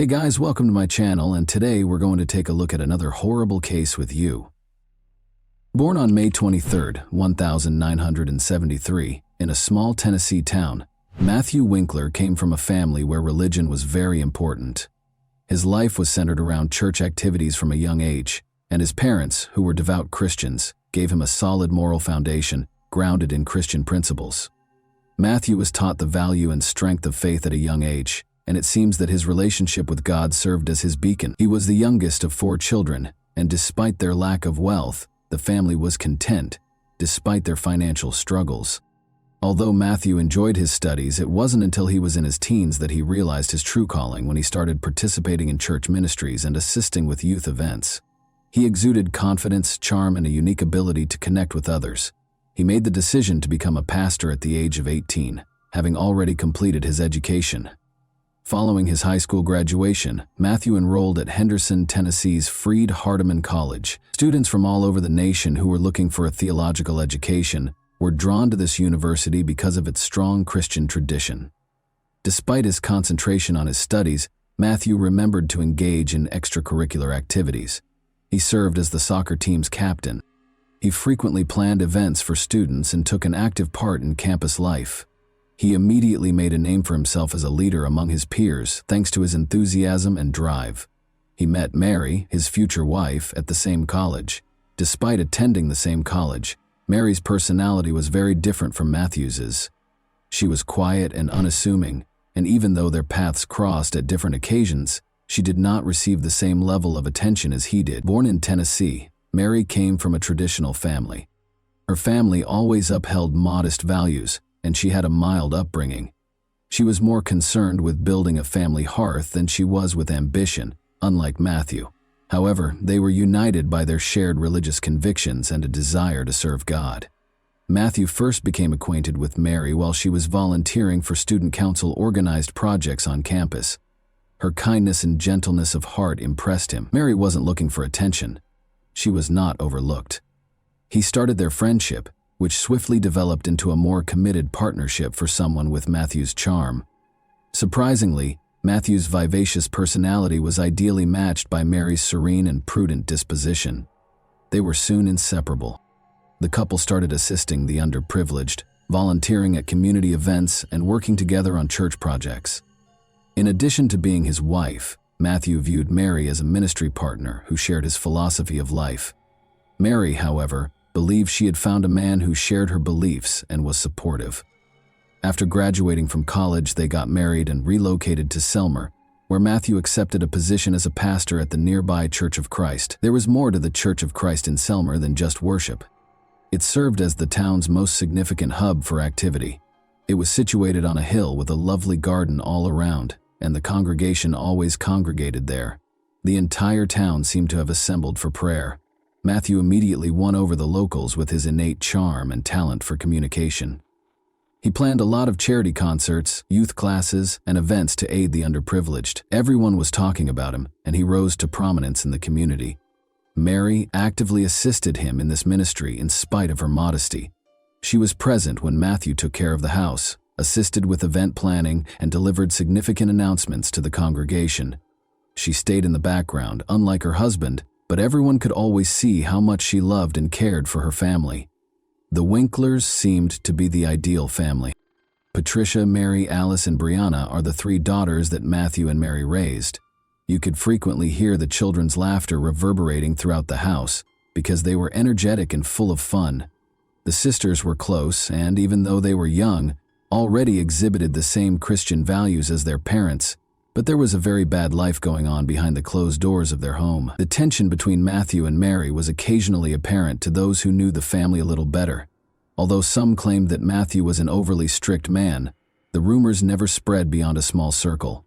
Hey guys, welcome to my channel, and today we're going to take a look at another horrible case with you. Born on May 23, 1973, in a small Tennessee town, Matthew Winkler came from a family where religion was very important. His life was centered around church activities from a young age, and his parents, who were devout Christians, gave him a solid moral foundation grounded in Christian principles. Matthew was taught the value and strength of faith at a young age, and it seems that his relationship with God served as his beacon. He was the youngest of 4 children, and despite their lack of wealth, the family was content, despite their financial struggles. Although Matthew enjoyed his studies, it wasn't until he was in his teens that he realized his true calling when he started participating in church ministries and assisting with youth events. He exuded confidence, charm, and a unique ability to connect with others. He made the decision to become a pastor at the age of 18, having already completed his education. Following his high school graduation, Matthew enrolled at Henderson, Tennessee's Freed-Hardeman College. Students from all over the nation who were looking for a theological education were drawn to this university because of its strong Christian tradition. Despite his concentration on his studies, Matthew remembered to engage in extracurricular activities. He served as the soccer team's captain. He frequently planned events for students and took an active part in campus life. He immediately made a name for himself as a leader among his peers thanks to his enthusiasm and drive. He met Mary, his future wife, at the same college. Despite attending the same college, Mary's personality was very different from Matthew's. She was quiet and unassuming, and even though their paths crossed at different occasions, she did not receive the same level of attention as he did. Born in Tennessee, Mary came from a traditional family. Her family always upheld modest values, and she had a mild upbringing. She was more concerned with building a family hearth than she was with ambition, unlike Matthew. However, they were united by their shared religious convictions and a desire to serve God. Matthew first became acquainted with Mary while she was volunteering for student council-organized projects on campus. Her kindness and gentleness of heart impressed him. Mary wasn't looking for attention. She was not overlooked. He started their friendship, which swiftly developed into a more committed partnership for someone with Matthew's charm. Surprisingly, Matthew's vivacious personality was ideally matched by Mary's serene and prudent disposition. They were soon inseparable. The couple started assisting the underprivileged, volunteering at community events, and working together on church projects. In addition to being his wife, Matthew viewed Mary as a ministry partner who shared his philosophy of life. Mary, however, believed she had found a man who shared her beliefs and was supportive. After graduating from college, they got married and relocated to Selmer, where Matthew accepted a position as a pastor at the nearby Church of Christ. There was more to the Church of Christ in Selmer than just worship. It served as the town's most significant hub for activity. It was situated on a hill with a lovely garden all around, and the congregation always congregated there. The entire town seemed to have assembled for prayer. Matthew immediately won over the locals with his innate charm and talent for communication. He planned a lot of charity concerts, youth classes, and events to aid the underprivileged. Everyone was talking about him, and he rose to prominence in the community. Mary actively assisted him in this ministry in spite of her modesty. She was present when Matthew took care of the house, assisted with event planning, and delivered significant announcements to the congregation. She stayed in the background, unlike her husband, but everyone could always see how much she loved and cared for her family. The Winklers seemed to be the ideal family. Patricia, Mary, Alice, and Brianna are the 3 daughters that Matthew and Mary raised. You could frequently hear the children's laughter reverberating throughout the house because they were energetic and full of fun. The sisters were close and, even though they were young, already exhibited the same Christian values as their parents. But there was a very bad life going on behind the closed doors of their home. The tension between Matthew and Mary was occasionally apparent to those who knew the family a little better. Although some claimed that Matthew was an overly strict man, the rumors never spread beyond a small circle.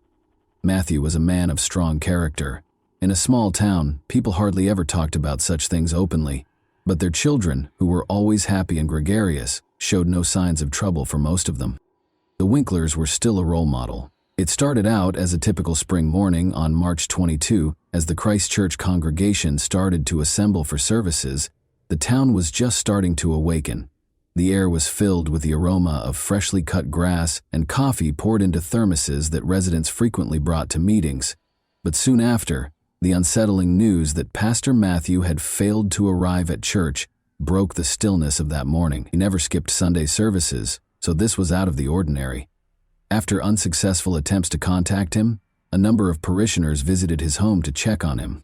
Matthew was a man of strong character. In a small town, people hardly ever talked about such things openly, but their children, who were always happy and gregarious, showed no signs of trouble for most of them. The Winklers were still a role model. It started out as a typical spring morning on March 22. As the Christ Church congregation started to assemble for services, the town was just starting to awaken. The air was filled with the aroma of freshly cut grass and coffee poured into thermoses that residents frequently brought to meetings. But soon after, the unsettling news that Pastor Matthew had failed to arrive at church broke the stillness of that morning. He never skipped Sunday services, so this was out of the ordinary. After unsuccessful attempts to contact him, a number of parishioners visited his home to check on him.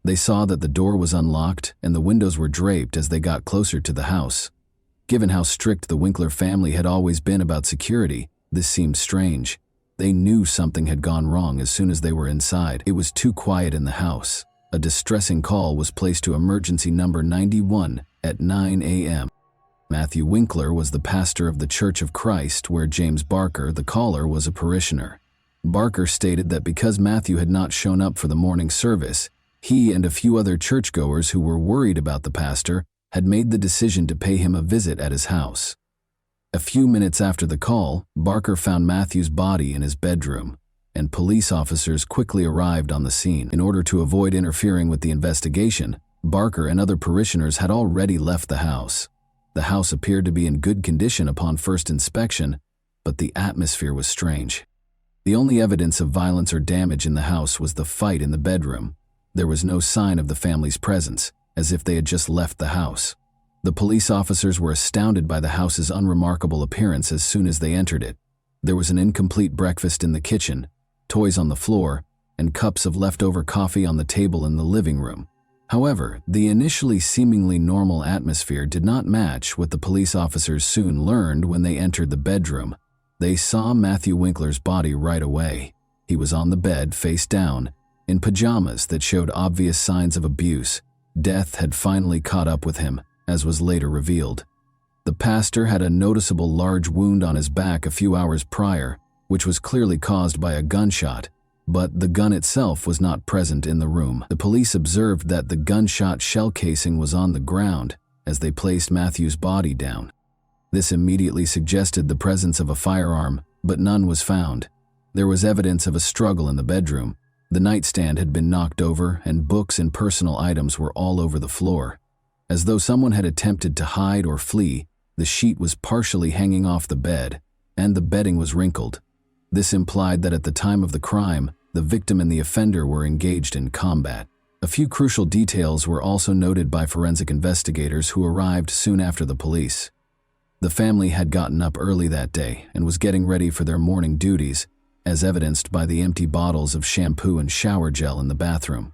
They saw that the door was unlocked and the windows were draped as they got closer to the house. Given how strict the Winkler family had always been about security, this seemed strange. They knew something had gone wrong as soon as they were inside. It was too quiet in the house. A distressing call was placed to emergency number 91 at 9 a.m. Matthew Winkler was the pastor of the Church of Christ, where James Barker, the caller, was a parishioner. Barker stated that because Matthew had not shown up for the morning service, he and a few other churchgoers who were worried about the pastor had made the decision to pay him a visit at his house. A few minutes after the call, Barker found Matthew's body in his bedroom, and police officers quickly arrived on the scene. In order to avoid interfering with the investigation, Barker and other parishioners had already left the house. The house appeared to be in good condition upon first inspection, but the atmosphere was strange. The only evidence of violence or damage in the house was the fight in the bedroom. There was no sign of the family's presence, as if they had just left the house. The police officers were astounded by the house's unremarkable appearance as soon as they entered it. There was an incomplete breakfast in the kitchen, toys on the floor, and cups of leftover coffee on the table in the living room. However, the initially seemingly normal atmosphere did not match what the police officers soon learned when they entered the bedroom. They saw Matthew Winkler's body right away. He was on the bed, face down, in pajamas that showed obvious signs of abuse. Death had finally caught up with him, as was later revealed. The pastor had a noticeable large wound on his back a few hours prior, which was clearly caused by a gunshot, but the gun itself was not present in the room. The police observed that the gunshot shell casing was on the ground as they placed Matthew's body down. This immediately suggested the presence of a firearm, but none was found. There was evidence of a struggle in the bedroom. The nightstand had been knocked over, and books and personal items were all over the floor. As though someone had attempted to hide or flee, the sheet was partially hanging off the bed, and the bedding was wrinkled. This implied that at the time of the crime, the victim and the offender were engaged in combat. A few crucial details were also noted by forensic investigators who arrived soon after the police. The family had gotten up early that day and was getting ready for their morning duties, as evidenced by the empty bottles of shampoo and shower gel in the bathroom.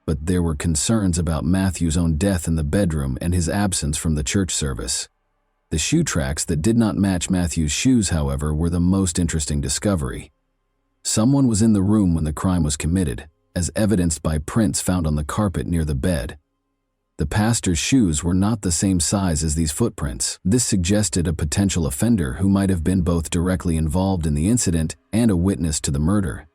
But there were concerns about Matthew's own death in the bedroom and his absence from the church service. The shoe tracks that did not match Matthew's shoes, however, were the most interesting discovery. Someone was in the room when the crime was committed, as evidenced by prints found on the carpet near the bed. The pastor's shoes were not the same size as these footprints. This suggested a potential offender who might have been both directly involved in the incident and a witness to the murder.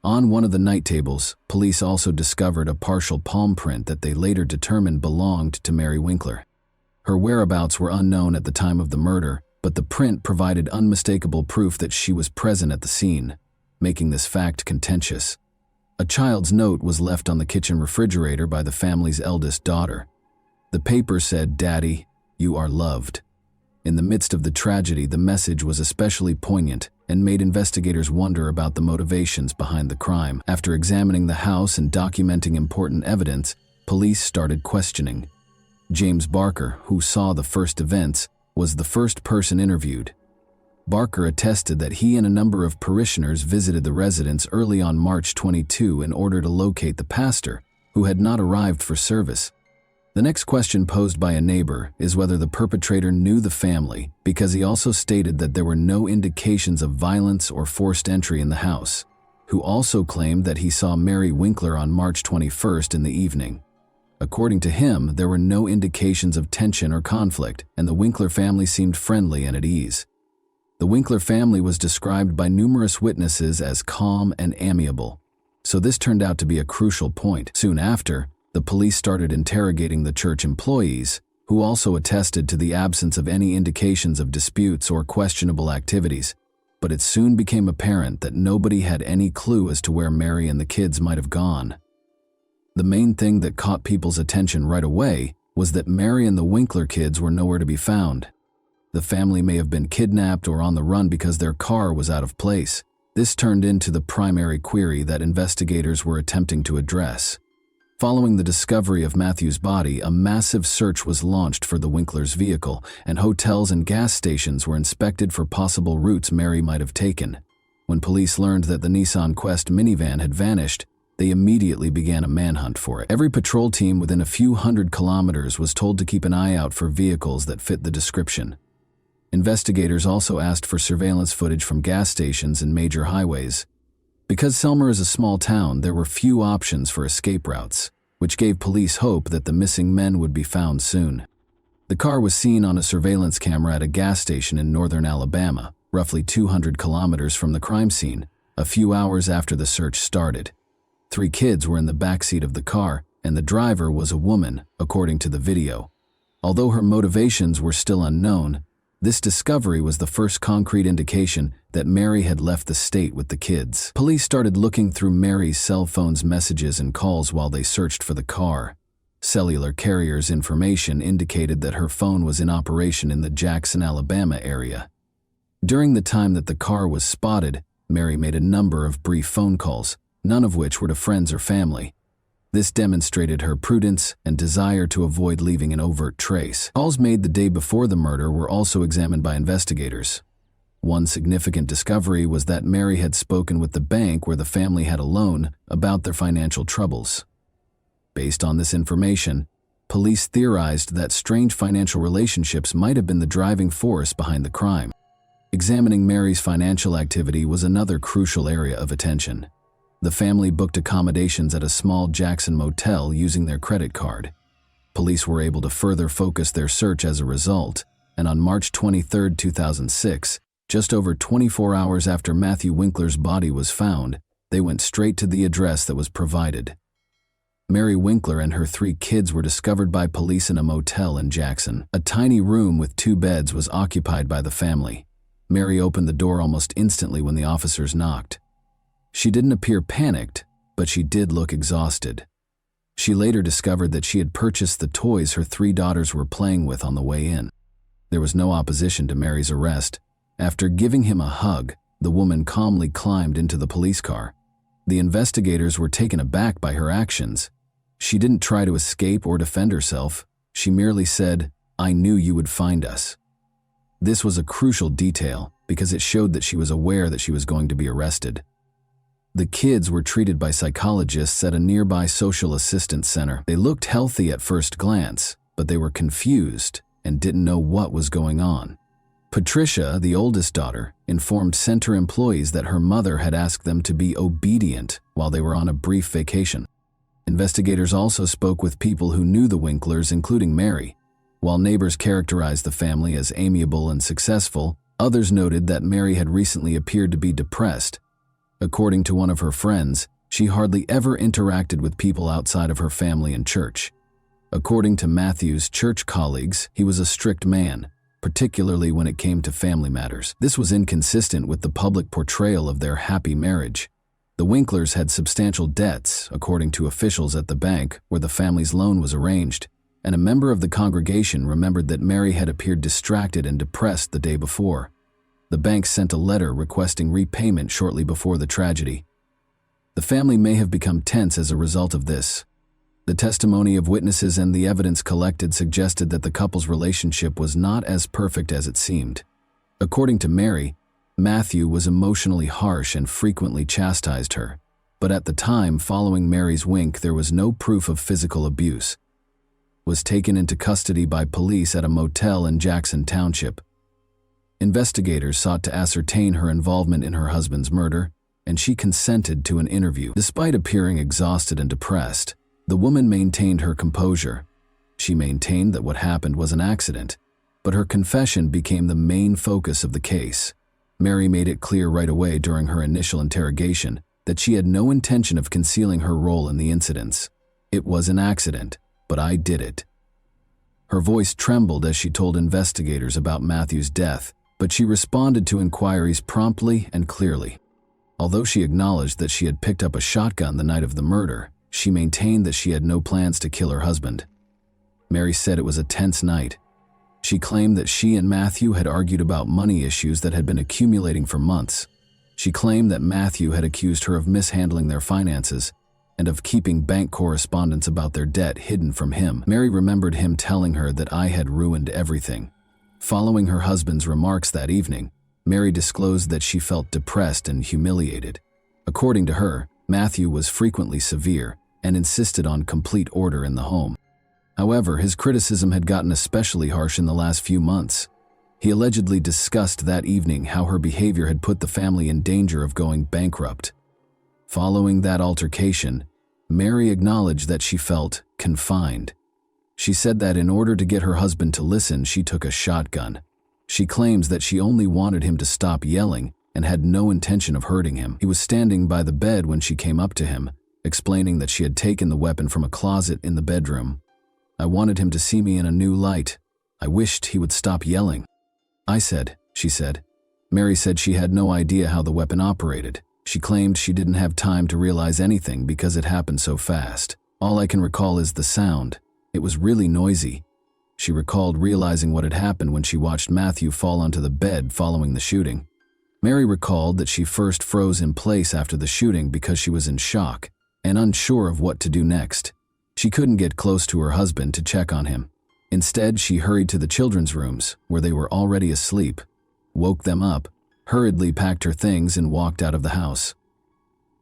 On one of the night tables, police also discovered a partial palm print that they later determined belonged to Mary Winkler. Her whereabouts were unknown at the time of the murder, but the print provided unmistakable proof that she was present at the scene, making this fact contentious. A child's note was left on the kitchen refrigerator by the family's eldest daughter. The paper said, "Daddy, you are loved." In the midst of the tragedy, the message was especially poignant and made investigators wonder about the motivations behind the crime. After examining the house and documenting important evidence, police started questioning. James Barker, who saw the first events, was the first person interviewed. Barker attested that he and a number of parishioners visited the residence early on March 22 in order to locate the pastor, who had not arrived for service. The next question posed by a neighbor is whether the perpetrator knew the family, because he also stated that there were no indications of violence or forced entry in the house, who also claimed that he saw Mary Winkler on March 21st in the evening. According to him, there were no indications of tension or conflict, and the Winkler family seemed friendly and at ease. The Winkler family was described by numerous witnesses as calm and amiable, so this turned out to be a crucial point. Soon after, the police started interrogating the church employees, who also attested to the absence of any indications of disputes or questionable activities, but it soon became apparent that nobody had any clue as to where Mary and the kids might have gone. The main thing that caught people's attention right away was that Mary and the Winkler kids were nowhere to be found. The family may have been kidnapped or on the run because their car was out of place. This turned into the primary query that investigators were attempting to address. Following the discovery of Matthew's body, a massive search was launched for the Winklers' vehicle, and hotels and gas stations were inspected for possible routes Mary might have taken. When police learned that the Nissan Quest minivan had vanished, they immediately began a manhunt for it. Every patrol team within a few hundred kilometers was told to keep an eye out for vehicles that fit the description. Investigators also asked for surveillance footage from gas stations and major highways. Because Selmer is a small town, there were few options for escape routes, which gave police hope that the missing men would be found soon. The car was seen on a surveillance camera at a gas station in northern Alabama, roughly 200 kilometers from the crime scene, a few hours after the search started. 3 kids were in the backseat of the car, and the driver was a woman, according to the video. Although her motivations were still unknown, this discovery was the first concrete indication that Mary had left the state with the kids. Police started looking through Mary's cell phone's messages and calls while they searched for the car. Cellular carrier's information indicated that her phone was in operation in the Jackson, Alabama area. During the time that the car was spotted, Mary made a number of brief phone calls, none of which were to friends or family. This demonstrated her prudence and desire to avoid leaving an overt trace. Calls made the day before the murder were also examined by investigators. One significant discovery was that Mary had spoken with the bank where the family had a loan about their financial troubles. Based on this information, police theorized that strange financial relationships might have been the driving force behind the crime. Examining Mary's financial activity was another crucial area of attention. The family booked accommodations at a small Jackson motel using their credit card. Police were able to further focus their search as a result, and on March 23, 2006, just over 24 hours after Matthew Winkler's body was found, they went straight to the address that was provided. Mary Winkler and her 3 kids were discovered by police in a motel in Jackson. A tiny room with 2 beds was occupied by the family. Mary opened the door almost instantly when the officers knocked. She didn't appear panicked, but she did look exhausted. She later discovered that she had purchased the toys her 3 daughters were playing with on the way in. There was no opposition to Mary's arrest. After giving him a hug, the woman calmly climbed into the police car. The investigators were taken aback by her actions. She didn't try to escape or defend herself. She merely said, "I knew you would find us." This was a crucial detail because it showed that she was aware that she was going to be arrested. The kids were treated by psychologists at a nearby social assistance center. They looked healthy at first glance, but they were confused and didn't know what was going on. Patricia, the oldest daughter, informed center employees that her mother had asked them to be obedient while they were on a brief vacation. Investigators also spoke with people who knew the Winklers, including Mary. While neighbors characterized the family as amiable and successful, others noted that Mary had recently appeared to be depressed. According to one of her friends, she hardly ever interacted with people outside of her family and church. According to Matthew's church colleagues, he was a strict man, particularly when it came to family matters. This was inconsistent with the public portrayal of their happy marriage. The Winklers had substantial debts, according to officials at the bank where the family's loan was arranged, and a member of the congregation remembered that Mary had appeared distracted and depressed the day before. The bank sent a letter requesting repayment shortly before the tragedy. The family may have become tense as a result of this. The testimony of witnesses and the evidence collected suggested that the couple's relationship was not as perfect as it seemed. According to Mary, Matthew was emotionally harsh and frequently chastised her, but at the time following Mary's wink, there was no proof of physical abuse. Was taken into custody by police at a motel in Jackson Township. Investigators sought to ascertain her involvement in her husband's murder, and she consented to an interview. Despite appearing exhausted and depressed, the woman maintained her composure. She maintained that what happened was an accident, but her confession became the main focus of the case. Mary made it clear right away during her initial interrogation that she had no intention of concealing her role in the incidents. "It was an accident, but I did it." Her voice trembled as she told investigators about Matthew's death, but she responded to inquiries promptly and clearly. Although she acknowledged that she had picked up a shotgun the night of the murder, she maintained that she had no plans to kill her husband. Mary said it was a tense night. She claimed that she and Matthew had argued about money issues that had been accumulating for months. She claimed that Matthew had accused her of mishandling their finances and of keeping bank correspondence about their debt hidden from him. Mary remembered him telling her that I had ruined everything. Following her husband's remarks that evening, Mary disclosed that she felt depressed and humiliated. According to her, Matthew was frequently severe and insisted on complete order in the home. However, his criticism had gotten especially harsh in the last few months. He allegedly discussed that evening how her behavior had put the family in danger of going bankrupt. Following that altercation, Mary acknowledged that she felt confined. She said that in order to get her husband to listen, she took a shotgun. She claims that she only wanted him to stop yelling and had no intention of hurting him. He was standing by the bed when she came up to him, explaining that she had taken the weapon from a closet in the bedroom. I wanted him to see me in a new light. I wished he would stop yelling. I said, she said. Mary said she had no idea how the weapon operated. She claimed she didn't have time to realize anything because it happened so fast. All I can recall is the sound. It was really noisy. She recalled realizing what had happened when she watched Matthew fall onto the bed following the shooting. Mary recalled that she first froze in place after the shooting because she was in shock and unsure of what to do next. She couldn't get close to her husband to check on him. Instead, she hurried to the children's rooms, where they were already asleep, woke them up, hurriedly packed her things and walked out of the house.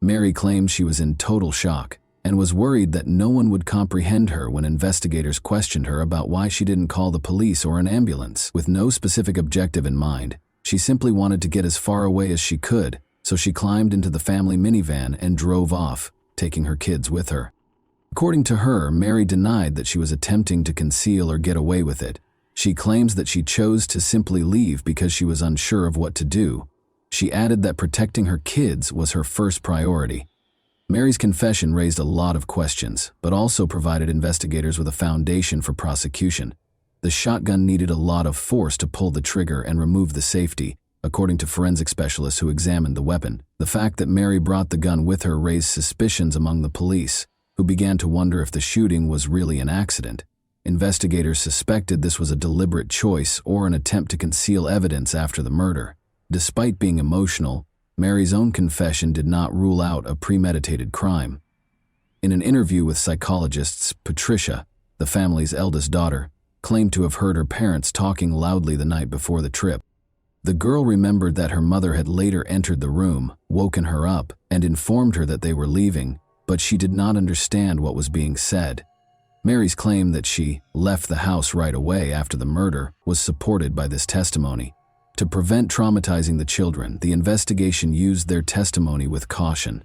Mary claimed she was in total shock and was worried that no one would comprehend her when investigators questioned her about why she didn't call the police or an ambulance. With no specific objective in mind, she simply wanted to get as far away as she could, so she climbed into the family minivan and drove off, taking her kids with her. According to her, Mary denied that she was attempting to conceal or get away with it. She claims that she chose to simply leave because she was unsure of what to do. She added that protecting her kids was her first priority. Mary's confession raised a lot of questions, but also provided investigators with a foundation for prosecution. The shotgun needed a lot of force to pull the trigger and remove the safety, according to forensic specialists who examined the weapon. The fact that Mary brought the gun with her raised suspicions among the police, who began to wonder if the shooting was really an accident. Investigators suspected this was a deliberate choice or an attempt to conceal evidence after the murder. Despite being emotional, Mary's own confession did not rule out a premeditated crime. In an interview with psychologists, Patricia, the family's eldest daughter, claimed to have heard her parents talking loudly the night before the trip. The girl remembered that her mother had later entered the room, woken her up, and informed her that they were leaving, but she did not understand what was being said. Mary's claim that she left the house right away after the murder was supported by this testimony. To prevent traumatizing the children, the investigation used their testimony with caution.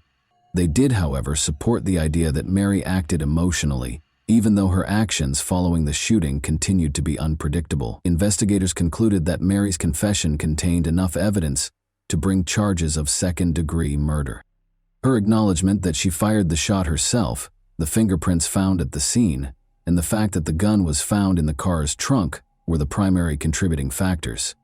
They did, however, support the idea that Mary acted emotionally, even though her actions following the shooting continued to be unpredictable. Investigators concluded that Mary's confession contained enough evidence to bring charges of second-degree murder. Her acknowledgement that she fired the shot herself, the fingerprints found at the scene, and the fact that the gun was found in the car's trunk were the primary contributing factors.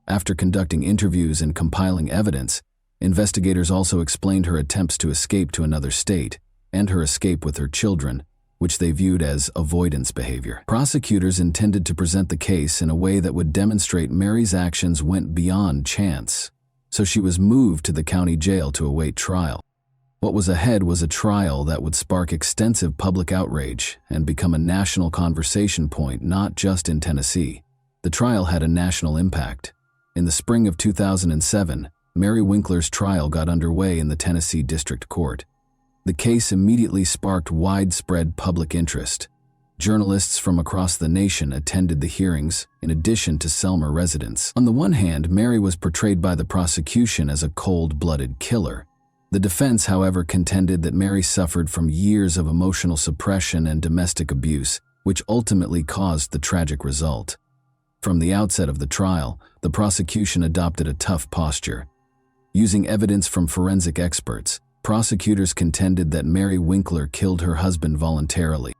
After conducting interviews and compiling evidence, investigators also explained her attempts to escape to another state and her escape with her children, which they viewed as avoidance behavior. Prosecutors intended to present the case in a way that would demonstrate Mary's actions went beyond chance, so she was moved to the county jail to await trial. What was ahead was a trial that would spark extensive public outrage and become a national conversation point not just in Tennessee. The trial had a national impact. In the spring of 2007, Mary Winkler's trial got underway in the Tennessee District Court. The case immediately sparked widespread public interest. Journalists from across the nation attended the hearings, in addition to Selmer residents. On the one hand, Mary was portrayed by the prosecution as a cold-blooded killer. The defense, however, contended that Mary suffered from years of emotional suppression and domestic abuse, which ultimately caused the tragic result. From the outset of the trial, the prosecution adopted a tough posture. Using evidence from forensic experts, prosecutors contended that Mary Winkler killed her husband voluntarily.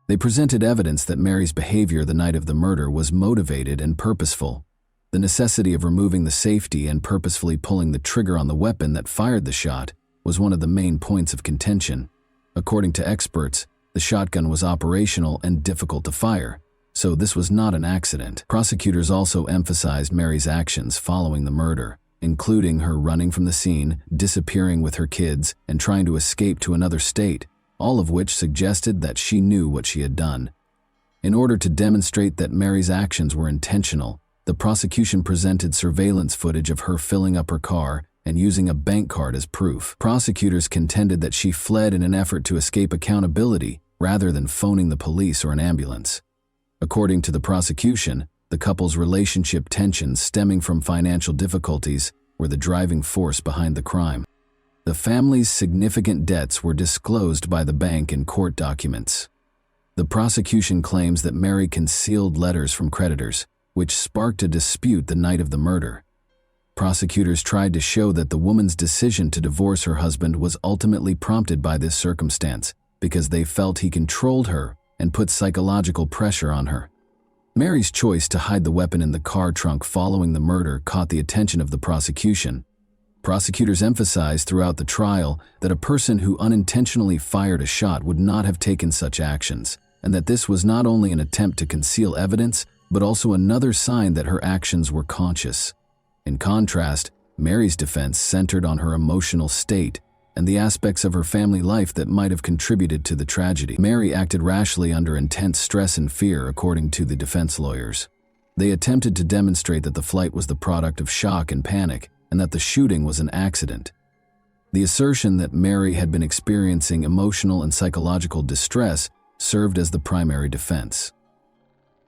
They presented evidence that Mary's behavior the night of the murder was motivated and purposeful. The necessity of removing the safety and purposefully pulling the trigger on the weapon that fired the shot was one of the main points of contention. According to experts, the shotgun was operational and difficult to fire, so this was not an accident. Prosecutors also emphasized Mary's actions following the murder, including her running from the scene, disappearing with her kids, and trying to escape to another state, all of which suggested that she knew what she had done. In order to demonstrate that Mary's actions were intentional, the prosecution presented surveillance footage of her filling up her car and using a bank card as proof. Prosecutors contended that she fled in an effort to escape accountability rather than phoning the police or an ambulance. According to the prosecution, the couple's relationship tensions stemming from financial difficulties were the driving force behind the crime. The family's significant debts were disclosed by the bank in court documents. The prosecution claims that Mary concealed letters from creditors, which sparked a dispute the night of the murder. Prosecutors tried to show that the woman's decision to divorce her husband was ultimately prompted by this circumstance because they felt he controlled her and put psychological pressure on her. Mary's choice to hide the weapon in the car trunk following the murder caught the attention of the prosecution. Prosecutors emphasized throughout the trial that a person who unintentionally fired a shot would not have taken such actions, and that this was not only an attempt to conceal evidence, but also another sign that her actions were conscious. In contrast, Mary's defense centered on her emotional state and the aspects of her family life that might have contributed to the tragedy. Mary acted rashly under intense stress and fear, according to the defense lawyers. They attempted to demonstrate that the flight was the product of shock and panic, and that the shooting was an accident. The assertion that Mary had been experiencing emotional and psychological distress served as the primary defense.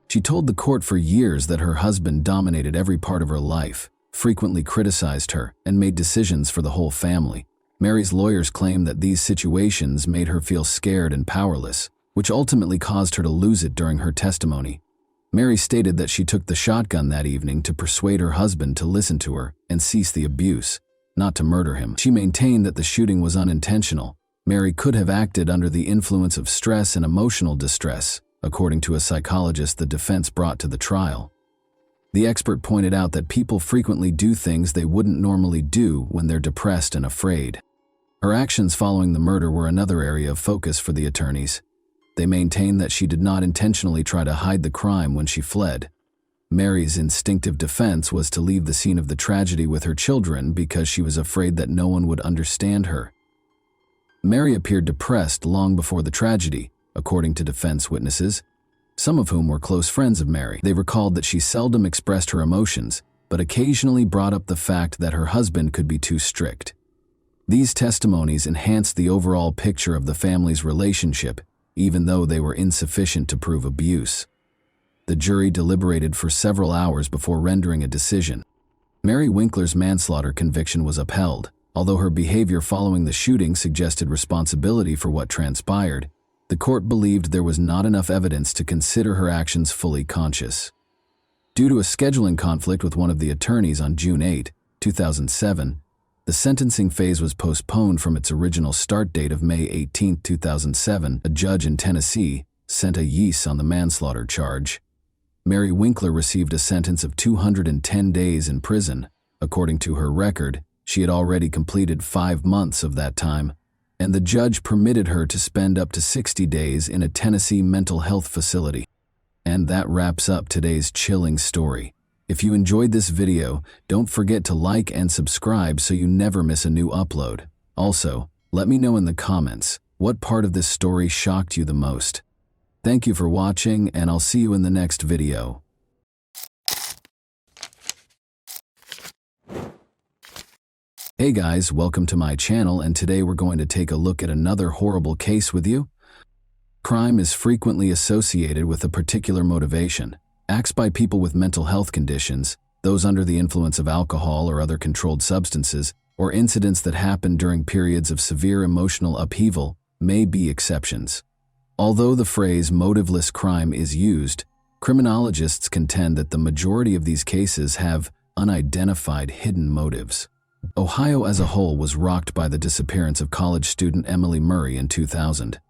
She told the court for years that her husband dominated every part of her life, frequently criticized her, and made decisions for the whole family. Mary's lawyers claimed that these situations made her feel scared and powerless, which ultimately caused her to lose it during her testimony. Mary stated that she took the shotgun that evening to persuade her husband to listen to her and cease the abuse, not to murder him. She maintained that the shooting was unintentional. Mary could have acted under the influence of stress and emotional distress, according to a psychologist the defense brought to the trial. The expert pointed out that people frequently do things they wouldn't normally do when they're depressed and afraid. Her actions following the murder were another area of focus for the attorneys. They maintained that she did not intentionally try to hide the crime when she fled. Mary's instinctive defense was to leave the scene of the tragedy with her children because she was afraid that no one would understand her. Mary appeared depressed long before the tragedy, according to defense witnesses, some of whom were close friends of Mary. They recalled that she seldom expressed her emotions, but occasionally brought up the fact that her husband could be too strict. These testimonies enhanced the overall picture of the family's relationship, even though they were insufficient to prove abuse. The jury deliberated for several hours before rendering a decision. Mary Winkler's manslaughter conviction was upheld. Although her behavior following the shooting suggested responsibility for what transpired, the court believed there was not enough evidence to consider her actions fully conscious. Due to a scheduling conflict with one of the attorneys on June 8, 2007, the sentencing phase was postponed from its original start date of May 18, 2007. A judge in Tennessee sent a yease on the manslaughter charge. Mary Winkler received a sentence of 210 days in prison. According to her record, she had already completed 5 months of that time, and the judge permitted her to spend up to 60 days in a Tennessee mental health facility. And that wraps up today's chilling story. If you enjoyed this video, don't forget to like and subscribe so you never miss a new upload. Also, let me know in the comments what part of this story shocked you the most. Thank you for watching, and I'll see you in the next video. Hey guys, welcome to my channel, and today we're going to take a look at another horrible case with you. Crime is frequently associated with a particular motivation. Acts by people with mental health conditions, those under the influence of alcohol or other controlled substances, or incidents that happen during periods of severe emotional upheaval may be exceptions. Although the phrase motiveless crime is used, criminologists contend that the majority of these cases have unidentified hidden motives. Ohio as a whole was rocked by the disappearance of college student Emily Murray in 2000.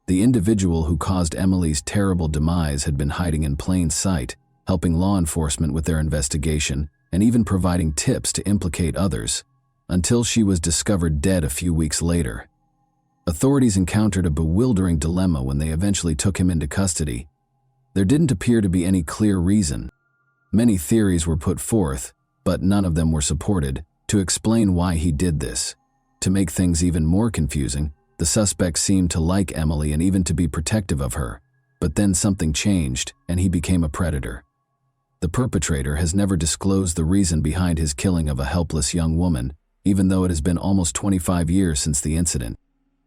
The individual who caused Emily's terrible demise had been hiding in plain sight, helping law enforcement with their investigation and even providing tips to implicate others, until she was discovered dead a few weeks later. Authorities encountered a bewildering dilemma when they eventually took him into custody. There didn't appear to be any clear reason. Many theories were put forth, but none of them were supported, to explain why he did this. To make things even more confusing, the suspect seemed to like Emily and even to be protective of her. But then something changed, and he became a predator. The perpetrator has never disclosed the reason behind his killing of a helpless young woman, even though it has been almost 25 years since the incident.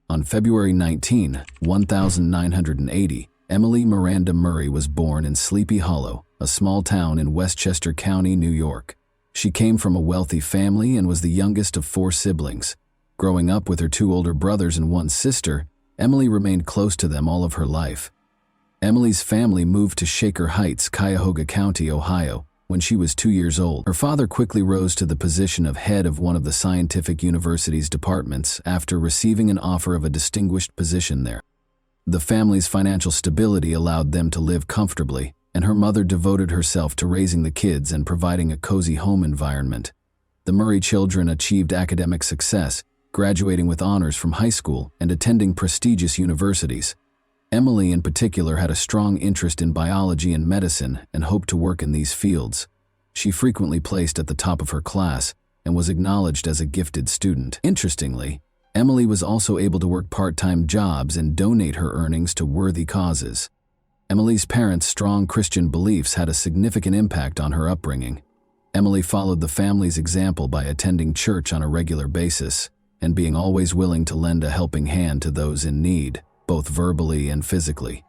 On February 19, 1980, Emily Miranda Murray was born in Sleepy Hollow, a small town in Westchester County, New York. She came from a wealthy family and was the youngest of 4 siblings. Growing up with her 2 older brothers and 1 sister, Emily remained close to them all of her life. Emily's family moved to Shaker Heights, Cuyahoga County, Ohio, when she was 2 years old. Her father quickly rose to the position of head of one of the scientific university's departments after receiving an offer of a distinguished position there. The family's financial stability allowed them to live comfortably, and her mother devoted herself to raising the kids and providing a cozy home environment. The Murray children achieved academic success, graduating with honors from high school and attending prestigious universities. Emily in particular had a strong interest in biology and medicine and hoped to work in these fields. She frequently placed at the top of her class and was acknowledged as a gifted student. Interestingly, Emily was also able to work part-time jobs and donate her earnings to worthy causes. Emily's parents' strong Christian beliefs had a significant impact on her upbringing. Emily followed the family's example by attending church on a regular basis and being always willing to lend a helping hand to those in need, both verbally and physically.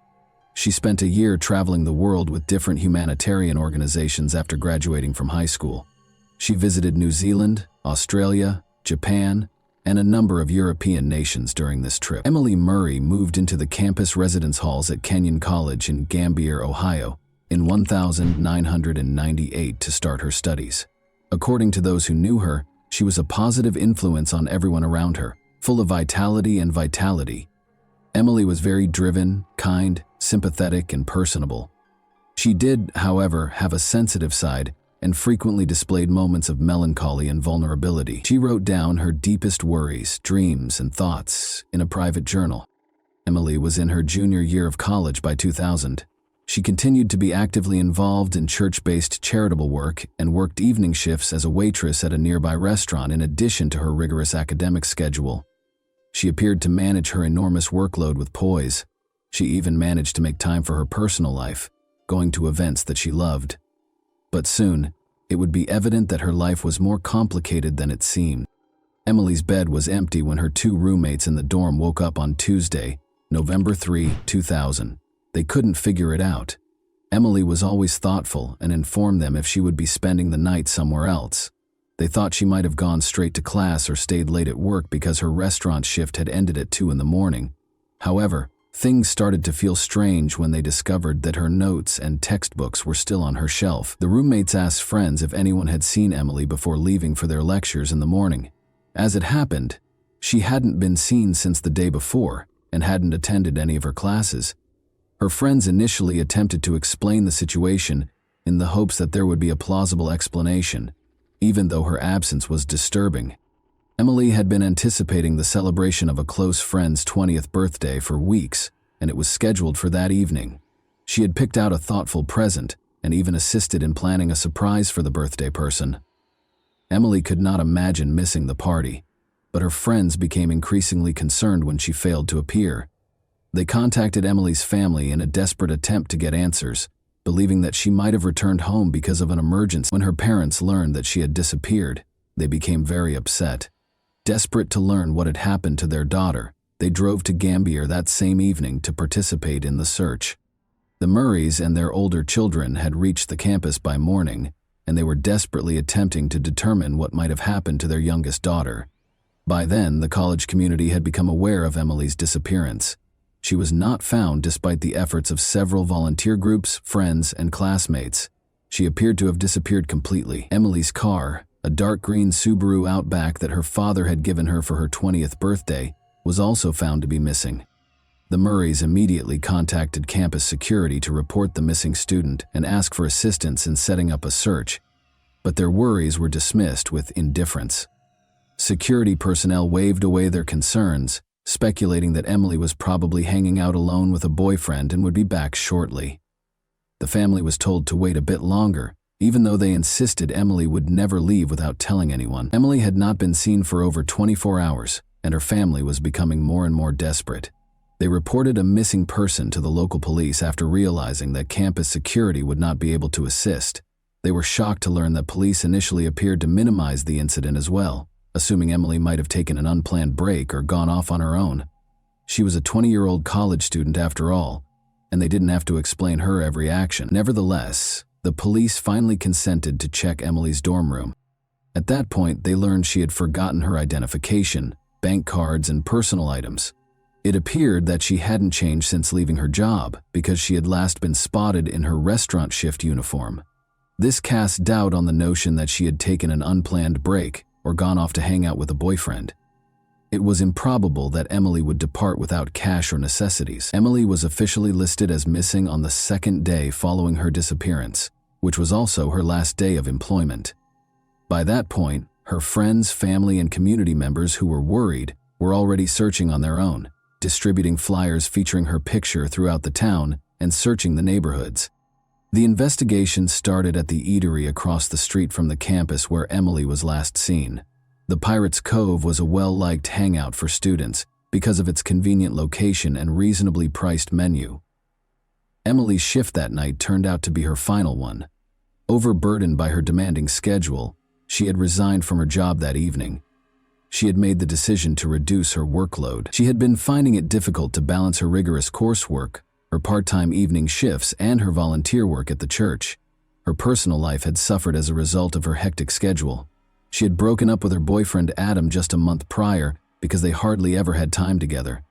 She spent a year traveling the world with different humanitarian organizations after graduating from high school. She visited New Zealand, Australia, Japan, and a number of European nations during this trip. Emily Murray moved into the campus residence halls at Kenyon College in Gambier, Ohio, in 1998 to start her studies. According to those who knew her, she was a positive influence on everyone around her, full of vitality and vitality. Emily was very driven, kind, sympathetic, and personable. She did, however, have a sensitive side and frequently displayed moments of melancholy and vulnerability. She wrote down her deepest worries, dreams, and thoughts in a private journal. Emily was in her junior year of college by 2000. She continued to be actively involved in church-based charitable work and worked evening shifts as a waitress at a nearby restaurant in addition to her rigorous academic schedule. She appeared to manage her enormous workload with poise. She even managed to make time for her personal life, going to events that she loved. But soon, it would be evident that her life was more complicated than it seemed. Emily's bed was empty when her 2 roommates in the dorm woke up on Tuesday, November 3, 2000. They couldn't figure it out. Emily was always thoughtful and informed them if she would be spending the night somewhere else. They thought she might have gone straight to class or stayed late at work because her restaurant shift had ended at 2 in the morning. However, things started to feel strange when they discovered that her notes and textbooks were still on her shelf. The roommates asked friends if anyone had seen Emily before leaving for their lectures in the morning. As it happened, she hadn't been seen since the day before and hadn't attended any of her classes. Her friends initially attempted to explain the situation in the hopes that there would be a plausible explanation, even though her absence was disturbing. Emily had been anticipating the celebration of a close friend's 20th birthday for weeks, and it was scheduled for that evening. She had picked out a thoughtful present and even assisted in planning a surprise for the birthday person. Emily could not imagine missing the party, but her friends became increasingly concerned when she failed to appear. They contacted Emily's family in a desperate attempt to get answers, believing that she might have returned home because of an emergency. When her parents learned that she had disappeared, they became very upset. Desperate to learn what had happened to their daughter, they drove to Gambier that same evening to participate in the search. The Murrays and their older children had reached the campus by morning, and they were desperately attempting to determine what might have happened to their youngest daughter. By then, the college community had become aware of Emily's disappearance. She was not found despite the efforts of several volunteer groups, friends, and classmates. She appeared to have disappeared completely. Emily's car, a dark green Subaru Outback that her father had given her for her 20th birthday, was also found to be missing. The Murrays immediately contacted campus security to report the missing student and ask for assistance in setting up a search, but their worries were dismissed with indifference. Security personnel waved away their concerns, speculating that Emily was probably hanging out alone with a boyfriend and would be back shortly. The family was told to wait a bit longer, even though they insisted Emily would never leave without telling anyone. Emily had not been seen for over 24 hours, and her family was becoming more and more desperate. They reported a missing person to the local police after realizing that campus security would not be able to assist. They were shocked to learn that police initially appeared to minimize the incident as well, assuming Emily might have taken an unplanned break or gone off on her own. She was a 20-year-old college student after all, and they didn't have to explain her every action. Nevertheless, the police finally consented to check Emily's dorm room. At that point, they learned she had forgotten her identification, bank cards, and personal items. It appeared that she hadn't changed since leaving her job because she had last been spotted in her restaurant shift uniform. This cast doubt on the notion that she had taken an unplanned break or gone off to hang out with a boyfriend. It was improbable that Emily would depart without cash or necessities. Emily was officially listed as missing on the second day following her disappearance, which was also her last day of employment. By that point, her friends, family, and community members who were worried were already searching on their own, distributing flyers featuring her picture throughout the town and searching the neighborhoods. The investigation started at the eatery across the street from the campus where Emily was last seen. The Pirates Cove was a well-liked hangout for students because of its convenient location and reasonably priced menu. Emily's shift that night turned out to be her final one. Overburdened by her demanding schedule, she had resigned from her job that evening. She had made the decision to reduce her workload. She had been finding it difficult to balance her rigorous coursework, her part-time evening shifts, and her volunteer work at the church. Her personal life had suffered as a result of her hectic schedule. She had broken up with her boyfriend Adam just a month prior because they hardly ever had time together.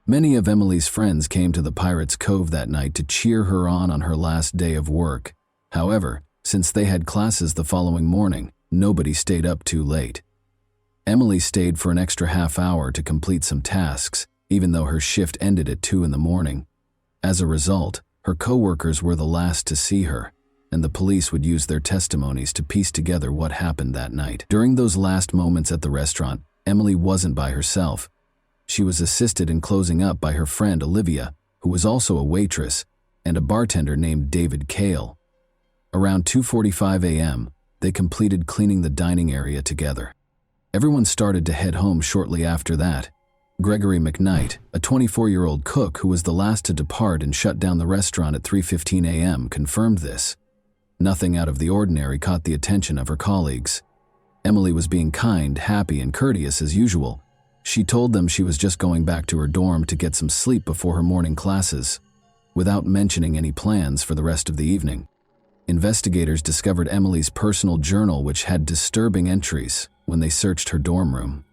Many of Emily's friends came to the Pirates Cove that night to cheer her on her last day of work. However, since they had classes the following morning, nobody stayed up too late. Emily stayed for an extra half hour to complete some tasks, even though her shift ended at 2 in the morning. As a result, her coworkers were the last to see her, and the police would use their testimonies to piece together what happened that night. During those last moments at the restaurant, Emily wasn't by herself. She was assisted in closing up by her friend Olivia, who was also a waitress, and a bartender named David Cale. Around 2:45 a.m., they completed cleaning the dining area together. Everyone started to head home shortly after that. Gregory McKnight, a 24-year-old cook who was the last to depart and shut down the restaurant at 3:15 a.m., confirmed this. Nothing out of the ordinary caught the attention of her colleagues. Emily was being kind, happy, and courteous as usual. She told them she was just going back to her dorm to get some sleep before her morning classes, without mentioning any plans for the rest of the evening. Investigators discovered Emily's personal journal, which had disturbing entries, when they searched her dorm room.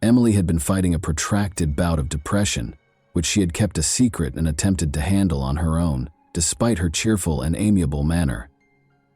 Emily had been fighting a protracted bout of depression, which she had kept a secret and attempted to handle on her own, despite her cheerful and amiable manner.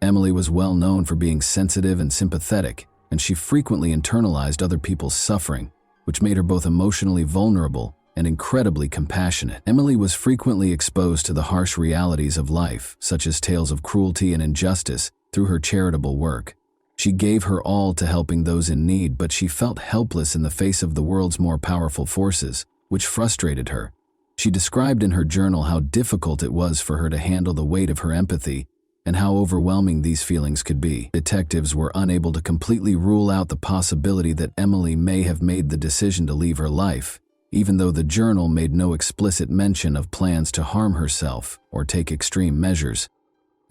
Emily was well known for being sensitive and sympathetic, and she frequently internalized other people's suffering, which made her both emotionally vulnerable and incredibly compassionate. Emily was frequently exposed to the harsh realities of life, such as tales of cruelty and injustice, through her charitable work. She gave her all to helping those in need, but she felt helpless in the face of the world's more powerful forces, which frustrated her. She described in her journal how difficult it was for her to handle the weight of her empathy and how overwhelming these feelings could be. Detectives were unable to completely rule out the possibility that Emily may have made the decision to leave her life, even though the journal made no explicit mention of plans to harm herself or take extreme measures.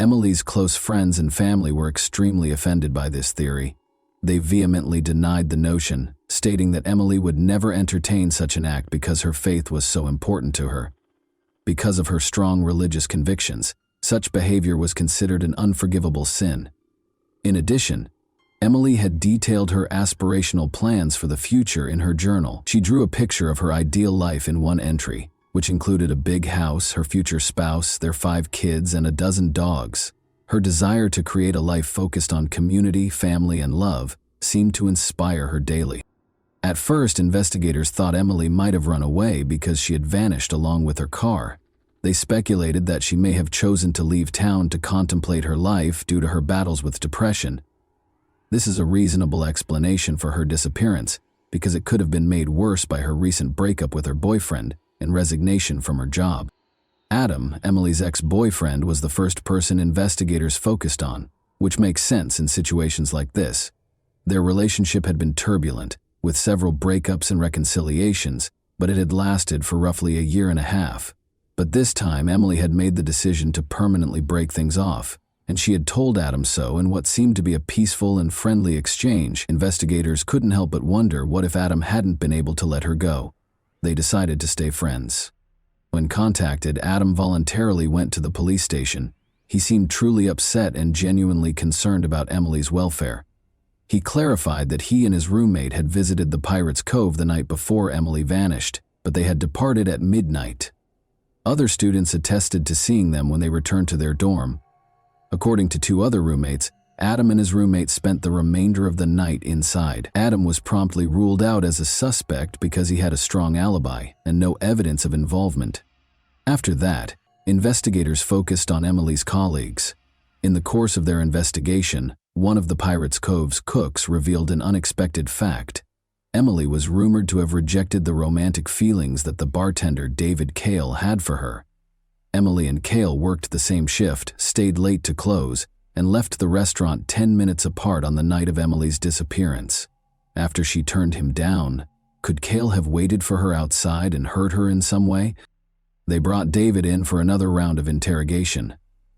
Emily's close friends and family were extremely offended by this theory. They vehemently denied the notion, stating that Emily would never entertain such an act because her faith was so important to her. Because of her strong religious convictions, such behavior was considered an unforgivable sin. In addition, Emily had detailed her aspirational plans for the future in her journal. She drew a picture of her ideal life in one entry, which included a big house, her future spouse, their 5 kids, and a dozen dogs. Her desire to create a life focused on community, family, and love seemed to inspire her daily. At first, investigators thought Emily might have run away because she had vanished along with her car. They speculated that she may have chosen to leave town to contemplate her life due to her battles with depression. This is a reasonable explanation for her disappearance, because it could have been made worse by her recent breakup with her boyfriend and resignation from her job. Adam, Emily's ex-boyfriend, was the first person investigators focused on. which makes sense in situations like this. Their relationship had been turbulent, with several breakups and reconciliations, but it had lasted for roughly a year and a half. But this time, Emily had made the decision to permanently break things off, and she had told Adam so in what seemed to be a peaceful and friendly exchange. Investigators couldn't help but wonder what if Adam hadn't been able to let her go. They decided to stay friends. When contacted, Adam voluntarily went to the police station. He seemed truly upset and genuinely concerned about Emily's welfare. He clarified that he and his roommate had visited the Pirates Cove the night before Emily vanished, but they had departed at midnight. Other students attested to seeing them when they returned to their dorm. According to two other roommates, Adam and his roommate spent the remainder of the night inside. Adam was promptly ruled out as a suspect because he had a strong alibi and no evidence of involvement. After that, investigators focused on Emily's colleagues. In the course of their investigation, one of the Pirates Cove's cooks revealed an unexpected fact. Emily was rumored to have rejected the romantic feelings that the bartender David Cale had for her. Emily and Cale worked the same shift, stayed late to close, and left the restaurant 10 minutes apart on the night of Emily's disappearance. After she turned him down, could Cale have waited for her outside and hurt her in some way? They brought David in for another round of interrogation.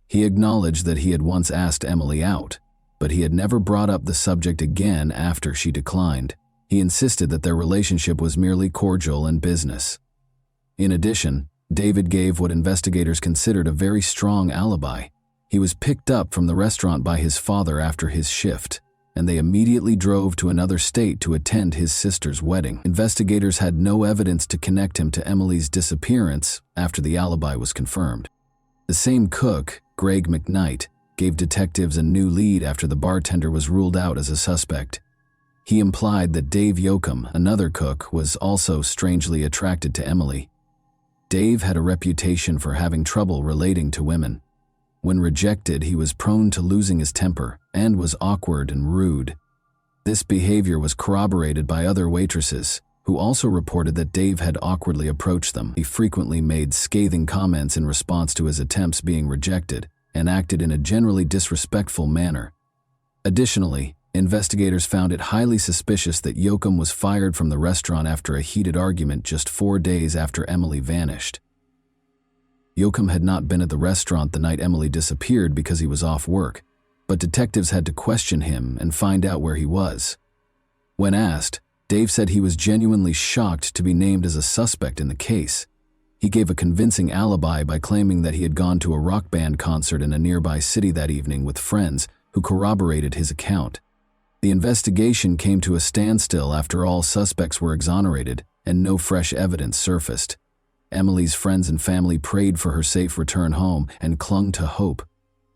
He acknowledged that he had once asked Emily out, but he had never brought up the subject again after she declined. He insisted that their relationship was merely cordial and business. In addition, David gave what investigators considered a very strong alibi. He was picked up from the restaurant by his father after his shift, and they immediately drove to another state to attend his sister's wedding. Investigators had no evidence to connect him to Emily's disappearance after the alibi was confirmed. The same cook, Greg McKnight, gave detectives a new lead after the bartender was ruled out as a suspect. He implied that Dave Yoakum, another cook, was also strangely attracted to Emily. Dave had a reputation for having trouble relating to women. When rejected, he was prone to losing his temper and was awkward and rude. This behavior was corroborated by other waitresses, who also reported that Dave had awkwardly approached them. He frequently made scathing comments in response to his attempts being rejected and acted in a generally disrespectful manner. Additionally, investigators found it highly suspicious that Yoakum was fired from the restaurant after a heated argument just 4 days after Emily vanished. Yoakum had not been at the restaurant the night Emily disappeared because he was off work, but detectives had to question him and find out where he was. When asked, Dave said he was genuinely shocked to be named as a suspect in the case. He gave a convincing alibi by claiming that he had gone to a rock band concert in a nearby city that evening with friends who corroborated his account. The investigation came to a standstill after all suspects were exonerated and no fresh evidence surfaced. Emily's friends and family prayed for her safe return home and clung to hope,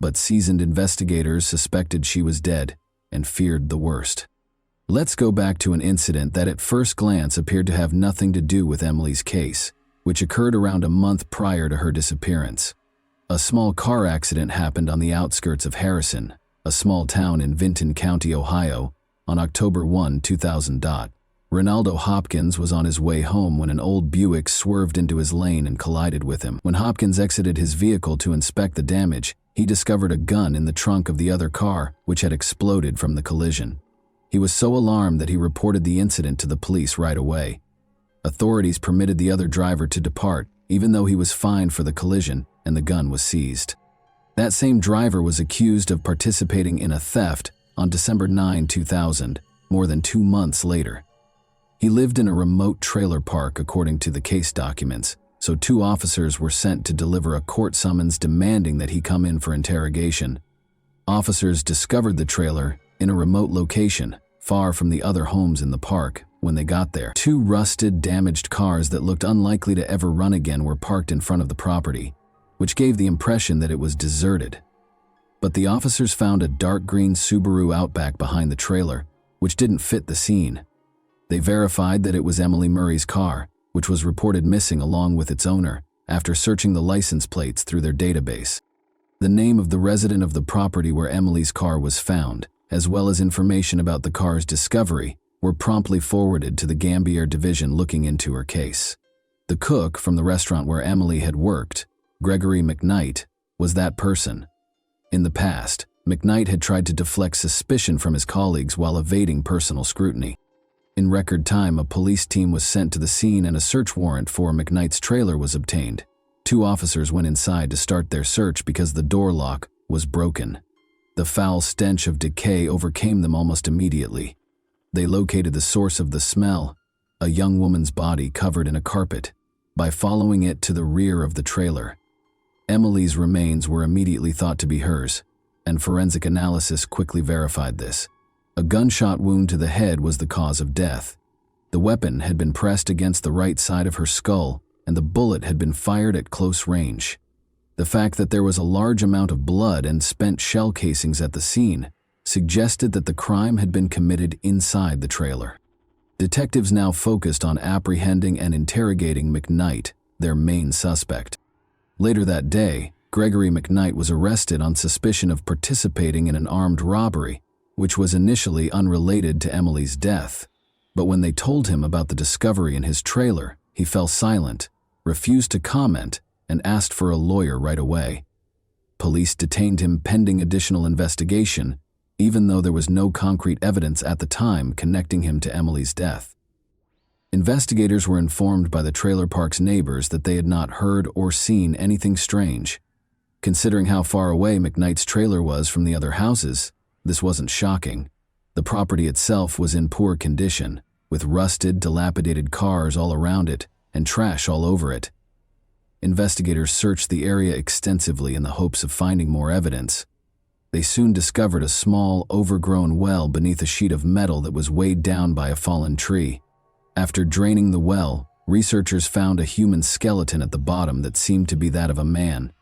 but seasoned investigators suspected she was dead and feared the worst. Let's go back to an incident that at first glance appeared to have nothing to do with Emily's case, which occurred around a month prior to her disappearance. A small car accident happened on the outskirts of Harrison, a small town in Vinton County, Ohio, on October 1, 2000. Ronaldo Hopkins was on his way home when an old Buick swerved into his lane and collided with him. When Hopkins exited his vehicle to inspect the damage, he discovered a gun in the trunk of the other car, which had exploded from the collision. He was so alarmed that he reported the incident to the police right away. Authorities permitted the other driver to depart, even though he was fined for the collision, and the gun was seized. That same driver was accused of participating in a theft on December 9, 2000, more than 2 months later. He lived in a remote trailer park according to the case documents, so 2 officers were sent to deliver a court summons demanding that he come in for interrogation. Officers discovered the trailer in a remote location, far from the other homes in the park. When they got there, 2 rusted, damaged cars that looked unlikely to ever run again were parked in front of the property, which gave the impression that it was deserted. But the officers found a dark green Subaru Outback behind the trailer, which didn't fit the scene. They verified that it was Emily Murray's car, which was reported missing along with its owner, after searching the license plates through their database. The name of the resident of the property where Emily's car was found, as well as information about the car's discovery, were promptly forwarded to the Gambier Division looking into her case. The cook from the restaurant where Emily had worked, Gregory McKnight, was that person. In the past, McKnight had tried to deflect suspicion from his colleagues while evading personal scrutiny. In record time, a police team was sent to the scene and a search warrant for McKnight's trailer was obtained. 2 officers went inside to start their search because the door lock was broken. The foul stench of decay overcame them almost immediately. They located the source of the smell, a young woman's body covered in a carpet, by following it to the rear of the trailer. Emily's remains were immediately thought to be hers, and forensic analysis quickly verified this. A gunshot wound to the head was the cause of death. The weapon had been pressed against the right side of her skull, and the bullet had been fired at close range. The fact that there was a large amount of blood and spent shell casings at the scene suggested that the crime had been committed inside the trailer. Detectives now focused on apprehending and interrogating McKnight, their main suspect. Later that day, Gregory McKnight was arrested on suspicion of participating in an armed robbery, which was initially unrelated to Emily's death. But when they told him about the discovery in his trailer, he fell silent, refused to comment, and asked for a lawyer right away. Police detained him pending additional investigation, even though there was no concrete evidence at the time connecting him to Emily's death. Investigators were informed by the trailer park's neighbors that they had not heard or seen anything strange. Considering how far away McKnight's trailer was from the other houses, this wasn't shocking. The property itself was in poor condition, with rusted, dilapidated cars all around it and trash all over it. Investigators searched the area extensively in the hopes of finding more evidence. They soon discovered a small, overgrown well beneath a sheet of metal that was weighed down by a fallen tree. After draining the well, researchers found a human skeleton at the bottom that seemed to be that of a man.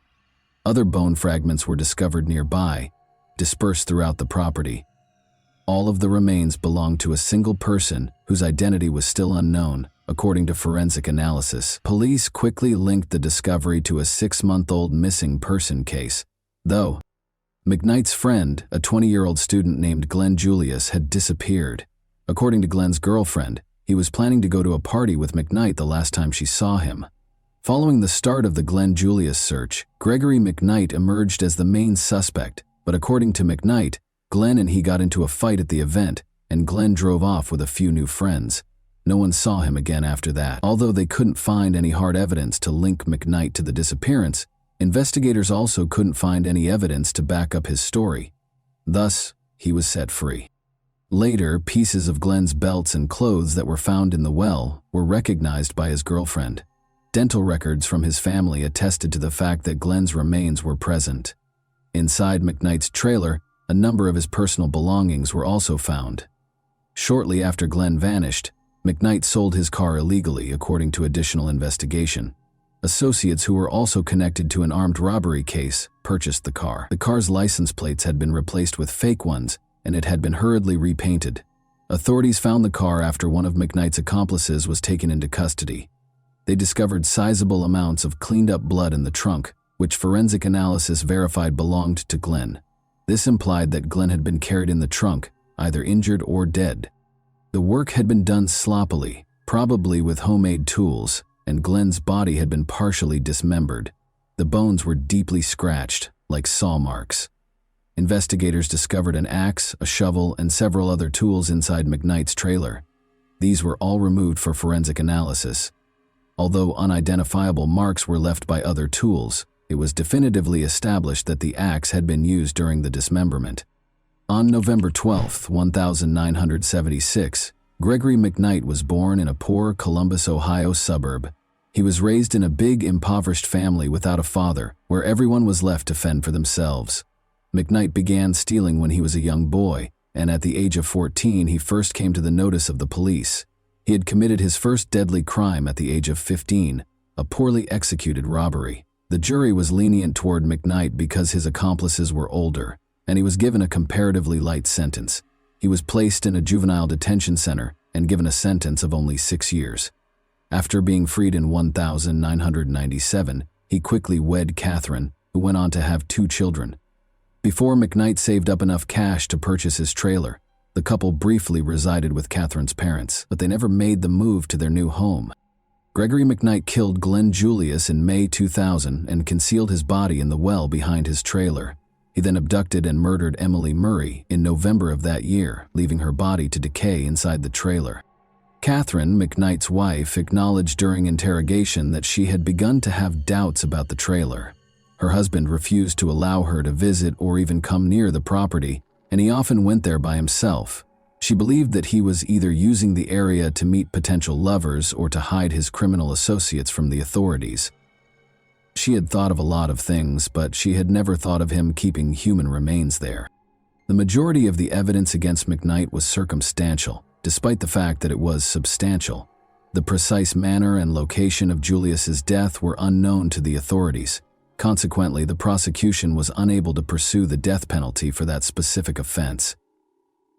Other bone fragments were discovered nearby, dispersed throughout the property. All of the remains belonged to a single person whose identity was still unknown, according to forensic analysis. Police quickly linked the discovery to a 6-month-old missing person case, though McKnight's friend, a 20-year-old student named Glenn Julius, had disappeared. According to Glenn's girlfriend, he was planning to go to a party with McKnight the last time she saw him. Following the start of the Glenn Julius search, Gregory McKnight emerged as the main suspect, but according to McKnight, Glenn and he got into a fight at the event, and Glenn drove off with a few new friends. No one saw him again after that. Although they couldn't find any hard evidence to link McKnight to the disappearance, investigators also couldn't find any evidence to back up his story. Thus, he was set free. Later, pieces of Glenn's belts and clothes that were found in the well were recognized by his girlfriend. Dental records from his family attested to the fact that Glenn's remains were present. Inside McKnight's trailer, a number of his personal belongings were also found. Shortly after Glenn vanished, McKnight sold his car illegally, according to additional investigation. Associates who were also connected to an armed robbery case purchased the car. The car's license plates had been replaced with fake ones, and it had been hurriedly repainted. Authorities found the car after one of McKnight's accomplices was taken into custody. They discovered sizable amounts of cleaned-up blood in the trunk, which forensic analysis verified belonged to Glenn. This implied that Glenn had been carried in the trunk, either injured or dead. The work had been done sloppily, probably with homemade tools, and Glenn's body had been partially dismembered. The bones were deeply scratched, like saw marks. Investigators discovered an axe, a shovel, and several other tools inside McKnight's trailer. These were all removed for forensic analysis. Although unidentifiable marks were left by other tools, it was definitively established that the axe had been used during the dismemberment. On November 12, 1976, Gregory McKnight was born in a poor Columbus, Ohio suburb. He was raised in a big, impoverished family without a father, where everyone was left to fend for themselves. McKnight began stealing when he was a young boy, and at the age of 14 he first came to the notice of the police. He had committed his first deadly crime at the age of 15, a poorly executed robbery. The jury was lenient toward McKnight because his accomplices were older, and he was given a comparatively light sentence. He was placed in a juvenile detention center and given a sentence of only 6 years. After being freed in 1997, he quickly wed Catherine, who went on to have 2 children. Before McKnight saved up enough cash to purchase his trailer, the couple briefly resided with Catherine's parents, but they never made the move to their new home. Gregory McKnight killed Glenn Julius in May 2000 and concealed his body in the well behind his trailer. He then abducted and murdered Emily Murray in November of that year, leaving her body to decay inside the trailer. Catherine, McKnight's wife, acknowledged during interrogation that she had begun to have doubts about the trailer. Her husband refused to allow her to visit or even come near the property, and he often went there by himself. She believed that he was either using the area to meet potential lovers or to hide his criminal associates from the authorities. She had thought of a lot of things, but she had never thought of him keeping human remains there. The majority of the evidence against McKnight was circumstantial, despite the fact that it was substantial. The precise manner and location of Julius's death were unknown to the authorities. Consequently, the prosecution was unable to pursue the death penalty for that specific offense.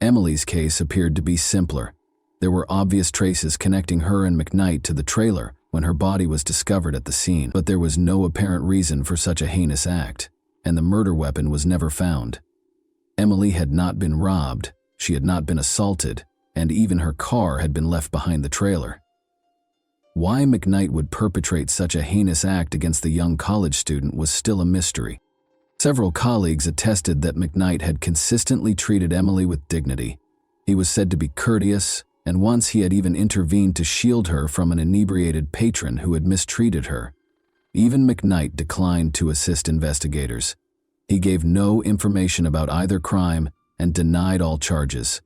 Emily's case appeared to be simpler. There were obvious traces connecting her and McKnight to the trailer when her body was discovered at the scene, but there was no apparent reason for such a heinous act, and the murder weapon was never found. Emily had not been robbed, she had not been assaulted, and even her car had been left behind the trailer. Why McKnight would perpetrate such a heinous act against the young college student was still a mystery. Several colleagues attested that McKnight had consistently treated Emily with dignity. He was said to be courteous, and once he had even intervened to shield her from an inebriated patron who had mistreated her. Even McKnight declined to assist investigators. He gave no information about either crime and denied all charges.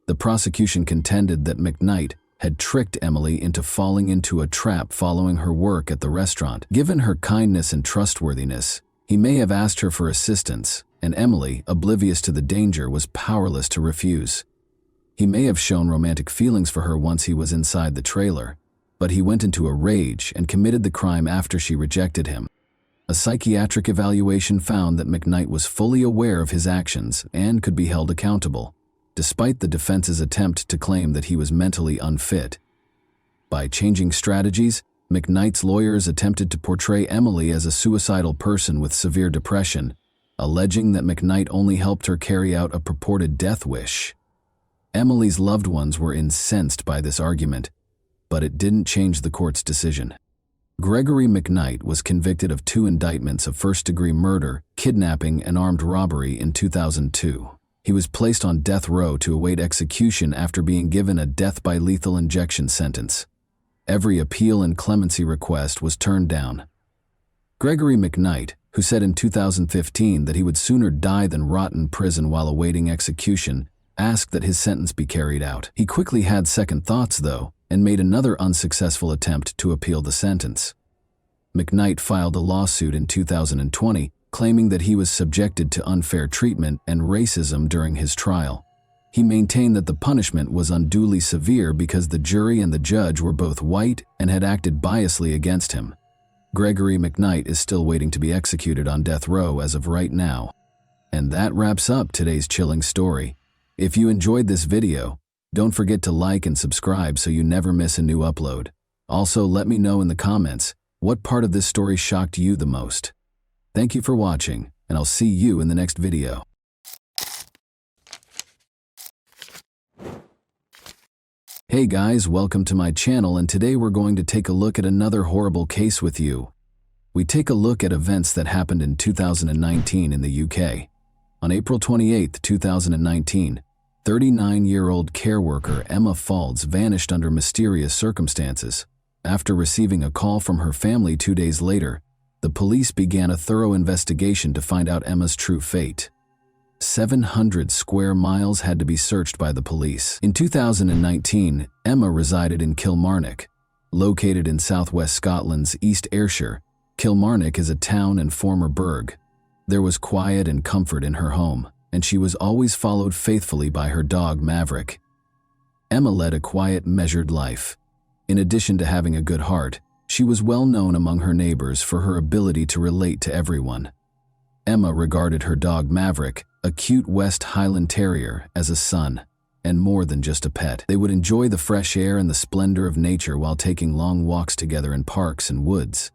The prosecution contended that McKnight had tricked Emily into falling into a trap following her work at the restaurant. Given her kindness and trustworthiness, he may have asked her for assistance, and Emily, oblivious to the danger, was powerless to refuse. He may have shown romantic feelings for her once he was inside the trailer, but he went into a rage and committed the crime after she rejected him. A psychiatric evaluation found that McKnight was fully aware of his actions and could be held accountable, despite the defense's attempt to claim that he was mentally unfit. By changing strategies, McKnight's lawyers attempted to portray Emily as a suicidal person with severe depression, alleging that McKnight only helped her carry out a purported death wish. Emily's loved ones were incensed by this argument, but it didn't change the court's decision. Gregory McKnight was convicted of 2 indictments of first-degree murder, kidnapping, and armed robbery in 2002. He was placed on death row to await execution after being given a death by lethal injection sentence. Every appeal and clemency request was turned down. Gregory McKnight, who said in 2015 that he would sooner die than rot in prison while awaiting execution, asked that his sentence be carried out. He quickly had second thoughts, though, and made another unsuccessful attempt to appeal the sentence. McKnight filed a lawsuit in 2020, claiming that he was subjected to unfair treatment and racism during his trial. He maintained that the punishment was unduly severe because the jury and the judge were both white and had acted biasly against him. Gregory McKnight is still waiting to be executed on death row as of right now. And that wraps up today's chilling story. If you enjoyed this video, don't forget to like and subscribe so you never miss a new upload. Also, let me know in the comments what part of this story shocked you the most. Thank you for watching, and I'll see you in the next video. Hey guys, welcome to my channel, and today we're going to take a look at another horrible case with you. We take a look at events that happened in 2019 in the UK. On April 28, 2019, 39-year-old care worker Emma Faulds vanished under mysterious circumstances. After receiving a call from her family 2 days later, the police began a thorough investigation to find out Emma's true fate. 700 square miles had to be searched by the police. In 2019, Emma resided in Kilmarnock. Located in southwest Scotland's East Ayrshire, Kilmarnock is a town and former burgh. There was quiet and comfort in her home, and she was always followed faithfully by her dog Maverick. Emma led a quiet, measured life. In addition to having a good heart, she was well known among her neighbors for her ability to relate to everyone. Emma regarded her dog Maverick, a cute West Highland Terrier, as a son, and more than just a pet. They would enjoy the fresh air and the splendor of nature while taking long walks together in parks and woods.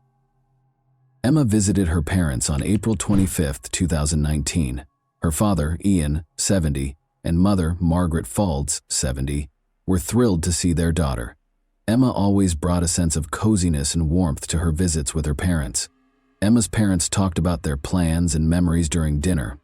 Emma visited her parents on April 25, 2019. Her father, Ian, 70, and mother, Margaret Faulds, 70, were thrilled to see their daughter. Emma always brought a sense of coziness and warmth to her visits with her parents. Emma's parents talked about their plans and memories during dinner,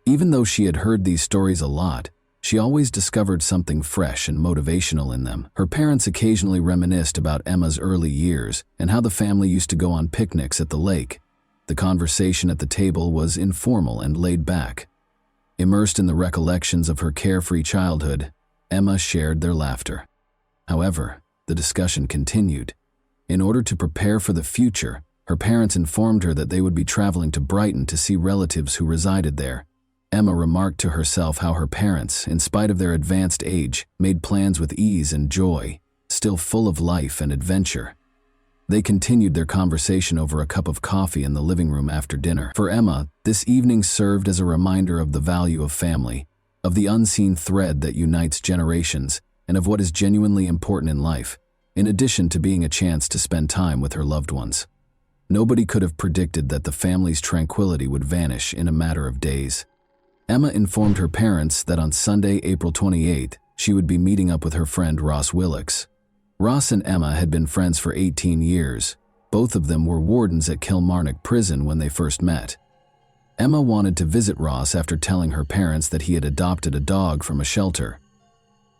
Even though she had heard these stories a lot, she always discovered something fresh and motivational in them. Her parents occasionally reminisced about Emma's early years and how the family used to go on picnics at the lake. The conversation at the table was informal and laid back. Immersed in the recollections of her carefree childhood, Emma shared their laughter. However, the discussion continued. In order to prepare for the future, her parents informed her that they would be traveling to Brighton to see relatives who resided there. Emma remarked to herself how her parents, in spite of their advanced age, made plans with ease and joy, still full of life and adventure. They continued their conversation over a cup of coffee in the living room after dinner. For Emma, this evening served as a reminder of the value of family, of the unseen thread that unites generations, and of what is genuinely important in life, in addition to being a chance to spend time with her loved ones. Nobody could have predicted that the family's tranquility would vanish in a matter of days. Emma informed her parents that on Sunday, April 28th, she would be meeting up with her friend Ross Willocks. Ross and Emma had been friends for 18 years. Both of them were wardens at Kilmarnock Prison when they first met. Emma wanted to visit Ross after telling her parents that he had adopted a dog from a shelter.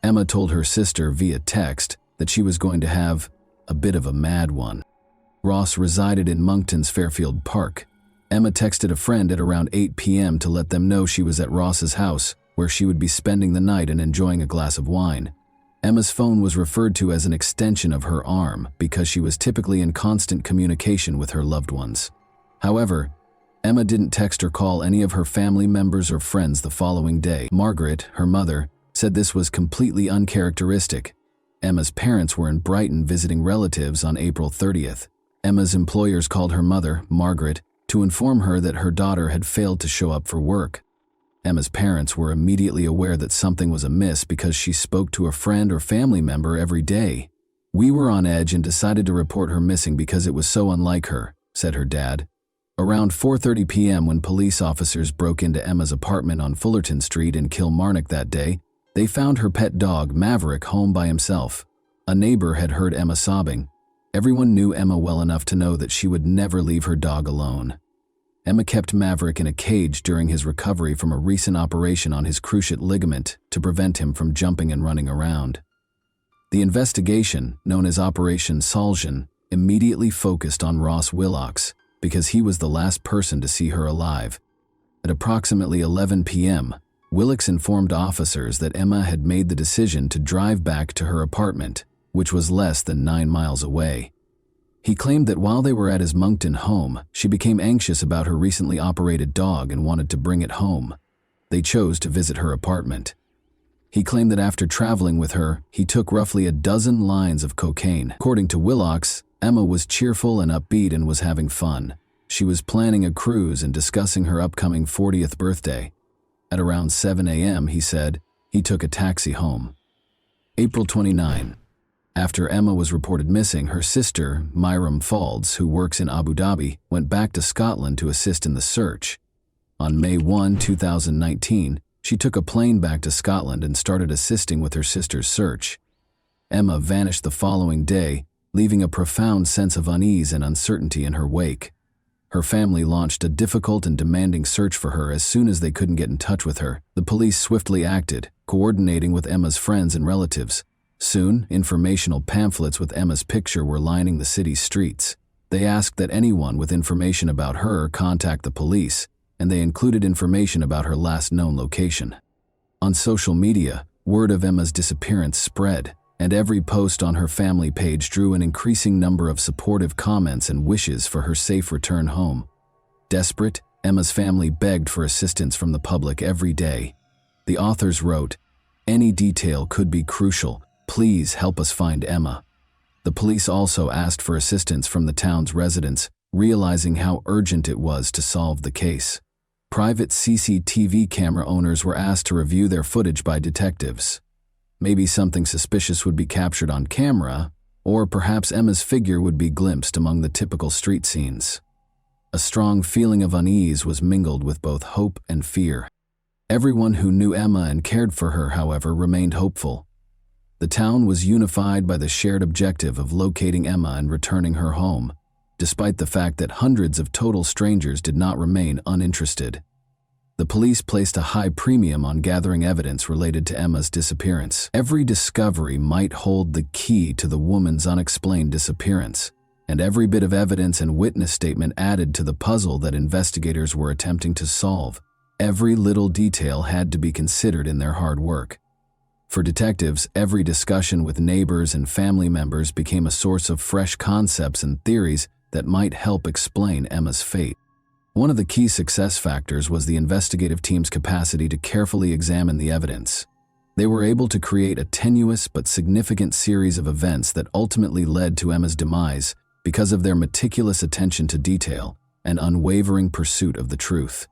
Emma told her sister via text that she was going to have a bit of a mad one. Ross resided in Monkton's Fairfield Park. Emma texted a friend at around 8 p.m. to let them know she was at Ross's house, where she would be spending the night and enjoying a glass of wine. Emma's phone was referred to as an extension of her arm because she was typically in constant communication with her loved ones. However, Emma didn't text or call any of her family members or friends the following day. Margaret, her mother, said this was completely uncharacteristic. Emma's parents were in Brighton visiting relatives on April 30th. Emma's employers called her mother, Margaret, to inform her that her daughter had failed to show up for work. Emma's parents were immediately aware that something was amiss because she spoke to a friend or family member every day. "We were on edge and decided to report her missing because it was so unlike her," said her dad. Around 4:30 p.m. when police officers broke into Emma's apartment on Fullerton Street in Kilmarnock that day, they found her pet dog, Maverick, home by himself. A neighbor had heard Emma sobbing. Everyone knew Emma well enough to know that she would never leave her dog alone. Emma kept Maverick in a cage during his recovery from a recent operation on his cruciate ligament to prevent him from jumping and running around. The investigation, known as Operation Soljan, immediately focused on Ross Willocks because he was the last person to see her alive. At approximately 11 p.m., Willocks informed officers that Emma had made the decision to drive back to her apartment, which was less than 9 miles away. He claimed that while they were at his Monkton home, she became anxious about her recently operated dog and wanted to bring it home. They chose to visit her apartment. He claimed that after traveling with her, he took roughly a dozen lines of cocaine. According to Willocks, Emma was cheerful and upbeat and was having fun. She was planning a cruise and discussing her upcoming 40th birthday. At around 7 a.m., he said, he took a taxi home. April 29. After Emma was reported missing, her sister, Myram Faulds, who works in Abu Dhabi, went back to Scotland to assist in the search. On May 1, 2019, she took a plane back to Scotland and started assisting with her sister's search. Emma vanished the following day, leaving a profound sense of unease and uncertainty in her wake. Her family launched a difficult and demanding search for her as soon as they couldn't get in touch with her. The police swiftly acted, coordinating with Emma's friends and relatives. Soon, informational pamphlets with Emma's picture were lining the city's streets. They asked that anyone with information about her contact the police, and they included information about her last known location. On social media, word of Emma's disappearance spread, and every post on her family page drew an increasing number of supportive comments and wishes for her safe return home. Desperate, Emma's family begged for assistance from the public every day. The authors wrote, "Any detail could be crucial. Please help us find Emma." The police also asked for assistance from the town's residents, realizing how urgent it was to solve the case. Private CCTV camera owners were asked to review their footage by detectives. Maybe something suspicious would be captured on camera, or perhaps Emma's figure would be glimpsed among the typical street scenes. A strong feeling of unease was mingled with both hope and fear. Everyone who knew Emma and cared for her, however, remained hopeful. The town was unified by the shared objective of locating Emma and returning her home, despite the fact that hundreds of total strangers did not remain uninterested. The police placed a high premium on gathering evidence related to Emma's disappearance. Every discovery might hold the key to the woman's unexplained disappearance, and every bit of evidence and witness statement added to the puzzle that investigators were attempting to solve. Every little detail had to be considered in their hard work. For detectives, every discussion with neighbors and family members became a source of fresh concepts and theories that might help explain Emma's fate. One of the key success factors was the investigative team's capacity to carefully examine the evidence. They were able to create a tenuous but significant series of events that ultimately led to Emma's demise because of their meticulous attention to detail and unwavering pursuit of the truth.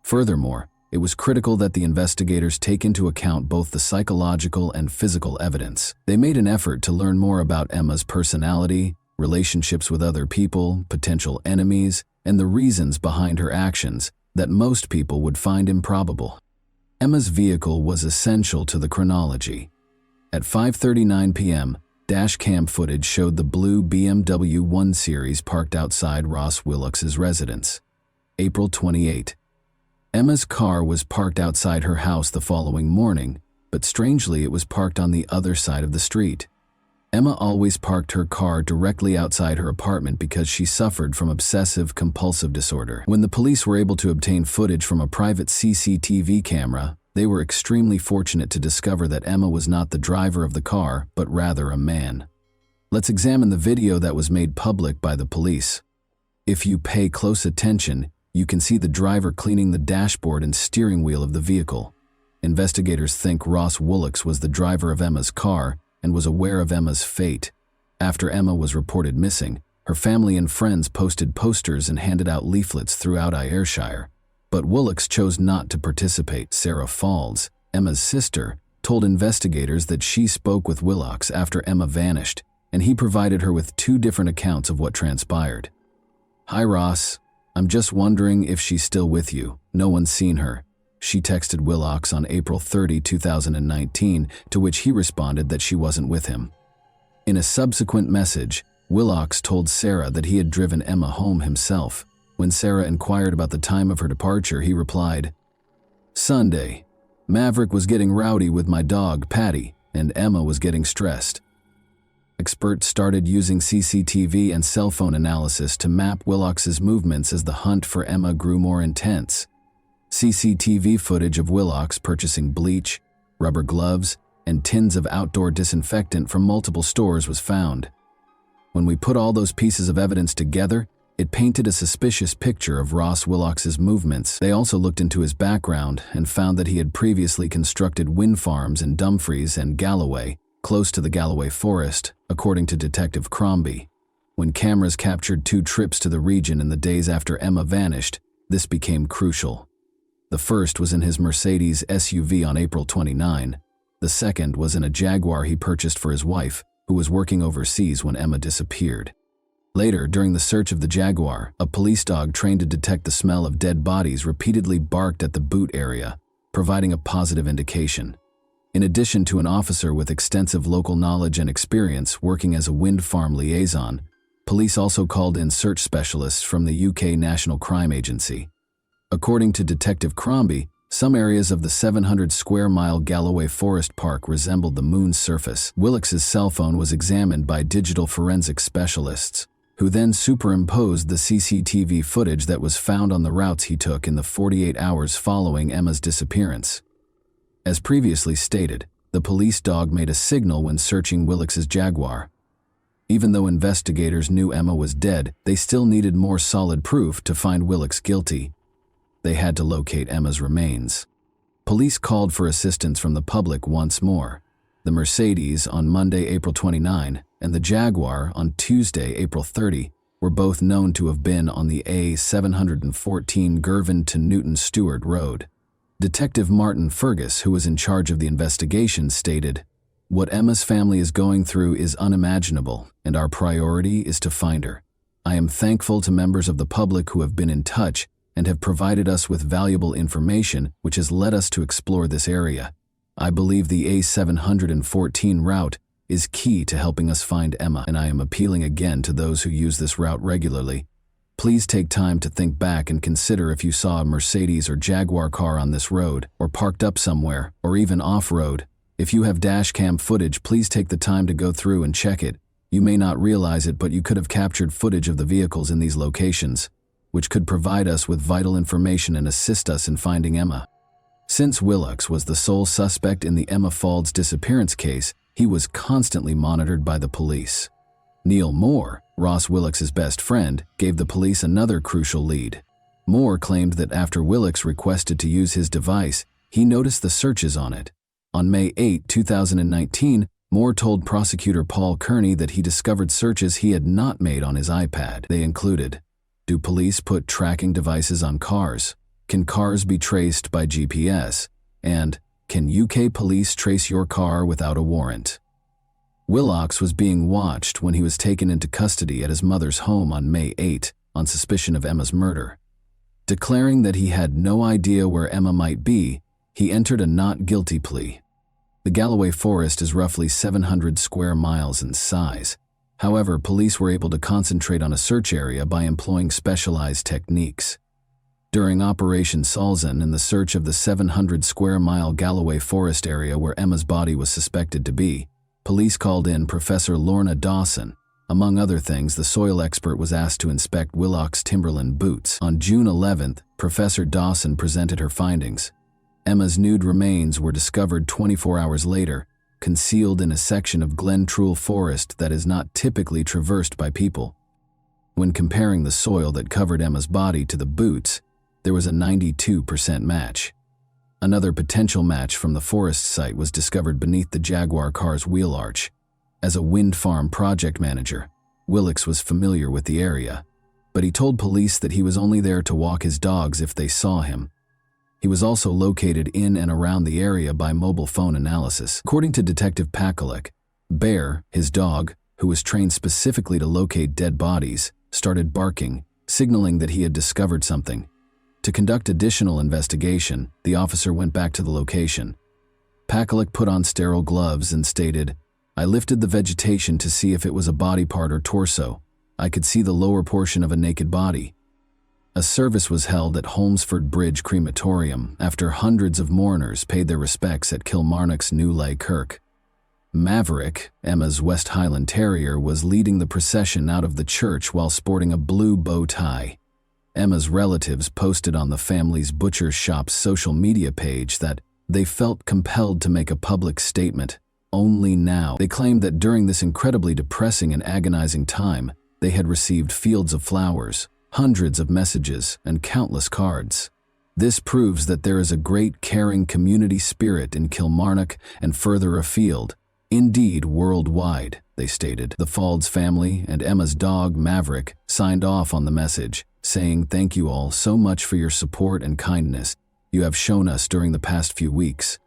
Furthermore, it was critical that the investigators take into account both the psychological and physical evidence. They made an effort to learn more about Emma's personality, relationships with other people, potential enemies, and the reasons behind her actions that most people would find improbable. Emma's vehicle was essential to the chronology. At 5:39 p.m., dash cam footage showed the blue BMW 1 Series parked outside Ross Willocks's residence. April 28. Emma's car was parked outside her house the following morning, but strangely it was parked on the other side of the street. Emma always parked her car directly outside her apartment because she suffered from obsessive-compulsive disorder. When the police were able to obtain footage from a private CCTV camera, they were extremely fortunate to discover that Emma was not the driver of the car, but rather a man. Let's examine the video that was made public by the police. If you pay close attention, you can see the driver cleaning the dashboard and steering wheel of the vehicle. Investigators think Ross Willocks was the driver of Emma's car and was aware of Emma's fate. After Emma was reported missing, her family and friends posted posters and handed out leaflets throughout Ayrshire. But Willocks chose not to participate. Sarah Falls, Emma's sister, told investigators that she spoke with Willocks after Emma vanished, and he provided her with 2 different accounts of what transpired. "Hi Ross, I'm just wondering if she's still with you. No one's seen her," she texted Willocks on April 30, 2019, to which he responded that she wasn't with him. In a subsequent message, Willocks told Sarah that he had driven Emma home himself. When Sarah inquired about the time of her departure, he replied, "Sunday. Maverick was getting rowdy with my dog, Patty, and Emma was getting stressed." Experts started using CCTV and cell phone analysis to map Willocks' movements as the hunt for Emma grew more intense. CCTV footage of Willocks purchasing bleach, rubber gloves, and tins of outdoor disinfectant from multiple stores was found. When we put all those pieces of evidence together, it painted a suspicious picture of Ross Willocks' movements. They also looked into his background and found that he had previously constructed wind farms in Dumfries and Galloway, close to the Galloway Forest, according to Detective Crombie. When cameras captured 2 trips to the region in the days after Emma vanished, this became crucial. The first was in his Mercedes SUV on April 29. The second was in a Jaguar he purchased for his wife, who was working overseas when Emma disappeared. Later, during the search of the Jaguar, a police dog trained to detect the smell of dead bodies repeatedly barked at the boot area, providing a positive indication. In addition to an officer with extensive local knowledge and experience working as a wind farm liaison, police also called in search specialists from the UK National Crime Agency. According to Detective Crombie, some areas of the 700-square-mile Galloway Forest Park resembled the moon's surface. Willocks' cell phone was examined by digital forensic specialists, who then superimposed the CCTV footage that was found on the routes he took in the 48 hours following Emma's disappearance. As previously stated, the police dog made a signal when searching Willocks' Jaguar. Even though investigators knew Emma was dead, they still needed more solid proof to find Willocks guilty. They had to locate Emma's remains. Police called for assistance from the public once more. The Mercedes on Monday, April 29, and the Jaguar on Tuesday, April 30, were both known to have been on the A714 Girvan to Newton Stewart Road. Detective Martin Fergus, who was in charge of the investigation, stated, "What Emma's family is going through is unimaginable, and our priority is to find her. I am thankful to members of the public who have been in touch and have provided us with valuable information which has led us to explore this area. I believe the A714 route is key to helping us find Emma, and I am appealing again to those who use this route regularly. Please take time to think back and consider if you saw a Mercedes or Jaguar car on this road, or parked up somewhere, or even off-road. If you have dash cam footage, please take the time to go through and check it. You may not realize it, but you could have captured footage of the vehicles in these locations, which could provide us with vital information and assist us in finding Emma. Since Willox was the sole suspect in the Emma Faulds disappearance case, he was constantly monitored by the police. Neil Moore, Ross Willox's best friend, gave the police another crucial lead. Moore claimed that after Willox requested to use his device, he noticed the searches on it. On May 8, 2019, Moore told prosecutor Paul Kearney that he discovered searches he had not made on his iPad. They included: do police put tracking devices on cars? Can cars be traced by GPS? And can UK police trace your car without a warrant? Willox was being watched when he was taken into custody at his mother's home on May 8 on suspicion of Emma's murder. Declaring that he had no idea where Emma might be, he entered a not guilty plea. The Galloway Forest is roughly 700 square miles in size. However, police were able to concentrate on a search area by employing specialized techniques. During Operation Salzan, in the search of the 700 square mile Galloway Forest area where Emma's body was suspected to be, police called in Professor Lorna Dawson. Among other things, the soil expert was asked to inspect Willox's Timberland boots. On June 11th, Professor Dawson presented her findings. Emma's nude remains were discovered 24 hours later, concealed in a section of Glen Truel Forest that is not typically traversed by people. When comparing the soil that covered Emma's body to the boots, there was a 92% match. Another potential match from the forest site was discovered beneath the Jaguar car's wheel arch. As a wind farm project manager, Willox was familiar with the area, but he told police that he was only there to walk his dogs if they saw him. He was also located in and around the area by mobile phone analysis. According to Detective Pakalek, Bear, his dog, who was trained specifically to locate dead bodies, started barking, signaling that he had discovered something. To conduct additional investigation, the officer went back to the location. Pakalek put on sterile gloves and stated, "I lifted the vegetation to see if it was a body part or torso. I could see the lower portion of a naked body." A service was held at Holmesford Bridge Crematorium after hundreds of mourners paid their respects at Kilmarnock's New Lay Kirk. Maverick, Emma's West Highland Terrier, was leading the procession out of the church while sporting a blue bow tie. Emma's relatives posted on the family's butcher shop's social media page that they felt compelled to make a public statement. Only now. They claimed that during this incredibly depressing and agonizing time, they had received fields of flowers, hundreds of messages, and countless cards. This proves that there is a great caring community spirit in Kilmarnock and further afield, indeed worldwide, they stated. The Faulds family and Emma's dog, Maverick, signed off on the message, saying, "Thank you all so much for your support and kindness you have shown us during the past few weeks.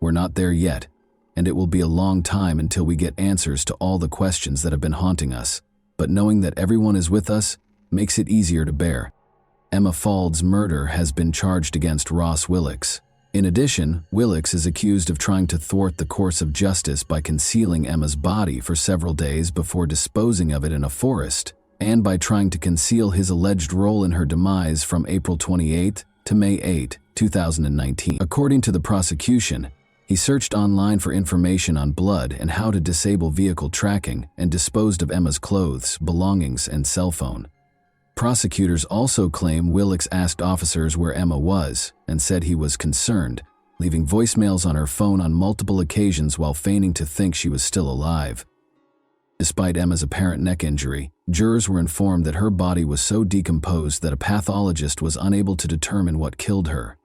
We're not there yet, and it will be a long time until we get answers to all the questions that have been haunting us, but knowing that everyone is with us makes it easier to bear." Emma Faulds' murder has been charged against Ross Willox. In addition, Willox is accused of trying to thwart the course of justice by concealing Emma's body for several days before disposing of it in a forest, and by trying to conceal his alleged role in her demise from April 28 to May 8, 2019. According to the prosecution, he searched online for information on blood and how to disable vehicle tracking and disposed of Emma's clothes, belongings, and cell phone. Prosecutors also claim Willox asked officers where Emma was and said he was concerned, leaving voicemails on her phone on multiple occasions while feigning to think she was still alive. Despite Emma's apparent neck injury, jurors were informed that her body was so decomposed that a pathologist was unable to determine what killed her.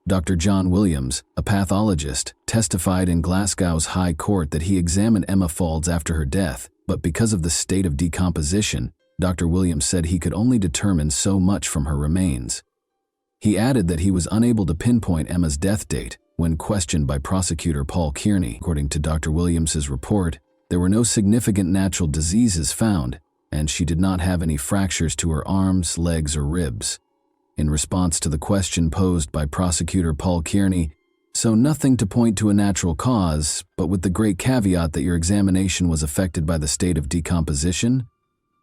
Dr. John Williams, a pathologist, testified in Glasgow's High Court that he examined Emma Faulds after her death, but because of the state of decomposition, Dr. Williams said he could only determine so much from her remains. He added that he was unable to pinpoint Emma's death date when questioned by prosecutor Paul Kearney. According to Dr. Williams's report, there were no significant natural diseases found, and she did not have any fractures to her arms, legs, or ribs. In response to the question posed by prosecutor Paul Kearney, "So nothing to point to a natural cause, but with the great caveat that your examination was affected by the state of decomposition?"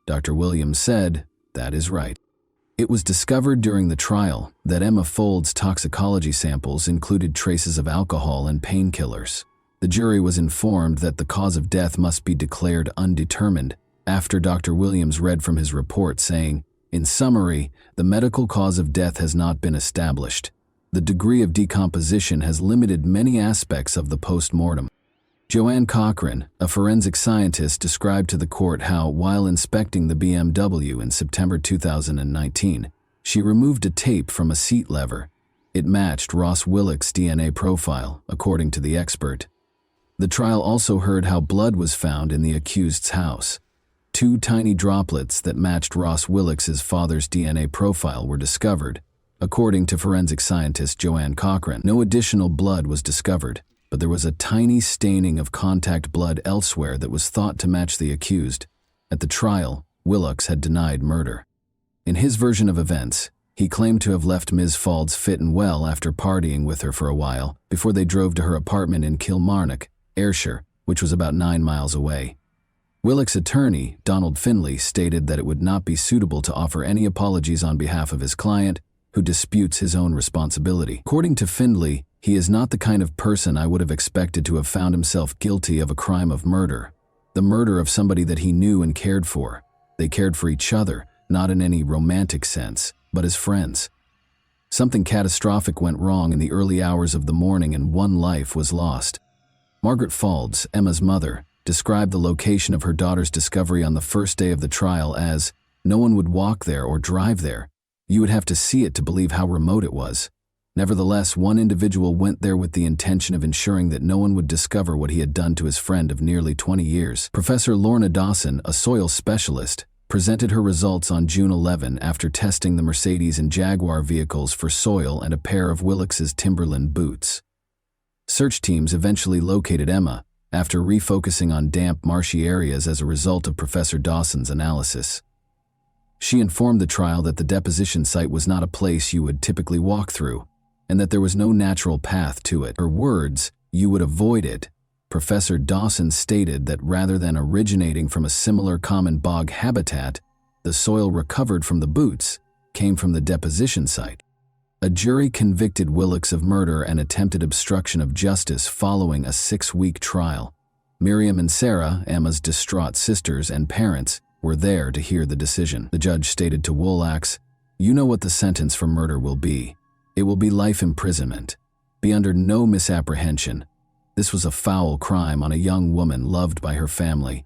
Dr. Williams said, "That is right." It was discovered during the trial that Emma Fold's toxicology samples included traces of alcohol and painkillers. The jury was informed that the cause of death must be declared undetermined after Dr. Williams read from his report saying, "In summary, the medical cause of death has not been established. The degree of decomposition has limited many aspects of the post-mortem." Joanne Cochran, a forensic scientist, described to the court how, while inspecting the BMW in September 2019, she removed a tape from a seat lever. It matched Ross Willock's DNA profile, according to the expert. The trial also heard how blood was found in the accused's house. 2 tiny droplets that matched Ross Willock's father's DNA profile were discovered. According to forensic scientist Joanne Cochran, no additional blood was discovered, but there was a tiny staining of contact blood elsewhere that was thought to match the accused. At the trial, Willock's had denied murder. In his version of events, he claimed to have left Ms. Fold's fit and well after partying with her for a while before they drove to her apartment in Kilmarnock, Ayrshire, which was about 9 miles away. Willock's attorney, Donald Findlay, stated that it would not be suitable to offer any apologies on behalf of his client, who disputes his own responsibility. According to Findlay, he is not the kind of person I would have expected to have found himself guilty of a crime of murder. The murder of somebody that he knew and cared for. They cared for each other, not in any romantic sense, but as friends. Something catastrophic went wrong in the early hours of the morning and 1 life was lost. Margaret Faulds, Emma's mother, described the location of her daughter's discovery on the first day of the trial as, "No one would walk there or drive there. You would have to see it to believe how remote it was." Nevertheless, one individual went there with the intention of ensuring that no one would discover what he had done to his friend of nearly 20 years. Professor Lorna Dawson, a soil specialist, presented her results on June 11 after testing the Mercedes and Jaguar vehicles for soil and a pair of Willock's Timberland boots. Search teams eventually located Emma after refocusing on damp, marshy areas as a result of Professor Dawson's analysis. She informed the trial that the deposition site was not a place you would typically walk through, and that there was no natural path to it. Her words, "You would avoid it." Professor Dawson stated that rather than originating from a similar common bog habitat, the soil recovered from the boots came from the deposition site. A jury convicted Willock's of murder and attempted obstruction of justice following a 6-week trial. Miriam and Sarah, Emma's distraught sisters and parents, were there to hear the decision. The judge stated to Willock's, "You know what the sentence for murder will be. It will be life imprisonment. Be under no misapprehension. This was a foul crime on a young woman loved by her family.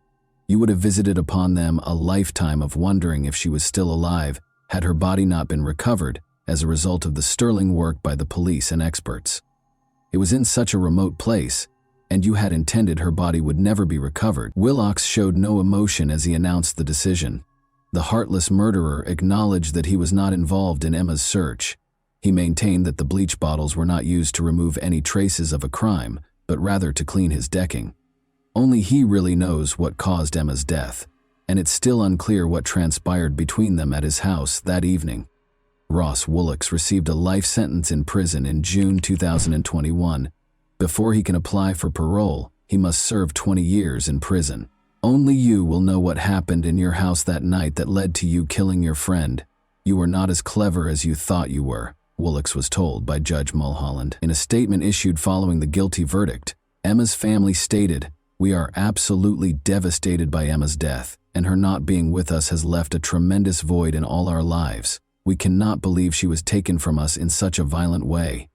You would have visited upon them a lifetime of wondering if she was still alive had her body not been recovered as a result of the sterling work by the police and experts. It was in such a remote place, and you had intended her body would never be recovered." Willock's showed no emotion as he announced the decision. The heartless murderer acknowledged that he was not involved in Emma's search. He maintained that the bleach bottles were not used to remove any traces of a crime, but rather to clean his decking. Only he really knows what caused Emma's death, and it's still unclear what transpired between them at his house that evening. Ross Willock's received a life sentence in prison in June 2021. Before he can apply for parole, he must serve 20 years in prison. Only you will know what happened in your house that night that led to you killing your friend. You were not as clever as you thought you were, Willock's was told by Judge Mulholland. In a statement issued following the guilty verdict, Emma's family stated, "We are absolutely devastated by Emma's death, and her not being with us has left a tremendous void in all our lives. We cannot believe she was taken from us in such a violent way.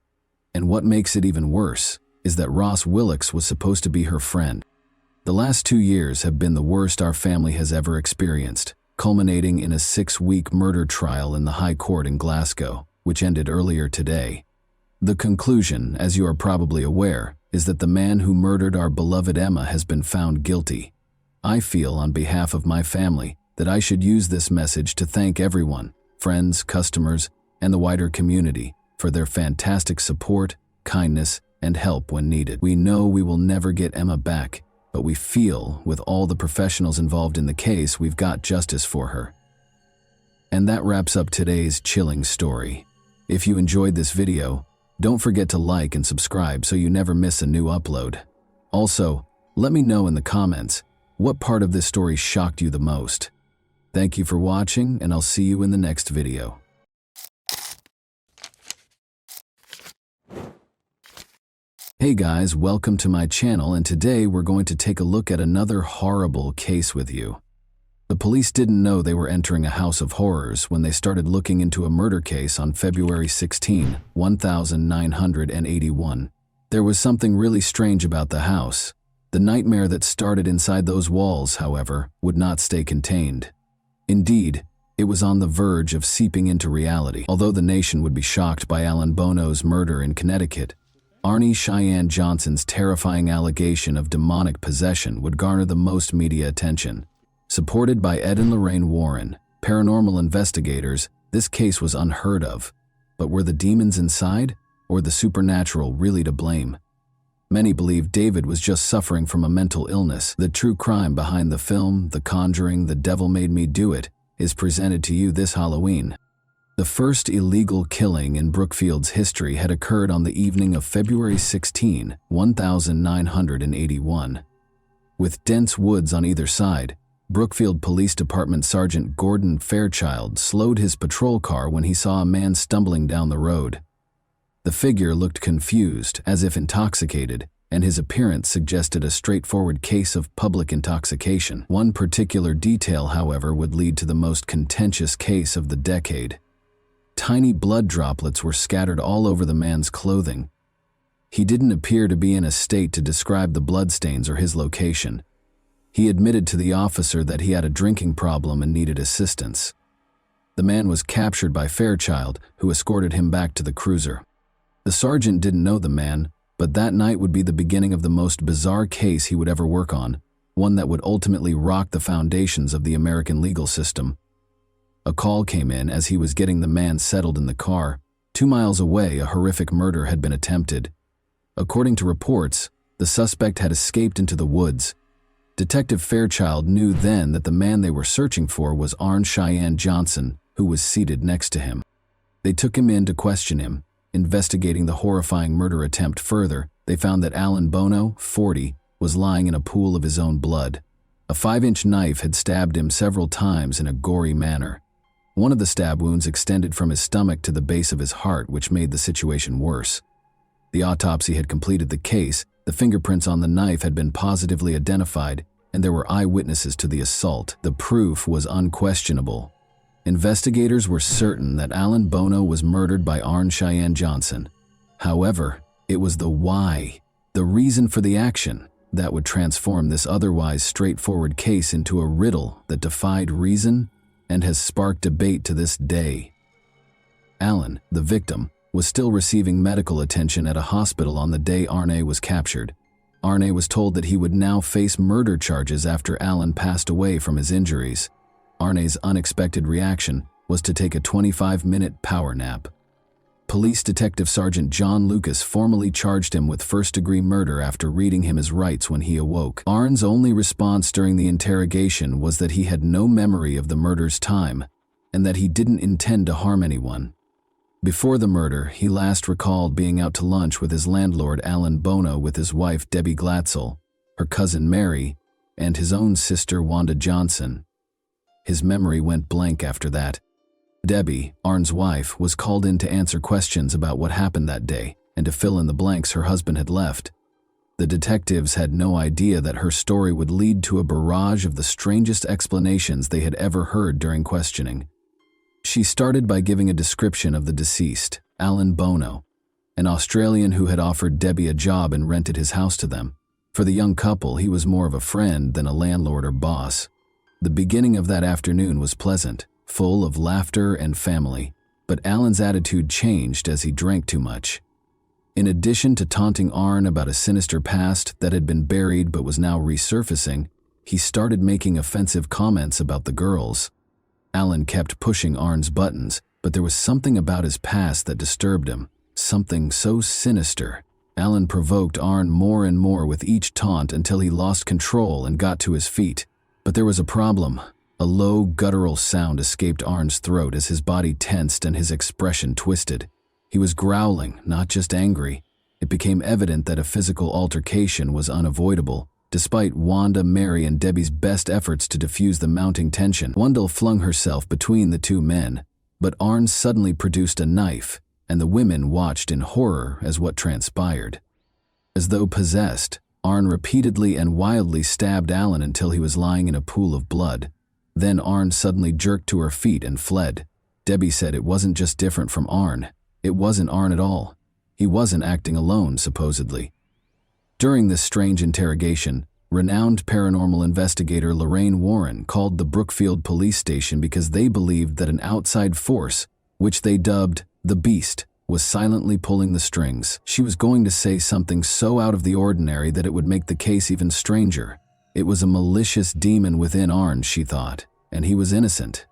And what makes it even worse is that Ross Willock's was supposed to be her friend. The last 2 years have been the worst our family has ever experienced, culminating in a 6-week murder trial in the High Court in Glasgow, which ended earlier today. The conclusion, as you are probably aware, is that the man who murdered our beloved Emma has been found guilty. I feel on behalf of my family that I should use this message to thank everyone, friends, customers, and the wider community, for their fantastic support, kindness, and help when needed. We know we will never get Emma back, but we feel, with all the professionals involved in the case, we've got justice for her." And that wraps up today's chilling story. If you enjoyed this video, don't forget to like and subscribe so you never miss a new upload. Also, let me know in the comments what part of this story shocked you the most. Thank you for watching, and I'll see you in the next video. Hey guys, welcome to my channel, and today we're going to take a look at another horrible case with you. The police didn't know they were entering a house of horrors when they started looking into a murder case on February 16, 1981. There was something really strange about the house. The nightmare that started inside those walls, however, would not stay contained. Indeed, it was on the verge of seeping into reality. Although the nation would be shocked by Alan Bono's murder in Connecticut, Arnie Cheyenne Johnson's terrifying allegation of demonic possession would garner the most media attention. Supported by Ed and Lorraine Warren, paranormal investigators, this case was unheard of. But were the demons inside, or the supernatural really to blame? Many believe David was just suffering from a mental illness. The true crime behind the film, The Conjuring, The Devil Made Me Do It, is presented to you this Halloween. The first illegal killing in Brookfield's history had occurred on the evening of February 16, 1981. With dense woods on either side, Brookfield Police Department Sergeant Gordon Fairchild slowed his patrol car when he saw a man stumbling down the road. The figure looked confused, as if intoxicated, and his appearance suggested a straightforward case of public intoxication. One particular detail, however, would lead to the most contentious case of the decade. Tiny blood droplets were scattered all over the man's clothing. He didn't appear to be in a state to describe the bloodstains or his location. He admitted to the officer that he had a drinking problem and needed assistance. The man was captured by Fairchild, who escorted him back to the cruiser. The sergeant didn't know the man, but that night would be the beginning of the most bizarre case he would ever work on, one that would ultimately rock the foundations of the American legal system. A call came in as he was getting the man settled in the car. 2 miles away, a horrific murder had been attempted. According to reports, the suspect had escaped into the woods. Detective Fairchild knew then that the man they were searching for was Arnie Cheyenne Johnson, who was seated next to him. They took him in to question him. Investigating the horrifying murder attempt further, they found that Alan Bono, 40, was lying in a pool of his own blood. A 5-inch knife had stabbed him several times in a gory manner. One of the stab wounds extended from his stomach to the base of his heart, which made the situation worse. The autopsy had completed the case, the fingerprints on the knife had been positively identified, and there were eyewitnesses to the assault. The proof was unquestionable. Investigators were certain that Alan Bono was murdered by Arnie Cheyenne Johnson. However, it was the why, the reason for the action, that would transform this otherwise straightforward case into a riddle that defied reason and has sparked debate to this day. Alan, the victim, was still receiving medical attention at a hospital on the day Arnie was captured. Arnie was told that he would now face murder charges after Alan passed away from his injuries. Arnie's unexpected reaction was to take a 25-minute power nap. Police Detective Sergeant John Lucas formally charged him with first-degree murder after reading him his rights when he awoke. Arnie's only response during the interrogation was that he had no memory of the murder's time and that he didn't intend to harm anyone. Before the murder, he last recalled being out to lunch with his landlord Alan Bono with his wife Debbie Glatzel, her cousin Mary, and his own sister Wanda Johnson. His memory went blank after that. Debbie, Arnie's wife, was called in to answer questions about what happened that day and to fill in the blanks her husband had left. The detectives had no idea that her story would lead to a barrage of the strangest explanations they had ever heard during questioning. She started by giving a description of the deceased, Alan Bono, an Australian who had offered Debbie a job and rented his house to them. For the young couple, he was more of a friend than a landlord or boss. The beginning of that afternoon was pleasant, full of laughter and family, but Alan's attitude changed as he drank too much. In addition to taunting Arnie about a sinister past that had been buried but was now resurfacing, he started making offensive comments about the girls. Alan kept pushing Arnie's buttons, but there was something about his past that disturbed him, something so sinister. Alan provoked Arnie more and more with each taunt until he lost control and got to his feet. But there was a problem. A low, guttural sound escaped Arnie's throat as his body tensed and his expression twisted. He was growling, not just angry. It became evident that a physical altercation was unavoidable, despite Wanda, Mary, and Debbie's best efforts to diffuse the mounting tension. Wanda flung herself between the two men, but Arnie suddenly produced a knife, and the women watched in horror as what transpired. As though possessed, Arn repeatedly and wildly stabbed Alan until he was lying in a pool of blood. Then Arn suddenly jerked to her feet and fled. Debbie said it wasn't just different from Arn. It wasn't Arn at all. He wasn't acting alone, supposedly. During this strange interrogation, renowned paranormal investigator Lorraine Warren called the Brookfield police station because they believed that an outside force, which they dubbed the Beast, was silently pulling the strings. She was going to say something so out of the ordinary that it would make the case even stranger. It was a malicious demon within Arn, she thought, and he was innocent.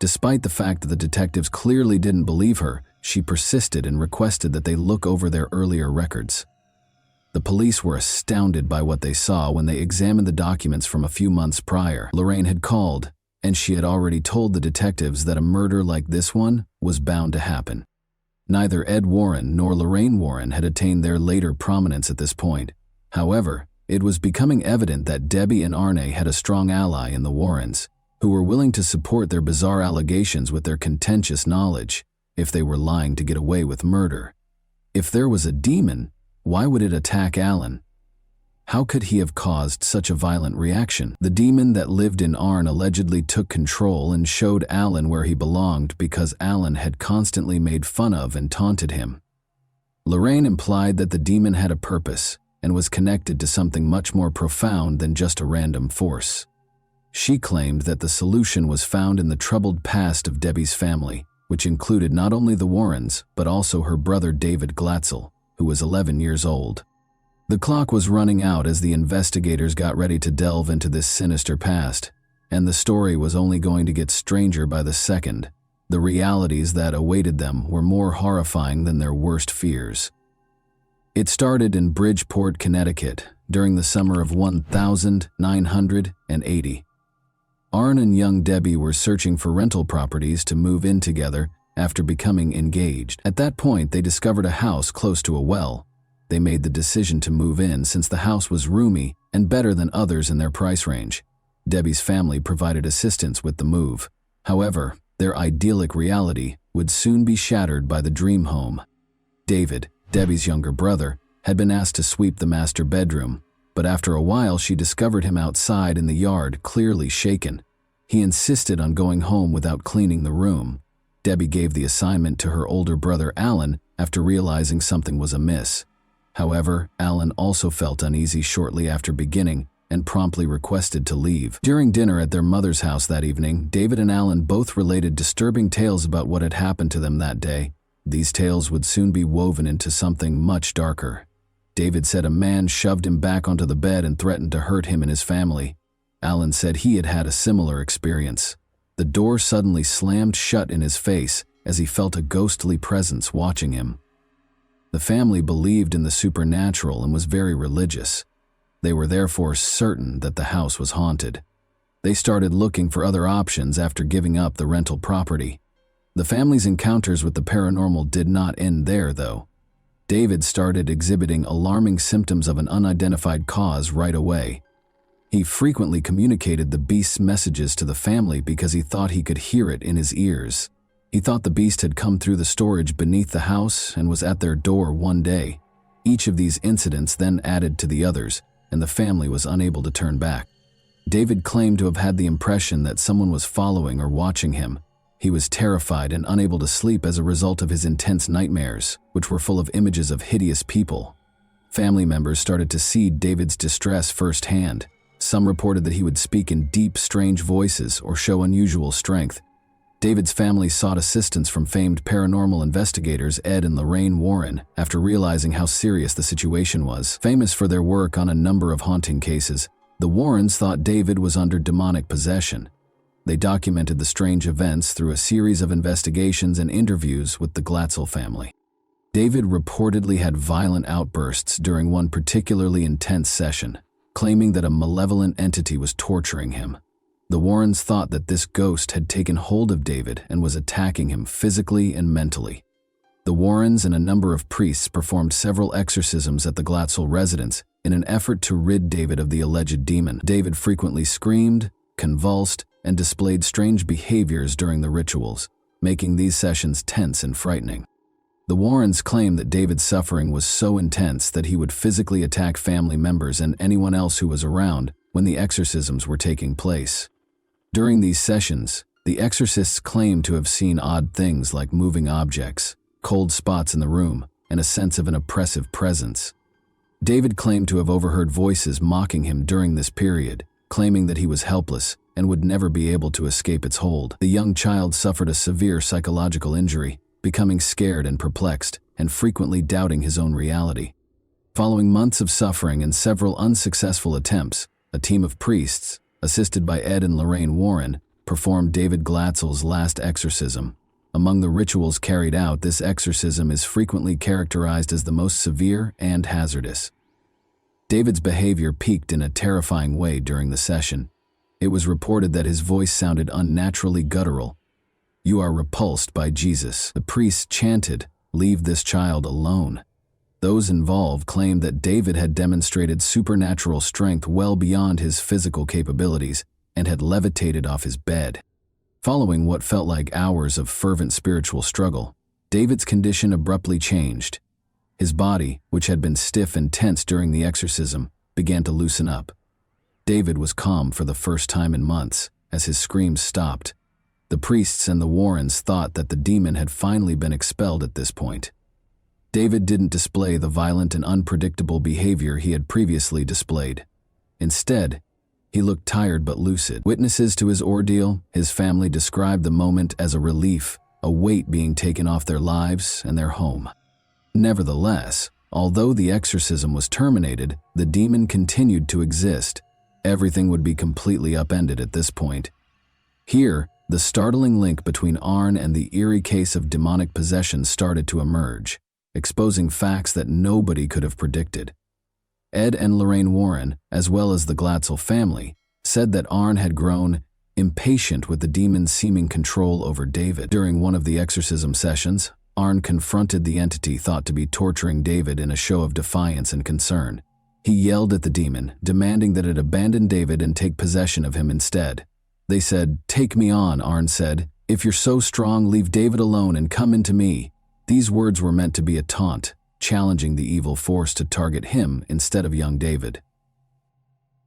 Despite the fact that the detectives clearly didn't believe her, she persisted and requested that they look over their earlier records. The police were astounded by what they saw when they examined the documents from a few months prior. Lorraine had called, and she had already told the detectives that a murder like this one was bound to happen. Neither Ed Warren nor Lorraine Warren had attained their later prominence at this point. However, it was becoming evident that Debbie and Arne had a strong ally in the Warrens, who were willing to support their bizarre allegations with their contentious knowledge, if they were lying to get away with murder. If there was a demon, why would it attack Alan? How could he have caused such a violent reaction? The demon that lived in Arn allegedly took control and showed Alan where he belonged because Alan had constantly made fun of and taunted him. Lorraine implied that the demon had a purpose and was connected to something much more profound than just a random force. She claimed that the solution was found in the troubled past of Debbie's family, which included not only the Warrens, but also her brother David Glatzel, who was 11 years old. The clock was running out as the investigators got ready to delve into this sinister past, and the story was only going to get stranger by the second. The realities that awaited them were more horrifying than their worst fears. It started in Bridgeport, Connecticut, during the summer of 1980. Arn and young Debbie were searching for rental properties to move in together after becoming engaged. At that point, they discovered a house close to a well. They made the decision to move in since the house was roomy and better than others in their price range. Debbie's family provided assistance with the move. However, their idyllic reality would soon be shattered by the dream home. David, Debbie's younger brother, had been asked to sweep the master bedroom, but after a while she discovered him outside in the yard, clearly shaken. He insisted on going home without cleaning the room. Debbie gave the assignment to her older brother Alan after realizing something was amiss. However, Alan also felt uneasy shortly after beginning and promptly requested to leave. During dinner at their mother's house that evening, David and Alan both related disturbing tales about what had happened to them that day. These tales would soon be woven into something much darker. David said a man shoved him back onto the bed and threatened to hurt him and his family. Alan said he had had a similar experience. The door suddenly slammed shut in his face as he felt a ghostly presence watching him. The family believed in the supernatural and was very religious. They were therefore certain that the house was haunted. They started looking for other options after giving up the rental property. The family's encounters with the paranormal did not end there, though. David started exhibiting alarming symptoms of an unidentified cause right away. He frequently communicated the beast's messages to the family because he thought he could hear it in his ears. He thought the beast had come through the storage beneath the house and was at their door one day. Each of these incidents then added to the others, and the family was unable to turn back. David claimed to have had the impression that someone was following or watching him. He was terrified and unable to sleep as a result of his intense nightmares, which were full of images of hideous people. Family members started to see David's distress firsthand. Some reported that he would speak in deep, strange voices or show unusual strength. David's family sought assistance from famed paranormal investigators Ed and Lorraine Warren after realizing how serious the situation was. Famous for their work on a number of haunting cases, the Warrens thought David was under demonic possession. They documented the strange events through a series of investigations and interviews with the Glatzel family. David reportedly had violent outbursts during one particularly intense session, claiming that a malevolent entity was torturing him. The Warrens thought that this ghost had taken hold of David and was attacking him physically and mentally. The Warrens and a number of priests performed several exorcisms at the Glatzel residence in an effort to rid David of the alleged demon. David frequently screamed, convulsed, and displayed strange behaviors during the rituals, making these sessions tense and frightening. The Warrens claimed that David's suffering was so intense that he would physically attack family members and anyone else who was around when the exorcisms were taking place. During these sessions, the exorcists claimed to have seen odd things like moving objects, cold spots in the room, and a sense of an oppressive presence. David claimed to have overheard voices mocking him during this period, claiming that he was helpless and would never be able to escape its hold. The young child suffered a severe psychological injury, becoming scared and perplexed, and frequently doubting his own reality. Following months of suffering and several unsuccessful attempts, a team of priests, assisted by Ed and Lorraine Warren, performed David Glatzel's last exorcism. Among the rituals carried out, this exorcism is frequently characterized as the most severe and hazardous. David's behavior peaked in a terrifying way during the session. It was reported that his voice sounded unnaturally guttural. "You are repulsed by Jesus," the priests chanted, "Leave this child alone." Those involved claimed that David had demonstrated supernatural strength well beyond his physical capabilities and had levitated off his bed. Following what felt like hours of fervent spiritual struggle, David's condition abruptly changed. His body, which had been stiff and tense during the exorcism, began to loosen up. David was calm for the first time in months, as his screams stopped. The priests and the Warrens thought that the demon had finally been expelled at this point. David didn't display the violent and unpredictable behavior he had previously displayed. Instead, he looked tired but lucid. Witnesses to his ordeal, his family described the moment as a relief, a weight being taken off their lives and their home. Nevertheless, although the exorcism was terminated, the demon continued to exist. Everything would be completely upended at this point. Here, the startling link between Arn and the eerie case of demonic possession started to emerge, exposing facts that nobody could have predicted. Ed and Lorraine Warren, as well as the Glatzel family, said that Arn had grown impatient with the demon's seeming control over David. During one of the exorcism sessions, Arn confronted the entity thought to be torturing David in a show of defiance and concern. He yelled at the demon, demanding that it abandon David and take possession of him instead. They said, "Take me on," Arn said. "If you're so strong, leave David alone and come into me." These words were meant to be a taunt, challenging the evil force to target him instead of young David.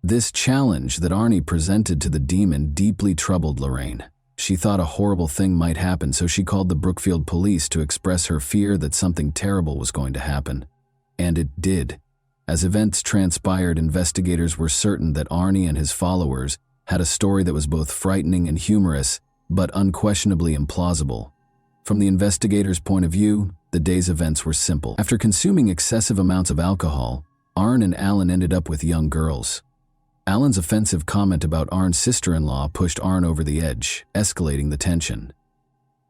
This challenge that Arnie presented to the demon deeply troubled Lorraine. She thought a horrible thing might happen, so she called the Brookfield police to express her fear that something terrible was going to happen. And it did. As events transpired, investigators were certain that Arnie and his followers had a story that was both frightening and humorous, but unquestionably implausible. From the investigators' point of view, the day's events were simple. After consuming excessive amounts of alcohol, Arn and Alan ended up with young girls. Alan's offensive comment about Arn's sister-in-law pushed Arn over the edge, escalating the tension.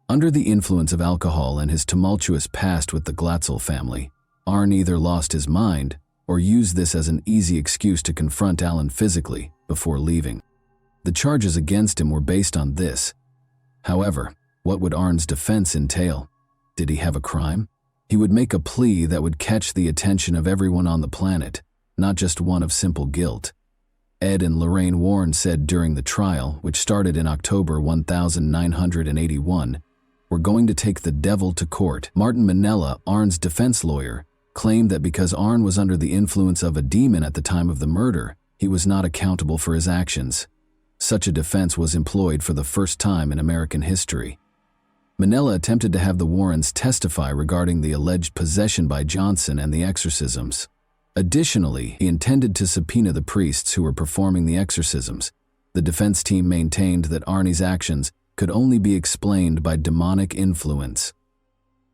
Under the influence of alcohol and his tumultuous past with the Glatzel family, Arn either lost his mind or used this as an easy excuse to confront Alan physically before leaving. The charges against him were based on this. However, what would Arn's defense entail? Did he have a crime? He would make a plea that would catch the attention of everyone on the planet, not just one of simple guilt. Ed and Lorraine Warren said during the trial, which started in October 1981, "We're going to take the devil to court." Martin Minella, Arn's defense lawyer, claimed that because Arn was under the influence of a demon at the time of the murder, he was not accountable for his actions. Such a defense was employed for the first time in American history. Minella attempted to have the Warrens testify regarding the alleged possession by Johnson and the exorcisms. Additionally, he intended to subpoena the priests who were performing the exorcisms. The defense team maintained that Arnie's actions could only be explained by demonic influence.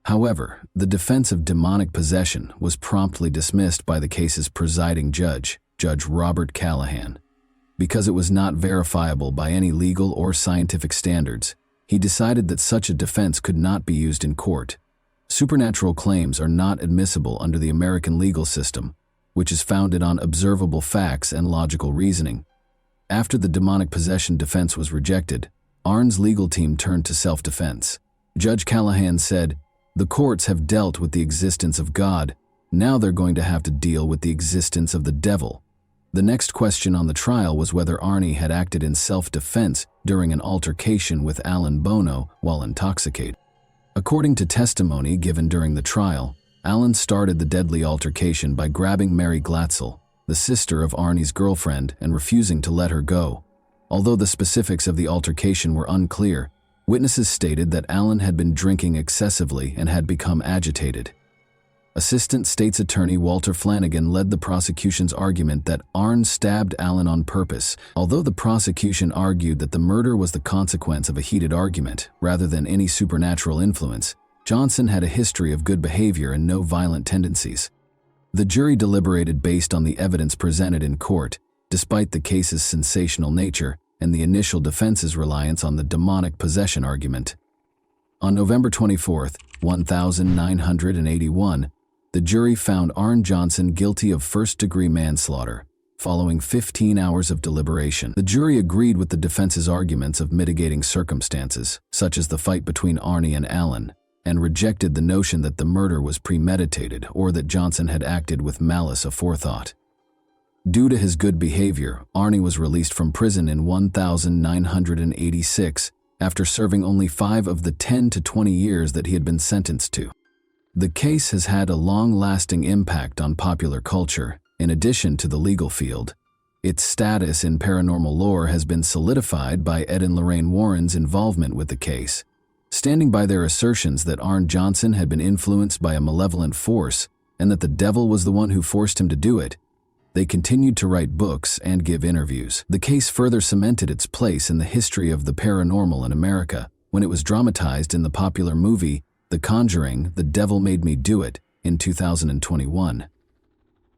However, the defense of demonic possession was promptly dismissed by the case's presiding judge, Judge Robert Callahan. Because it was not verifiable by any legal or scientific standards, he decided that such a defense could not be used in court. Supernatural claims are not admissible under the American legal system, which is founded on observable facts and logical reasoning. After the demonic possession defense was rejected, Arn's legal team turned to self-defense. Judge Callahan said, "The courts have dealt with the existence of God. Now they're going to have to deal with the existence of the devil." The next question on the trial was whether Arnie had acted in self-defense during an altercation with Alan Bono while intoxicated. According to testimony given during the trial, Alan started the deadly altercation by grabbing Mary Glatzel, the sister of Arnie's girlfriend, and refusing to let her go. Although the specifics of the altercation were unclear, witnesses stated that Alan had been drinking excessively and had become agitated. Assistant State's Attorney Walter Flanagan led the prosecution's argument that Arne stabbed Alan on purpose, although the prosecution argued that the murder was the consequence of a heated argument rather than any supernatural influence. Johnson had a history of good behavior and no violent tendencies. The jury deliberated based on the evidence presented in court, despite the case's sensational nature and the initial defense's reliance on the demonic possession argument. On November 24, 1981, the jury found Arne Johnson guilty of first-degree manslaughter. Following 15 hours of deliberation, the jury agreed with the defense's arguments of mitigating circumstances, such as the fight between Arnie and Alan, and rejected the notion that the murder was premeditated or that Johnson had acted with malice aforethought. Due to his good behavior, Arnie was released from prison in 1986 after serving only 5 of the 10 to 20 years that he had been sentenced to. The case has had a long-lasting impact on popular culture, in addition to the legal field. Its status in paranormal lore has been solidified by Ed and Lorraine Warren's involvement with the case. Standing by their assertions that Arne Johnson had been influenced by a malevolent force and that the devil was the one who forced him to do it, they continued to write books and give interviews. The case further cemented its place in the history of the paranormal in America when it was dramatized in the popular movie The Conjuring, The Devil Made Me Do It, in 2021.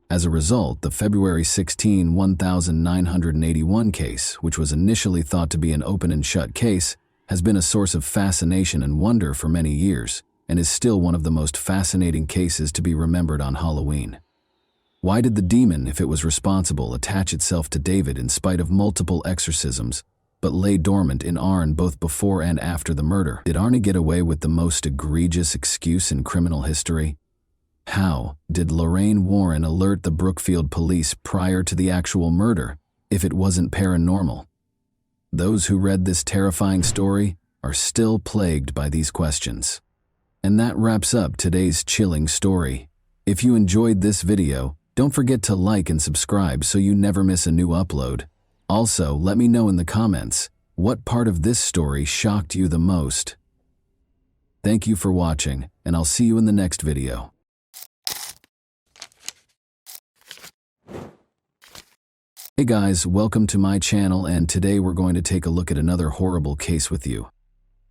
As a result, the February 16, 1981 case, which was initially thought to be an open and shut case, has been a source of fascination and wonder for many years, and is still one of the most fascinating cases to be remembered on Halloween. Why did the demon, if it was responsible, attach itself to David in spite of multiple exorcisms, but lay dormant in Arne both before and after the murder? Did Arne get away with the most egregious excuse in criminal history? How did Lorraine Warren alert the Brookfield police prior to the actual murder, if it wasn't paranormal? Those who read this terrifying story are still plagued by these questions. And that wraps up today's chilling story. If you enjoyed this video, don't forget to like and subscribe so you never miss a new upload. Also, let me know in the comments, what part of this story shocked you the most? Thank you for watching, and I'll see you in the next video. Hey guys, welcome to my channel, and today we're going to take a look at another horrible case with you.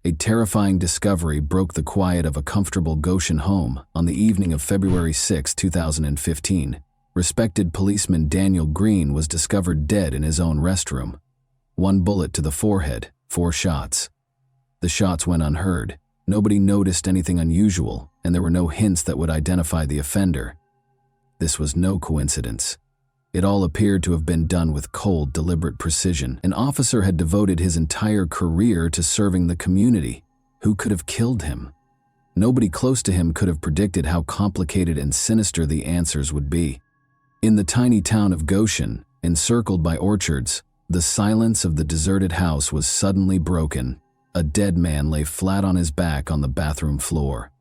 A terrifying discovery broke the quiet of a comfortable Goshen home on the evening of February 6, 2015. Respected policeman Daniel Green was discovered dead in his own restroom. 1 bullet to the forehead, 4 shots. The shots went unheard. Nobody noticed anything unusual, and there were no hints that would identify the offender. This was no coincidence. It all appeared to have been done with cold, deliberate precision. An officer had devoted his entire career to serving the community. Who could have killed him? Nobody close to him could have predicted how complicated and sinister the answers would be. In the tiny town of Goshen, encircled by orchards, the silence of the deserted house was suddenly broken. A dead man lay flat on his back on the bathroom floor.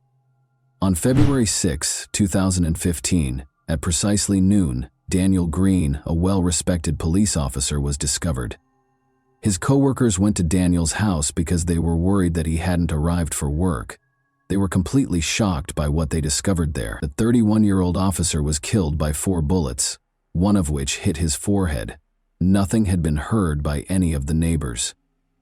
On February 6, 2015, at precisely noon, Daniel Green, a well-respected police officer, was discovered. His co-workers went to Daniel's house because they were worried that he hadn't arrived for work. They were completely shocked by what they discovered there. The 31-year-old officer was killed by 4 bullets, one of which hit his forehead. Nothing had been heard by any of the neighbors.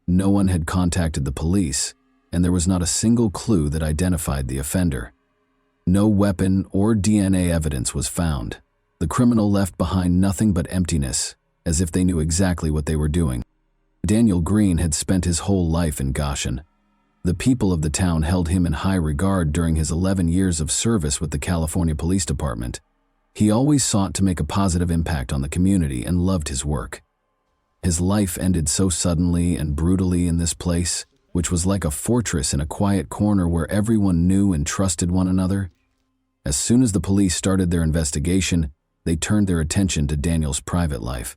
No one had contacted the police, and there was not a single clue that identified the offender. No weapon or DNA evidence was found. The criminal left behind nothing but emptiness, as if they knew exactly what they were doing. Daniel Green had spent his whole life in Goshen. The people of the town held him in high regard during his 11 years of service with the California Police Department. He always sought to make a positive impact on the community and loved his work. His life ended so suddenly and brutally in this place, which was like a fortress in a quiet corner where everyone knew and trusted one another. As soon as the police started their investigation, they turned their attention to Daniel's private life.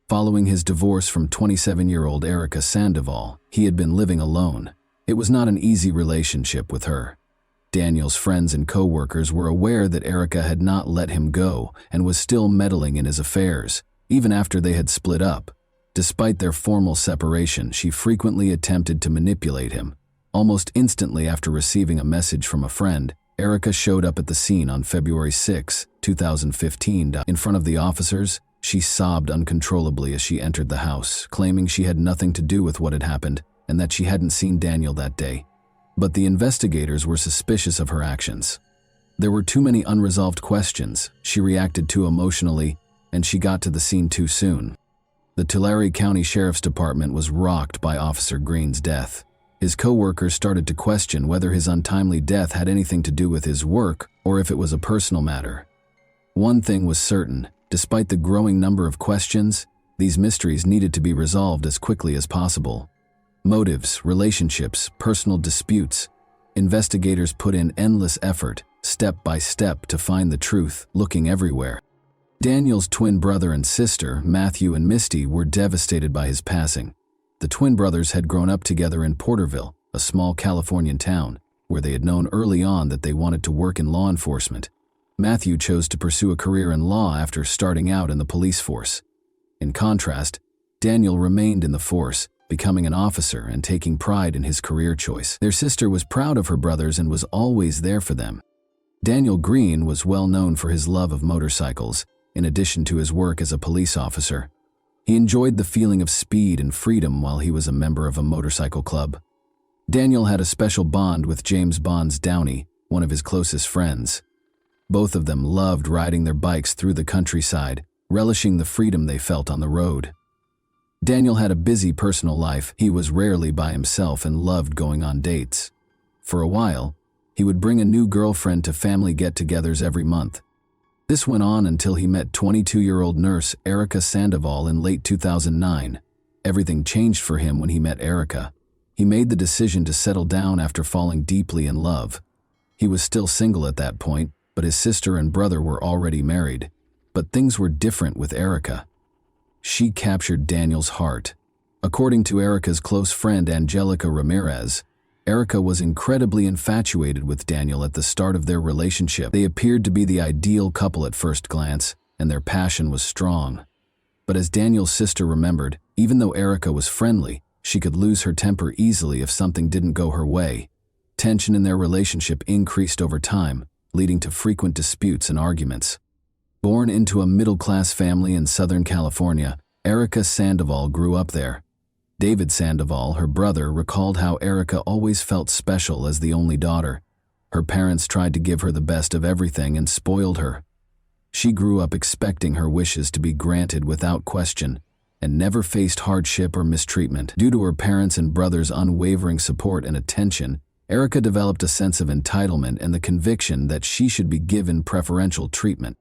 Following his divorce from 27-year-old Erica Sandoval, he had been living alone. It was not an easy relationship with her. Daniel's friends and co-workers were aware that Erica had not let him go and was still meddling in his affairs, even after they had split up. Despite their formal separation, she frequently attempted to manipulate him. Almost instantly after receiving a message from a friend, Erica showed up at the scene on February 6, 2015. In front of the officers, she sobbed uncontrollably as she entered the house, claiming she had nothing to do with what had happened and that she hadn't seen Daniel that day. But the investigators were suspicious of her actions. There were too many unresolved questions, she reacted too emotionally, and she got to the scene too soon. The Tulare County Sheriff's Department was rocked by Officer Green's death. His co-workers started to question whether his untimely death had anything to do with his work or if it was a personal matter. One thing was certain, despite the growing number of questions, these mysteries needed to be resolved as quickly as possible. Motives, relationships, personal disputes. Investigators put in endless effort, step by step, to find the truth, looking everywhere. Daniel's twin brother and sister, Matthew and Misty, were devastated by his passing. The twin brothers had grown up together in Porterville, a small Californian town, where they had known early on that they wanted to work in law enforcement. Matthew chose to pursue a career in law after starting out in the police force. In contrast, Daniel remained in the force, becoming an officer and taking pride in his career choice. Their sister was proud of her brothers and was always there for them. Daniel Green was well known for his love of motorcycles, in addition to his work as a police officer. He enjoyed the feeling of speed and freedom while he was a member of a motorcycle club. Daniel had a special bond with James Bonds Downey, one of his closest friends. Both of them loved riding their bikes through the countryside, relishing the freedom they felt on the road. Daniel had a busy personal life. He was rarely by himself and loved going on dates. For a while, he would bring a new girlfriend to family get-togethers every month. This went on until he met 22-year-old nurse Erica Sandoval in late 2009. Everything changed for him when he met Erica. He made the decision to settle down after falling deeply in love. He was still single at that point, but his sister and brother were already married. But things were different with Erica. She captured Daniel's heart. According to Erica's close friend Angelica Ramirez, Erica was incredibly infatuated with Daniel at the start of their relationship. They appeared to be the ideal couple at first glance, and their passion was strong. But as Daniel's sister remembered, even though Erica was friendly, she could lose her temper easily if something didn't go her way. Tension in their relationship increased over time, leading to frequent disputes and arguments. Born into a middle-class family in Southern California, Erica Sandoval grew up there. David Sandoval, her brother, recalled how Erica always felt special as the only daughter. Her parents tried to give her the best of everything and spoiled her. She grew up expecting her wishes to be granted without question and never faced hardship or mistreatment. Due to her parents' and brother's unwavering support and attention, Erica developed a sense of entitlement and the conviction that she should be given preferential treatment.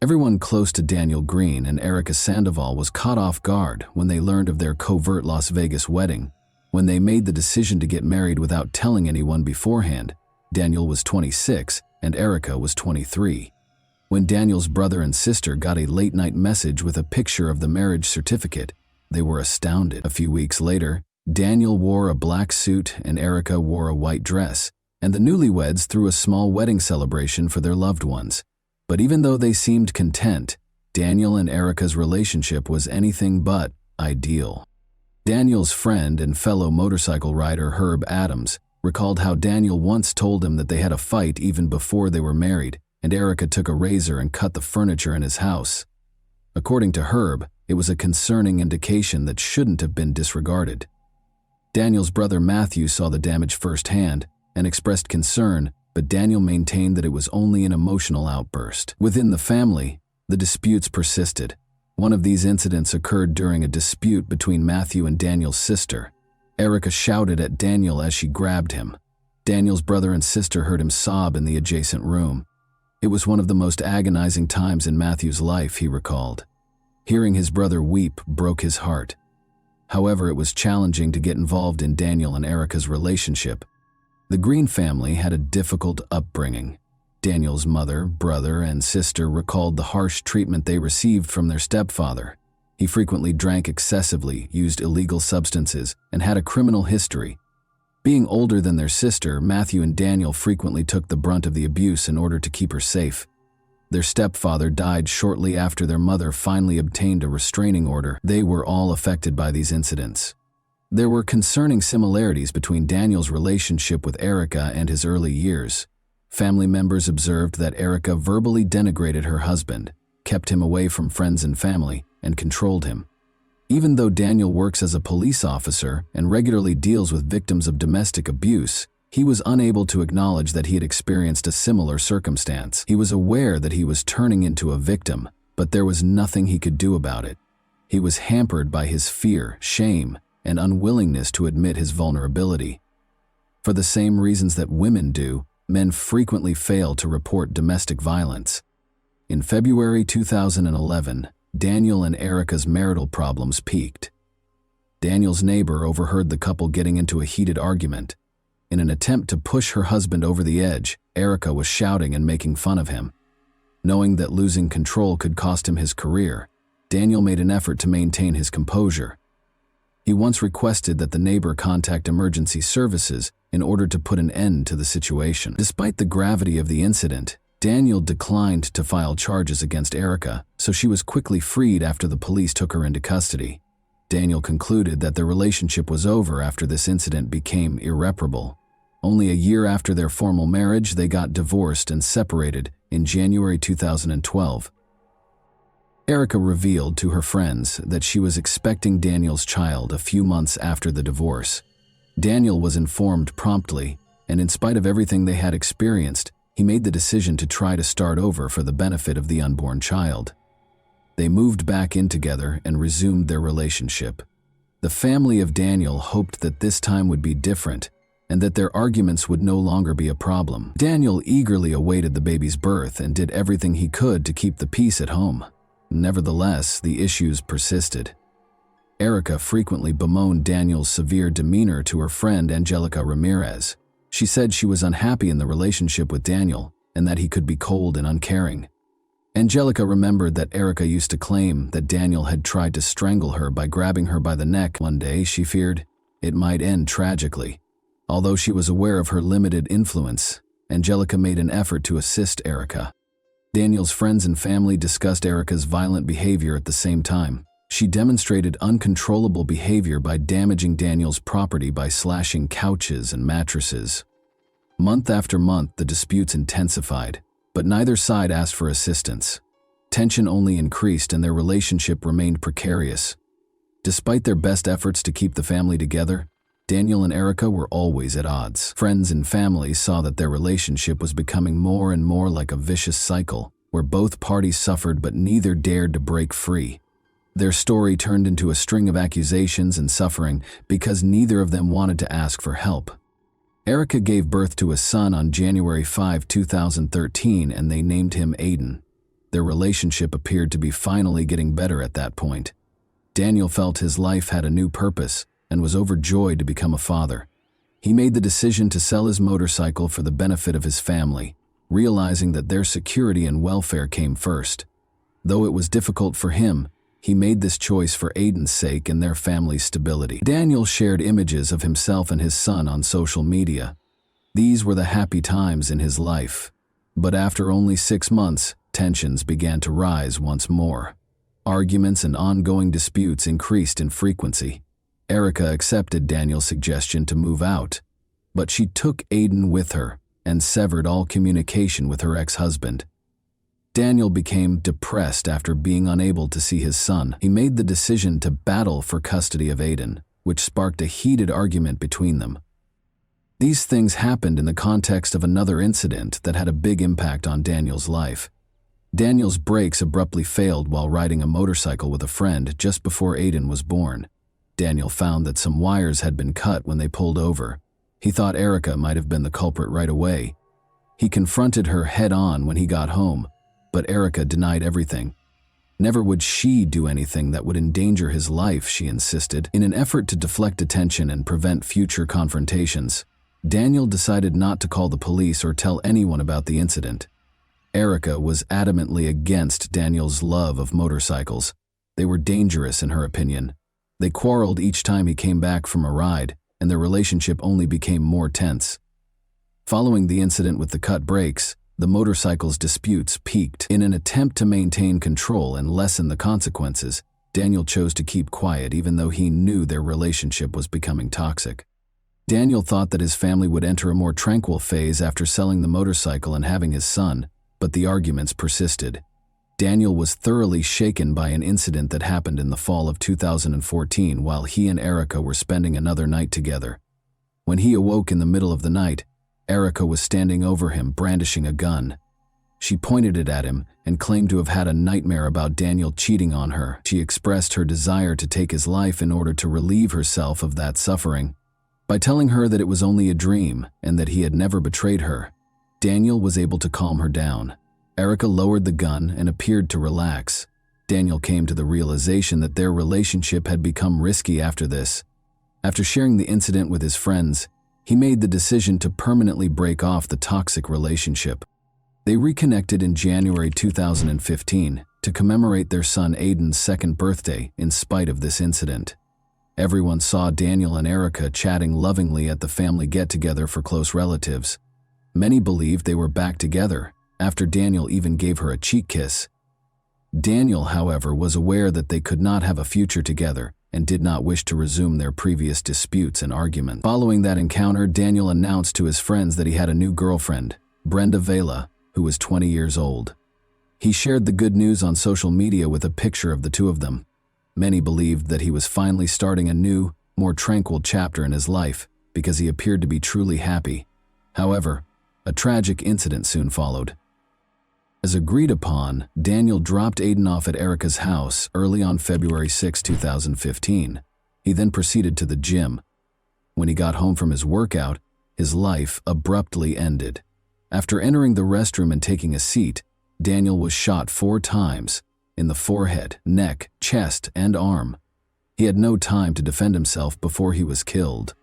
Everyone close to Daniel Green and Erica Sandoval was caught off guard when they learned of their covert Las Vegas wedding. When they made the decision to get married without telling anyone beforehand, Daniel was 26 and Erica was 23. When Daniel's brother and sister got a late-night message with a picture of the marriage certificate, they were astounded. A few weeks later, Daniel wore a black suit and Erica wore a white dress, and the newlyweds threw a small wedding celebration for their loved ones. But even though they seemed content, Daniel and Erica's relationship was anything but ideal. Daniel's friend and fellow motorcycle rider Herb Adams recalled how Daniel once told him that they had a fight even before they were married, and Erica took a razor and cut the furniture in his house. According to Herb, it was a concerning indication that shouldn't have been disregarded. Daniel's brother Matthew saw the damage firsthand and expressed concern, but Daniel maintained that it was only an emotional outburst. Within the family, the disputes persisted. One of these incidents occurred during a dispute between Matthew and Daniel's sister. Erica shouted at Daniel as she grabbed him. Daniel's brother and sister heard him sob in the adjacent room. It was one of the most agonizing times in Matthew's life, he recalled. Hearing his brother weep broke his heart. However, it was challenging to get involved in Daniel and Erica's relationship. The Green family had a difficult upbringing. Daniel's mother, brother, and sister recalled the harsh treatment they received from their stepfather. He frequently drank excessively, used illegal substances, and had a criminal history. Being older than their sister, Matthew and Daniel frequently took the brunt of the abuse in order to keep her safe. Their stepfather died shortly after their mother finally obtained a restraining order. They were all affected by these incidents. There were concerning similarities between Daniel's relationship with Erica and his early years. Family members observed that Erica verbally denigrated her husband, kept him away from friends and family, and controlled him. Even though Daniel works as a police officer and regularly deals with victims of domestic abuse, he was unable to acknowledge that he had experienced a similar circumstance. He was aware that he was turning into a victim, but there was nothing he could do about it. He was hampered by his fear, shame, and unwillingness to admit his vulnerability. For the same reasons that women do, men frequently fail to report domestic violence. In February 2011, Daniel and Erica's marital problems peaked. Daniel's neighbor overheard the couple getting into a heated argument. In an attempt to push her husband over the edge, Erica was shouting and making fun of him. Knowing that losing control could cost him his career, Daniel made an effort to maintain his composure. He once requested that the neighbor contact emergency services in order to put an end to the situation. Despite the gravity of the incident, Daniel declined to file charges against Erica, so she was quickly freed after the police took her into custody. Daniel concluded that their relationship was over after this incident became irreparable. Only a year after their formal marriage, they got divorced and separated in January 2012. Erica revealed to her friends that she was expecting Daniel's child a few months after the divorce. Daniel was informed promptly, and in spite of everything they had experienced, he made the decision to try to start over for the benefit of the unborn child. They moved back in together and resumed their relationship. The family of Daniel hoped that this time would be different and that their arguments would no longer be a problem. Daniel eagerly awaited the baby's birth and did everything he could to keep the peace at home. Nevertheless, the issues persisted. Erica frequently bemoaned Daniel's severe demeanor to her friend Angelica Ramirez. She said she was unhappy in the relationship with Daniel and that he could be cold and uncaring. Angelica remembered that Erica used to claim that Daniel had tried to strangle her by grabbing her by the neck. One day, she feared it might end tragically. Although she was aware of her limited influence, Angelica made an effort to assist Erica. Daniel's friends and family discussed Erica's violent behavior at the same time. She demonstrated uncontrollable behavior by damaging Daniel's property by slashing couches and mattresses. Month after month, the disputes intensified, but neither side asked for assistance. Tension only increased and their relationship remained precarious. Despite their best efforts to keep the family together, Daniel and Erica were always at odds. Friends and family saw that their relationship was becoming more and more like a vicious cycle, where both parties suffered but neither dared to break free. Their story turned into a string of accusations and suffering because neither of them wanted to ask for help. Erica gave birth to a son on January 5, 2013, and they named him Aiden. Their relationship appeared to be finally getting better at that point. Daniel felt his life had a new purpose and was overjoyed to become a father. He made the decision to sell his motorcycle for the benefit of his family, realizing that their security and welfare came first. Though it was difficult for him, he made this choice for Aiden's sake and their family's stability. Daniel shared images of himself and his son on social media. These were the happy times in his life. But after only 6 months, tensions began to rise once more. Arguments and ongoing disputes increased in frequency. Erica accepted Daniel's suggestion to move out, but she took Aiden with her and severed all communication with her ex-husband. Daniel became depressed after being unable to see his son. He made the decision to battle for custody of Aiden, which sparked a heated argument between them. These things happened in the context of another incident that had a big impact on Daniel's life. Daniel's brakes abruptly failed while riding a motorcycle with a friend just before Aiden was born. Daniel found that some wires had been cut when they pulled over. He thought Erica might have been the culprit right away. He confronted her head-on when he got home, but Erica denied everything. Never would she do anything that would endanger his life, she insisted. In an effort to deflect attention and prevent future confrontations, Daniel decided not to call the police or tell anyone about the incident. Erica was adamantly against Daniel's love of motorcycles. They were dangerous in her opinion. They quarreled each time he came back from a ride, and their relationship only became more tense. Following the incident with the cut brakes, the motorcycle's disputes peaked. In an attempt to maintain control and lessen the consequences, Daniel chose to keep quiet even though he knew their relationship was becoming toxic. Daniel thought that his family would enter a more tranquil phase after selling the motorcycle and having his son, but the arguments persisted. Daniel was thoroughly shaken by an incident that happened in the fall of 2014 while he and Erica were spending another night together. When he awoke in the middle of the night, Erica was standing over him brandishing a gun. She pointed it at him and claimed to have had a nightmare about Daniel cheating on her. She expressed her desire to take his life in order to relieve herself of that suffering. By telling her that it was only a dream and that he had never betrayed her, Daniel was able to calm her down. Erica lowered the gun and appeared to relax. Daniel came to the realization that their relationship had become risky after this. After sharing the incident with his friends, he made the decision to permanently break off the toxic relationship. They reconnected in January 2015 to commemorate their son Aiden's second birthday in spite of this incident. Everyone saw Daniel and Erica chatting lovingly at the family get-together for close relatives. Many believed they were back together, after Daniel even gave her a cheek kiss. Daniel, however, was aware that they could not have a future together and did not wish to resume their previous disputes and arguments. Following that encounter, Daniel announced to his friends that he had a new girlfriend, Brenda Vela, who was 20 years old. He shared the good news on social media with a picture of the two of them. Many believed that he was finally starting a new, more tranquil chapter in his life because he appeared to be truly happy. However, a tragic incident soon followed. As agreed upon, Daniel dropped Aiden off at Erica's house early on February 6, 2015. He then proceeded to the gym. When he got home from his workout, his life abruptly ended. After entering the restroom and taking a seat, Daniel was shot 4 times, in the forehead, neck, chest, and arm. He had no time to defend himself before he was killed.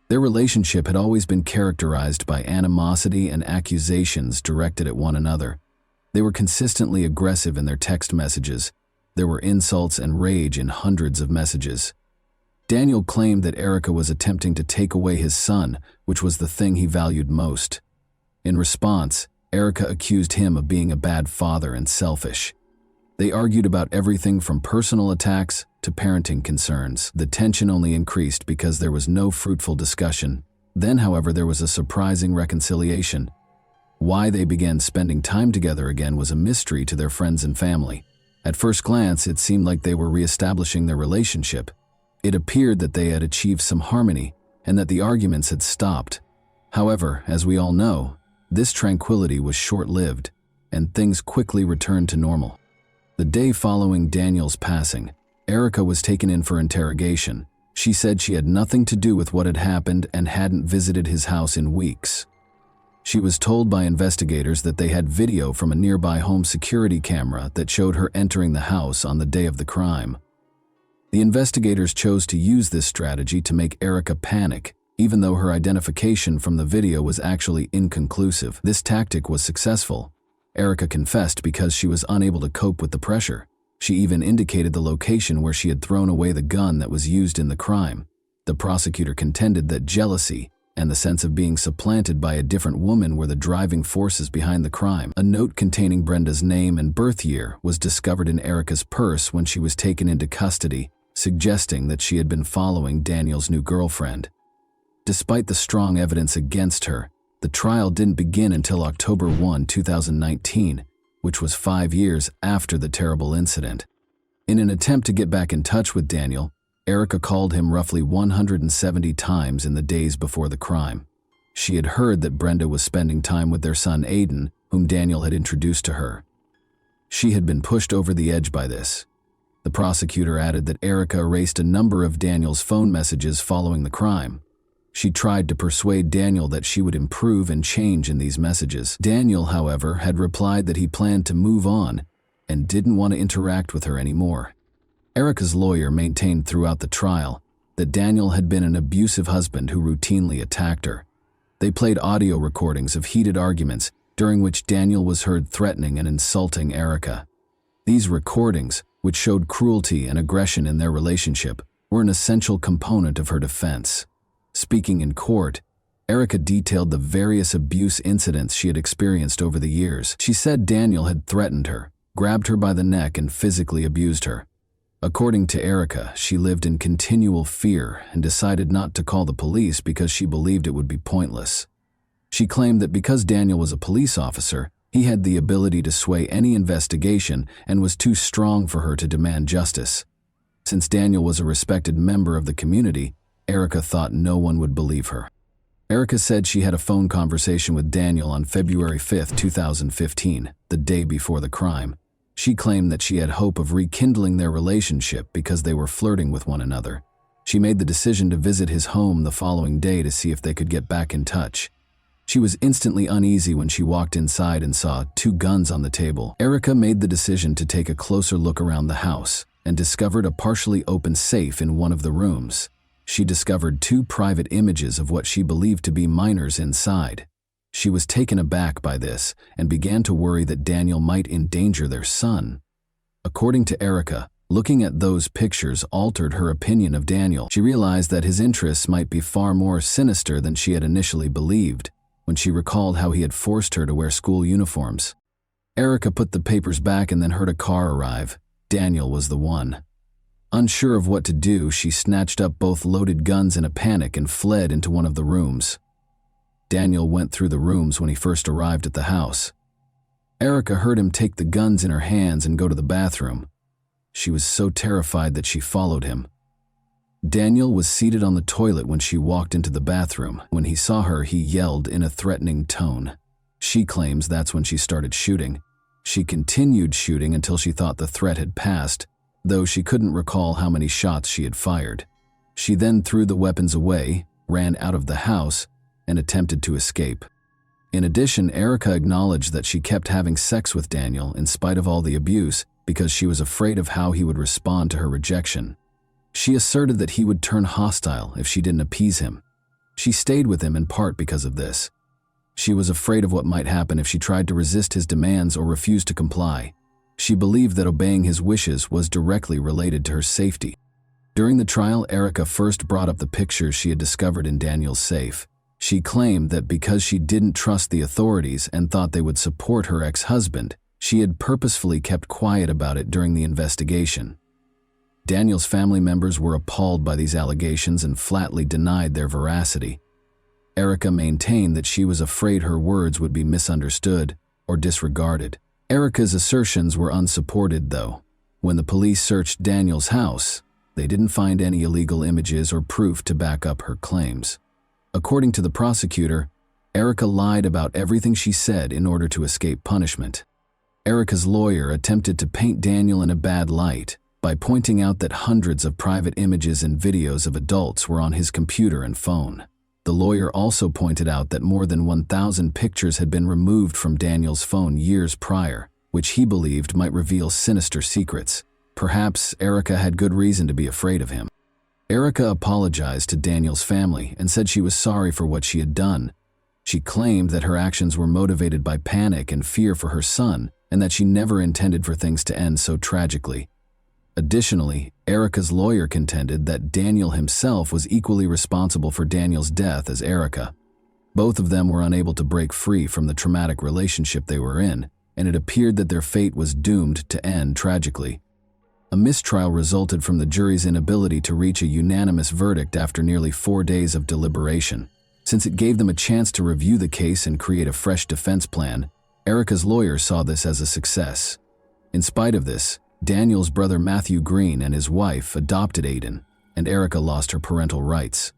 Their relationship had always been characterized by animosity and accusations directed at one another. They were consistently aggressive in their text messages. There were insults and rage in hundreds of messages. Daniel claimed that Erica was attempting to take away his son, which was the thing he valued most. In response, Erica accused him of being a bad father and selfish. They argued about everything from personal attacks to parenting concerns. The tension only increased because there was no fruitful discussion. Then, however, there was a surprising reconciliation. Why they began spending time together again was a mystery to their friends and family. At first glance, it seemed like they were reestablishing their relationship. It appeared that they had achieved some harmony and that the arguments had stopped. However, as we all know, this tranquility was short-lived, and things quickly returned to normal. The day following Daniel's passing, Erica was taken in for interrogation. She said she had nothing to do with what had happened and hadn't visited his house in weeks. She was told by investigators that they had video from a nearby home security camera that showed her entering the house on the day of the crime. The investigators chose to use this strategy to make Erica panic, even though her identification from the video was actually inconclusive. This tactic was successful. Erica confessed because she was unable to cope with the pressure. She even indicated the location where she had thrown away the gun that was used in the crime. The prosecutor contended that jealousy and the sense of being supplanted by a different woman were the driving forces behind the crime. A note containing Brenda's name and birth year was discovered in Erica's purse when she was taken into custody, suggesting that she had been following Daniel's new girlfriend. Despite the strong evidence against her, the trial didn't begin until October 1, 2019, which was 5 years after the terrible incident. In an attempt to get back in touch with Daniel, Erica called him roughly 170 times in the days before the crime. She had heard that Brenda was spending time with their son Aiden, whom Daniel had introduced to her. She had been pushed over the edge by this. The prosecutor added that Erica erased a number of Daniel's phone messages following the crime. She tried to persuade Daniel that she would improve and change in these messages. Daniel, however, had replied that he planned to move on and didn't want to interact with her anymore. Erica's lawyer maintained throughout the trial that Daniel had been an abusive husband who routinely attacked her. They played audio recordings of heated arguments during which Daniel was heard threatening and insulting Erica. These recordings, which showed cruelty and aggression in their relationship, were an essential component of her defense. Speaking in court, Erica detailed the various abuse incidents she had experienced over the years. She said Daniel had threatened her, grabbed her by the neck, and physically abused her. According to Erica, she lived in continual fear and decided not to call the police because she believed it would be pointless. She claimed that because Daniel was a police officer, he had the ability to sway any investigation and was too strong for her to demand justice. Since Daniel was a respected member of the community, Erica thought no one would believe her. Erica said she had a phone conversation with Daniel on February 5, 2015, the day before the crime. She claimed that she had hope of rekindling their relationship because they were flirting with one another. She made the decision to visit his home the following day to see if they could get back in touch. She was instantly uneasy when she walked inside and saw 2 guns on the table. Erica made the decision to take a closer look around the house and discovered a partially open safe in one of the rooms. She discovered 2 private images of what she believed to be minors inside. She was taken aback by this and began to worry that Daniel might endanger their son. According to Erica, looking at those pictures altered her opinion of Daniel. She realized that his interests might be far more sinister than she had initially believed when she recalled how he had forced her to wear school uniforms. Erica put the papers back and then heard a car arrive. Daniel was the one. Unsure of what to do, she snatched up both loaded guns in a panic and fled into one of the rooms. Daniel went through the rooms when he first arrived at the house. Erica heard him take the guns in her hands and go to the bathroom. She was so terrified that she followed him. Daniel was seated on the toilet when she walked into the bathroom. When he saw her, he yelled in a threatening tone. She claims that's when she started shooting. She continued shooting until she thought the threat had passed, though she couldn't recall how many shots she had fired. She then threw the weapons away, ran out of the house, and attempted to escape. In addition, Erica acknowledged that she kept having sex with Daniel in spite of all the abuse because she was afraid of how he would respond to her rejection. She asserted that he would turn hostile if she didn't appease him. She stayed with him in part because of this. She was afraid of what might happen if she tried to resist his demands or refused to comply. She believed that obeying his wishes was directly related to her safety. During the trial, Erica first brought up the pictures she had discovered in Daniel's safe. She claimed that because she didn't trust the authorities and thought they would support her ex-husband, she had purposefully kept quiet about it during the investigation. Daniel's family members were appalled by these allegations and flatly denied their veracity. Erica maintained that she was afraid her words would be misunderstood or disregarded. Erica's assertions were unsupported, though. When the police searched Daniel's house, they didn't find any illegal images or proof to back up her claims. According to the prosecutor, Erica lied about everything she said in order to escape punishment. Erica's lawyer attempted to paint Daniel in a bad light by pointing out that hundreds of private images and videos of adults were on his computer and phone. The lawyer also pointed out that more than 1,000 pictures had been removed from Daniel's phone years prior, which he believed might reveal sinister secrets. Perhaps Erica had good reason to be afraid of him. Erica apologized to Daniel's family and said she was sorry for what she had done. She claimed that her actions were motivated by panic and fear for her son, and that she never intended for things to end so tragically. Additionally, Erica's lawyer contended that Daniel himself was equally responsible for Daniel's death as Erica. Both of them were unable to break free from the traumatic relationship they were in, and it appeared that their fate was doomed to end tragically. A mistrial resulted from the jury's inability to reach a unanimous verdict after nearly 4 days of deliberation. Since it gave them a chance to review the case and create a fresh defense plan, Erica's lawyer saw this as a success. In spite of this, Daniel's brother Matthew Green and his wife adopted Aiden, and Erica lost her parental rights.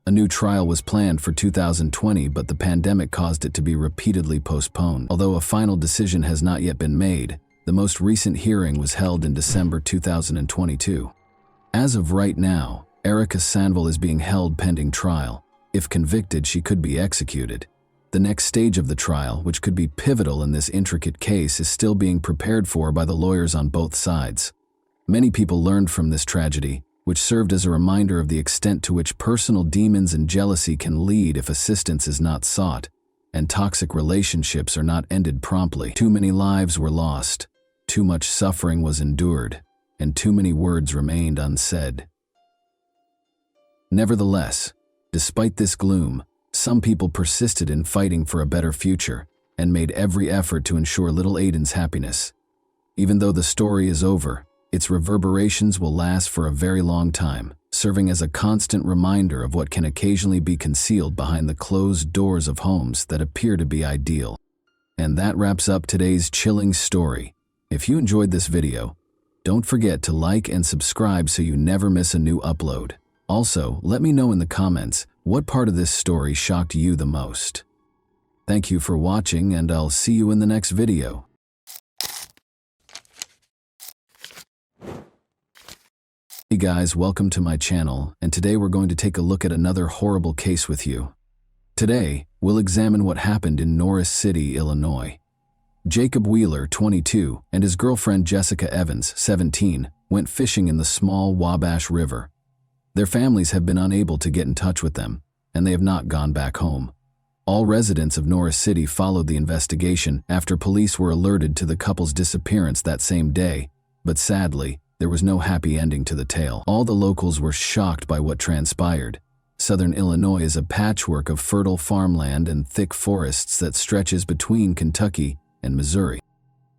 A new trial was planned for 2020, but the pandemic caused it to be repeatedly postponed. Although a final decision has not yet been made, the most recent hearing was held in December 2022. As of right now, Erica Sanville is being held pending trial. If convicted, she could be executed. The next stage of the trial, which could be pivotal in this intricate case, is still being prepared for by the lawyers on both sides. Many people learned from this tragedy, which served as a reminder of the extent to which personal demons and jealousy can lead if assistance is not sought, and toxic relationships are not ended promptly. Too many lives were lost, too much suffering was endured, and too many words remained unsaid. Nevertheless, Despite this gloom, some people persisted in fighting for a better future and made every effort to ensure little Aiden's happiness. Even though the story is over, its reverberations will last for a very long time, serving as a constant reminder of what can occasionally be concealed behind the closed doors of homes that appear to be ideal. And that wraps up today's chilling story. If you enjoyed this video, don't forget to like and subscribe so you never miss a new upload. Also, let me know in the comments what part of this story shocked you the most. Thank you for watching, and I'll see you in the next video. Hey guys, welcome to my channel, and today we're going to take a look at another horrible case with you. Today, we'll examine what happened in Norris City, Illinois. Jacob Wheeler, 22, and his girlfriend Jessica Evans, 17, went fishing in the small Wabash River. Their families have been unable to get in touch with them, and they have not gone back home. All residents of Norris City followed the investigation after police were alerted to the couple's disappearance that same day, but sadly, there was no happy ending to the tale. All the locals were shocked by what transpired. Southern Illinois is a patchwork of fertile farmland and thick forests that stretches between Kentucky and Missouri.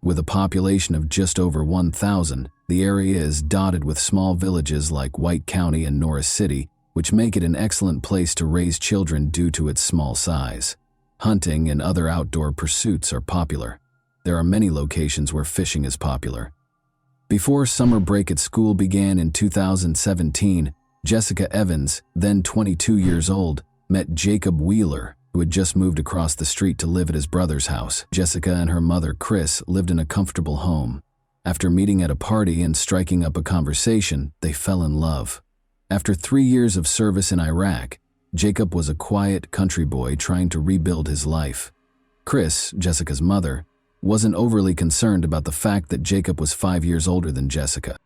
With a population of just over 1,000, the area is dotted with small villages like White County and Norris City, which make it an excellent place to raise children due to its small size. Hunting and other outdoor pursuits are popular. There are many locations where fishing is popular. Before summer break at school began in 2017, Jessica Evans, then 22 years old, met Jacob Wheeler, who had just moved across the street to live at his brother's house. Jessica and her mother, Chris, lived in a comfortable home. After meeting at a party and striking up a conversation, they fell in love. After 3 years of service in Iraq, Jacob was a quiet country boy trying to rebuild his life. Chris, Jessica's mother, wasn't overly concerned about the fact that Jacob was 5 years older than Jessica.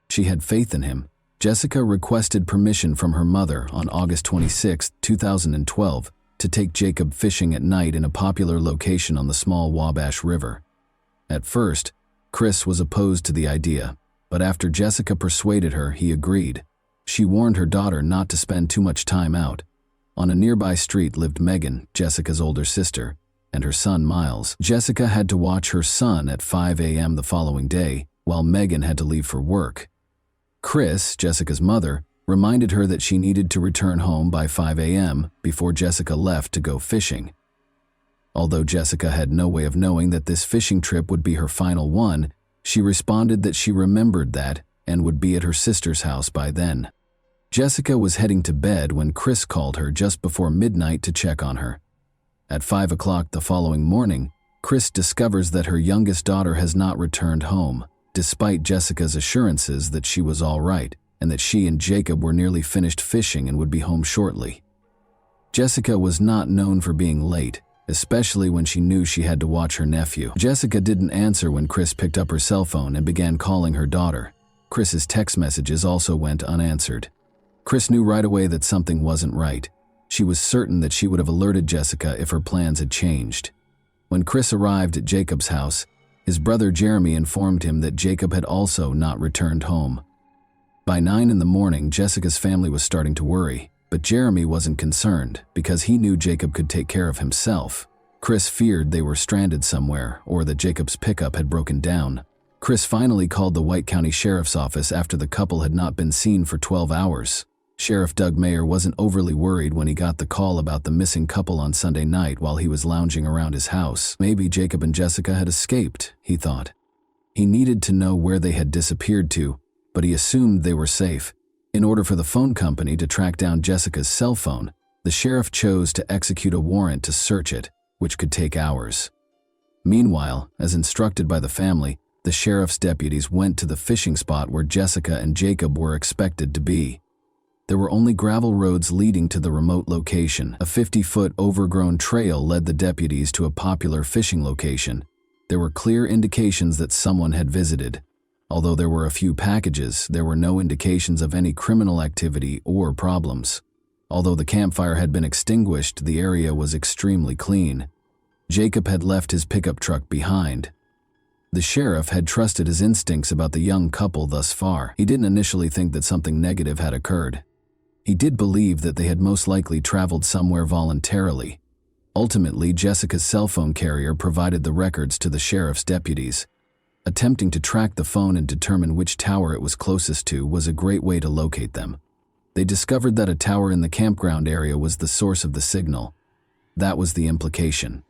She had faith in him. Jessica requested permission from her mother on August 26, 2012, to take Jacob fishing at night in a popular location on the small Wabash River. At first, Chris was opposed to the idea, but after Jessica persuaded her, he agreed. She warned her daughter not to spend too much time out. On a nearby street lived Megan, Jessica's older sister, and her son Miles. Jessica had to watch her son at 5 a.m. the following day, while Megan had to leave for work. Chris, Jessica's mother, reminded her that she needed to return home by 5 a.m. before Jessica left to go fishing. Although Jessica had no way of knowing that this fishing trip would be her final one, she responded that she remembered that and would be at her sister's house by then. Jessica was heading to bed when Chris called her just before midnight to check on her. At 5 o'clock the following morning, Chris discovers that her youngest daughter has not returned home, despite Jessica's assurances that she was all right and that she and Jacob were nearly finished fishing and would be home shortly. Jessica was not known for being late, especially when she knew she had to watch her nephew. Jessica didn't answer when Chris picked up her cell phone and began calling her daughter. Chris's text messages also went unanswered. Chris knew right away that something wasn't right. She was certain that she would have alerted Jessica if her plans had changed. When Chris arrived at Jacob's house, his brother Jeremy informed him that Jacob had also not returned home. By 9 in the morning, Jessica's family was starting to worry, but Jeremy wasn't concerned because he knew Jacob could take care of himself. Chris feared they were stranded somewhere or that Jacob's pickup had broken down. Chris finally called the White County Sheriff's Office after the couple had not been seen for 12 hours. Sheriff Doug Mayer wasn't overly worried when he got the call about the missing couple on Sunday night while he was lounging around his house. Maybe Jacob and Jessica had escaped, he thought. He needed to know where they had disappeared to, but he assumed they were safe. In order for the phone company to track down Jessica's cell phone, the sheriff chose to execute a warrant to search it, which could take hours. Meanwhile, as instructed by the family, the sheriff's deputies went to the fishing spot where Jessica and Jacob were expected to be. There were only gravel roads leading to the remote location. A 50-foot overgrown trail led the deputies to a popular fishing location. There were clear indications that someone had visited. Although there were a few packages, there were no indications of any criminal activity or problems. Although the campfire had been extinguished, the area was extremely clean. Jacob had left his pickup truck behind. The sheriff had trusted his instincts about the young couple thus far. He didn't initially think that something negative had occurred. He did believe that they had most likely traveled somewhere voluntarily. Ultimately, Jessica's cell phone carrier provided the records to the sheriff's deputies. Attempting to track the phone and determine which tower it was closest to was a great way to locate them. They discovered that a tower in the campground area was the source of the signal. That was the implication.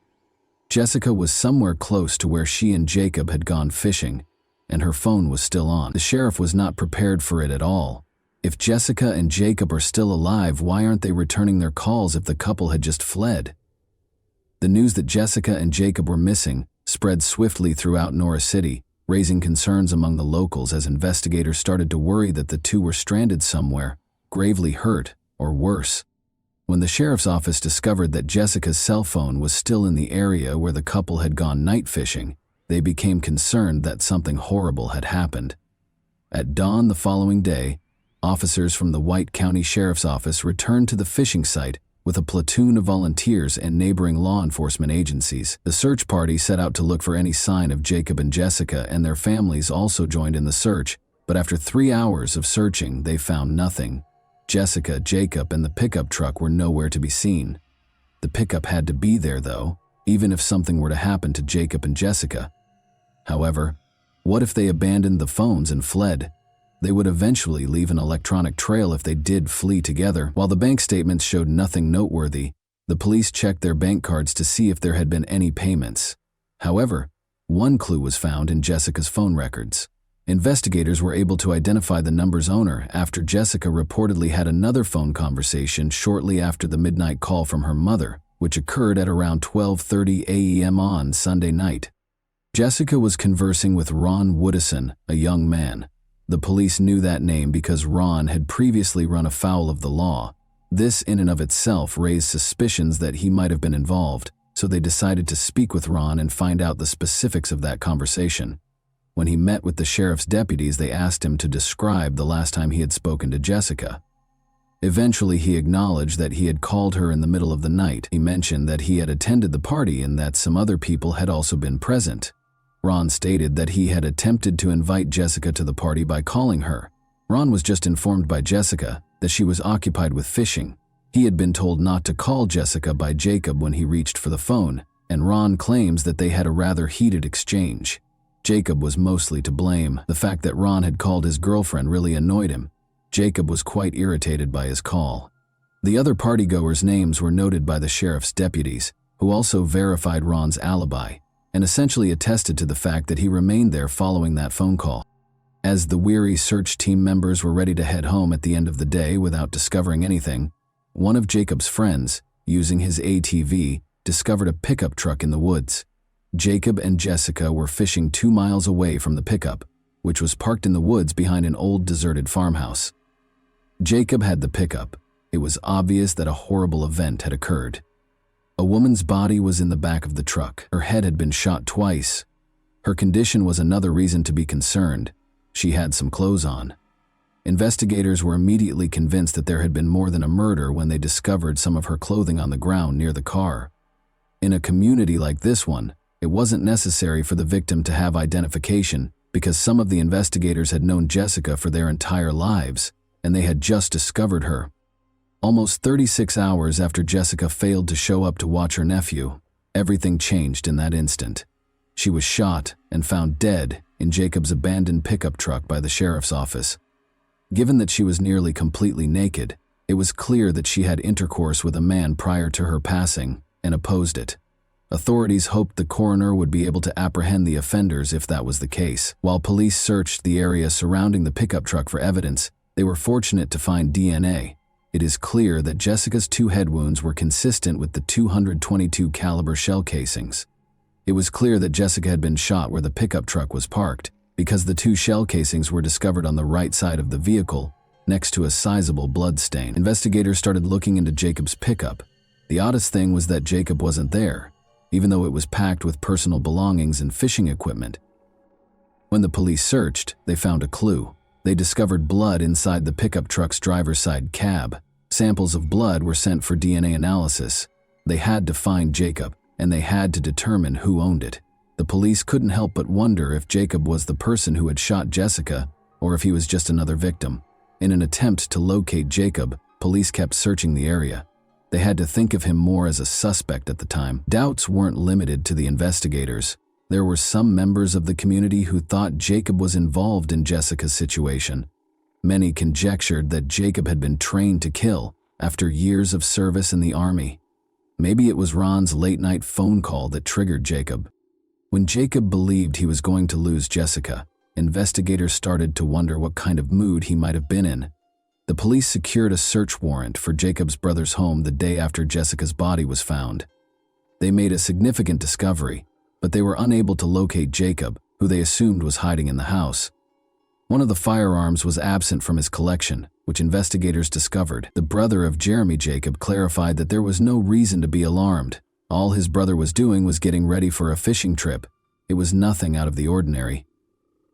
Jessica was somewhere close to where she and Jacob had gone fishing, and her phone was still on. The sheriff was not prepared for it at all. If Jessica and Jacob are still alive, why aren't they returning their calls if the couple had just fled? The news that Jessica and Jacob were missing spread swiftly throughout Norris City, raising concerns among the locals as investigators started to worry that the two were stranded somewhere, gravely hurt, or worse. When the sheriff's office discovered that Jessica's cell phone was still in the area where the couple had gone night fishing, they became concerned that something horrible had happened. At dawn the following day, officers from the White County Sheriff's Office returned to the fishing site with a platoon of volunteers and neighboring law enforcement agencies. The search party set out to look for any sign of Jacob and Jessica, and their families also joined in the search, but after 3 hours of searching, they found nothing. Jessica, Jacob, and the pickup truck were nowhere to be seen. The pickup had to be there, though, even if something were to happen to Jacob and Jessica. However, what if they abandoned the phones and fled? They would eventually leave an electronic trail if they did flee together. While the bank statements showed nothing noteworthy, the police checked their bank cards to see if there had been any payments. However, one clue was found in Jessica's phone records. Investigators were able to identify the number's owner after Jessica reportedly had another phone conversation shortly after the midnight call from her mother, which occurred at around 12:30 a.m. on Sunday night. Jessica was conversing with Ron Woodison, a young man. The police knew that name because Ron had previously run afoul of the law. This in and of itself raised suspicions that he might have been involved, so they decided to speak with Ron and find out the specifics of that conversation. When he met with the sheriff's deputies, they asked him to describe the last time he had spoken to Jessica. Eventually, he acknowledged that he had called her in the middle of the night. He mentioned that he had attended the party and that some other people had also been present. Ron stated that he had attempted to invite Jessica to the party by calling her. Ron was just informed by Jessica that she was occupied with fishing. He had been told not to call Jessica by Jacob when he reached for the phone, and Ron claims that they had a rather heated exchange. Jacob was mostly to blame. The fact that Ron had called his girlfriend really annoyed him. Jacob was quite irritated by his call. The other partygoers' names were noted by the sheriff's deputies, who also verified Ron's alibi, and essentially attested to the fact that he remained there following that phone call. As the weary search team members were ready to head home at the end of the day without discovering anything, one of Jacob's friends, using his ATV, discovered a pickup truck in the woods. Jacob and Jessica were fishing 2 miles away from the pickup, which was parked in the woods behind an old deserted farmhouse. Jacob had the pickup. It was obvious that a horrible event had occurred. A woman's body was in the back of the truck. Her head had been shot twice. Her condition was another reason to be concerned. She had some clothes on. Investigators were immediately convinced that there had been more than a murder when they discovered some of her clothing on the ground near the car. In a community like this one, it wasn't necessary for the victim to have identification because some of the investigators had known Jessica for their entire lives, and they had just discovered her. Almost 36 hours after Jessica failed to show up to watch her nephew, everything changed in that instant. She was shot and found dead in Jacob's abandoned pickup truck by the sheriff's office. Given that she was nearly completely naked, it was clear that she had intercourse with a man prior to her passing and opposed it. Authorities hoped the coroner would be able to apprehend the offenders if that was the case. While police searched the area surrounding the pickup truck for evidence, they were fortunate to find DNA. It is clear that Jessica's 2 head wounds were consistent with the 222 caliber shell casings. It was clear that Jessica had been shot where the pickup truck was parked, because the 2 shell casings were discovered on the right side of the vehicle, next to a sizable blood stain. Investigators started looking into Jacob's pickup. The oddest thing was that Jacob wasn't there, even though it was packed with personal belongings and fishing equipment. When the police searched, they found a clue. They discovered blood inside the pickup truck's driver's side cab. Samples of blood were sent for DNA analysis. They had to find Jacob, and they had to determine who owned it. The police couldn't help but wonder if Jacob was the person who had shot Jessica, or if he was just another victim. In an attempt to locate Jacob, police kept searching the area. They had to think of him more as a suspect at the time. Doubts weren't limited to the investigators. There were some members of the community who thought Jacob was involved in Jessica's situation. Many conjectured that Jacob had been trained to kill after years of service in the army. Maybe it was Ron's late-night phone call that triggered Jacob. When Jacob believed he was going to lose Jessica, investigators started to wonder what kind of mood he might have been in. The police secured a search warrant for Jacob's brother's home the day after Jessica's body was found. They made a significant discovery, but they were unable to locate Jacob, who they assumed was hiding in the house. One of the firearms was absent from his collection, which investigators discovered. The brother of Jeremy Jacob clarified that there was no reason to be alarmed. All his brother was doing was getting ready for a fishing trip. It was nothing out of the ordinary.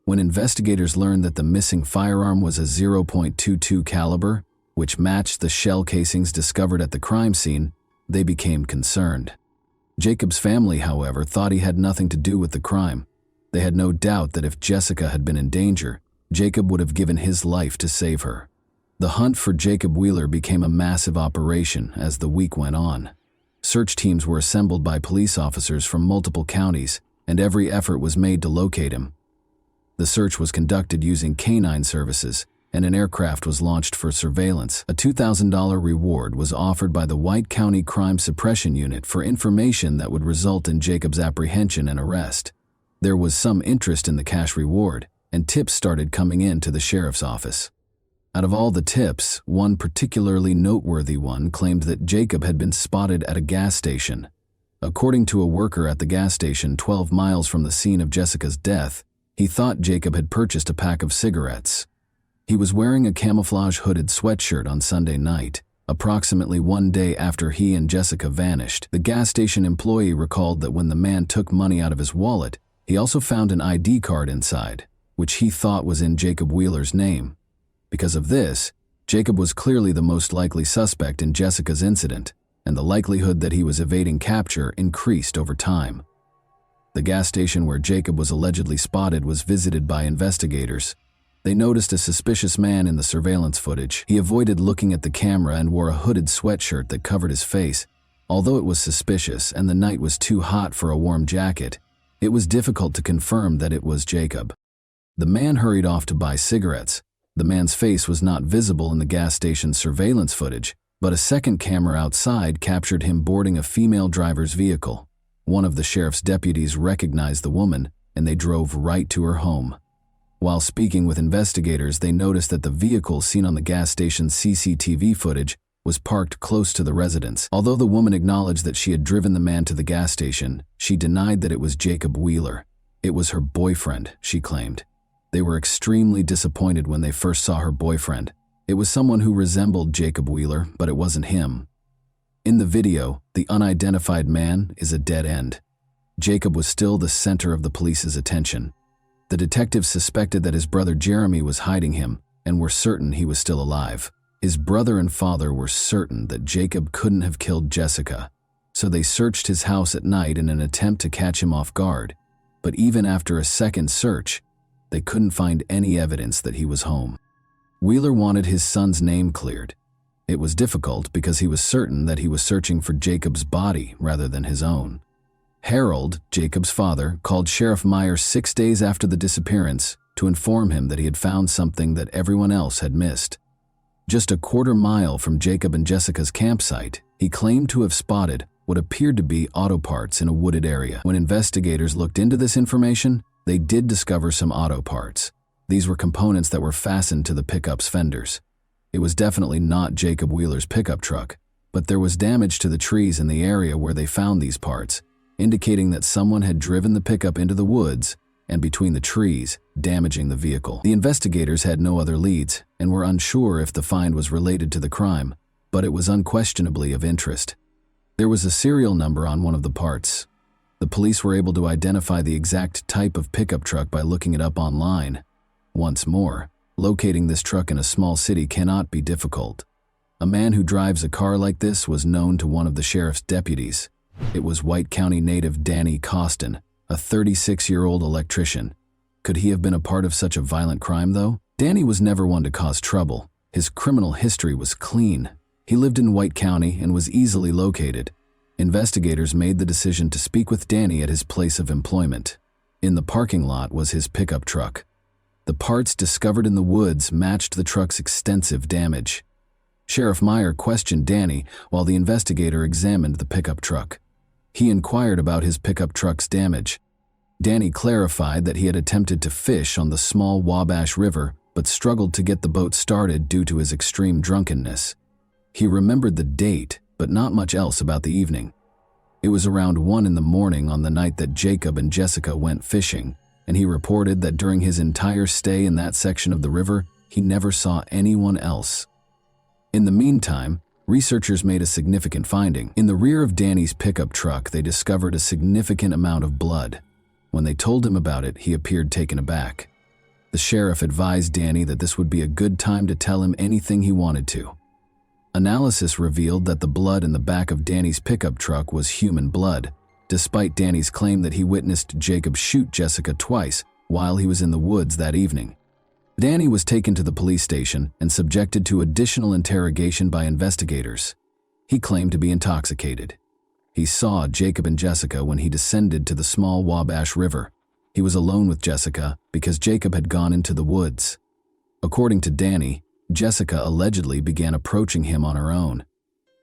When investigators learned that the missing firearm was a .22 caliber, which matched the shell casings discovered at the crime scene, they became concerned. Jacob's family, however, thought he had nothing to do with the crime. They had no doubt that if Jessica had been in danger, Jacob would have given his life to save her. The hunt for Jacob Wheeler became a massive operation as the week went on. Search teams were assembled by police officers from multiple counties, and every effort was made to locate him. The search was conducted using canine services, and an aircraft was launched for surveillance. A $2,000 reward was offered by the White County Crime Suppression Unit for information that would result in Jacob's apprehension and arrest. There was some interest in the cash reward, and tips started coming in to the sheriff's office. Out of all the tips, one particularly noteworthy one claimed that Jacob had been spotted at a gas station. According to a worker at the gas station 12 miles from the scene of Jessica's death, he thought Jacob had purchased a pack of cigarettes. He was wearing a camouflage hooded sweatshirt on Sunday night, approximately one day after he and Jessica vanished. The gas station employee recalled that when the man took money out of his wallet, he also found an ID card inside, which he thought was in Jacob Wheeler's name. Because of this, Jacob was clearly the most likely suspect in Jessica's incident, and the likelihood that he was evading capture increased over time. The gas station where Jacob was allegedly spotted was visited by investigators. They noticed a suspicious man in the surveillance footage. He avoided looking at the camera and wore a hooded sweatshirt that covered his face. Although it was suspicious and the night was too hot for a warm jacket, it was difficult to confirm that it was Jacob. The man hurried off to buy cigarettes. The man's face was not visible in the gas station's surveillance footage, but a second camera outside captured him boarding a female driver's vehicle. One of the sheriff's deputies recognized the woman, and they drove right to her home. While speaking with investigators, they noticed that the vehicle seen on the gas station's CCTV footage was parked close to the residence. Although the woman acknowledged that she had driven the man to the gas station, she denied that it was Jacob Wheeler. It was her boyfriend, she claimed. They were extremely disappointed when they first saw her boyfriend. It was someone who resembled Jacob Wheeler, but it wasn't him. In the video, the unidentified man is a dead end. Jacob was still the center of the police's attention. The detectives suspected that his brother Jeremy was hiding him and were certain he was still alive. His brother and father were certain that Jacob couldn't have killed Jessica, so they searched his house at night in an attempt to catch him off guard. But even after a second search, they couldn't find any evidence that he was home. Wheeler wanted his son's name cleared. It was difficult because he was certain that he was searching for Jacob's body rather than his own. Harold, Jacob's father, called Sheriff Meyer 6 days after the disappearance to inform him that he had found something that everyone else had missed. Just a quarter-mile from Jacob and Jessica's campsite, he claimed to have spotted what appeared to be auto parts in a wooded area. When investigators looked into this information, they did discover some auto parts. These were components that were fastened to the pickup's fenders. It was definitely not Jacob Wheeler's pickup truck, but there was damage to the trees in the area where they found these parts, indicating that someone had driven the pickup into the woods and between the trees, damaging the vehicle. The investigators had no other leads and were unsure if the find was related to the crime, but it was unquestionably of interest. There was a serial number on one of the parts. The police were able to identify the exact type of pickup truck by looking it up online. Once more, locating this truck in a small city cannot be difficult. A man who drives a car like this was known to one of the sheriff's deputies. It was White County native Danny Costin, a 36-year-old electrician. Could he have been a part of such a violent crime, though? Danny was never one to cause trouble. His criminal history was clean. He lived in White County and was easily located. Investigators made the decision to speak with Danny at his place of employment. In the parking lot was his pickup truck. The parts discovered in the woods matched the truck's extensive damage. Sheriff Meyer questioned Danny while the investigator examined the pickup truck. He inquired about his pickup truck's damage. Danny clarified that he had attempted to fish on the small Wabash River but struggled to get the boat started due to his extreme drunkenness. He remembered the date, but not much else about the evening. It was around 1 in the morning on the night that Jacob and Jessica went fishing, and he reported that during his entire stay in that section of the river, he never saw anyone else. In the meantime, researchers made a significant finding. In the rear of Danny's pickup truck, they discovered a significant amount of blood. When they told him about it, he appeared taken aback. The sheriff advised Danny that this would be a good time to tell him anything he wanted to. Analysis revealed that the blood in the back of Danny's pickup truck was human blood, despite Danny's claim that he witnessed Jacob shoot Jessica twice while he was in the woods that evening. Danny was taken to the police station and subjected to additional interrogation by investigators. He claimed to be intoxicated. He saw Jacob and Jessica when he descended to the small Wabash River. He was alone with Jessica because Jacob had gone into the woods. According to Danny, Jessica allegedly began approaching him on her own.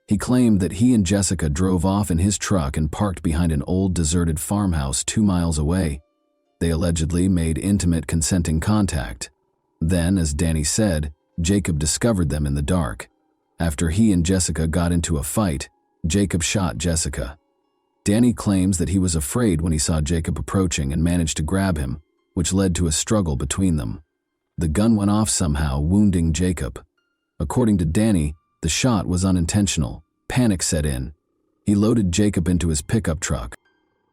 He claimed that he and Jessica drove off in his truck and parked behind an old deserted farmhouse 2 miles away. They allegedly made intimate consenting contact. Then, as Danny said, Jacob discovered them in the dark. After he and Jessica got into a fight, Jacob shot Jessica. Danny claims that he was afraid when he saw Jacob approaching and managed to grab him, which led to a struggle between them. The gun went off somehow, wounding Jacob. According to Danny, the shot was unintentional. Panic set in. He loaded Jacob into his pickup truck.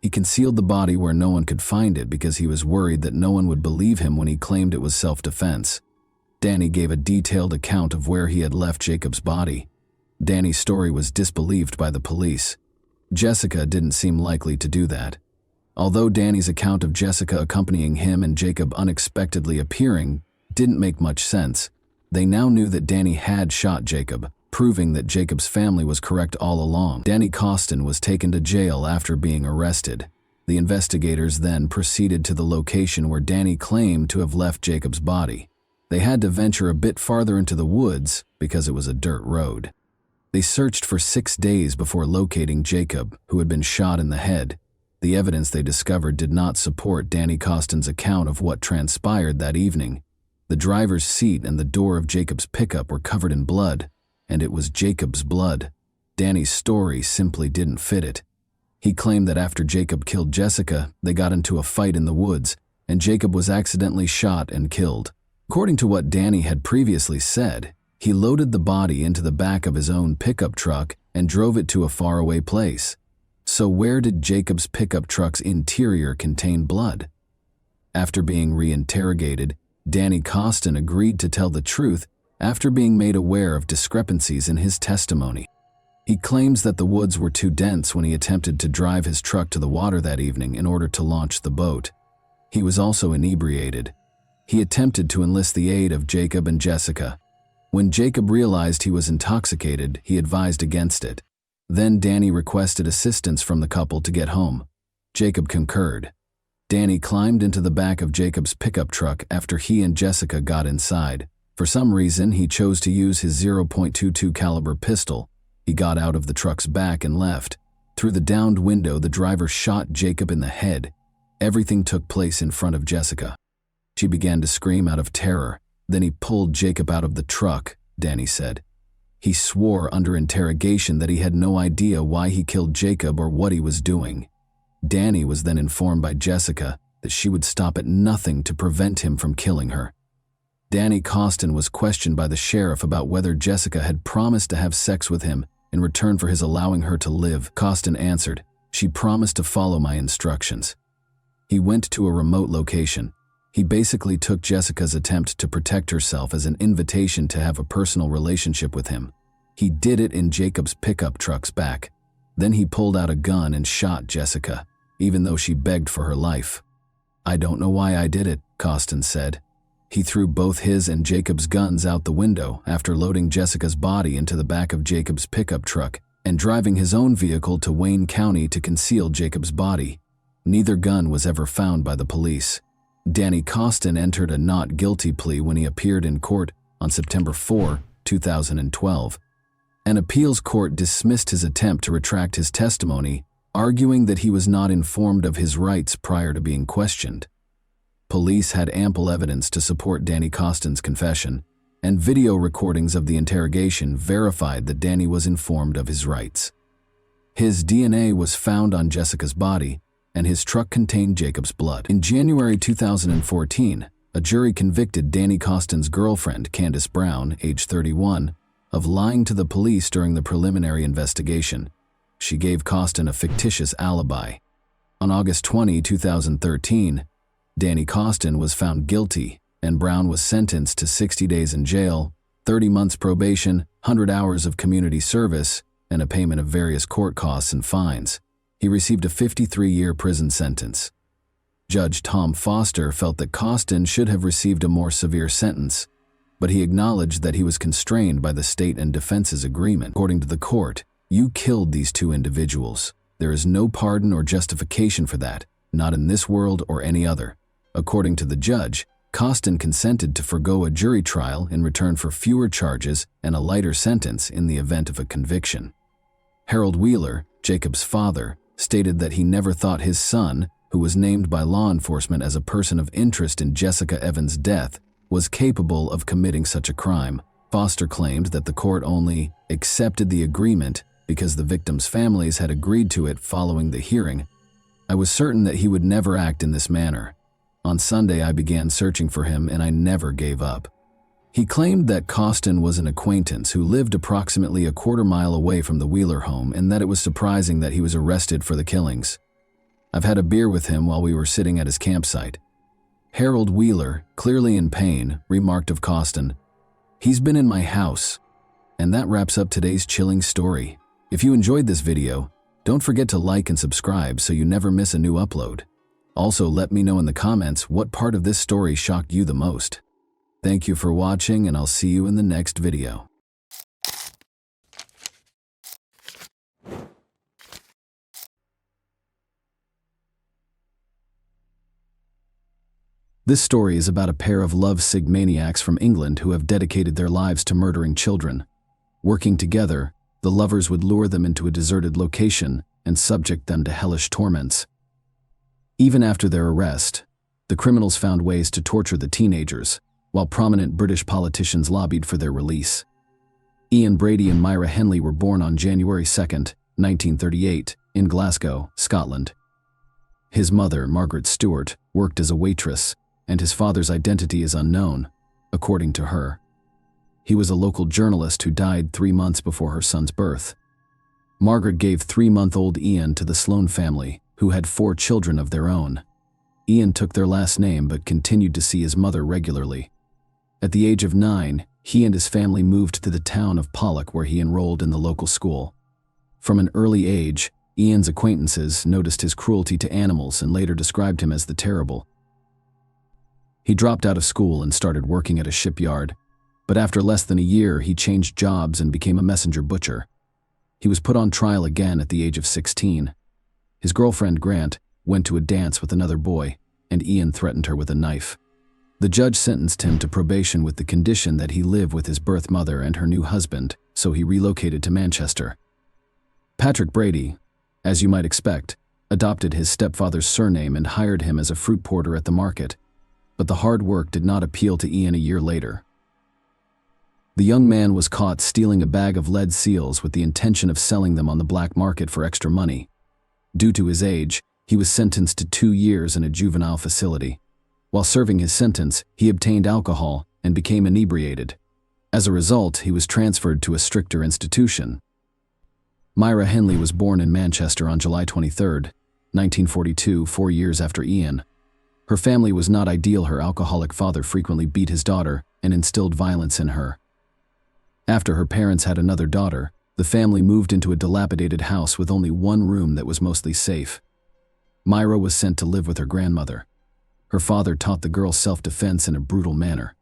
He concealed the body where no one could find it because he was worried that no one would believe him when he claimed it was self-defense. Danny gave a detailed account of where he had left Jacob's body. Danny's story was disbelieved by the police. Jessica didn't seem likely to do that. Although Danny's account of Jessica accompanying him and Jacob unexpectedly appearing didn't make much sense, they now knew that Danny had shot Jacob, proving that Jacob's family was correct all along. Danny Costin was taken to jail after being arrested. The investigators then proceeded to the location where Danny claimed to have left Jacob's body. They had to venture a bit farther into the woods because it was a dirt road. They searched for 6 days before locating Jacob, who had been shot in the head. The evidence they discovered did not support Danny Costin's account of what transpired that evening. The driver's seat and the door of Jacob's pickup were covered in blood, and it was Jacob's blood. Danny's story simply didn't fit it. He claimed that after Jacob killed Jessica, they got into a fight in the woods, and Jacob was accidentally shot and killed. According to what Danny had previously said, he loaded the body into the back of his own pickup truck and drove it to a faraway place. So where did Jacob's pickup truck's interior contain blood? After being reinterrogated, Danny Costin agreed to tell the truth after being made aware of discrepancies in his testimony. He claims that the woods were too dense when he attempted to drive his truck to the water that evening in order to launch the boat. He was also inebriated. He attempted to enlist the aid of Jacob and Jessica. When Jacob realized he was intoxicated, he advised against it. Then Danny requested assistance from the couple to get home. Jacob concurred. Danny climbed into the back of Jacob's pickup truck after he and Jessica got inside. For some reason, he chose to use his .22 caliber pistol. He got out of the truck's back and left. Through the downed window, the driver shot Jacob in the head. Everything took place in front of Jessica. She began to scream out of terror. Then he pulled Jacob out of the truck, Danny said. He swore under interrogation that he had no idea why he killed Jacob or what he was doing. Danny was then informed by Jessica that she would stop at nothing to prevent him from killing her. Danny Costin was questioned by the sheriff about whether Jessica had promised to have sex with him in return for his allowing her to live. Costin answered, "She promised to follow my instructions." He went to a remote location. He basically took Jessica's attempt to protect herself as an invitation to have a personal relationship with him. He did it in Jacob's pickup truck's back. Then he pulled out a gun and shot Jessica, even though she begged for her life. "I don't know why I did it," Costin said. He threw both his and Jacob's guns out the window after loading Jessica's body into the back of Jacob's pickup truck and driving his own vehicle to Wayne County to conceal Jacob's body. Neither gun was ever found by the police. Danny Costin entered a not guilty plea when he appeared in court on September 4, 2012. An appeals court dismissed his attempt to retract his testimony, arguing that he was not informed of his rights prior to being questioned. Police had ample evidence to support Danny Costin's confession, and video recordings of the interrogation verified that Danny was informed of his rights. His DNA was found on Jessica's body, and his truck contained Jacob's blood. In January 2014, a jury convicted Danny Costin's girlfriend, Candace Brown, age 31, of lying to the police during the preliminary investigation. She gave Costin a fictitious alibi. On August 20, 2013, Danny Costin was found guilty, and Brown was sentenced to 60 days in jail, 30 months probation, 100 hours of community service, and a payment of various court costs and fines. He received a 53-year prison sentence. Judge Tom Foster felt that Costin should have received a more severe sentence, but he acknowledged that he was constrained by the state and defense's agreement. According to the court, "You killed these two individuals. There is no pardon or justification for that, not in this world or any other." According to the judge, Costin consented to forgo a jury trial in return for fewer charges and a lighter sentence in the event of a conviction. Harold Wheeler, Jacob's father, stated that he never thought his son, who was named by law enforcement as a person of interest in Jessica Evans' death, was capable of committing such a crime. Foster claimed that the court only accepted the agreement because the victims' families had agreed to it following the hearing. "I was certain that he would never act in this manner. On Sunday, I began searching for him and I never gave up." He claimed that Costin was an acquaintance who lived approximately a quarter-mile away from the Wheeler home and that it was surprising that he was arrested for the killings. "I've had a beer with him while we were sitting at his campsite." Harold Wheeler, clearly in pain, remarked of Costin, "He's been in my house." And that wraps up today's chilling story. If you enjoyed this video, don't forget to like and subscribe so you never miss a new upload. Also, let me know in the comments what part of this story shocked you the most. Thank you for watching, and I'll see you in the next video. This story is about a pair of love-sick maniacs from England who have dedicated their lives to murdering children. Working together, the lovers would lure them into a deserted location and subject them to hellish torments. Even after their arrest, the criminals found ways to torture the teenagers, while prominent British politicians lobbied for their release. Ian Brady and Myra Henley were born on January 2, 1938, in Glasgow, Scotland. His mother, Margaret Stewart, worked as a waitress, and his father's identity is unknown, according to her. He was a local journalist who died 3 months before her son's birth. Margaret gave 3-month-old Ian to the Sloan family, who had 4 children of their own. Ian took their last name but continued to see his mother regularly. At the age of 9, he and his family moved to the town of Pollock, where he enrolled in the local school. From an early age, Ian's acquaintances noticed his cruelty to animals and later described him as the Terrible. He dropped out of school and started working at a shipyard, but after less than a year, he changed jobs and became a messenger butcher. He was put on trial again at the age of 16. His girlfriend, Grant, went to a dance with another boy, and Ian threatened her with a knife. The judge sentenced him to probation with the condition that he live with his birth mother and her new husband, so he relocated to Manchester. Patrick Brady, as you might expect, adopted his stepfather's surname and hired him as a fruit porter at the market, but the hard work did not appeal to Ian a year later. The young man was caught stealing a bag of lead seals with the intention of selling them on the black market for extra money. Due to his age, he was sentenced to 2 years in a juvenile facility. While serving his sentence, he obtained alcohol and became inebriated. As a result, he was transferred to a stricter institution. Myra Henley was born in Manchester on July 23, 1942, 4 years after Ian. Her family was not ideal. Her alcoholic father frequently beat his daughter and instilled violence in her. After her parents had another daughter, the family moved into a dilapidated house with only one room that was mostly safe. Myra was sent to live with her grandmother. her father taught the girl self-defense in a brutal manner.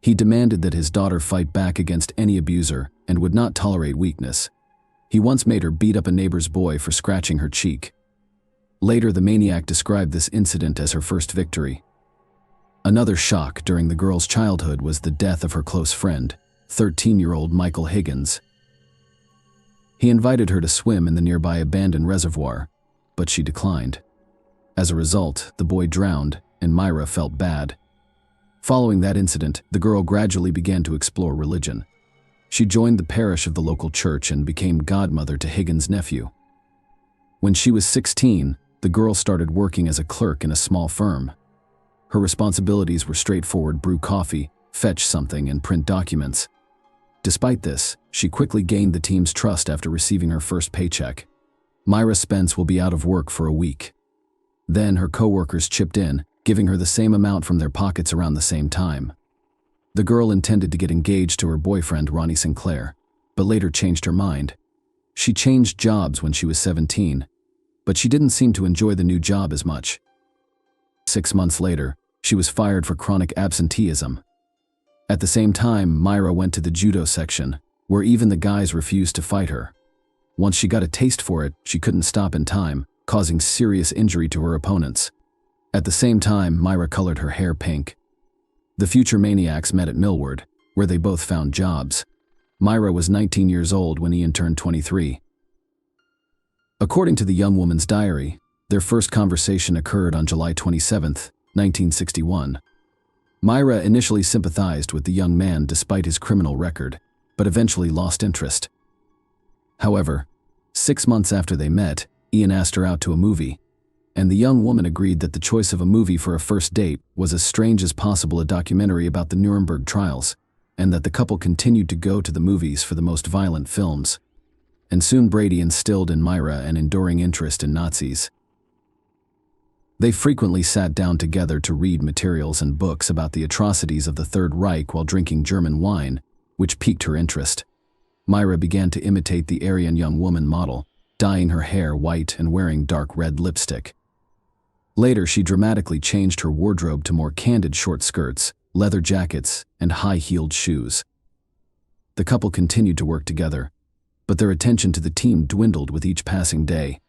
He demanded that his daughter fight back against any abuser and would not tolerate weakness. He once made her beat up a neighbor's boy for scratching her cheek. Later, the maniac described this incident as her first victory. Another shock during the girl's childhood was the death of her close friend, 13-year-old Michael Higgins. He invited her to swim in the nearby abandoned reservoir, but she declined. As a result, the boy drowned, and Myra felt bad. Following that incident, the girl gradually began to explore religion. She joined the parish of the local church and became godmother to Higgins' nephew. When she was 16, the girl started working as a clerk in a small firm. Her responsibilities were straightforward: brew coffee, fetch something, and print documents. Despite this, she quickly gained the team's trust after receiving her first paycheck. Myra Spence will be out of work for a week. Then her co-workers chipped in, giving her the same amount from their pockets around the same time. The girl intended to get engaged to her boyfriend, Ronnie Sinclair, but later changed her mind. She changed jobs when she was 17, but she didn't seem to enjoy the new job as much. 6 months later, she was fired for chronic absenteeism. At the same time, Myra went to the judo section, where even the guys refused to fight her. Once she got a taste for it, she couldn't stop in time, causing serious injury to her opponents. At the same time, Myra colored her hair pink. The future maniacs met at Millward, where they both found jobs. Myra was 19 years old when Ian turned 23. According to the young woman's diary, their first conversation occurred on July 27, 1961. Myra initially sympathized with the young man despite his criminal record, but eventually lost interest. However, 6 months after they met, Ian asked her out to a movie, and the young woman agreed that the choice of a movie for a first date was as strange as possible: a documentary about the Nuremberg trials, and that the couple continued to go to the movies for the most violent films. And soon Brady instilled in Myra an enduring interest in Nazis. They frequently sat down together to read materials and books about the atrocities of the Third Reich while drinking German wine, which piqued her interest. Myra began to imitate the Aryan young woman model, dyeing her hair white and wearing dark red lipstick. Later, she dramatically changed her wardrobe to more candid short skirts, leather jackets, and high-heeled shoes. The couple continued to work together, but their attention to the team dwindled with each passing day.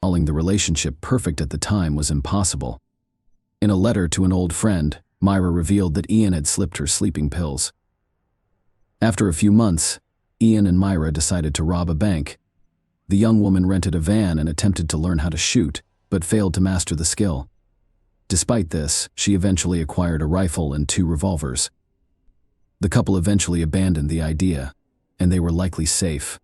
Calling the relationship perfect at the time was impossible. In a letter to an old friend, Myra revealed that Ian had slipped her sleeping pills. After a few months, Ian and Myra decided to rob a bank. The young woman rented a van and attempted to learn how to shoot, but failed to master the skill. Despite this, she eventually acquired a rifle and 2 revolvers. The couple eventually abandoned the idea, and they were likely safe.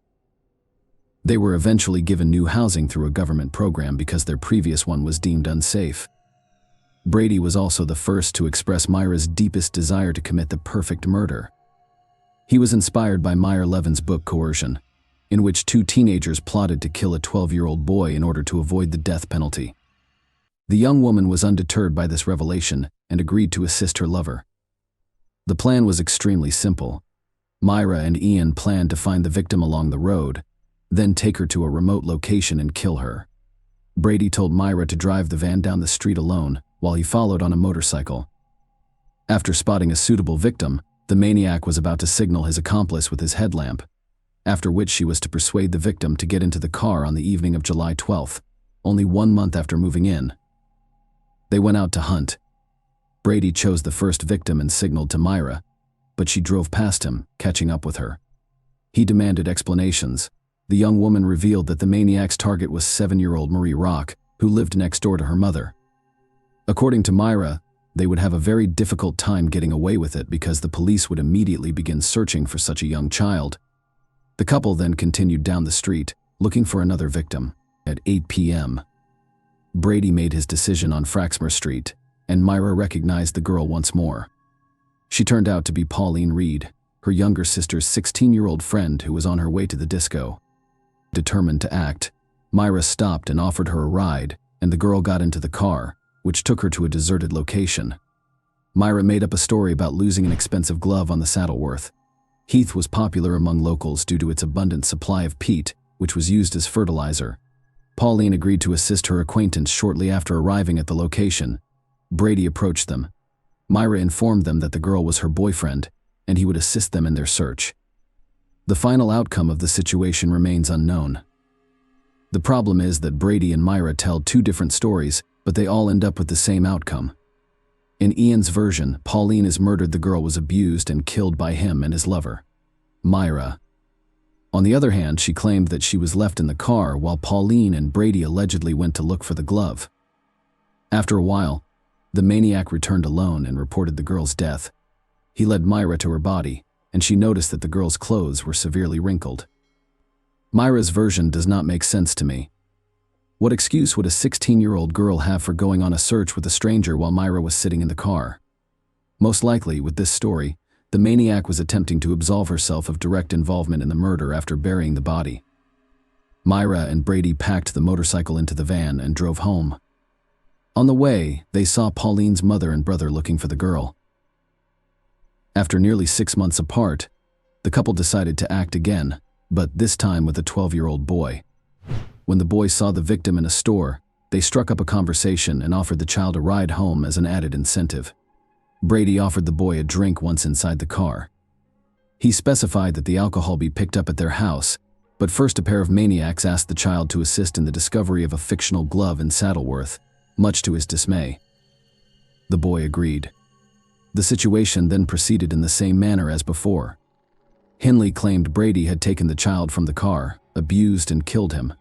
They were eventually given new housing through a government program because their previous one was deemed unsafe. Brady was also the first to express Myra's deepest desire to commit the perfect murder. He was inspired by Meyer Levin's book Coercion, in which 2 teenagers plotted to kill a 12-year-old boy in order to avoid the death penalty. The young woman was undeterred by this revelation and agreed to assist her lover. The plan was extremely simple. Myra and Ian planned to find the victim along the road, then take her to a remote location and kill her. Brady told Myra to drive the van down the street alone while he followed on a motorcycle. After spotting a suitable victim, the maniac was about to signal his accomplice with his headlamp, after which she was to persuade the victim to get into the car on the evening of July 12th, only 1 month after moving in. They went out to hunt. Brady chose the first victim and signaled to Myra, but she drove past him, catching up with her. He demanded explanations. The young woman revealed that the maniac's target was 7-year-old Marie Rock, who lived next door to her mother. According to Myra, they would have a very difficult time getting away with it because the police would immediately begin searching for such a young child. The couple then continued down the street, looking for another victim. At 8 p.m., Brady made his decision on Fraxmer Street, and Myra recognized the girl once more. She turned out to be Pauline Reed, her younger sister's 16-year-old friend who was on her way to the disco. Determined to act, Myra stopped and offered her a ride, and the girl got into the car, which took her to a deserted location. Myra made up a story about losing an expensive glove on the Saddleworth. Heath was popular among locals due to its abundant supply of peat, which was used as fertilizer. Pauline agreed to assist her acquaintance shortly after arriving at the location. Brady approached them. Myra informed them that the girl was her boyfriend, and he would assist them in their search. The final outcome of the situation remains unknown. The problem is that Brady and Myra tell two different stories, but they all end up with the same outcome. In Ian's version, Pauline is murdered. The girl was abused and killed by him and his lover, Myra. On the other hand, she claimed that she was left in the car while Pauline and Brady allegedly went to look for the glove. After a while, the maniac returned alone and reported the girl's death. He led Myra to her body, and she noticed that the girl's clothes were severely wrinkled. Myra's version does not make sense to me. What excuse would a 16-year-old girl have for going on a search with a stranger while Myra was sitting in the car? Most likely, with this story, the maniac was attempting to absolve herself of direct involvement in the murder after burying the body. Myra and Brady packed the motorcycle into the van and drove home. On the way, they saw Pauline's mother and brother looking for the girl. After nearly 6 months apart, the couple decided to act again, but this time with a 12-year-old boy. When the boy saw the victim in a store, they struck up a conversation and offered the child a ride home as an added incentive. Brady offered the boy a drink once inside the car. He specified that the alcohol be picked up at their house, but first a pair of maniacs asked the child to assist in the discovery of a fictional glove in Saddleworth, much to his dismay. The boy agreed. The situation then proceeded in the same manner as before. Henley claimed Brady had taken the child from the car, abused and killed him.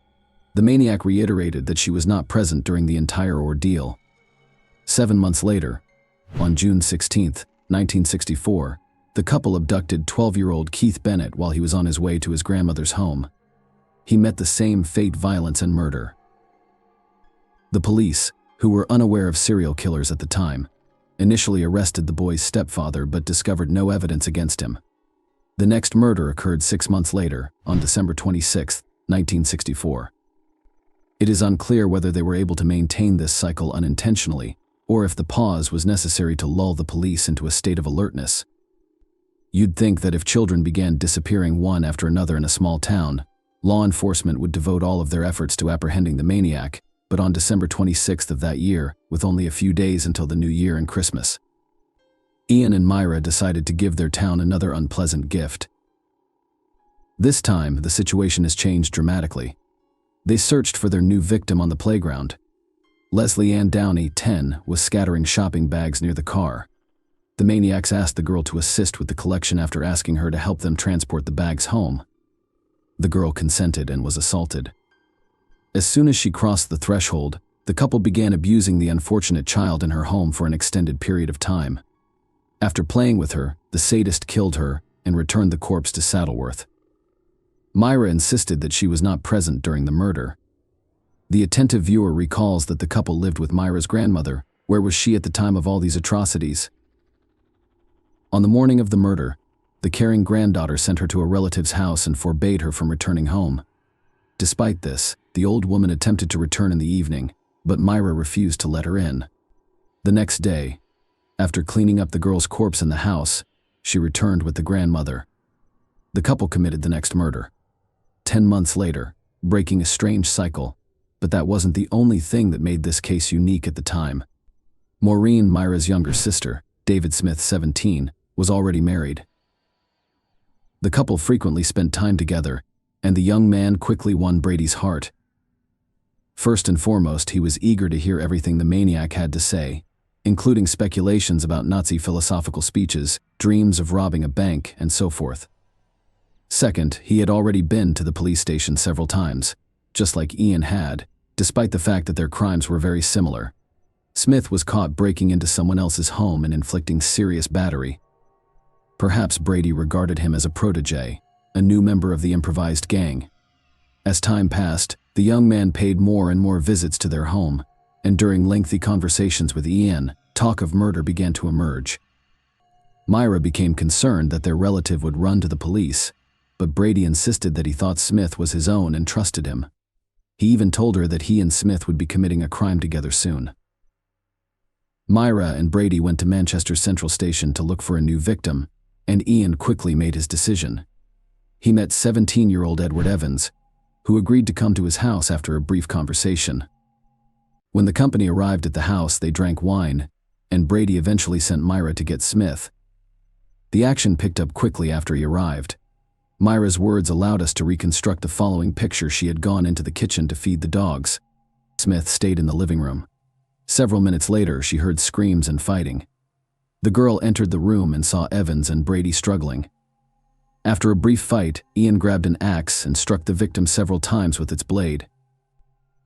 The maniac reiterated that she was not present during the entire ordeal. 7 months later, on June 16, 1964, the couple abducted 12-year-old Keith Bennett while he was on his way to his grandmother's home. He met the same fate, violence, and murder. The police, who were unaware of serial killers at the time, initially arrested the boy's stepfather but discovered no evidence against him. The next murder occurred 6 months later, on December 26, 1964. It is unclear whether they were able to maintain this cycle unintentionally, or if the pause was necessary to lull the police into a state of alertness. You'd think that if children began disappearing one after another in a small town, law enforcement would devote all of their efforts to apprehending the maniac, but on December 26th of that year, with only a few days until the New Year and Christmas, Ian and Myra decided to give their town another unpleasant gift. This time, the situation has changed dramatically. They searched for their new victim on the playground. Leslie Ann Downey, 10, was scattering shopping bags near the car. The maniacs asked the girl to assist with the collection after asking her to help them transport the bags home. The girl consented and was assaulted. As soon as she crossed the threshold, the couple began abusing the unfortunate child in her home for an extended period of time. After playing with her, the sadist killed her and returned the corpse to Saddleworth. Myra insisted that she was not present during the murder. The attentive viewer recalls that the couple lived with Myra's grandmother. Where was she at the time of all these atrocities? On the morning of the murder, the caring granddaughter sent her to a relative's house and forbade her from returning home. Despite this, the old woman attempted to return in the evening, but Myra refused to let her in. The next day, after cleaning up the girl's corpse in the house, she returned with the grandmother. The couple committed the next murder. 10 months later, breaking a strange cycle, but that wasn't the only thing that made this case unique at the time. Maureen, Myra's younger sister, David Smith, 17, was already married. The couple frequently spent time together, and the young man quickly won Brady's heart. First and foremost, he was eager to hear everything the maniac had to say, including speculations about Nazi philosophical speeches, dreams of robbing a bank, and so forth. Second, he had already been to the police station several times, just like Ian had, despite the fact that their crimes were very similar. Smith was caught breaking into someone else's home and inflicting serious battery. Perhaps Brady regarded him as a protege, a new member of the improvised gang. As time passed, the young man paid more and more visits to their home, and during lengthy conversations with Ian, talk of murder began to emerge. Myra became concerned that their relative would run to the police, but Brady insisted that he thought Smith was his own and trusted him. He even told her that he and Smith would be committing a crime together soon. Myra and Brady went to Manchester Central Station to look for a new victim, and Ian quickly made his decision. He met 17-year-old Edward Evans, who agreed to come to his house after a brief conversation. When the company arrived at the house, they drank wine, and Brady eventually sent Myra to get Smith. The action picked up quickly after he arrived. Myra's words allowed us to reconstruct the following picture. She had gone into the kitchen to feed the dogs. Smith stayed in the living room. Several minutes later, she heard screams and fighting. The girl entered the room and saw Evans and Brady struggling. After a brief fight, Ian grabbed an axe and struck the victim several times with its blade.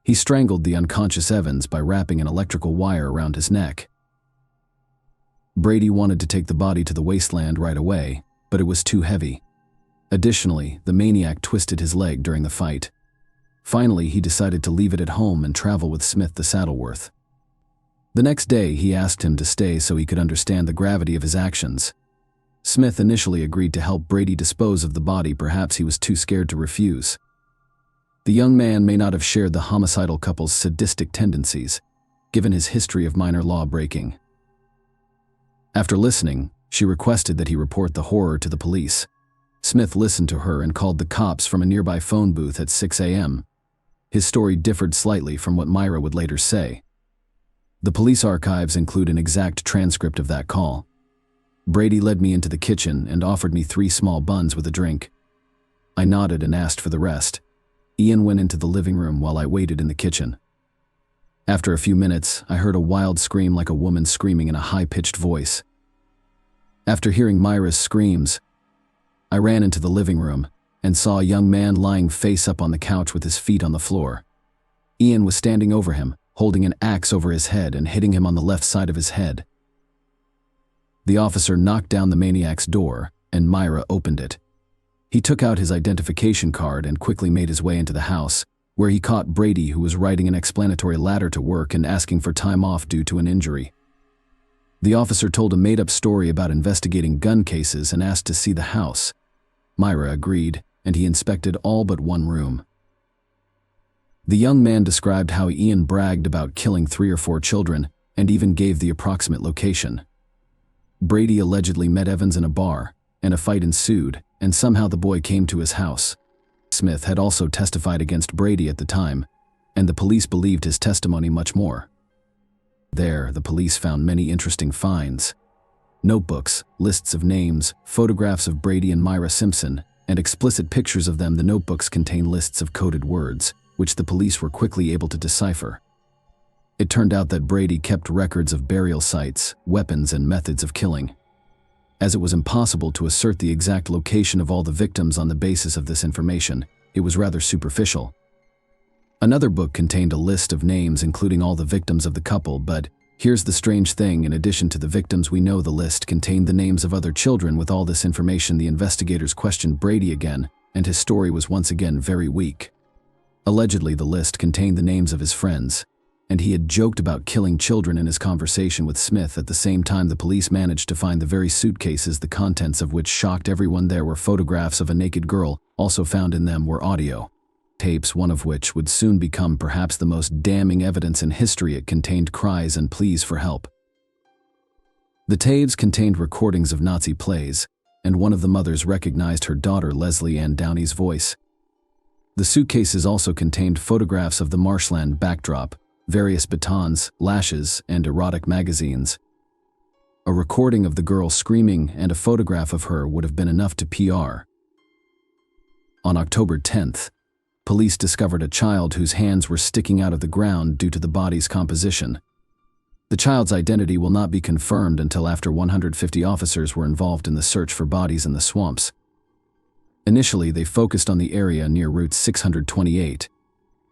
He strangled the unconscious Evans by wrapping an electrical wire around his neck. Brady wanted to take the body to the wasteland right away, but it was too heavy. Additionally, the maniac twisted his leg during the fight. Finally, he decided to leave it at home and travel with Smith to Saddleworth. The next day, he asked him to stay so he could understand the gravity of his actions. Smith initially agreed to help Brady dispose of the body. Perhaps he was too scared to refuse. The young man may not have shared the homicidal couple's sadistic tendencies, given his history of minor law breaking. After listening, she requested that he report the horror to the police. Smith listened to her and called the cops from a nearby phone booth at 6 a.m. His story differed slightly from what Myra would later say. The police archives include an exact transcript of that call. Brady led me into the kitchen and offered me 3 small buns with a drink. I nodded and asked for the rest. Ian went into the living room while I waited in the kitchen. After a few minutes, I heard a wild scream like a woman screaming in a high-pitched voice. After hearing Myra's screams, I ran into the living room and saw a young man lying face up on the couch with his feet on the floor. Ian was standing over him, holding an axe over his head and hitting him on the left side of his head. The officer knocked down the maniac's door, and Myra opened it. He took out his identification card and quickly made his way into the house, where he caught Brady, who was writing an explanatory letter to work and asking for time off due to an injury. The officer told a made-up story about investigating gun cases and asked to see the house. Myra agreed, and he inspected all but one room. The young man described how Ian bragged about killing 3 or 4 children and even gave the approximate location. Brady allegedly met Evans in a bar, and a fight ensued, and somehow the boy came to his house. Smith had also testified against Brady at the time, and the police believed his testimony much more. There, the police found many interesting finds. Notebooks, lists of names, photographs of Brady and Myra Simpson, and explicit pictures of them. The notebooks contain lists of coded words, which the police were quickly able to decipher. It turned out that Brady kept records of burial sites, weapons, and methods of killing. As it was impossible to assert the exact location of all the victims on the basis of this information, it was rather superficial. Another book contained a list of names including all the victims of the couple, but here's the strange thing: in addition to the victims we know, the list contained the names of other children. With all this information, the investigators questioned Brady again, and his story was once again very weak. Allegedly, the list contained the names of his friends, and he had joked about killing children in his conversation with Smith. At the same time, the police managed to find the very suitcases, the contents of which shocked everyone. There were photographs of a naked girl. Also found in them were audio tapes, one of which would soon become perhaps the most damning evidence in history. It contained cries and pleas for help. The tapes contained recordings of Nazi plays, and one of the mothers recognized her daughter Leslie Ann Downey's voice. The suitcases also contained photographs of the marshland backdrop, various batons, lashes, and erotic magazines. A recording of the girl screaming and a photograph of her would have been enough to PR. On October 10th, police discovered a child whose hands were sticking out of the ground due to the body's composition. The child's identity will not be confirmed until after 150 officers were involved in the search for bodies in the swamps. Initially, they focused on the area near Route 628,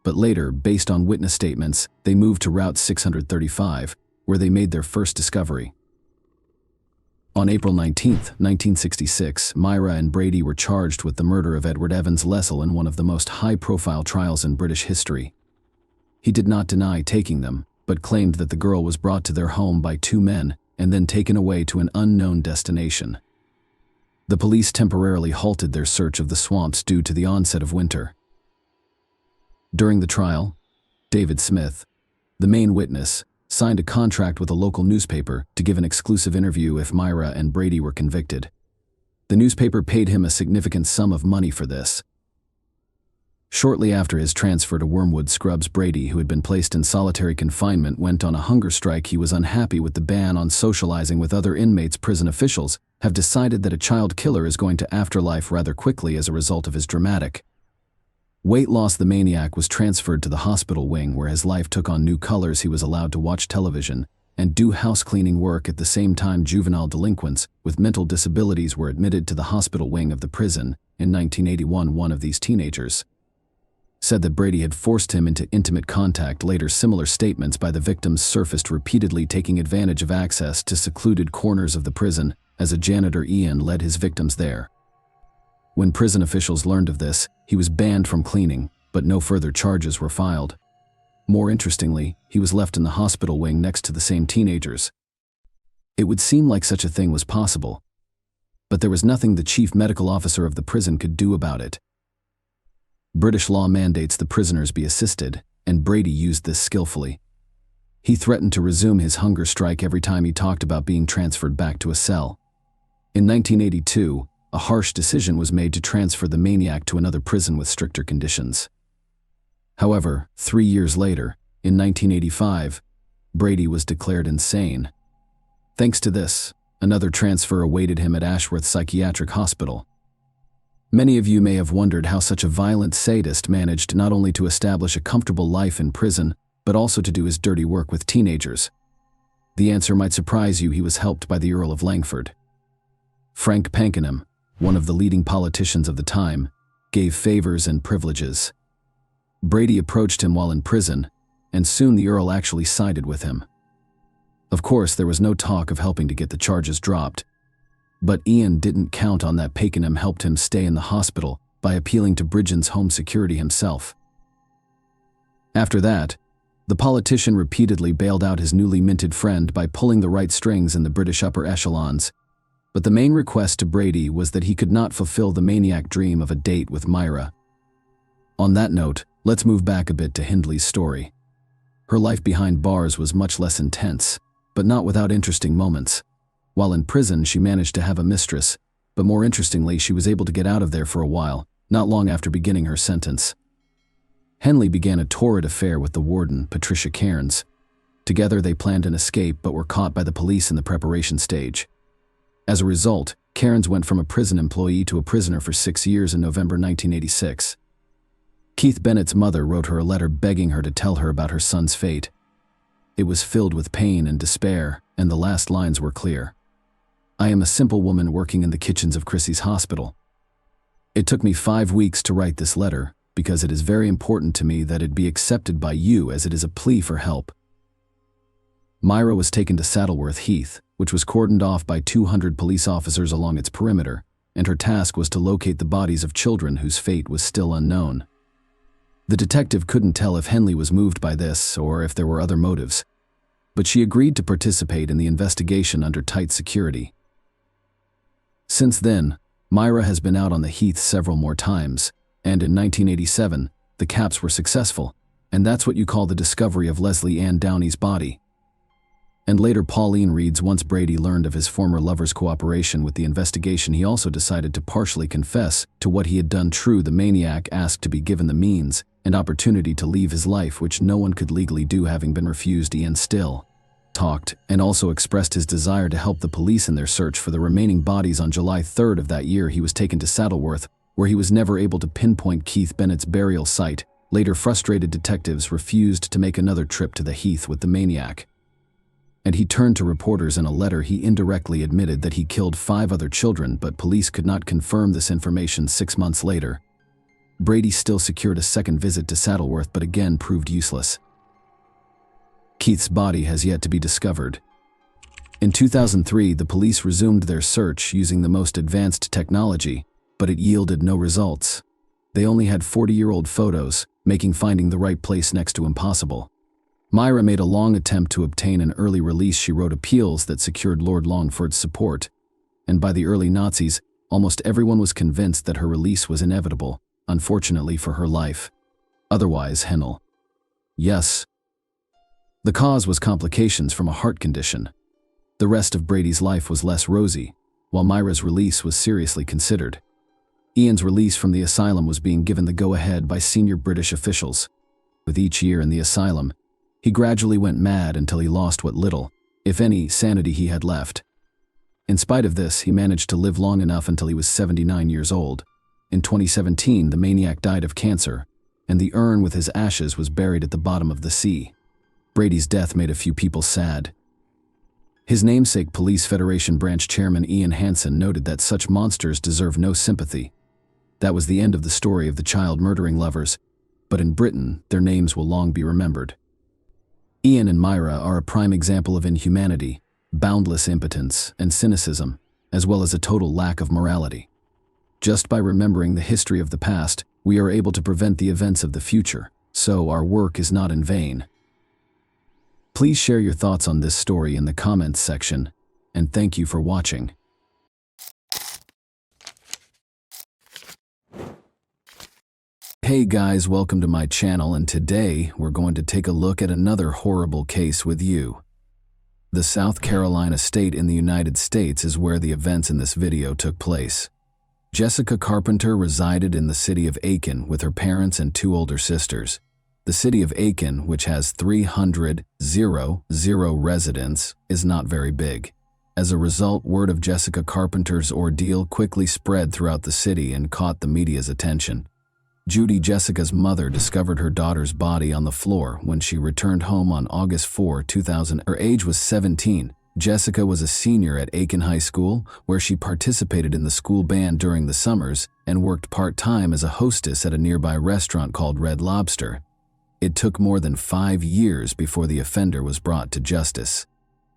but later, based on witness statements, they moved to Route 635, where they made their first discovery. On April 19, 1966, Myra and Brady were charged with the murder of Edward Evans Lessell in one of the most high-profile trials in British history. He did not deny taking them, but claimed that the girl was brought to their home by 2 men and then taken away to an unknown destination. The police temporarily halted their search of the swamps due to the onset of winter. During the trial, David Smith, the main witness, signed a contract with a local newspaper to give an exclusive interview if Myra and Brady were convicted. The newspaper paid him a significant sum of money for this. Shortly after his transfer to Wormwood Scrubs, Brady, who had been placed in solitary confinement, went on a hunger strike. He was unhappy with the ban on socializing with other inmates. Prison officials have decided that a child killer is going to afterlife rather quickly as a result of his dramatic weight loss. The maniac was transferred to the hospital wing, where his life took on new colors. He was allowed to watch television and do house cleaning work. At the same time, juvenile delinquents with mental disabilities were admitted to the hospital wing of the prison. In 1981, one of these teenagers said that Brady had forced him into intimate contact. Later, similar statements by the victims surfaced repeatedly, taking advantage of access to secluded corners of the prison. As a janitor, Ian led his victims there. When prison officials learned of this, he was banned from cleaning, but no further charges were filed. More interestingly, he was left in the hospital wing next to the same teenagers. It would seem like such a thing was possible, but there was nothing the chief medical officer of the prison could do about it. British law mandates the prisoners be assisted, and Brady used this skillfully. He threatened to resume his hunger strike every time he talked about being transferred back to a cell. In 1982, a harsh decision was made to transfer the maniac to another prison with stricter conditions. However, 3 years later, in 1985, Brady was declared insane. Thanks to this, another transfer awaited him at Ashworth Psychiatric Hospital. Many of you may have wondered how such a violent sadist managed not only to establish a comfortable life in prison, but also to do his dirty work with teenagers. The answer might surprise you. He was helped by the Earl of Langford. Frank Pakenham, one of the leading politicians of the time, gave favors and privileges. Brady approached him while in prison, and soon the Earl actually sided with him. Of course, there was no talk of helping to get the charges dropped. But Ian didn't count on that. Pakenham helped him stay in the hospital by appealing to Britain's Home Security himself. After that, the politician repeatedly bailed out his newly minted friend by pulling the right strings in the British upper echelons. But the main request to Brady was that he could not fulfill the maniac dream of a date with Myra. On that note, let's move back a bit to Hindley's story. Her life behind bars was much less intense, but not without interesting moments. While in prison, she managed to have a mistress, but more interestingly, she was able to get out of there for a while, not long after beginning her sentence. Henley began a torrid affair with the warden, Patricia Cairns. Together, they planned an escape but were caught by the police in the preparation stage. As a result, Cairns went from a prison employee to a prisoner for 6 years in November 1986. Keith Bennett's mother wrote her a letter begging her to tell her about her son's fate. It was filled with pain and despair, and the last lines were clear. "I am a simple woman working in the kitchens of Chrissy's hospital. It took me 5 weeks to write this letter because it is very important to me that it be accepted by you, as it is a plea for help." Myra was taken to Saddleworth Heath, which was cordoned off by 200 police officers along its perimeter, and her task was to locate the bodies of children whose fate was still unknown. The detective couldn't tell if Henley was moved by this or if there were other motives, but she agreed to participate in the investigation under tight security. Since then, Myra has been out on the heath several more times, and in 1987, the caps were successful, and that's what you call the discovery of Leslie Ann Downey's body. And later, Pauline reads, once Brady learned of his former lover's cooperation with the investigation, he also decided to partially confess to what he had done. True, the maniac asked to be given the means and opportunity to leave his life, which no one could legally do, having been refused. Ian still talked and also expressed his desire to help the police in their search for the remaining bodies. On July 3rd of that year, he was taken to Saddleworth, where he was never able to pinpoint Keith Bennett's burial site. Later, frustrated detectives refused to make another trip to the heath with the maniac, and he turned to reporters. In a letter, he indirectly admitted that he killed 5 other children, but police could not confirm this information. 6 months later, Brady still secured a second visit to Saddleworth, but again proved useless. Keith's body has yet to be discovered. In 2003, the police resumed their search using the most advanced technology, but it yielded no results. They only had 40-year-old photos, making finding the right place next to impossible. Myra made a long attempt to obtain an early release. She wrote appeals that secured Lord Longford's support, and by the early Nazis, almost everyone was convinced that her release was inevitable, unfortunately for her life. Otherwise, Hennel. Yes. The cause was complications from a heart condition. The rest of Brady's life was less rosy, while Myra's release was seriously considered. Ian's release from the asylum was being given the go-ahead by senior British officials. With each year in the asylum, he gradually went mad until he lost what little, if any, sanity he had left. In spite of this, he managed to live long enough until he was 79 years old. In 2017, the maniac died of cancer, and the urn with his ashes was buried at the bottom of the sea. Brady's death made a few people sad. His namesake Police Federation branch chairman Ian Hansen noted that such monsters deserve no sympathy. That was the end of the story of the child-murdering lovers, but in Britain, their names will long be remembered. Ian and Myra are a prime example of inhumanity, boundless impotence, and cynicism, as well as a total lack of morality. Just by remembering the history of the past, we are able to prevent the events of the future, so our work is not in vain. Please share your thoughts on this story in the comments section, and thank you for watching. Hey guys, welcome to my channel, and today we're going to take a look at another horrible case with you. The South Carolina state in the United States is where the events in this video took place. Jessica Carpenter resided in the city of Aiken with her parents and two older sisters. The city of Aiken, which has 300 residents, is not very big. As a result, word of Jessica Carpenter's ordeal quickly spread throughout the city and caught the media's attention. Judy, Jessica's mother, discovered her daughter's body on the floor when she returned home on August 4, 2000. Her age was 17. Jessica was a senior at Aiken High School, where she participated in the school band during the summers and worked part-time as a hostess at a nearby restaurant called Red Lobster. It took more than 5 years before the offender was brought to justice.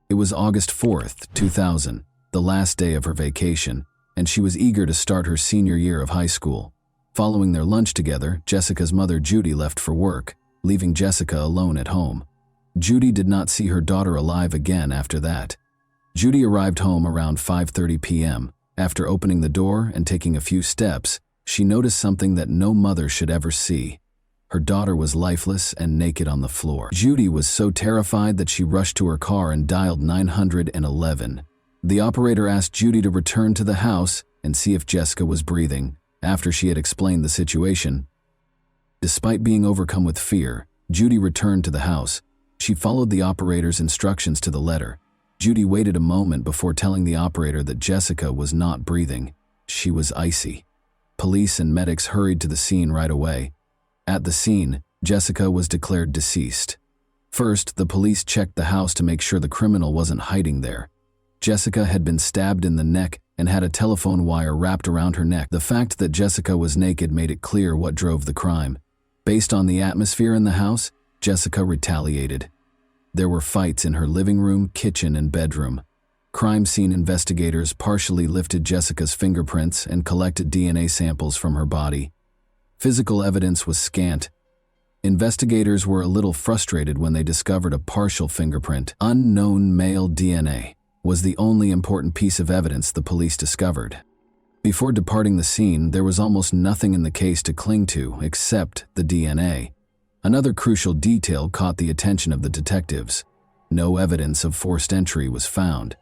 It was August 4, 2000, the last day of her vacation, and she was eager to start her senior year of high school. Following their lunch together, Jessica's mother Judy left for work, leaving Jessica alone at home. Judy did not see her daughter alive again after that. Judy arrived home around 5:30 p.m. After opening the door and taking a few steps, she noticed something that no mother should ever see. Her daughter was lifeless and naked on the floor. Judy was so terrified that she rushed to her car and dialed 911. The operator asked Judy to return to the house and see if Jessica was breathing. After she had explained the situation, despite being overcome with fear, Judy returned to the house. She followed the operator's instructions to the letter. Judy waited a moment before telling the operator that Jessica was not breathing. She was icy. Police and medics hurried to the scene right away. At the scene, Jessica was declared deceased. First, the police checked the house to make sure the criminal wasn't hiding there. Jessica had been stabbed in the neck and had a telephone wire wrapped around her neck. The fact that Jessica was naked made it clear what drove the crime. Based on the atmosphere in the house, Jessica retaliated. There were fights in her living room, kitchen, and bedroom. Crime scene investigators partially lifted Jessica's fingerprints and collected DNA samples from her body. Physical evidence was scant. Investigators were a little frustrated when they discovered a partial fingerprint. Unknown male DNA was the only important piece of evidence the police discovered. Before departing the scene, there was almost nothing in the case to cling to except the DNA. Another crucial detail caught the attention of the detectives. No evidence of forced entry was found.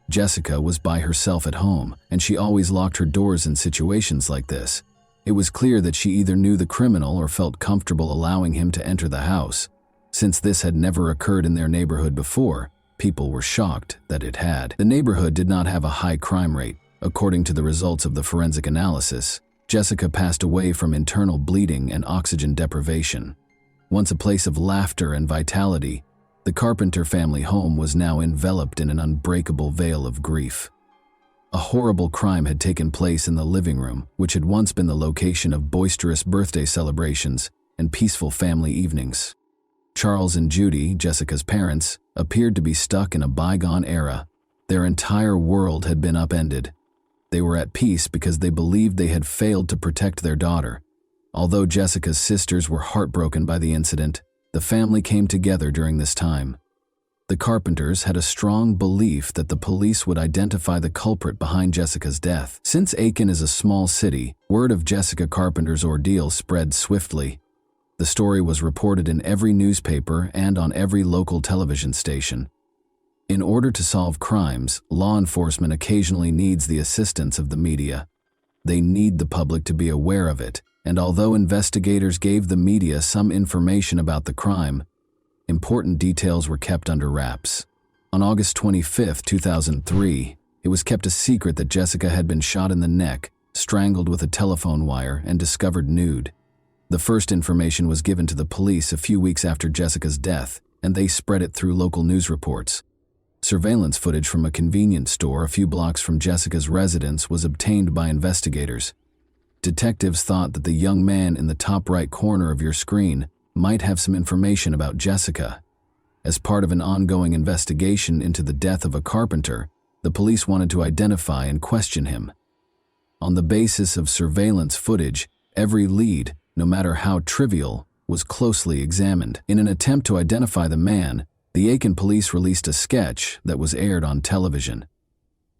Jessica was by herself at home, and she always locked her doors in situations like this. It was clear that she either knew the criminal or felt comfortable allowing him to enter the house. Since this had never occurred in their neighborhood before, people were shocked that it had. The neighborhood did not have a high crime rate. According to the results of the forensic analysis, Jessica passed away from internal bleeding and oxygen deprivation. Once a place of laughter and vitality, the Carpenter family home was now enveloped in an unbreakable veil of grief. A horrible crime had taken place in the living room, which had once been the location of boisterous birthday celebrations and peaceful family evenings. Charles and Judy, Jessica's parents, appeared to be stuck in a bygone era. Their entire world had been upended. They were at peace because they believed they had failed to protect their daughter. Although Jessica's sisters were heartbroken by the incident, the family came together during this time. The Carpenters had a strong belief that the police would identify the culprit behind Jessica's death. Since Aiken is a small city, word of Jessica Carpenter's ordeal spread swiftly. The story was reported in every newspaper and on every local television station. In order to solve crimes, law enforcement occasionally needs the assistance of the media. They need the public to be aware of it, and although investigators gave the media some information about the crime, important details were kept under wraps. On August 25, 2003, it was kept a secret that Jessica had been shot in the neck, strangled with a telephone wire, and discovered nude. The first information was given to the police a few weeks after Jessica's death, and they spread it through local news reports. Surveillance footage from a convenience store a few blocks from Jessica's residence was obtained by investigators. Detectives thought that the young man in the top right corner of your screen might have some information about Jessica. As part of an ongoing investigation into the death of a carpenter, the police wanted to identify and question him. On the basis of surveillance footage, every lead, no matter how trivial, was closely examined. In an attempt to identify the man, the Aiken police released a sketch that was aired on television.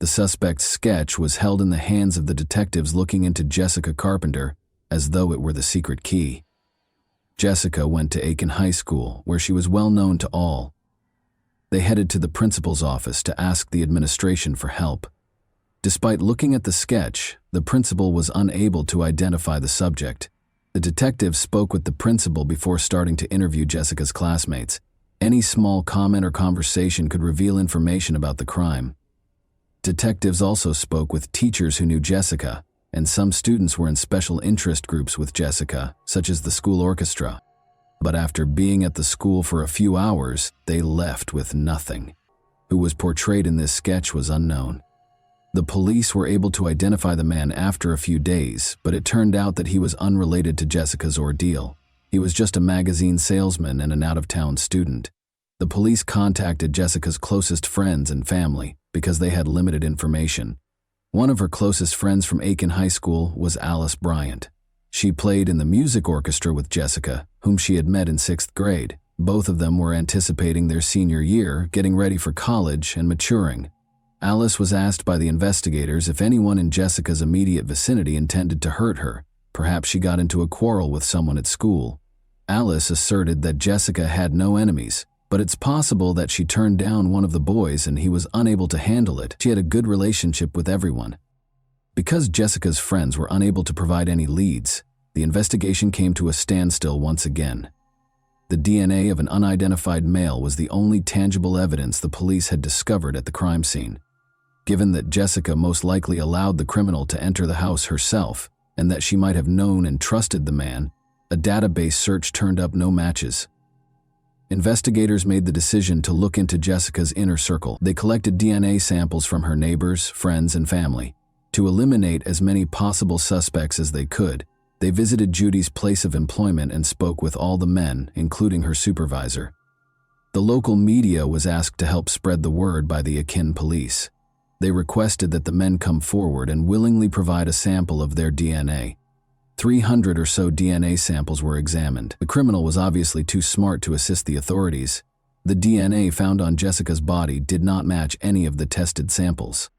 The suspect's sketch was held in the hands of the detectives looking into Jessica Carpenter as though it were the secret key. Jessica went to Aiken High School, where she was well known to all. They headed to the principal's office to ask the administration for help. Despite looking at the sketch, the principal was unable to identify the subject. The detectives spoke with the principal before starting to interview Jessica's classmates. Any small comment or conversation could reveal information about the crime. Detectives also spoke with teachers who knew Jessica, and some students were in special interest groups with Jessica, such as the school orchestra. But after being at the school for a few hours, they left with nothing. Who was portrayed in this sketch was unknown. The police were able to identify the man after a few days, but it turned out that he was unrelated to Jessica's ordeal. He was just a magazine salesman and an out-of-town student. The police contacted Jessica's closest friends and family because they had limited information. One of her closest friends from Aiken High School was Alice Bryant. She played in the music orchestra with Jessica, whom she had met in 6th grade. Both of them were anticipating their senior year, getting ready for college and maturing. Alice was asked by the investigators if anyone in Jessica's immediate vicinity intended to hurt her. Perhaps she got into a quarrel with someone at school. Alice asserted that Jessica had no enemies, but it's possible that she turned down one of the boys and he was unable to handle it. She had a good relationship with everyone. Because Jessica's friends were unable to provide any leads, the investigation came to a standstill once again. The DNA of an unidentified male was the only tangible evidence the police had discovered at the crime scene. Given that Jessica most likely allowed the criminal to enter the house herself, and that she might have known and trusted the man, a database search turned up no matches. Investigators made the decision to look into Jessica's inner circle. They collected DNA samples from her neighbors, friends, and family. To eliminate as many possible suspects as they could, they visited Judy's place of employment and spoke with all the men, including her supervisor. The local media was asked to help spread the word by the Aiken police. They requested that the men come forward and willingly provide a sample of their DNA. 300 or so DNA samples were examined. The criminal was obviously too smart to assist the authorities. The DNA found on Jessica's body did not match any of the tested samples.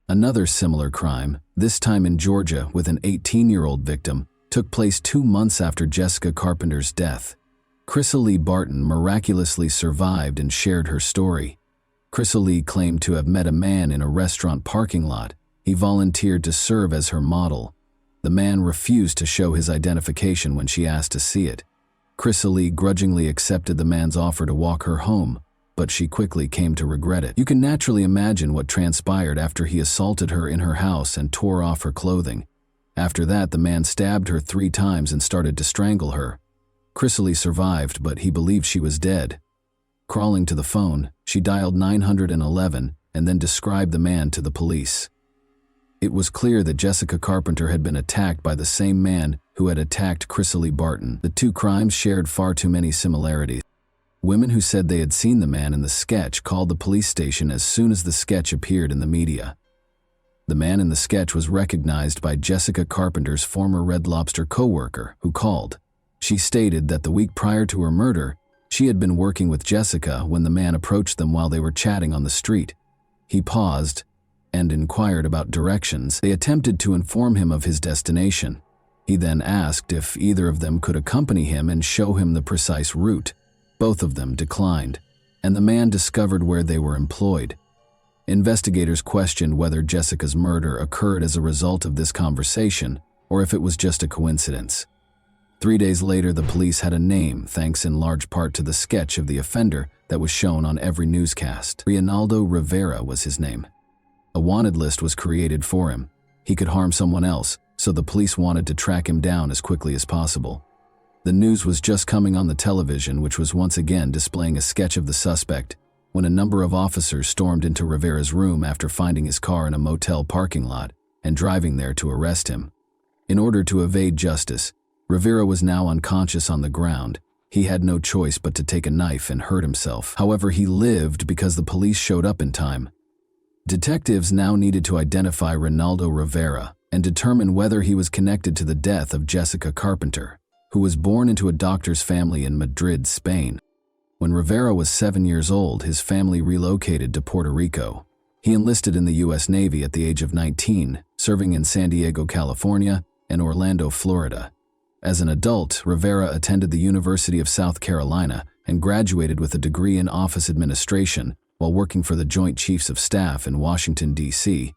Another similar crime, this time in Georgia with an 18-year-old victim, took place 2 months after Jessica Carpenter's death. Chrysalie Barton miraculously survived and shared her story. Chrysalie claimed to have met a man in a restaurant parking lot. He volunteered to serve as her model. The man refused to show his identification when she asked to see it. Chrysalie grudgingly accepted the man's offer to walk her home, but she quickly came to regret it. You can naturally imagine what transpired after he assaulted her in her house and tore off her clothing. After that, the man stabbed her 3 times and started to strangle her. Chrysalie survived, but he believed she was dead. Crawling to the phone, she dialed 911 and then described the man to the police. It was clear that Jessica Carpenter had been attacked by the same man who had attacked Chrysalie Barton. The 2 crimes shared far too many similarities. Women who said they had seen the man in the sketch called the police station as soon as the sketch appeared in the media. The man in the sketch was recognized by Jessica Carpenter's former Red Lobster co-worker, who called. She stated that the week prior to her murder, she had been working with Jessica when the man approached them while they were chatting on the street. He paused and inquired about directions. They attempted to inform him of his destination. He then asked if either of them could accompany him and show him the precise route. Both of them declined, and the man discovered where they were employed. Investigators questioned whether Jessica's murder occurred as a result of this conversation or if it was just a coincidence. 3 days later, the police had a name, thanks in large part to the sketch of the offender that was shown on every newscast. Reinaldo Rivera was his name. A wanted list was created for him. He could harm someone else, so the police wanted to track him down as quickly as possible. The news was just coming on the television, which was once again displaying a sketch of the suspect, when a number of officers stormed into Rivera's room after finding his car in a motel parking lot and driving there to arrest him. In order to evade justice, Rivera was now unconscious on the ground. He had no choice but to take a knife and hurt himself. However, he lived because the police showed up in time. Detectives now needed to identify Reinaldo Rivera and determine whether he was connected to the death of Jessica Carpenter, who was born into a doctor's family in Madrid, Spain. When Rivera was 7 years old, his family relocated to Puerto Rico. He enlisted in the U.S. Navy at the age of 19, serving in San Diego, California, and Orlando, Florida. As an adult, Rivera attended the University of South Carolina and graduated with a degree in office administration while working for the Joint Chiefs of Staff in Washington, D.C.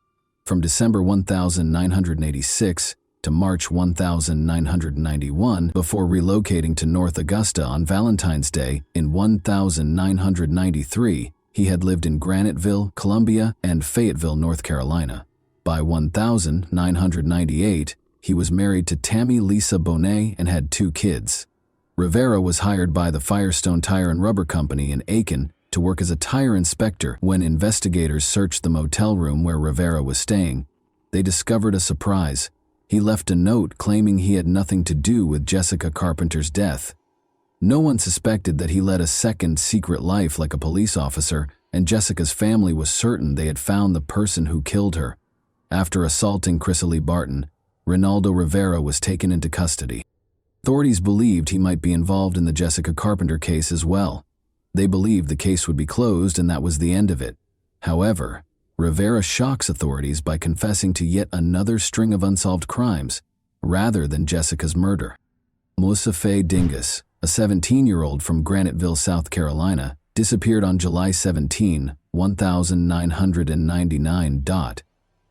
From December 1986 to March 1991, before relocating to North Augusta on Valentine's Day in 1993, he had lived in Graniteville, Columbia, and Fayetteville, North Carolina. By 1998, he was married to Tammy Lisa Bonet and had 2 kids. Rivera was hired by the Firestone Tire and Rubber Company in Aiken to work as a tire inspector. When investigators searched the motel room where Rivera was staying, they discovered a surprise. He left a note claiming he had nothing to do with Jessica Carpenter's death. No one suspected that he led a second secret life like a police officer, and Jessica's family was certain they had found the person who killed her. After assaulting Chrysalie Barton, Reinaldo Rivera was taken into custody. Authorities believed he might be involved in the Jessica Carpenter case as well. They believed the case would be closed and that was the end of it. However, Rivera shocks authorities by confessing to yet another string of unsolved crimes, rather than Jessica's murder. Moussa Faye Dingus, a 17-year-old from Graniteville, South Carolina, disappeared on July 17, 1999.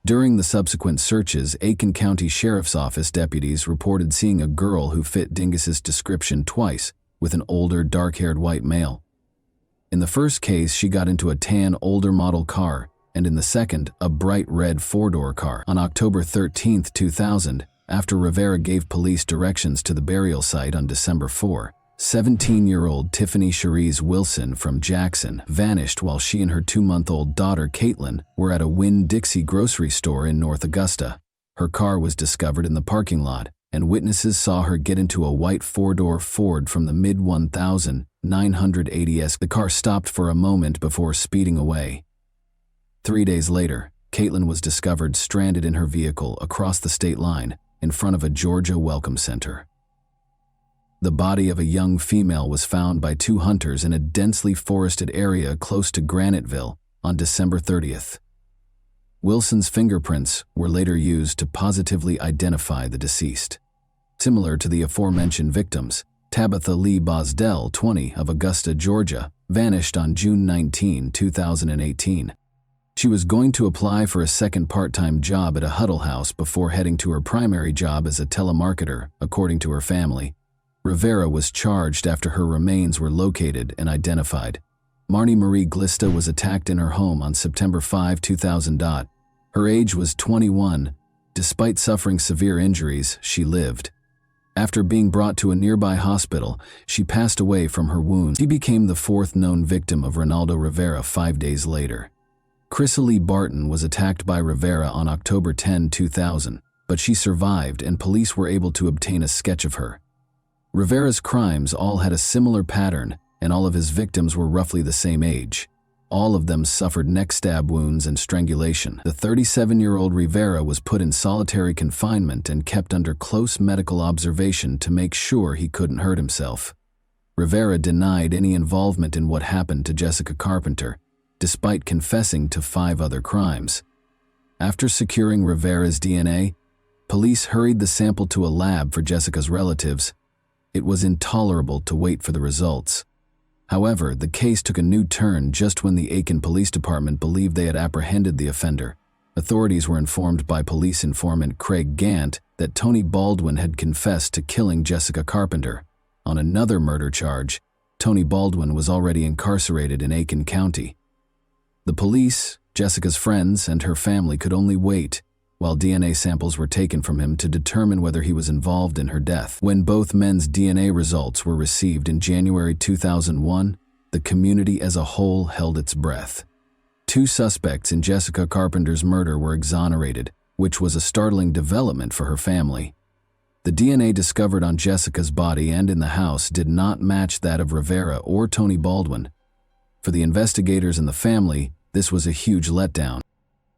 During the subsequent searches, Aiken County Sheriff's Office deputies reported seeing a girl who fit Dingus's description twice, with an older, dark-haired white male. In the first case, she got into a tan, older model car, and in the second, a bright red 4-door car. On October 13, 2000, after Rivera gave police directions to the burial site on December 4, 17-year-old Tiffany Cherise Wilson from Jackson vanished while she and her 2-month-old daughter Caitlin were at a Winn-Dixie grocery store in North Augusta. Her car was discovered in the parking lot, and witnesses saw her get into a white 4-door Ford from the mid-1980s. The car stopped for a moment before speeding away. 3 days later, Caitlin was discovered stranded in her vehicle across the state line in front of a Georgia welcome center. The body of a young female was found by 2 hunters in a densely forested area close to Graniteville on December 30th. Wilson's fingerprints were later used to positively identify the deceased. Similar to the aforementioned victims, Tabitha Lee Bosdell, 20, of Augusta, Georgia, vanished on June 19, 2018. She was going to apply for a second part-time job at a Huddle House before heading to her primary job as a telemarketer, according to her family. Rivera was charged after her remains were located and identified. Marnie Marie Glista was attacked in her home on September 5, 2000. Her age was 21. Despite suffering severe injuries, she lived. After being brought to a nearby hospital, she passed away from her wounds. She became the 4th known victim of Reinaldo Rivera 5 days later. Chrysalie Barton was attacked by Rivera on October 10, 2000, but she survived and police were able to obtain a sketch of her. Rivera's crimes all had a similar pattern, and all of his victims were roughly the same age. All of them suffered neck stab wounds and strangulation. The 37-year-old Rivera was put in solitary confinement and kept under close medical observation to make sure he couldn't hurt himself. Rivera denied any involvement in what happened to Jessica Carpenter, despite confessing to 5 other crimes. After securing Rivera's DNA, police hurried the sample to a lab for Jessica's relatives. It was intolerable to wait for the results. However, the case took a new turn just when the Aiken Police Department believed they had apprehended the offender. Authorities were informed by police informant Craig Gant that Tony Baldwin had confessed to killing Jessica Carpenter. On another murder charge, Tony Baldwin was already incarcerated in Aiken County. The police, Jessica's friends, and her family could only wait while DNA samples were taken from him to determine whether he was involved in her death. When both men's DNA results were received in January 2001, the community as a whole held its breath. 2 suspects in Jessica Carpenter's murder were exonerated, which was a startling development for her family. The DNA discovered on Jessica's body and in the house did not match that of Rivera or Tony Baldwin. For the investigators and the family, this was a huge letdown.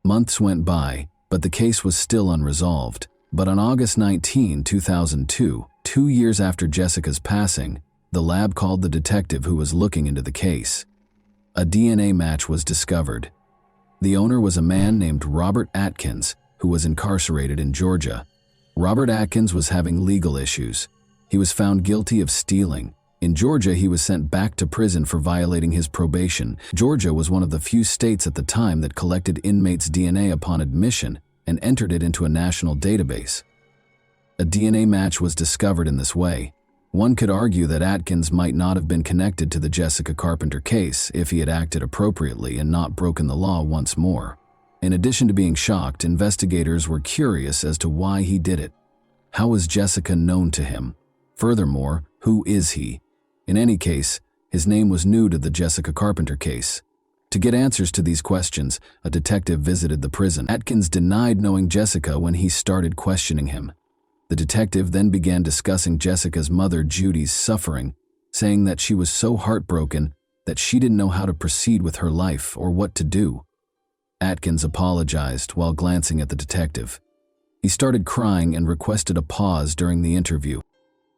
Months went by, but the case was still unresolved. But on August 19, 2002, 2 years after Jessica's passing, the lab called the detective who was looking into the case. A DNA match was discovered. The owner was a man named Robert Atkins, who was incarcerated in Georgia. Robert Atkins was having legal issues. He was found guilty of stealing. In Georgia, he was sent back to prison for violating his probation. Georgia was one of the few states at the time that collected inmates' DNA upon admission and entered it into a national database. A DNA match was discovered in this way. One could argue that Atkins might not have been connected to the Jessica Carpenter case if he had acted appropriately and not broken the law once more. In addition to being shocked, investigators were curious as to why he did it. How was Jessica known to him? Furthermore, who is he? In any case, his name was new to the Jessica Carpenter case. To get answers to these questions, a detective visited the prison. Atkins denied knowing Jessica when he started questioning him. The detective then began discussing Jessica's mother Judy's suffering, saying that she was so heartbroken that she didn't know how to proceed with her life or what to do. Atkins apologized while glancing at the detective. He started crying and requested a pause during the interview.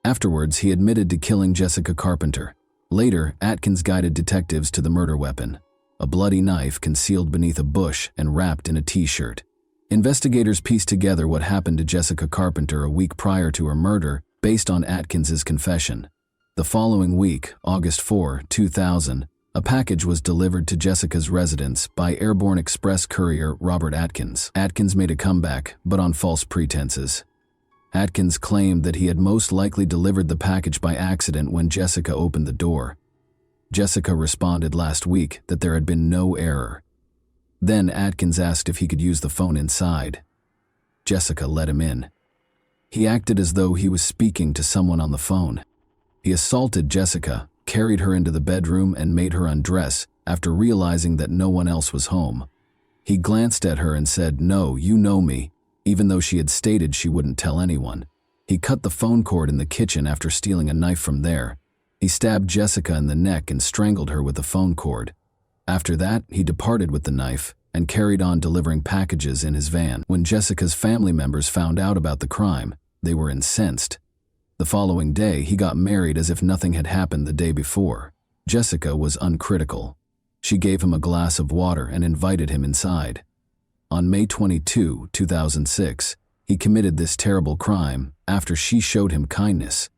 Afterwards, he admitted to killing Jessica Carpenter. Later, Atkins guided detectives to the murder weapon, a bloody knife concealed beneath a bush and wrapped in a t-shirt. Investigators pieced together what happened to Jessica Carpenter a week prior to her murder based on Atkins's confession. The following week, August 4, 2000, a package was delivered to Jessica's residence by airborne express courier Robert Atkins. Atkins made a comeback, but on false pretenses. Atkins claimed that he had most likely delivered the package by accident when Jessica opened the door. Jessica responded last week that there had been no error. Then Atkins asked if he could use the phone inside. Jessica let him in. He acted as though he was speaking to someone on the phone. He assaulted Jessica, carried her into the bedroom, and made her undress after realizing that no one else was home. He glanced at her and said, "No, you know me," even though she had stated she wouldn't tell anyone. He cut the phone cord in the kitchen after stealing a knife from there. He stabbed Jessica in the neck and strangled her with the phone cord. After that, he departed with the knife and carried on delivering packages in his van. When Jessica's family members found out about the crime, they were incensed. The following day, he got married as if nothing had happened the day before. Jessica was uncritical. She gave him a glass of water and invited him inside. On May 22, 2006, he committed this terrible crime after she showed him kindness.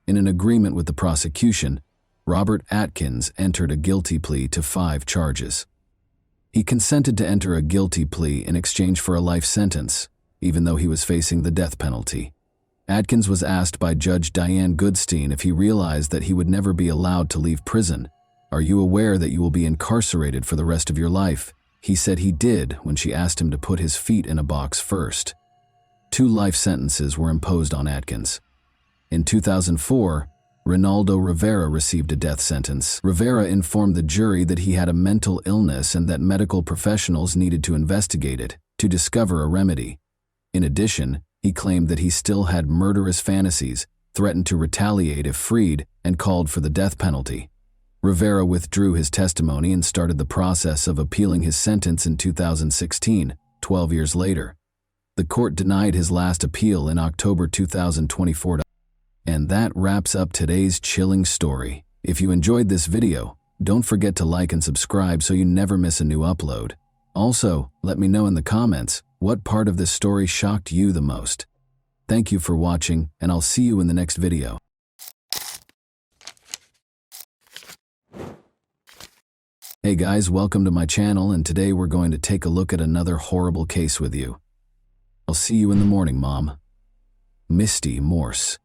In an agreement with the prosecution, Robert Atkins entered a guilty plea to 5 charges. He consented to enter a guilty plea in exchange for a life sentence, even though he was facing the death penalty. Atkins was asked by Judge Diane Goodstein if he realized that he would never be allowed to leave prison. "Are you aware that you will be incarcerated for the rest of your life?" He said he did when she asked him to put his feet in a box first. 2 life sentences were imposed on Atkins. In 2004, Ronaldo Rivera received a death sentence. Rivera informed the jury that he had a mental illness and that medical professionals needed to investigate it to discover a remedy. In addition, he claimed that he still had murderous fantasies, threatened to retaliate if freed, and called for the death penalty. Rivera withdrew his testimony and started the process of appealing his sentence in 2016, 12 years later. The court denied his last appeal in October 2024. And that wraps up today's chilling story. If you enjoyed this video, don't forget to like and subscribe so you never miss a new upload. Also, let me know in the comments what part of this story shocked you the most. Thank you for watching, and I'll see you in the next video. Hey guys, welcome to my channel, and today we're going to take a look at another horrible case with you. I'll see you in the morning, Mom. Misty Morse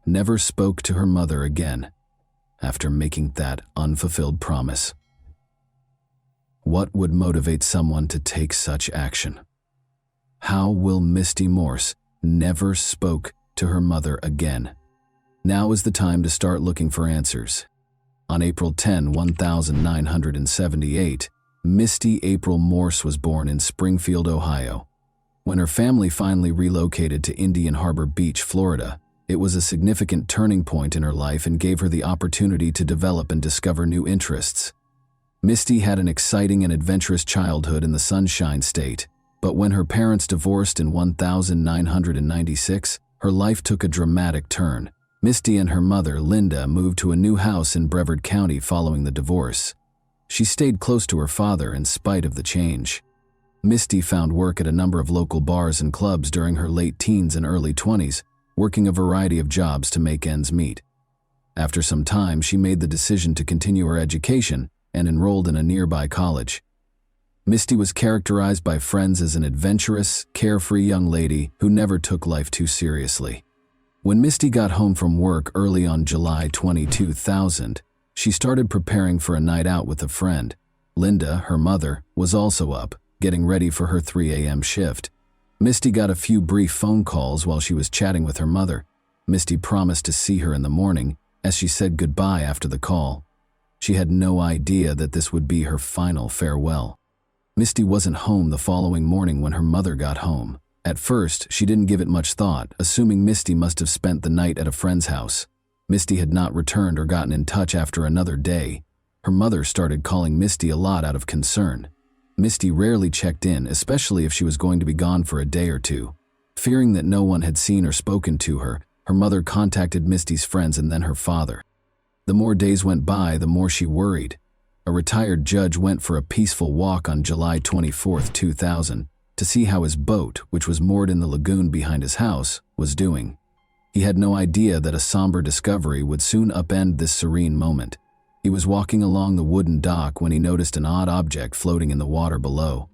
never spoke to her mother again after making that unfulfilled promise. What would motivate someone to take such action? How will Misty Morse never spoke to her mother again? Now is the time to start looking for answers. On April 10, 1978, Misty April Morse was born in Springfield, Ohio. When her family finally relocated to Indian Harbor Beach, Florida, it was a significant turning point in her life and gave her the opportunity to develop and discover new interests. Misty had an exciting and adventurous childhood in the Sunshine State, but when her parents divorced in 1996, her life took a dramatic turn. Misty and her mother, Linda, moved to a new house in Brevard County following the divorce. She stayed close to her father in spite of the change. Misty found work at a number of local bars and clubs during her late teens and early 20s, working a variety of jobs to make ends meet. After some time, she made the decision to continue her education and enrolled in a nearby college. Misty was characterized by friends as an adventurous, carefree young lady who never took life too seriously. When Misty got home from work early on July 22, 2000, she started preparing for a night out with a friend. Linda, her mother, was also up, getting ready for her 3 a.m. shift. Misty got a few brief phone calls while she was chatting with her mother. Misty promised to see her in the morning, as she said goodbye after the call. She had no idea that this would be her final farewell. Misty wasn't home the following morning when her mother got home. At first, she didn't give it much thought, assuming Misty must have spent the night at a friend's house. Misty had not returned or gotten in touch after another day. Her mother started calling Misty a lot out of concern. Misty rarely checked in, especially if she was going to be gone for a day or two. Fearing that no one had seen or spoken to her, her mother contacted Misty's friends and then her father. The more days went by, the more she worried. A retired judge went for a peaceful walk on July 24, 2000, to see how his boat, which was moored in the lagoon behind his house, was doing. He had no idea that a somber discovery would soon upend this serene moment. He was walking along the wooden dock when he noticed an odd object floating in the water below.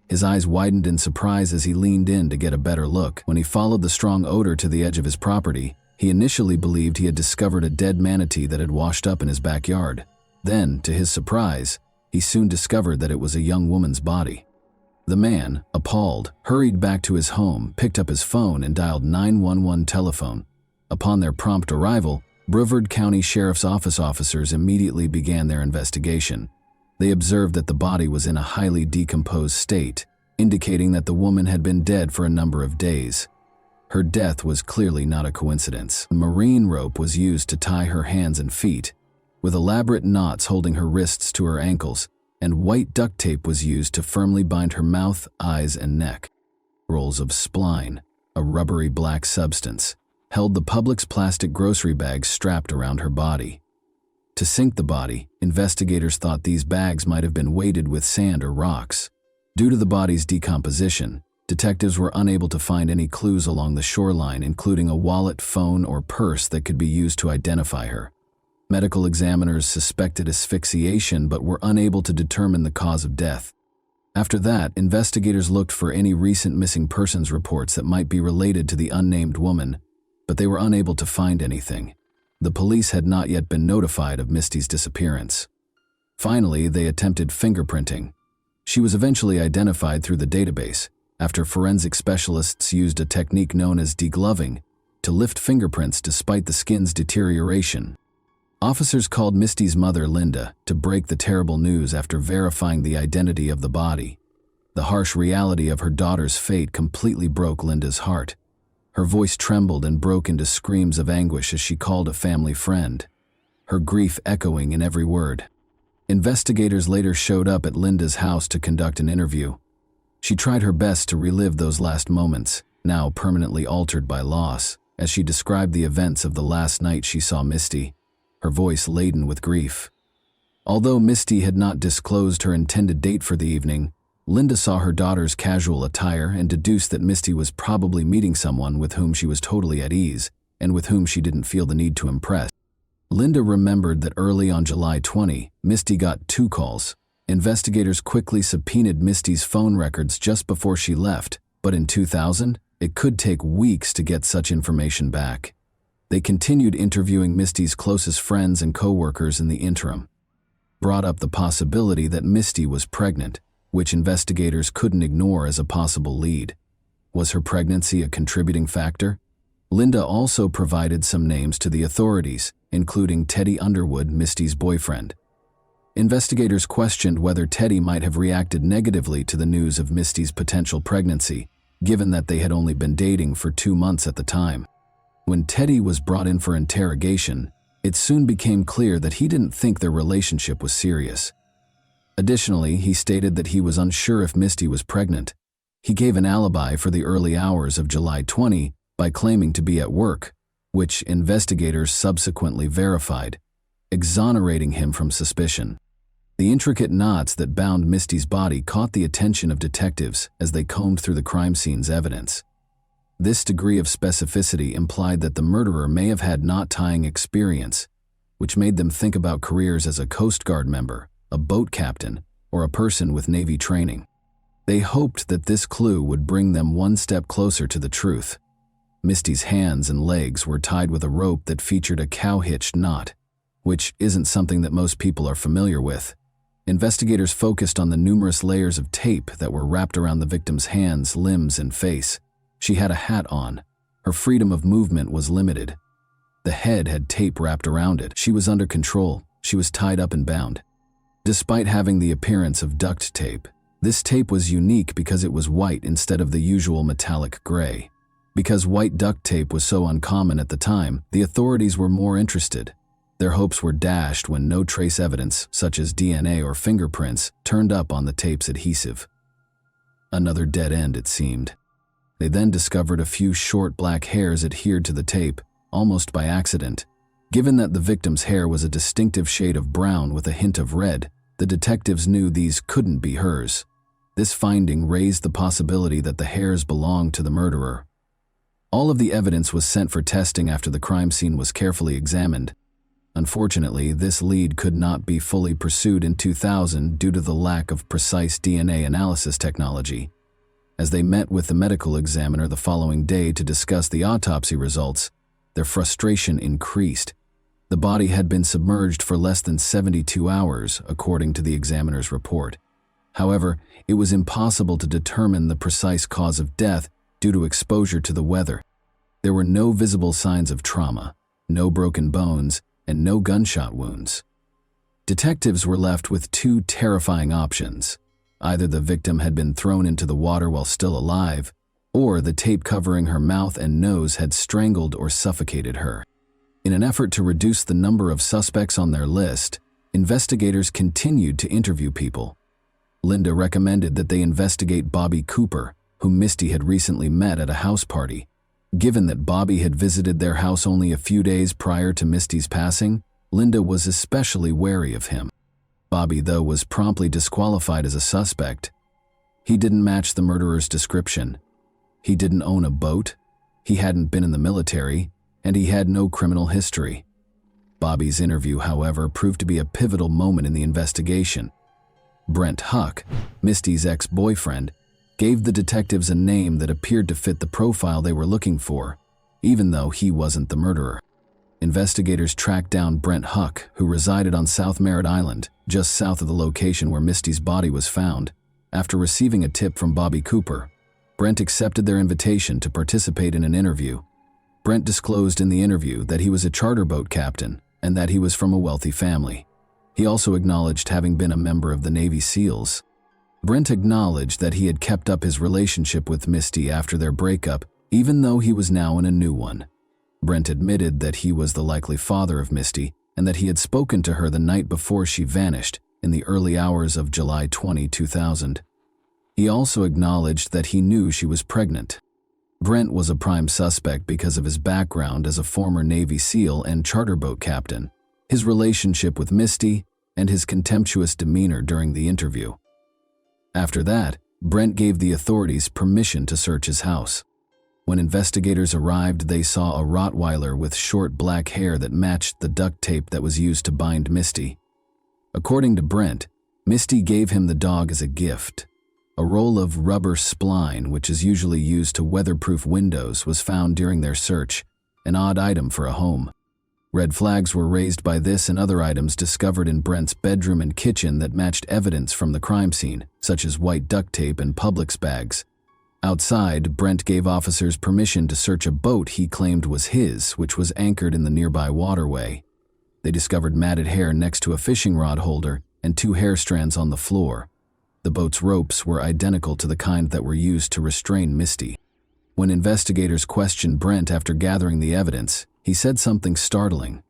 His eyes widened in surprise as he leaned in to get a better look. When he followed the strong odor to the edge of his property, he initially believed he had discovered a dead manatee that had washed up in his backyard. Then, to his surprise, he soon discovered that it was a young woman's body. The man, appalled, hurried back to his home, picked up his phone, and dialed 911 telephone. Upon their prompt arrival, Brevard County Sheriff's Office officers immediately began their investigation. They observed that the body was in a highly decomposed state, indicating that the woman had been dead for a number of days. Her death was clearly not a coincidence. A marine rope was used to tie her hands and feet, with elaborate knots holding her wrists to her ankles, and white duct tape was used to firmly bind her mouth, eyes, and neck. Rolls of spline, a rubbery black substance, held the Publix plastic grocery bags strapped around her body. To sink the body, investigators thought these bags might have been weighted with sand or rocks. Due to the body's decomposition, detectives were unable to find any clues along the shoreline, including a wallet, phone, or purse that could be used to identify her. Medical examiners suspected asphyxiation but were unable to determine the cause of death. After that, investigators looked for any recent missing persons reports that might be related to the unnamed woman, but they were unable to find anything. The police had not yet been notified of Misty's disappearance. Finally, they attempted fingerprinting. She was eventually identified through the database after forensic specialists used a technique known as degloving to lift fingerprints despite the skin's deterioration. Officers called Misty's mother, Linda, to break the terrible news after verifying the identity of the body. The harsh reality of her daughter's fate completely broke Linda's heart. Her voice trembled and broke into screams of anguish as she called a family friend, her grief echoing in every word. Investigators later showed up at Linda's house to conduct an interview. She tried her best to relive those last moments, now permanently altered by loss, as she described the events of the last night she saw Misty, her voice laden with grief. Although Misty had not disclosed her intended date for the evening, Linda saw her daughter's casual attire and deduced that Misty was probably meeting someone with whom she was totally at ease and with whom she didn't feel the need to impress. Linda remembered that early on July 20, Misty got 2 calls. Investigators quickly subpoenaed Misty's phone records just before she left, but in 2000, it could take weeks to get such information back. They continued interviewing Misty's closest friends and co-workers in the interim. Brought up the possibility that Misty was pregnant, which investigators couldn't ignore as a possible lead. Was her pregnancy a contributing factor? Linda also provided some names to the authorities, including Teddy Underwood, Misty's boyfriend. Investigators questioned whether Teddy might have reacted negatively to the news of Misty's potential pregnancy, given that they had only been dating for 2 months at the time. When Teddy was brought in for interrogation, it soon became clear that he didn't think their relationship was serious. Additionally, he stated that he was unsure if Misty was pregnant. He gave an alibi for the early hours of July 20 by claiming to be at work, which investigators subsequently verified, exonerating him from suspicion. The intricate knots that bound Misty's body caught the attention of detectives as they combed through the crime scene's evidence. This degree of specificity implied that the murderer may have had knot-tying experience, which made them think about careers as a Coast Guard member, a boat captain, or a person with Navy training. They hoped that this clue would bring them one step closer to the truth. Misty's hands and legs were tied with a rope that featured a cow-hitched knot, which isn't something that most people are familiar with. Investigators focused on the numerous layers of tape that were wrapped around the victim's hands, limbs, and face. She had a hat on. Her freedom of movement was limited. The head had tape wrapped around it. She was under control. She was tied up and bound. Despite having the appearance of duct tape, this tape was unique because it was white instead of the usual metallic gray. Because white duct tape was so uncommon at the time, the authorities were more interested. Their hopes were dashed when no trace evidence, such as DNA or fingerprints, turned up on the tape's adhesive. Another dead end, it seemed. They then discovered a few short black hairs adhered to the tape, almost by accident. Given that the victim's hair was a distinctive shade of brown with a hint of red, the detectives knew these couldn't be hers. This finding raised the possibility that the hairs belonged to the murderer. All of the evidence was sent for testing after the crime scene was carefully examined. Unfortunately, this lead could not be fully pursued in 2000 due to the lack of precise DNA analysis technology. As they met with the medical examiner the following day to discuss the autopsy results, their frustration increased. The body had been submerged for less than 72 hours, according to the examiner's report. However, it was impossible to determine the precise cause of death due to exposure to the weather. There were no visible signs of trauma, no broken bones, and no gunshot wounds. Detectives were left with two terrifying options. Either the victim had been thrown into the water while still alive, or the tape covering her mouth and nose had strangled or suffocated her. In an effort to reduce the number of suspects on their list, investigators continued to interview people. Linda recommended that they investigate Bobby Cooper, whom Misty had recently met at a house party. Given that Bobby had visited their house only a few days prior to Misty's passing, Linda was especially wary of him. Bobby, though, was promptly disqualified as a suspect. He didn't match the murderer's description. He didn't own a boat, he hadn't been in the military, and he had no criminal history. Bobby's interview, however, proved to be a pivotal moment in the investigation. Brent Huck, Misty's ex-boyfriend, gave the detectives a name that appeared to fit the profile they were looking for, even though he wasn't the murderer. Investigators tracked down Brent Huck, who resided on South Merritt Island, just south of the location where Misty's body was found. After receiving a tip from Bobby Cooper, Brent accepted their invitation to participate in an interview. Brent disclosed in the interview that he was a charter boat captain and that he was from a wealthy family. He also acknowledged having been a member of the Navy SEALs. Brent acknowledged that he had kept up his relationship with Misty after their breakup, even though he was now in a new one. Brent admitted that he was the likely father of Misty and that he had spoken to her the night before she vanished in the early hours of July 20, 2000. He also acknowledged that he knew she was pregnant. Brent was a prime suspect because of his background as a former Navy SEAL and charter boat captain, his relationship with Misty, and his contemptuous demeanor during the interview. After that, Brent gave the authorities permission to search his house. When investigators arrived, they saw a Rottweiler with short black hair that matched the duct tape that was used to bind Misty. According to Brent, Misty gave him the dog as a gift. A roll of rubber spline, which is usually used to weatherproof windows, was found during their search, an odd item for a home. Red flags were raised by this and other items discovered in Brent's bedroom and kitchen that matched evidence from the crime scene, such as white duct tape and Publix bags. Outside, Brent gave officers permission to search a boat he claimed was his, which was anchored in the nearby waterway. They discovered matted hair next to a fishing rod holder and 2 hair strands on the floor. The boat's ropes were identical to the kind that were used to restrain Misty. When investigators questioned Brent after gathering the evidence, he said something startling.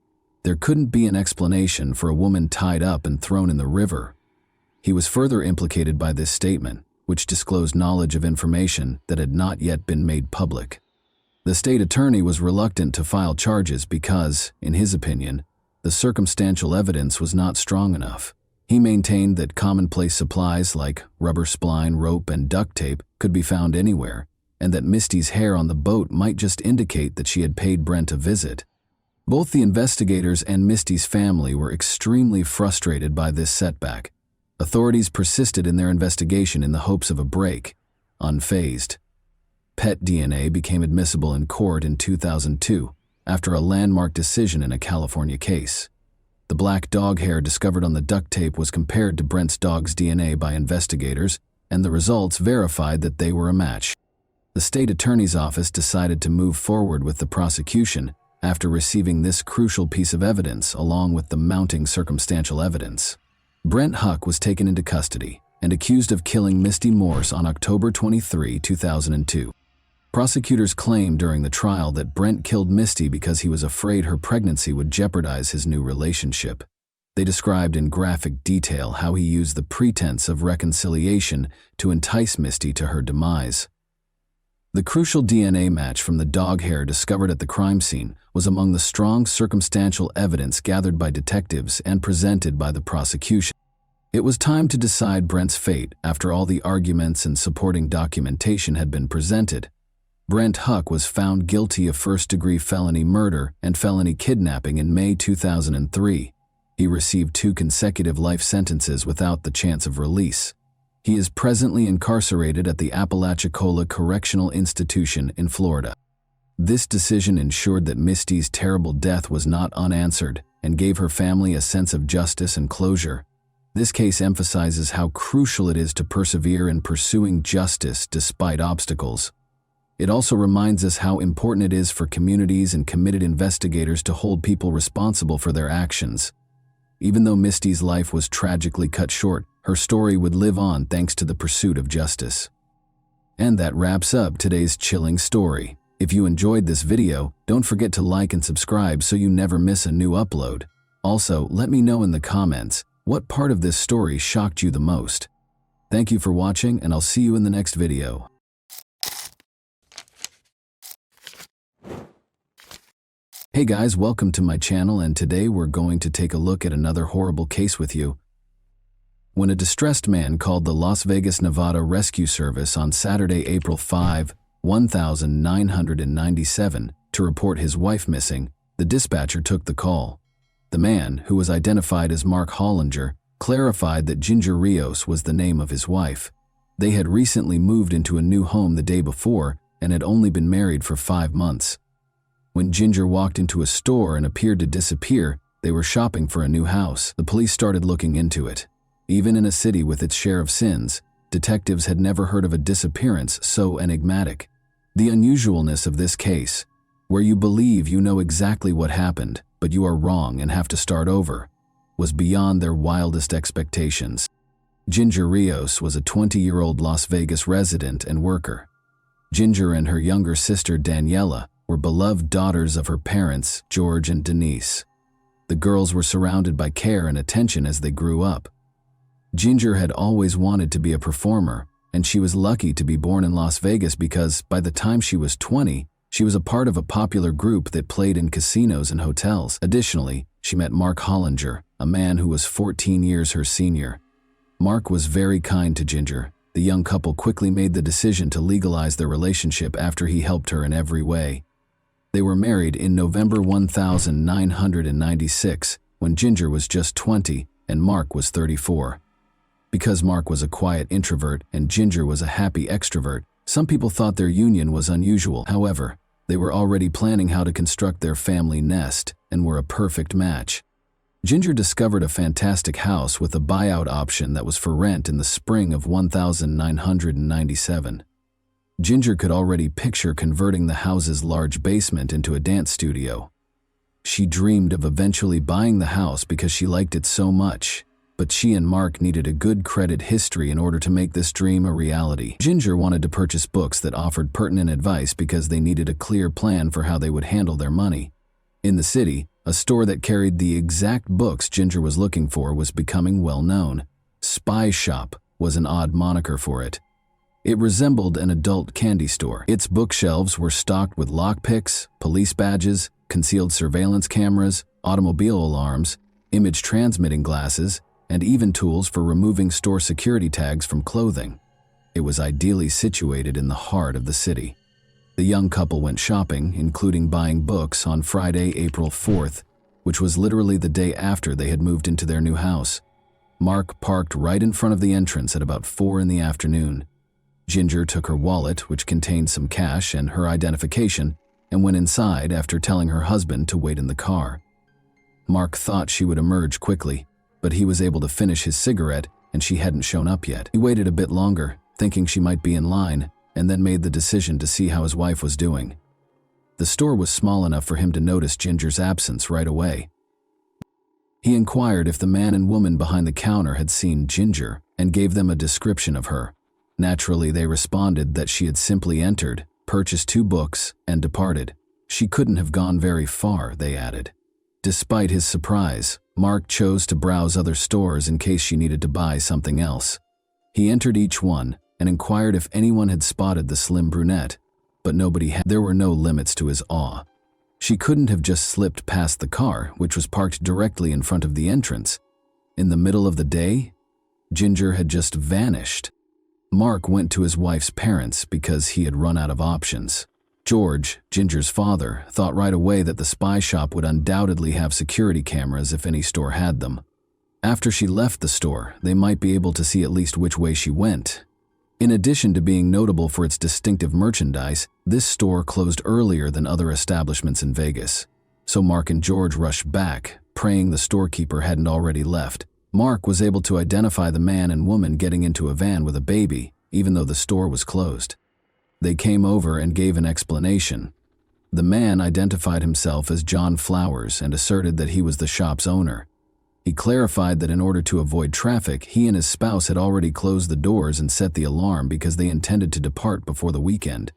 There couldn't be an explanation for a woman tied up and thrown in the river. He was further implicated by this statement, which disclosed knowledge of information that had not yet been made public. The state attorney was reluctant to file charges because, in his opinion, the circumstantial evidence was not strong enough. He maintained that commonplace supplies like rubber spline, rope, and duct tape could be found anywhere, and that Misty's hair on the boat might just indicate that she had paid Brent a visit. Both the investigators and Misty's family were extremely frustrated by this setback. Authorities persisted in their investigation in the hopes of a break, unfazed. Pet DNA became admissible in court in 2002 after a landmark decision in a California case. The black dog hair discovered on the duct tape was compared to Brent's dog's DNA by investigators, and the results verified that they were a match. The state attorney's office decided to move forward with the prosecution after receiving this crucial piece of evidence along with the mounting circumstantial evidence. Brent Huck was taken into custody and accused of killing Misty Morse on October 23, 2002. Prosecutors claimed during the trial that Brent killed Misty because he was afraid her pregnancy would jeopardize his new relationship. They described in graphic detail how he used the pretense of reconciliation to entice Misty to her demise. The crucial DNA match from the dog hair discovered at the crime scene was among the strong circumstantial evidence gathered by detectives and presented by the prosecution. It was time to decide Brent's fate after all the arguments and supporting documentation had been presented. Brent Huck was found guilty of first-degree felony murder and felony kidnapping in May 2003. He received 2 consecutive life sentences without the chance of release. He is presently incarcerated at the Apalachicola Correctional Institution in Florida. This decision ensured that Misty's terrible death was not unanswered and gave her family a sense of justice and closure. This case emphasizes how crucial it is to persevere in pursuing justice despite obstacles. It also reminds us how important it is for communities and committed investigators to hold people responsible for their actions. Even though Misty's life was tragically cut short, her story would live on thanks to the pursuit of justice. And that wraps up today's chilling story. If you enjoyed this video, don't forget to like and subscribe so you never miss a new upload. Also, let me know in the comments what part of this story shocked you the most. Thank you for watching, and I'll see you in the next video. Hey guys, welcome to my channel, and today we're going to take a look at another horrible case with you. When a distressed man called the Las Vegas, Nevada Rescue Service on Saturday, April 5, 1997, to report his wife missing, the dispatcher took the call. The man, who was identified as Mark Hollinger, clarified that Ginger Rios was the name of his wife. They had recently moved into a new home the day before and had only been married for 5 months. When Ginger walked into a store and appeared to disappear, they were shopping for a new house. The police started looking into it. Even in a city with its share of sins, detectives had never heard of a disappearance so enigmatic. The unusualness of this case, where you believe you know exactly what happened, but you are wrong and have to start over, was beyond their wildest expectations. Ginger Rios was a 20-year-old Las Vegas resident and worker. Ginger and her younger sister Daniela were beloved daughters of her parents, George and Denise. The girls were surrounded by care and attention as they grew up. Ginger had always wanted to be a performer, and she was lucky to be born in Las Vegas because by the time she was 20, she was a part of a popular group that played in casinos and hotels. Additionally, she met Mark Hollinger, a man who was 14 years her senior. Mark was very kind to Ginger. The young couple quickly made the decision to legalize their relationship after he helped her in every way. They were married in November 1996, when Ginger was just 20 and Mark was 34. Because Mark was a quiet introvert and Ginger was a happy extrovert, some people thought their union was unusual. However, they were already planning how to construct their family nest and were a perfect match. Ginger discovered a fantastic house with a buyout option that was for rent in the spring of 1997. Ginger could already picture converting the house's large basement into a dance studio. She dreamed of eventually buying the house because she liked it so much, but she and Mark needed a good credit history in order to make this dream a reality. Ginger wanted to purchase books that offered pertinent advice because they needed a clear plan for how they would handle their money. In the city, a store that carried the exact books Ginger was looking for was becoming well known. Spy Shop was an odd moniker for it. It resembled an adult candy store. Its bookshelves were stocked with lockpicks, police badges, concealed surveillance cameras, automobile alarms, image transmitting glasses, and even tools for removing store security tags from clothing. It was ideally situated in the heart of the city. The young couple went shopping, including buying books, on Friday, April 4th, which was literally the day after they had moved into their new house. Mark parked right in front of the entrance at about 4 in the afternoon. Ginger took her wallet, which contained some cash and her identification, and went inside after telling her husband to wait in the car. Mark thought she would emerge quickly, but he was able to finish his cigarette and she hadn't shown up yet. He waited a bit longer, thinking she might be in line, and then made the decision to see how his wife was doing. The store was small enough for him to notice Ginger's absence right away. He inquired if the man and woman behind the counter had seen Ginger and gave them a description of her. Naturally, they responded that she had simply entered, purchased 2 books, and departed. She couldn't have gone very far, they added. Despite his surprise, Mark chose to browse other stores in case she needed to buy something else. He entered each one and inquired if anyone had spotted the slim brunette, but nobody had. There were no limits to his awe. She couldn't have just slipped past the car, which was parked directly in front of the entrance. In the middle of the day, Ginger had just vanished. Mark went to his wife's parents because he had run out of options. George, Ginger's father, thought right away that the spy shop would undoubtedly have security cameras if any store had them. After she left the store, they might be able to see at least which way she went. In addition to being notable for its distinctive merchandise, this store closed earlier than other establishments in Vegas. So Mark and George rushed back, praying the storekeeper hadn't already left. Mark was able to identify the man and woman getting into a van with a baby, even though the store was closed. They came over and gave an explanation. The man identified himself as John Flowers and asserted that he was the shop's owner. He clarified that in order to avoid traffic, he and his spouse had already closed the doors and set the alarm because they intended to depart before the weekend.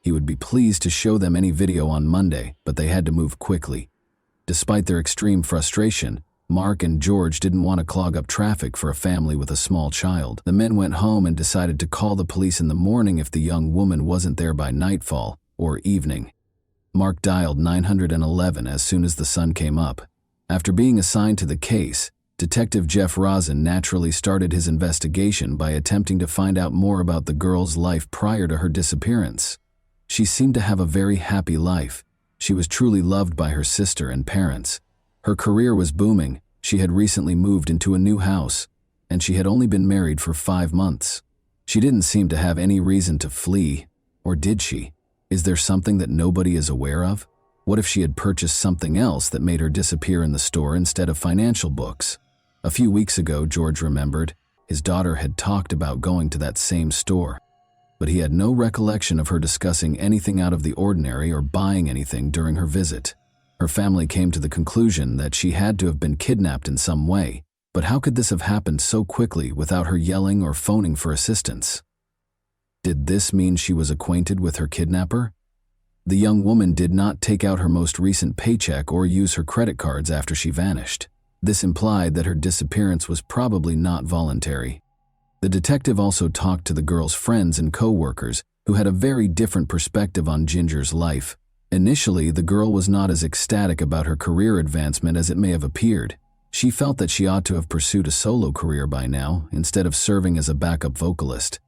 He would be pleased to show them any video on Monday, but they had to move quickly. Despite their extreme frustration, Mark and George didn't want to clog up traffic for a family with a small child. The men went home and decided to call the police in the morning if the young woman wasn't there by nightfall or evening. Mark dialed 911 as soon as the sun came up. After being assigned to the case, Detective Jeff Rosen naturally started his investigation by attempting to find out more about the girl's life prior to her disappearance. She seemed to have a very happy life. She was truly loved by her sister and parents. Her career was booming. She had recently moved into a new house, and she had only been married for 5 months. She didn't seem to have any reason to flee, or did she? Is there something that nobody is aware of? What if she had purchased something else that made her disappear in the store instead of financial books? A few weeks ago, George remembered, his daughter had talked about going to that same store, but he had no recollection of her discussing anything out of the ordinary or buying anything during her visit. Her family came to the conclusion that she had to have been kidnapped in some way, but how could this have happened so quickly without her yelling or phoning for assistance? Did this mean she was acquainted with her kidnapper? The young woman did not take out her most recent paycheck or use her credit cards after she vanished. This implied that her disappearance was probably not voluntary. The detective also talked to the girl's friends and co-workers, who had a very different perspective on Ginger's life. Initially, the girl was not as ecstatic about her career advancement as it may have appeared. She felt that she ought to have pursued a solo career by now, instead of serving as a backup vocalist.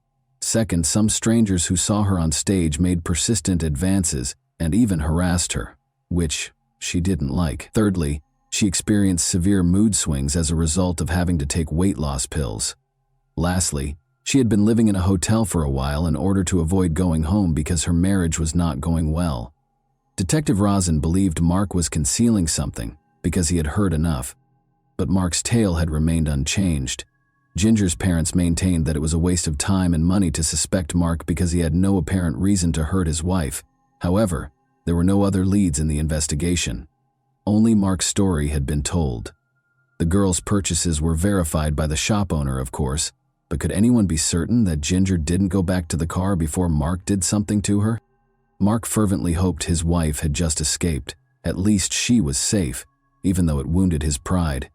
Second, some strangers who saw her on stage made persistent advances and even harassed her, which she didn't like. Thirdly, she experienced severe mood swings as a result of having to take weight loss pills. Lastly, she had been living in a hotel for a while in order to avoid going home because her marriage was not going well. Detective Rosen believed Mark was concealing something because he had heard enough, but Mark's tale had remained unchanged. Ginger's parents maintained that it was a waste of time and money to suspect Mark because he had no apparent reason to hurt his wife. However, there were no other leads in the investigation. Only Mark's story had been told. The girl's purchases were verified by the shop owner, of course, but could anyone be certain that Ginger didn't go back to the car before Mark did something to her? Mark fervently hoped his wife had just escaped. At least she was safe, even though it wounded his pride.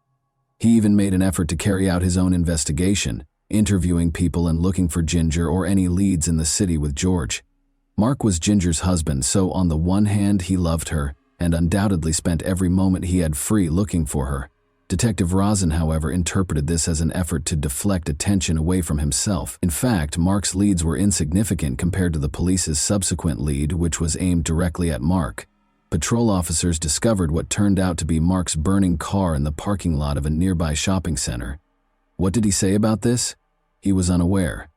He even made an effort to carry out his own investigation, interviewing people and looking for Ginger or any leads in the city with George. Mark was Ginger's husband, so on the one hand he loved her and undoubtedly spent every moment he had free looking for her. Detective Rosen, however, interpreted this as an effort to deflect attention away from himself. In fact, Mark's leads were insignificant compared to the police's subsequent lead, which was aimed directly at Mark. Patrol officers discovered what turned out to be Mark's burning car in the parking lot of a nearby shopping center. What did he say about this? He was unaware.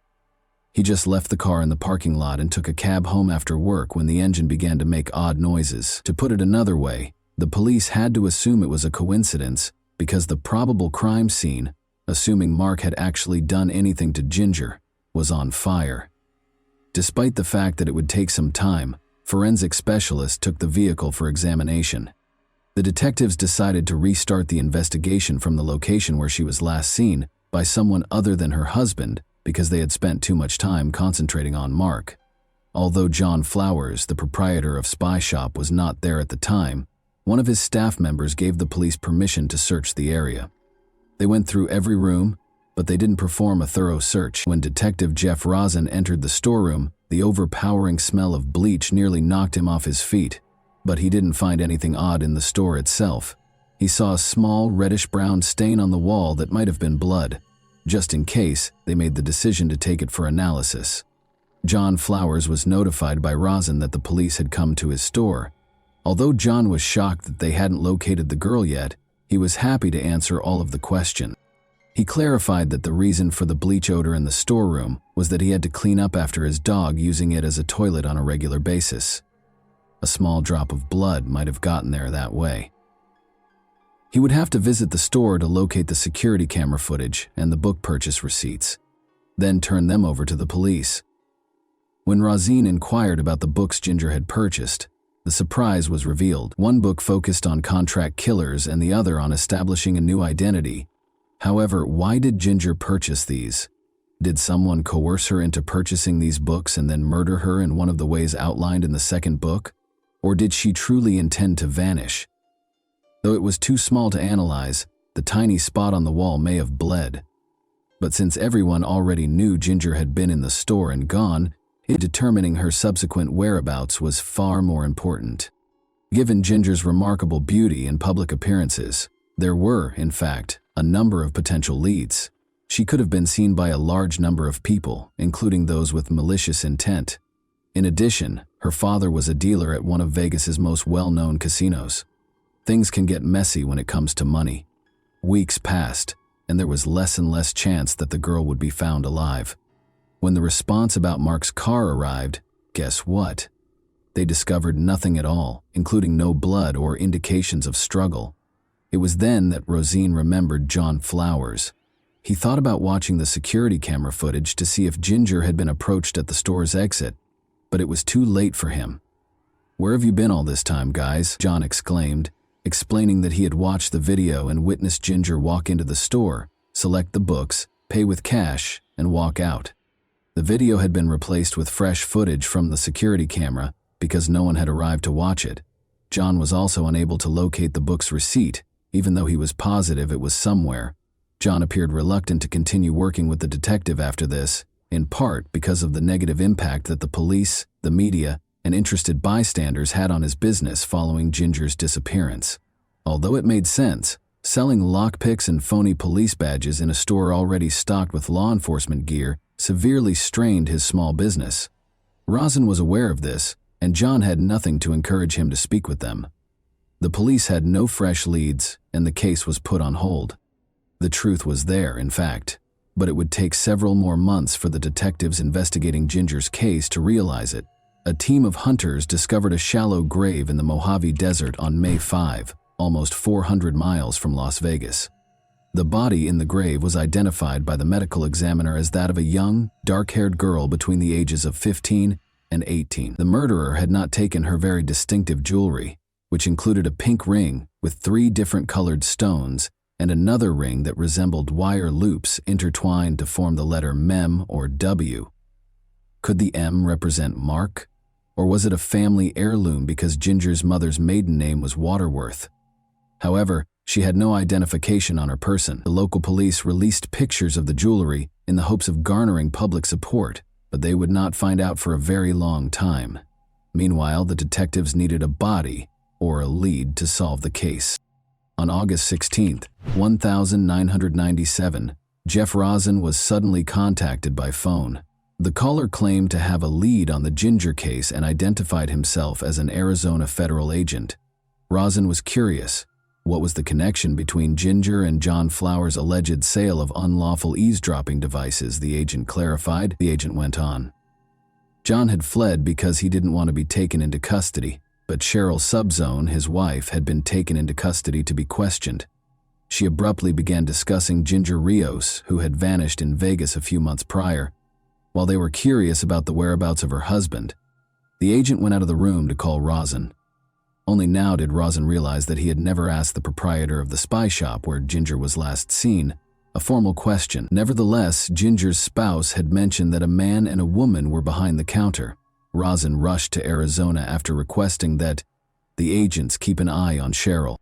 He just left the car in the parking lot and took a cab home after work when the engine began to make odd noises. To put it another way, the police had to assume it was a coincidence because the probable crime scene, assuming Mark had actually done anything to Ginger, was on fire. Despite the fact that it would take some time, forensic specialists took the vehicle for examination. The detectives decided to restart the investigation from the location where she was last seen by someone other than her husband because they had spent too much time concentrating on Mark. Although John Flowers, the proprietor of Spy Shop, was not there at the time, one of his staff members gave the police permission to search the area. They went through every room, but they didn't perform a thorough search. When Detective Jeff Rosen entered the storeroom, the overpowering smell of bleach nearly knocked him off his feet, but he didn't find anything odd in the store itself. He saw a small reddish-brown stain on the wall that might have been blood. Just in case, they made the decision to take it for analysis. John Flowers was notified by Rosen that the police had come to his store. Although John was shocked that they hadn't located the girl yet, he was happy to answer all of the questions. He clarified that the reason for the bleach odor in the storeroom was that he had to clean up after his dog using it as a toilet on a regular basis. A small drop of blood might have gotten there that way. He would have to visit the store to locate the security camera footage and the book purchase receipts, then turn them over to the police. When Rosen inquired about the books Ginger had purchased, the surprise was revealed. One book focused on contract killers and the other on establishing a new identity. However, why did Ginger purchase these? Did someone coerce her into purchasing these books and then murder her in one of the ways outlined in the second book? Or did she truly intend to vanish? Though it was too small to analyze, the tiny spot on the wall may have bled. But since everyone already knew Ginger had been in the store and gone, determining her subsequent whereabouts was far more important. Given Ginger's remarkable beauty and public appearances, there were, in fact, a number of potential leads. She could have been seen by a large number of people, including those with malicious intent. In addition, her father was a dealer at one of Vegas's most well-known casinos. Things can get messy when it comes to money. Weeks passed, and there was less and less chance that the girl would be found alive. When the response about Mark's car arrived, guess what? They discovered nothing at all, including no blood or indications of struggle. It was then that Rosen remembered John Flowers. He thought about watching the security camera footage to see if Ginger had been approached at the store's exit, but it was too late for him. "Where have you been all this time, guys?" John exclaimed, explaining that he had watched the video and witnessed Ginger walk into the store, select the books, pay with cash, and walk out. The video had been replaced with fresh footage from the security camera because no one had arrived to watch it. John was also unable to locate the book's receipt, even though he was positive it was somewhere. John appeared reluctant to continue working with the detective after this, in part because of the negative impact that the police, the media, and interested bystanders had on his business following Ginger's disappearance. Although it made sense, selling lockpicks and phony police badges in a store already stocked with law enforcement gear severely strained his small business. Rosen was aware of this, and John had nothing to encourage him to speak with them. The police had no fresh leads, and the case was put on hold. The truth was there, in fact. but it would take several more months for the detectives investigating Ginger's case to realize it. A team of hunters discovered a shallow grave in the Mojave Desert on May 5, almost 400 miles from Las Vegas. The body in the grave was identified by the medical examiner as that of a young, dark-haired girl between the ages of 15 and 18. The murderer had not taken her very distinctive jewelry, which included a pink ring with 3 different colored stones and another ring that resembled wire loops intertwined to form the letter Mem or W. Could the M represent Mark? Or was it a family heirloom because Ginger's mother's maiden name was Waterworth? However, she had no identification on her person. The local police released pictures of the jewelry in the hopes of garnering public support, but they would not find out for a very long time. Meanwhile, the detectives needed a body or a lead to solve the case. On August 16, 1997, Jeff Rosen was suddenly contacted by phone. The caller claimed to have a lead on the Ginger case and identified himself as an Arizona federal agent. Rosen was curious. What was the connection between Ginger and John Flower's alleged sale of unlawful eavesdropping devices? The agent clarified. The agent went on. John had fled because he didn't want to be taken into custody, but Cheryl Subzone, his wife, had been taken into custody to be questioned. She abruptly began discussing Ginger Rios, who had vanished in Vegas a few months prior. While they were curious about the whereabouts of her husband, the agent went out of the room to call Rosen. Only now did Rosen realize that he had never asked the proprietor of the spy shop where Ginger was last seen a formal question. Nevertheless, Ginger's spouse had mentioned that a man and a woman were behind the counter. Rosen rushed to Arizona after requesting that the agents keep an eye on Cheryl.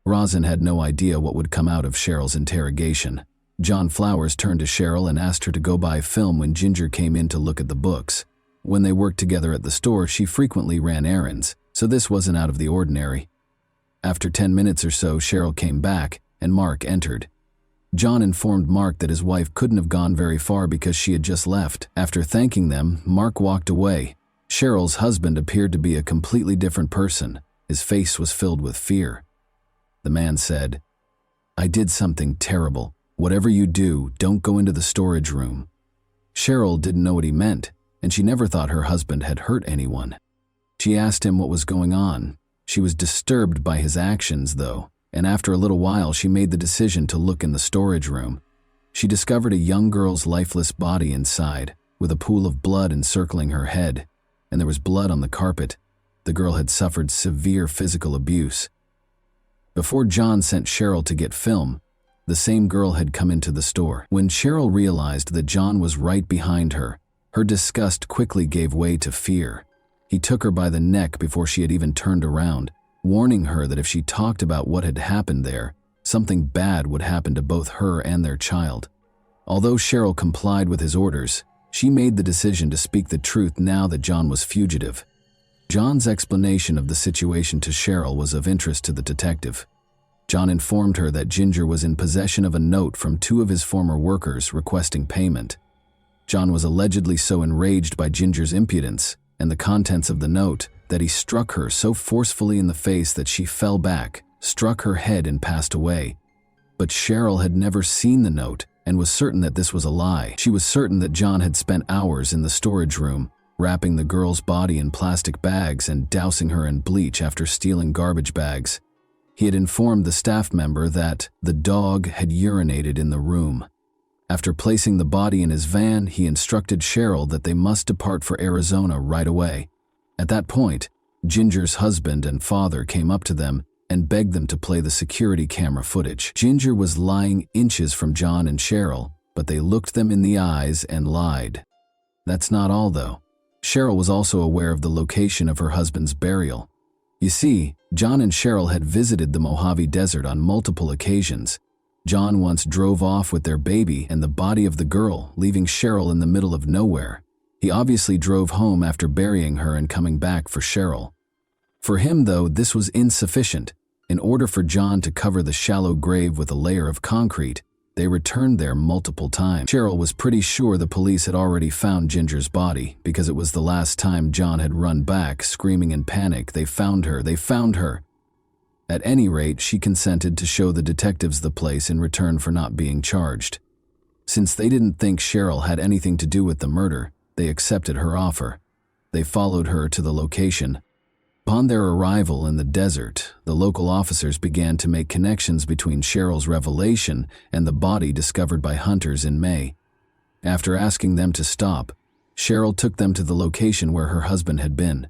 Rosen had no idea what would come out of Cheryl's interrogation. John Flowers turned to Cheryl and asked her to go buy film when Ginger came in to look at the books. When they worked together at the store, she frequently ran errands, so this wasn't out of the ordinary. After 10 minutes or so, Cheryl came back, and Mark entered. John informed Mark that his wife couldn't have gone very far because she had just left. After thanking them, Mark walked away. Cheryl's husband appeared to be a completely different person. His face was filled with fear. The man said, "I did something terrible. Whatever you do, don't go into the storage room." Cheryl didn't know what he meant, and she never thought her husband had hurt anyone. She asked him what was going on. She was disturbed by his actions, though, and after a little while she made the decision to look in the storage room. She discovered a young girl's lifeless body inside, with a pool of blood encircling her head, and there was blood on the carpet. The girl had suffered severe physical abuse. Before John sent Cheryl to get film, the same girl had come into the store. When Cheryl realized that John was right behind her, her disgust quickly gave way to fear. He took her by the neck before she had even turned around, warning her that if she talked about what had happened there, something bad would happen to both her and their child. Although Cheryl complied with his orders, she made the decision to speak the truth now that John was fugitive. John's explanation of the situation to Cheryl was of interest to the detective. John informed her that Ginger was in possession of a note from 2 of his former workers requesting payment. John was allegedly so enraged by Ginger's impudence and the contents of the note that he struck her so forcefully in the face that she fell back, struck her head, and passed away. But Cheryl had never seen the note and was certain that this was a lie. She was certain that John had spent hours in the storage room, wrapping the girl's body in plastic bags and dousing her in bleach after stealing garbage bags. He had informed the staff member that the dog had urinated in the room. After placing the body in his van, he instructed Cheryl that they must depart for Arizona right away. At that point, Ginger's husband and father came up to them and begged them to play the security camera footage. Ginger was lying inches from John and Cheryl, but they looked them in the eyes and lied. That's not all, though. Cheryl was also aware of the location of her husband's burial. You see, John and Cheryl had visited the Mojave Desert on multiple occasions. John once drove off with their baby and the body of the girl, leaving Cheryl in the middle of nowhere. He obviously drove home after burying her and coming back for Cheryl. For him, though, this was insufficient. In order for John to cover the shallow grave with a layer of concrete, they returned there multiple times. Cheryl was pretty sure the police had already found Ginger's body because it was the last time John had run back, screaming in panic, "They found her! They found her!" At any rate, she consented to show the detectives the place in return for not being charged. Since they didn't think Cheryl had anything to do with the murder, they accepted her offer. They followed her to the location. Upon their arrival in the desert, the local officers began to make connections between Cheryl's revelation and the body discovered by hunters in May. After asking them to stop, Cheryl took them to the location where her husband had been.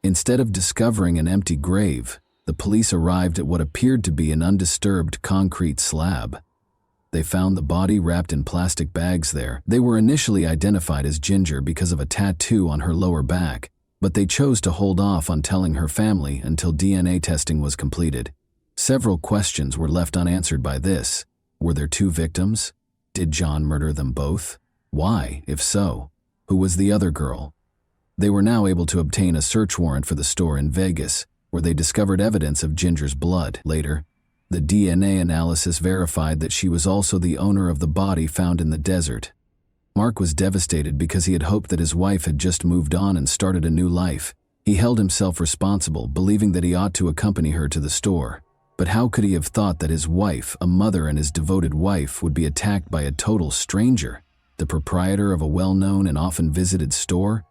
Instead of discovering an empty grave, the police arrived at what appeared to be an undisturbed concrete slab. They found the body wrapped in plastic bags there. They were initially identified as Ginger because of a tattoo on her lower back, but they chose to hold off on telling her family until DNA testing was completed. Several questions were left unanswered by this. Were there two victims? Did John murder them both? Why, if so? Who was the other girl? They were now able to obtain a search warrant for the store in Vegas, where they discovered evidence of Ginger's blood. Later, the DNA analysis verified that she was also the owner of the body found in the desert. Mark was devastated because he had hoped that his wife had just moved on and started a new life. He held himself responsible, believing that he ought to accompany her to the store. But how could he have thought that his wife, a mother and his devoted wife, would be attacked by a total stranger, the proprietor of a well-known and often visited store?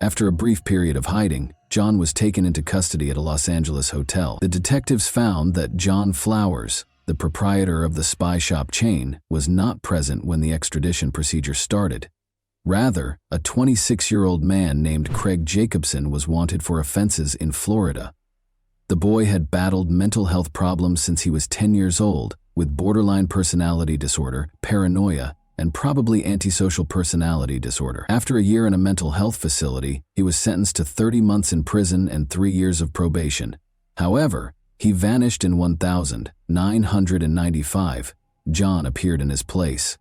After a brief period of hiding, John was taken into custody at a Los Angeles hotel. The detectives found that John Flowers, the proprietor of the spy shop chain, was not present when the extradition procedure started. Rather, a 26-year-old man named Craig Jacobson was wanted for offenses in Florida. The boy had battled mental health problems since he was 10 years old, with borderline personality disorder, paranoia, and probably antisocial personality disorder. After a year in a mental health facility, he was sentenced to 30 months in prison and 3 years of probation. However, he vanished in 1995. John appeared in his place.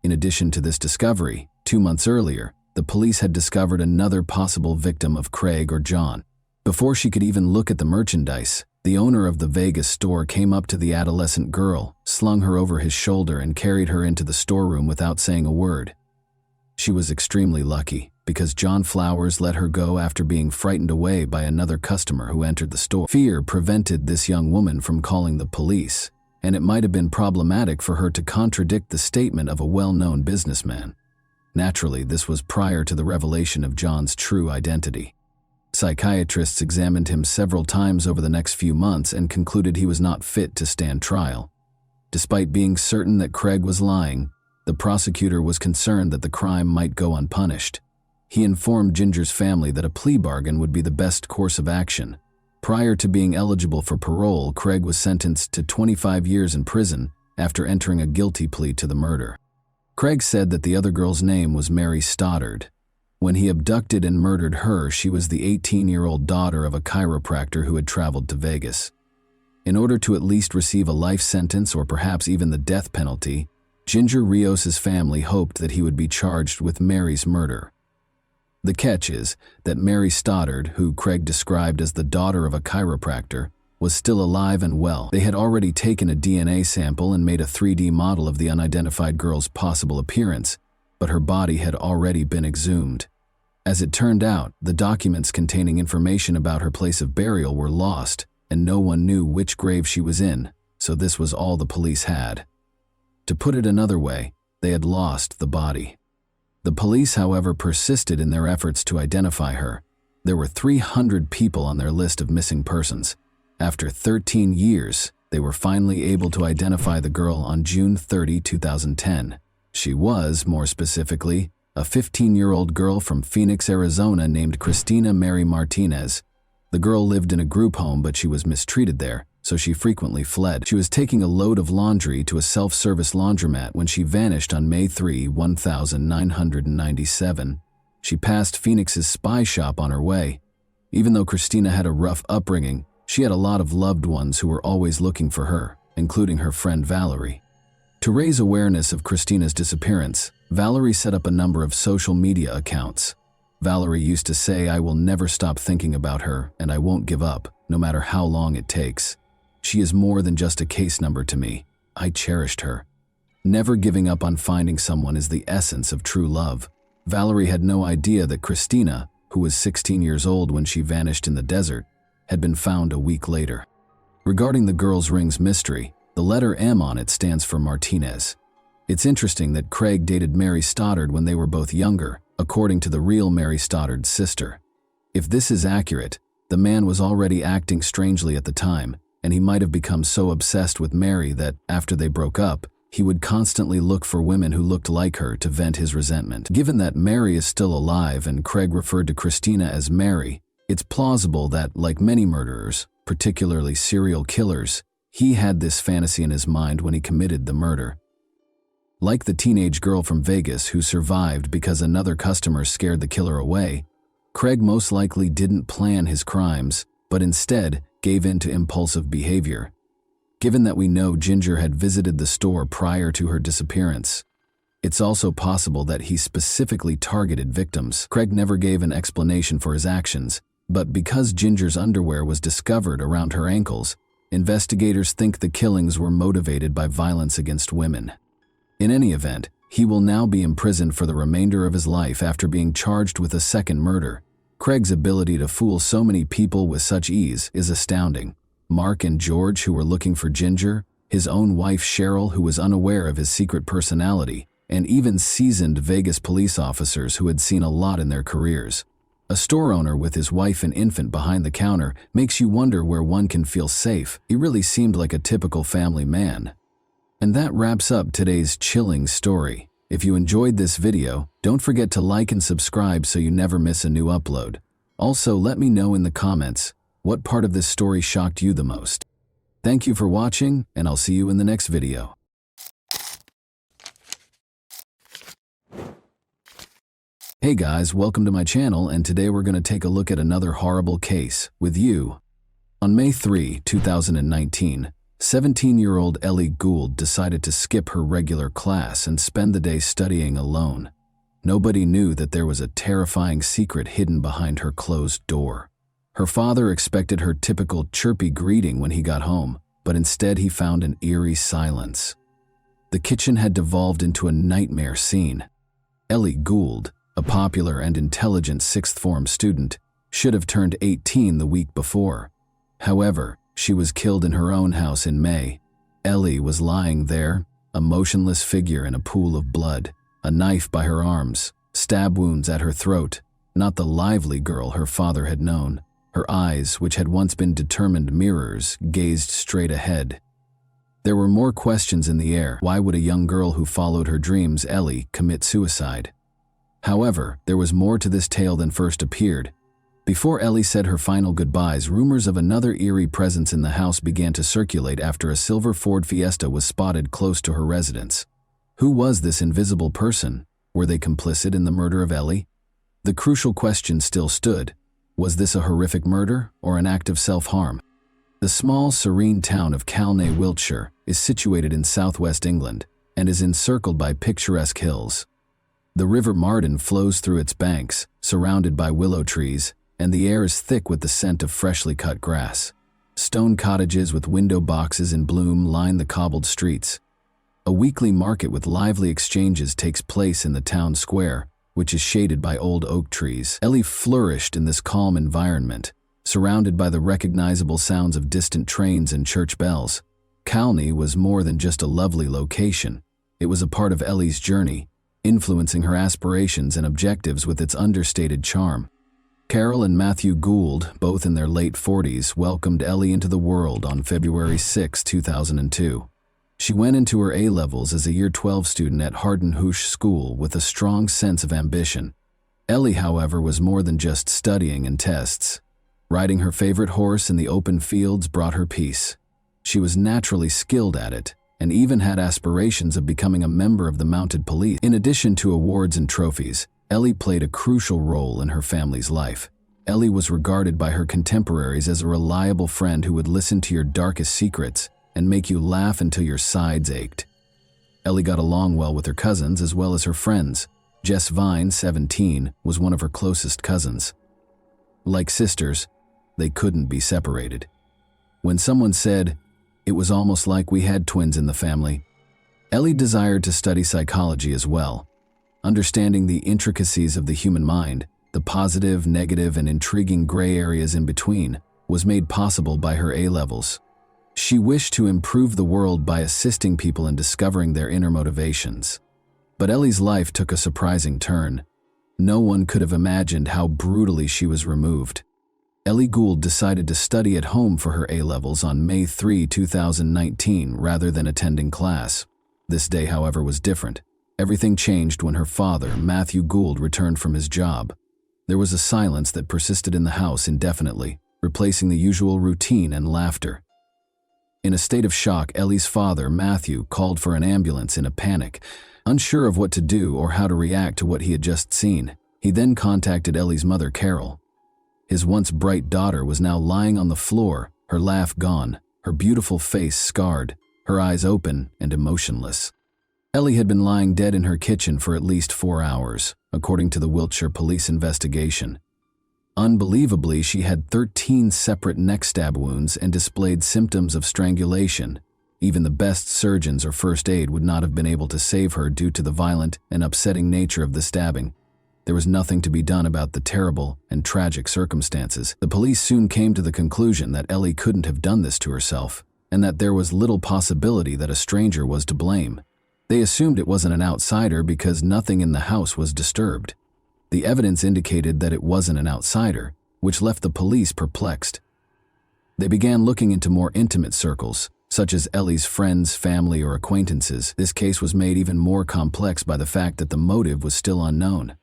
In addition to this discovery, 2 months earlier, the police had discovered another possible victim of Craig or John. Before she could even look at the merchandise, the owner of the Vegas store came up to the adolescent girl, slung her over his shoulder, and carried her into the storeroom without saying a word. She was extremely lucky, because John Flowers let her go after being frightened away by another customer who entered the store. Fear prevented this young woman from calling the police, and it might have been problematic for her to contradict the statement of a well-known businessman. Naturally, this was prior to the revelation of John's true identity. Psychiatrists examined him several times over the next few months and concluded he was not fit to stand trial. Despite being certain that Craig was lying, the prosecutor was concerned that the crime might go unpunished. He informed Ginger's family that a plea bargain would be the best course of action. Prior to being eligible for parole, Craig was sentenced to 25 years in prison after entering a guilty plea to the murder. Craig said that the other girl's name was Mary Stoddard. When he abducted and murdered her, she was the 18-year-old daughter of a chiropractor who had traveled to Vegas. In order to at least receive a life sentence or perhaps even the death penalty, Ginger Rios's family hoped that he would be charged with Mary's murder. The catch is that Mary Stoddard, who Craig described as the daughter of a chiropractor, was still alive and well. They had already taken a DNA sample and made a 3D model of the unidentified girl's possible appearance, but her body had already been exhumed. As it turned out, the documents containing information about her place of burial were lost, and no one knew which grave she was in, so this was all the police had. To put it another way, they had lost the body. The police, however, persisted in their efforts to identify her. There were 300 people on their list of missing persons. After 13 years, they were finally able to identify the girl on June 30, 2010. She was, more specifically, a 15-year-old girl from Phoenix, Arizona named Christina Mary Martinez. The girl lived in a group home, but she was mistreated there, so she frequently fled. She was taking a load of laundry to a self-service laundromat when she vanished on May 3, 1997. She passed Phoenix's spy shop on her way. Even though Christina had a rough upbringing, she had a lot of loved ones who were always looking for her, including her friend Valerie. To raise awareness of Christina's disappearance, Valerie set up a number of social media accounts. Valerie used to say, "I will never stop thinking about her, and I won't give up, no matter how long it takes. She is more than just a case number to me. I cherished her." Never giving up on finding someone is the essence of true love. Valerie had no idea that Christina, who was 16 years old when she vanished in the desert, had been found a week later. Regarding the girl's ring's mystery, the letter M on it stands for Martinez. It's interesting that Craig dated Mary Stoddard when they were both younger, according to the real Mary Stoddard's sister. If this is accurate, the man was already acting strangely at the time, and he might have become so obsessed with Mary that, after they broke up, he would constantly look for women who looked like her to vent his resentment. Given that Mary is still alive and Craig referred to Christina as Mary, it's plausible that, like many murderers, particularly serial killers, he had this fantasy in his mind when he committed the murder. Like the teenage girl from Vegas who survived because another customer scared the killer away, Craig most likely didn't plan his crimes, but instead gave in to impulsive behavior. Given that we know Ginger had visited the store prior to her disappearance, it's also possible that he specifically targeted victims. Craig never gave an explanation for his actions, but because Ginger's underwear was discovered around her ankles, investigators think the killings were motivated by violence against women. In any event, he will now be imprisoned for the remainder of his life after being charged with a second murder. Craig's ability to fool so many people with such ease is astounding. Mark and George, who were looking for Ginger, his own wife Cheryl, who was unaware of his secret personality, and even seasoned Vegas police officers who had seen a lot in their careers. A store owner with his wife and infant behind the counter makes you wonder where one can feel safe. He really seemed like a typical family man. And that wraps up today's chilling story. If you enjoyed this video, don't forget to like and subscribe so you never miss a new upload. Also, let me know in the comments what part of this story shocked you the most. Thank you for watching, and I'll see you in the next video. Hey guys, welcome to my channel, and today we're going to take a look at another horrible case with you. On May 3, 2019, 17-year-old Ellie Gould decided to skip her regular class and spend the day studying alone. Nobody knew that there was a terrifying secret hidden behind her closed door. Her father expected her typical chirpy greeting when he got home, but instead he found an eerie silence. The kitchen had devolved into a nightmare scene. Ellie Gould, a popular and intelligent sixth-form student, should have turned 18 the week before. However, she was killed in her own house in May. Ellie was lying there, a motionless figure in a pool of blood, a knife by her arms, stab wounds at her throat, not the lively girl her father had known. Her eyes, which had once been determined mirrors, gazed straight ahead. There were more questions in the air. Why would a young girl who followed her dreams, Ellie, commit suicide? However, there was more to this tale than first appeared. Before Ellie said her final goodbyes, rumors of another eerie presence in the house began to circulate after a silver Ford Fiesta was spotted close to her residence. Who was this invisible person? Were they complicit in the murder of Ellie? The crucial question still stood. Was this a horrific murder or an act of self-harm? The small, serene town of Calne, Wiltshire, is situated in southwest England and is encircled by picturesque hills. The River Marden flows through its banks, surrounded by willow trees, and the air is thick with the scent of freshly cut grass. Stone cottages with window boxes in bloom line the cobbled streets. A weekly market with lively exchanges takes place in the town square, which is shaded by old oak trees. Ellie flourished in this calm environment, surrounded by the recognizable sounds of distant trains and church bells. Calne was more than just a lovely location. It was a part of Ellie's journey, influencing her aspirations and objectives with its understated charm. Carol and Matthew Gould, both in their late 40s, welcomed Ellie into the world on February 6, 2002. She went into her A-levels as a Year 12 student at Hardenhoosh School with a strong sense of ambition. Ellie, however, was more than just studying and tests. Riding her favorite horse in the open fields brought her peace. She was naturally skilled at it, and even had aspirations of becoming a member of the mounted police. In addition to awards and trophies, Ellie played a crucial role in her family's life. Ellie was regarded by her contemporaries as a reliable friend who would listen to your darkest secrets and make you laugh until your sides ached. Ellie got along well with her cousins as well as her friends. Jess Vine, 17, was one of her closest cousins. Like sisters, they couldn't be separated. When someone said, "It was almost like we had twins in the family," Ellie desired to study psychology as well. Understanding the intricacies of the human mind, the positive, negative, and intriguing gray areas in between, was made possible by her A-levels. She wished to improve the world by assisting people in discovering their inner motivations. But Ellie's life took a surprising turn. No one could have imagined how brutally she was removed. Ellie Gould decided to study at home for her A-levels on May 3, 2019, rather than attending class. This day, however, was different. Everything changed when her father, Matthew Gould, returned from his job. There was a silence that persisted in the house indefinitely, replacing the usual routine and laughter. In a state of shock, Ellie's father, Matthew, called for an ambulance in a panic, unsure of what to do or how to react to what he had just seen. He then contacted Ellie's mother, Carol. His once bright daughter was now lying on the floor, her laugh gone, her beautiful face scarred, her eyes open and emotionless. Ellie had been lying dead in her kitchen for at least 4 hours, according to the Wiltshire police investigation. Unbelievably, she had 13 separate neck stab wounds and displayed symptoms of strangulation. Even the best surgeons or first aid would not have been able to save her due to the violent and upsetting nature of the stabbing. There was nothing to be done about the terrible and tragic circumstances. The police soon came to the conclusion that Ellie couldn't have done this to herself, and that there was little possibility that a stranger was to blame. They assumed it wasn't an outsider because nothing in the house was disturbed. The evidence indicated that it wasn't an outsider, which left the police perplexed. They began looking into more intimate circles, such as Ellie's friends, family, or acquaintances. This case was made even more complex by the fact that the motive was still unknown.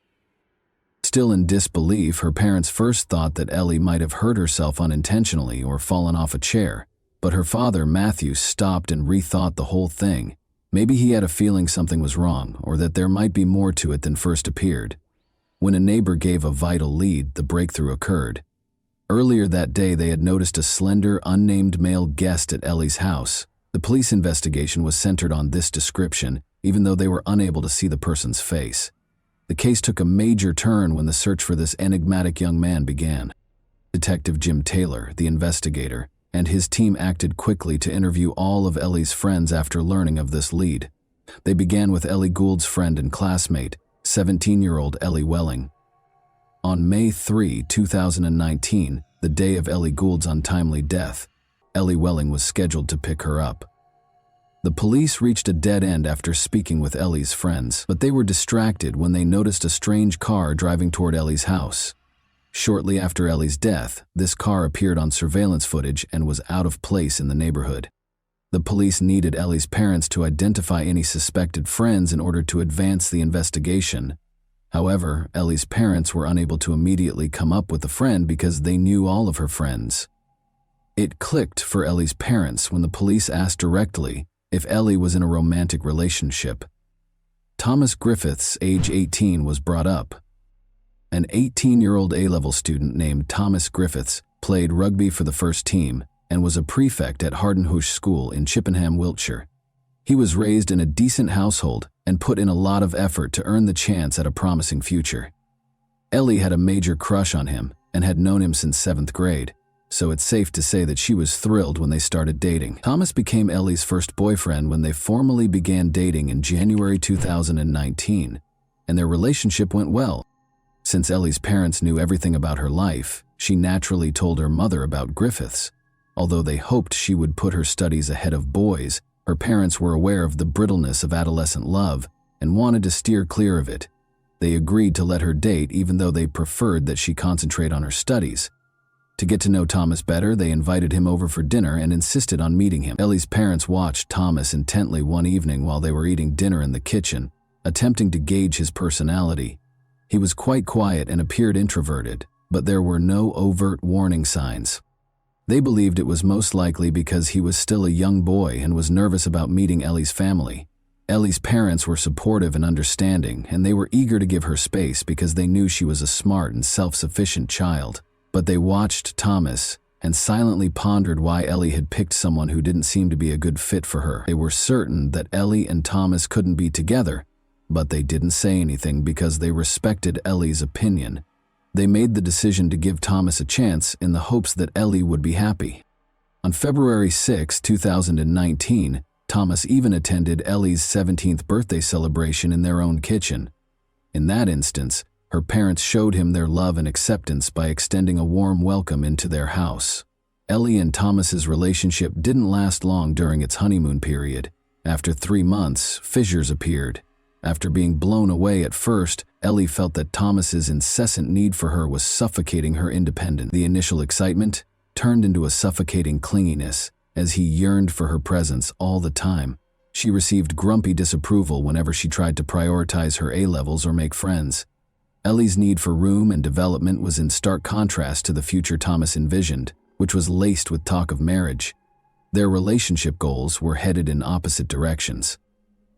Still in disbelief, her parents first thought that Ellie might have hurt herself unintentionally or fallen off a chair, but her father, Matthew, stopped and rethought the whole thing. Maybe he had a feeling something was wrong, or that there might be more to it than first appeared. When a neighbor gave a vital lead, the breakthrough occurred. Earlier that day, they had noticed a slender, unnamed male guest at Ellie's house. The police investigation was centered on this description, even though they were unable to see the person's face. The case took a major turn when the search for this enigmatic young man began. Detective Jim Taylor, the investigator, and his team acted quickly to interview all of Ellie's friends after learning of this lead. They began with Ellie Gould's friend and classmate, 17-year-old Ellie Welling. On May 3, 2019, the day of Ellie Gould's untimely death, Ellie Welling was scheduled to pick her up. The police reached a dead end after speaking with Ellie's friends, but they were distracted when they noticed a strange car driving toward Ellie's house. Shortly after Ellie's death, this car appeared on surveillance footage and was out of place in the neighborhood. The police needed Ellie's parents to identify any suspected friends in order to advance the investigation. However, Ellie's parents were unable to immediately come up with a friend because they knew all of her friends. It clicked for Ellie's parents when the police asked directly if Ellie was in a romantic relationship. Thomas Griffiths, age 18, was brought up. An 18-year-old A-level student named Thomas Griffiths played rugby for the first team and was a prefect at Hardenhush School in Chippenham, Wiltshire. He was raised in a decent household and put in a lot of effort to earn the chance at a promising future. Ellie had a major crush on him and had known him since 7th grade, so it's safe to say that she was thrilled when they started dating. Thomas became Ellie's first boyfriend when they formally began dating in January 2019, and their relationship went well. Since Ellie's parents knew everything about her life, she naturally told her mother about Griffiths. Although they hoped she would put her studies ahead of boys, her parents were aware of the brittleness of adolescent love and wanted to steer clear of it. They agreed to let her date even though they preferred that she concentrate on her studies. To get to know Thomas better, they invited him over for dinner and insisted on meeting him. Ellie's parents watched Thomas intently one evening while they were eating dinner in the kitchen, attempting to gauge his personality. He was quite quiet and appeared introverted, but there were no overt warning signs. They believed it was most likely because he was still a young boy and was nervous about meeting Ellie's family. Ellie's parents were supportive and understanding, and they were eager to give her space because they knew she was a smart and self-sufficient child. But they watched Thomas and silently pondered why Ellie had picked someone who didn't seem to be a good fit for her. They were certain that Ellie and Thomas couldn't be together, but they didn't say anything because they respected Ellie's opinion. They made the decision to give Thomas a chance in the hopes that Ellie would be happy. On February 6, 2019, Thomas even attended Ellie's 17th birthday celebration in their own kitchen. In that instance, her parents showed him their love and acceptance by extending a warm welcome into their house. Ellie and Thomas's relationship didn't last long during its honeymoon period. After 3 months, fissures appeared. After being blown away at first, Ellie felt that Thomas's incessant need for her was suffocating her independence. The initial excitement turned into a suffocating clinginess as he yearned for her presence all the time. She received grumpy disapproval whenever she tried to prioritize her A-levels or make friends. Ellie's need for room and development was in stark contrast to the future Thomas envisioned, which was laced with talk of marriage. Their relationship goals were headed in opposite directions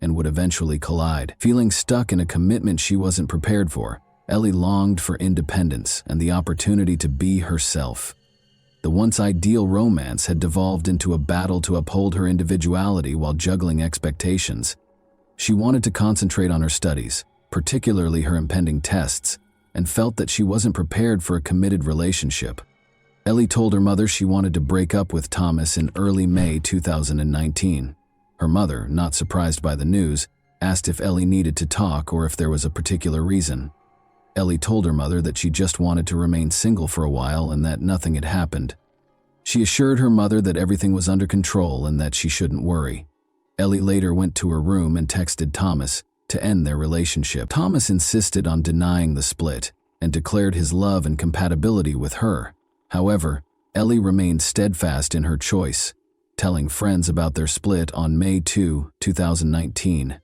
and would eventually collide. Feeling stuck in a commitment she wasn't prepared for, Ellie longed for independence and the opportunity to be herself. The once ideal romance had devolved into a battle to uphold her individuality while juggling expectations. She wanted to concentrate on her studies, particularly her impending tests, and felt that she wasn't prepared for a committed relationship. Ellie told her mother she wanted to break up with Thomas in early May 2019. Her mother, not surprised by the news, asked if Ellie needed to talk or if there was a particular reason. Ellie told her mother that she just wanted to remain single for a while and that nothing had happened. She assured her mother that everything was under control and that she shouldn't worry. Ellie later went to her room and texted Thomas to end their relationship. Thomas insisted on denying the split and declared his love and compatibility with her. However, Ellie remained steadfast in her choice, telling friends about their split on May 2, 2019.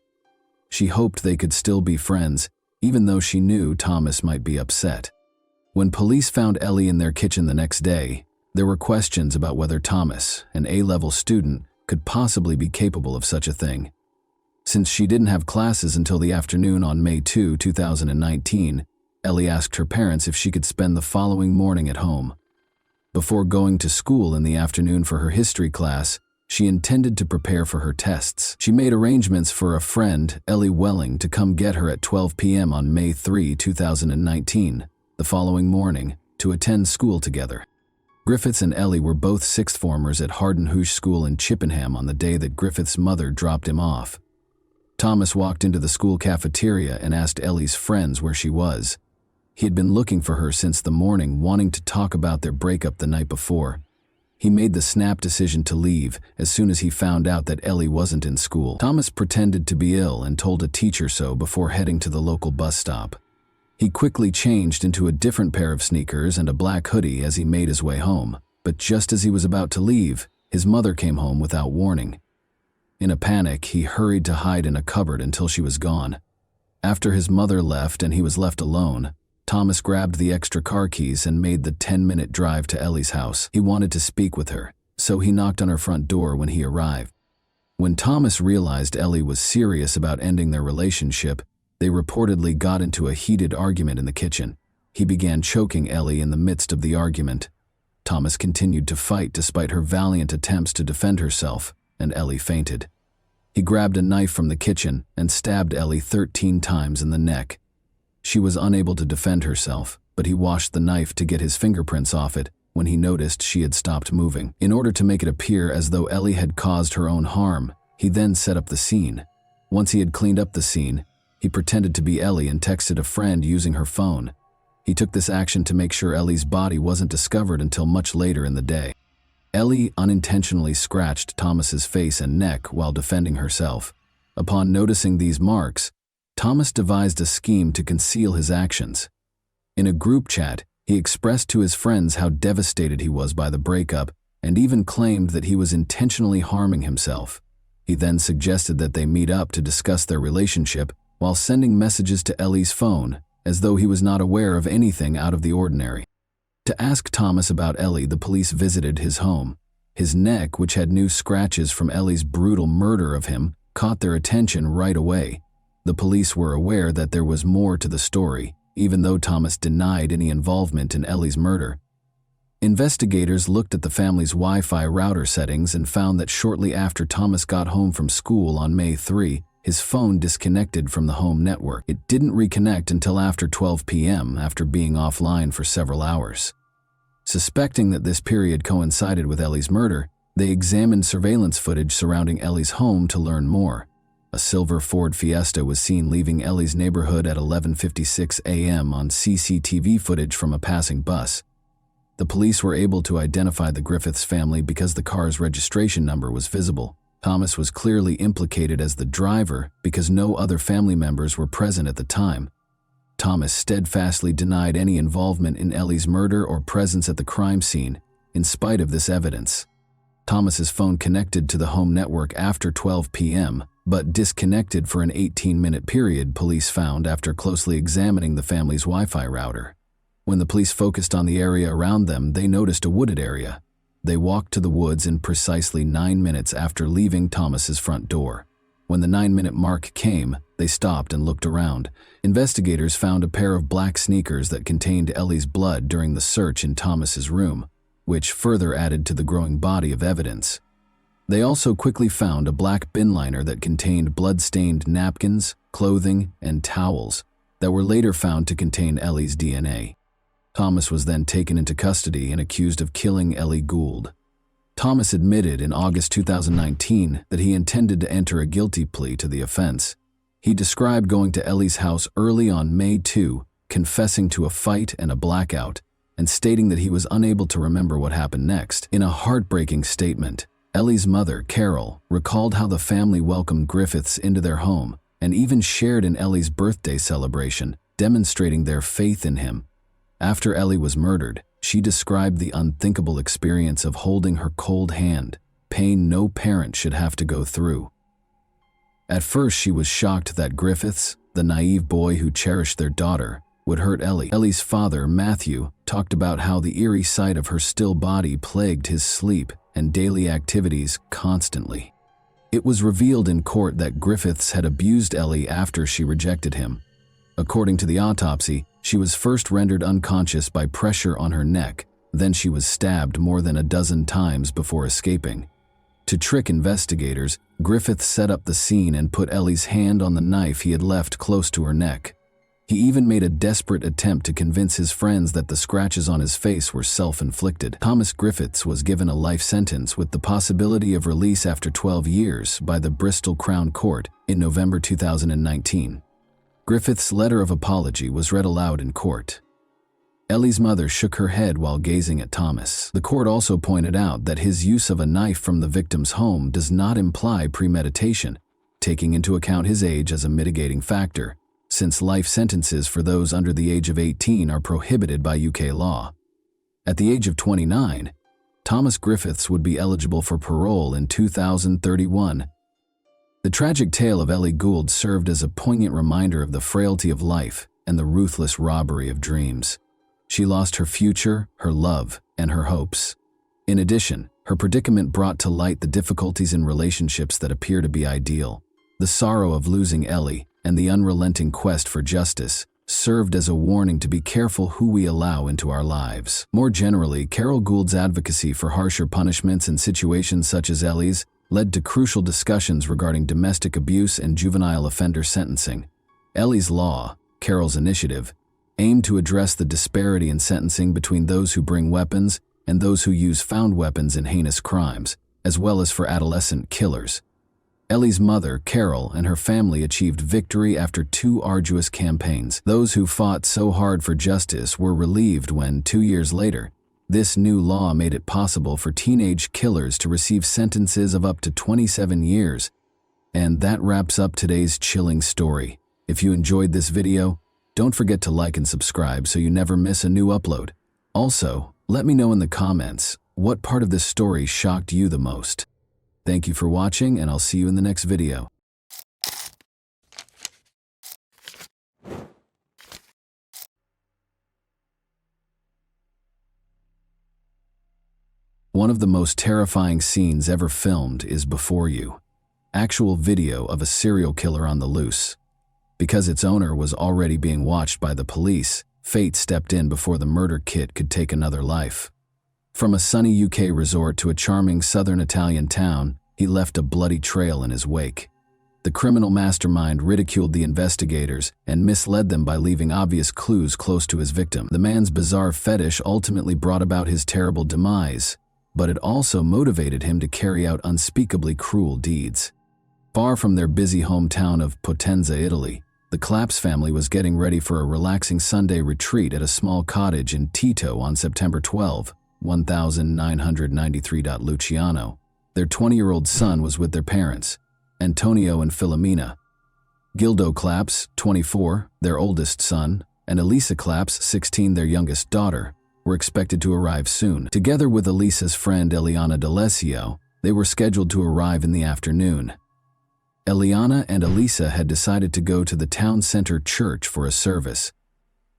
She hoped they could still be friends, even though she knew Thomas might be upset. When police found Ellie in their kitchen the next day, there were questions about whether Thomas, an A-level student, could possibly be capable of such a thing. Since she didn't have classes until the afternoon on May 2, 2019, Ellie asked her parents if she could spend the following morning at home. Before going to school in the afternoon for her history class, she intended to prepare for her tests. She made arrangements for a friend, Ellie Welling, to come get her at 12 p.m. on May 3, 2019, the following morning, to attend school together. Griffiths and Ellie were both sixth formers at Hardenhoosh School in Chippenham on the day that Griffiths' mother dropped him off. Thomas walked into the school cafeteria and asked Ellie's friends where she was. He had been looking for her since the morning, wanting to talk about their breakup the night before. He made the snap decision to leave as soon as he found out that Ellie wasn't in school. Thomas pretended to be ill and told a teacher so before heading to the local bus stop. He quickly changed into a different pair of sneakers and a black hoodie as he made his way home, but just as he was about to leave, his mother came home without warning. In a panic, he hurried to hide in a cupboard until she was gone. After his mother left and he was left alone, Thomas grabbed the extra car keys and made the 10-minute drive to Ellie's house. He wanted to speak with her, so he knocked on her front door when he arrived. When Thomas realized Ellie was serious about ending their relationship, they reportedly got into a heated argument in the kitchen. He began choking Ellie in the midst of the argument. Thomas continued to fight despite her valiant attempts to defend herself, and Ellie fainted. He grabbed a knife from the kitchen and stabbed Ellie 13 times in the neck. She was unable to defend herself, but he washed the knife to get his fingerprints off it when he noticed she had stopped moving. In order to make it appear as though Ellie had caused her own harm, he then set up the scene. Once he had cleaned up the scene, he pretended to be Ellie and texted a friend using her phone. He took this action to make sure Ellie's body wasn't discovered until much later in the day. Ellie unintentionally scratched Thomas's face and neck while defending herself. Upon noticing these marks, Thomas devised a scheme to conceal his actions. In a group chat, he expressed to his friends how devastated he was by the breakup and even claimed that he was intentionally harming himself. He then suggested that they meet up to discuss their relationship while sending messages to Ellie's phone, as though he was not aware of anything out of the ordinary. To ask Thomas about Ellie, the police visited his home. His neck, which had new scratches from Ellie's brutal murder of him, caught their attention right away. The police were aware that there was more to the story, even though Thomas denied any involvement in Ellie's murder. Investigators looked at the family's Wi-Fi router settings and found that shortly after Thomas got home from school on May 3, his phone disconnected from the home network. It didn't reconnect until after 12 p.m. after being offline for several hours. Suspecting that this period coincided with Ellie's murder, they examined surveillance footage surrounding Ellie's home to learn more. A silver Ford Fiesta was seen leaving Ellie's neighborhood at 11:56 a.m. on CCTV footage from a passing bus. The police were able to identify the Griffiths family because the car's registration number was visible. Thomas was clearly implicated as the driver because no other family members were present at the time. Thomas steadfastly denied any involvement in Ellie's murder or presence at the crime scene, in spite of this evidence. Thomas's phone connected to the home network after 12 p.m., but disconnected for an 18-minute period, police found after closely examining the family's Wi-Fi router. When the police focused on the area around them, they noticed a wooded area. They walked to the woods in precisely 9 minutes after leaving Thomas's front door. When the 9-minute mark came, they stopped and looked around. Investigators found a pair of black sneakers that contained Ellie's blood during the search in Thomas's room, which further added to the growing body of evidence. They also quickly found a black bin liner that contained blood-stained napkins, clothing, and towels that were later found to contain Ellie's DNA. Thomas was then taken into custody and accused of killing Ellie Gould. Thomas admitted in August 2019 that he intended to enter a guilty plea to the offense. He described going to Ellie's house early on May 2, confessing to a fight and a blackout, and stating that he was unable to remember what happened next. In a heartbreaking statement, Ellie's mother, Carol, recalled how the family welcomed Griffiths into their home and even shared in Ellie's birthday celebration, demonstrating their faith in him. After Ellie was murdered, she described the unthinkable experience of holding her cold hand, pain no parent should have to go through. At first, she was shocked that Griffiths, the naive boy who cherished their daughter, would hurt Ellie. Ellie's father, Matthew, talked about how the eerie sight of her still body plagued his sleep and daily activities constantly. It was revealed in court that Griffiths had abused Ellie after she rejected him. According to the autopsy, she was first rendered unconscious by pressure on her neck, then she was stabbed more than a dozen times before escaping. To trick investigators, Griffiths set up the scene and put Ellie's hand on the knife he had left close to her neck. He even made a desperate attempt to convince his friends that the scratches on his face were self-inflicted. Thomas Griffiths was given a life sentence with the possibility of release after 12 years by the Bristol Crown Court in November 2019. Griffiths' letter of apology was read aloud in court. Ellie's mother shook her head while gazing at Thomas. The court also pointed out that his use of a knife from the victim's home does not imply premeditation, taking into account his age as a mitigating factor, since life sentences for those under the age of 18 are prohibited by UK law. At the age of 29, Thomas Griffiths would be eligible for parole in 2031. The tragic tale of Ellie Gould served as a poignant reminder of the frailty of life and the ruthless robbery of dreams. She lost her future, her love, and her hopes. In addition, her predicament brought to light the difficulties in relationships that appear to be ideal. The sorrow of losing Ellie and the unrelenting quest for justice served as a warning to be careful who we allow into our lives. More generally, Carol Gould's advocacy for harsher punishments in situations such as Ellie's led to crucial discussions regarding domestic abuse and juvenile offender sentencing. Ellie's Law, Carol's initiative, aimed to address the disparity in sentencing between those who bring weapons and those who use found weapons in heinous crimes, as well as for adolescent killers. Ellie's mother, Carol, and her family achieved victory after 2 arduous campaigns. Those who fought so hard for justice were relieved when, 2 years later, this new law made it possible for teenage killers to receive sentences of up to 27 years. And that wraps up today's chilling story. If you enjoyed this video, don't forget to like and subscribe so you never miss a new upload. Also, let me know in the comments what part of this story shocked you the most. Thank you for watching, and I'll see you in the next video. One of the most terrifying scenes ever filmed is before you. Actual video of a serial killer on the loose. Because its owner was already being watched by the police, fate stepped in before the murder kit could take another life. From a sunny UK resort to a charming southern Italian town, he left a bloody trail in his wake. The criminal mastermind ridiculed the investigators and misled them by leaving obvious clues close to his victim. The man's bizarre fetish ultimately brought about his terrible demise, but it also motivated him to carry out unspeakably cruel deeds. Far from their busy hometown of Potenza, Italy, The Claps family was getting ready for a relaxing Sunday retreat at a small cottage in Tito on September 12, 1993. Luciano, their 20-year-old son, was with their parents, Antonio and Filomena. Gildo Claps, 24, their oldest son, and Elisa Claps, 16, their youngest daughter, were expected to arrive soon. Together with Elisa's friend Eliana D'Alessio, they were scheduled to arrive in the afternoon. Eliana and Elisa had decided to go to the town center church for a service.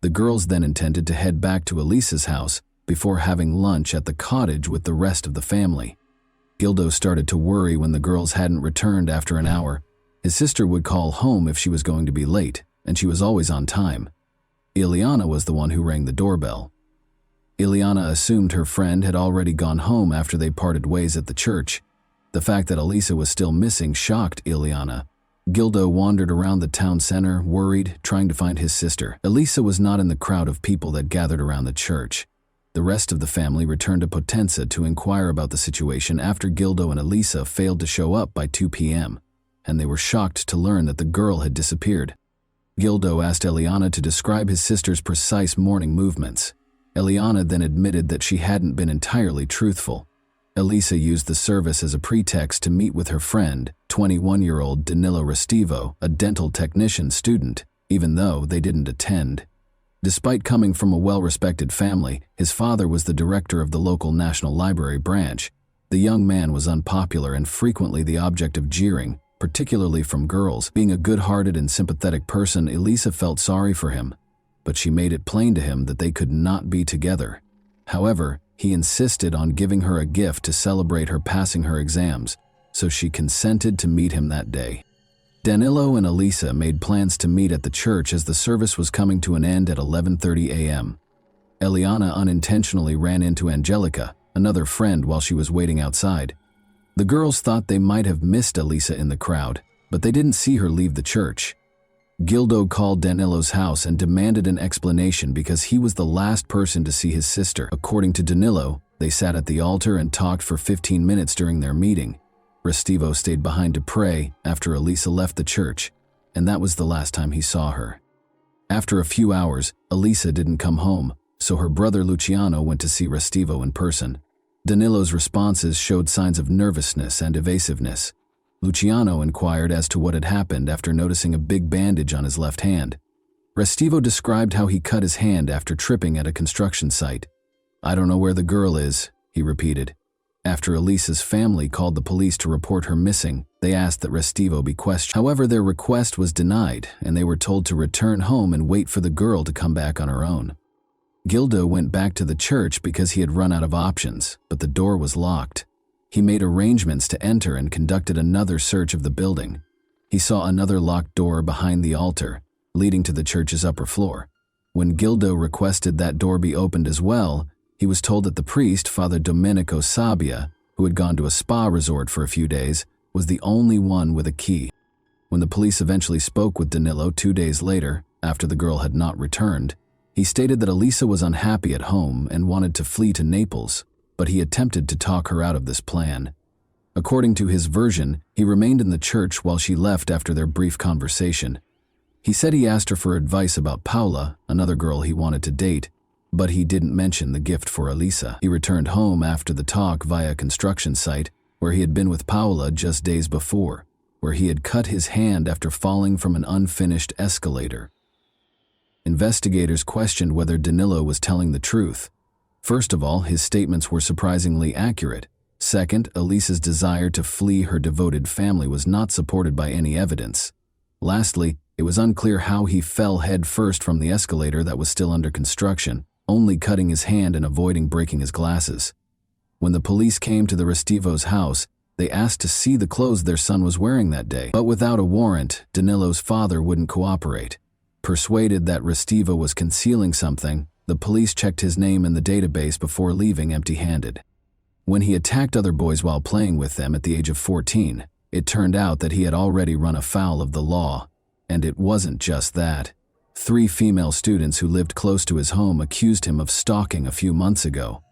The girls then intended to head back to Elisa's house before having lunch at the cottage with the rest of the family. Gildo started to worry when the girls hadn't returned after an hour. His sister would call home if she was going to be late, and she was always on time. Eliana was the one who rang the doorbell. Eliana assumed her friend had already gone home after they parted ways at the church. The fact that Elisa was still missing shocked Eliana. Gildo wandered around the town center, worried, trying to find his sister. Elisa was not in the crowd of people that gathered around the church. The rest of the family returned to Potenza to inquire about the situation after Gildo and Elisa failed to show up by 2 p.m., and they were shocked to learn that the girl had disappeared. Gildo asked Eliana to describe his sister's precise morning movements. Eliana then admitted that she hadn't been entirely truthful. Elisa used the service as a pretext to meet with her friend, 21-year-old Danilo Restivo, a dental technician student, even though they didn't attend. Despite coming from a well-respected family, his father was the director of the local National Library branch. The young man was unpopular and frequently the object of jeering, particularly from girls. Being a good-hearted and sympathetic person, Elisa felt sorry for him, but she made it plain to him that they could not be together. However, he insisted on giving her a gift to celebrate her passing her exams, so she consented to meet him that day. Danilo and Elisa made plans to meet at the church as the service was coming to an end at 11:30 a.m. Eliana unintentionally ran into Angelica, another friend, while she was waiting outside. The girls thought they might have missed Elisa in the crowd, but they didn't see her leave the church. Gildo called Danilo's house and demanded an explanation because he was the last person to see his sister. According to Danilo, they sat at the altar and talked for 15 minutes during their meeting. Restivo stayed behind to pray after Elisa left the church, and that was the last time he saw her. After a few hours, Elisa didn't come home, so her brother Luciano went to see Restivo in person. Danilo's responses showed signs of nervousness and evasiveness. Luciano inquired as to what had happened after noticing a big bandage on his left hand. Restivo described how he cut his hand after tripping at a construction site. "I don't know where the girl is," he repeated. After Elisa's family called the police to report her missing, they asked that Restivo be questioned. However, their request was denied, and they were told to return home and wait for the girl to come back on her own. Gildo went back to the church because he had run out of options, but the door was locked. He made arrangements to enter and conducted another search of the building. He saw another locked door behind the altar, leading to the church's upper floor. When Gildo requested that door be opened as well, he was told that the priest, Father Domenico Sabbia, who had gone to a spa resort for a few days, was the only one with a key. When the police eventually spoke with Danilo 2 days later, after the girl had not returned, he stated that Elisa was unhappy at home and wanted to flee to Naples, but he attempted to talk her out of this plan. According to his version, he remained in the church while she left after their brief conversation. He said he asked her for advice about Paula, another girl he wanted to date, but he didn't mention the gift for Elisa. He returned home after the talk via a construction site where he had been with Paula just days before, where he had cut his hand after falling from an unfinished escalator. Investigators questioned whether Danilo was telling the truth. First of all, his statements were surprisingly accurate. Second, Elisa's desire to flee her devoted family was not supported by any evidence. Lastly, it was unclear how he fell head first from the escalator that was still under construction, only cutting his hand and avoiding breaking his glasses. When the police came to the Restivo's house, they asked to see the clothes their son was wearing that day. But without a warrant, Danilo's father wouldn't cooperate. Persuaded that Restivo was concealing something, the police checked his name in the database before leaving empty-handed. When he attacked other boys while playing with them at the age of 14, it turned out that he had already run afoul of the law. And it wasn't just that. 3 female students who lived close to his home accused him of stalking a few months ago.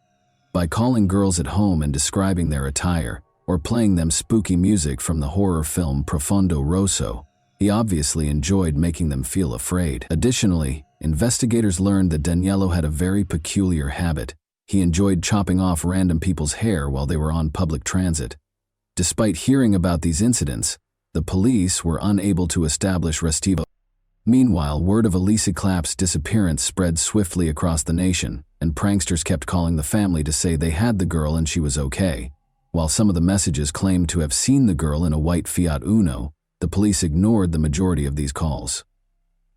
By calling girls at home and describing their attire, or playing them spooky music from the horror film Profondo Rosso, He obviously enjoyed making them feel afraid. Additionally, investigators learned that Danilo had a very peculiar habit. He enjoyed chopping off random people's hair while they were on public transit. Despite hearing about these incidents, the police were unable to establish Restivo. Meanwhile, word of Elisa Clapp's disappearance spread swiftly across the nation, and pranksters kept calling the family to say they had the girl and she was okay. While some of the messages claimed to have seen the girl in a white Fiat Uno, the police ignored the majority of these calls.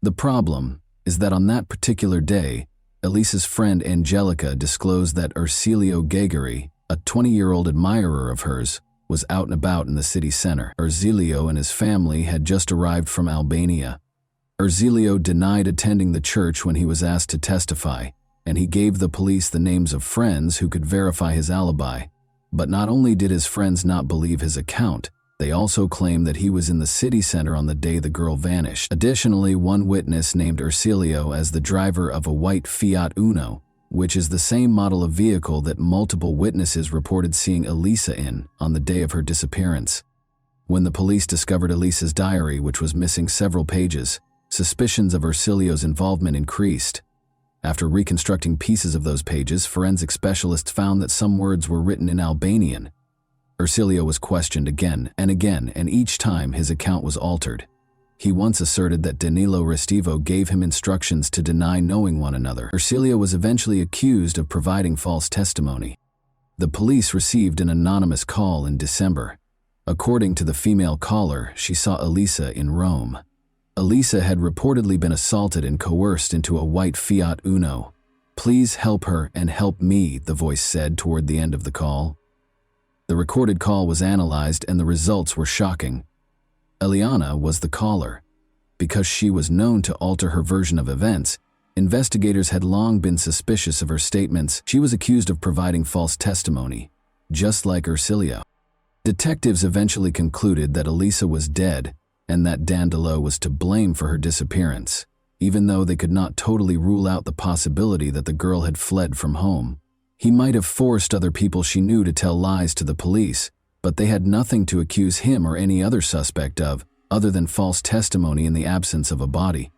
The problem is that on that particular day, Elisa's friend Angelica disclosed that Ercilio Gegari, a 20-year-old admirer of hers, was out and about in the city center. Ercilio and his family had just arrived from Albania. Ercilio denied attending the church when he was asked to testify, and he gave the police the names of friends who could verify his alibi. But not only did his friends not believe his account, they also claimed that he was in the city center on the day the girl vanished. Additionally, one witness named Ercilio as the driver of a white Fiat Uno, which is the same model of vehicle that multiple witnesses reported seeing Elisa in on the day of her disappearance. When the police discovered Elisa's diary, which was missing several pages, suspicions of Ercilio's involvement increased. After reconstructing pieces of those pages, forensic specialists found that some words were written in Albanian. Ercilio was questioned again, and each time his account was altered. He once asserted that Danilo Restivo gave him instructions to deny knowing one another. Ercilio was eventually accused of providing false testimony. The police received an anonymous call in December. According to the female caller, she saw Elisa in Rome. Elisa had reportedly been assaulted and coerced into a white Fiat Uno. "Please help her and help me," the voice said toward the end of the call. The recorded call was analyzed and the results were shocking. Eliana was the caller. Because she was known to alter her version of events, investigators had long been suspicious of her statements. She was accused of providing false testimony, just like Ercilio. Detectives eventually concluded that Elisa was dead and that Danilo was to blame for her disappearance, even though they could not totally rule out the possibility that the girl had fled from home. He might have forced other people she knew to tell lies to the police, but they had nothing to accuse him or any other suspect of, other than false testimony in the absence of a body.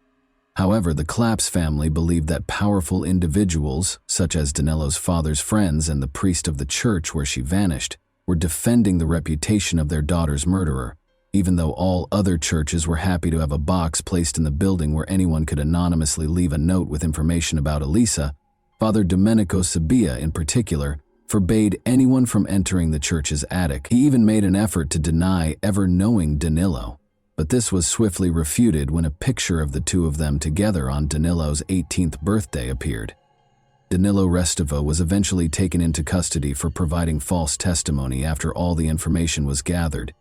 However, the Claps family believed that powerful individuals, such as Danilo's father's friends and the priest of the church where she vanished, were defending the reputation of their daughter's murderer, even though all other churches were happy to have a box placed in the building where anyone could anonymously leave a note with information about Elisa. Father Domenico Sabia, in particular, forbade anyone from entering the church's attic. He even made an effort to deny ever knowing Danilo, but this was swiftly refuted when a picture of the two of them together on Danilo's 18th birthday appeared. Danilo Restivo was eventually taken into custody for providing false testimony after all the information was gathered.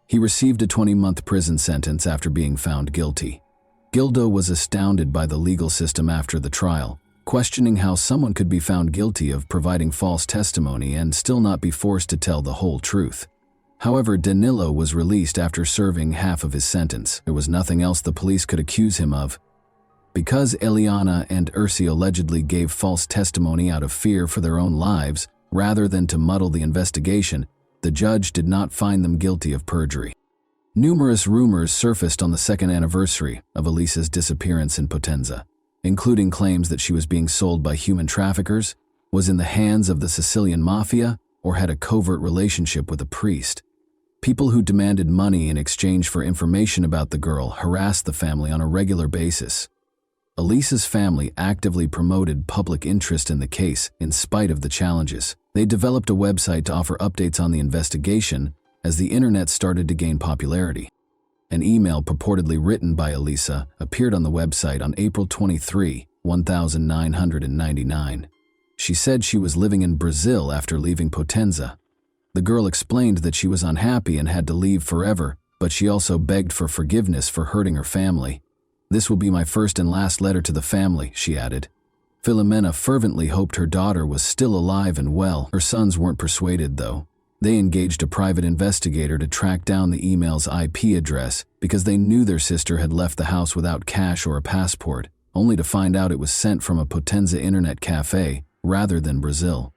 He received a 20-month prison sentence after being found guilty. Gildo was astounded by the legal system after the trial, questioning how someone could be found guilty of providing false testimony and still not be forced to tell the whole truth. However, Danilo was released after serving half of his sentence. There was nothing else the police could accuse him of. Because Eliana and Ursi allegedly gave false testimony out of fear for their own lives, rather than to muddle the investigation, the judge did not find them guilty of perjury. Numerous rumors surfaced on the second anniversary of Elisa's disappearance in Potenza, including claims that she was being sold by human traffickers, was in the hands of the Sicilian mafia, or had a covert relationship with a priest. People who demanded money in exchange for information about the girl harassed the family on a regular basis. Elisa's family actively promoted public interest in the case in spite of the challenges. They developed a website to offer updates on the investigation as the internet started to gain popularity. An email purportedly written by Elisa appeared on the website on April 23, 1999. She said she was living in Brazil after leaving Potenza. The girl explained that she was unhappy and had to leave forever, but she also begged for forgiveness for hurting her family. "This will be my first and last letter to the family," she added. Filomena fervently hoped her daughter was still alive and well. Her sons weren't persuaded, though. They engaged a private investigator to track down the email's IP address because they knew their sister had left the house without cash or a passport, only to find out it was sent from a Potenza internet cafe rather than Brazil.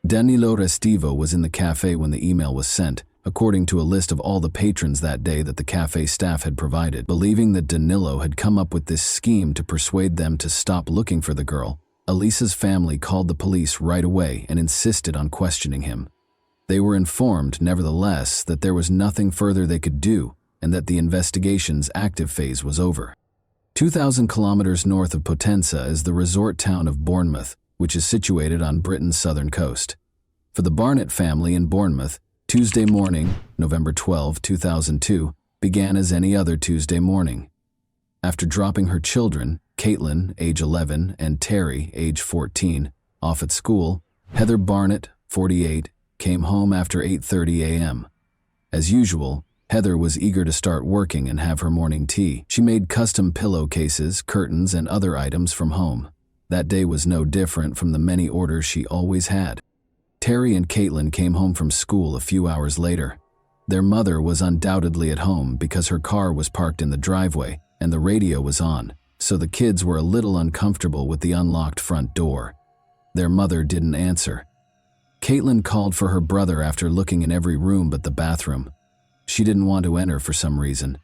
Danilo Restivo was in the cafe when the email was sent, according to a list of all the patrons that day that the cafe staff had provided. Believing that Danilo had come up with this scheme to persuade them to stop looking for the girl, Elisa's family called the police right away and insisted on questioning him. They were informed, nevertheless, that there was nothing further they could do and that the investigation's active phase was over. 2,000 kilometers north of Potenza is the resort town of Bournemouth, which is situated on Britain's southern coast. For the Barnett family in Bournemouth, Tuesday morning, November 12, 2002, began as any other Tuesday morning. After dropping her children, Caitlin, age 11, and Terry, age 14, off at school, Heather Barnett, 48, came home after 8:30 a.m. As usual, Heather was eager to start working and have her morning tea. She made custom pillowcases, curtains, and other items from home. That day was no different from the many orders she always had. Terry and Caitlin came home from school a few hours later. Their mother was undoubtedly at home because her car was parked in the driveway and the radio was on, so the kids were a little uncomfortable with the unlocked front door. Their mother didn't answer. Caitlin called for her brother after looking in every room but the bathroom. She didn't want to enter for some reason.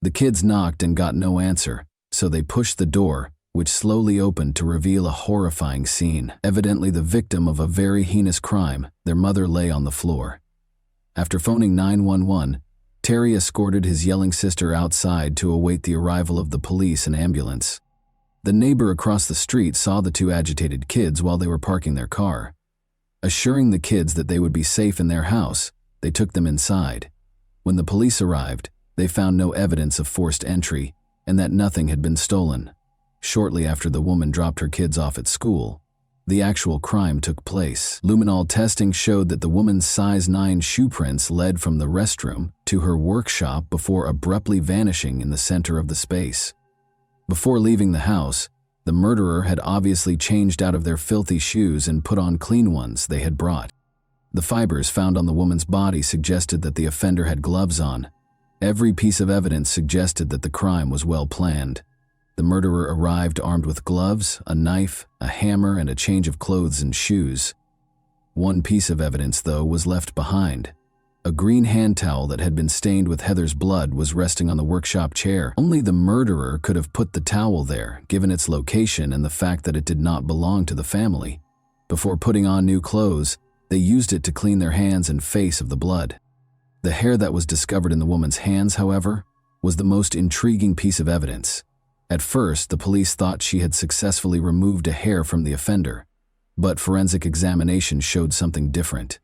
The kids knocked and got no answer, so they pushed the door, which slowly opened to reveal a horrifying scene. Evidently the victim of a very heinous crime, their mother lay on the floor. After phoning 911, Terry escorted his yelling sister outside to await the arrival of the police and ambulance. The neighbor across the street saw the two agitated kids while they were parking their car. Assuring the kids that they would be safe in their house, they took them inside. When the police arrived, they found no evidence of forced entry and that nothing had been stolen. Shortly after the woman dropped her kids off at school, the actual crime took place. Luminol testing showed that the woman's size 9 shoe prints led from the restroom to her workshop before abruptly vanishing in the center of the space. Before leaving the house, the murderer had obviously changed out of their filthy shoes and put on clean ones they had brought. The fibers found on the woman's body suggested that the offender had gloves on. Every piece of evidence suggested that the crime was well planned. The murderer arrived armed with gloves, a knife, a hammer, and a change of clothes and shoes. One piece of evidence, though, was left behind. A green hand towel that had been stained with Heather's blood was resting on the workshop chair. Only the murderer could have put the towel there, given its location and the fact that it did not belong to the family. Before putting on new clothes, they used it to clean their hands and face of the blood. The hair that was discovered in the woman's hands, however, was the most intriguing piece of evidence. At first, the police thought she had successfully removed a hair from the offender, but forensic examination showed something different.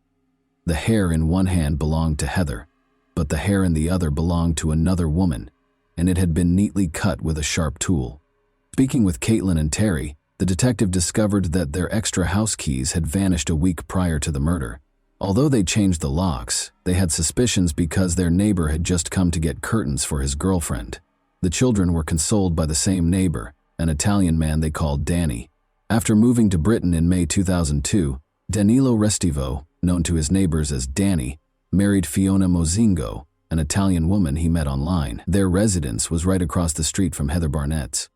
The hair in one hand belonged to Heather, but the hair in the other belonged to another woman, and it had been neatly cut with a sharp tool. Speaking with Caitlin and Terry, the detective discovered that their extra house keys had vanished a week prior to the murder. Although they changed the locks, they had suspicions because their neighbor had just come to get curtains for his girlfriend. The children were consoled by the same neighbor, an Italian man they called Danny. After moving to Britain in May 2002, Danilo Restivo, known to his neighbors as Danny, married Fiona Mozingo, an Italian woman he met online. Their residence was right across the street from Heather Barnett's.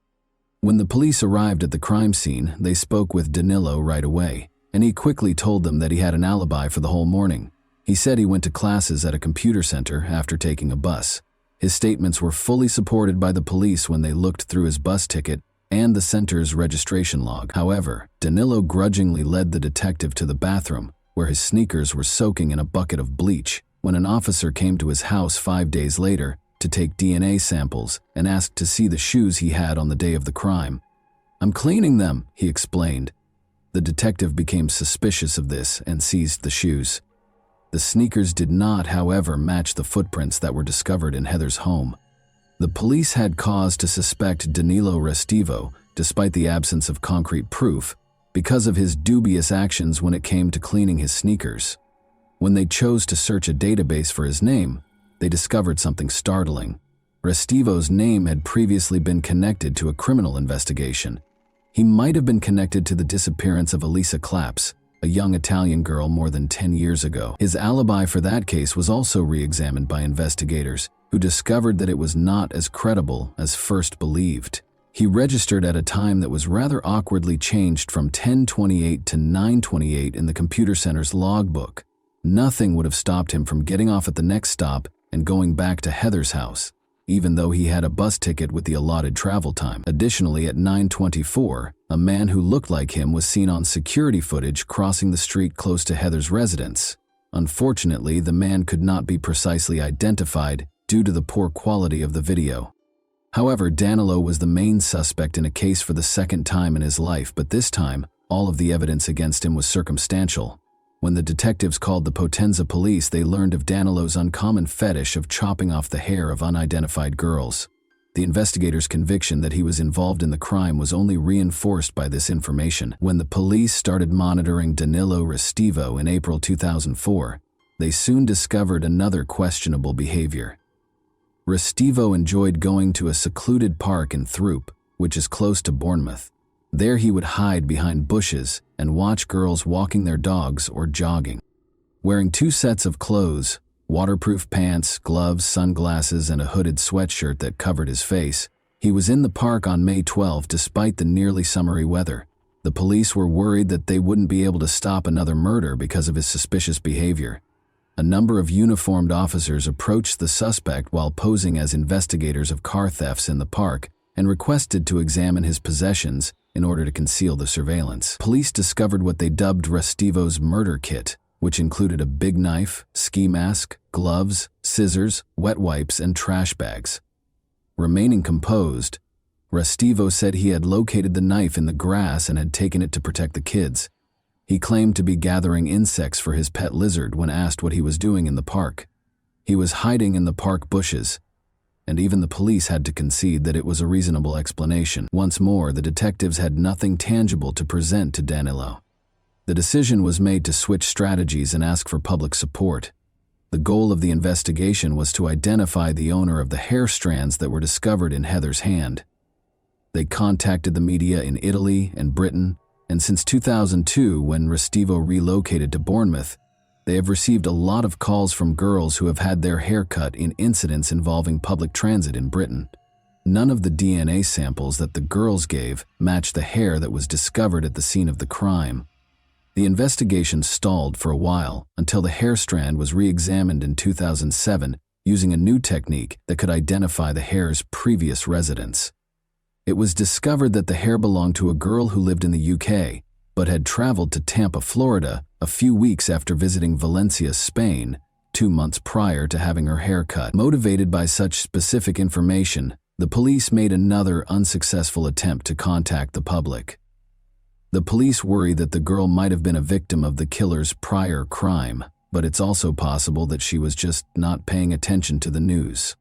When the police arrived at the crime scene, they spoke with Danilo right away, and he quickly told them that he had an alibi for the whole morning. He said he went to classes at a computer center after taking a bus. His statements were fully supported by the police when they looked through his bus ticket and the center's registration log. However, Danilo grudgingly led the detective to the bathroom, where his sneakers were soaking in a bucket of bleach, when an officer came to his house 5 days later to take DNA samples and asked to see the shoes he had on the day of the crime. "I'm cleaning them," he explained. The detective became suspicious of this and seized the shoes. The sneakers did not, however, match the footprints that were discovered in Heather's home. The police had cause to suspect Danilo Restivo, despite the absence of concrete proof, because of his dubious actions when it came to cleaning his sneakers. When they chose to search a database for his name, they discovered something startling. Restivo's name had previously been connected to a criminal investigation. He might have been connected to the disappearance of Elisa Claps, a young Italian girl more than 10 years ago. His alibi for that case was also re-examined by investigators, who discovered that it was not as credible as first believed. He registered at a time that was rather awkwardly changed from 10:28 to 9:28 in the computer center's logbook. Nothing would have stopped him from getting off at the next stop and going back to Heather's house, even though he had a bus ticket with the allotted travel time. Additionally, at 9:24, a man who looked like him was seen on security footage crossing the street close to Heather's residence. Unfortunately, the man could not be precisely identified due to the poor quality of the video. However, Danilo was the main suspect in a case for the second time in his life, but this time, all of the evidence against him was circumstantial. When the detectives called the Potenza police, they learned of Danilo's uncommon fetish of chopping off the hair of unidentified girls. The investigators' conviction that he was involved in the crime was only reinforced by this information. When the police started monitoring Danilo Restivo in April 2004, they soon discovered another questionable behavior. Restivo enjoyed going to a secluded park in Throop, which is close to Bournemouth. There he would hide behind bushes and watch girls walking their dogs or jogging. Wearing 2 sets of clothes, waterproof pants, gloves, sunglasses, and a hooded sweatshirt that covered his face, he was in the park on May 12 despite the nearly summery weather. The police were worried that they wouldn't be able to stop another murder because of his suspicious behavior. A number of uniformed officers approached the suspect while posing as investigators of car thefts in the park and requested to examine his possessions in order to conceal the surveillance. Police discovered what they dubbed Restivo's murder kit, which included a big knife, ski mask, gloves, scissors, wet wipes, and trash bags. Remaining composed, Restivo said he had located the knife in the grass and had taken it to protect the kids. He claimed to be gathering insects for his pet lizard when asked what he was doing in the park. He was hiding in the park bushes, and even the police had to concede that it was a reasonable explanation. Once more, the detectives had nothing tangible to present to Danilo. The decision was made to switch strategies and ask for public support. The goal of the investigation was to identify the owner of the hair strands that were discovered in Heather's hand. They contacted the media in Italy and Britain, and since 2002, when Restivo relocated to Bournemouth, they have received a lot of calls from girls who have had their hair cut in incidents involving public transit in Britain. None of the DNA samples that the girls gave matched the hair that was discovered at the scene of the crime. The investigation stalled for a while until the hair strand was re-examined in 2007 using a new technique that could identify the hair's previous residence. It was discovered that the hair belonged to a girl who lived in the UK, but had traveled to Tampa, Florida, a few weeks after visiting Valencia, Spain, 2 months prior to having her hair cut. Motivated by such specific information, the police made another unsuccessful attempt to contact the public. The police worry that the girl might have been a victim of the killer's prior crime, but it's also possible that she was just not paying attention to the news.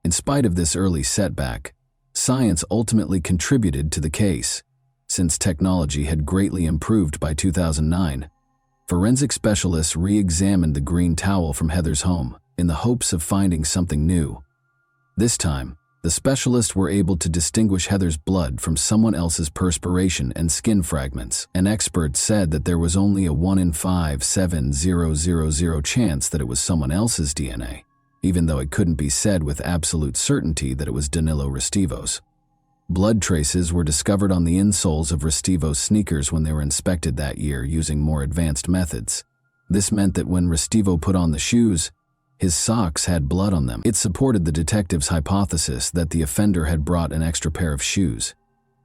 In spite of this early setback, science ultimately contributed to the case. Since technology had greatly improved by 2009, forensic specialists re-examined the green towel from Heather's home in the hopes of finding something new. This time, the specialists were able to distinguish Heather's blood from someone else's perspiration and skin fragments. An expert said that there was only a 1 in 5,7,000 chance that it was someone else's DNA, even though it couldn't be said with absolute certainty that it was Danilo Restivo's. Blood traces were discovered on the insoles of Restivo's sneakers when they were inspected that year using more advanced methods. This meant that when Restivo put on the shoes, his socks had blood on them. It supported the detectives' hypothesis that the offender had brought an extra pair of shoes.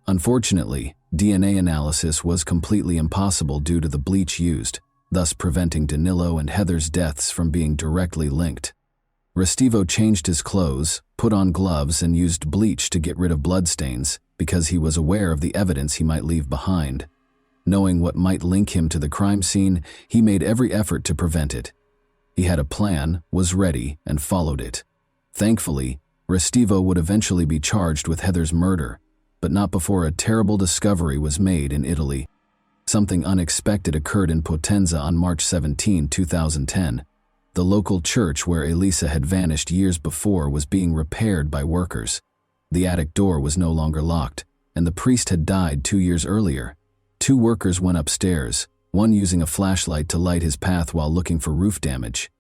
Unfortunately, DNA analysis was completely impossible due to the bleach used, thus preventing Danilo and Heather's deaths from being directly linked. Restivo changed his clothes, put on gloves, and used bleach to get rid of bloodstains because he was aware of the evidence he might leave behind. Knowing what might link him to the crime scene, he made every effort to prevent it. He had a plan, was ready, and followed it. Thankfully, Restivo would eventually be charged with Heather's murder, but not before a terrible discovery was made in Italy. Something unexpected occurred in Potenza on March 17, 2010. The local church where Elisa had vanished years before was being repaired by workers. The attic door was no longer locked, and the priest had died 2 years earlier. 2 workers went upstairs, one using a flashlight to light his path while looking for roof damage.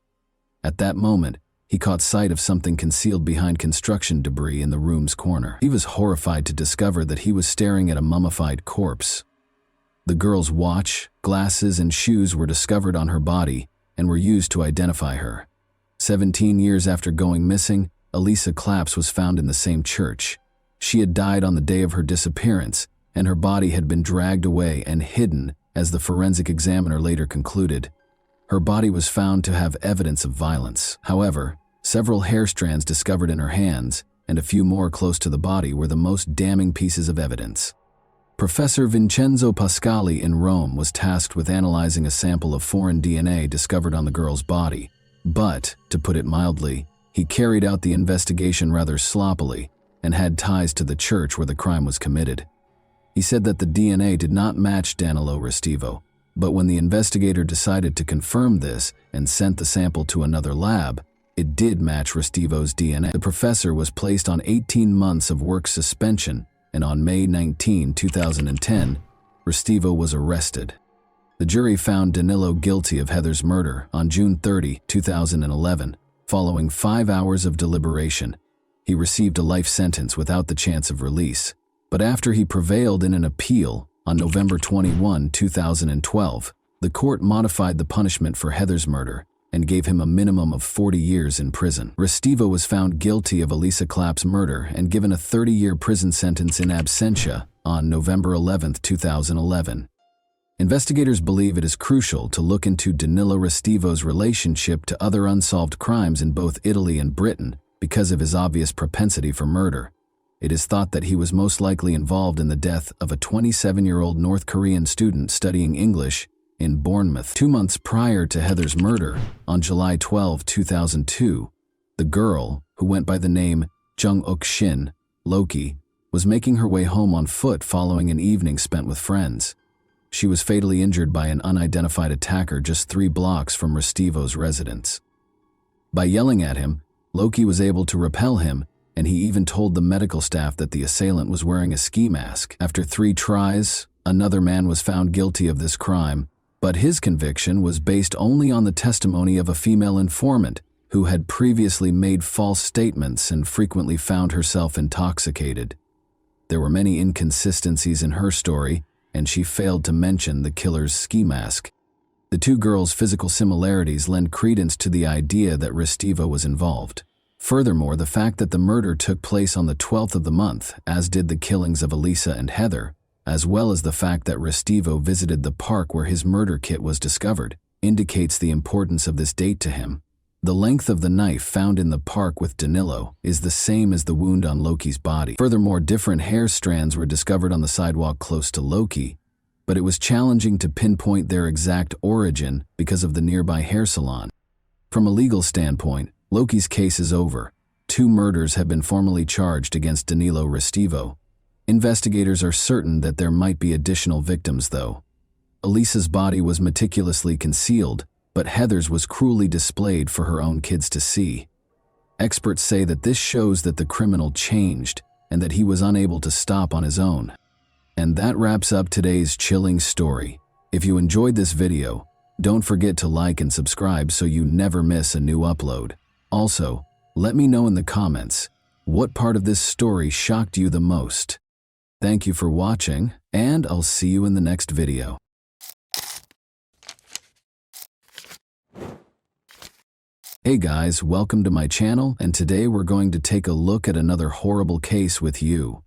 At that moment, he caught sight of something concealed behind construction debris in the room's corner. He was horrified to discover that he was staring at a mummified corpse. The girl's watch, glasses, and shoes were discovered on her body, and were used to identify her. 17 years after going missing, Elisa Claps was found in the same church. She had died on the day of her disappearance, and her body had been dragged away and hidden, as the forensic examiner later concluded. Her body was found to have evidence of violence. However, several hair strands discovered in her hands, and a few more close to the body, were the most damning pieces of evidence. Professor Vincenzo Pascali in Rome was tasked with analyzing a sample of foreign DNA discovered on the girl's body, but, to put it mildly, he carried out the investigation rather sloppily and had ties to the church where the crime was committed. He said that the DNA did not match Danilo Restivo, but when the investigator decided to confirm this and sent the sample to another lab, it did match Restivo's DNA. The professor was placed on 18 months of work suspension, and on May 19, 2010, Restivo was arrested. The jury found Danilo guilty of Heather's murder on June 30, 2011. Following 5 hours of deliberation, he received a life sentence without the chance of release. But after he prevailed in an appeal on November 21, 2012, the court modified the punishment for Heather's murder and gave him a minimum of 40 years in prison. Restivo was found guilty of Elisa Claps' murder and given a 30-year prison sentence in absentia on November 11, 2011. Investigators believe it is crucial to look into Danilo Restivo's relationship to other unsolved crimes in both Italy and Britain because of his obvious propensity for murder. It is thought that he was most likely involved in the death of a 27-year-old North Korean student studying English in Bournemouth. 2 months prior to Heather's murder, on July 12, 2002, the girl, who went by the name Jung-uk Shin, Loki, was making her way home on foot following an evening spent with friends. She was fatally injured by an unidentified attacker just 3 blocks from Restivo's residence. By yelling at him, Loki was able to repel him, and he even told the medical staff that the assailant was wearing a ski mask. After 3 tries, another man was found guilty of this crime, but his conviction was based only on the testimony of a female informant who had previously made false statements and frequently found herself intoxicated. There were many inconsistencies in her story, and she failed to mention the killer's ski mask. The 2 girls' physical similarities lend credence to the idea that Restivo was involved. Furthermore, the fact that the murder took place on the 12th of the month, as did the killings of Elisa and Heather, as well as the fact that Restivo visited the park where his murder kit was discovered, indicates the importance of this date to him. The length of the knife found in the park with Danilo is the same as the wound on Loki's body. Furthermore, different hair strands were discovered on the sidewalk close to Loki, but it was challenging to pinpoint their exact origin because of the nearby hair salon. From a legal standpoint, Loki's case is over. 2 murders have been formally charged against Danilo Restivo. Investigators are certain that there might be additional victims, though. Elisa's body was meticulously concealed, but Heather's was cruelly displayed for her own kids to see. Experts say that this shows that the criminal changed and that he was unable to stop on his own. And that wraps up today's chilling story. If you enjoyed this video, don't forget to like and subscribe so you never miss a new upload. Also, let me know in the comments, what part of this story shocked you the most? Thank you for watching, and I'll see you in the next video. Hey guys, welcome to my channel, and today we're going to take a look at another horrible case with you.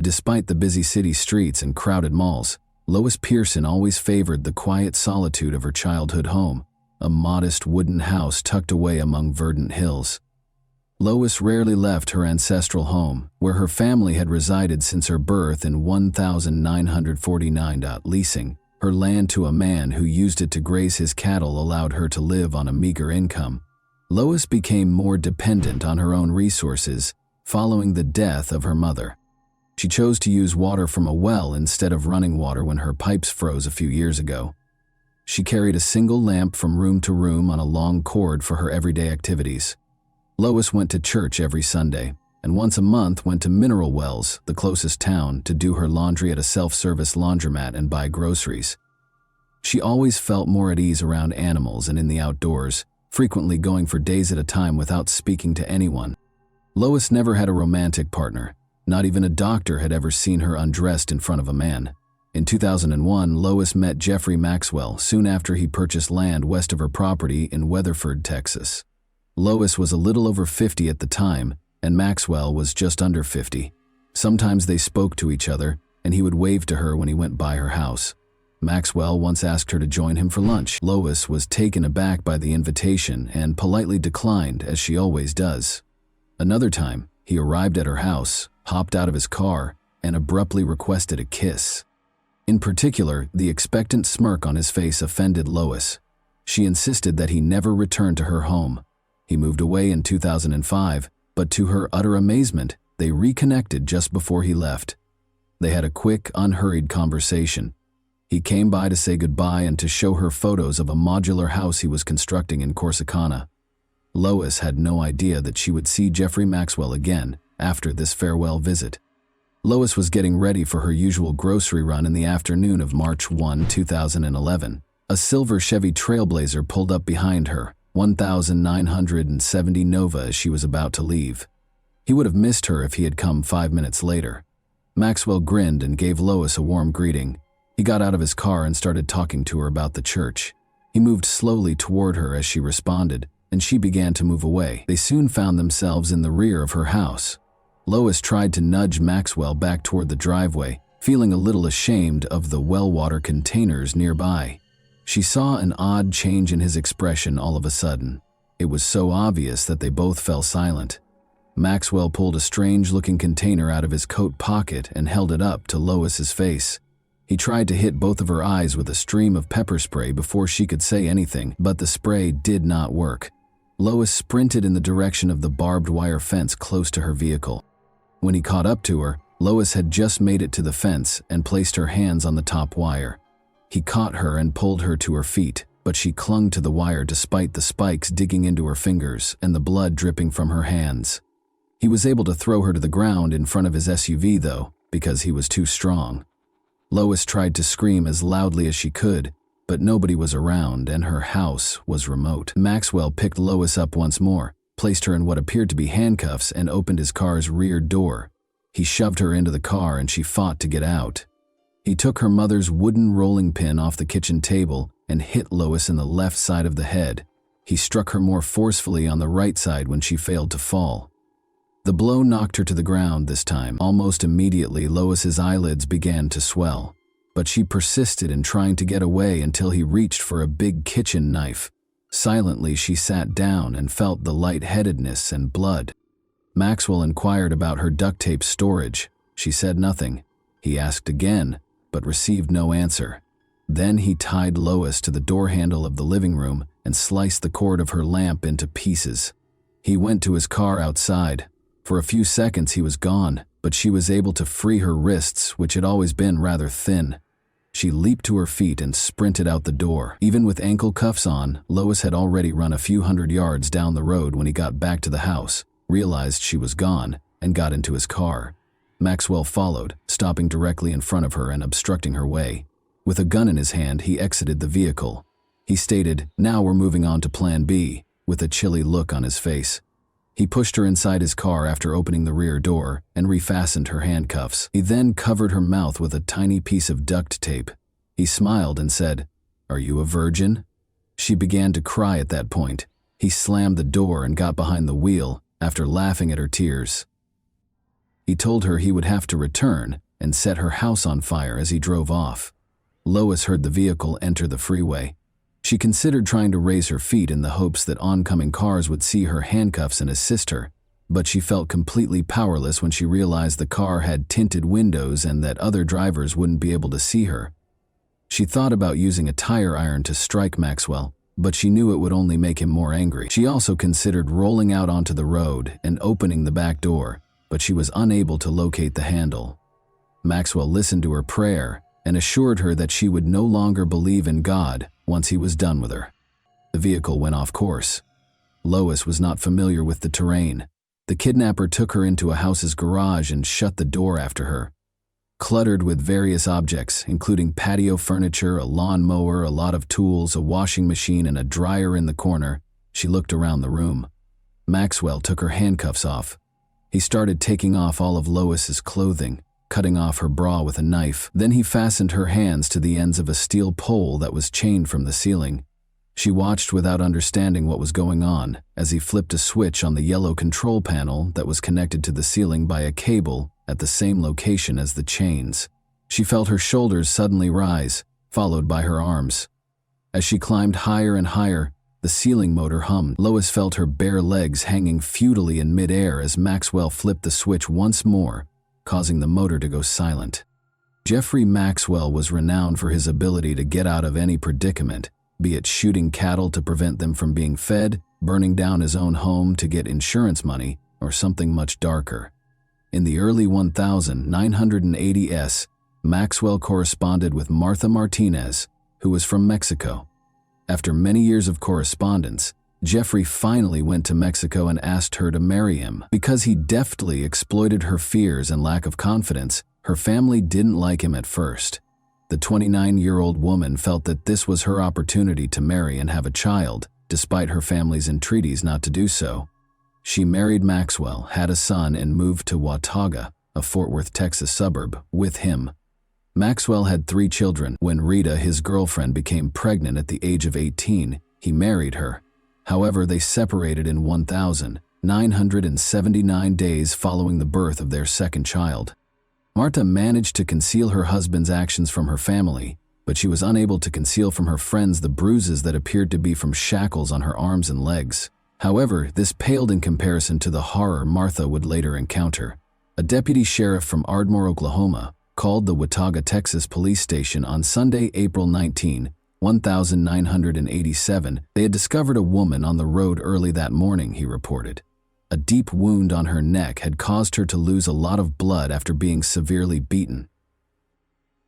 Despite the busy city streets and crowded malls, Lois Pearson always favored the quiet solitude of her childhood home, a modest wooden house tucked away among verdant hills. Lois rarely left her ancestral home, where her family had resided since her birth in 1949. Leasing her land to a man who used it to graze his cattle allowed her to live on a meager income. Lois became more dependent on her own resources following the death of her mother. She chose to use water from a well instead of running water when her pipes froze a few years ago. She carried a single lamp from room to room on a long cord for her everyday activities. Lois went to church every Sunday, and once a month went to Mineral Wells, the closest town, to do her laundry at a self-service laundromat and buy groceries. She always felt more at ease around animals and in the outdoors, frequently going for days at a time without speaking to anyone. Lois never had a romantic partner. Not even a doctor had ever seen her undressed in front of a man. In 2001, Lois met Jeffrey Maxwell soon after he purchased land west of her property in Weatherford, Texas. Lois was a little over 50 at the time, and Maxwell was just under 50. Sometimes they spoke to each other, and he would wave to her when he went by her house. Maxwell once asked her to join him for lunch. Lois was taken aback by the invitation and politely declined, as she always does. Another time, he arrived at her house, hopped out of his car, and abruptly requested a kiss. In particular, the expectant smirk on his face offended Lois. She insisted that he never return to her home. He moved away in 2005, but to her utter amazement, they reconnected just before he left. They had a quick, unhurried conversation. He came by to say goodbye and to show her photos of a modular house he was constructing in Corsicana. Lois had no idea that she would see Jeffrey Maxwell again after this farewell visit. Lois was getting ready for her usual grocery run in the afternoon of March 1, 2011. A silver Chevy Trailblazer pulled up behind her, 1970 Nova, as she was about to leave. He would have missed her if he had come 5 minutes later. Maxwell grinned and gave Lois a warm greeting. He got out of his car and started talking to her about the church. He moved slowly toward her as she responded, and she began to move away. They soon found themselves in the rear of her house. Lois tried to nudge Maxwell back toward the driveway, feeling a little ashamed of the well water containers nearby. She saw an odd change in his expression all of a sudden. It was so obvious that they both fell silent. Maxwell pulled a strange-looking container out of his coat pocket and held it up to Lois's face. He tried to hit both of her eyes with a stream of pepper spray before she could say anything, but the spray did not work. Lois sprinted in the direction of the barbed wire fence close to her vehicle. When he caught up to her, Lois had just made it to the fence and placed her hands on the top wire. He caught her and pulled her to her feet, but she clung to the wire despite the spikes digging into her fingers and the blood dripping from her hands. He was able to throw her to the ground in front of his SUV, though, because he was too strong. Lois tried to scream as loudly as she could, but nobody was around and her house was remote. Maxwell picked Lois up once more, placed her in what appeared to be handcuffs, and opened his car's rear door. He shoved her into the car and she fought to get out. He took her mother's wooden rolling pin off the kitchen table and hit Lois in the left side of the head. He struck her more forcefully on the right side when she failed to fall. The blow knocked her to the ground this time. Almost immediately, Lois's eyelids began to swell, but she persisted in trying to get away until he reached for a big kitchen knife. Silently, she sat down and felt the lightheadedness and blood. Maxwell inquired about her duct tape storage. She said nothing. He asked again, but received no answer. Then he tied Lois to the door handle of the living room and sliced the cord of her lamp into pieces. He went to his car outside. For a few seconds he was gone, but she was able to free her wrists, which had always been rather thin. She leaped to her feet and sprinted out the door. Even with ankle cuffs on, Lois had already run a few hundred yards down the road when he got back to the house, realized she was gone, and got into his car. Maxwell followed, stopping directly in front of her and obstructing her way. With a gun in his hand, he exited the vehicle. He stated, "Now we're moving on to Plan B," with a chilly look on his face. He pushed her inside his car after opening the rear door and refastened her handcuffs. He then covered her mouth with a tiny piece of duct tape. He smiled and said, "Are you a virgin?" She began to cry at that point. He slammed the door and got behind the wheel after laughing at her tears. He told her he would have to return and set her house on fire as he drove off. Lois heard the vehicle enter the freeway. She considered trying to raise her feet in the hopes that oncoming cars would see her handcuffs and assist her, but she felt completely powerless when she realized the car had tinted windows and that other drivers wouldn't be able to see her. She thought about using a tire iron to strike Maxwell, but she knew it would only make him more angry. She also considered rolling out onto the road and opening the back door, but she was unable to locate the handle. Maxwell listened to her prayer and assured her that she would no longer believe in God once he was done with her. The vehicle went off course. Lois was not familiar with the terrain. The kidnapper took her into a house's garage and shut the door after her. Cluttered with various objects, including patio furniture, a lawn mower, a lot of tools, a washing machine, and a dryer in the corner, she looked around the room. Maxwell took her handcuffs off. He started taking off all of Lois's clothing. cutting off her bra with a knife. Then he fastened her hands to the ends of a steel pole that was chained from the ceiling. She watched without understanding what was going on as he flipped a switch on the yellow control panel that was connected to the ceiling by a cable at the same location as the chains. She felt her shoulders suddenly rise, followed by her arms. As she climbed higher and higher, the ceiling motor hummed. Lois felt her bare legs hanging futilely in midair as Maxwell flipped the switch once more, causing the motor to go silent. Jeffrey Maxwell was renowned for his ability to get out of any predicament, be it shooting cattle to prevent them from being fed, burning down his own home to get insurance money, or something much darker. In the early 1980s, Maxwell corresponded with Martha Martinez, who was from Mexico. After many years of correspondence, Jeffrey finally went to Mexico and asked her to marry him. Because he deftly exploited her fears and lack of confidence, her family didn't like him at first. The 29-year-old woman felt that this was her opportunity to marry and have a child, despite her family's entreaties not to do so. She married Maxwell, had a son, and moved to Watauga, a Fort Worth, Texas suburb, with him. Maxwell had 3 children. When Rita, his girlfriend, became pregnant at the age of 18, he married her. However, they separated in 1,979 days following the birth of their second child. Marta managed to conceal her husband's actions from her family, but she was unable to conceal from her friends the bruises that appeared to be from shackles on her arms and legs. However, this paled in comparison to the horror Martha would later encounter. A deputy sheriff from Ardmore, Oklahoma, called the Watauga, Texas police station on Sunday, April 19, 1987. They had discovered a woman on the road early that morning, he reported. A deep wound on her neck had caused her to lose a lot of blood after being severely beaten.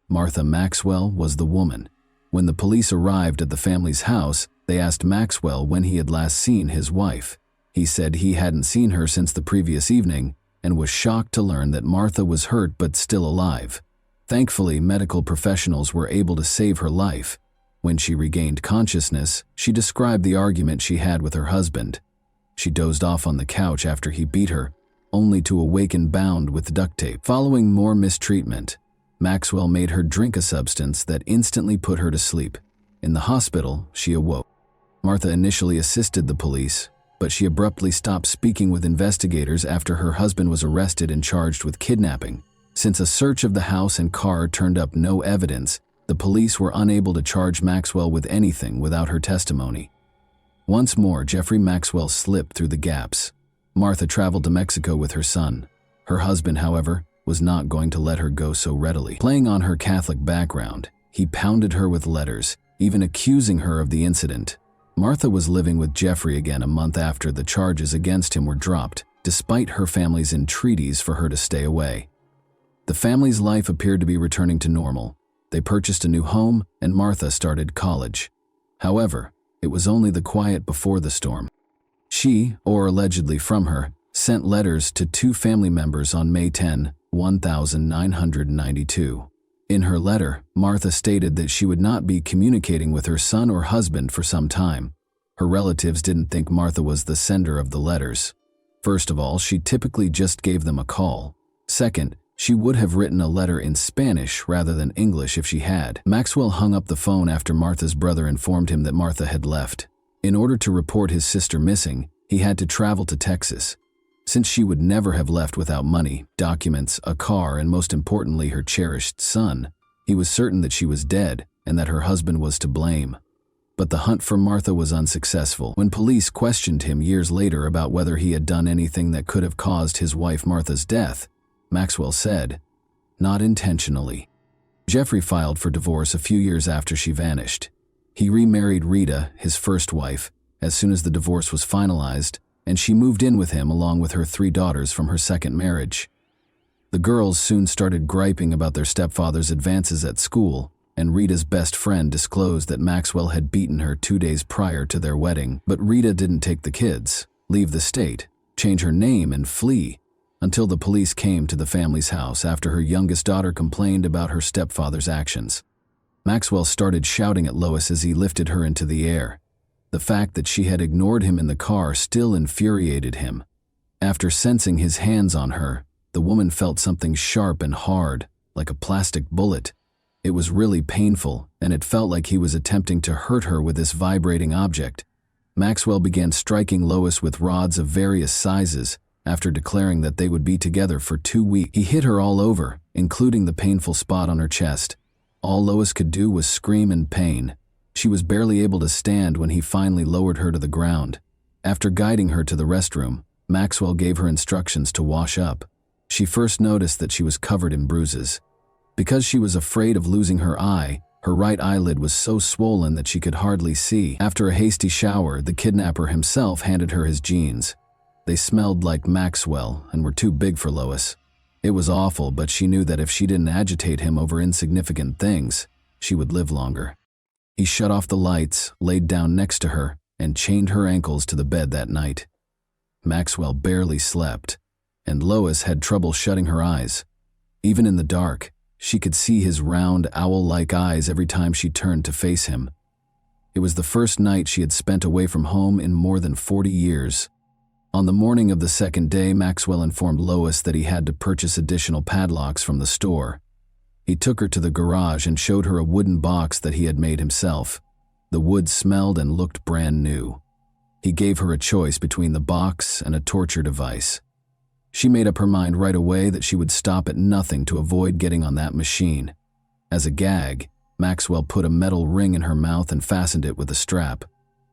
Martha Maxwell was the woman. When the police arrived at the family's house, they asked Maxwell when he had last seen his wife. He said he hadn't seen her since the previous evening and was shocked to learn that Martha was hurt but still alive. Thankfully, medical professionals were able to save her life. When she regained consciousness, she described the argument she had with her husband. She dozed off on the couch after he beat her, only to awaken bound with duct tape. Following more mistreatment, Maxwell made her drink a substance that instantly put her to sleep. In the hospital, she awoke. Martha initially assisted the police, but she abruptly stopped speaking with investigators after her husband was arrested and charged with kidnapping. Since a search of the house and car turned up no evidence, the police were unable to charge Maxwell with anything without her testimony. Once more, Jeffrey Maxwell slipped through the gaps. Martha traveled to Mexico with her son. Her husband, however, was not going to let her go so readily. Playing on her Catholic background, he pounded her with letters, even accusing her of the incident. Martha was living with Jeffrey again a month after the charges against him were dropped, despite her family's entreaties for her to stay away. The family's life appeared to be returning to normal. They purchased a new home, and Martha started college. However, it was only the quiet before the storm. She, or allegedly from her, sent letters to 2 family members on May 10, 1992. In her letter, Martha stated that she would not be communicating with her son or husband for some time. Her relatives didn't think Martha was the sender of the letters. First of all, she typically just gave them a call. Second, she would have written a letter in Spanish rather than English if she had. Maxwell hung up the phone after Martha's brother informed him that Martha had left. In order to report his sister missing, he had to travel to Texas. Since she would never have left without money, documents, a car, and most importantly her cherished son, he was certain that she was dead and that her husband was to blame. But the hunt for Martha was unsuccessful. When police questioned him years later about whether he had done anything that could have caused his wife Martha's death, Maxwell said, "Not intentionally." Jeffrey filed for divorce a few years after she vanished. He remarried Rita, his first wife, as soon as the divorce was finalized, and she moved in with him along with her 3 daughters from her second marriage. The girls soon started griping about their stepfather's advances at school, and Rita's best friend disclosed that Maxwell had beaten her 2 days prior to their wedding. But Rita didn't take the kids, leave the state, change her name, and flee, until the police came to the family's house after her youngest daughter complained about her stepfather's actions. Maxwell started shouting at Lois as he lifted her into the air. The fact that she had ignored him in the car still infuriated him. After sensing his hands on her, the woman felt something sharp and hard, like a plastic bullet. It was really painful, and it felt like he was attempting to hurt her with this vibrating object. Maxwell began striking Lois with rods of various sizes. After declaring that they would be together for 2 weeks, he hit her all over, including the painful spot on her chest. All Lois could do was scream in pain. She was barely able to stand when he finally lowered her to the ground. After guiding her to the restroom, Maxwell gave her instructions to wash up. She first noticed that she was covered in bruises. Because she was afraid of losing her eye, her right eyelid was so swollen that she could hardly see. After a hasty shower, the kidnapper himself handed her his jeans. They smelled like Maxwell and were too big for Lois. It was awful, but she knew that if she didn't agitate him over insignificant things, she would live longer. He shut off the lights, laid down next to her, and chained her ankles to the bed that night. Maxwell barely slept, and Lois had trouble shutting her eyes. Even in the dark, she could see his round, owl-like eyes every time she turned to face him. It was the first night she had spent away from home in more than 40 years. On the morning of the second day, Maxwell informed Lois that he had to purchase additional padlocks from the store. He took her to the garage and showed her a wooden box that he had made himself. The wood smelled and looked brand new. He gave her a choice between the box and a torture device. She made up her mind right away that she would stop at nothing to avoid getting on that machine. As a gag, Maxwell put a metal ring in her mouth and fastened it with a strap.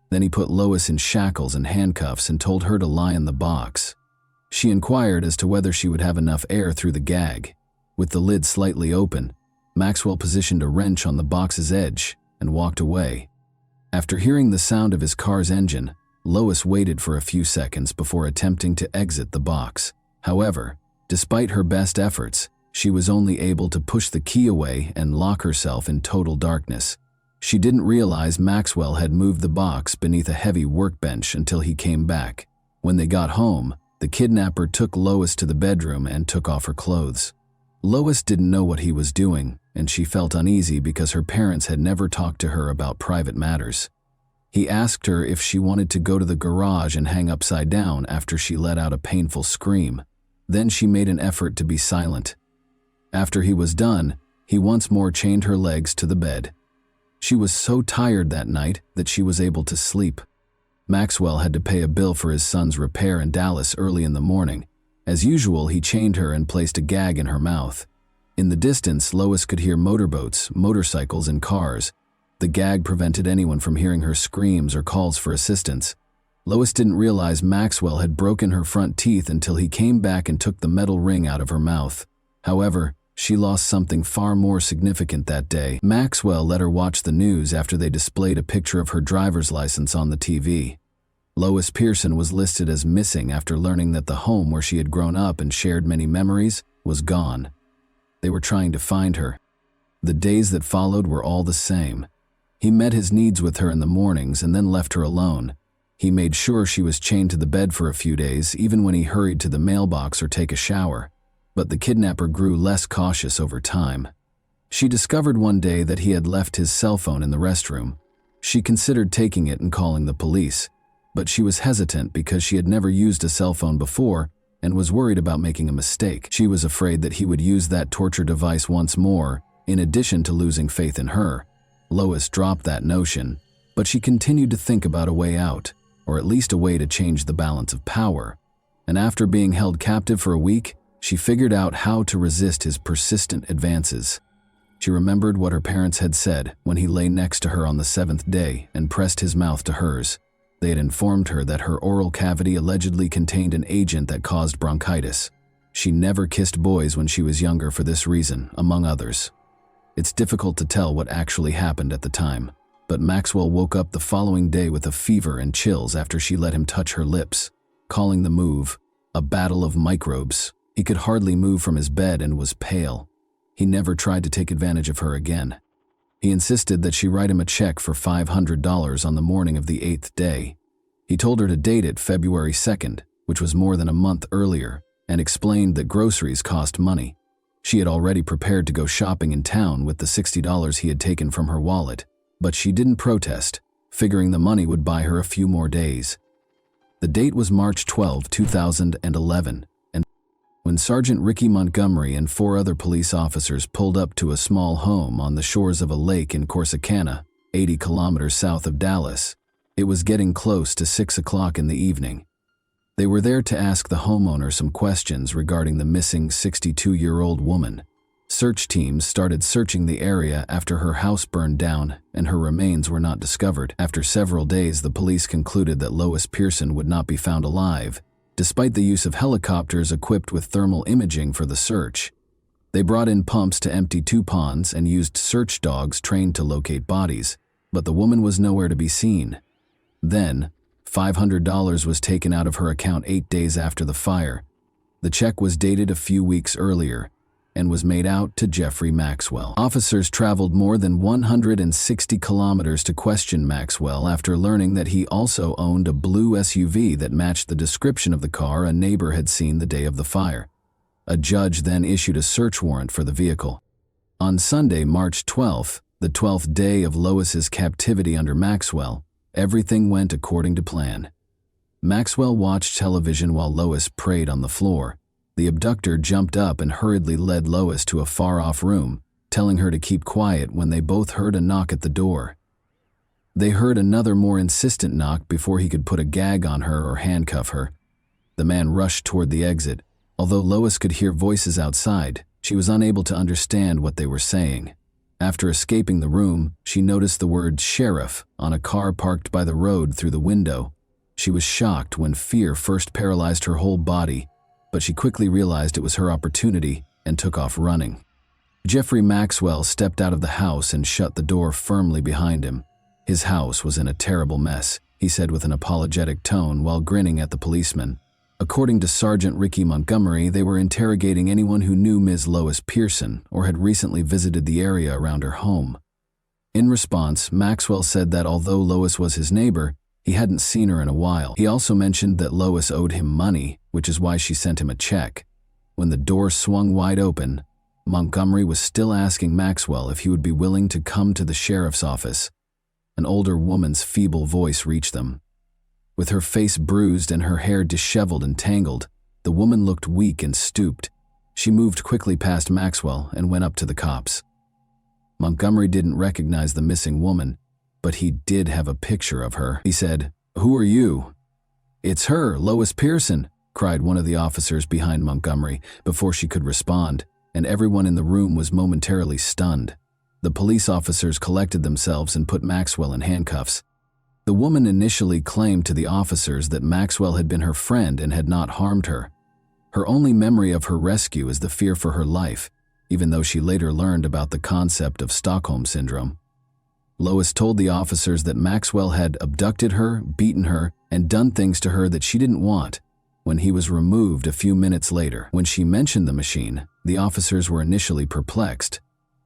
Then he put Lois in shackles and handcuffs and told her to lie in the box. She inquired as to whether she would have enough air through the gag. With the lid slightly open, Maxwell positioned a wrench on the box's edge and walked away. After hearing the sound of his car's engine, Lois waited for a few seconds before attempting to exit the box. However, despite her best efforts, she was only able to push the key away and lock herself in total darkness. She didn't realize Maxwell had moved the box beneath a heavy workbench until he came back. When they got home, the kidnapper took Lois to the bedroom and took off her clothes. Lois didn't know what he was doing, and she felt uneasy because her parents had never talked to her about private matters. He asked her if she wanted to go to the garage and hang upside down after she let out a painful scream. Then she made an effort to be silent. After he was done, he once more chained her legs to the bed. She was so tired that night that she was able to sleep. Maxwell had to pay a bill for his son's repair in Dallas early in the morning. As usual, he chained her and placed a gag in her mouth. In the distance, Lois could hear motorboats, motorcycles, and cars. The gag prevented anyone from hearing her screams or calls for assistance. Lois didn't realize Maxwell had broken her front teeth until he came back and took the metal ring out of her mouth. However, she lost something far more significant that day. Maxwell let her watch the news after they displayed a picture of her driver's license on the TV. Lois Pearson was listed as missing after learning that the home where she had grown up and shared many memories was gone. They were trying to find her. The days that followed were all the same. He met his needs with her in the mornings and then left her alone. He made sure she was chained to the bed for a few days, even when he hurried to the mailbox or take a shower. But the kidnapper grew less cautious over time. She discovered one day that he had left his cell phone in the restroom. She considered taking it and calling the police, but she was hesitant because she had never used a cell phone before and was worried about making a mistake. She was afraid that he would use that torture device once more, in addition to losing faith in her. Lois dropped that notion, but she continued to think about a way out, or at least a way to change the balance of power. And after being held captive for a week, she figured out how to resist his persistent advances. She remembered what her parents had said when he lay next to her on the 7th day and pressed his mouth to hers. They had informed her that her oral cavity allegedly contained an agent that caused bronchitis. She never kissed boys when she was younger for this reason, among others. It's difficult to tell what actually happened at the time, but Maxwell woke up the following day with a fever and chills after she let him touch her lips, calling the move a battle of microbes. He could hardly move from his bed and was pale. He never tried to take advantage of her again. He insisted that she write him a check for $500 on the morning of the 8th day. He told her to date it February 2nd, which was more than a month earlier, and explained that groceries cost money. She had already prepared to go shopping in town with the $60 he had taken from her wallet, but she didn't protest, figuring the money would buy her a few more days. The date was March 12, 2011, and When Sergeant Ricky Montgomery and 4 other police officers pulled up to a small home on the shores of a lake in Corsicana, 80 kilometers south of Dallas, it was getting close to 6 o'clock in the evening. They were there to ask the homeowner some questions regarding the missing 62-year-old woman. Search teams started searching the area after her house burned down and her remains were not discovered. After several days, the police concluded that Lois Pearson would not be found alive, despite the use of helicopters equipped with thermal imaging for the search. They brought in pumps to empty 2 ponds and used search dogs trained to locate bodies, but the woman was nowhere to be seen. Then, $500 was taken out of her account 8 days after the fire. The check was dated a few weeks earlier and was made out to Jeffrey Maxwell. Officers traveled more than 160 kilometers to question Maxwell after learning that he also owned a blue SUV that matched the description of the car a neighbor had seen the day of the fire. A judge then issued a search warrant for the vehicle. On Sunday, March 12th, the 12th day of Lois's captivity under Maxwell, everything went according to plan. Maxwell watched television while Lois prayed on the floor. The abductor jumped up and hurriedly led Lois to a far-off room, telling her to keep quiet when they both heard a knock at the door. They heard another more insistent knock before he could put a gag on her or handcuff her. The man rushed toward the exit. Although Lois could hear voices outside, she was unable to understand what they were saying. After escaping the room, she noticed the word "sheriff" on a car parked by the road through the window. She was shocked when fear first paralyzed her whole body, but she quickly realized it was her opportunity and took off running. Jeffrey Maxwell stepped out of the house and shut the door firmly behind him. His house was in a terrible mess, he said with an apologetic tone while grinning at the policeman. According to Sergeant Ricky Montgomery, they were interrogating anyone who knew Ms. Lois Pearson or had recently visited the area around her home. In response, Maxwell said that although Lois was his neighbor, he hadn't seen her in a while. He also mentioned that Lois owed him money, which is why she sent him a check. When the door swung wide open, Montgomery was still asking Maxwell if he would be willing to come to the sheriff's office. An older woman's feeble voice reached them. With her face bruised and her hair disheveled and tangled, the woman looked weak and stooped. She moved quickly past Maxwell and went up to the cops. Montgomery didn't recognize the missing woman, but he did have a picture of her. He said, "Who are you?" "It's her, Lois Pearson," cried one of the officers behind Montgomery before she could respond, and everyone in the room was momentarily stunned. The police officers collected themselves and put Maxwell in handcuffs. The woman initially claimed to the officers that Maxwell had been her friend and had not harmed her. Her only memory of her rescue is the fear for her life, even though she later learned about the concept of Stockholm Syndrome. Lois told the officers that Maxwell had abducted her, beaten her, and done things to her that she didn't want when he was removed a few minutes later. When she mentioned the machine, the officers were initially perplexed,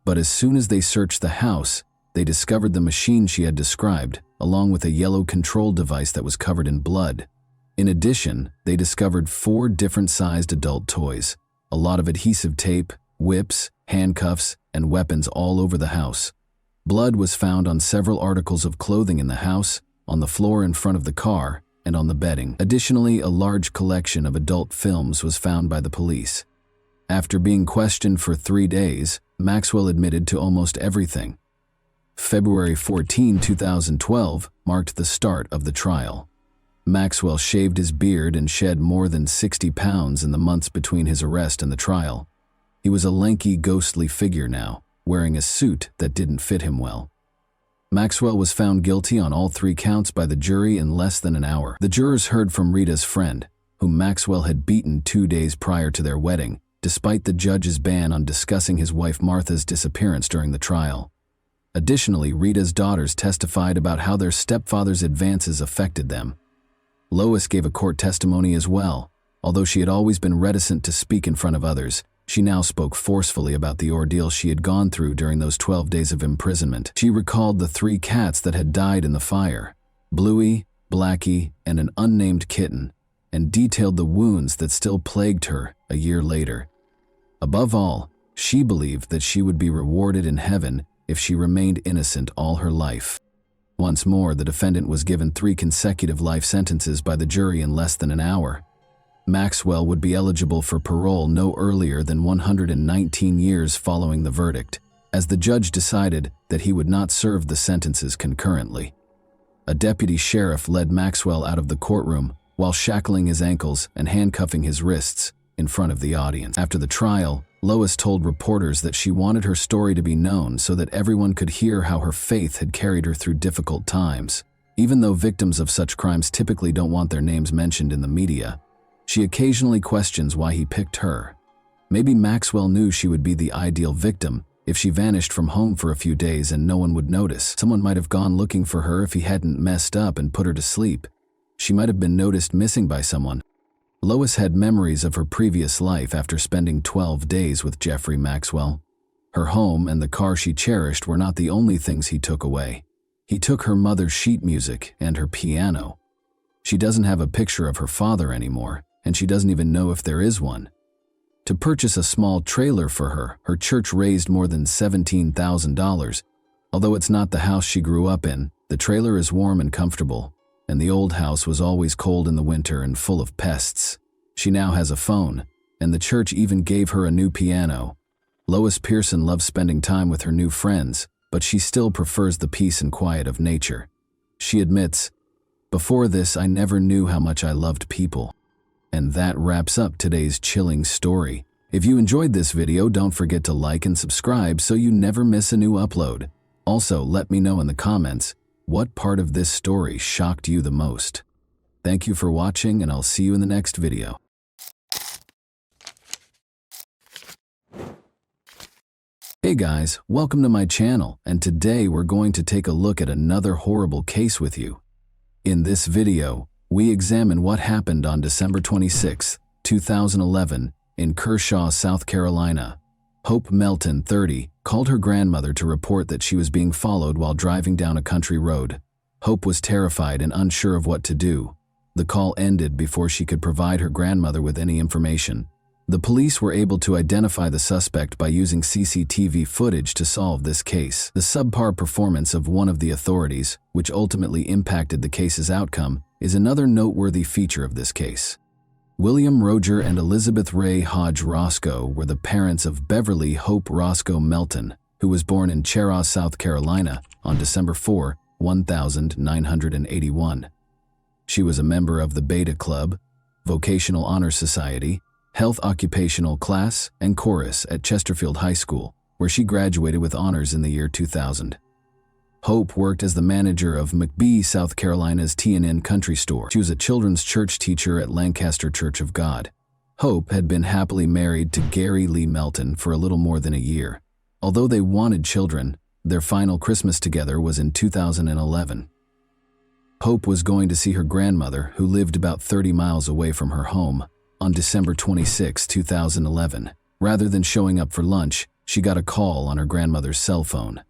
but as soon as they searched the house, they discovered the machine she had described, along with a yellow control device that was covered in blood. In addition, they discovered 4 different-sized adult toys, a lot of adhesive tape, whips, handcuffs, and weapons all over the house. Blood was found on several articles of clothing in the house, on the floor in front of the car, and on the bedding. Additionally, a large collection of adult films was found by the police. After being questioned for 3 days, Maxwell admitted to almost everything. February 14, 2012 marked the start of the trial. Maxwell shaved his beard and shed more than 60 pounds in the months between his arrest and the trial. He was a lanky, ghostly figure now, wearing a suit that didn't fit him well. Maxwell was found guilty on all 3 counts by the jury in less than an hour. The jurors heard from Rita's friend, whom Maxwell had beaten 2 days prior to their wedding, despite the judge's ban on discussing his wife Martha's disappearance during the trial. Additionally, Rita's daughters testified about how their stepfather's advances affected them. Lois gave a court testimony as well. Although she had always been reticent to speak in front of others, she now spoke forcefully about the ordeal she had gone through during those 12 days of imprisonment. She recalled the 3 cats that had died in the fire, Bluey, Blackie, and an unnamed kitten, and detailed the wounds that still plagued her a year later. Above all, she believed that she would be rewarded in heaven if she remained innocent all her life. Once more, the defendant was given 3 consecutive life sentences by the jury in less than an hour. Maxwell would be eligible for parole no earlier than 119 years following the verdict, as the judge decided that he would not serve the sentences concurrently. A deputy sheriff led Maxwell out of the courtroom while shackling his ankles and handcuffing his wrists in front of the audience. After the trial, Lois told reporters that she wanted her story to be known so that everyone could hear how her faith had carried her through difficult times. Even though victims of such crimes typically don't want their names mentioned in the media, she occasionally questions why he picked her. Maybe Maxwell knew she would be the ideal victim if she vanished from home for a few days and no one would notice. Someone might have gone looking for her if he hadn't messed up and put her to sleep. She might have been noticed missing by someone. Lois had memories of her previous life after spending 12 days with Jeffrey Maxwell. Her home and the car she cherished were not the only things he took away. He took her mother's sheet music and her piano. She doesn't have a picture of her father anymore, and she doesn't even know if there is one. To purchase a small trailer for her, her church raised more than $17,000. Although it's not the house she grew up in, the trailer is warm and comfortable, and the old house was always cold in the winter and full of pests. She now has a phone, and the church even gave her a new piano. Lois Pearson loves spending time with her new friends, but she still prefers the peace and quiet of nature. She admits, "Before this, I never knew how much I loved people." And that wraps up today's chilling story. If you enjoyed this video, don't forget to like and subscribe so you never miss a new upload. Also, let me know in the comments, what part of this story shocked you the most? Thank you for watching, and I'll see you in the next video. Hey guys, welcome to my channel, and today we're going to take a look at another horrible case with you. In this video, we examine what happened on December 26, 2011, in Kershaw, South Carolina. Hope Melton, 30, called her grandmother to report that she was being followed while driving down a country road. Hope was terrified and unsure of what to do. The call ended before she could provide her grandmother with any information. The police were able to identify the suspect by using CCTV footage to solve this case. The subpar performance of one of the authorities, which ultimately impacted the case's outcome, is another noteworthy feature of this case. William Roger and Elizabeth Ray Hodge Roscoe were the parents of Beverly Hope Roscoe Melton, who was born in Chehaw, South Carolina, on December 4, 1981. She was a member of the Beta Club, Vocational Honor Society, Health Occupational Class, and Chorus at Chesterfield High School, where she graduated with honors in the year 2000. Hope worked as the manager of McBee, South Carolina's T&N Country Store. She was a children's church teacher at Lancaster Church of God. Hope had been happily married to Gary Lee Melton for a little more than a year. Although they wanted children, their final Christmas together was in 2011. Hope was going to see her grandmother, who lived about 30 miles away from her home, on December 26, 2011. Rather than showing up for lunch, she got a call on her grandmother's cell phone.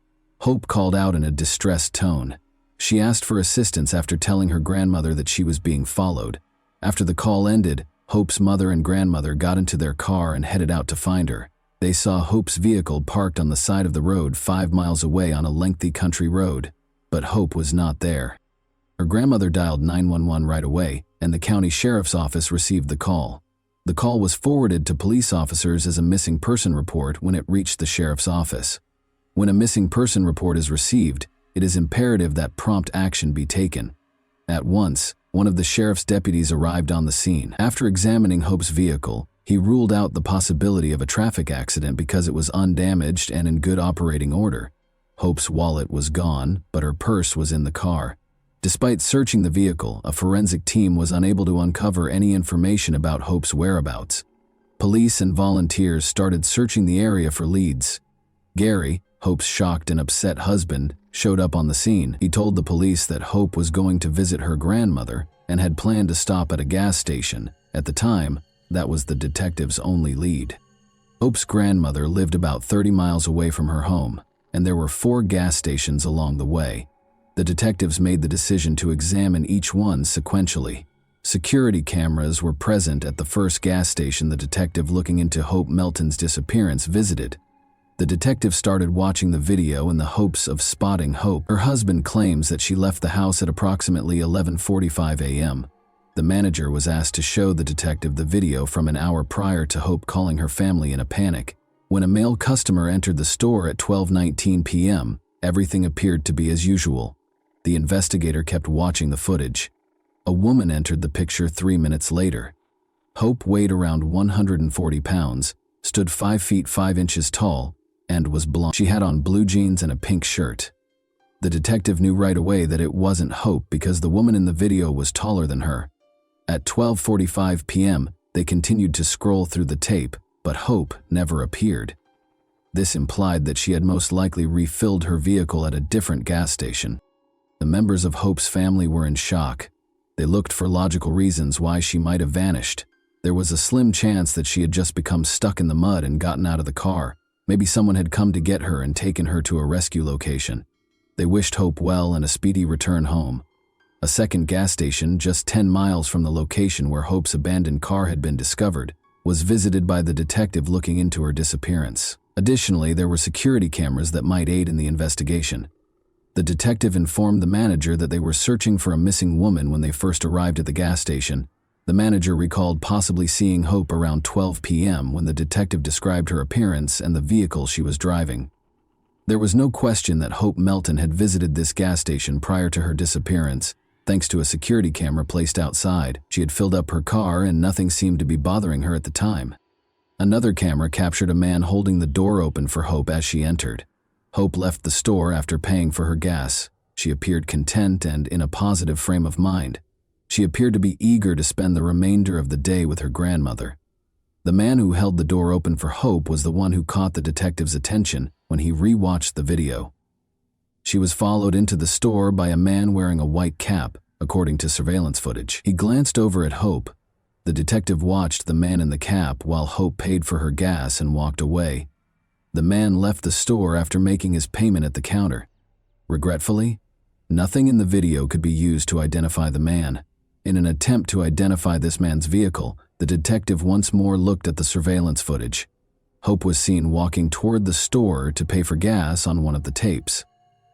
Hope called out in a distressed tone. She asked for assistance after telling her grandmother that she was being followed. After the call ended, Hope's mother and grandmother got into their car and headed out to find her. They saw Hope's vehicle parked on the side of the road 5 miles away on a lengthy country road, but Hope was not there. Her grandmother dialed 911 right away, and the county sheriff's office received the call. The call was forwarded to police officers as a missing person report when it reached the sheriff's office. When a missing person report is received, it is imperative that prompt action be taken. At once, one of the sheriff's deputies arrived on the scene. After examining Hope's vehicle, he ruled out the possibility of a traffic accident because it was undamaged and in good operating order. Hope's wallet was gone, but her purse was in the car. Despite searching the vehicle, a forensic team was unable to uncover any information about Hope's whereabouts. Police and volunteers started searching the area for leads. Gary, Hope's shocked and upset husband, showed up on the scene. He told the police that Hope was going to visit her grandmother and had planned to stop at a gas station. At the time, that was the detective's only lead. Hope's grandmother lived about 30 miles away from her home, and there were 4 gas stations along the way. The detectives made the decision to examine each one sequentially. Security cameras were present at the first gas station the detective looking into Hope Melton's disappearance visited. The detective started watching the video in the hopes of spotting Hope. Her husband claims that she left the house at approximately 11:45 a.m. The manager was asked to show the detective the video from an hour prior to Hope calling her family in a panic. When a male customer entered the store at 12:19 p.m., everything appeared to be as usual. The investigator kept watching the footage. A woman entered the picture 3 minutes later. Hope weighed around 140 pounds, stood 5 feet 5 inches tall, and was blonde. She had on blue jeans and a pink shirt. The detective knew right away that it wasn't Hope because the woman in the video was taller than her. At 12:45 p.m., they continued to scroll through the tape, but Hope never appeared. This implied that she had most likely refilled her vehicle at a different gas station. The members of Hope's family were in shock. They looked for logical reasons why she might have vanished. There was a slim chance that she had just become stuck in the mud and gotten out of the car. Maybe someone had come to get her and taken her to a rescue location. They wished Hope well and a speedy return home. A second gas station, just 10 miles from the location where Hope's abandoned car had been discovered, was visited by the detective looking into her disappearance. Additionally, there were security cameras that might aid in the investigation. The detective informed the manager that they were searching for a missing woman when they first arrived at the gas station. The manager recalled possibly seeing Hope around 12 p.m. when the detective described her appearance and the vehicle she was driving. There was no question that Hope Melton had visited this gas station prior to her disappearance. Thanks to a security camera placed outside, she had filled up her car and nothing seemed to be bothering her at the time. Another camera captured a man holding the door open for Hope as she entered. Hope left the store after paying for her gas. She appeared content and in a positive frame of mind. She appeared to be eager to spend the remainder of the day with her grandmother. The man who held the door open for Hope was the one who caught the detective's attention when he re-watched the video. She was followed into the store by a man wearing a white cap, according to surveillance footage. He glanced over at Hope. The detective watched the man in the cap while Hope paid for her gas and walked away. The man left the store after making his payment at the counter. Regretfully, nothing in the video could be used to identify the man. In an attempt to identify this man's vehicle, the detective once more looked at the surveillance footage. Hope was seen walking toward the store to pay for gas on one of the tapes.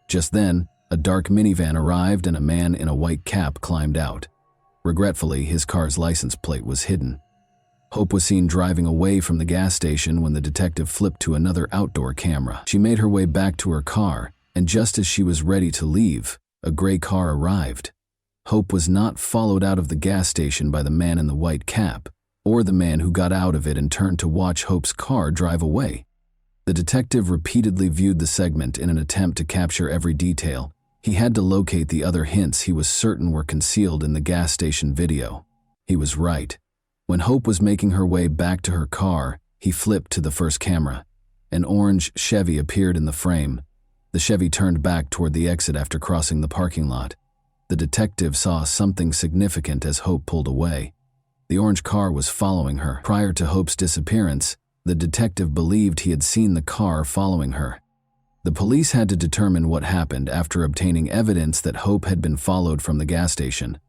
Just then, a dark minivan arrived and a man in a white cap climbed out. Regretfully, his car's license plate was hidden. Hope was seen driving away from the gas station when the detective flipped to another outdoor camera. She made her way back to her car, and just as she was ready to leave, a gray car arrived. Hope was not followed out of the gas station by the man in the white cap, or the man who got out of it and turned to watch Hope's car drive away. The detective repeatedly viewed the segment in an attempt to capture every detail. He had to locate the other hints he was certain were concealed in the gas station video. He was right. When Hope was making her way back to her car, he flipped to the first camera. An orange Chevy appeared in the frame. The Chevy turned back toward the exit after crossing the parking lot. The detective saw something significant as Hope pulled away. The orange car was following her. Prior to Hope's disappearance, the detective believed he had seen the car following her. The police had to determine what happened after obtaining evidence that Hope had been followed from the gas station.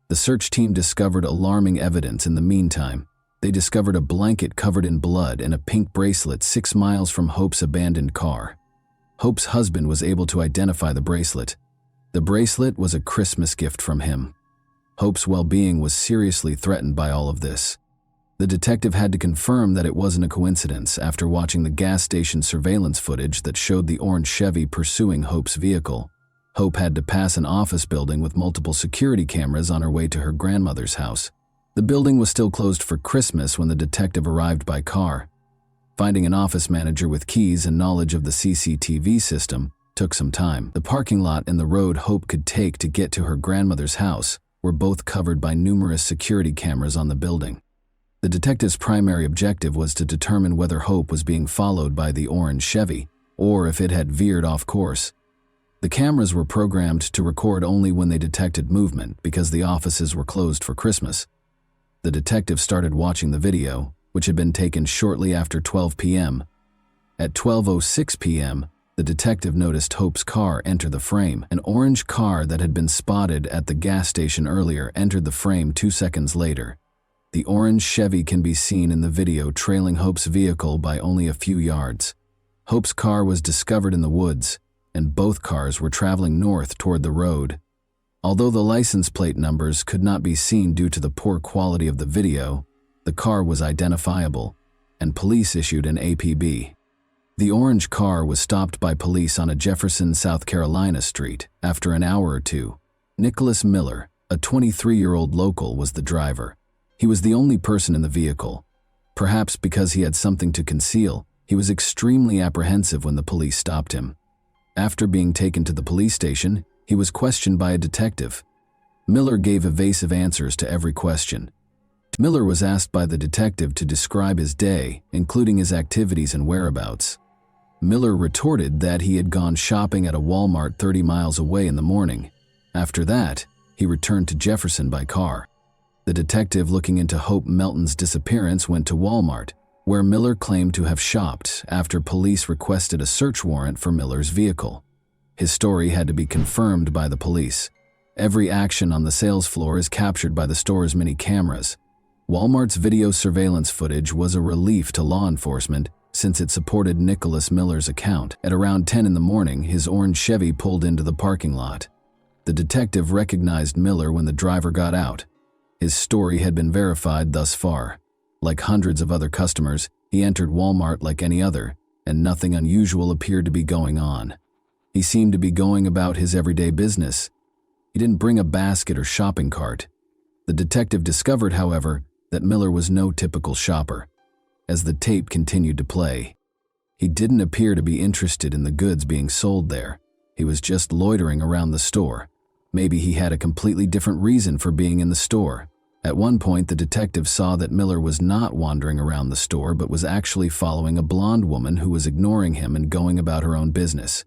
The search team discovered alarming evidence in the meantime. They discovered a blanket covered in blood and a pink bracelet 6 miles from Hope's abandoned car. Hope's husband was able to identify the bracelet. The bracelet was a Christmas gift from him. Hope's well-being was seriously threatened by all of this. The detective had to confirm that it wasn't a coincidence after watching the gas station surveillance footage that showed the orange Chevy pursuing Hope's vehicle. Hope had to pass an office building with multiple security cameras on her way to her grandmother's house. The building was still closed for Christmas when the detective arrived by car. Finding an office manager with keys and knowledge of the CCTV system took some time. The parking lot and the road Hope could take to get to her grandmother's house were both covered by numerous security cameras on the building. The detective's primary objective was to determine whether Hope was being followed by the orange Chevy, or if it had veered off course. The cameras were programmed to record only when they detected movement because the offices were closed for Christmas. The detective started watching the video, which had been taken shortly after 12 p.m. At 12:06 p.m., the detective noticed Hope's car enter the frame. An orange car that had been spotted at the gas station earlier entered the frame 2 seconds later. The orange Chevy can be seen in the video trailing Hope's vehicle by only a few yards. Hope's car was discovered in the woods, and both cars were traveling north toward the road. Although the license plate numbers could not be seen due to the poor quality of the video, the car was identifiable, and police issued an APB. The orange car was stopped by police on a Jefferson, South Carolina street. After an hour or two, Nicholas Miller, a 23-year-old local, was the driver. He was the only person in the vehicle. Perhaps because he had something to conceal, he was extremely apprehensive when the police stopped him. After being taken to the police station, he was questioned by a detective. Miller gave evasive answers to every question. Miller was asked by the detective to describe his day, including his activities and whereabouts. Miller retorted that he had gone shopping at a Walmart 30 miles away in the morning. After that, he returned to Jefferson by car. The detective looking into Hope Melton's disappearance went to Walmart, where Miller claimed to have shopped after police requested a search warrant for Miller's vehicle. His story had to be confirmed by the police. Every action on the sales floor is captured by the store's many cameras. Walmart's video surveillance footage was a relief to law enforcement since it supported Nicholas Miller's account. At around 10 in the morning, his orange Chevy pulled into the parking lot. The detective recognized Miller when the driver got out. His story had been verified thus far. Like hundreds of other customers, he entered Walmart like any other, and nothing unusual appeared to be going on. He seemed to be going about his everyday business. He didn't bring a basket or shopping cart. The detective discovered, however, that Miller was no typical shopper. As the tape continued to play, he didn't appear to be interested in the goods being sold there. He was just loitering around the store. Maybe he had a completely different reason for being in the store. At one point, the detective saw that Miller was not wandering around the store but was actually following a blonde woman who was ignoring him and going about her own business.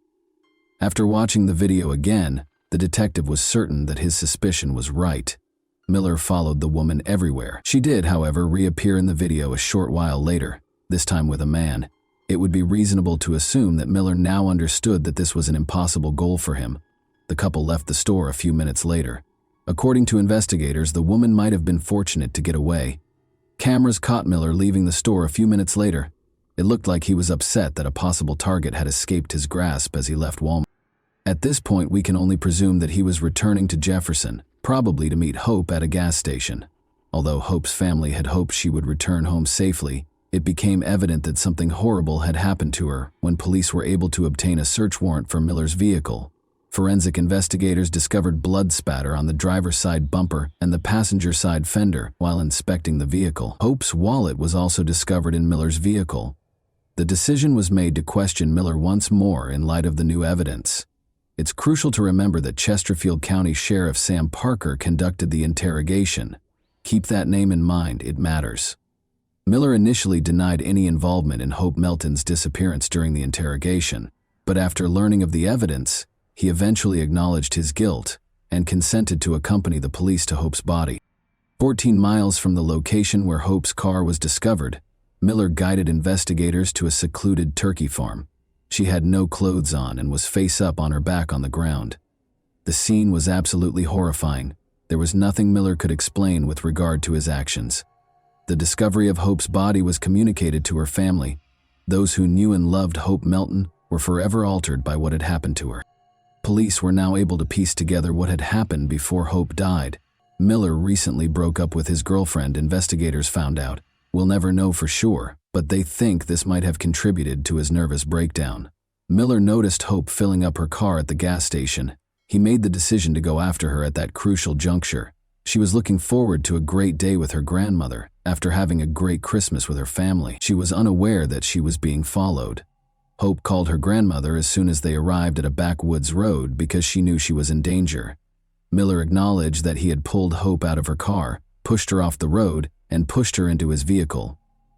After watching the video again, the detective was certain that his suspicion was right. Miller followed the woman everywhere. She did, however, reappear in the video a short while later, this time with a man. It would be reasonable to assume that Miller now understood that this was an impossible goal for him. The couple left the store a few minutes later. According to investigators, the woman might have been fortunate to get away. Cameras caught Miller leaving the store a few minutes later. It looked like he was upset that a possible target had escaped his grasp as he left Walmart. At this point, we can only presume that he was returning to Jefferson, probably to meet Hope at a gas station. Although Hope's family had hoped she would return home safely, it became evident that something horrible had happened to her when police were able to obtain a search warrant for Miller's vehicle. Forensic investigators discovered blood spatter on the driver's side bumper and the passenger side fender while inspecting the vehicle. Hope's wallet was also discovered in Miller's vehicle. The decision was made to question Miller once more in light of the new evidence. It's crucial to remember that Chesterfield County Sheriff Sam Parker conducted the interrogation. Keep that name in mind, it matters. Miller initially denied any involvement in Hope Melton's disappearance during the interrogation, but after learning of the evidence, he eventually acknowledged his guilt and consented to accompany the police to Hope's body. 14 miles from the location where Hope's car was discovered, Miller guided investigators to a secluded turkey farm. She had no clothes on and was face up on her back on the ground. The scene was absolutely horrifying. There was nothing Miller could explain with regard to his actions. The discovery of Hope's body was communicated to her family. Those who knew and loved Hope Melton were forever altered by what had happened to her. Police were now able to piece together what had happened before Hope died. Miller recently broke up with his girlfriend, investigators found out. We'll never know for sure, but they think this might have contributed to his nervous breakdown. Miller noticed Hope filling up her car at the gas station. He made the decision to go after her at that crucial juncture. She was looking forward to a great day with her grandmother after having a great Christmas with her family. She was unaware that she was being followed. Hope called her grandmother as soon as they arrived at a backwoods road because she knew she was in danger. Miller acknowledged that he had pulled Hope out of her car, pushed her off the road, and pushed her into his vehicle.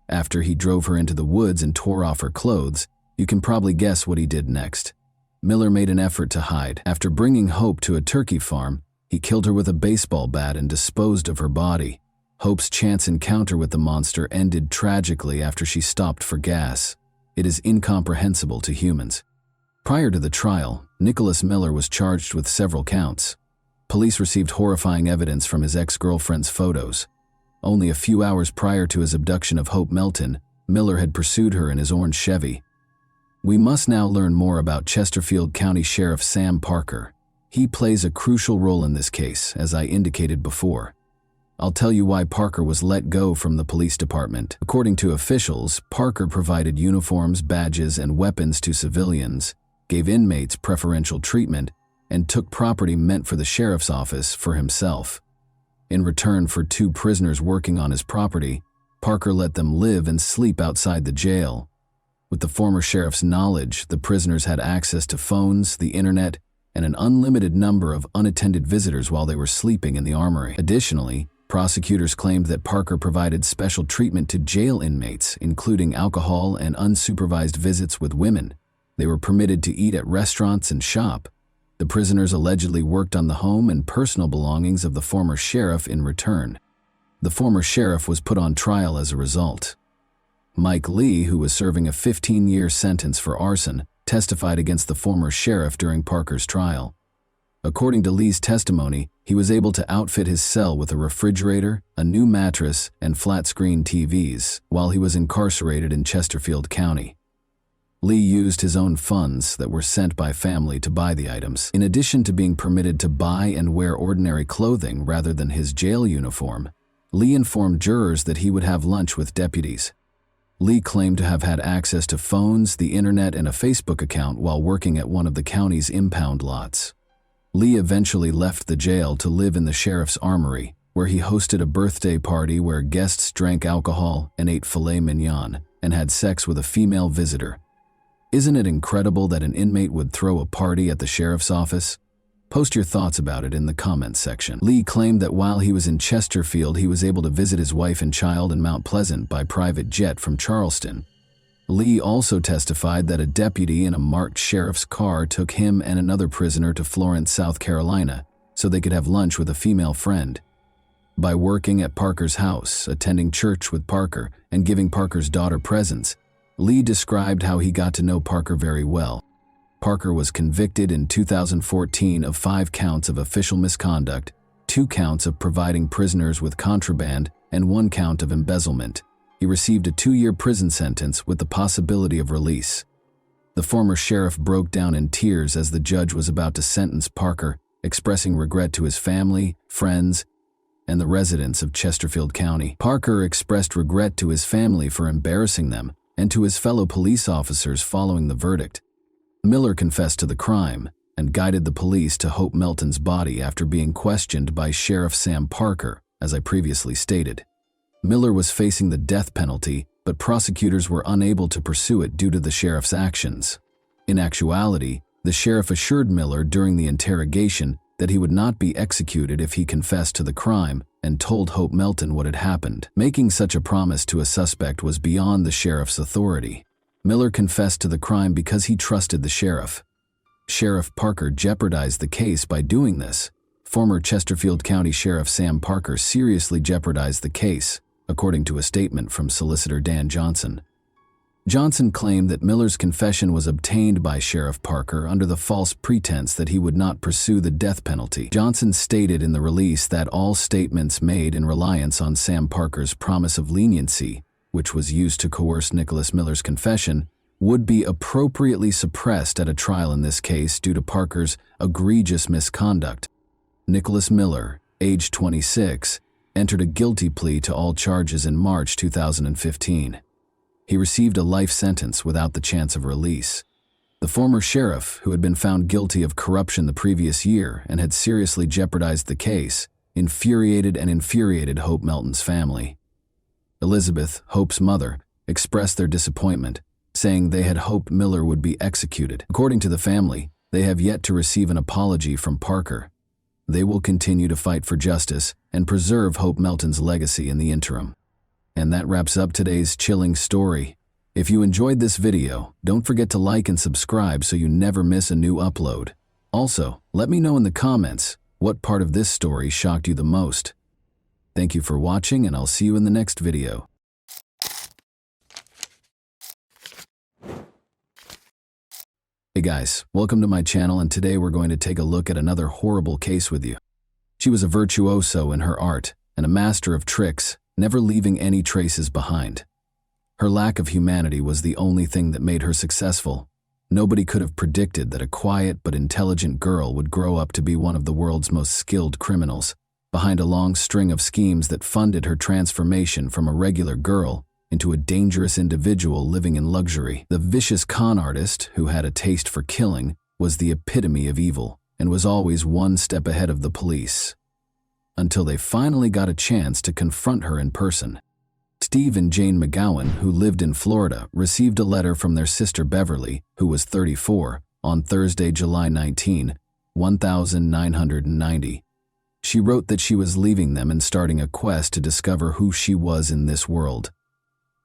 After he drove her into the woods and tore off her clothes, you can probably guess what he did next. Miller made an effort to hide. After bringing Hope to a turkey farm, he killed her with a baseball bat and disposed of her body. Hope's chance encounter with the monster ended tragically after she stopped for gas. It is incomprehensible to humans. Prior to the trial, Nicholas Miller was charged with several counts. Police received horrifying evidence from his ex-girlfriend's photos. Only a few hours prior to his abduction of Hope Melton, Miller had pursued her in his orange Chevy. We must now learn more about Chesterfield County Sheriff Sam Parker. He plays a crucial role in this case, as I indicated before. I'll tell you why Parker was let go from the police department. According to officials, Parker provided uniforms, badges, and weapons to civilians, gave inmates preferential treatment, and took property meant for the sheriff's office for himself. In return for 2 prisoners working on his property, Parker let them live and sleep outside the jail. With the former sheriff's knowledge, the prisoners had access to phones, the internet, and an unlimited number of unattended visitors while they were sleeping in the armory. Additionally, prosecutors claimed that Parker provided special treatment to jail inmates, including alcohol and unsupervised visits with women. They were permitted to eat at restaurants and shop. The prisoners allegedly worked on the home and personal belongings of the former sheriff in return. The former sheriff was put on trial as a result. Mike Lee, who was serving a 15-year sentence for arson, testified against the former sheriff during Parker's trial. According to Lee's testimony, he was able to outfit his cell with a refrigerator, a new mattress, and flat-screen TVs while he was incarcerated in Chesterfield County. Lee used his own funds that were sent by family to buy the items. In addition to being permitted to buy and wear ordinary clothing rather than his jail uniform, Lee informed jurors that he would have lunch with deputies. Lee claimed to have had access to phones, the internet, and a Facebook account while working at one of the county's impound lots. Lee eventually left the jail to live in the sheriff's armory, where he hosted a birthday party where guests drank alcohol and ate filet mignon and had sex with a female visitor. Isn't it incredible that an inmate would throw a party at the sheriff's office? Post your thoughts about it in the comments section. Lee claimed that while he was in Chesterfield, he was able to visit his wife and child in Mount Pleasant by private jet from Charleston. Lee also testified that a deputy in a marked sheriff's car took him and another prisoner to Florence, South Carolina, so they could have lunch with a female friend. By working at Parker's house, attending church with Parker, and giving Parker's daughter presents, Lee described how he got to know Parker very well. Parker was convicted in 2014 of 5 counts of official misconduct, 2 counts of providing prisoners with contraband, and 1 count of embezzlement. He received a 2-year prison sentence with the possibility of release. The former sheriff broke down in tears as the judge was about to sentence Parker, expressing regret to his family, friends, and the residents of Chesterfield County. Parker expressed regret to his family for embarrassing them and to his fellow police officers following the verdict. Miller confessed to the crime and guided the police to Hope Melton's body after being questioned by Sheriff Sam Parker, as I previously stated. Miller was facing the death penalty, but prosecutors were unable to pursue it due to the sheriff's actions. In actuality, the sheriff assured Miller during the interrogation that he would not be executed if he confessed to the crime and told Hope Melton what had happened. Making such a promise to a suspect was beyond the sheriff's authority. Miller confessed to the crime because he trusted the sheriff. Sheriff Parker jeopardized the case by doing this. Former Chesterfield County Sheriff Sam Parker seriously jeopardized the case, according to a statement from Solicitor Dan Johnson. Johnson claimed that Miller's confession was obtained by Sheriff Parker under the false pretense that he would not pursue the death penalty. Johnson stated in the release that all statements made in reliance on Sam Parker's promise of leniency, which was used to coerce Nicholas Miller's confession, would be appropriately suppressed at a trial in this case due to Parker's egregious misconduct. Nicholas Miller, age 26, entered a guilty plea to all charges in March 2015. He received a life sentence without the chance of release. The former sheriff, who had been found guilty of corruption the previous year and had seriously jeopardized the case, infuriated Hope Melton's family. Elizabeth, Hope's mother, expressed their disappointment, saying they had hoped Miller would be executed. According to the family, they have yet to receive an apology from Parker. They will continue to fight for justice and preserve Hope Melton's legacy in the interim. And that wraps up today's chilling story. If you enjoyed this video, don't forget to like and subscribe so you never miss a new upload. Also, let me know in the comments what part of this story shocked you the most. Thank you for watching, and I'll see you in the next video. Hey guys, welcome to my channel, and today we're going to take a look at another horrible case with you. She was a virtuoso in her art and a master of tricks, never leaving any traces behind. Her lack of humanity was the only thing that made her successful. Nobody could have predicted that a quiet but intelligent girl would grow up to be one of the world's most skilled criminals, behind a long string of schemes that funded her transformation from a regular girl into a dangerous individual living in luxury. The vicious con artist, who had a taste for killing, was the epitome of evil and was always one step ahead of the police. Until they finally got a chance to confront her in person. Steve and Jane McGowan, who lived in Florida, received a letter from their sister Beverly, who was 34, on Thursday, July 19, 1990. She wrote that she was leaving them and starting a quest to discover who she was in this world.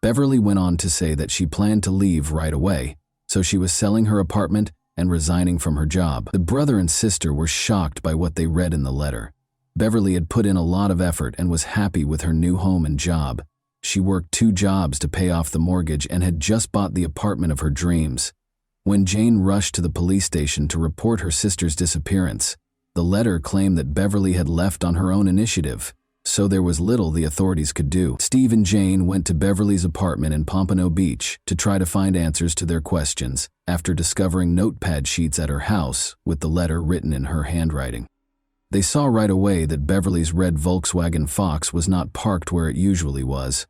Beverly went on to say that she planned to leave right away, so she was selling her apartment and resigning from her job. The brother and sister were shocked by what they read in the letter. Beverly had put in a lot of effort and was happy with her new home and job. She worked 2 jobs to pay off the mortgage and had just bought the apartment of her dreams. When Jane rushed to the police station to report her sister's disappearance, the letter claimed that Beverly had left on her own initiative, so there was little the authorities could do. Steve and Jane went to Beverly's apartment in Pompano Beach to try to find answers to their questions after discovering notepad sheets at her house with the letter written in her handwriting. They saw right away that Beverly's red Volkswagen Fox was not parked where it usually was.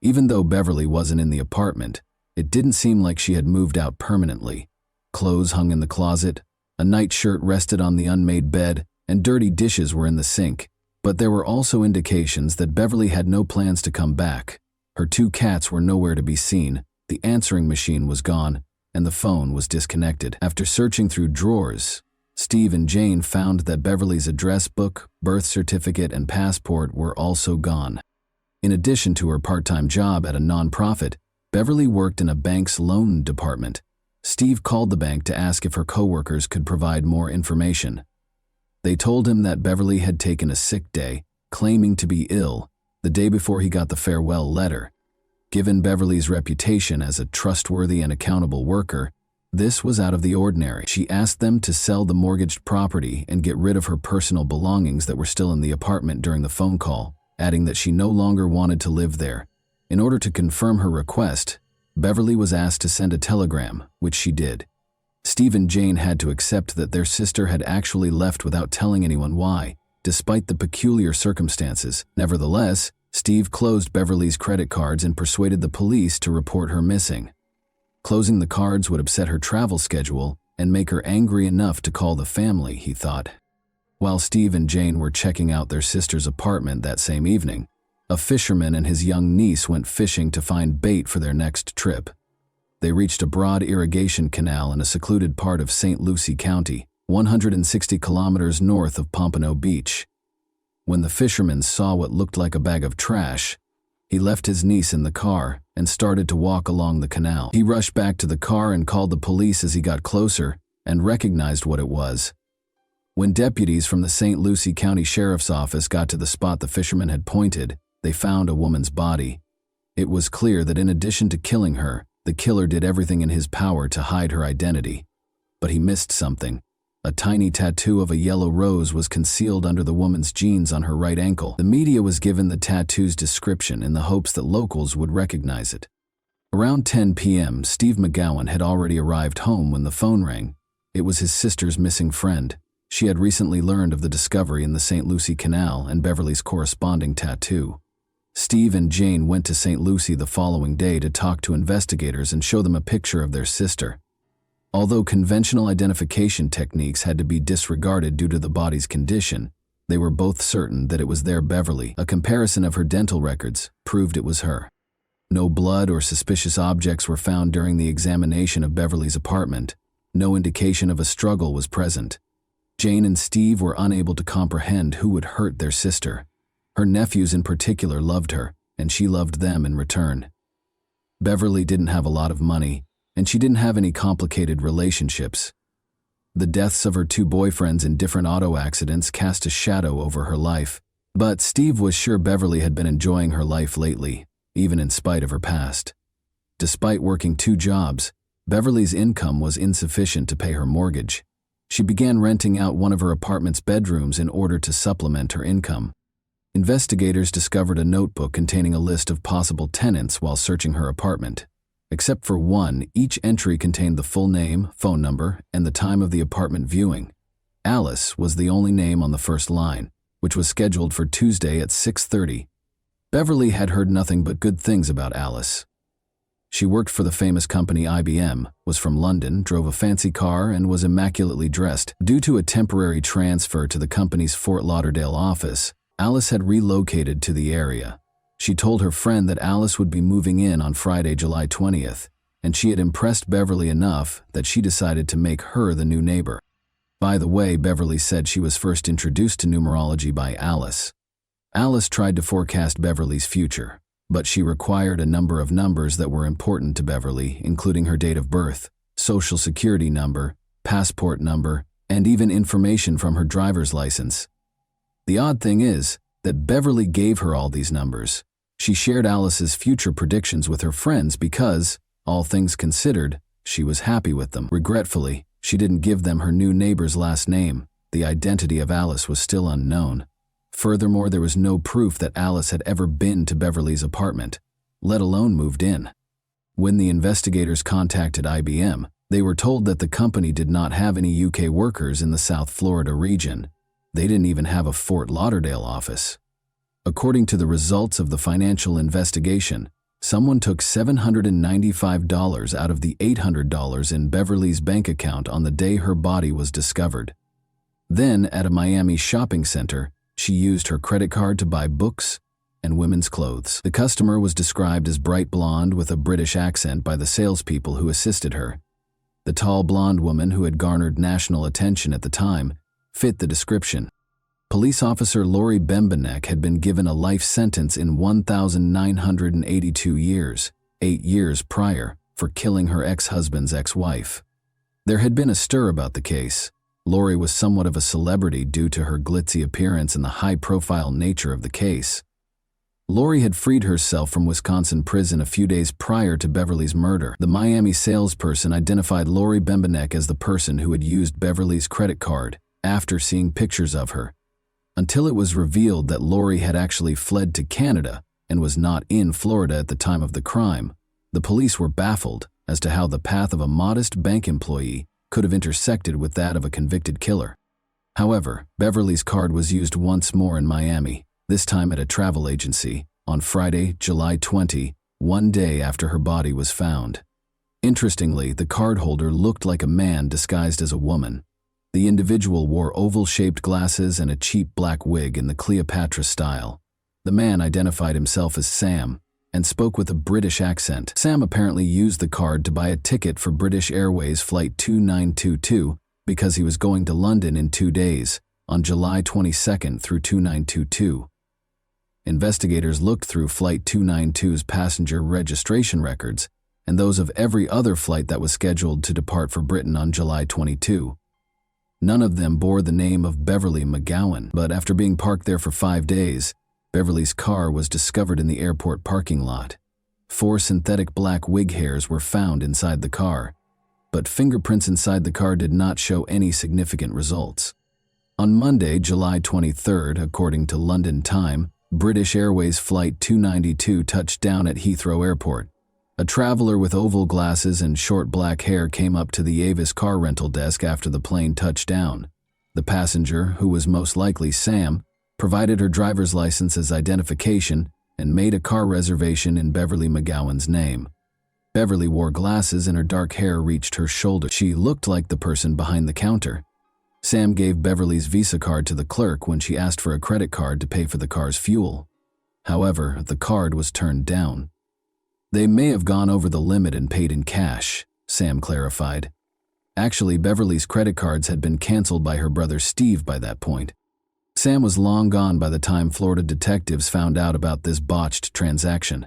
Even though Beverly wasn't in the apartment, it didn't seem like she had moved out permanently. Clothes hung in the closet, a nightshirt rested on the unmade bed, and dirty dishes were in the sink. But there were also indications that Beverly had no plans to come back. Her 2 cats were nowhere to be seen, the answering machine was gone, and the phone was disconnected. After searching through drawers, Steve and Jane found that Beverly's address book, birth certificate, and passport were also gone. In addition to her part-time job at a nonprofit, Beverly worked in a bank's loan department. Steve called the bank to ask if her coworkers could provide more information. They told him that Beverly had taken a sick day, claiming to be ill, the day before he got the farewell letter. Given Beverly's reputation as a trustworthy and accountable worker, this was out of the ordinary. She asked them to sell the mortgaged property and get rid of her personal belongings that were still in the apartment during the phone call, adding that she no longer wanted to live there. In order to confirm her request, Beverly was asked to send a telegram, which she did. Steve and Jane had to accept that their sister had actually left without telling anyone why, despite the peculiar circumstances. Nevertheless, Steve closed Beverly's credit cards and persuaded the police to report her missing. Closing the cards would upset her travel schedule and make her angry enough to call the family, he thought. While Steve and Jane were checking out their sister's apartment that same evening, a fisherman and his young niece went fishing to find bait for their next trip. They reached a broad irrigation canal in a secluded part of St. Lucie County, 160 kilometers north of Pompano Beach. When the fisherman saw what looked like a bag of trash, he left his niece in the car and started to walk along the canal. He rushed back to the car and called the police as he got closer and recognized what it was. When deputies from the St. Lucie County Sheriff's Office got to the spot the fisherman had pointed, they found a woman's body. It was clear that in addition to killing her, the killer did everything in his power to hide her identity. But he missed something. A tiny tattoo of a yellow rose was concealed under the woman's jeans on her right ankle. The media was given the tattoo's description in the hopes that locals would recognize it. Around 10 p.m., Steve McGowan had already arrived home when the phone rang. It was his sister's missing friend. She had recently learned of the discovery in the St. Lucie Canal and Beverly's corresponding tattoo. Steve and Jane went to St. Lucie the following day to talk to investigators and show them a picture of their sister. Although conventional identification techniques had to be disregarded due to the body's condition, they were both certain that it was their Beverly. A comparison of her dental records proved it was her. No blood or suspicious objects were found during the examination of Beverly's apartment. No indication of a struggle was present. Jane and Steve were unable to comprehend who would hurt their sister. Her nephews in particular loved her, and she loved them in return. Beverly didn't have a lot of money, and she didn't have any complicated relationships. The deaths of her 2 boyfriends in different auto accidents cast a shadow over her life, but Steve was sure Beverly had been enjoying her life lately, even in spite of her past. Despite working 2 jobs, Beverly's income was insufficient to pay her mortgage. She began renting out one of her apartment's bedrooms in order to supplement her income. Investigators discovered a notebook containing a list of possible tenants while searching her apartment. Except for one, each entry contained the full name, phone number, and the time of the apartment viewing. Alice was the only name on the first line, which was scheduled for Tuesday at 6:30. Beverly had heard nothing but good things about Alice. She worked for the famous company IBM, was from London, drove a fancy car, and was immaculately dressed. Due to a temporary transfer to the company's Fort Lauderdale office, Alice had relocated to the area. She told her friend that Alice would be moving in on Friday, July 20th, and she had impressed Beverly enough that she decided to make her the new neighbor. By the way, Beverly said she was first introduced to numerology by Alice. Alice tried to forecast Beverly's future, but she required a number of numbers that were important to Beverly, including her date of birth, social security number, passport number, and even information from her driver's license. The odd thing is that Beverly gave her all these numbers. She shared Alice's future predictions with her friends because, all things considered, she was happy with them. Regretfully, she didn't give them her new neighbor's last name. The identity of Alice was still unknown. Furthermore, there was no proof that Alice had ever been to Beverly's apartment, let alone moved in. When the investigators contacted IBM, they were told that the company did not have any UK workers in the South Florida region. They didn't even have a Fort Lauderdale office. According to the results of the financial investigation, someone took $795 out of the $800 in Beverly's bank account on the day her body was discovered. Then, at a Miami shopping center, she used her credit card to buy books and women's clothes. The customer was described as bright blonde with a British accent by the salespeople who assisted her. The tall blonde woman who had garnered national attention at the time fit the description. Police officer Lori Bembenek had been given a life sentence in 1,982 years, 8 years prior, for killing her ex-husband's ex-wife. There had been a stir about the case. Lori was somewhat of a celebrity due to her glitzy appearance and the high-profile nature of the case. Lori had freed herself from Wisconsin prison a few days prior to Beverly's murder. The Miami salesperson identified Lori Bembenek as the person who had used Beverly's credit card after seeing pictures of her, until it was revealed that Lori had actually fled to Canada and was not in Florida at the time of the crime. The police were baffled as to how the path of a modest bank employee could have intersected with that of a convicted killer. However, Beverly's card was used once more in Miami, this time at a travel agency, on Friday, July 20, one day after her body was found. Interestingly, the cardholder looked like a man disguised as a woman. The individual wore oval-shaped glasses and a cheap black wig in the Cleopatra style. The man identified himself as Sam and spoke with a British accent. Sam apparently used the card to buy a ticket for British Airways Flight 2922 because he was going to London in 2 days, on July 22nd through 2922. Investigators looked through Flight 292's passenger registration records and those of every other flight that was scheduled to depart for Britain on July 22. None of them bore the name of Beverly McGowan, but after being parked there for 5 days, Beverly's car was discovered in the airport parking lot. 4 synthetic black wig hairs were found inside the car, but fingerprints inside the car did not show any significant results. On Monday, July 23rd, according to London time, British Airways Flight 292 touched down at Heathrow Airport. A traveler with oval glasses and short black hair came up to the Avis car rental desk after the plane touched down. The passenger, who was most likely Sam, provided her driver's license as identification and made a car reservation in Beverly McGowan's name. Beverly wore glasses and her dark hair reached her shoulder. She looked like the person behind the counter. Sam gave Beverly's Visa card to the clerk when she asked for a credit card to pay for the car's fuel. However, the card was turned down. They may have gone over the limit and paid in cash, Sam clarified. Actually, Beverly's credit cards had been canceled by her brother Steve by that point. Sam was long gone by the time Florida detectives found out about this botched transaction.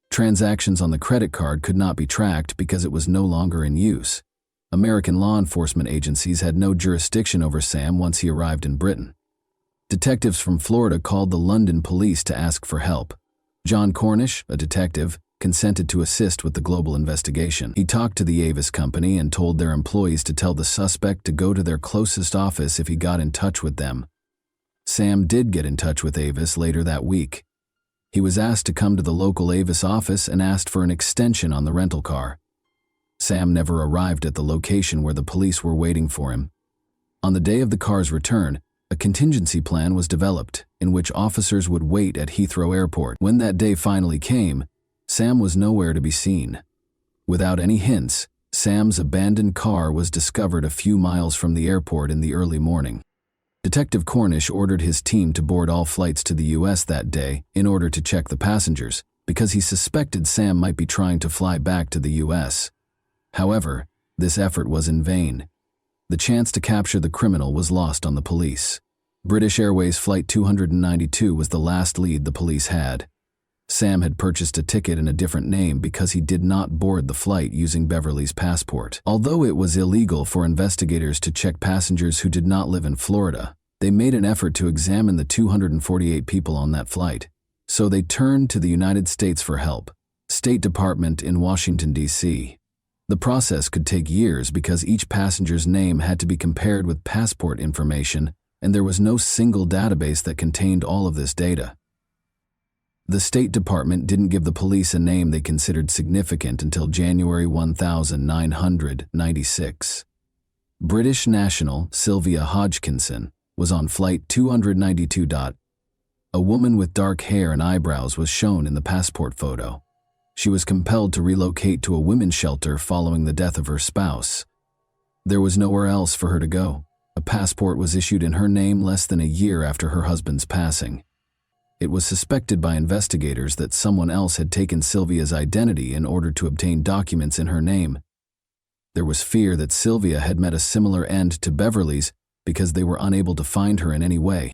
Transactions on the credit card could not be tracked because it was no longer in use. American law enforcement agencies had no jurisdiction over Sam once he arrived in Britain. Detectives from Florida called the London police to ask for help. John Cornish, a detective, consented to assist with the global investigation. He talked to the Avis company and told their employees to tell the suspect to go to their closest office if he got in touch with them. Sam did get in touch with Avis later that week. He was asked to come to the local Avis office and asked for an extension on the rental car. Sam never arrived at the location where the police were waiting for him. On the day of the car's return, a contingency plan was developed in which officers would wait at Heathrow Airport. When that day finally came, Sam was nowhere to be seen. Without any hints, Sam's abandoned car was discovered a few miles from the airport in the early morning. Detective Cornish ordered his team to board all flights to the U.S. that day in order to check the passengers, because he suspected Sam might be trying to fly back to the U.S. However, this effort was in vain. The chance to capture the criminal was lost on the police. British Airways Flight 292 was the last lead the police had. Sam had purchased a ticket in a different name because he did not board the flight using Beverly's passport. Although it was illegal for investigators to check passengers who did not live in Florida, they made an effort to examine the 248 people on that flight. So they turned to the United States for help, State Department in Washington, D.C. The process could take years because each passenger's name had to be compared with passport information, and there was no single database that contained all of this data. The State Department didn't give the police a name they considered significant until January 1996. British national Sylvia Hodgkinson was on Flight 292. A woman with dark hair and eyebrows was shown in the passport photo. She was compelled to relocate to a women's shelter following the death of her spouse. There was nowhere else for her to go. A passport was issued in her name less than a year after her husband's passing. It was suspected by investigators that someone else had taken Sylvia's identity in order to obtain documents in her name. There was fear that Sylvia had met a similar end to Beverly's because they were unable to find her in any way.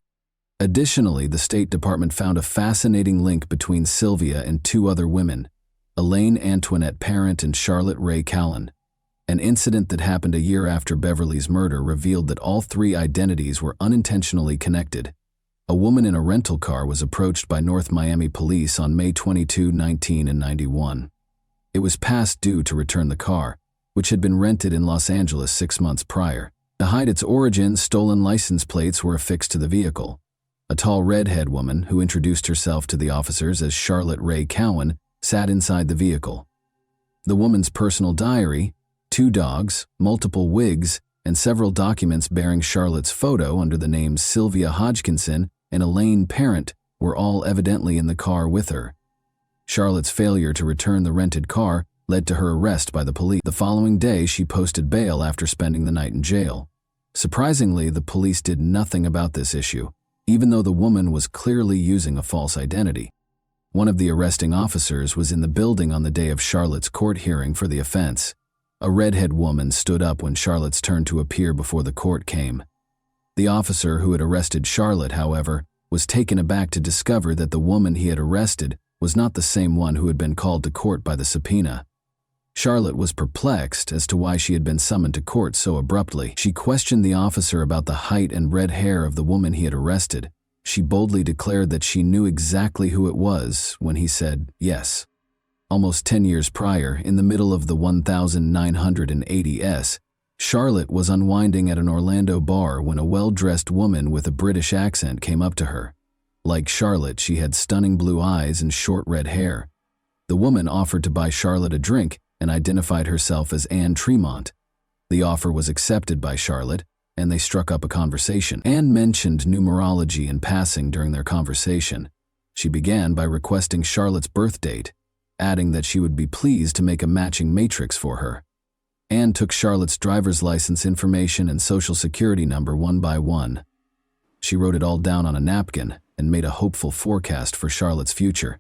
Additionally, the State Department found a fascinating link between Sylvia and two other women, Elaine Antoinette Parent and Charlotte Ray Callan. An incident that happened a year after Beverly's murder revealed that all three identities were unintentionally connected. A woman in a rental car was approached by North Miami police on May 22, 1991. It was past due to return the car, which had been rented in Los Angeles 6 months prior. To hide its origin, stolen license plates were affixed to the vehicle. A tall redhead woman, who introduced herself to the officers as Charlotte Ray Cowan, sat inside the vehicle. The woman's personal diary, 2 dogs, multiple wigs, and several documents bearing Charlotte's photo under the names Sylvia Hodgkinson and Elaine Parent were all evidently in the car with her. Charlotte's failure to return the rented car led to her arrest by the police. The following day, she posted bail after spending the night in jail. Surprisingly, the police did nothing about this issue, even though the woman was clearly using a false identity. One of the arresting officers was in the building on the day of Charlotte's court hearing for the offense. A redhead woman stood up when Charlotte's turn to appear before the court came. The officer who had arrested Charlotte, however, was taken aback to discover that the woman he had arrested was not the same one who had been called to court by the subpoena. Charlotte was perplexed as to why she had been summoned to court so abruptly. She questioned the officer about the height and red hair of the woman he had arrested. She boldly declared that she knew exactly who it was when he said yes. Almost 10 years prior, in the middle of the 1980s, Charlotte was unwinding at an Orlando bar when a well-dressed woman with a British accent came up to her. Like Charlotte, she had stunning blue eyes and short red hair. The woman offered to buy Charlotte a drink and identified herself as Anne Tremont. The offer was accepted by Charlotte, and they struck up a conversation. Anne mentioned numerology in passing during their conversation. She began by requesting Charlotte's birth date, adding that she would be pleased to make a matching matrix for her. Anne took Charlotte's driver's license information and social security number one by one. She wrote it all down on a napkin and made a hopeful forecast for Charlotte's future.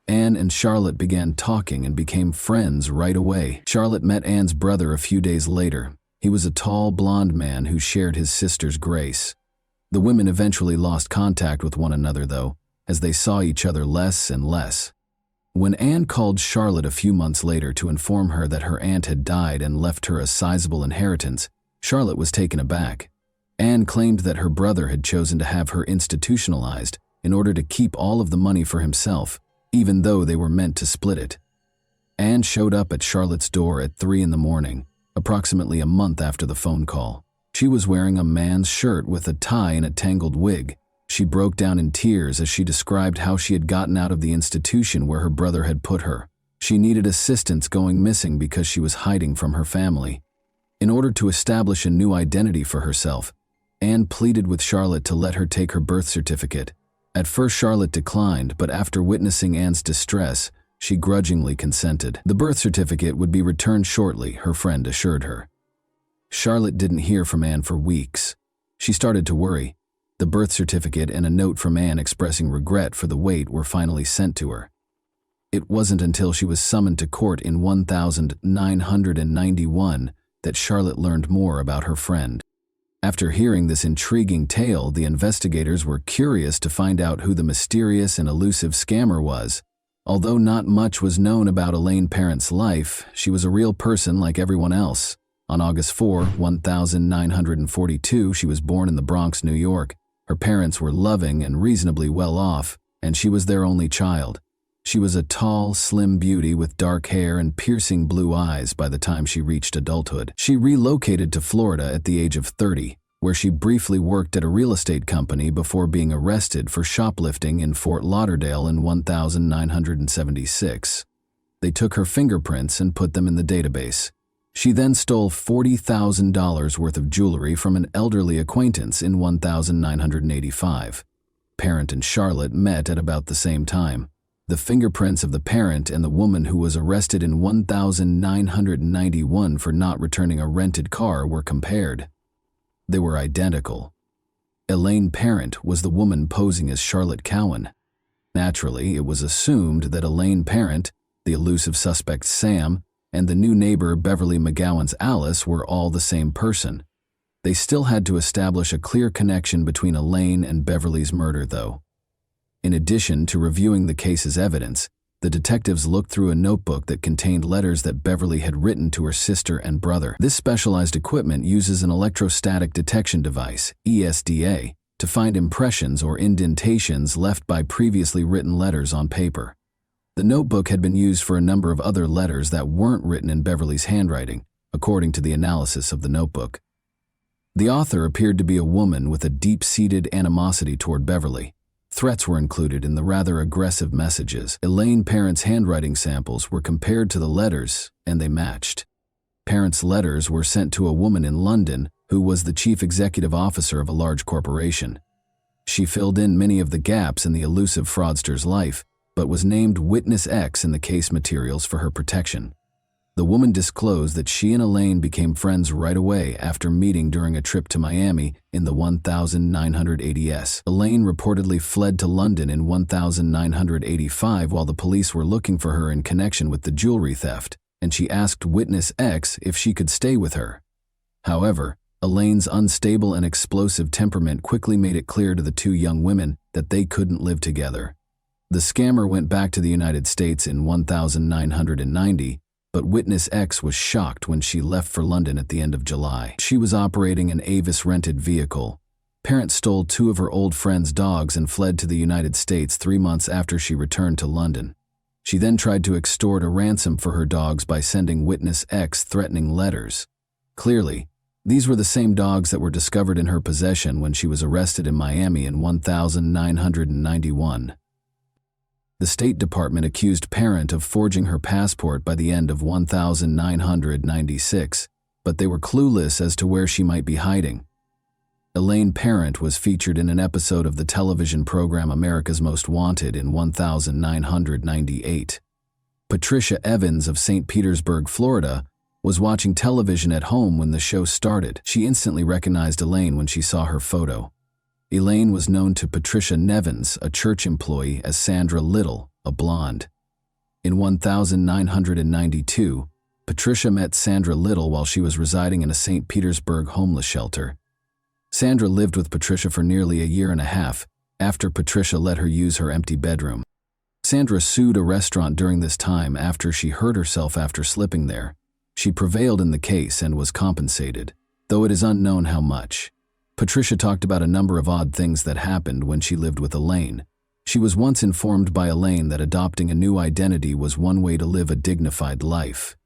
Anne and Charlotte began talking and became friends right away. Charlotte met Anne's brother a few days later. He was a tall, blonde man who shared his sister's grace. The women eventually lost contact with one another, though, as they saw each other less and less. When Anne called Charlotte a few months later to inform her that her aunt had died and left her a sizable inheritance, Charlotte was taken aback. Anne claimed that her brother had chosen to have her institutionalized in order to keep all of the money for himself, even though they were meant to split it. Anne showed up at Charlotte's door at 3 a.m, approximately a month after the phone call. She was wearing a man's shirt with a tie and a tangled wig. She broke down in tears as she described how she had gotten out of the institution where her brother had put her. She needed assistance going missing because she was hiding from her family. In order to establish a new identity for herself, Anne pleaded with Charlotte to let her take her birth certificate. At first Charlotte declined, but after witnessing Anne's distress, she grudgingly consented. The birth certificate would be returned shortly, her friend assured her. Charlotte didn't hear from Anne for weeks. She started to worry. The birth certificate and a note from Anne expressing regret for the wait were finally sent to her. It wasn't until she was summoned to court in 1991 that Charlotte learned more about her friend. After hearing this intriguing tale, the investigators were curious to find out who the mysterious and elusive scammer was. Although not much was known about Elaine Parent's life, she was a real person like everyone else. On August 4, 1942, she was born in the Bronx, New York. Her parents were loving and reasonably well off, and she was their only child. She was a tall, slim beauty with dark hair and piercing blue eyes by the time she reached adulthood. She relocated to Florida at the age of 30, where she briefly worked at a real estate company before being arrested for shoplifting in Fort Lauderdale in 1976. They took her fingerprints and put them in the database. She then stole $40,000 worth of jewelry from an elderly acquaintance in 1985. Parent and Charlotte met at about the same time. The fingerprints of the parent and the woman who was arrested in 1991 for not returning a rented car were compared. They were identical. Elaine Parent was the woman posing as Charlotte Cowan. Naturally, it was assumed that Elaine Parent, the elusive suspect Sam, and the new neighbor Beverly McGowan's Alice were all the same person. They still had to establish a clear connection between Elaine and Beverly's murder, though. In addition to reviewing the case's evidence, the detectives looked through a notebook that contained letters that Beverly had written to her sister and brother. This specialized equipment uses an electrostatic detection device, ESDA, to find impressions or indentations left by previously written letters on paper. The notebook had been used for a number of other letters that weren't written in Beverly's handwriting, according to the analysis of the notebook. The author appeared to be a woman with a deep-seated animosity toward Beverly. Threats were included in the rather aggressive messages. Elaine Parent's handwriting samples were compared to the letters, and they matched. Parent's letters were sent to a woman in London who was the chief executive officer of a large corporation. She filled in many of the gaps in the elusive fraudster's life, but was named Witness X in the case materials for her protection. The woman disclosed that she and Elaine became friends right away after meeting during a trip to Miami in the 1980s. Elaine reportedly fled to London in 1985 while the police were looking for her in connection with the jewelry theft, and she asked Witness X if she could stay with her. However, Elaine's unstable and explosive temperament quickly made it clear to the two young women that they couldn't live together. The scammer went back to the United States in 1990, but Witness X was shocked when she left for London at the end of July. She was operating an Avis-rented vehicle. Parent stole two of her old friend's dogs and fled to the United States 3 months after she returned to London. She then tried to extort a ransom for her dogs by sending Witness X threatening letters. Clearly, these were the same dogs that were discovered in her possession when she was arrested in Miami in 1991. The State Department accused Parent of forging her passport by the end of 1996, but they were clueless as to where she might be hiding. Elaine Parent was featured in an episode of the television program America's Most Wanted in 1998. Patricia Evans of St. Petersburg, Florida, was watching television at home when the show started. She instantly recognized Elaine when she saw her photo. Elaine was known to Patricia Nevins, a church employee, as Sandra Little, a blonde. In 1992, Patricia met Sandra Little while she was residing in a St. Petersburg homeless shelter. Sandra lived with Patricia for nearly a year and a half after Patricia let her use her empty bedroom. Sandra sued a restaurant during this time after she hurt herself after slipping there. She prevailed in the case and was compensated, though it is unknown how much. Patricia talked about a number of odd things that happened when she lived with Elaine. She was once informed by Elaine that adopting a new identity was one way to live a dignified life.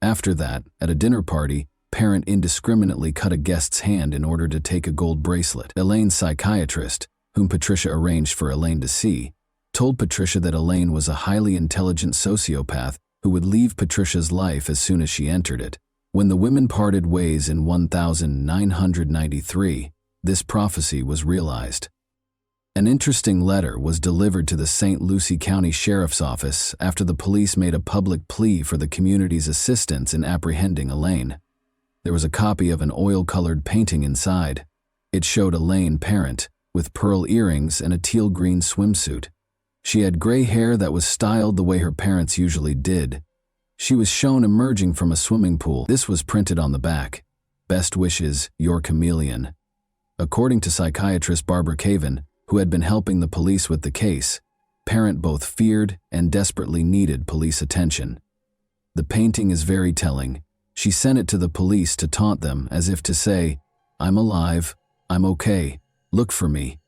After that, at a dinner party, Parent indiscriminately cut a guest's hand in order to take a gold bracelet. Elaine's psychiatrist, whom Patricia arranged for Elaine to see, told Patricia that Elaine was a highly intelligent sociopath who would leave Patricia's life as soon as she entered it. When the women parted ways in 1993, this prophecy was realized. An interesting letter was delivered to the St. Lucie County Sheriff's Office after the police made a public plea for the community's assistance in apprehending Elaine. There was a copy of an oil-colored painting inside. It showed Elaine Parent, with pearl earrings and a teal-green swimsuit. She had gray hair that was styled the way her parents usually did. She was shown emerging from a swimming pool. This was printed on the back. "Best wishes, your chameleon." According to psychiatrist Barbara Caven, who had been helping the police with the case, Parent both feared and desperately needed police attention. The painting is very telling. She sent it to the police to taunt them, as if to say, "I'm alive, I'm okay, look for me."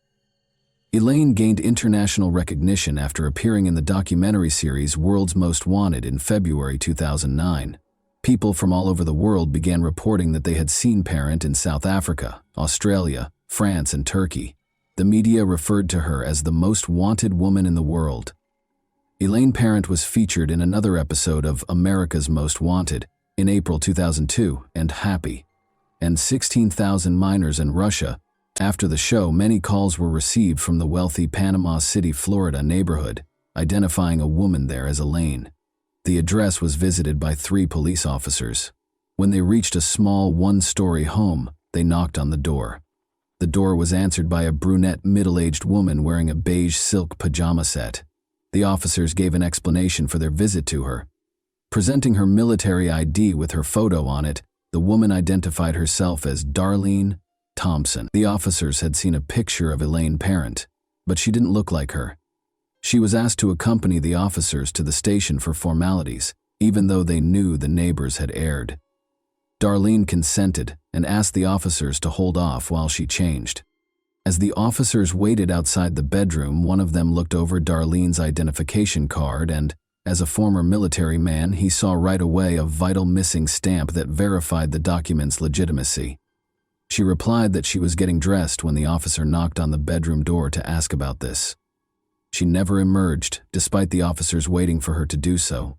Elaine gained international recognition after appearing in the documentary series World's Most Wanted in February 2009. People from all over the world began reporting that they had seen Parent in South Africa, Australia, France, and Turkey. The media referred to her as the most wanted woman in the world. Elaine Parent was featured in another episode of America's Most Wanted in April 2002 and Happy, and 16,000 minors in Russia. After the show, many calls were received from the wealthy Panama City, Florida neighborhood, identifying a woman there as Elaine. The address was visited by 3 police officers. When they reached a small one-story home, they knocked on the door. The door was answered by a brunette middle-aged woman wearing a beige silk pajama set. The officers gave an explanation for their visit to her. Presenting her military ID with her photo on it, the woman identified herself as Darlene Thompson. The officers had seen a picture of Elaine Parent, but she didn't look like her. She was asked to accompany the officers to the station for formalities, even though they knew the neighbors had erred. Darlene consented and asked the officers to hold off while she changed. As the officers waited outside the bedroom, one of them looked over Darlene's identification card and, as a former military man, he saw right away a vital missing stamp that verified the document's legitimacy. She replied that she was getting dressed when the officer knocked on the bedroom door to ask about this. She never emerged, despite the officers waiting for her to do so.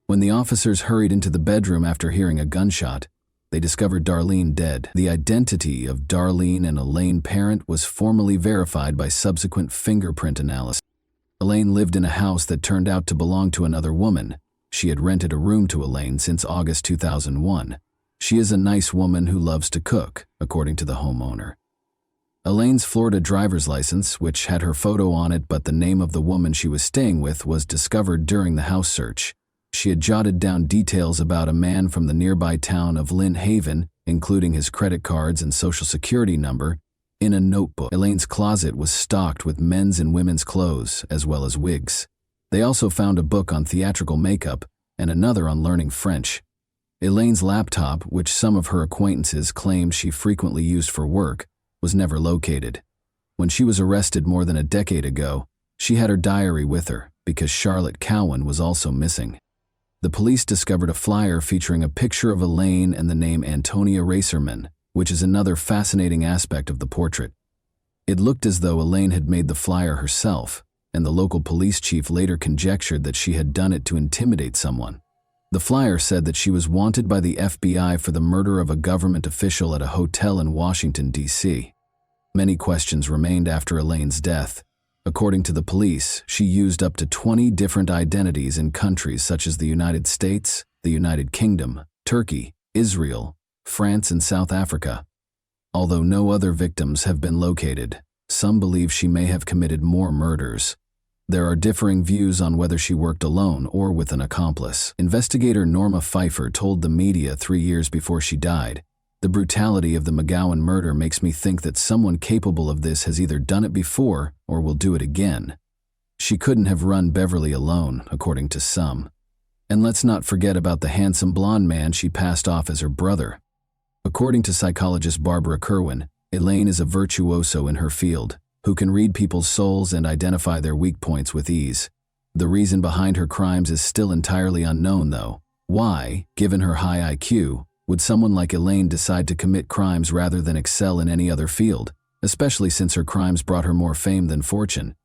When the officers hurried into the bedroom after hearing a gunshot, they discovered Darlene dead. The identity of Darlene and Elaine Parent was formally verified by subsequent fingerprint analysis. Elaine lived in a house that turned out to belong to another woman. She had rented a room to Elaine since August 2001. She is a nice woman who loves to cook, according to the homeowner. Elaine's Florida driver's license, which had her photo on it but the name of the woman she was staying with, was discovered during the house search. She had jotted down details about a man from the nearby town of Lynn Haven, including his credit cards and social security number, in a notebook. Elaine's closet was stocked with men's and women's clothes, as well as wigs. They also found a book on theatrical makeup and another on learning French. Elaine's laptop, which some of her acquaintances claimed she frequently used for work, was never located. When she was arrested more than a decade ago, she had her diary with her because Charlotte Cowan was also missing. The police discovered a flyer featuring a picture of Elaine and the name Antonia Racerman, which is another fascinating aspect of the portrait. It looked as though Elaine had made the flyer herself, and the local police chief later conjectured that she had done it to intimidate someone. The flyer said that she was wanted by the FBI for the murder of a government official at a hotel in Washington, D.C. Many questions remained after Elaine's death. According to the police, she used up to 20 different identities in countries such as the United States, the United Kingdom, Turkey, Israel, France, and South Africa. Although no other victims have been located, some believe she may have committed more murders. There are differing views on whether she worked alone or with an accomplice. Investigator Norma Pfeiffer told the media 3 years before she died, "The brutality of the McGowan murder makes me think that someone capable of this has either done it before or will do it again. She couldn't have run Beverly alone, according to some. And let's not forget about the handsome blonde man she passed off as her brother." According to psychologist Barbara Kerwin, Elaine is a virtuoso in her field, who can read people's souls and identify their weak points with ease. The reason behind her crimes is still entirely unknown, though. Why, given her high IQ, would someone like Elaine decide to commit crimes rather than excel in any other field, especially since her crimes brought her more fame than fortune.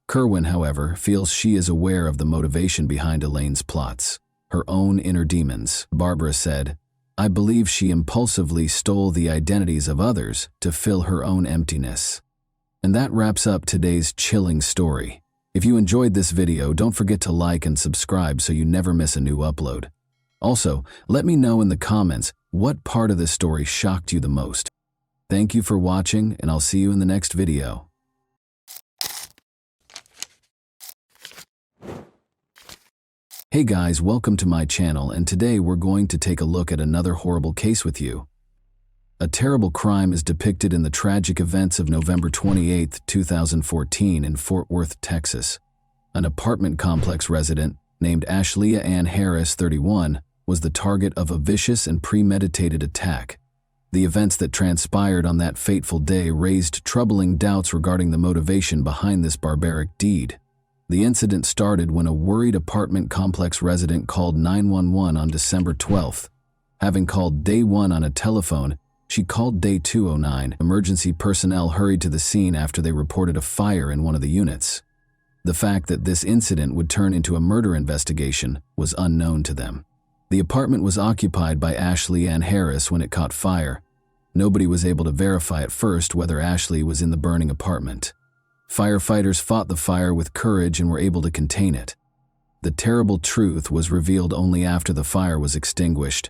Kerwin, however, feels she is aware of the motivation behind Elaine's plots, her own inner demons. Barbara said, "I believe she impulsively stole the identities of others to fill her own emptiness." And that wraps up today's chilling story. If you enjoyed this video, don't forget to like and subscribe so you never miss a new upload. Also, let me know in the comments what part of this story shocked you the most. Thank you for watching, and I'll see you in the next video. Hey guys, welcome to my channel, and today we're going to take a look at another horrible case with you. A terrible crime is depicted in the tragic events of November 28, 2014 in Fort Worth, Texas. An apartment complex resident named Ashlea Ann Harris, 31, was the target of a vicious and premeditated attack. The events that transpired on that fateful day raised troubling doubts regarding the motivation behind this barbaric deed. The incident started when a worried apartment complex resident called 911 on December 12th. Having called day 1 on a telephone, she called day 209. Emergency personnel hurried to the scene after they reported a fire in one of the units. The fact that this incident would turn into a murder investigation was unknown to them. The apartment was occupied by Ashlea Ann Harris when it caught fire. Nobody was able to verify at first whether Ashley was in the burning apartment. Firefighters fought the fire with courage and were able to contain it. The terrible truth was revealed only after the fire was extinguished.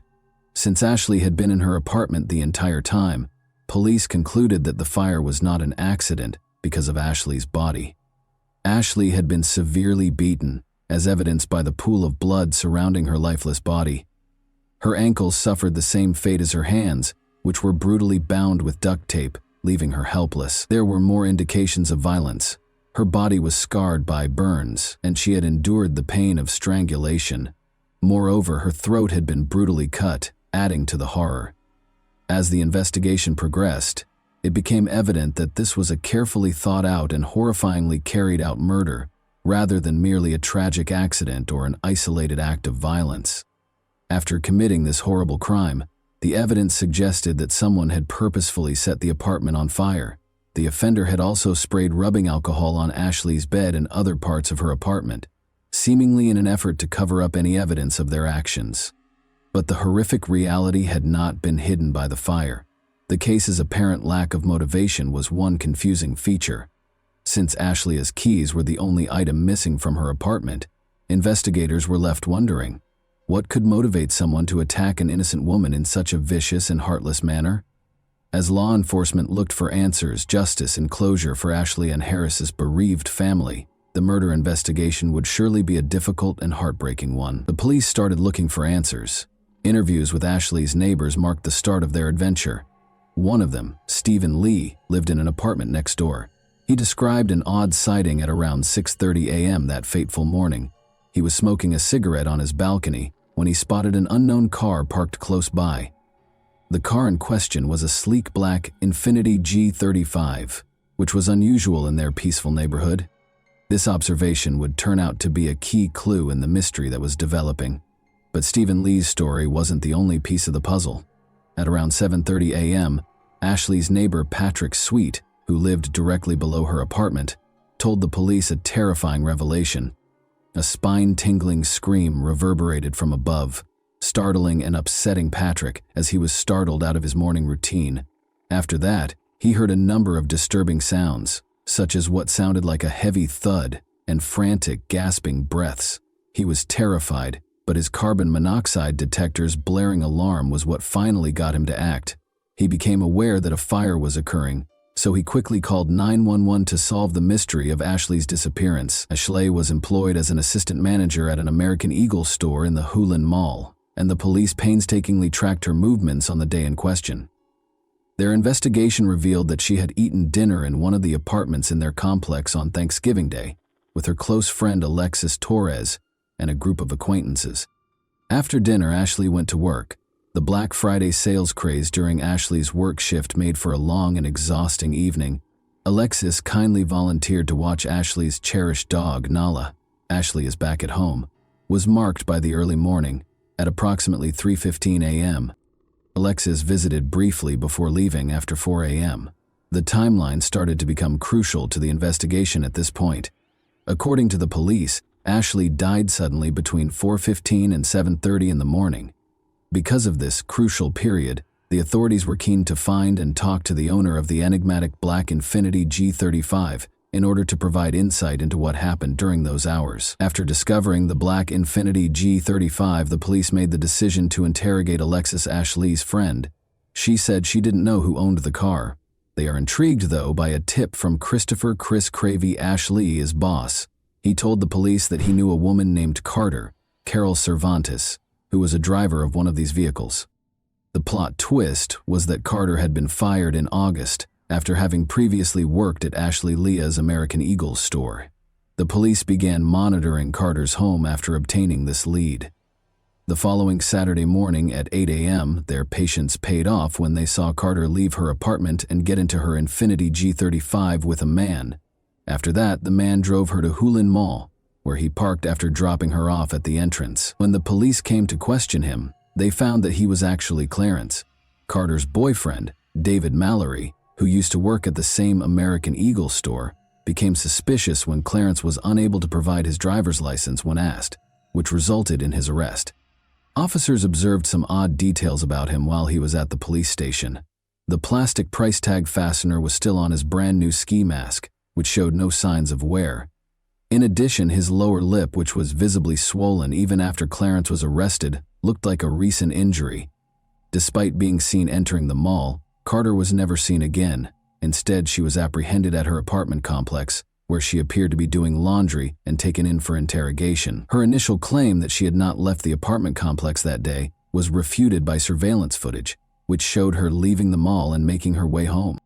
Since Ashley had been in her apartment the entire time, police concluded that the fire was not an accident because of Ashley's body. Ashley had been severely beaten, as evidenced by the pool of blood surrounding her lifeless body. Her ankles suffered the same fate as her hands, which were brutally bound with duct tape, leaving her helpless. There were more indications of violence. Her body was scarred by burns, and she had endured the pain of strangulation. Moreover, her throat had been brutally cut, adding to the horror. As the investigation progressed, it became evident that this was a carefully thought out and horrifyingly carried out murder, rather than merely a tragic accident or an isolated act of violence. After committing this horrible crime, the evidence suggested that someone had purposefully set the apartment on fire. The offender had also sprayed rubbing alcohol on Ashley's bed and other parts of her apartment, seemingly in an effort to cover up any evidence of their actions. But the horrific reality had not been hidden by the fire. The case's apparent lack of motivation was one confusing feature. Since Ashlea's keys were the only item missing from her apartment, investigators were left wondering, what could motivate someone to attack an innocent woman in such a vicious and heartless manner? As law enforcement looked for answers, justice, and closure for Ashlea Ann Harris's bereaved family, the murder investigation would surely be a difficult and heartbreaking one. The police started looking for answers. Interviews with Ashley's neighbors marked the start of their adventure. One of them, Stephen Lee, lived in an apartment next door. He described an odd sighting at around 6:30 a.m. that fateful morning. He was smoking a cigarette on his balcony when he spotted an unknown car parked close by. The car in question was a sleek black Infiniti G35, which was unusual in their peaceful neighborhood. This observation would turn out to be a key clue in the mystery that was developing. But Stephen Lee's story wasn't the only piece of the puzzle. At around 7:30 a.m., Ashley's neighbor Patrick Sweet, who lived directly below her apartment, told the police a terrifying revelation. A spine-tingling scream reverberated from above, startling and upsetting Patrick as he was startled out of his morning routine. After that, he heard a number of disturbing sounds, such as what sounded like a heavy thud and frantic, gasping breaths. He was terrified, but his carbon monoxide detector's blaring alarm was what finally got him to act. He became aware that a fire was occurring, so he quickly called 911 to solve the mystery of Ashley's disappearance. Ashley was employed as an assistant manager at an American Eagle store in the Hulen Mall, and the police painstakingly tracked her movements on the day in question. Their investigation revealed that she had eaten dinner in one of the apartments in their complex on Thanksgiving Day with her close friend Alexis Torres and a group of acquaintances. After dinner, Ashley went to work. The Black Friday sales craze during Ashley's work shift made for a long and exhausting evening. Alexis kindly volunteered to watch Ashley's cherished dog, Nala. Ashley is back at home. Was marked by the early morning. At approximately 3:15 a.m., Alexis visited briefly before leaving after 4 a.m. The timeline started to become crucial to the investigation at this point. According to the police, Ashley died suddenly between 4:15 and 7:30 in the morning. Because of this crucial period, the authorities were keen to find and talk to the owner of the enigmatic black Infiniti G35 in order to provide insight into what happened during those hours. After discovering the black Infiniti G35, the police made the decision to interrogate Alexis, Ashley's friend. She said she didn't know who owned the car. They are intrigued, though, by a tip from Christopher "Chris" Cravey, Ashley's boss. He told the police that he knew a woman named Carol Cervantes, who was a driver of one of these vehicles. The plot twist was that Carter had been fired in August after having previously worked at Ashley Leah's American Eagle store. The police began monitoring Carter's home after obtaining this lead. The following Saturday morning at 8 a.m., their patience paid off when they saw Carter leave her apartment and get into her Infiniti G35 with a man. After that, the man drove her to Hulin Mall, where he parked after dropping her off at the entrance. When the police came to question him, they found that he was actually Clarence, Carter's boyfriend. David Mallory, who used to work at the same American Eagle store, became suspicious when Clarence was unable to provide his driver's license when asked, which resulted in his arrest. Officers observed some odd details about him while he was at the police station. The plastic price tag fastener was still on his brand new ski mask, which showed no signs of wear. In addition, his lower lip, which was visibly swollen even after Clarence was arrested, looked like a recent injury. Despite being seen entering the mall, Carter was never seen again. Instead, she was apprehended at her apartment complex, where she appeared to be doing laundry and taken in for interrogation. Her initial claim that she had not left the apartment complex that day was refuted by surveillance footage, which showed her leaving the mall and making her way home.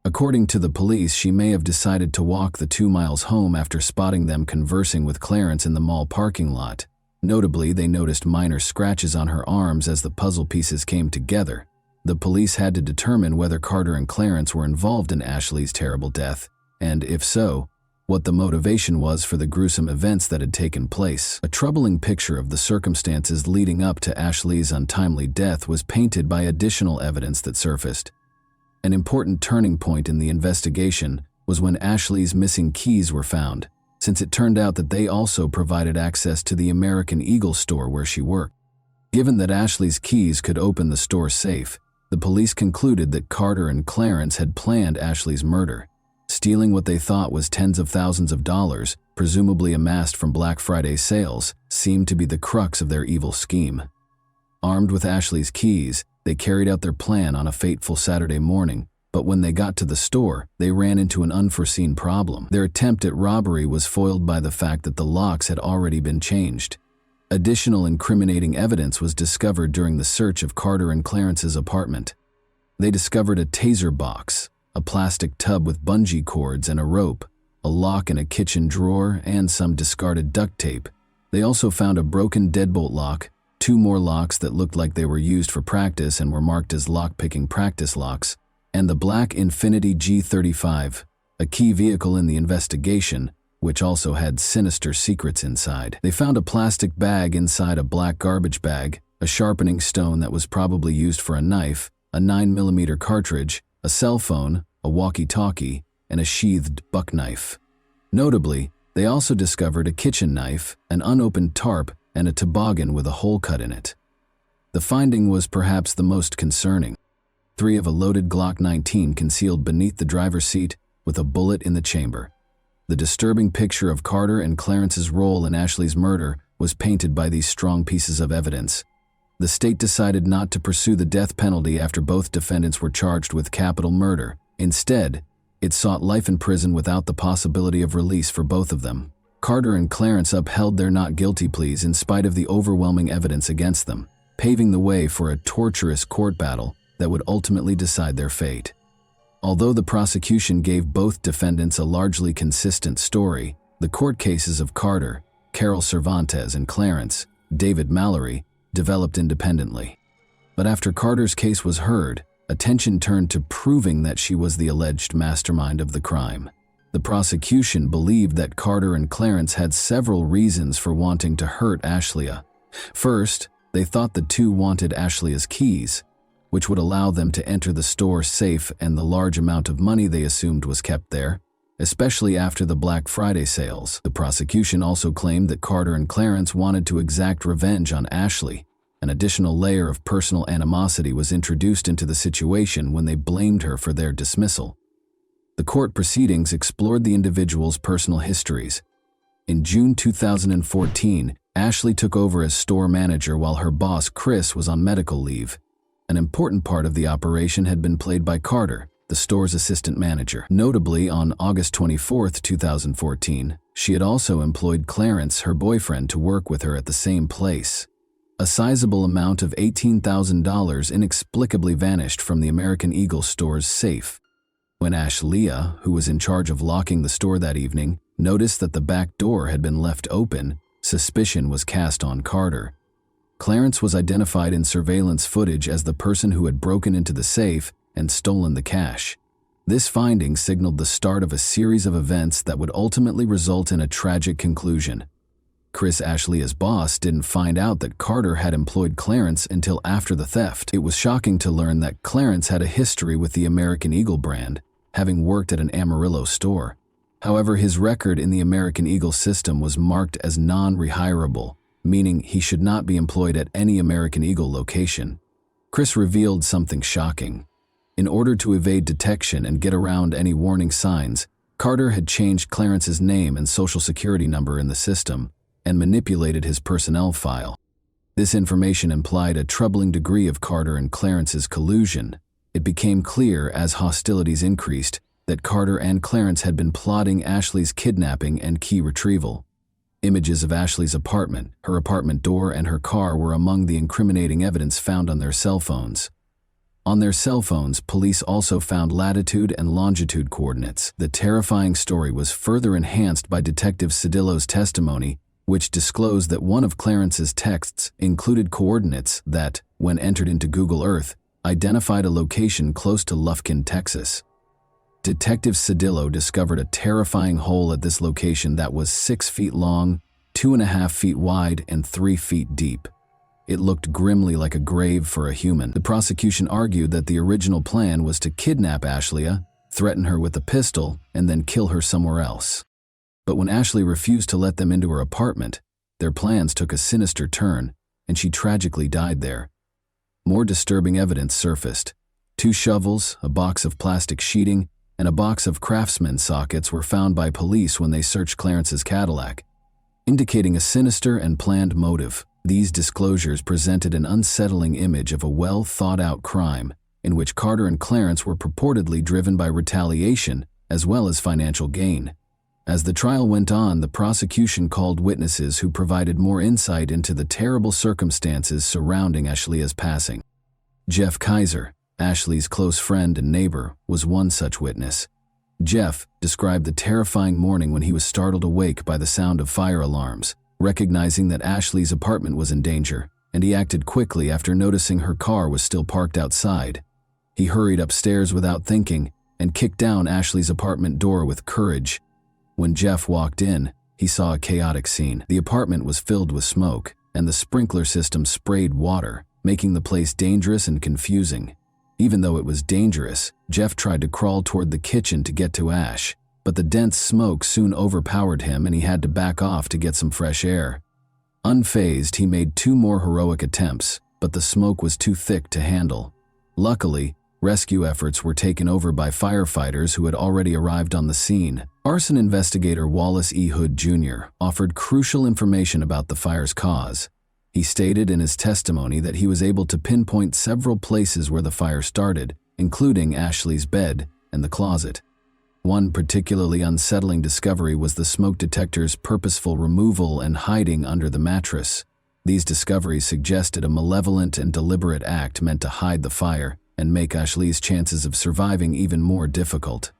According to the police, she may have decided to walk the 2 miles home after spotting them conversing with Clarence in the mall parking lot. Notably, they noticed minor scratches on her arms as the puzzle pieces came together. The police had to determine whether Carter and Clarence were involved in Ashley's terrible death, and if so, what the motivation was for the gruesome events that had taken place. A troubling picture of the circumstances leading up to Ashley's untimely death was painted by additional evidence that surfaced. An important turning point in the investigation was when Ashley's missing keys were found, since it turned out that they also provided access to the American Eagle store where she worked. Given that Ashley's keys could open the store safe, the police concluded that Carter and Clarence had planned Ashley's murder. Stealing what they thought was tens of thousands of dollars, presumably amassed from Black Friday sales, seemed to be the crux of their evil scheme. Armed with Ashley's keys, they carried out their plan on a fateful Saturday morning, but when they got to the store, they ran into an unforeseen problem. Their attempt at robbery was foiled by the fact that the locks had already been changed. Additional incriminating evidence was discovered during the search of Carter and Clarence's apartment. They discovered a taser box, a plastic tub with bungee cords and a rope, a lock in a kitchen drawer, and some discarded duct tape. They also found a broken deadbolt lock, 2 more locks that looked like they were used for practice and were marked as lock-picking practice locks, and the black Infiniti G35, a key vehicle in the investigation, which also had sinister secrets inside. They found a plastic bag inside a black garbage bag, a sharpening stone that was probably used for a knife, a 9mm cartridge, a cell phone, a walkie-talkie, and a sheathed buck knife. Notably, they also discovered a kitchen knife, an unopened tarp, and a toboggan with a hole cut in it. The finding was perhaps the most concerning. 3 of a loaded Glock 19 concealed beneath the driver's seat with a bullet in the chamber. The disturbing picture of Carter and Clarence's role in Ashley's murder was painted by these strong pieces of evidence. The state decided not to pursue the death penalty after both defendants were charged with capital murder. Instead, it sought life in prison without the possibility of release for both of them. Carter and Clarence upheld their not guilty pleas in spite of the overwhelming evidence against them, paving the way for a torturous court battle that would ultimately decide their fate. Although the prosecution gave both defendants a largely consistent story, the court cases of Carter, Carol Cervantes, and Clarence, David Mallory, developed independently. But after Carter's case was heard, attention turned to proving that she was the alleged mastermind of the crime. The prosecution believed that Carter and Clarence had several reasons for wanting to hurt Ashley. First, they thought the two wanted Ashley's keys. which would allow them to enter the store safe and the large amount of money they assumed was kept there, especially after the Black Friday sales. The prosecution also claimed that Carter and Clarence wanted to exact revenge on Ashley. An additional layer of personal animosity was introduced into the situation when they blamed her for their dismissal. The court proceedings explored the individuals' personal histories. In June 2014, Ashley took over as store manager while her boss, Chris, was on medical leave. An important part of the operation had been played by Carter, the store's assistant manager. Notably, on August 24, 2014, she had also employed Clarence, her boyfriend, to work with her at the same place. A sizable amount of $18,000 inexplicably vanished from the American Eagle store's safe. When Ashley, who was in charge of locking the store that evening, noticed that the back door had been left open, suspicion was cast on Carter. Clarence was identified in surveillance footage as the person who had broken into the safe and stolen the cash. This finding signaled the start of a series of events that would ultimately result in a tragic conclusion. Chris, Ashley's boss, didn't find out that Carter had employed Clarence until after the theft. It was shocking to learn that Clarence had a history with the American Eagle brand, having worked at an Amarillo store. However, his record in the American Eagle system was marked as non-rehirable, meaning he should not be employed at any American Eagle location. Chris revealed something shocking. In order to evade detection and get around any warning signs, Carter had changed Clarence's name and social security number in the system and manipulated his personnel file. This information implied a troubling degree of Carter and Clarence's collusion. It became clear as hostilities increased that Carter and Clarence had been plotting Ashley's kidnapping and key retrieval. Images of Ashley's apartment, her apartment door, and her car were among the incriminating evidence found on their cell phones. On their cell phones, police also found latitude and longitude coordinates. The terrifying story was further enhanced by Detective Cedillo's testimony, which disclosed that one of Clarence's texts included coordinates that, when entered into Google Earth, identified a location close to Lufkin, Texas. Detective Cedillo discovered a terrifying hole at this location that was 6 feet long, 2.5 feet wide, and 3 feet deep. It looked grimly like a grave for a human. The prosecution argued that the original plan was to kidnap Ashley, threaten her with a pistol, and then kill her somewhere else. But when Ashley refused to let them into her apartment, their plans took a sinister turn, and she tragically died there. More disturbing evidence surfaced. 2 shovels, a box of plastic sheeting, and a box of Craftsman sockets were found by police when they searched Clarence's Cadillac, indicating a sinister and planned motive. These disclosures presented an unsettling image of a well-thought-out crime in which Carter and Clarence were purportedly driven by retaliation as well as financial gain. As the trial went on, the prosecution called witnesses who provided more insight into the terrible circumstances surrounding Ashley's passing. Jeff Kaiser, Ashley's close friend and neighbor, was one such witness. Jeff described the terrifying morning when he was startled awake by the sound of fire alarms, recognizing that Ashley's apartment was in danger, and he acted quickly after noticing her car was still parked outside. He hurried upstairs without thinking and kicked down Ashley's apartment door with courage. When Jeff walked in, he saw a chaotic scene. The apartment was filled with smoke, and the sprinkler system sprayed water, making the place dangerous and confusing. Even though it was dangerous, Jeff tried to crawl toward the kitchen to get to Ash, but the dense smoke soon overpowered him and he had to back off to get some fresh air. Unfazed, he made 2 more heroic attempts, but the smoke was too thick to handle. Luckily, rescue efforts were taken over by firefighters who had already arrived on the scene. Arson investigator Wallace E. Hood Jr. offered crucial information about the fire's cause. He stated in his testimony that he was able to pinpoint several places where the fire started, including Ashley's bed and the closet. One particularly unsettling discovery was the smoke detector's purposeful removal and hiding under the mattress. These discoveries suggested a malevolent and deliberate act meant to hide the fire and make Ashley's chances of surviving even more difficult.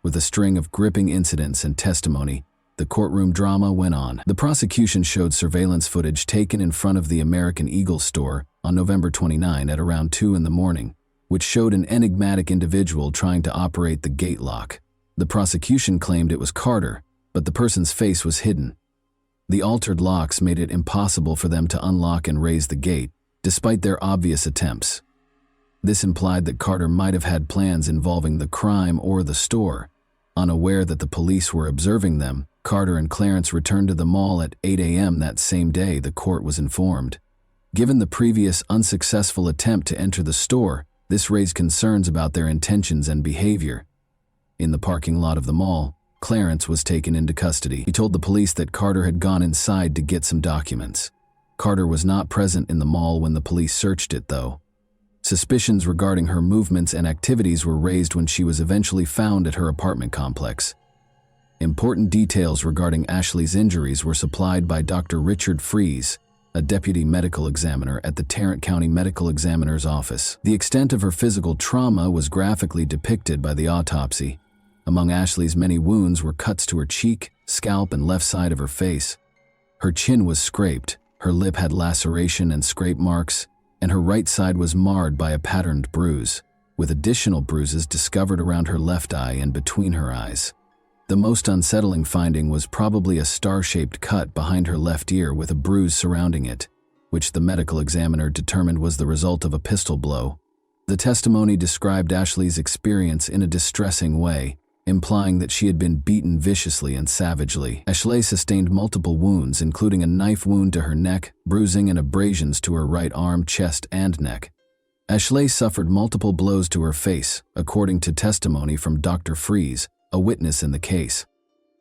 With a string of gripping incidents and testimony, the courtroom drama went on. The prosecution showed surveillance footage taken in front of the American Eagle store on November 29 at around 2 in the morning, which showed an enigmatic individual trying to operate the gate lock. The prosecution claimed it was Carter, but the person's face was hidden. The altered locks made it impossible for them to unlock and raise the gate, despite their obvious attempts. This implied that Carter might have had plans involving the crime or the store. Unaware that the police were observing them, Carter and Clarence returned to the mall at 8 a.m. that same day, the court was informed. Given the previous unsuccessful attempt to enter the store, this raised concerns about their intentions and behavior. In the parking lot of the mall, Clarence was taken into custody. He told the police that Carter had gone inside to get some documents. Carter was not present in the mall when the police searched it, though. Suspicions regarding her movements and activities were raised when she was eventually found at her apartment complex. Important details regarding Ashley's injuries were supplied by Dr. Richard Fries, a deputy medical examiner at the Tarrant County Medical Examiner's Office. The extent of her physical trauma was graphically depicted by the autopsy. Among Ashley's many wounds were cuts to her cheek, scalp, and left side of her face. Her chin was scraped, her lip had laceration and scrape marks, and her right side was marred by a patterned bruise, with additional bruises discovered around her left eye and between her eyes. The most unsettling finding was probably a star-shaped cut behind her left ear with a bruise surrounding it, which the medical examiner determined was the result of a pistol blow. The testimony described Ashley's experience in a distressing way, implying that she had been beaten viciously and savagely. Ashley sustained multiple wounds, including a knife wound to her neck, bruising and abrasions to her right arm, chest, and neck. Ashley suffered multiple blows to her face, according to testimony from Dr. Fries, a witness in the case.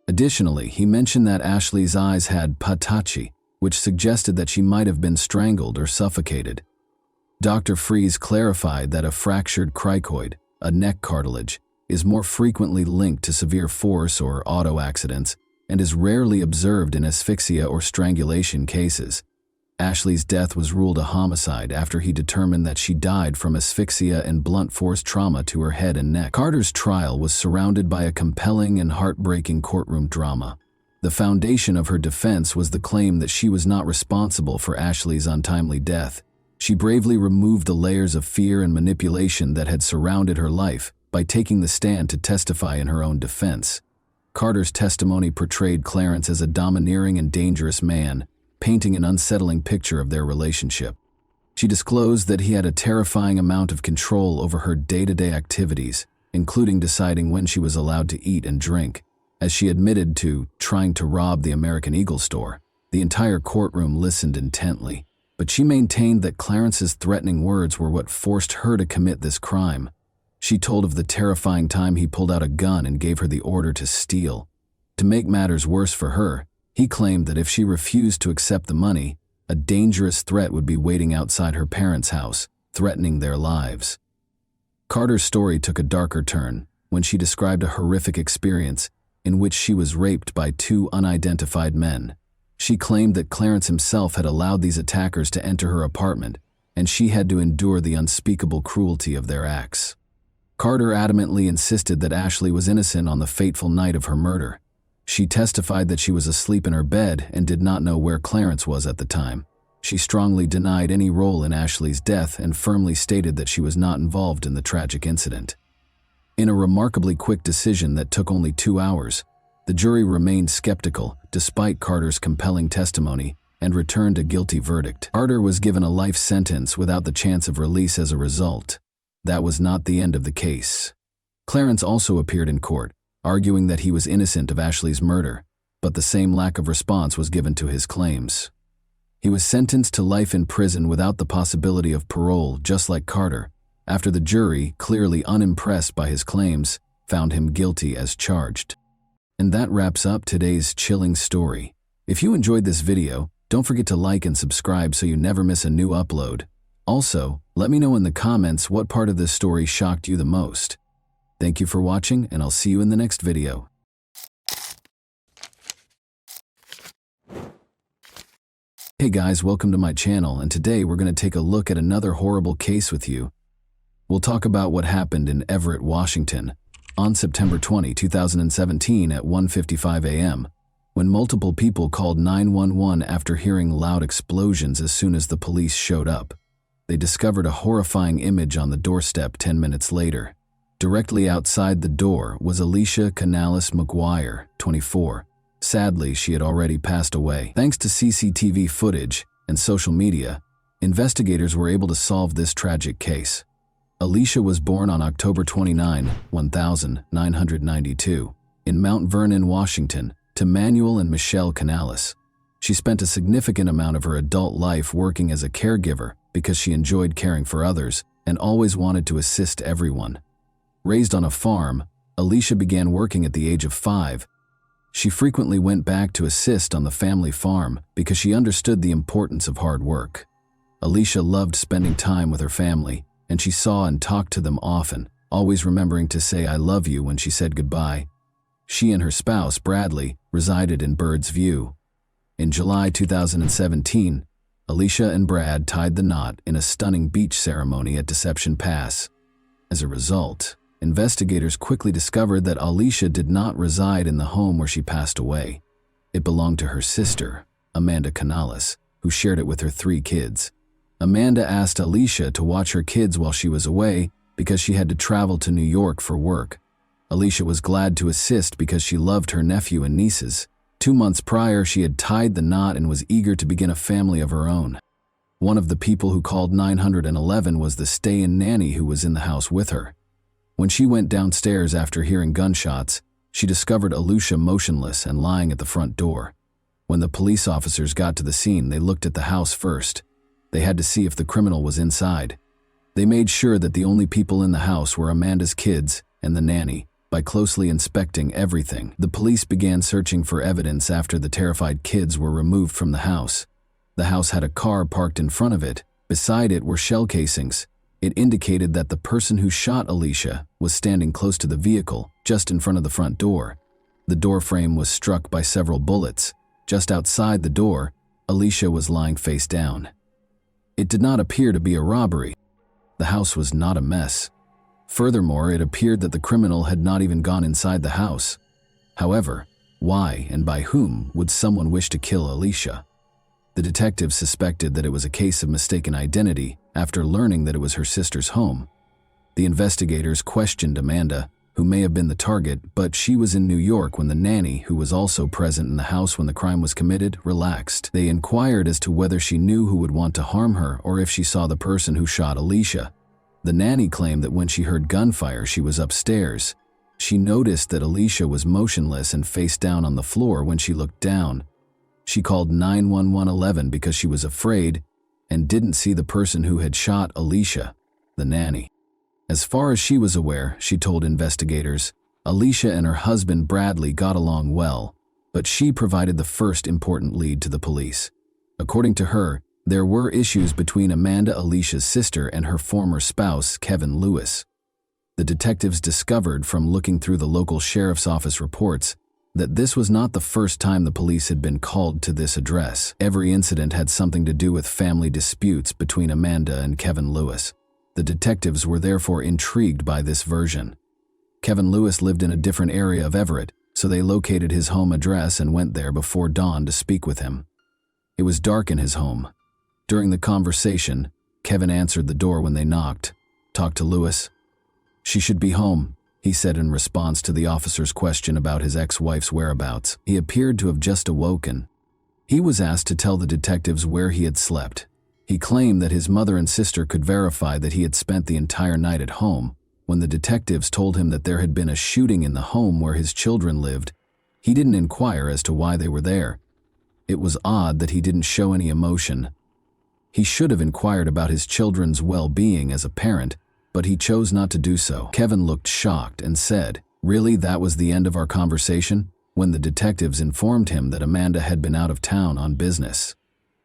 Additionally, he mentioned that Ashley's eyes had patachi, which suggested that she might have been strangled or suffocated. Dr. Fries clarified that a fractured cricoid, a neck cartilage, is more frequently linked to severe force or auto accidents and is rarely observed in asphyxia or strangulation cases. Ashley's death was ruled a homicide after he determined that she died from asphyxia and blunt force trauma to her head and neck. Carter's trial was surrounded by a compelling and heartbreaking courtroom drama. The foundation of her defense was the claim that she was not responsible for Ashley's untimely death. She bravely removed the layers of fear and manipulation that had surrounded her life by taking the stand to testify in her own defense. Carter's testimony portrayed Clarence as a domineering and dangerous man, painting an unsettling picture of their relationship. She disclosed that he had a terrifying amount of control over her day-to-day activities, including deciding when she was allowed to eat and drink, as she admitted to trying to rob the American Eagle store. The entire courtroom listened intently, but she maintained that Clarence's threatening words were what forced her to commit this crime. She told of the terrifying time he pulled out a gun and gave her the order to steal. To make matters worse for her, he claimed that if she refused to accept the money, a dangerous threat would be waiting outside her parents' house, threatening their lives. Carter's story took a darker turn when she described a horrific experience in which she was raped by two unidentified men. She claimed that Clarence himself had allowed these attackers to enter her apartment, and she had to endure the unspeakable cruelty of their acts. Carter adamantly insisted that Ashley was innocent on the fateful night of her murder. She testified that she was asleep in her bed and did not know where Clarence was at the time. She strongly denied any role in Ashley's death and firmly stated that she was not involved in the tragic incident. In a remarkably quick decision that took only 2 hours, the jury remained skeptical despite Carter's compelling testimony and returned a guilty verdict. Carter was given a life sentence without the chance of release as a result. That was not the end of the case. Clarence also appeared in court, arguing that he was innocent of Ashley's murder, but the same lack of response was given to his claims. He was sentenced to life in prison without the possibility of parole, just like Carter, after the jury, clearly unimpressed by his claims, found him guilty as charged. And that wraps up today's chilling story. If you enjoyed this video, don't forget to like and subscribe so you never miss a new upload. Also, let me know in the comments what part of this story shocked you the most. Thank you for watching, and I'll see you in the next video. Hey guys, welcome to my channel, and today we're going to take a look at another horrible case with you. We'll talk about what happened in Everett, Washington, on September 20, 2017 at 1:55 a.m., when multiple people called 911 after hearing loud explosions as soon as the police showed up. They discovered a horrifying image on the doorstep 10 minutes later. Directly outside the door was Alicia Canales McGuire, 24. Sadly, she had already passed away. Thanks to CCTV footage and social media, investigators were able to solve this tragic case. Alicia was born on October 29, 1992, in Mount Vernon, Washington, to Manuel and Michelle Canales. She spent a significant amount of her adult life working as a caregiver because she enjoyed caring for others and always wanted to assist everyone. Raised on a farm, Alicia began working at the age of 5. She frequently went back to assist on the family farm because she understood the importance of hard work. Alicia loved spending time with her family, and she saw and talked to them often, always remembering to say "I love you" when she said goodbye. She and her spouse, Bradley, resided in Bird's View. In July 2017, Alicia and Brad tied the knot in a stunning beach ceremony at Deception Pass. As a result, investigators quickly discovered that Alicia did not reside in the home where she passed away. It belonged to her sister, Amanda Canales, who shared it with her 3 kids. Amanda asked Alicia to watch her kids while she was away because she had to travel to New York for work. Alicia was glad to assist because she loved her nephew and nieces. 2 months prior, she had tied the knot and was eager to begin a family of her own. One of the people who called 911 was the stay-in nanny who was in the house with her. When she went downstairs after hearing gunshots, she discovered Alicia motionless and lying at the front door. When the police officers got to the scene, they looked at the house first. They had to see if the criminal was inside. They made sure that the only people in the house were Amanda's kids and the nanny. By closely inspecting everything, the police began searching for evidence after the terrified kids were removed from the house. The house had a car parked in front of it. Beside it were shell casings. It indicated that the person who shot Alicia was standing close to the vehicle, just in front of the front door. The door frame was struck by several bullets. Just outside the door, Alicia was lying face down. It did not appear to be a robbery. The house was not a mess. Furthermore, it appeared that the criminal had not even gone inside the house. However, why and by whom would someone wish to kill Alicia? The detectives suspected that it was a case of mistaken identity after learning that it was her sister's home. The investigators questioned Amanda, who may have been the target, but she was in New York when the nanny, who was also present in the house when the crime was committed, relaxed. They inquired as to whether she knew who would want to harm her or if she saw the person who shot Alicia. The nanny claimed that when she heard gunfire, she was upstairs. She noticed that Alicia was motionless and face down on the floor when she looked down. She called 911 because she was afraid and didn't see the person who had shot Alicia, the nanny. As far as she was aware, she told investigators, Alicia and her husband Bradley got along well, but she provided the first important lead to the police. According to her, there were issues between Amanda, Alicia's sister, and her former spouse, Kevin Lewis. The detectives discovered from looking through the local sheriff's office reports that this was not the first time the police had been called to this address. Every incident had something to do with family disputes between Amanda and Kevin Lewis. The detectives were therefore intrigued by this version. Kevin Lewis lived in a different area of Everett, so they located his home address and went there before dawn to speak with him. It was dark in his home. During the conversation, Kevin answered the door when they knocked. "Talk to Lewis." "She should be home," he said in response to the officer's question about his ex-wife's whereabouts. He appeared to have just awoken. He was asked to tell the detectives where he had slept. He claimed that his mother and sister could verify that he had spent the entire night at home. When the detectives told him that there had been a shooting in the home where his children lived, he didn't inquire as to why they were there. It was odd that he didn't show any emotion. He should have inquired about his children's well-being as a parent, but he chose not to do so. Kevin looked shocked and said, "Really, that was the end of our conversation?" when the detectives informed him that Amanda had been out of town on business.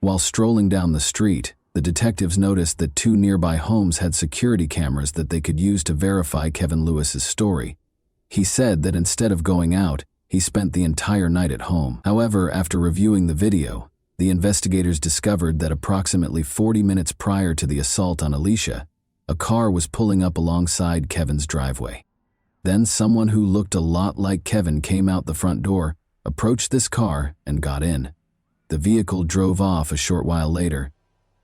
While strolling down the street, the detectives noticed that 2 nearby homes had security cameras that they could use to verify Kevin Lewis's story. He said that instead of going out, he spent the entire night at home. However, after reviewing the video, the investigators discovered that approximately 40 minutes prior to the assault on Alicia, a car was pulling up alongside Kevin's driveway. Then someone who looked a lot like Kevin came out the front door, approached this car, and got in. The vehicle drove off a short while later.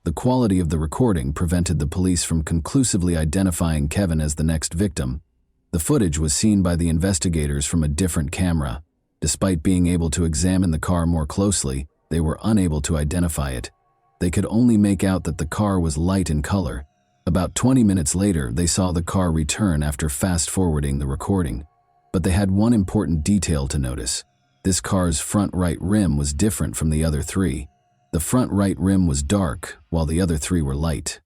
The quality of the recording prevented the police from conclusively identifying Kevin as the next victim. The footage was seen by the investigators from a different camera. Despite being able to examine the car more closely, they were unable to identify it. They could only make out that the car was light in color. About 20 minutes later, they saw the car return after fast-forwarding the recording. But they had one important detail to notice. This car's front right rim was different from the other three. The front right rim was dark, while the other three were light.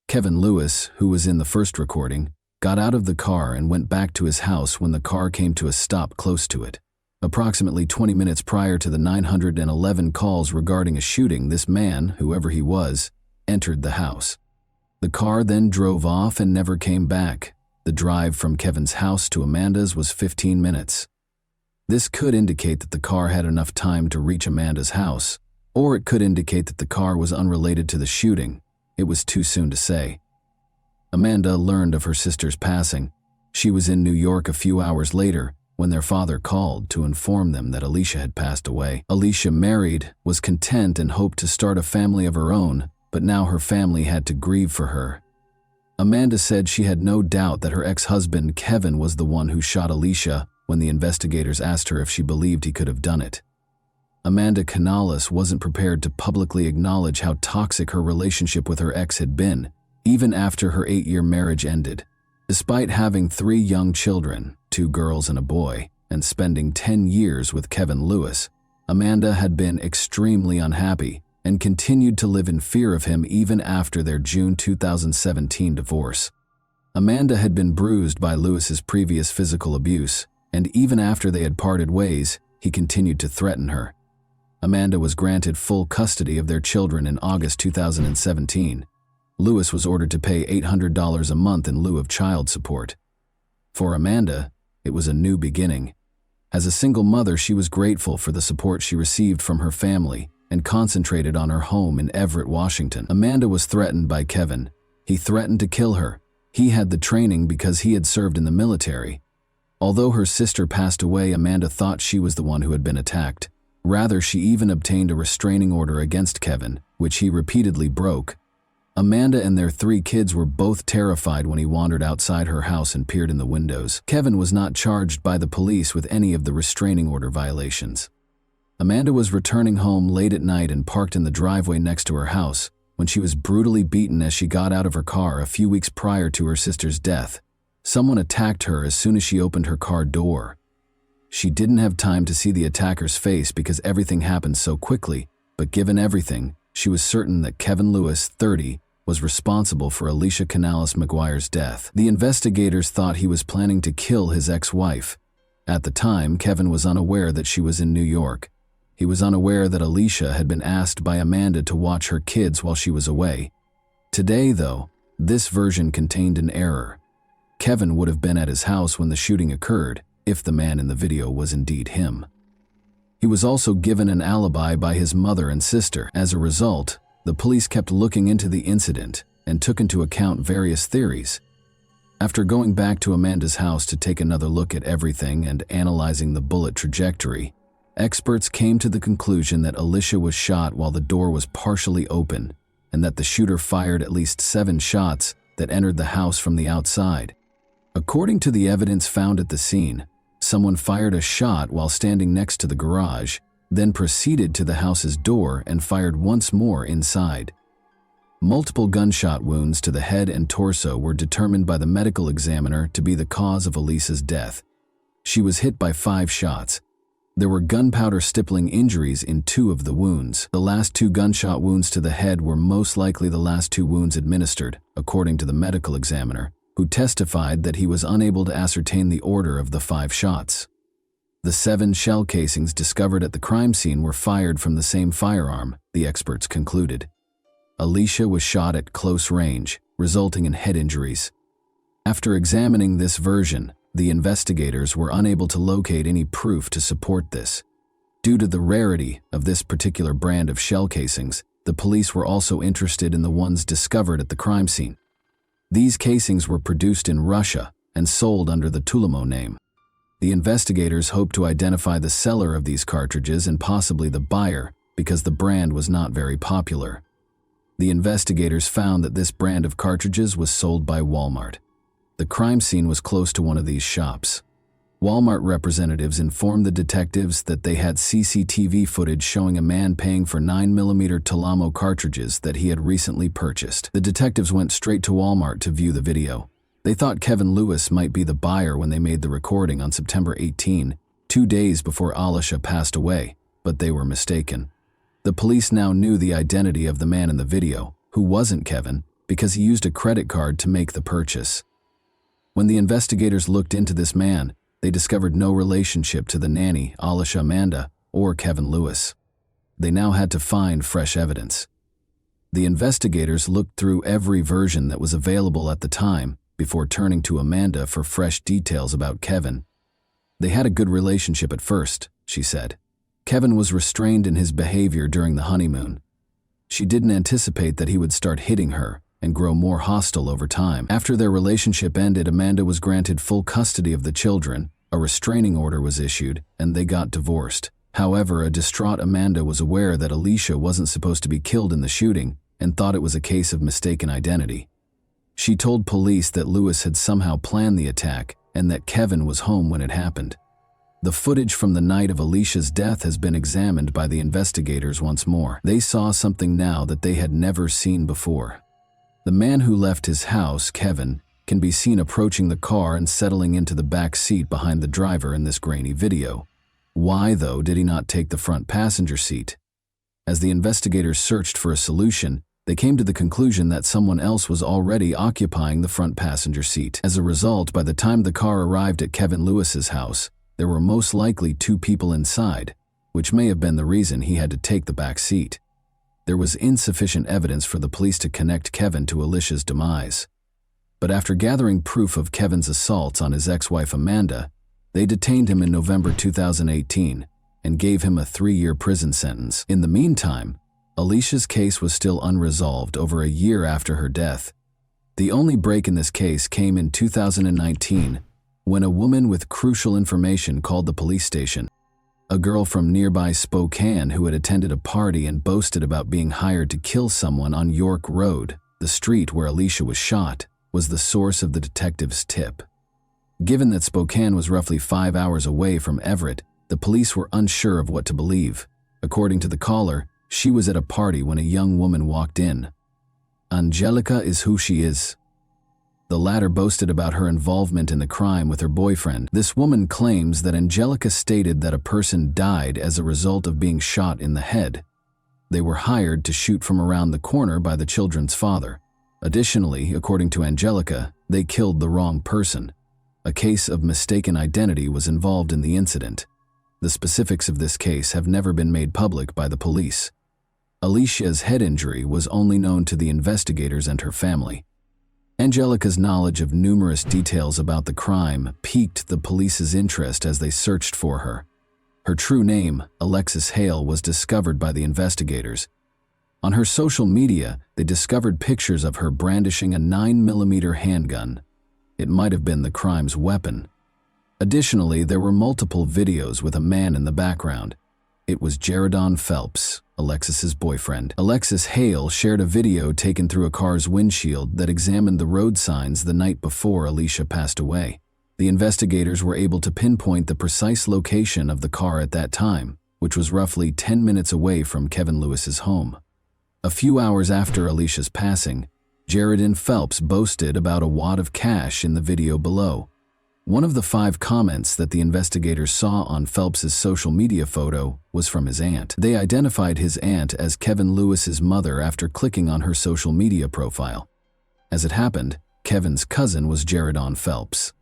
Kevin Lewis, who was in the first recording, got out of the car and went back to his house when the car came to a stop close to it. Approximately 20 minutes prior to the 911 calls regarding a shooting, this man, whoever he was, entered the house. The car then drove off and never came back. The drive from Kevin's house to Amanda's was 15 minutes. This could indicate that the car had enough time to reach Amanda's house, or it could indicate that the car was unrelated to the shooting. It was too soon to say. Amanda learned of her sister's passing. She was in New York a few hours later when their father called to inform them that Alicia had passed away. Alicia, married, was content and hoped to start a family of her own, but now her family had to grieve for her. Amanda said she had no doubt that her ex-husband Kevin was the one who shot Alicia when the investigators asked her if she believed he could have done it. Amanda Canales wasn't prepared to publicly acknowledge how toxic her relationship with her ex had been, even after her 8-year marriage ended. Despite having 3 young children, 2 girls and a boy, and spending 10 years with Kevin Lewis, Amanda had been extremely unhappy and continued to live in fear of him even after their June 2017 divorce. Amanda had been bruised by Lewis's previous physical abuse, and even after they had parted ways, he continued to threaten her. Amanda was granted full custody of their children in August 2017. Lewis was ordered to pay $800 a month in lieu of child support. For Amanda, it was a new beginning. As a single mother, she was grateful for the support she received from her family and concentrated on her home in Everett, Washington. Amanda was threatened by Kevin. He threatened to kill her. He had the training because he had served in the military. Although her sister passed away, Amanda thought she was the one who had been attacked. Rather, she even obtained a restraining order against Kevin, which he repeatedly broke. Amanda and their 3 kids were both terrified when he wandered outside her house and peered in the windows. Kevin was not charged by the police with any of the restraining order violations. Amanda was returning home late at night and parked in the driveway next to her house when she was brutally beaten as she got out of her car a few weeks prior to her sister's death. Someone attacked her as soon as she opened her car door. She didn't have time to see the attacker's face because everything happened so quickly, but given everything, she was certain that Kevin Lewis, 30, was responsible for Alicia Canales McGuire's death. The investigators thought he was planning to kill his ex-wife. At the time, Kevin was unaware that she was in New York. He was unaware that Alicia had been asked by Amanda to watch her kids while she was away. Today, though, this version contained an error. Kevin would have been at his house when the shooting occurred, if the man in the video was indeed him. He was also given an alibi by his mother and sister. As a result, the police kept looking into the incident and took into account various theories. After going back to Amanda's house to take another look at everything and analyzing the bullet trajectory, experts came to the conclusion that Alicia was shot while the door was partially open and that the shooter fired at least 7 shots that entered the house from the outside. According to the evidence found at the scene, someone fired a shot while standing next to the garage, then proceeded to the house's door and fired once more inside. Multiple gunshot wounds to the head and torso were determined by the medical examiner to be the cause of Alicia's death. She was hit by 5 shots. There were gunpowder stippling injuries in 2 of the wounds. The last 2 gunshot wounds to the head were most likely the last 2 wounds administered, according to the medical examiner, who testified that he was unable to ascertain the order of the 5 shots. The 7 shell casings discovered at the crime scene were fired from the same firearm, the experts concluded. Alicia was shot at close range, resulting in head injuries. After examining this version, the investigators were unable to locate any proof to support this. Due to the rarity of this particular brand of shell casings, the police were also interested in the ones discovered at the crime scene. These casings were produced in Russia and sold under the Tulimo name. The investigators hoped to identify the seller of these cartridges and possibly the buyer because the brand was not very popular. The investigators found that this brand of cartridges was sold by Walmart. The crime scene was close to one of these shops. Walmart representatives informed the detectives that they had CCTV footage showing a man paying for 9mm Talamo cartridges that he had recently purchased. The detectives went straight to Walmart to view the video. They thought Kevin Lewis might be the buyer when they made the recording on September 18, 2 days before Alicia passed away, but they were mistaken. The police now knew the identity of the man in the video, who wasn't Kevin, because he used a credit card to make the purchase. When the investigators looked into this man, they discovered no relationship to the nanny, Alicia Amanda, or Kevin Lewis. They now had to find fresh evidence. The investigators looked through every version that was available at the time before turning to Amanda for fresh details about Kevin. They had a good relationship at first, she said. Kevin was restrained in his behavior during the honeymoon. She didn't anticipate that he would start hitting her and grow more hostile over time. After their relationship ended, Amanda was granted full custody of the children, a restraining order was issued, and they got divorced. However, a distraught Amanda was aware that Alicia wasn't supposed to be killed in the shooting and thought it was a case of mistaken identity. She told police that Lewis had somehow planned the attack and that Kevin was home when it happened. The footage from the night of Alicia's death has been examined by the investigators once more. They saw something now that they had never seen before. The man who left his house, Kevin, can be seen approaching the car and settling into the back seat behind the driver in this grainy video. Why, though, did he not take the front passenger seat? As the investigators searched for a solution, they came to the conclusion that someone else was already occupying the front passenger seat. As a result, by the time the car arrived at Kevin Lewis's house, there were most likely 2 people inside, which may have been the reason he had to take the back seat. There was insufficient evidence for the police to connect Kevin to Alicia's demise. But after gathering proof of Kevin's assaults on his ex-wife Amanda, they detained him in November 2018 and gave him a 3-year prison sentence. In the meantime, Alicia's case was still unresolved over a year after her death. The only break in this case came in 2019 when a woman with crucial information called the police station. A girl from nearby Spokane who had attended a party and boasted about being hired to kill someone on York Road, the street where Alicia was shot, was the source of the detective's tip. Given that Spokane was roughly 5 hours away from Everett, the police were unsure of what to believe. According to the caller, she was at a party when a young woman walked in. Angelica is who she is. The latter boasted about her involvement in the crime with her boyfriend. This woman claims that Angelica stated that a person died as a result of being shot in the head. They were hired to shoot from around the corner by the children's father. Additionally, according to Angelica, they killed the wrong person. A case of mistaken identity was involved in the incident. The specifics of this case have never been made public by the police. Alicia's head injury was only known to the investigators and her family. Angelica's knowledge of numerous details about the crime piqued the police's interest as they searched for her. Her true name, Alexis Hale, was discovered by the investigators. On her social media, they discovered pictures of her brandishing a 9mm handgun. It might have been the crime's weapon. Additionally, there were multiple videos with a man in the background. It was Jaredon Phelps, Alexis's boyfriend. Alexis Hale shared a video taken through a car's windshield that examined the road signs the night before Alicia passed away. The investigators were able to pinpoint the precise location of the car at that time, which was roughly 10 minutes away from Kevin Lewis's home. A few hours after Alicia's passing, Jaredon Phelps boasted about a wad of cash in the video below. One of the 5 comments that the investigators saw on Phelps's social media photo was from his aunt. They identified his aunt as Kevin Lewis's mother after clicking on her social media profile. As it happened, Kevin's cousin was Jaredon Phelps.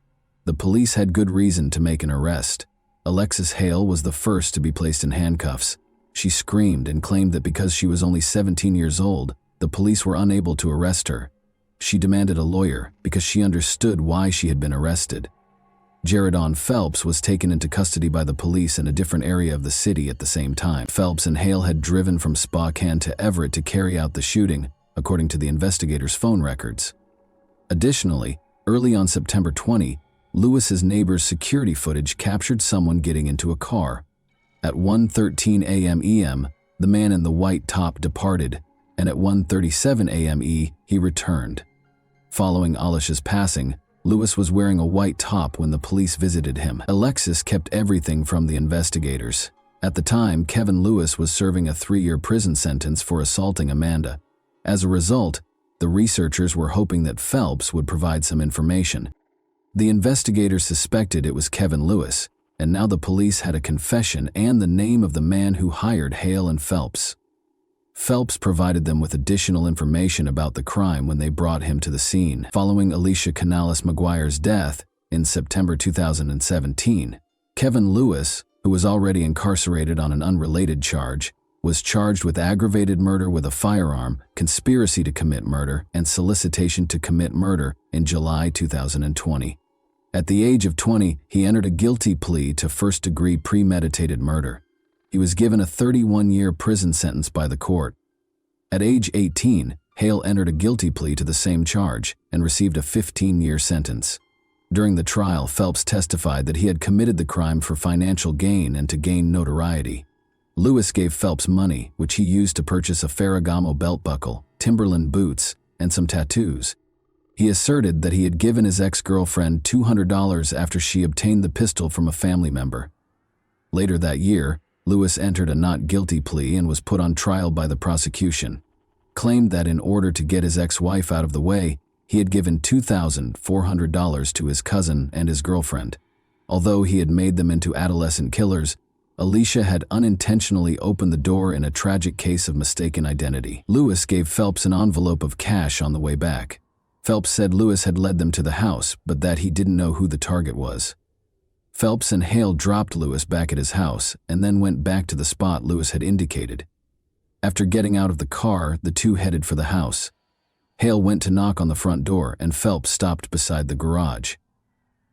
The police had good reason to make an arrest. Alexis Hale was the first to be placed in handcuffs. She screamed and claimed that because she was only 17 years old, the police were unable to arrest her. She demanded a lawyer because she understood why she had been arrested. Jaredon Phelps was taken into custody by the police in a different area of the city at the same time. Phelps and Hale had driven from Spokane to Everett to carry out the shooting, according to the investigators' phone records. Additionally, early on September 20, Lewis's neighbor's security footage captured someone getting into a car. At 1:13 a.m. EM, the man in the white top departed, and at 1:37 a.m. he returned. Following Alicia's passing, Lewis was wearing a white top when the police visited him. Alexis kept everything from the investigators. At the time, Kevin Lewis was serving a 3-year prison sentence for assaulting Amanda. As a result, the researchers were hoping that Phelps would provide some information. The investigators suspected it was Kevin Lewis, and now the police had a confession and the name of the man who hired Hale and Phelps. Phelps provided them with additional information about the crime when they brought him to the scene. Following Alicia Canales McGuire's death in September 2017, Kevin Lewis, who was already incarcerated on an unrelated charge, was charged with aggravated murder with a firearm, conspiracy to commit murder, and solicitation to commit murder in July 2020. At the age of 20, he entered a guilty plea to first-degree premeditated murder. He was given a 31-year prison sentence by the court. At age 18, Hale entered a guilty plea to the same charge and received a 15-year sentence. During the trial, Phelps testified that he had committed the crime for financial gain and to gain notoriety. Lewis gave Phelps money, which he used to purchase a Ferragamo belt buckle, Timberland boots, and some tattoos. He asserted that he had given his ex-girlfriend $200 after she obtained the pistol from a family member. Later that year, Lewis entered a not guilty plea and was put on trial by the prosecution. Claimed that in order to get his ex-wife out of the way, he had given $2,400 to his cousin and his girlfriend. Although he had made them into adolescent killers, Alicia had unintentionally opened the door in a tragic case of mistaken identity. Lewis gave Phelps an envelope of cash on the way back. Phelps said Lewis had led them to the house, but that he didn't know who the target was. Phelps and Hale dropped Lewis back at his house and then went back to the spot Lewis had indicated. After getting out of the car, the two headed for the house. Hale went to knock on the front door and Phelps stopped beside the garage.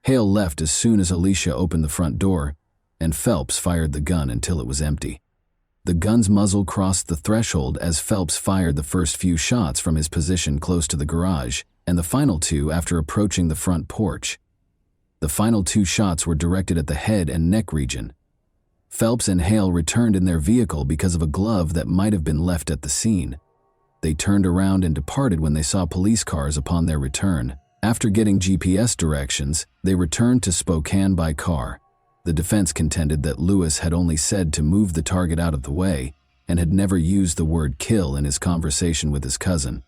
Hale left as soon as Alicia opened the front door, and Phelps fired the gun until it was empty. The gun's muzzle crossed the threshold as Phelps fired the first few shots from his position close to the garage, and the final two after approaching the front porch. The final 2 shots were directed at the head and neck region. Phelps and Hale returned in their vehicle because of a glove that might have been left at the scene. They turned around and departed when they saw police cars upon their return. After getting GPS directions, they returned to Spokane by car. The defense contended that Lewis had only said to move the target out of the way and had never used the word kill in his conversation with his cousin.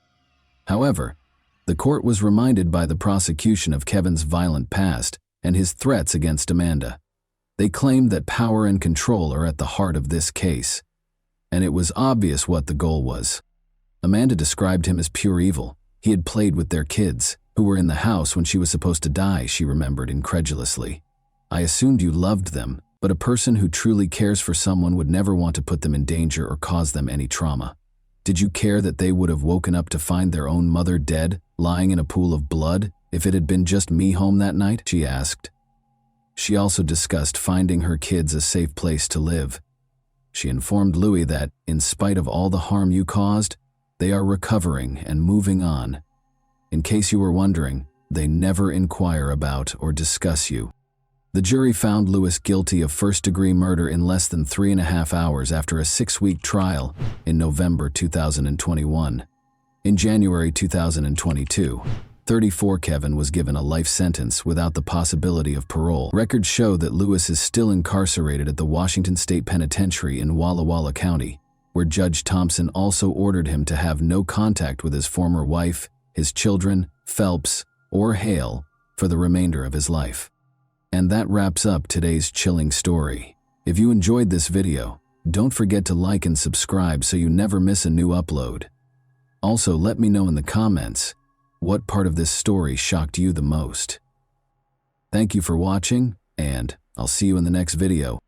However, the court was reminded by the prosecution of Kevin's violent past and his threats against Amanda. They claimed that power and control are at the heart of this case, and it was obvious what the goal was. Amanda described him as pure evil. He had played with their kids, who were in the house when she was supposed to die, she remembered incredulously. I assumed you loved them, but a person who truly cares for someone would never want to put them in danger or cause them any trauma. Did you care that they would have woken up to find their own mother dead, lying in a pool of blood, if it had been just me home that night? She asked. She also discussed finding her kids a safe place to live. She informed Louis that, in spite of all the harm you caused, they are recovering and moving on. In case you were wondering, they never inquire about or discuss you. The jury found Lewis guilty of first-degree murder in less than 3.5 hours after a 6-week trial in November 2021. In January 2022, 34 Kevin was given a life sentence without the possibility of parole. Records show that Lewis is still incarcerated at the Washington State Penitentiary in Walla Walla County, where Judge Thompson also ordered him to have no contact with his former wife, his children, Phelps, or Hale for the remainder of his life. And that wraps up today's chilling story. If you enjoyed this video, don't forget to like and subscribe so you never miss a new upload. Also, let me know in the comments, what part of this story shocked you the most? Thank you for watching, and I'll see you in the next video.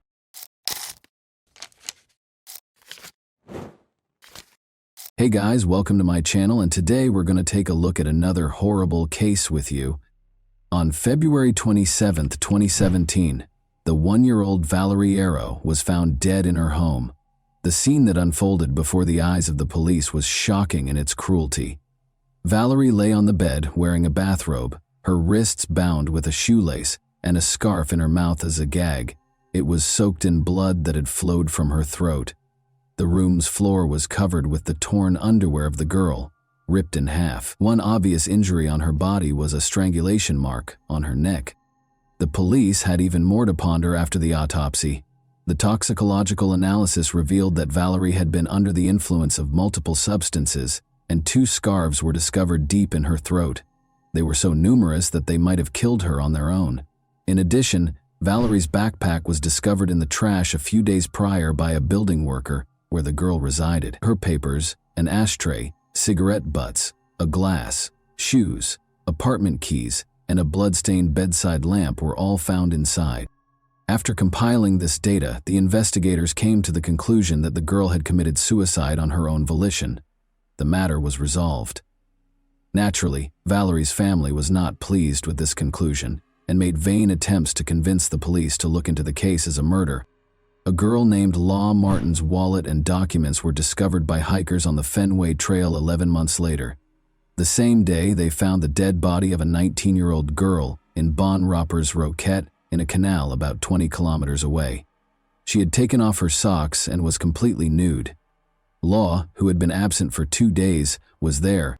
Hey guys, welcome to my channel, and today we're going to take a look at another horrible case with you. On February 27, 2017, the 1-year-old Valerie Arrow was found dead in her home. The scene that unfolded before the eyes of the police was shocking in its cruelty. Valerie lay on the bed wearing a bathrobe, her wrists bound with a shoelace and a scarf in her mouth as a gag. It was soaked in blood that had flowed from her throat. The room's floor was covered with the torn underwear of the girl, ripped in half. One obvious injury on her body was a strangulation mark on her neck. The police had even more to ponder after the autopsy. The toxicological analysis revealed that Valerie had been under the influence of multiple substances, and 2 scarves were discovered deep in her throat. They were so numerous that they might have killed her on their own. In addition, Valerie's backpack was discovered in the trash a few days prior by a building worker where the girl resided. Her papers, an ashtray, cigarette butts, a glass, shoes, apartment keys, and a blood-stained bedside lamp were all found inside. After compiling this data, the investigators came to the conclusion that the girl had committed suicide on her own volition. The matter was resolved. Naturally, Valerie's family was not pleased with this conclusion and made vain attempts to convince the police to look into the case as a murder. A girl named Law Martin's wallet and documents were discovered by hikers on the Fenway Trail 11 months later. The same day, they found the dead body of a 19-year-old girl in Bon Roppers Roquette in a canal about 20 kilometers away. She had taken off her socks and was completely nude. Law, who had been absent for 2 days, was there.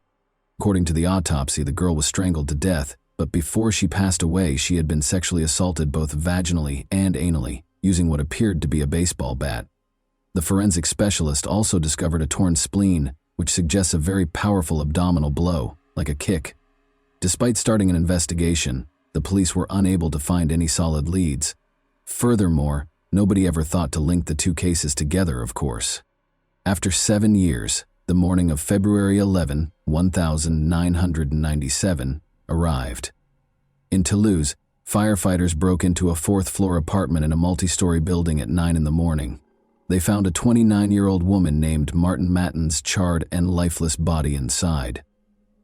According to the autopsy, the girl was strangled to death, but before she passed away, she had been sexually assaulted both vaginally and anally, using what appeared to be a baseball bat. The forensic specialist also discovered a torn spleen, which suggests a very powerful abdominal blow, like a kick. Despite starting an investigation, the police were unable to find any solid leads. Furthermore, nobody ever thought to link the 2 cases together, of course. After 7 years, the morning of February 11, 1997, arrived. In Toulouse, firefighters broke into a 4th-floor apartment in a multi-story building at 9 in the morning. They found a 29-year-old woman named Martin Matten's charred and lifeless body inside.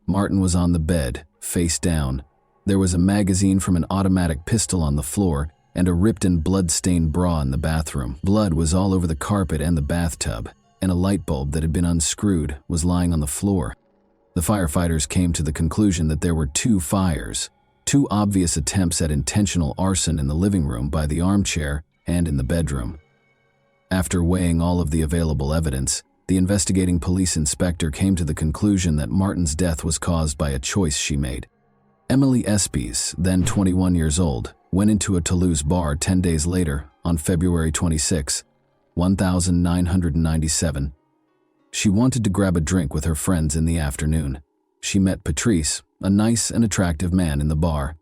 Martin was on the bed, face down. There was a magazine from an automatic pistol on the floor and a ripped and blood-stained bra in the bathroom. Blood was all over the carpet and the bathtub, and a light bulb that had been unscrewed was lying on the floor. The firefighters came to the conclusion that there were 2 fires, 2 obvious attempts at intentional arson in the living room by the armchair and in the bedroom. After weighing all of the available evidence, the investigating police inspector came to the conclusion that Martin's death was caused by a choice she made. Emily Espies, then 21 years old, went into a Toulouse bar 10 days later, on February 26, 1997. She wanted to grab a drink with her friends in the afternoon. She met Patrice, a nice and attractive man, in the bar.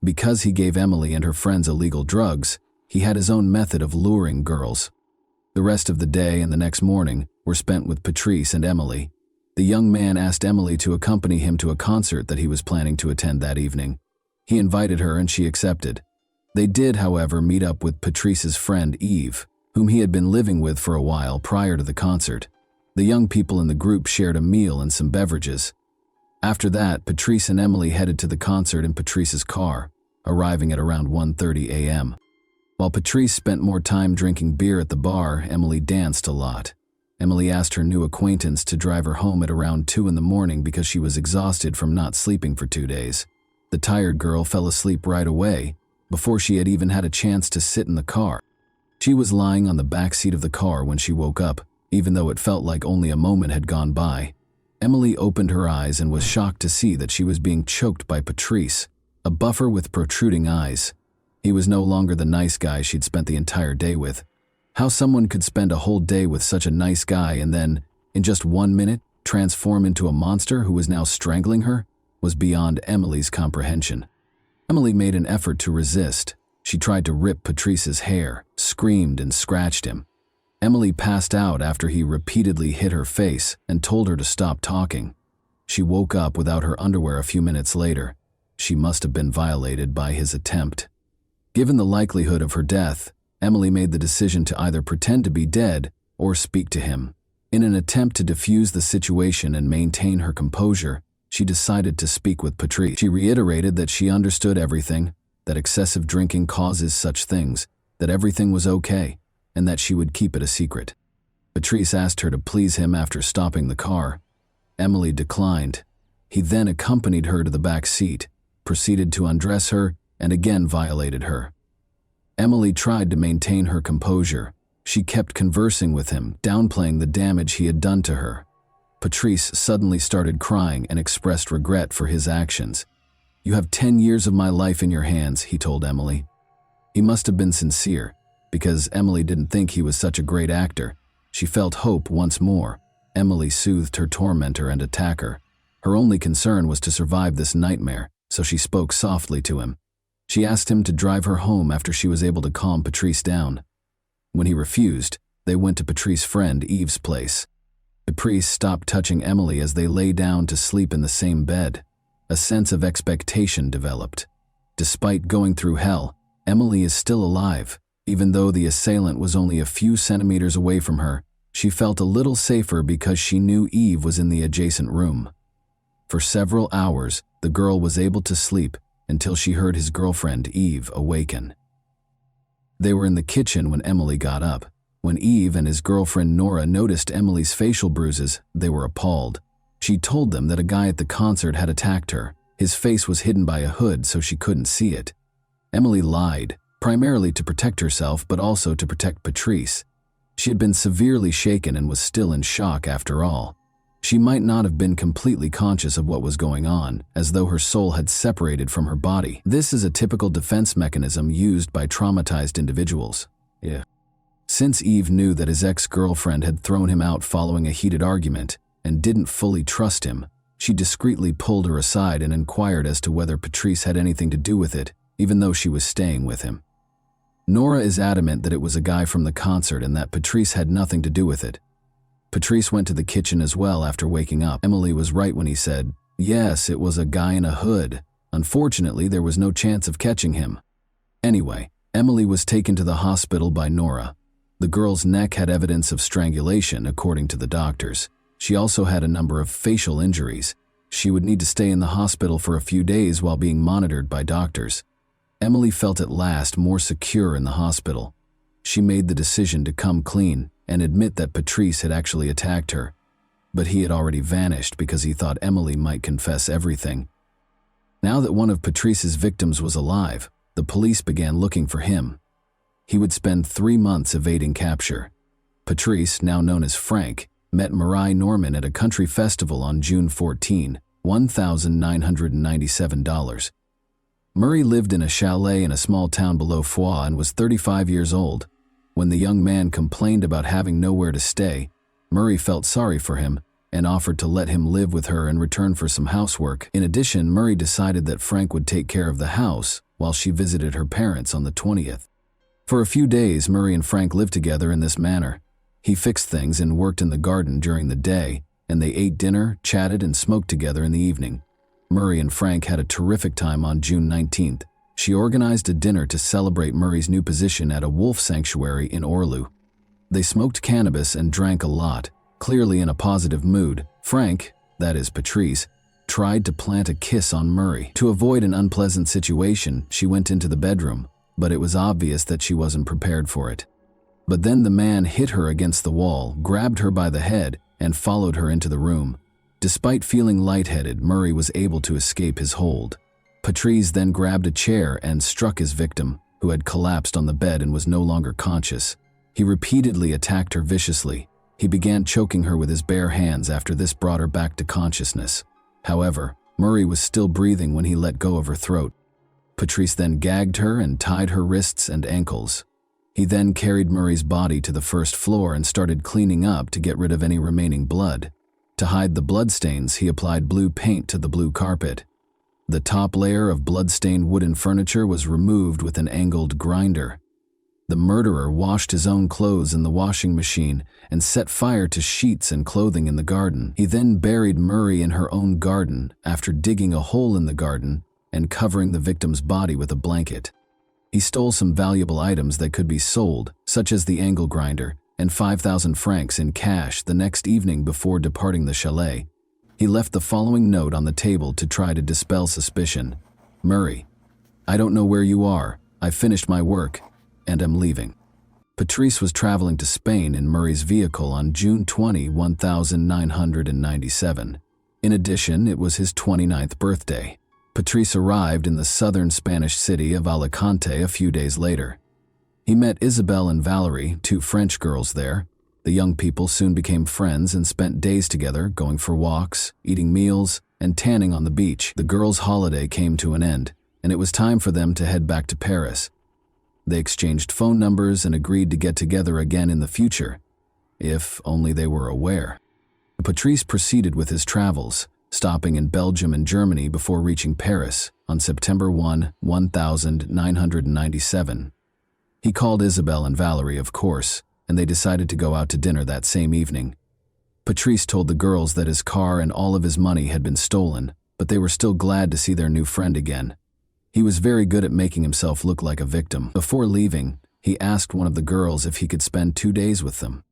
Because he gave Emily and her friends illegal drugs, he had his own method of luring girls. The rest of the day and the next morning were spent with Patrice and Emily. The young man asked Emily to accompany him to a concert that he was planning to attend that evening. He invited her and she accepted. They did, however, meet up with Patrice's friend Eve, whom he had been living with for a while prior to the concert. The young people in the group shared a meal and some beverages. After that, Patrice and Emily headed to the concert in Patrice's car, arriving at around 1:30 a.m. While Patrice spent more time drinking beer at the bar, Emily danced a lot. Emily asked her new acquaintance to drive her home at around 2 in the morning because she was exhausted from not sleeping for 2 days. The tired girl fell asleep right away, before she had even had a chance to sit in the car. She was lying on the back seat of the car when she woke up, even though it felt like only a moment had gone by. Emily opened her eyes and was shocked to see that she was being choked by Patrice, a buffer with protruding eyes. He was no longer the nice guy she'd spent the entire day with. How someone could spend a whole day with such a nice guy and then, in just 1 minute, transform into a monster who was now strangling her was beyond Emily's comprehension. Emily made an effort to resist. She tried to rip Patrice's hair, screamed and scratched him. Emily passed out after he repeatedly hit her face and told her to stop talking. She woke up without her underwear a few minutes later. She must have been violated by his attempt. Given the likelihood of her death, Emily made the decision to either pretend to be dead or speak to him. In an attempt to defuse the situation and maintain her composure, she decided to speak with Patrice. She reiterated that she understood everything, that excessive drinking causes such things, that everything was okay, and that she would keep it a secret. Patrice asked her to please him after stopping the car. Emily declined. He then accompanied her to the back seat, proceeded to undress her, and again violated her. Emily tried to maintain her composure. She kept conversing with him, downplaying the damage he had done to her. Patrice suddenly started crying and expressed regret for his actions. "You have 10 years of my life in your hands," he told Emily. He must have been sincere, because Emily didn't think he was such a great actor. She felt hope once more. Emily soothed her tormentor and attacker. Her only concern was to survive this nightmare, so she spoke softly to him. She asked him to drive her home after she was able to calm Patrice down. When he refused, they went to Patrice's friend Eve's place. Patrice stopped touching Emily as they lay down to sleep in the same bed. A sense of expectation developed. Despite going through hell, Emily is still alive. Even though the assailant was only a few centimeters away from her, she felt a little safer because she knew Eve was in the adjacent room. For several hours, the girl was able to sleep until she heard his girlfriend Eve awaken. They were in the kitchen when Emily got up. When Eve and his girlfriend Nora noticed Emily's facial bruises, they were appalled. She told them that a guy at the concert had attacked her. His face was hidden by a hood so she couldn't see it. Emily lied, primarily to protect herself but also to protect Patrice. She had been severely shaken and was still in shock after all. She might not have been completely conscious of what was going on, as though her soul had separated from her body. This is a typical defense mechanism used by traumatized individuals. Since Eve knew that his ex-girlfriend had thrown him out following a heated argument and didn't fully trust him, she discreetly pulled her aside and inquired as to whether Patrice had anything to do with it, even though she was staying with him. Nora is adamant that it was a guy from the concert and that Patrice had nothing to do with it. Patrice went to the kitchen as well after waking up. Emily was right when he said, "Yes, it was a guy in a hood. Unfortunately, there was no chance of catching him." Anyway, Emily was taken to the hospital by Nora. The girl's neck had evidence of strangulation, according to the doctors. She also had a number of facial injuries. She would need to stay in the hospital for a few days while being monitored by doctors. Emily felt at last more secure in the hospital. She made the decision to come clean and admit that Patrice had actually attacked her. But he had already vanished because he thought Emily might confess everything. Now that one of Patrice's victims was alive, the police began looking for him. He would spend 3 months evading capture. Patrice, now known as Frank, met Marie Norman at a country festival on June 14, $1,997. Murray lived in a chalet in a small town below Foix and was 35 years old. When the young man complained about having nowhere to stay, Murray felt sorry for him and offered to let him live with her in return for some housework. In addition, Murray decided that Frank would take care of the house while she visited her parents on the 20th. For a few days, Murray and Frank lived together in this manner. He fixed things and worked in the garden during the day, and they ate dinner, chatted, and smoked together in the evening. Murray and Frank had a terrific time on June 19th. She organized a dinner to celebrate Murray's new position at a wolf sanctuary in Orlu. They smoked cannabis and drank a lot, clearly in a positive mood. Frank, that is Patrice, tried to plant a kiss on Murray. To avoid an unpleasant situation, she went into the bedroom, but it was obvious that she wasn't prepared for it. But then the man hit her against the wall, grabbed her by the head, and followed her into the room. Despite feeling lightheaded, Murray was able to escape his hold. Patrice then grabbed a chair and struck his victim, who had collapsed on the bed and was no longer conscious. He repeatedly attacked her viciously. He began choking her with his bare hands after this brought her back to consciousness. However, Murray was still breathing when he let go of her throat. Patrice then gagged her and tied her wrists and ankles. He then carried Murray's body to the first floor and started cleaning up to get rid of any remaining blood. To hide the bloodstains, he applied blue paint to the blue carpet. The top layer of blood-stained wooden furniture was removed with an angled grinder. The murderer washed his own clothes in the washing machine and set fire to sheets and clothing in the garden. He then buried Murray in her own garden after digging a hole in the garden and covering the victim's body with a blanket. He stole some valuable items that could be sold, such as the angle grinder, and 5,000 francs in cash the next evening before departing the chalet. He left the following note on the table to try to dispel suspicion. "Murray, I don't know where you are. I finished my work and am leaving." Patrice was traveling to Spain in Murray's vehicle on June 20, 1997. In addition, it was his 29th birthday. Patrice arrived in the southern Spanish city of Alicante a few days later. He met Isabelle and Valerie, 2 French girls there. The young people soon became friends and spent days together, going for walks, eating meals, and tanning on the beach. The girls' holiday came to an end, and it was time for them to head back to Paris. They exchanged phone numbers and agreed to get together again in the future, if only they were aware. Patrice proceeded with his travels, stopping in Belgium and Germany before reaching Paris on September 1, 1997. He called Isabelle and Valerie, of course, and they decided to go out to dinner that same evening. Patrice told the girls that his car and all of his money had been stolen, but they were still glad to see their new friend again. He was very good at making himself look like a victim. Before leaving, he asked one of the girls if he could spend 2 days with them.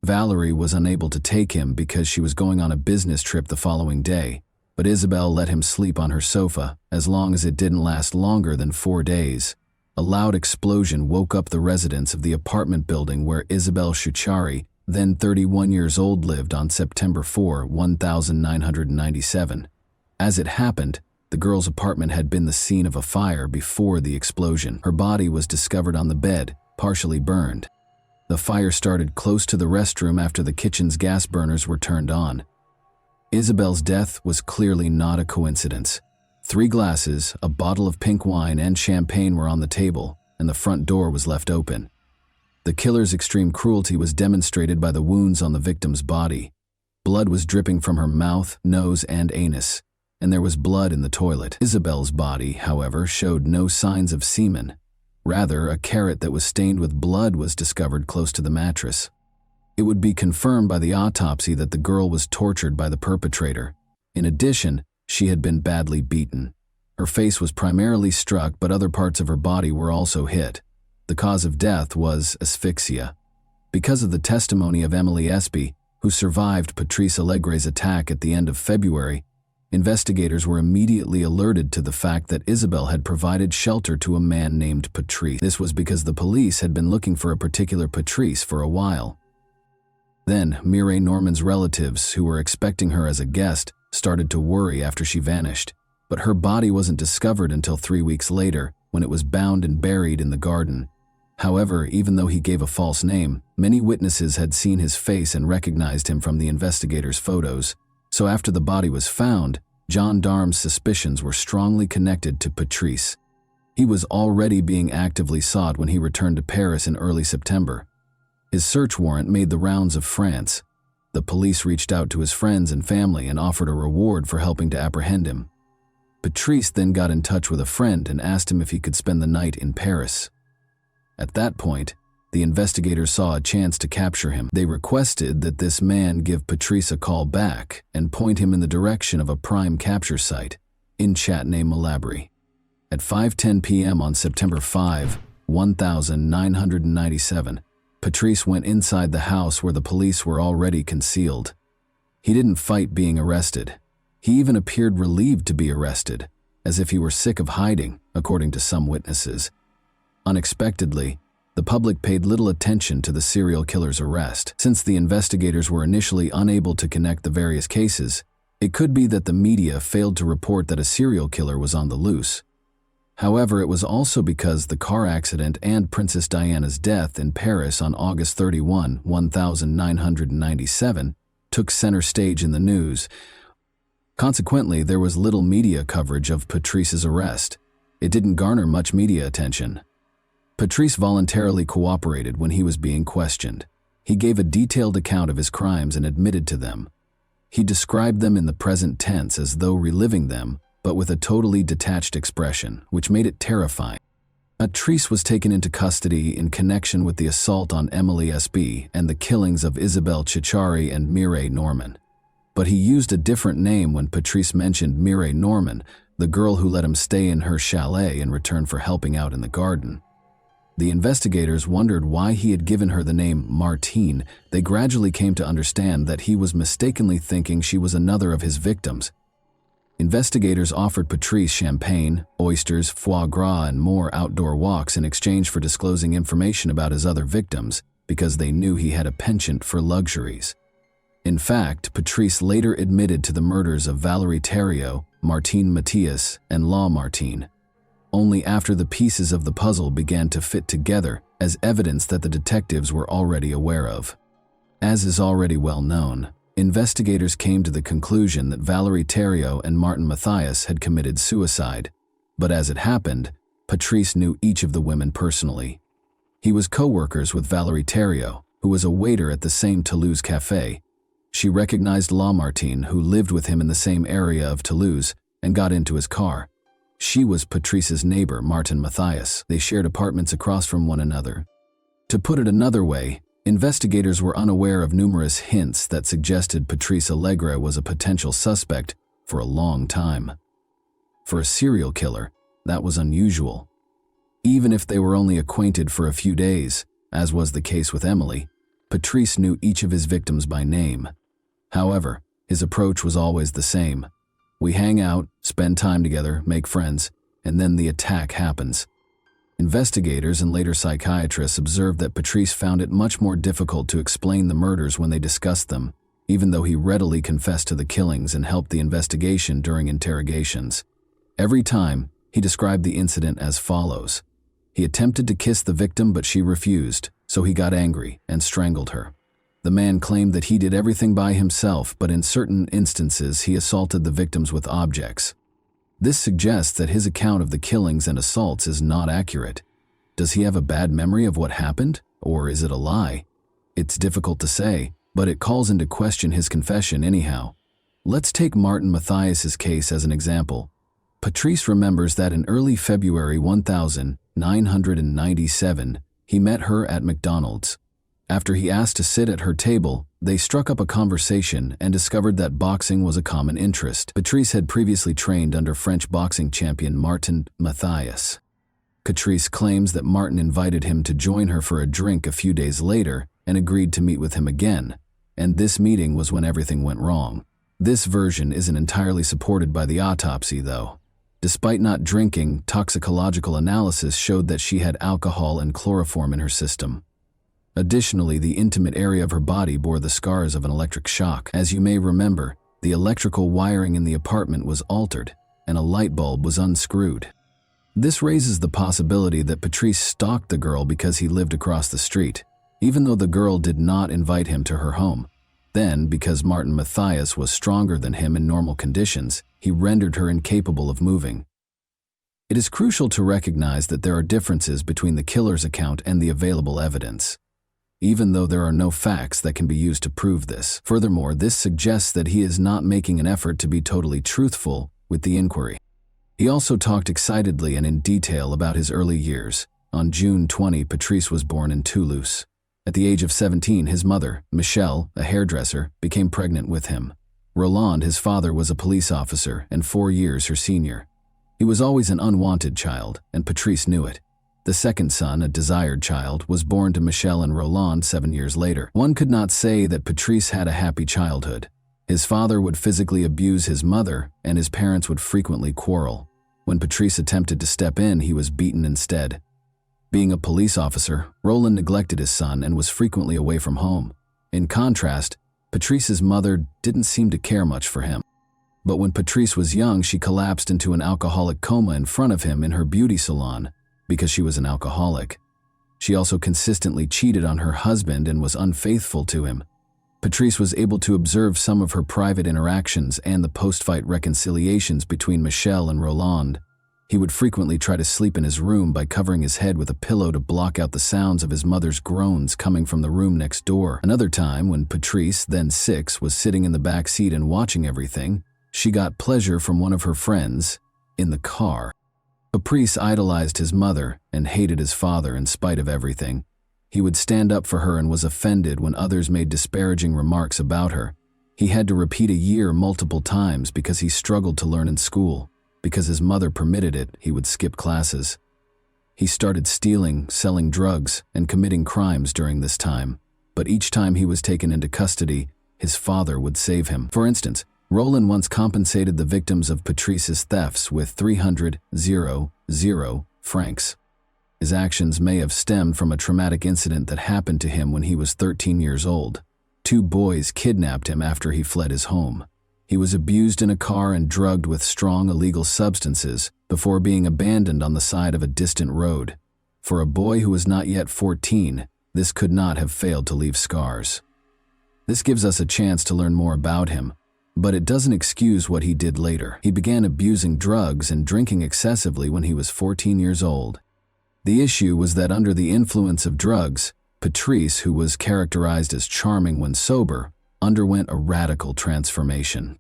Valerie was unable to take him because she was going on a business trip the following day, but Isabelle let him sleep on her sofa as long as it didn't last longer than 4 days. A loud explosion woke up the residents of the apartment building where Isabelle Shuchari, then 31 years old, lived on September 4, 1997. As it happened, the girl's apartment had been the scene of a fire before the explosion. Her body was discovered on the bed, partially burned. The fire started close to the restroom after the kitchen's gas burners were turned on. Isabelle's death was clearly not a coincidence. 3 glasses, a bottle of pink wine, and champagne were on the table, and the front door was left open. The killer's extreme cruelty was demonstrated by the wounds on the victim's body. Blood was dripping from her mouth, nose, and anus, and there was blood in the toilet. Isabelle's body, however, showed no signs of semen. Rather, a carrot that was stained with blood was discovered close to the mattress. It would be confirmed by the autopsy that the girl was tortured by the perpetrator. In addition, she had been badly beaten. Her face was primarily struck, but other parts of her body were also hit. The cause of death was asphyxia. Because of the testimony of Emily Espy, who survived Patrice Allegre's attack at the end of February, investigators were immediately alerted to the fact that Isabelle had provided shelter to a man named Patrice. This was because the police had been looking for a particular Patrice for a while. Then, Mireille Norman's relatives, who were expecting her as a guest, started to worry after she vanished, but her body wasn't discovered until 3 weeks later, when it was bound and buried in the garden. However, even though he gave a false name, many witnesses had seen his face and recognized him from the investigators' photos. So after the body was found, gendarmes' suspicions were strongly connected to Patrice. He was already being actively sought when he returned to Paris in early September. His search warrant made the rounds of France. The police reached out to his friends and family and offered a reward for helping to apprehend him. Patrice then got in touch with a friend and asked him if he could spend the night in Paris. At that point, the investigators saw a chance to capture him. They requested that this man give Patrice a call back and point him in the direction of a prime capture site in Châtenay-Malabry. At 5:10 p.m. on September 5, 1997, Patrice went inside the house where the police were already concealed. He didn't fight being arrested. He even appeared relieved to be arrested, as if he were sick of hiding, according to some witnesses. Unexpectedly, the public paid little attention to the serial killer's arrest. Since the investigators were initially unable to connect the various cases, it could be that the media failed to report that a serial killer was on the loose. However, it was also because the car accident and Princess Diana's death in Paris on August 31, 1997, took center stage in the news. Consequently, there was little media coverage of Patrice's arrest. It didn't garner much media attention. Patrice voluntarily cooperated when he was being questioned. He gave a detailed account of his crimes and admitted to them. He described them in the present tense as though reliving them, but with a totally detached expression, which made it terrifying. Patrice was taken into custody in connection with the assault on Emily Espy and the killings of Isabelle Chichari and Mireille Norman. But he used a different name when Patrice mentioned Mireille Norman, the girl who let him stay in her chalet in return for helping out in the garden. The investigators wondered why he had given her the name Martine. They gradually came to understand that he was mistakenly thinking she was another of his victims. Investigators offered Patrice champagne, oysters, foie gras, and more outdoor walks in exchange for disclosing information about his other victims, because they knew he had a penchant for luxuries. In fact, Patrice later admitted to the murders of Valérie Thériault, Martine Mathias, and Laure Martine. Only after the pieces of the puzzle began to fit together as evidence that the detectives were already aware of. As is already well known, investigators came to the conclusion that Valerie Theriault and Martin Mathias had committed suicide, but as it happened, Patrice knew each of the women personally. He was co-workers with Valerie Theriault, who was a waiter at the same Toulouse cafe. She recognized Lamartine, who lived with him in the same area of Toulouse, and got into his car. She was Patrice's neighbor, Martin Mathias. They shared apartments across from one another. To put it another way, investigators were unaware of numerous hints that suggested Patrice Allegre was a potential suspect for a long time. For a serial killer, that was unusual. Even if they were only acquainted for a few days, as was the case with Emily, Patrice knew each of his victims by name. However, his approach was always the same. We hang out, spend time together, make friends, and then the attack happens. Investigators and later psychiatrists observed that Patrice found it much more difficult to explain the murders when they discussed them, even though he readily confessed to the killings and helped the investigation during interrogations. Every time, he described the incident as follows. He attempted to kiss the victim, but she refused, so he got angry and strangled her. The man claimed that he did everything by himself, but in certain instances he assaulted the victims with objects. This suggests that his account of the killings and assaults is not accurate. Does he have a bad memory of what happened, or is it a lie? It's difficult to say, but it calls into question his confession anyhow. Let's take Martin Mathias's case as an example. Patrice remembers that in early February 1997, he met her at McDonald's. After he asked to sit at her table, they struck up a conversation and discovered that boxing was a common interest. Patrice had previously trained under French boxing champion Martin Mathias. Patrice claims that Martin invited him to join her for a drink a few days later and agreed to meet with him again, and this meeting was when everything went wrong. This version isn't entirely supported by the autopsy, though. Despite not drinking, toxicological analysis showed that she had alcohol and chloroform in her system. Additionally, the intimate area of her body bore the scars of an electric shock. As you may remember, the electrical wiring in the apartment was altered, and a light bulb was unscrewed. This raises the possibility that Patrice stalked the girl because he lived across the street, even though the girl did not invite him to her home. Then, because Martin Mathias was stronger than him in normal conditions, he rendered her incapable of moving. It is crucial to recognize that there are differences between the killer's account and the available evidence, even though there are no facts that can be used to prove this. Furthermore, this suggests that he is not making an effort to be totally truthful with the inquiry. He also talked excitedly and in detail about his early years. On June 20, Patrice was born in Toulouse. At the age of 17, his mother, Michelle, a hairdresser, became pregnant with him. Roland, his father, was a police officer and 4 years her senior. He was always an unwanted child, and Patrice knew it. The second son, a desired child, was born to Michelle and Roland 7 years later. One could not say that Patrice had a happy childhood. His father would physically abuse his mother, and his parents would frequently quarrel. When Patrice attempted to step in, he was beaten instead. Being a police officer, Roland neglected his son and was frequently away from home. In contrast, Patrice's mother didn't seem to care much for him. But when Patrice was young, she collapsed into an alcoholic coma in front of him in her beauty salon because she was an alcoholic. She also consistently cheated on her husband and was unfaithful to him. Patrice was able to observe some of her private interactions and the post-fight reconciliations between Michelle and Roland. He would frequently try to sleep in his room by covering his head with a pillow to block out the sounds of his mother's groans coming from the room next door. Another time, when Patrice, then 6, was sitting in the back seat and watching everything, she got pleasure from one of her friends in the car. Patrice idolized his mother and hated his father in spite of everything. He would stand up for her and was offended when others made disparaging remarks about her. He had to repeat a year multiple times because he struggled to learn in school. Because his mother permitted it, he would skip classes. He started stealing, selling drugs, and committing crimes during this time. But each time he was taken into custody, his father would save him. For instance, Roland once compensated the victims of Patrice's thefts with 300 francs. His actions may have stemmed from a traumatic incident that happened to him when he was 13 years old. 2 boys kidnapped him after he fled his home. He was abused in a car and drugged with strong illegal substances before being abandoned on the side of a distant road. For a boy who was not yet 14, this could not have failed to leave scars. This gives us a chance to learn more about him, but it doesn't excuse what he did later. He began abusing drugs and drinking excessively when he was 14 years old. The issue was that under the influence of drugs, Patrice, who was characterized as charming when sober, underwent a radical transformation.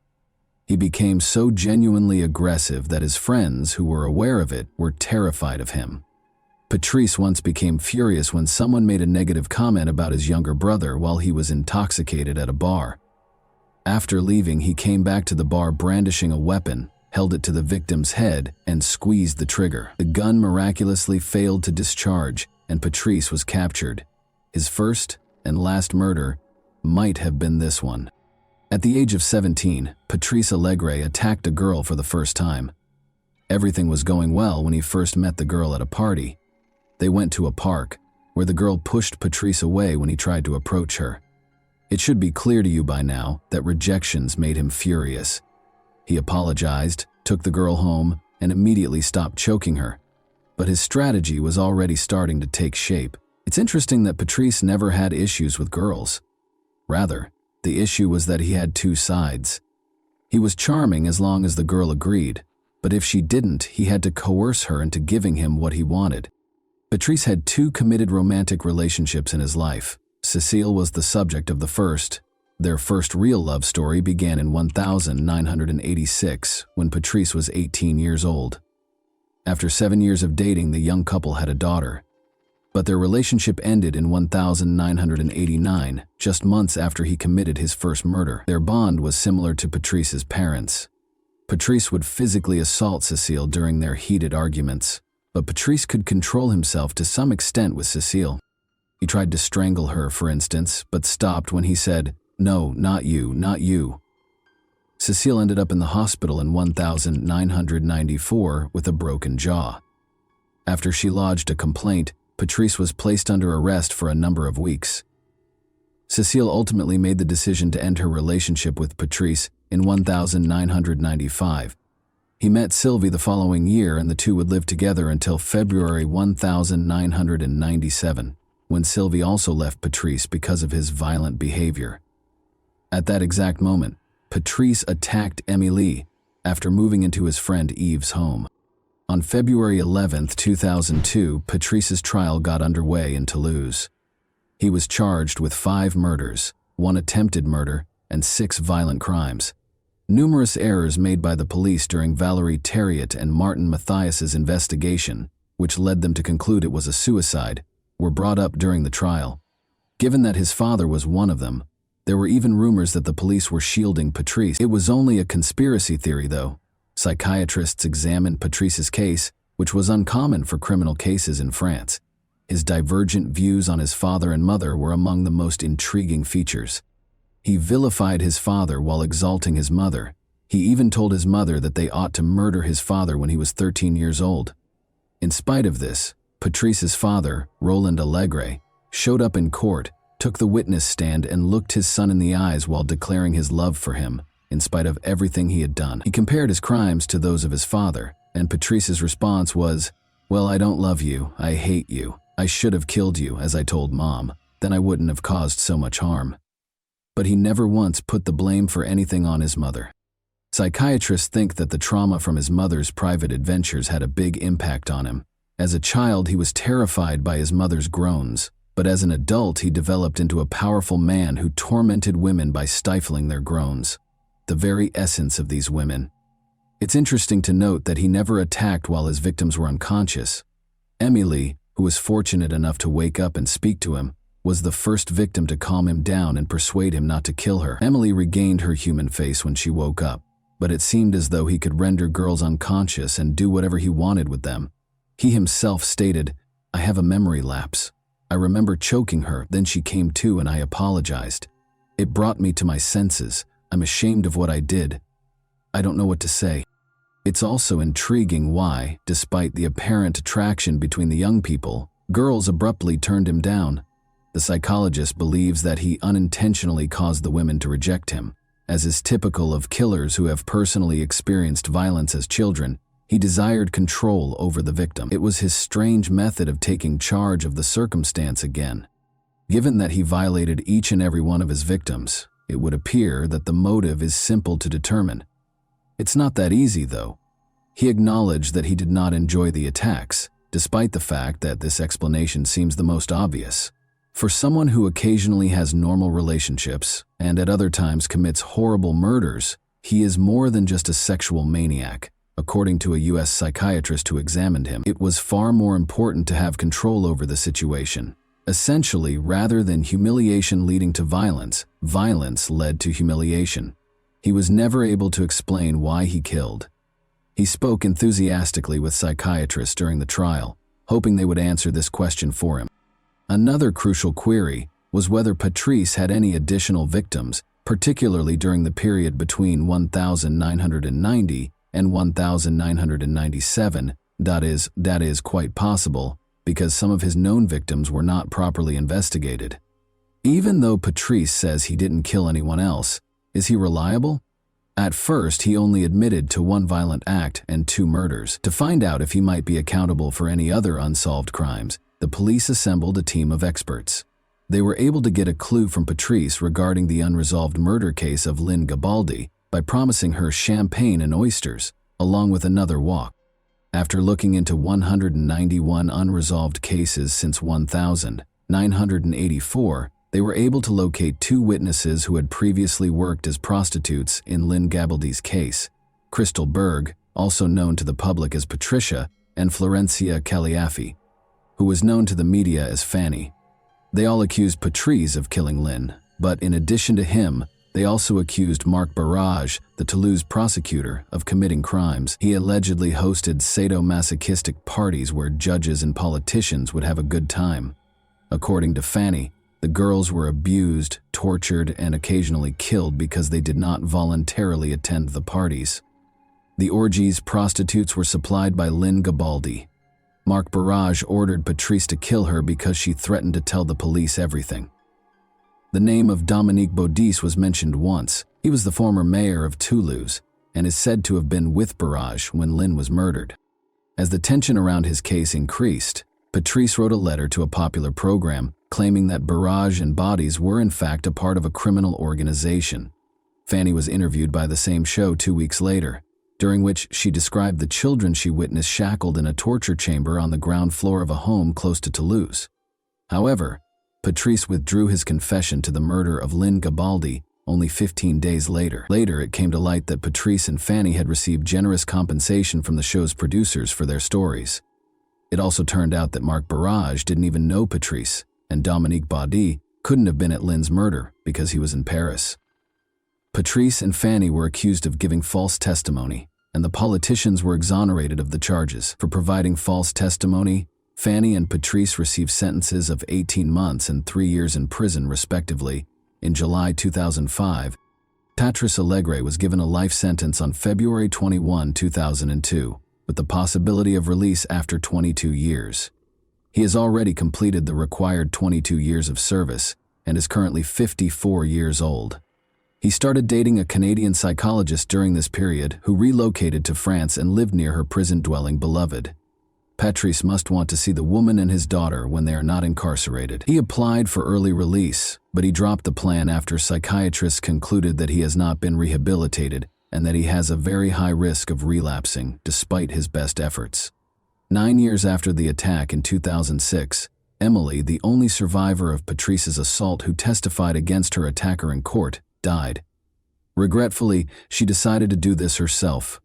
He became so genuinely aggressive that his friends, who were aware of it, were terrified of him. Patrice once became furious when someone made a negative comment about his younger brother while he was intoxicated at a bar. After leaving, he came back to the bar brandishing a weapon, held it to the victim's head, and squeezed the trigger. The gun miraculously failed to discharge, and Patrice was captured. His first and last murder might have been this one. At the age of 17, Patrice Allegre attacked a girl for the first time. Everything was going well when he first met the girl at a party. They went to a park, where the girl pushed Patrice away when he tried to approach her. It should be clear to you by now that rejections made him furious. He apologized, took the girl home, and immediately stopped choking her. But his strategy was already starting to take shape. It's interesting that Patrice never had issues with girls. Rather, the issue was that he had two sides. He was charming as long as the girl agreed, but if she didn't, he had to coerce her into giving him what he wanted. Patrice had two committed romantic relationships in his life. Cecile was the subject of the first. Their first real love story began in 1986, when Patrice was 18 years old. After 7 years of dating, the young couple had a daughter. But their relationship ended in 1989, just months after he committed his first murder. Their bond was similar to Patrice's parents. Patrice would physically assault Cecile during their heated arguments, but Patrice could control himself to some extent with Cecile. He tried to strangle her, for instance, but stopped when he said, "No, not you, not you." Cecile ended up in the hospital in 1994 with a broken jaw. After she lodged a complaint, Patrice was placed under arrest for a number of weeks. Cecile ultimately made the decision to end her relationship with Patrice in 1995. He met Sylvie the following year, and the two would live together until February 1997, when Sylvie also left Patrice because of his violent behavior. At that exact moment, Patrice attacked Émilie after moving into his friend Yves's home. On February 11, 2002, Patrice's trial got underway in Toulouse. He was charged with 5 murders, 1 attempted murder, and 6 violent crimes. Numerous errors made by the police during Valérie Thériault and Martin Mathias's investigation, which led them to conclude it was a suicide, were brought up during the trial. Given that his father was one of them, there were even rumors that the police were shielding Patrice. It was only a conspiracy theory, though. Psychiatrists examined Patrice's case, which was uncommon for criminal cases in France. His divergent views on his father and mother were among the most intriguing features. He vilified his father while exalting his mother. He even told his mother that they ought to murder his father when he was 13 years old. In spite of this, Patrice's father, Roland Allegre, showed up in court, took the witness stand, and looked his son in the eyes while declaring his love for him, in spite of everything he had done. He compared his crimes to those of his father, and Patrice's response was, "Well, I don't love you, I hate you. I should have killed you, as I told Mom, then I wouldn't have caused so much harm." But he never once put the blame for anything on his mother. Psychiatrists think that the trauma from his mother's private adventures had a big impact on him. As a child, he was terrified by his mother's groans, but as an adult, he developed into a powerful man who tormented women by stifling their groans, the very essence of these women. It's interesting to note that he never attacked while his victims were unconscious. Émilie, who was fortunate enough to wake up and speak to him, was the first victim to calm him down and persuade him not to kill her. Émilie regained her human face when she woke up, but it seemed as though he could render girls unconscious and do whatever he wanted with them. He himself stated, "I have a memory lapse. I remember choking her, then she came to and I apologized. It brought me to my senses. I'm ashamed of what I did. I don't know what to say." It's also intriguing why, despite the apparent attraction between the young people, girls abruptly turned him down. The psychologist believes that he unintentionally caused the women to reject him. As is typical of killers who have personally experienced violence as children, he desired control over the victim. It was his strange method of taking charge of the circumstance again. Given that he violated each and every one of his victims, it would appear that the motive is simple to determine. It's not that easy, though. He acknowledged that he did not enjoy the attacks, despite the fact that this explanation seems the most obvious. For someone who occasionally has normal relationships and at other times commits horrible murders, he is more than just a sexual maniac. According to a U.S. psychiatrist who examined him, it was far more important to have control over the situation. Essentially, rather than humiliation leading to violence, violence led to humiliation. He was never able to explain why he killed. He spoke enthusiastically with psychiatrists during the trial, hoping they would answer this question for him. Another crucial query was whether Patrice had any additional victims, particularly during the period between 1990 and 1997. That is quite possible, because some of his known victims were not properly investigated. Even though Patrice says he didn't kill anyone else, is he reliable? At first, he only admitted to one violent act and 2 murders. To find out if he might be accountable for any other unsolved crimes, the police assembled a team of experts. They were able to get a clue from Patrice regarding the unresolved murder case of Lynn Garibaldi by promising her champagne and oysters, along with another walk. After looking into 191 unresolved cases since 1984, they were able to locate 2 witnesses who had previously worked as prostitutes in Lynn Garibaldi's case: Crystal Berg, also known to the public as Patricia, and Florencia Caliafi, who was known to the media as Fanny. They all accused Patrice of killing Lynn, but in addition to him, they also accused Marc Barrage, the Toulouse prosecutor, of committing crimes. He allegedly hosted sadomasochistic parties where judges and politicians would have a good time. According to Fanny, the girls were abused, tortured, and occasionally killed because they did not voluntarily attend the parties. The orgies prostitutes were supplied by Lynn Garibaldi. Marc Barrage ordered Patrice to kill her because she threatened to tell the police everything. The name of Dominique Baudis was mentioned once. He was the former mayor of Toulouse and is said to have been with Barrage when Lynn was murdered. As the tension around his case increased, Patrice wrote a letter to a popular program claiming that Barrage and Baudis were in fact a part of a criminal organization. Fanny was interviewed by the same show 2 weeks later, during which she described the children she witnessed shackled in a torture chamber on the ground floor of a home close to Toulouse. However, Patrice withdrew his confession to the murder of Lynn Garibaldi only 15 days later. Later, it came to light that Patrice and Fanny had received generous compensation from the show's producers for their stories. It also turned out that Marc Barrage didn't even know Patrice, and Dominique Baudis couldn't have been at Lynn's murder because he was in Paris. Patrice and Fanny were accused of giving false testimony, and the politicians were exonerated of the charges. For providing false testimony, Fanny and Patrice received sentences of 18 months and 3 years in prison, respectively. In July 2005, Patrice Allegre was given a life sentence on February 21, 2002, with the possibility of release after 22 years. He has already completed the required 22 years of service and is currently 54 years old. He started dating a Canadian psychologist during this period who relocated to France and lived near her prison-dwelling beloved. Patrice must want to see the woman and his daughter when they are not incarcerated. He applied for early release, but he dropped the plan after psychiatrists concluded that he has not been rehabilitated and that he has a very high risk of relapsing despite his best efforts. 9 years after the attack in 2006, Emily, the only survivor of Patrice's assault who testified against her attacker in court, died. Regretfully, she decided to do this herself.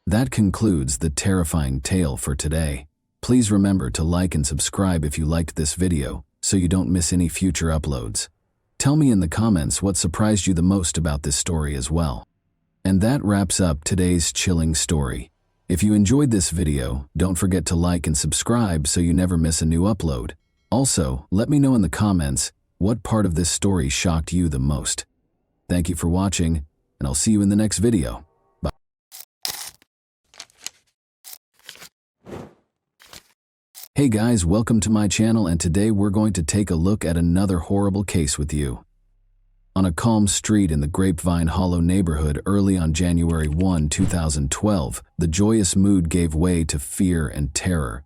That concludes the terrifying tale for today. Please remember to like and subscribe if you liked this video so you don't miss any future uploads. Tell me in the comments what surprised you the most about this story as well. And that wraps up today's chilling story. If you enjoyed this video, don't forget to like and subscribe so you never miss a new upload. Also, let me know in the comments what part of this story shocked you the most. Thank you for watching, and I'll see you in the next video. Bye. Hey guys, welcome to my channel, and today we're going to take a look at another horrible case with you. On a calm street in the Grapevine Hollow neighborhood early on January 1, 2012, the joyous mood gave way to fear and terror.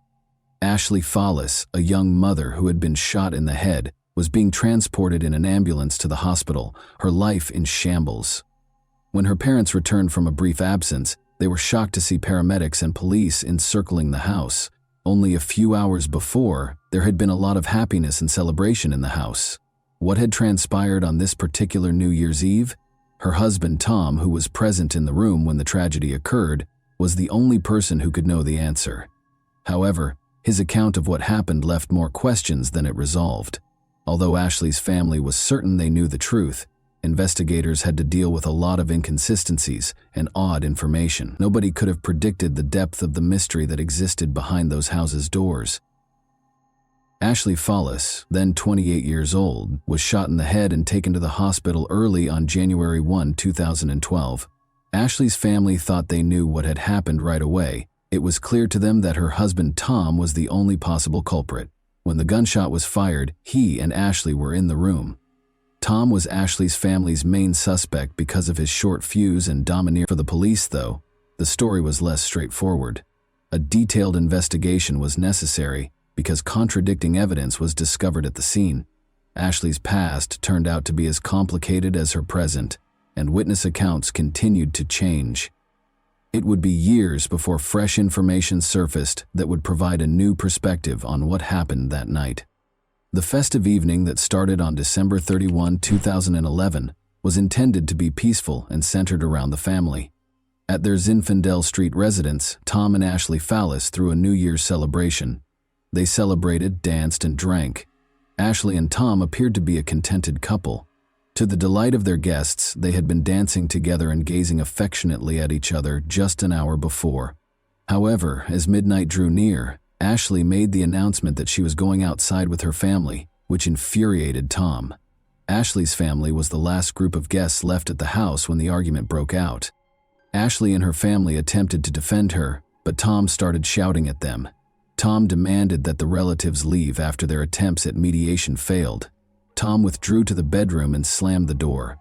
Ashley Fallis, a young mother who had been shot in the head, was being transported in an ambulance to the hospital, her life in shambles. When her parents returned from a brief absence, they were shocked to see paramedics and police encircling the house. Only a few hours before, there had been a lot of happiness and celebration in the house. What had transpired on this particular New Year's Eve? Her husband Tom, who was present in the room when the tragedy occurred, was the only person who could know the answer. However, his account of what happened left more questions than it resolved. Although Ashley's family was certain they knew the truth, investigators had to deal with a lot of inconsistencies and odd information. Nobody could have predicted the depth of the mystery that existed behind those houses' doors. Ashley Fallis, then 28 years old, was shot in the head and taken to the hospital early on January 1, 2012. Ashley's family thought they knew what had happened right away. It was clear to them that her husband Tom was the only possible culprit. When the gunshot was fired, he and Ashley were in the room. Tom was Ashley's family's main suspect because of his short fuse and domineer. For the police, though, the story was less straightforward. A detailed investigation was necessary because contradicting evidence was discovered at the scene. Ashley's past turned out to be as complicated as her present, and witness accounts continued to change. It would be years before fresh information surfaced that would provide a new perspective on what happened that night. The festive evening that started on December 31, 2011, was intended to be peaceful and centered around the family. At their Zinfandel Street residence, Tom and Ashley Fallis threw a New Year's celebration. They celebrated, danced, and drank. Ashley and Tom appeared to be a contented couple. To the delight of their guests, they had been dancing together and gazing affectionately at each other just an hour before. However, as midnight drew near, Ashley made the announcement that she was going outside with her family, which infuriated Tom. Ashley's family was the last group of guests left at the house when the argument broke out. Ashley and her family attempted to defend her, but Tom started shouting at them. Tom demanded that the relatives leave after their attempts at mediation failed. Tom withdrew to the bedroom and slammed the door.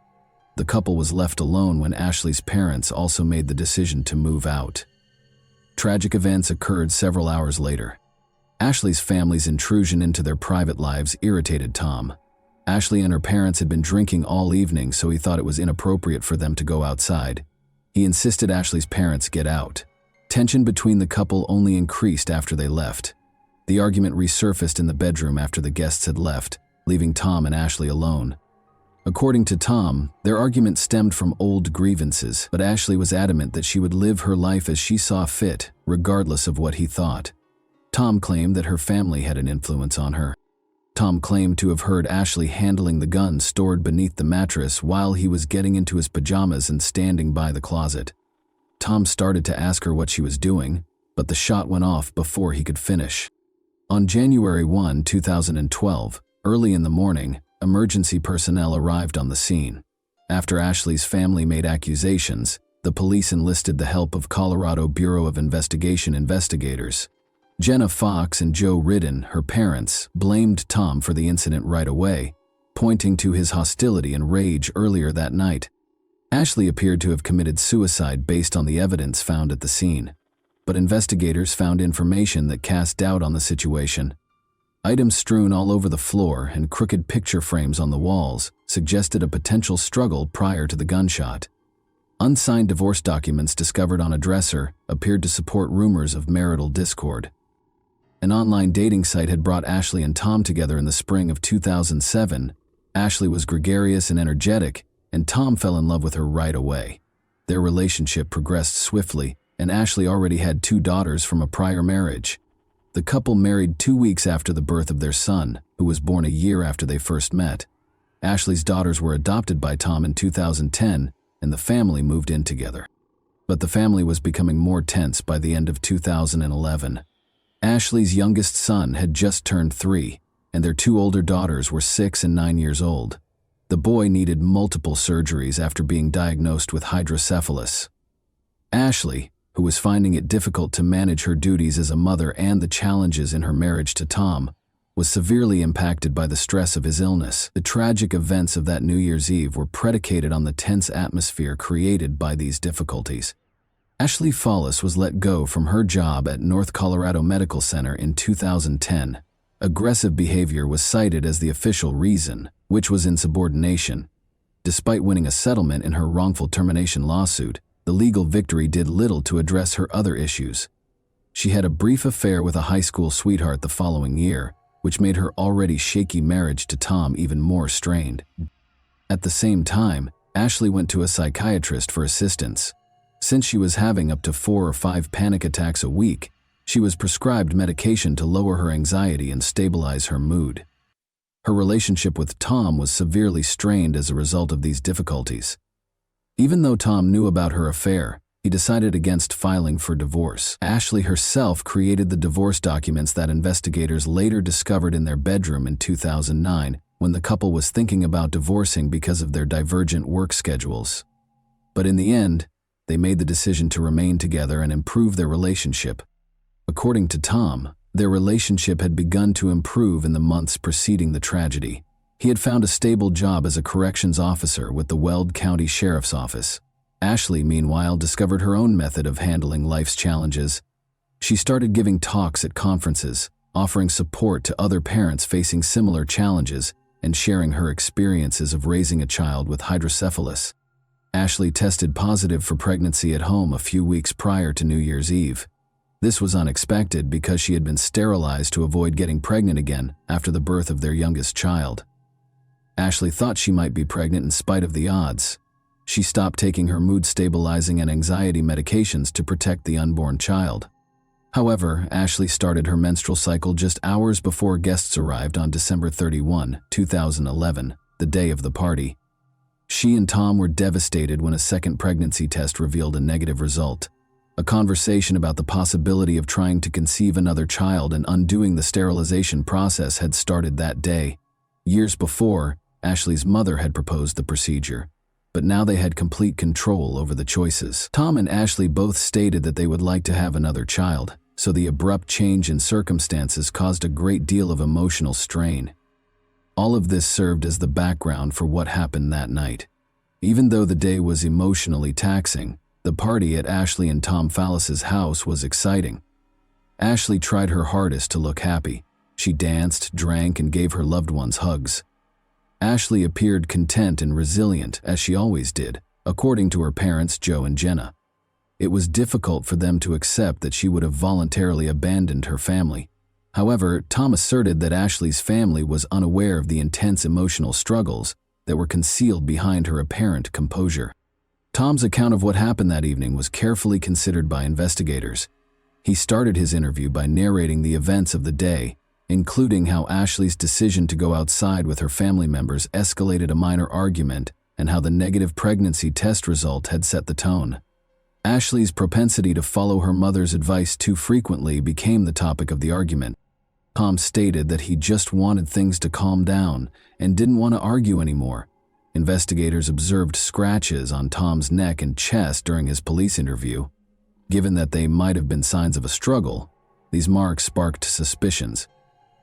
The couple was left alone when Ashley's parents also made the decision to move out. Tragic events occurred several hours later. Ashley's family's intrusion into their private lives irritated Tom. Ashley and her parents had been drinking all evening, so he thought it was inappropriate for them to go outside. He insisted Ashley's parents get out. Tension between the couple only increased after they left. The argument resurfaced in the bedroom after the guests had left, leaving Tom and Ashley alone. According to Tom, their argument stemmed from old grievances, but Ashley was adamant that she would live her life as she saw fit, regardless of what he thought. Tom claimed that her family had an influence on her. Tom claimed to have heard Ashley handling the gun stored beneath the mattress while he was getting into his pajamas and standing by the closet. Tom started to ask her what she was doing, but the shot went off before he could finish. On January 1, 2012, early in the morning, emergency personnel arrived on the scene. After Ashley's family made accusations, the police enlisted the help of Colorado Bureau of Investigation investigators. Jenna Fox and Joe Ridden, her parents, blamed Tom for the incident right away, pointing to his hostility and rage earlier that night. Ashley appeared to have committed suicide based on the evidence found at the scene, but investigators found information that cast doubt on the situation. Items strewn all over the floor and crooked picture frames on the walls suggested a potential struggle prior to the gunshot. Unsigned divorce documents discovered on a dresser appeared to support rumors of marital discord. An online dating site had brought Ashley and Tom together in the spring of 2007. Ashley was gregarious and energetic, and Tom fell in love with her right away. Their relationship progressed swiftly, and Ashley already had 2 daughters from a prior marriage. The couple married 2 weeks after the birth of their son, who was born a year after they first met. Ashley's daughters were adopted by Tom in 2010, and the family moved in together. But the family was becoming more tense by the end of 2011. Ashley's youngest son had just turned 3, and their 2 older daughters were 6 and 9 years old. The boy needed multiple surgeries after being diagnosed with hydrocephalus. Ashley, who was finding it difficult to manage her duties as a mother and the challenges in her marriage to Tom, was severely impacted by the stress of his illness. The tragic events of that New Year's Eve were predicated on the tense atmosphere created by these difficulties. Ashley Follis was let go from her job at North Colorado Medical Center in 2010. Aggressive behavior was cited as the official reason, which was insubordination. Despite winning a settlement in her wrongful termination lawsuit, the legal victory did little to address her other issues. She had a brief affair with a high school sweetheart the following year, which made her already shaky marriage to Tom even more strained. At the same time, Ashley went to a psychiatrist for assistance. Since she was having up to 4 or 5 panic attacks a week, she was prescribed medication to lower her anxiety and stabilize her mood. Her relationship with Tom was severely strained as a result of these difficulties. Even though Tom knew about her affair, he decided against filing for divorce. Ashley herself created the divorce documents that investigators later discovered in their bedroom in 2009 when the couple was thinking about divorcing because of their divergent work schedules. But in the end, they made the decision to remain together and improve their relationship. According to Tom, their relationship had begun to improve in the months preceding the tragedy. He had found a stable job as a corrections officer with the Weld County Sheriff's Office. Ashley, meanwhile, discovered her own method of handling life's challenges. She started giving talks at conferences, offering support to other parents facing similar challenges, and sharing her experiences of raising a child with hydrocephalus. Ashley tested positive for pregnancy at home a few weeks prior to New Year's Eve. This was unexpected because she had been sterilized to avoid getting pregnant again after the birth of their youngest child. Ashley thought she might be pregnant in spite of the odds. She stopped taking her mood-stabilizing and anxiety medications to protect the unborn child. However, Ashley started her menstrual cycle just hours before guests arrived on December 31, 2011, the day of the party. She and Tom were devastated when a second pregnancy test revealed a negative result. A conversation about the possibility of trying to conceive another child and undoing the sterilization process had started that day. Years before, Ashley's mother had proposed the procedure, but now they had complete control over the choices. Tom and Ashley both stated that they would like to have another child, so the abrupt change in circumstances caused a great deal of emotional strain. All of this served as the background for what happened that night. Even though the day was emotionally taxing, the party at Ashley and Tom Fallis's house was exciting. Ashley tried her hardest to look happy. She danced, drank, and gave her loved ones hugs. Ashley appeared content and resilient, as she always did, according to her parents Joe and Jenna. It was difficult for them to accept that she would have voluntarily abandoned her family. However, Tom asserted that Ashley's family was unaware of the intense emotional struggles that were concealed behind her apparent composure. Tom's account of what happened that evening was carefully considered by investigators. He started his interview by narrating the events of the day, including how Ashley's decision to go outside with her family members escalated a minor argument and how the negative pregnancy test result had set the tone. Ashley's propensity to follow her mother's advice too frequently became the topic of the argument. Tom stated that he just wanted things to calm down and didn't want to argue anymore. Investigators observed scratches on Tom's neck and chest during his police interview. Given that they might have been signs of a struggle, these marks sparked suspicions.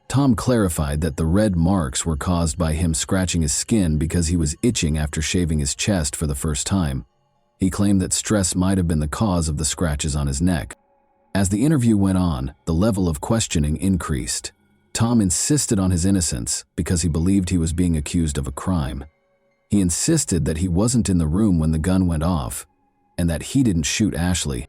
Tom clarified that the red marks were caused by him scratching his skin because he was itching after shaving his chest for the first time. He claimed that stress might have been the cause of the scratches on his neck. As the interview went on, the level of questioning increased. Tom insisted on his innocence because he believed he was being accused of a crime. He insisted that he wasn't in the room when the gun went off, and that he didn't shoot Ashley.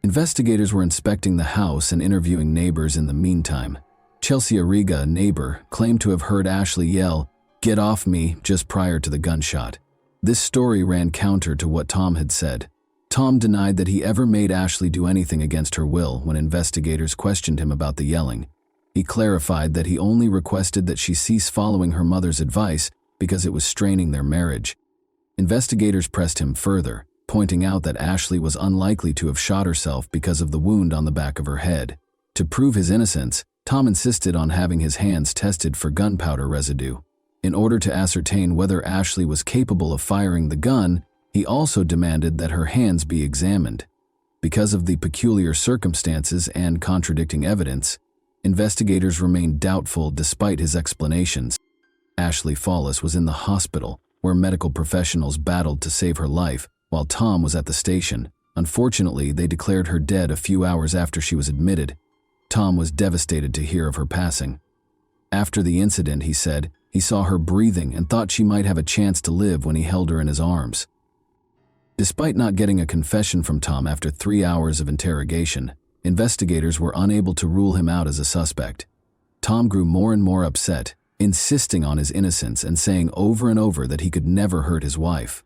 Investigators were inspecting the house and interviewing neighbors in the meantime. Chelsea Arriga, a neighbor, claimed to have heard Ashley yell, "Get off me," just prior to the gunshot. This story ran counter to what Tom had said. Tom denied that he ever made Ashley do anything against her will when investigators questioned him about the yelling. He clarified that he only requested that she cease following her mother's advice because it was straining their marriage. Investigators pressed him further, pointing out that Ashley was unlikely to have shot herself because of the wound on the back of her head. To prove his innocence, Tom insisted on having his hands tested for gunpowder residue. In order to ascertain whether Ashley was capable of firing the gun, he also demanded that her hands be examined. Because of the peculiar circumstances and contradicting evidence, investigators remained doubtful despite his explanations. Ashley Follis was in the hospital, where medical professionals battled to save her life, while Tom was at the station, Unfortunately, they declared her dead a few hours after she was admitted. Tom was devastated to hear of her passing. After the incident, he said, he saw her breathing and thought she might have a chance to live when he held her in his arms. Despite not getting a confession from Tom after 3 hours of interrogation, investigators were unable to rule him out as a suspect. Tom grew more and more upset, insisting on his innocence and saying over and over that he could never hurt his wife.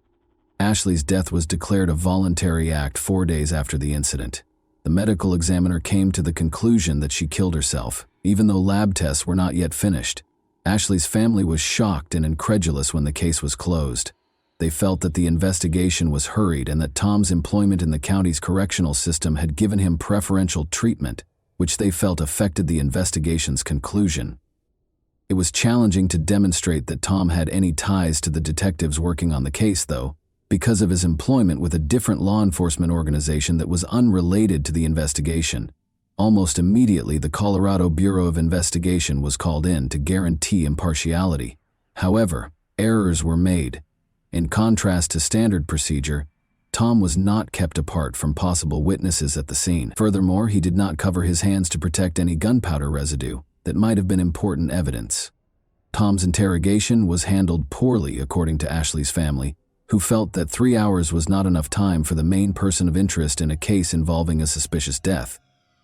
Ashley's death was declared a voluntary act 4 days after the incident. The medical examiner came to the conclusion that she killed herself, even though lab tests were not yet finished. Ashley's family was shocked and incredulous when the case was closed. They felt that the investigation was hurried and that Tom's employment in the county's correctional system had given him preferential treatment, which they felt affected the investigation's conclusion. It was challenging to demonstrate that Tom had any ties to the detectives working on the case, though, because of his employment with a different law enforcement organization that was unrelated to the investigation. Almost immediately, the Colorado Bureau of Investigation was called in to guarantee impartiality. However, errors were made. In contrast to standard procedure, Tom was not kept apart from possible witnesses at the scene. Furthermore, he did not cover his hands to protect any gunpowder residue that might have been important evidence. Tom's interrogation was handled poorly, according to Ashley's family, who felt that 3 hours was not enough time for the main person of interest in a case involving a suspicious death.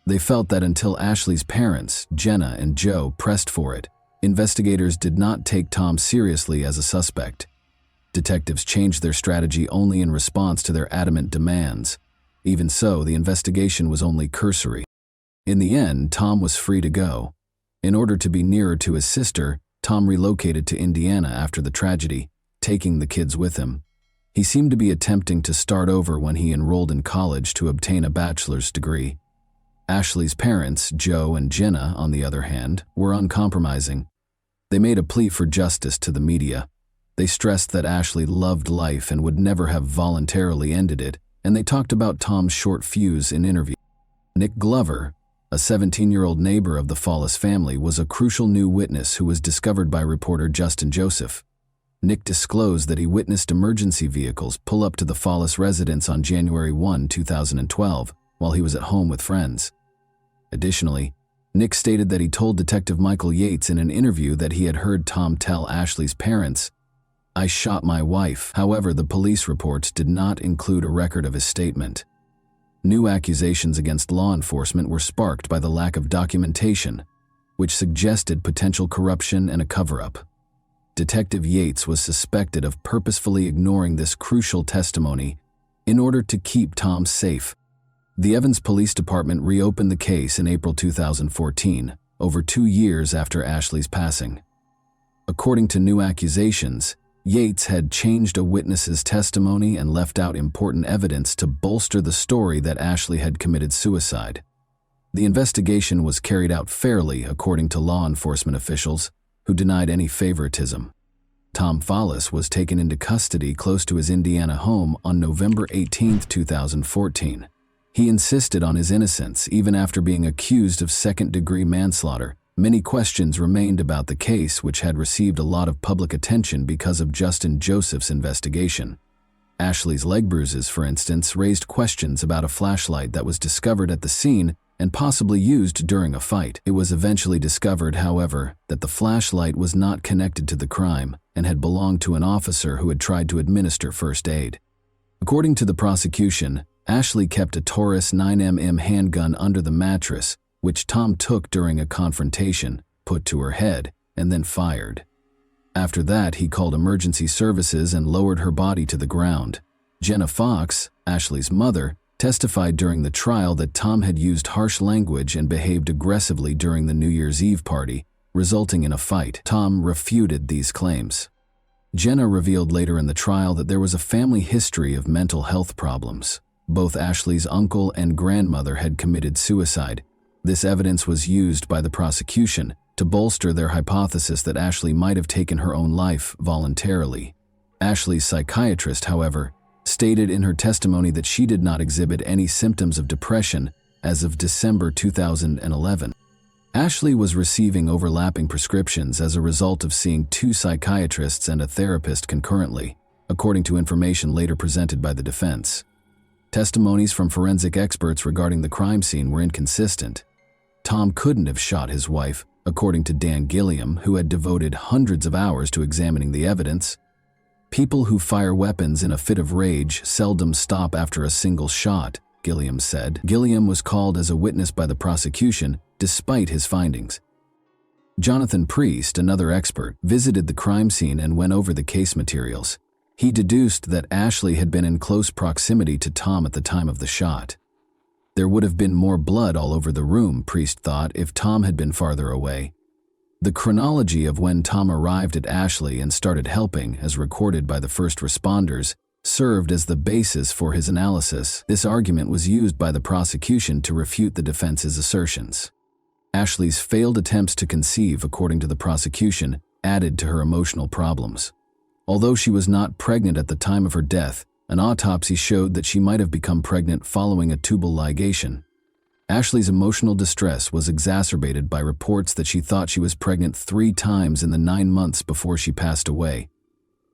They felt that until Ashley's parents, Jenna and Joe, pressed for it, investigators did not take Tom seriously as a suspect. Detectives changed their strategy only in response to their adamant demands. Even so, the investigation was only cursory. In the end, Tom was free to go. In order to be nearer to his sister, Tom relocated to Indiana after the tragedy, taking the kids with him. He seemed to be attempting to start over when he enrolled in college to obtain a bachelor's degree. Ashley's parents, Joe and Jenna, on the other hand, were uncompromising. They made a plea for justice to the media. They stressed that Ashley loved life and would never have voluntarily ended it, and they talked about Tom's short fuse in interviews. Nick Glover, a 17-year-old neighbor of the Fallis family, was a crucial new witness who was discovered by reporter Justin Joseph. Nick disclosed that he witnessed emergency vehicles pull up to the Fallis residence on January 1, 2012, while he was at home with friends. Additionally, Nick stated that he told Detective Michael Yates in an interview that he had heard Tom tell Ashley's parents, "I shot my wife." However, the police reports did not include a record of his statement. New accusations against law enforcement were sparked by the lack of documentation, which suggested potential corruption and a cover-up. Detective Yates was suspected of purposefully ignoring this crucial testimony in order to keep Tom safe. The Evans Police Department reopened the case in April 2014, over 2 years after Ashley's passing. According to new accusations, Yates had changed a witness's testimony and left out important evidence to bolster the story that Ashley had committed suicide. The investigation was carried out fairly, according to law enforcement officials, who denied any favoritism. Tom Fallis was taken into custody close to his Indiana home on November 18, 2014. He insisted on his innocence even after being accused of second-degree manslaughter. Many questions remained about the case, which had received a lot of public attention because of Justin Joseph's investigation. Ashley's leg bruises, for instance, raised questions about a flashlight that was discovered at the scene and possibly used during a fight. It was eventually discovered, however, that the flashlight was not connected to the crime and had belonged to an officer who had tried to administer first aid. According to the prosecution, Ashley kept a Taurus 9mm handgun under the mattress, which Tom took during a confrontation, put to her head, and then fired. After that, he called emergency services and lowered her body to the ground. Jenna Fox, Ashley's mother, testified during the trial that Tom had used harsh language and behaved aggressively during the New Year's Eve party, resulting in a fight. Tom refuted these claims. Jenna revealed later in the trial that there was a family history of mental health problems. Both Ashley's uncle and grandmother had committed suicide. This evidence was used by the prosecution to bolster their hypothesis that Ashley might have taken her own life voluntarily. Ashley's psychiatrist, however, stated in her testimony that she did not exhibit any symptoms of depression as of December 2011. Ashley was receiving overlapping prescriptions as a result of seeing 2 psychiatrists and a therapist concurrently, according to information later presented by the defense. Testimonies from forensic experts regarding the crime scene were inconsistent. Tom couldn't have shot his wife, according to Dan Gilliam, who had devoted hundreds of hours to examining the evidence. People who fire weapons in a fit of rage seldom stop after a single shot, Gilliam said. Gilliam was called as a witness by the prosecution, despite his findings. Jonathan Priest, another expert, visited the crime scene and went over the case materials. He deduced that Ashley had been in close proximity to Tom at the time of the shot. There would have been more blood all over the room, Priest thought, if Tom had been farther away. The chronology of when Tom arrived at Ashley and started helping, as recorded by the first responders, served as the basis for his analysis. This argument was used by the prosecution to refute the defense's assertions. Ashley's failed attempts to conceive, according to the prosecution, added to her emotional problems. Although she was not pregnant at the time of her death, an autopsy showed that she might have become pregnant following a tubal ligation. Ashley's emotional distress was exacerbated by reports that she thought she was pregnant 3 times in the 9 months before she passed away.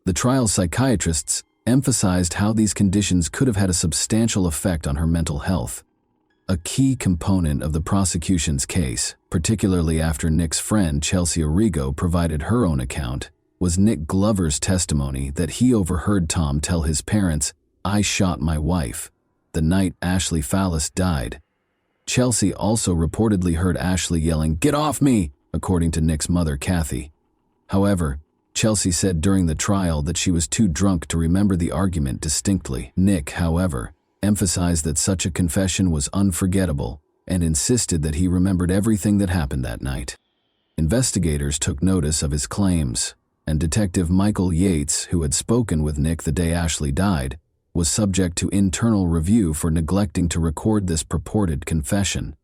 The trial's psychiatrists emphasized how these conditions could have had a substantial effect on her mental health. A key component of the prosecution's case, particularly after Nick's friend Chelsea Arrigo provided her own account, was Nick Glover's testimony that he overheard Tom tell his parents, "I shot my wife," the night Ashley Fallis died. Chelsea also reportedly heard Ashley yelling, "Get off me!" according to Nick's mother, Kathy. However, Chelsea said during the trial that she was too drunk to remember the argument distinctly. Nick, however, emphasized that such a confession was unforgettable and insisted that he remembered everything that happened that night. Investigators took notice of his claims, and Detective Michael Yates, who had spoken with Nick the day Ashley died, was subject to internal review for neglecting to record this purported confession.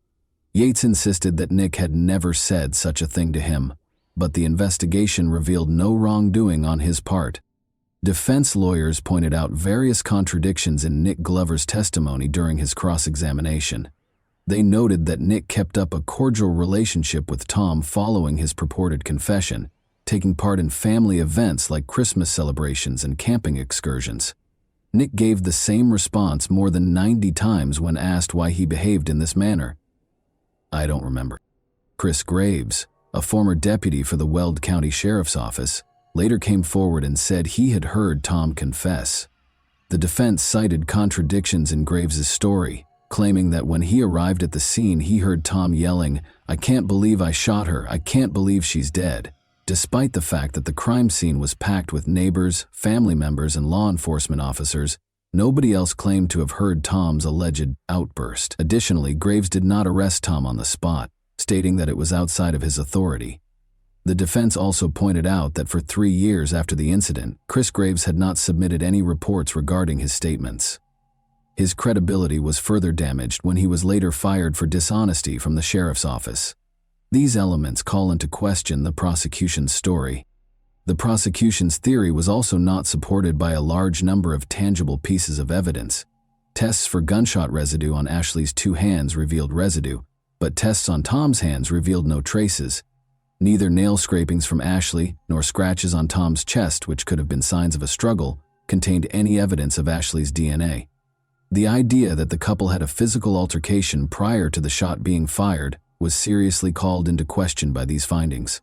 Yates insisted that Nick had never said such a thing to him, but the investigation revealed no wrongdoing on his part. Defense lawyers pointed out various contradictions in Nick Glover's testimony during his cross-examination. They noted that Nick kept up a cordial relationship with Tom following his purported confession, taking part in family events like Christmas celebrations and camping excursions. Nick gave the same response more than 90 times when asked why he behaved in this manner. "I don't remember." Chris Graves, a former deputy for the Weld County Sheriff's Office, later came forward and said he had heard Tom confess. The defense cited contradictions in Graves's story, claiming that when he arrived at the scene he heard Tom yelling, "I can't believe I shot her, I can't believe she's dead," despite the fact that the crime scene was packed with neighbors, family members, and law enforcement officers. Nobody else claimed to have heard Tom's alleged outburst. Additionally, Graves did not arrest Tom on the spot, stating that it was outside of his authority. The defense also pointed out that for 3 years after the incident, Chris Graves had not submitted any reports regarding his statements. His credibility was further damaged when he was later fired for dishonesty from the sheriff's office. These elements call into question the prosecution's story. The prosecution's theory was also not supported by a large number of tangible pieces of evidence. Tests for gunshot residue on Ashley's 2 hands revealed residue, but tests on Tom's hands revealed no traces. Neither nail scrapings from Ashley nor scratches on Tom's chest, which could have been signs of a struggle, contained any evidence of Ashley's DNA. The idea that the couple had a physical altercation prior to the shot being fired was seriously called into question by these findings.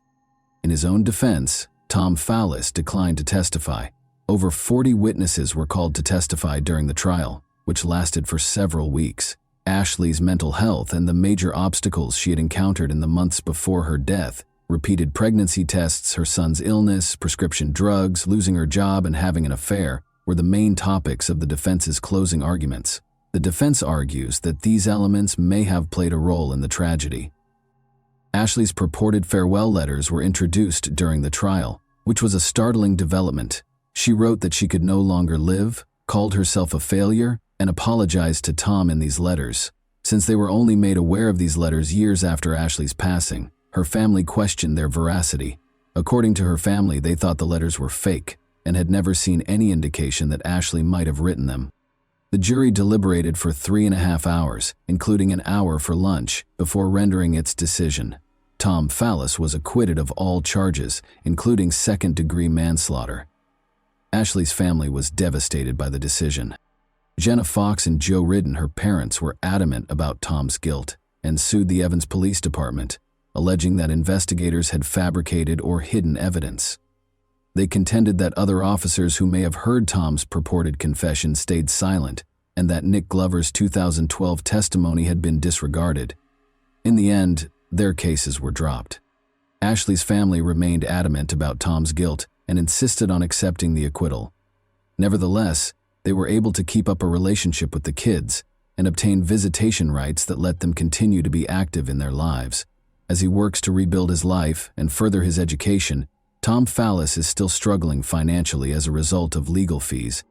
In his own defense, Tom Fallis declined to testify. Over 40 witnesses were called to testify during the trial, which lasted for several weeks. Ashley's mental health and the major obstacles she had encountered in the months before her death, repeated pregnancy tests, her son's illness, prescription drugs, losing her job, and having an affair, were the main topics of the defense's closing arguments. The defense argues that these elements may have played a role in the tragedy. Ashley's purported farewell letters were introduced during the trial, which was a startling development. She wrote that she could no longer live, called herself a failure, and apologized to Tom in these letters. Since they were only made aware of these letters years after Ashley's passing, her family questioned their veracity. According to her family, they thought the letters were fake and had never seen any indication that Ashley might have written them. The jury deliberated for 3.5 hours, including an hour for lunch, before rendering its decision. Tom Fallis was acquitted of all charges, including second-degree manslaughter. Ashley's family was devastated by the decision. Jenna Fox and Joe Ridden, her parents, were adamant about Tom's guilt and sued the Evans Police Department, alleging that investigators had fabricated or hidden evidence. They contended that other officers who may have heard Tom's purported confession stayed silent and that Nick Glover's 2012 testimony had been disregarded. In the end, their cases were dropped. Ashley's family remained adamant about Tom's guilt and insisted on accepting the acquittal. Nevertheless, they were able to keep up a relationship with the kids and obtain visitation rights that let them continue to be active in their lives. As he works to rebuild his life and further his education, Tom Fallis is still struggling financially as a result of legal fees.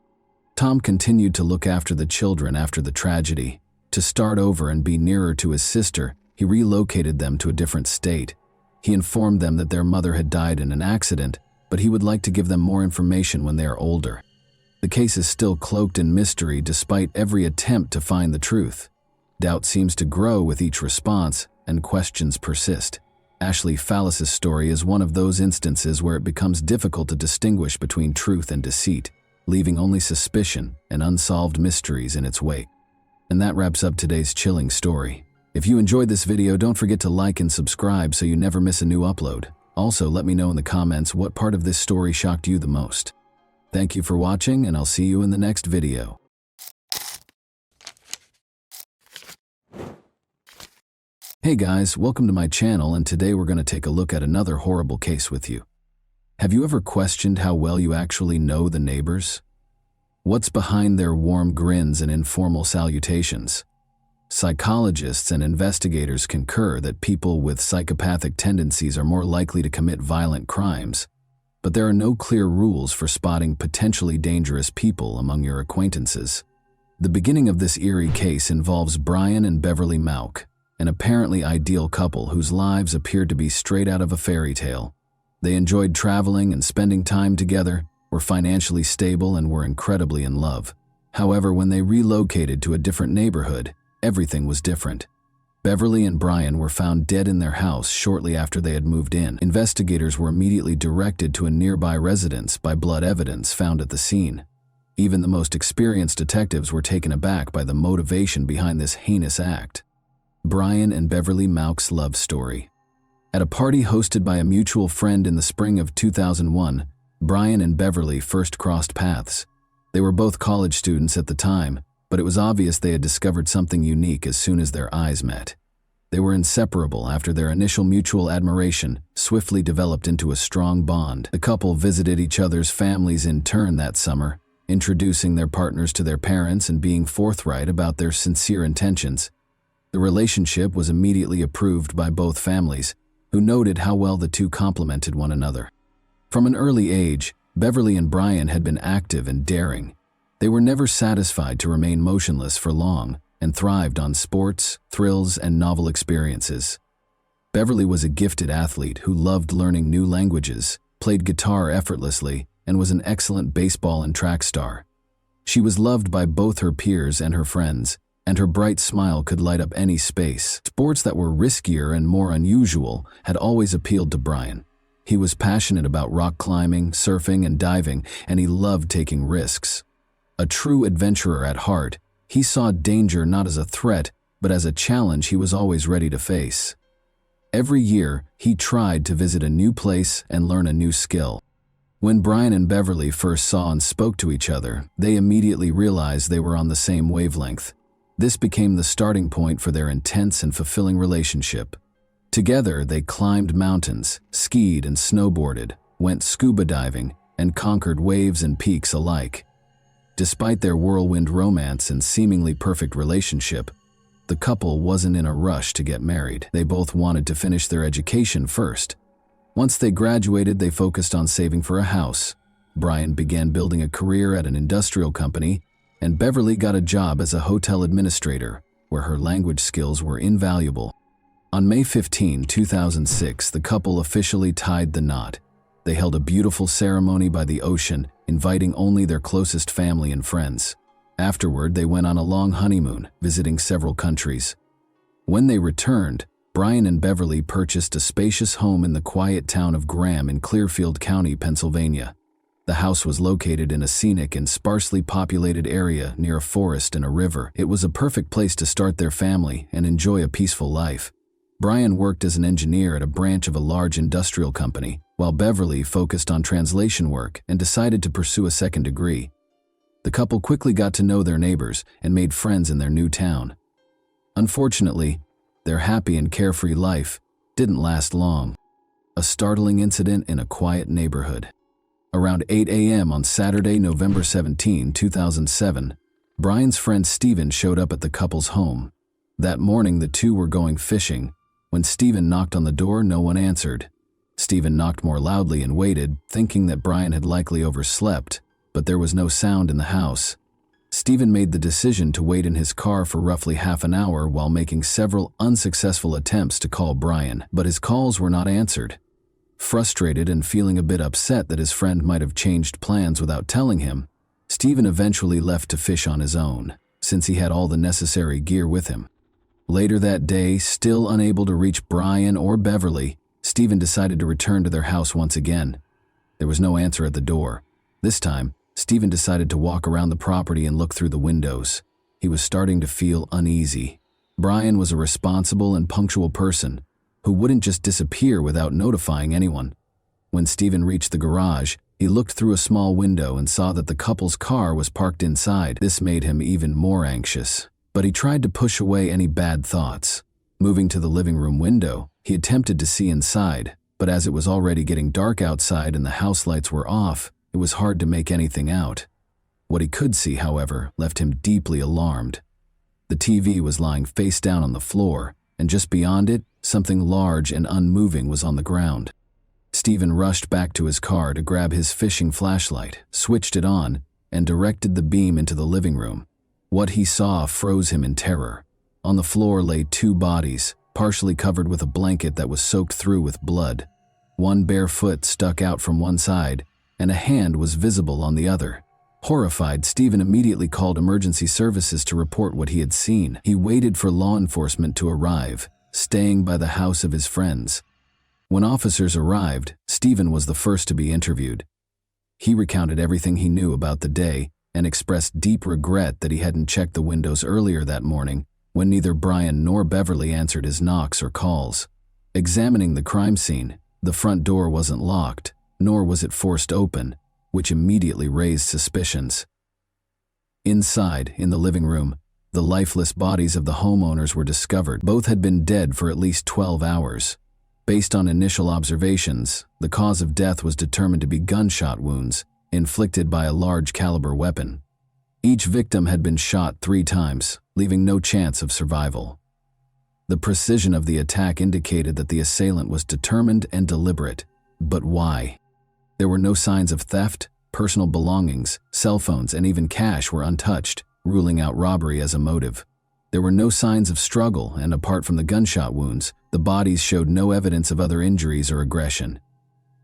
Tom continued to look after the children after the tragedy. To start over and be nearer to his sister, he relocated them to a different state. He informed them that their mother had died in an accident, but he would like to give them more information when they are older. The case is still cloaked in mystery despite every attempt to find the truth. Doubt seems to grow with each response, and questions persist. Ashley Fallis's story is one of those instances where it becomes difficult to distinguish between truth and deceit, leaving only suspicion and unsolved mysteries in its wake. And that wraps up today's chilling story. If you enjoyed this video, don't forget to like and subscribe so you never miss a new upload. Also, let me know in the comments what part of this story shocked you the most. Thank you for watching, and I'll see you in the next video. Hey guys, welcome to my channel, and today we're going to take a look at another horrible case with you. Have you ever questioned how well you actually know the neighbors? What's behind their warm grins and informal salutations? Psychologists and investigators concur that people with psychopathic tendencies are more likely to commit violent crimes, but there are no clear rules for spotting potentially dangerous people among your acquaintances. The beginning of this eerie case involves Brian and Beverly Mauck, an apparently ideal couple whose lives appeared to be straight out of a fairy tale. They enjoyed traveling and spending time together, were financially stable, and were incredibly in love. However, when they relocated to a different neighborhood, everything was different. Beverly and Brian were found dead in their house shortly after they had moved in. Investigators were immediately directed to a nearby residence by blood evidence found at the scene. Even the most experienced detectives were taken aback by the motivation behind this heinous act. Brian and Beverly Mauck's love story. At a party hosted by a mutual friend in the spring of 2001, Brian and Beverly first crossed paths. They were both college students at the time, but it was obvious they had discovered something unique as soon as their eyes met. They were inseparable after their initial mutual admiration swiftly developed into a strong bond. The couple visited each other's families in turn that summer, introducing their partners to their parents and being forthright about their sincere intentions. The relationship was immediately approved by both families, who noted how well the two complemented one another. From an early age, Beverly and Brian had been active and daring. They were never satisfied to remain motionless for long and thrived on sports, thrills, and novel experiences. Beverly was a gifted athlete who loved learning new languages, played guitar effortlessly, and was an excellent baseball and track star. She was loved by both her peers and her friends, and her bright smile could light up any space. Sports that were riskier and more unusual had always appealed to Brian. He was passionate about rock climbing, surfing, and diving, and he loved taking risks. A true adventurer at heart, he saw danger not as a threat, but as a challenge he was always ready to face. Every year, he tried to visit a new place and learn a new skill. When Brian and Beverly first saw and spoke to each other, they immediately realized they were on the same wavelength. This became the starting point for their intense and fulfilling relationship. Together, they climbed mountains, skied and snowboarded, went scuba diving, and conquered waves and peaks alike. Despite their whirlwind romance and seemingly perfect relationship, the couple wasn't in a rush to get married. They both wanted to finish their education first. Once they graduated, they focused on saving for a house. Brian began building a career at an industrial company, and Beverly got a job as a hotel administrator, where her language skills were invaluable. On May 15, 2006, the couple officially tied the knot. They held a beautiful ceremony by the ocean, inviting only their closest family and friends. Afterward, they went on a long honeymoon, visiting several countries. When they returned, Brian and Beverly purchased a spacious home in the quiet town of Graham in Clearfield County, Pennsylvania. The house was located in a scenic and sparsely populated area near a forest and a river. It was a perfect place to start their family and enjoy a peaceful life. Brian worked as an engineer at a branch of a large industrial company, while Beverly focused on translation work and decided to pursue a second degree. The couple quickly got to know their neighbors and made friends in their new town. Unfortunately, their happy and carefree life didn't last long. A startling incident in a quiet neighborhood. Around 8 a.m. on Saturday, November 17, 2007, Brian's friend Steven showed up at the couple's home. That morning, the two were going fishing. When Steven knocked on the door, no one answered. Steven knocked more loudly and waited, thinking that Brian had likely overslept, but there was no sound in the house. Steven made the decision to wait in his car for roughly half an hour while making several unsuccessful attempts to call Brian, but his calls were not answered. Frustrated and feeling a bit upset that his friend might have changed plans without telling him, Steven eventually left to fish on his own, since he had all the necessary gear with him. Later that day, still unable to reach Brian or Beverly, Steven decided to return to their house once again. There was no answer at the door. This time, Steven decided to walk around the property and look through the windows. He was starting to feel uneasy. Brian was a responsible and punctual person who wouldn't just disappear without notifying anyone. When Steven reached the garage, he looked through a small window and saw that the couple's car was parked inside. This made him even more anxious, but he tried to push away any bad thoughts. Moving to the living room window, he attempted to see inside, but as it was already getting dark outside and the house lights were off, it was hard to make anything out. What he could see, however, left him deeply alarmed. The TV was lying face down on the floor, and just beyond it, something large and unmoving was on the ground. Steven rushed back to his car to grab his fishing flashlight, switched it on, and directed the beam into the living room. What he saw froze him in terror. On the floor lay two bodies, partially covered with a blanket that was soaked through with blood. One bare foot stuck out from one side, and a hand was visible on the other. Horrified, Steven immediately called emergency services to report what he had seen. He waited for law enforcement to arrive, staying by the house of his friends. When officers arrived, Steven was the first to be interviewed. He recounted everything he knew about the day and expressed deep regret that he hadn't checked the windows earlier that morning when neither Brian nor Beverly answered his knocks or calls. Examining the crime scene, the front door wasn't locked, nor was it forced open, which immediately raised suspicions. Inside, in the living room, the lifeless bodies of the homeowners were discovered. Both had been dead for at least 12 hours. Based on initial observations, the cause of death was determined to be gunshot wounds inflicted by a large caliber weapon. Each victim had been shot 3 times, leaving no chance of survival. The precision of the attack indicated that the assailant was determined and deliberate. But why? There were no signs of theft. Personal belongings, cell phones, and even cash were untouched, ruling out robbery as a motive. There were no signs of struggle, and apart from the gunshot wounds, the bodies showed no evidence of other injuries or aggression.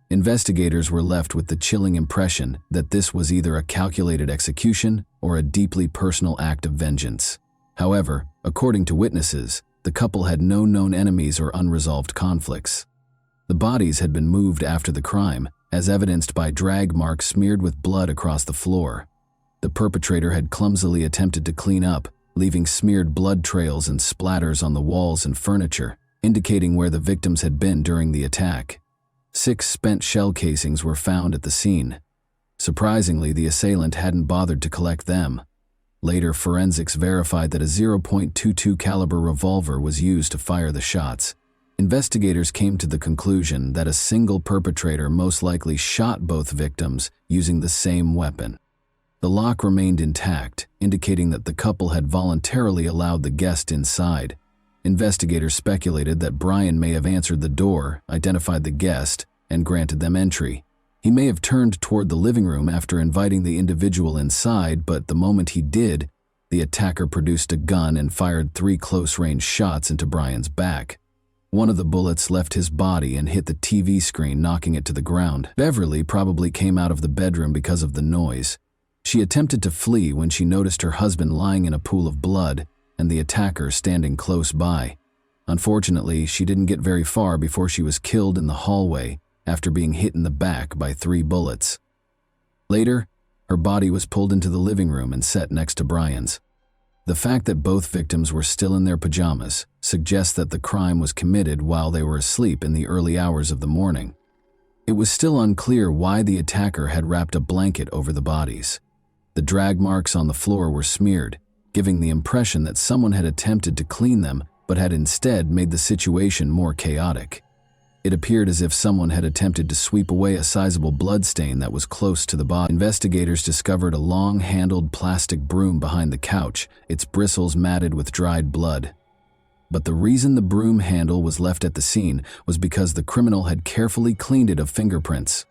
Investigators were left with the chilling impression that this was either a calculated execution or a deeply personal act of vengeance. However, according to witnesses, the couple had no known enemies or unresolved conflicts. The bodies had been moved after the crime, as evidenced by drag marks smeared with blood across the floor. The perpetrator had clumsily attempted to clean up, leaving smeared blood trails and splatters on the walls and furniture, indicating where the victims had been during the attack. 6 spent shell casings were found at the scene. Surprisingly, the assailant hadn't bothered to collect them. Later, forensics verified that a .22 caliber revolver was used to fire the shots. Investigators came to the conclusion that a single perpetrator most likely shot both victims using the same weapon. The lock remained intact, indicating that the couple had voluntarily allowed the guest inside. Investigators speculated that Brian may have answered the door, identified the guest, and granted them entry. He may have turned toward the living room after inviting the individual inside, but the moment he did, the attacker produced a gun and fired 3 close-range shots into Brian's back. One of the bullets left his body and hit the TV screen, knocking it to the ground. Beverly probably came out of the bedroom because of the noise. She attempted to flee when she noticed her husband lying in a pool of blood and the attacker standing close by. Unfortunately, she didn't get very far before she was killed in the hallway after being hit in the back by 3 bullets. Later, her body was pulled into the living room and set next to Brian's. The fact that both victims were still in their pajamas suggests that the crime was committed while they were asleep in the early hours of the morning. It was still unclear why the attacker had wrapped a blanket over the bodies. The drag marks on the floor were smeared, giving the impression that someone had attempted to clean them but had instead made the situation more chaotic. It appeared as if someone had attempted to sweep away a sizable bloodstain that was close to the body. Investigators discovered a long-handled plastic broom behind the couch, its bristles matted with dried blood. But the reason the broom handle was left at the scene was because the criminal had carefully cleaned it of fingerprints.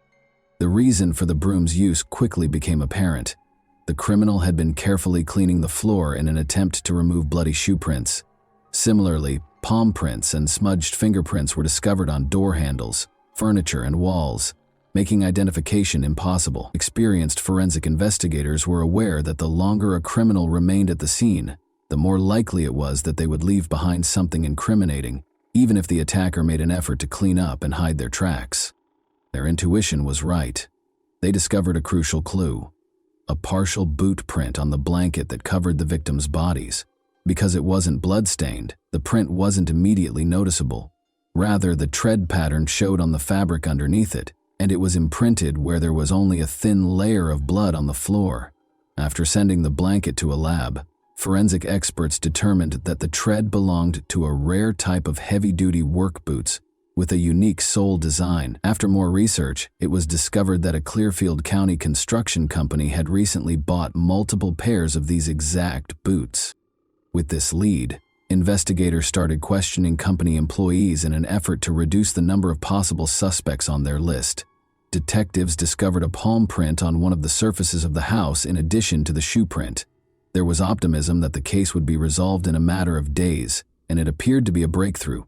The reason for the broom's use quickly became apparent. The criminal had been carefully cleaning the floor in an attempt to remove bloody shoe prints. Similarly, palm prints and smudged fingerprints were discovered on door handles, furniture, and walls, making identification impossible. Experienced forensic investigators were aware that the longer a criminal remained at the scene, the more likely it was that they would leave behind something incriminating, even if the attacker made an effort to clean up and hide their tracks. Their intuition was right. They discovered a crucial clue: a partial boot print on the blanket that covered the victims' bodies. Because it wasn't blood-stained, the print wasn't immediately noticeable. Rather, the tread pattern showed on the fabric underneath it, and it was imprinted where there was only a thin layer of blood on the floor. After sending the blanket to a lab, forensic experts determined that the tread belonged to a rare type of heavy-duty work boots with a unique sole design. After more research, it was discovered that a Clearfield County construction company had recently bought multiple pairs of these exact boots. With this lead, investigators started questioning company employees in an effort to reduce the number of possible suspects on their list. Detectives discovered a palm print on one of the surfaces of the house in addition to the shoe print. There was optimism that the case would be resolved in a matter of days, and it appeared to be a breakthrough.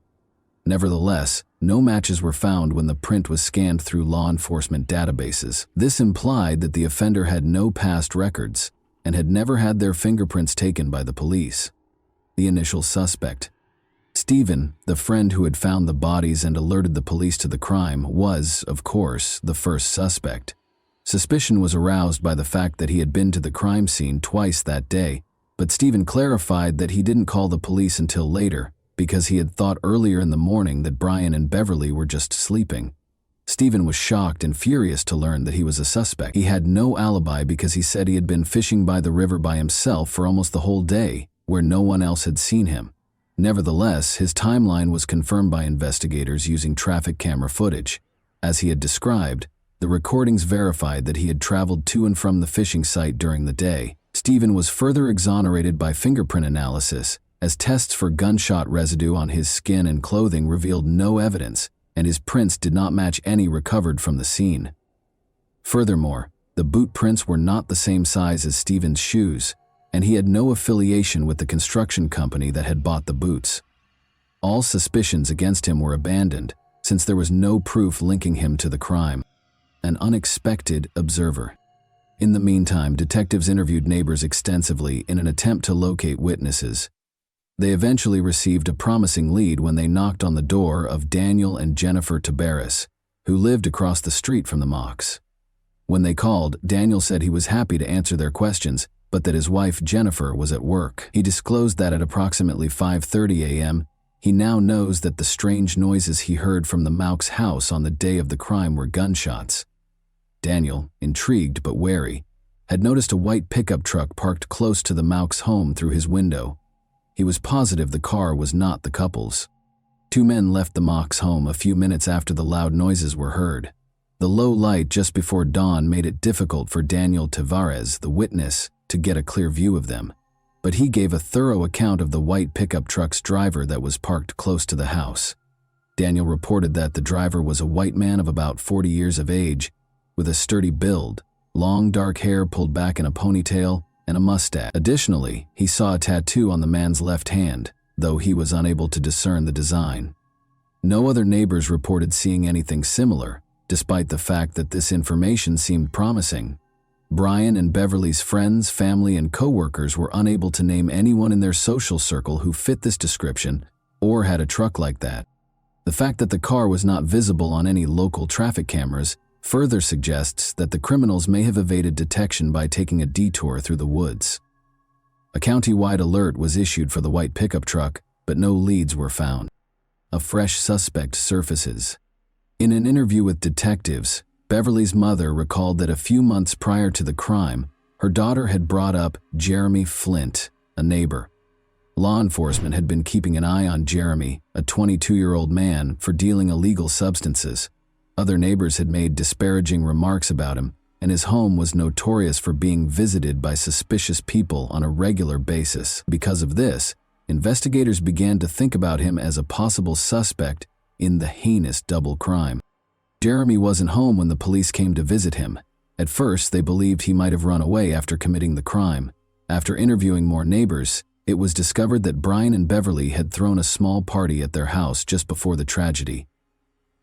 Nevertheless, no matches were found when the print was scanned through law enforcement databases. This implied that the offender had no past records and had never had their fingerprints taken by the police. The initial suspect, Stephen, the friend who had found the bodies and alerted the police to the crime, was, of course, the first suspect. Suspicion was aroused by the fact that he had been to the crime scene twice that day, but Stephen clarified that he didn't call the police until later because he had thought earlier in the morning that Brian and Beverly were just sleeping. Stephen was shocked and furious to learn that he was a suspect. He had no alibi because he said he had been fishing by the river by himself for almost the whole day, where no one else had seen him. Nevertheless, his timeline was confirmed by investigators using traffic camera footage. As he had described, the recordings verified that he had traveled to and from the fishing site during the day. Stephen was further exonerated by fingerprint analysis, as tests for gunshot residue on his skin and clothing revealed no evidence, and his prints did not match any recovered from the scene. Furthermore, the boot prints were not the same size as Stephen's shoes, and he had no affiliation with the construction company that had bought the boots. All suspicions against him were abandoned, since there was no proof linking him to the crime. An unexpected observer. In the meantime, detectives interviewed neighbors extensively in an attempt to locate witnesses. They eventually received a promising lead when they knocked on the door of Daniel and Jennifer Tabaris, who lived across the street from the Mocks. When they called, Daniel said he was happy to answer their questions, but that his wife Jennifer was at work. He disclosed that at approximately 5:30 a.m., he now knows that the strange noises he heard from the Mauch's house on the day of the crime were gunshots. Daniel, intrigued but wary, had noticed a white pickup truck parked close to the Mauch's home through his window. He was positive the car was not the couple's. Two men left the Mauch's home a few minutes after the loud noises were heard. The low light just before dawn made it difficult for Daniel Tavares, the witness, to get a clear view of them, but he gave a thorough account of the white pickup truck's driver that was parked close to the house. Daniel reported that the driver was a white man of about 40 years of age, with a sturdy build, long dark hair pulled back in a ponytail, and a mustache. Additionally, he saw a tattoo on the man's left hand, though he was unable to discern the design. No other neighbors reported seeing anything similar, despite the fact that this information seemed promising. Brian and Beverly's friends, family, and co-workers were unable to name anyone in their social circle who fit this description or had a truck like that. The fact that the car was not visible on any local traffic cameras further suggests that the criminals may have evaded detection by taking a detour through the woods. A county-wide alert was issued for the white pickup truck, but no leads were found. A fresh suspect surfaces. In an interview with detectives, Beverly's mother recalled that a few months prior to the crime, her daughter had brought up Jeremy Flint, a neighbor. Law enforcement had been keeping an eye on Jeremy, a 22-year-old man, for dealing illegal substances. Other neighbors had made disparaging remarks about him, and his home was notorious for being visited by suspicious people on a regular basis. Because of this, investigators began to think about him as a possible suspect in the heinous double crime. Jeremy wasn't home when the police came to visit him. At first, they believed he might have run away after committing the crime. After interviewing more neighbors, it was discovered that Brian and Beverly had thrown a small party at their house just before the tragedy.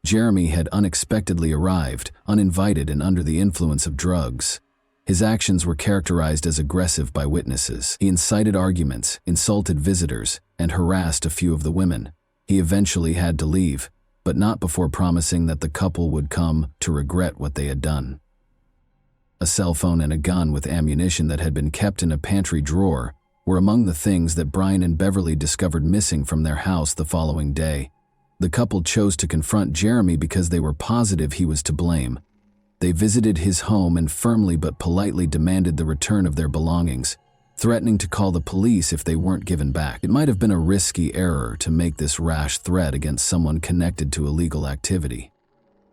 Jeremy had unexpectedly arrived, uninvited and under the influence of drugs. His actions were characterized as aggressive by witnesses. He incited arguments, insulted visitors, and harassed a few of the women. He eventually had to leave, but not before promising that the couple would come to regret what they had done. A cell phone and a gun with ammunition that had been kept in a pantry drawer were among the things that Brian and Beverly discovered missing from their house the following day. The couple chose to confront Jeremy because they were positive he was to blame. They visited his home and firmly but politely demanded the return of their belongings, threatening to call the police if they weren't given back. It might have been a risky error to make this rash threat against someone connected to illegal activity.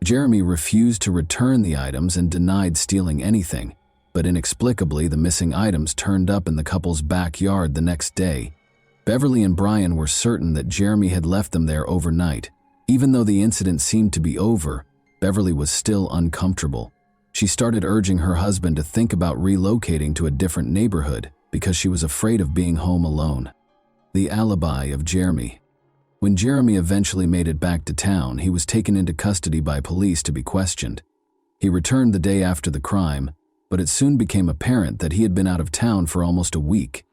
Jeremy refused to return the items and denied stealing anything, but inexplicably the missing items turned up in the couple's backyard the next day. Beverly and Brian were certain that Jeremy had left them there overnight. Even though the incident seemed to be over, Beverly was still uncomfortable. She started urging her husband to think about relocating to a different neighborhood because she was afraid of being home alone. The alibi of Jeremy. When Jeremy eventually made it back to town, he was taken into custody by police to be questioned. He returned the day after the crime, but it soon became apparent that he had been out of town for almost a week.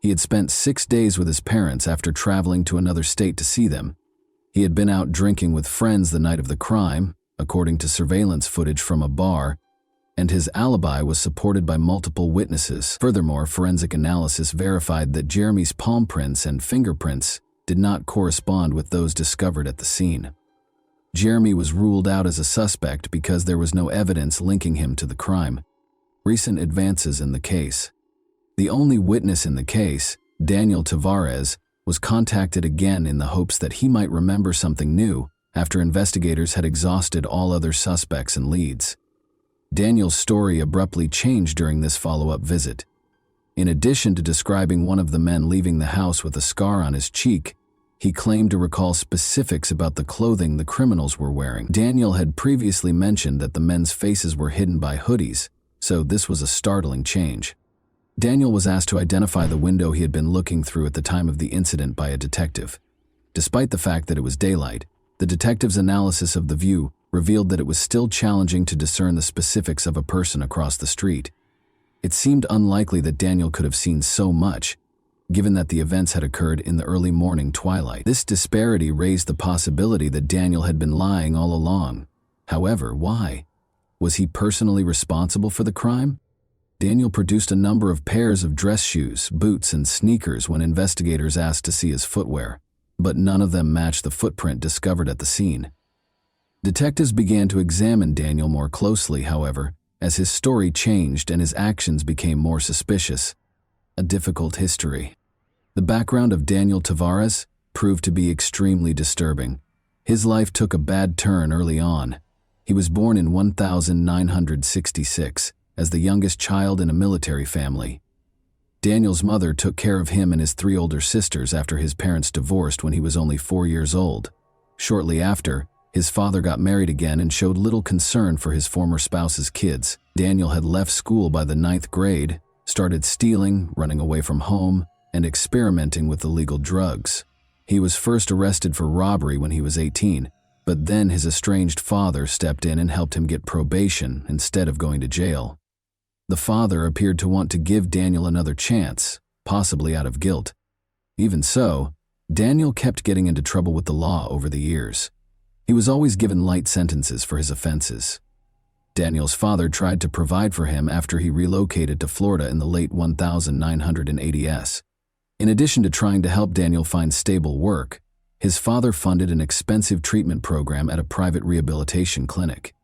He had spent 6 days with his parents after traveling to another state to see them. He had been out drinking with friends the night of the crime, according to surveillance footage from a bar, and his alibi was supported by multiple witnesses. Furthermore, forensic analysis verified that Jeremy's palm prints and fingerprints did not correspond with those discovered at the scene. Jeremy was ruled out as a suspect because there was no evidence linking him to the crime. Recent advances in the case. The only witness in the case, Daniel Tavares, was contacted again in the hopes that he might remember something new after investigators had exhausted all other suspects and leads. Daniel's story abruptly changed during this follow-up visit. In addition to describing one of the men leaving the house with a scar on his cheek, he claimed to recall specifics about the clothing the criminals were wearing. Daniel had previously mentioned that the men's faces were hidden by hoodies, so this was a startling change. Daniel was asked to identify the window he had been looking through at the time of the incident by a detective. Despite the fact that it was daylight, the detective's analysis of the view revealed that it was still challenging to discern the specifics of a person across the street. It seemed unlikely that Daniel could have seen so much, given that the events had occurred in the early morning twilight. This disparity raised the possibility that Daniel had been lying all along. However, why? Was he personally responsible for the crime? Daniel produced a number of pairs of dress shoes, boots, and sneakers when investigators asked to see his footwear, but none of them matched the footprint discovered at the scene. Detectives began to examine Daniel more closely, however, as his story changed and his actions became more suspicious. A difficult history. The background of Daniel Tavares proved to be extremely disturbing. His life took a bad turn early on. He was born in 1966 as the youngest child in a military family. Daniel's mother took care of him and his 3 older sisters after his parents divorced when he was only 4 years old. Shortly after, his father got married again and showed little concern for his former spouse's kids. Daniel had left school by the 9th grade, started stealing, running away from home, and experimenting with illegal drugs. He was first arrested for robbery when he was 18, but then his estranged father stepped in and helped him get probation instead of going to jail. The father appeared to want to give Daniel another chance, possibly out of guilt. Even so, Daniel kept getting into trouble with the law over the years. He was always given light sentences for his offenses. Daniel's father tried to provide for him after he relocated to Florida in the late 1980s. In addition to trying to help Daniel find stable work, his father funded an expensive treatment program at a private rehabilitation clinic.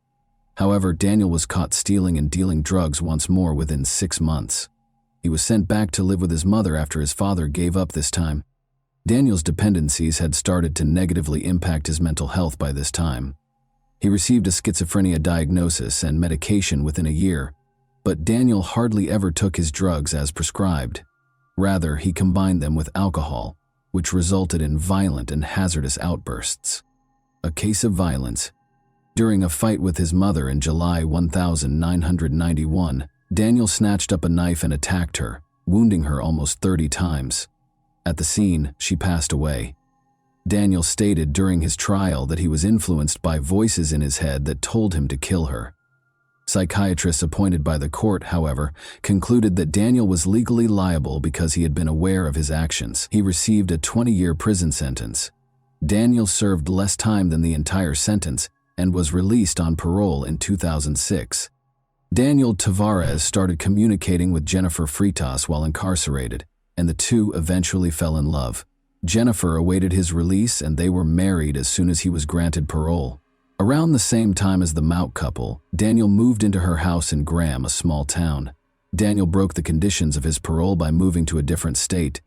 However, Daniel was caught stealing and dealing drugs once more within 6 months. He was sent back to live with his mother after his father gave up this time. Daniel's dependencies had started to negatively impact his mental health by this time. He received a schizophrenia diagnosis and medication within a year, but Daniel hardly ever took his drugs as prescribed. Rather, he combined them with alcohol, which resulted in violent and hazardous outbursts. A case of violence. During a fight with his mother in July 1991, Daniel snatched up a knife and attacked her, wounding her almost 30 times. At the scene, she passed away. Daniel stated during his trial that he was influenced by voices in his head that told him to kill her. Psychiatrists appointed by the court, however, concluded that Daniel was legally liable because he had been aware of his actions. He received a 20-year prison sentence. Daniel served less time than the entire sentence and was released on parole in 2006. Daniel Tavares started communicating with Jennifer Freitas while incarcerated, and the two eventually fell in love. Jennifer awaited his release and they were married as soon as he was granted parole. Around the same time as the Mauk couple, Daniel moved into her house in Graham, a small town. Daniel broke the conditions of his parole by moving to a different state.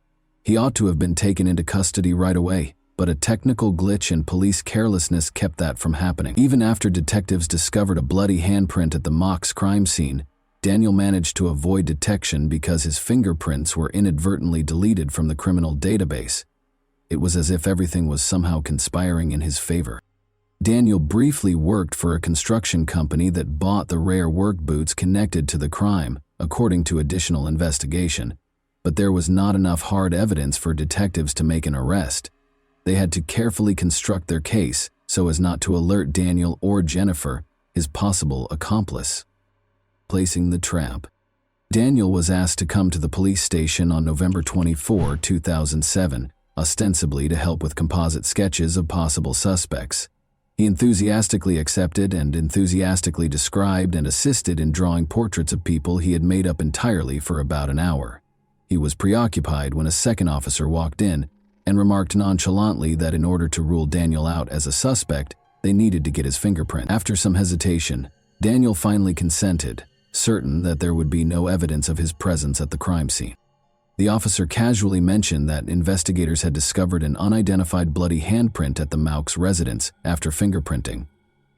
He ought to have been taken into custody right away, but a technical glitch and police carelessness kept that from happening. Even after detectives discovered a bloody handprint at the Mauk's crime scene, Daniel managed to avoid detection because his fingerprints were inadvertently deleted from the criminal database. It was as if everything was somehow conspiring in his favor. Daniel briefly worked for a construction company that bought the rare work boots connected to the crime, according to additional investigation, but there was not enough hard evidence for detectives to make an arrest. They had to carefully construct their case so as not to alert Daniel or Jennifer, his possible accomplice. Placing the trap. Daniel was asked to come to the police station on November 24, 2007, ostensibly to help with composite sketches of possible suspects. He enthusiastically accepted and enthusiastically described and assisted in drawing portraits of people he had made up entirely for about an hour. He was preoccupied when a second officer walked in and remarked nonchalantly that in order to rule Daniel out as a suspect, they needed to get his fingerprint. After some hesitation, Daniel finally consented, certain that there would be no evidence of his presence at the crime scene. The officer casually mentioned that investigators had discovered an unidentified bloody handprint at the Mauk's residence after fingerprinting.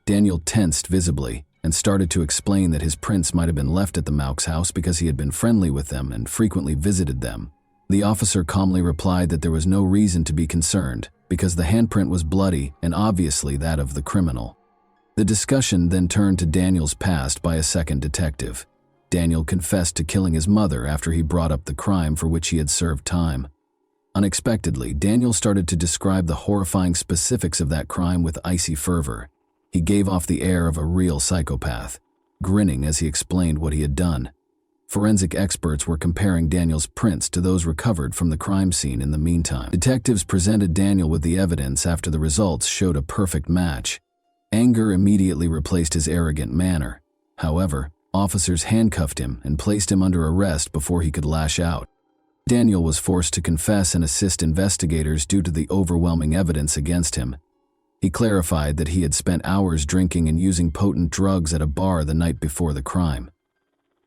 Daniel tensed visibly and started to explain that his prints might have been left at the Mauk's house because he had been friendly with them and frequently visited them. The officer calmly replied that there was no reason to be concerned because the handprint was bloody and obviously that of the criminal. The discussion then turned to Daniel's past by a second detective. Daniel confessed to killing his mother after he brought up the crime for which he had served time. Unexpectedly, Daniel started to describe the horrifying specifics of that crime with icy fervor. He gave off the air of a real psychopath, grinning as he explained what he had done. Forensic experts were comparing Daniel's prints to those recovered from the crime scene in the meantime. Detectives presented Daniel with the evidence after the results showed a perfect match. Anger immediately replaced his arrogant manner. However, officers handcuffed him and placed him under arrest before he could lash out. Daniel was forced to confess and assist investigators due to the overwhelming evidence against him. He clarified that he had spent hours drinking and using potent drugs at a bar the night before the crime.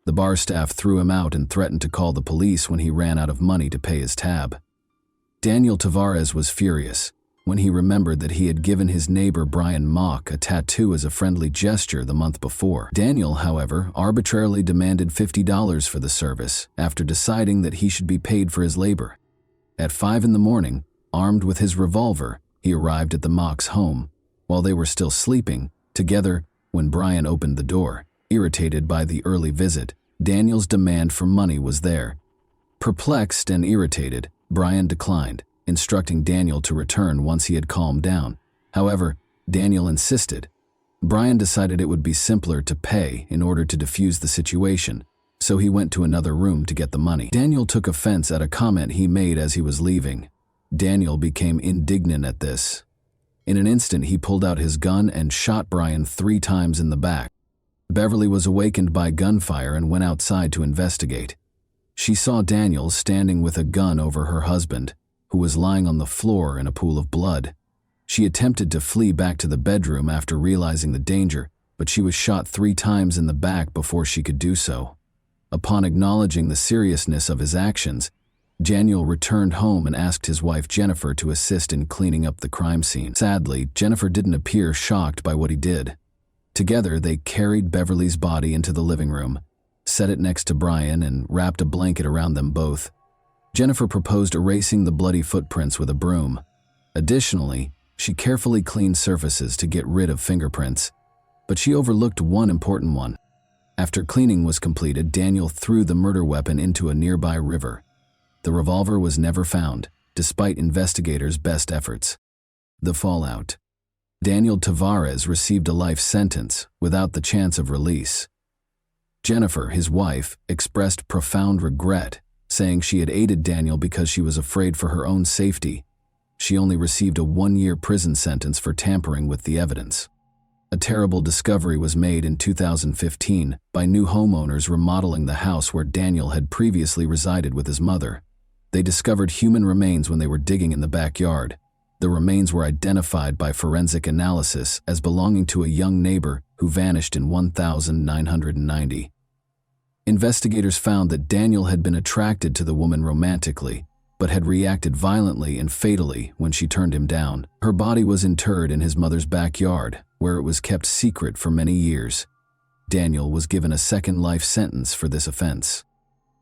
The bar staff threw him out and threatened to call the police when he ran out of money to pay his tab. Daniel Tavares was furious when he remembered that he had given his neighbor Brian Mauk a tattoo as a friendly gesture the month before. Daniel, however, arbitrarily demanded $50 for the service after deciding that he should be paid for his labor. At 5 in the morning, armed with his revolver, he arrived at the Mauk's home while they were still sleeping together when Brian opened the door. Irritated by the early visit, Daniel's demand for money was there. Perplexed and irritated, Brian declined, instructing Daniel to return once he had calmed down. However, Daniel insisted. Brian decided it would be simpler to pay in order to defuse the situation, so he went to another room to get the money. Daniel took offense at a comment he made as he was leaving. Daniel became indignant at this. In an instant, he pulled out his gun and shot Brian 3 times in the back. Beverly was awakened by gunfire and went outside to investigate. She saw Daniel standing with a gun over her husband, who was lying on the floor in a pool of blood. She attempted to flee back to the bedroom after realizing the danger, but she was shot 3 times in the back before she could do so. Upon acknowledging the seriousness of his actions, Daniel returned home and asked his wife Jennifer to assist in cleaning up the crime scene. Sadly, Jennifer didn't appear shocked by what he did. Together, they carried Beverly's body into the living room, set it next to Brian, and wrapped a blanket around them both. Jennifer proposed erasing the bloody footprints with a broom. Additionally, she carefully cleaned surfaces to get rid of fingerprints, but she overlooked one important one. After cleaning was completed, Daniel threw the murder weapon into a nearby river. The revolver was never found, despite investigators' best efforts. The fallout. Daniel Tavares received a life sentence without the chance of release. Jennifer, his wife, expressed profound regret, saying she had aided Daniel because she was afraid for her own safety. She only received a 1-year prison sentence for tampering with the evidence. A terrible discovery was made in 2015 by new homeowners remodeling the house where Daniel had previously resided with his mother. They discovered human remains when they were digging in the backyard. The remains were identified by forensic analysis as belonging to a young neighbor who vanished in 1990. Investigators found that Daniel had been attracted to the woman romantically, but had reacted violently and fatally when she turned him down. Her body was interred in his mother's backyard, where it was kept secret for many years. Daniel was given a second life sentence for this offense.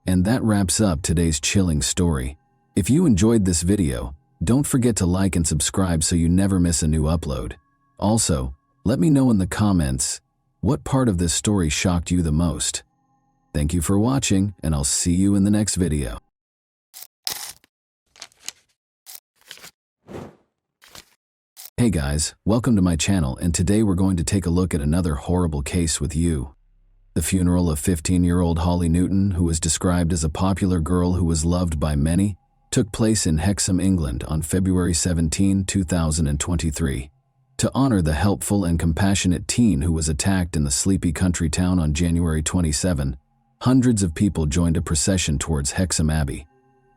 And that wraps up today's chilling story. If you enjoyed this video, don't forget to like and subscribe so you never miss a new upload. Also, let me know in the comments what part of this story shocked you the most. Thank you for watching, and I'll see you in the next video. Hey guys, welcome to my channel, and today we're going to take a look at another horrible case with you. The funeral of 15-year-old Holly Newton, who was described as a popular girl who was loved by many, took place in Hexham, England on February 17, 2023. To honor the helpful and compassionate teen who was attacked in the sleepy country town on January 27, hundreds of people joined a procession towards Hexham Abbey.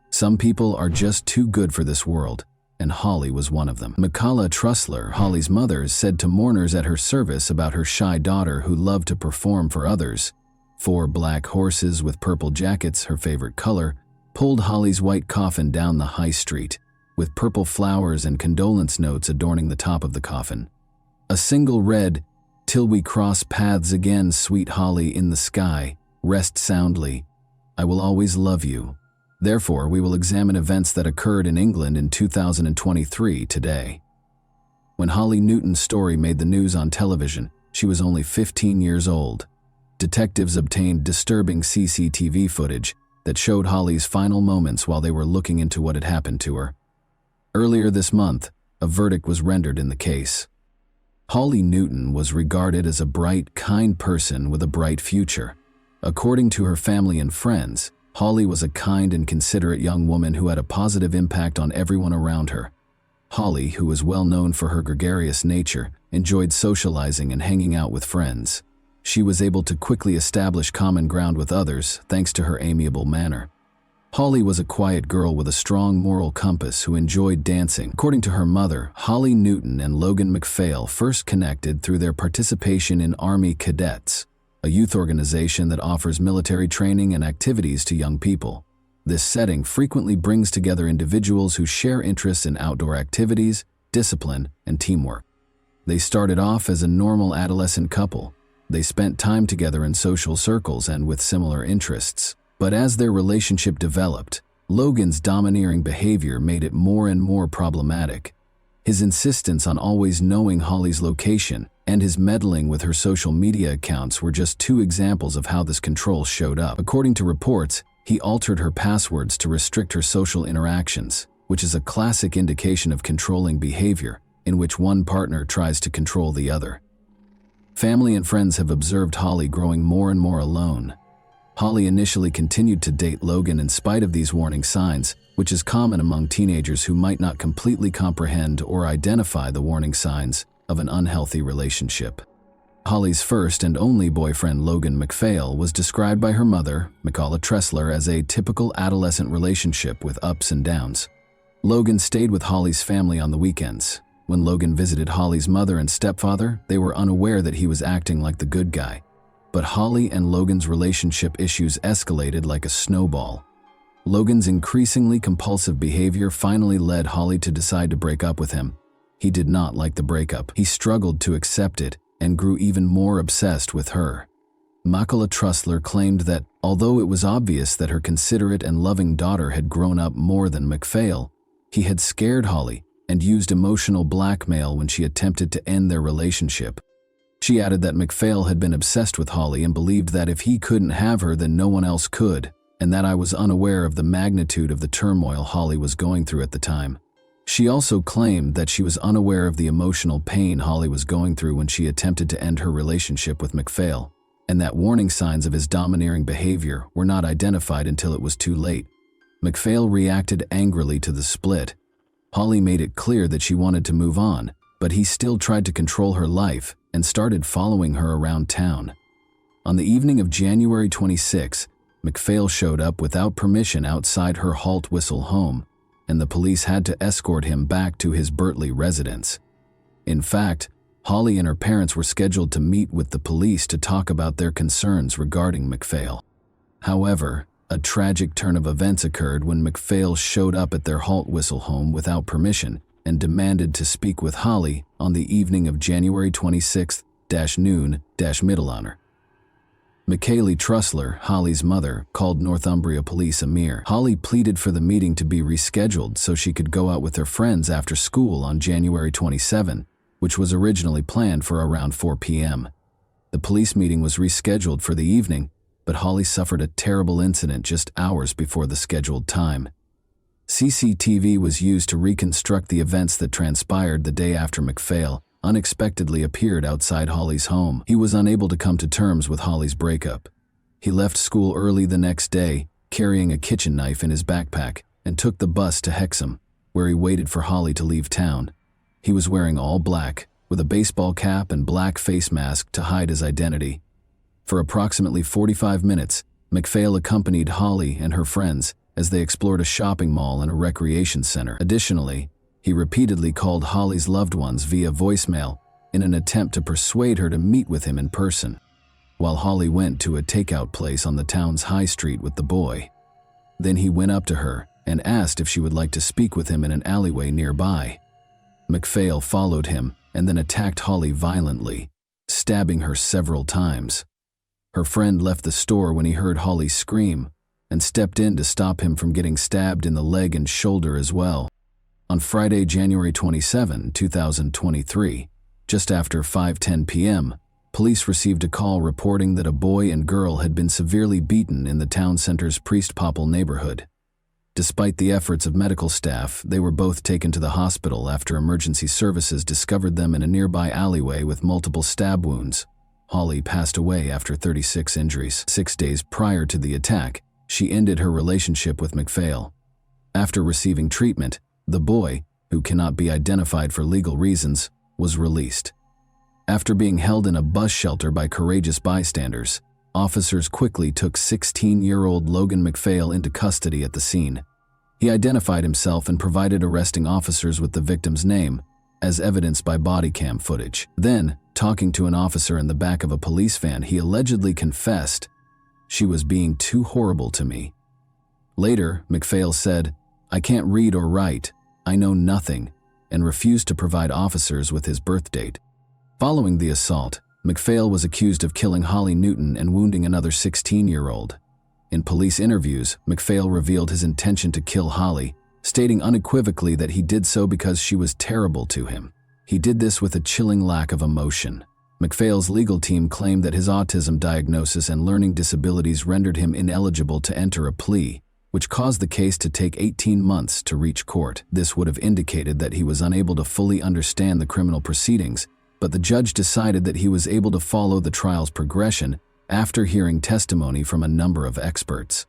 Some people are just too good for this world, and Holly was one of them. Michaela Trussler, Holly's mother, said to mourners at her service about her shy daughter who loved to perform for others. 4 black horses with purple jackets, her favorite color, pulled Holly's white coffin down the high street, with purple flowers and condolence notes adorning the top of the coffin. A single read, "Till we cross paths again, sweet Holly, in the sky, rest soundly. I will always love you." Therefore, we will examine events that occurred in England in 2023 today. When Holly Newton's story made the news on television, she was only 15 years old. Detectives obtained disturbing CCTV footage that showed Holly's final moments while they were looking into what had happened to her. Earlier this month, a verdict was rendered in the case. Holly Newton was regarded as a bright, kind person with a bright future. According to her family and friends, Holly was a kind and considerate young woman who had a positive impact on everyone around her. Holly, who was well known for her gregarious nature, enjoyed socializing and hanging out with friends. She was able to quickly establish common ground with others thanks to her amiable manner. Holly was a quiet girl with a strong moral compass who enjoyed dancing. According to her mother, Holly Newton and Logan McPhail first connected through their participation in Army Cadets, a youth organization that offers military training and activities to young people. This setting frequently brings together individuals who share interests in outdoor activities, discipline, and teamwork. They started off as a normal adolescent couple. They spent time together in social circles and with similar interests. But as their relationship developed, Logan's domineering behavior made it more and more problematic. His insistence on always knowing Holly's location and his meddling with her social media accounts were just 2 examples of how this control showed up. According to reports, he altered her passwords to restrict her social interactions, which is a classic indication of controlling behavior in which one partner tries to control the other. Family and friends have observed Holly growing more and more alone. Holly initially continued to date Logan in spite of these warning signs, which is common among teenagers who might not completely comprehend or identify the warning signs of an unhealthy relationship. Holly's first and only boyfriend, Logan MacPhail, was described by her mother, Michaela Tressler, as a typical adolescent relationship with ups and downs. Logan stayed with Holly's family on the weekends. When Logan visited Holly's mother and stepfather, they were unaware that he was acting like the good guy. But Holly and Logan's relationship issues escalated like a snowball. Logan's increasingly compulsive behavior finally led Holly to decide to break up with him. He did not like the breakup. He struggled to accept it and grew even more obsessed with her. Michaela Tressler claimed that, although it was obvious that her considerate and loving daughter had grown up more than MacPhail, he had scared Holly and used emotional blackmail when she attempted to end their relationship. She added that MacPhail had been obsessed with Holly and believed that if he couldn't have her, then no one else could, and that I was unaware of the magnitude of the turmoil Holly was going through at the time. She also claimed that she was unaware of the emotional pain Holly was going through when she attempted to end her relationship with MacPhail, and that warning signs of his domineering behavior were not identified until it was too late. MacPhail reacted angrily to the split. Holly made it clear that she wanted to move on, but he still tried to control her life and started following her around town. On the evening of January 26, MacPhail showed up without permission outside her Halt Whistle home, and the police had to escort him back to his Bertley residence. In fact, Holly and her parents were scheduled to meet with the police to talk about their concerns regarding MacPhail. However, a tragic turn of events occurred when MacPhail showed up at their Halt Whistle home without permission and demanded to speak with Holly on the evening of January 26-noon-middle hour. Michaela Tressler, Holly's mother, called Northumbria police a mere. Holly pleaded for the meeting to be rescheduled so she could go out with her friends after school on January 27, which was originally planned for around 4 p.m. The police meeting was rescheduled for the evening, but Holly suffered a terrible incident just hours before the scheduled time. CCTV was used to reconstruct the events that transpired the day after MacPhail unexpectedly appeared outside Holly's home. He was unable to come to terms with Holly's breakup. He left school early the next day, carrying a kitchen knife in his backpack, and took the bus to Hexham, where he waited for Holly to leave town. He was wearing all black, with a baseball cap and black face mask to hide his identity. For approximately 45 minutes, MacPhail accompanied Holly and her friends as they explored a shopping mall and a recreation center. Additionally, he repeatedly called Holly's loved ones via voicemail in an attempt to persuade her to meet with him in person, while Holly went to a takeout place on the town's high street with the boy. Then he went up to her and asked if she would like to speak with him in an alleyway nearby. MacPhail followed him and then attacked Holly violently, stabbing her several times. Her friend left the store when he heard Holly scream and stepped in to stop him from getting stabbed in the leg and shoulder as well. On Friday, January 27, 2023, just after 5:10 p.m., police received a call reporting that a boy and girl had been severely beaten in the town center's Priest Popple neighborhood. Despite the efforts of medical staff, they were both taken to the hospital after emergency services discovered them in a nearby alleyway with multiple stab wounds. Holly passed away after 36 injuries. 6 days prior to the attack, she ended her relationship with MacPhail. After receiving treatment, the boy, who cannot be identified for legal reasons, was released. After being held in a bus shelter by courageous bystanders, officers quickly took 16-year-old Logan MacPhail into custody at the scene. He identified himself and provided arresting officers with the victim's name, as evidenced by body cam footage. Then, talking to an officer in the back of a police van, he allegedly confessed, "She was being too horrible to me." Later, MacPhail said, "I can't read or write, I know nothing," and refused to provide officers with his birth date. Following the assault, MacPhail was accused of killing Holly Newton and wounding another 16-year-old. In police interviews, MacPhail revealed his intention to kill Holly, stating unequivocally that he did so because she was terrible to him. He did this with a chilling lack of emotion. MacPhail's legal team claimed that his autism diagnosis and learning disabilities rendered him ineligible to enter a plea, which caused the case to take 18 months to reach court. This would have indicated that he was unable to fully understand the criminal proceedings, but the judge decided that he was able to follow the trial's progression after hearing testimony from a number of experts.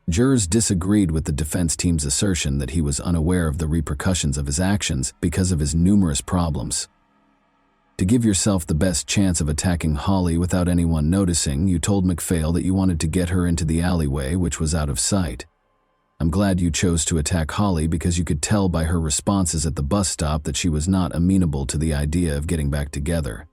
Jurors disagreed with the defense team's assertion that he was unaware of the repercussions of his actions because of his numerous problems. To give yourself the best chance of attacking Holly without anyone noticing, you told MacPhail that you wanted to get her into the alleyway, which was out of sight. I'm glad you chose to attack Holly because you could tell by her responses at the bus stop that she was not amenable to the idea of getting back together.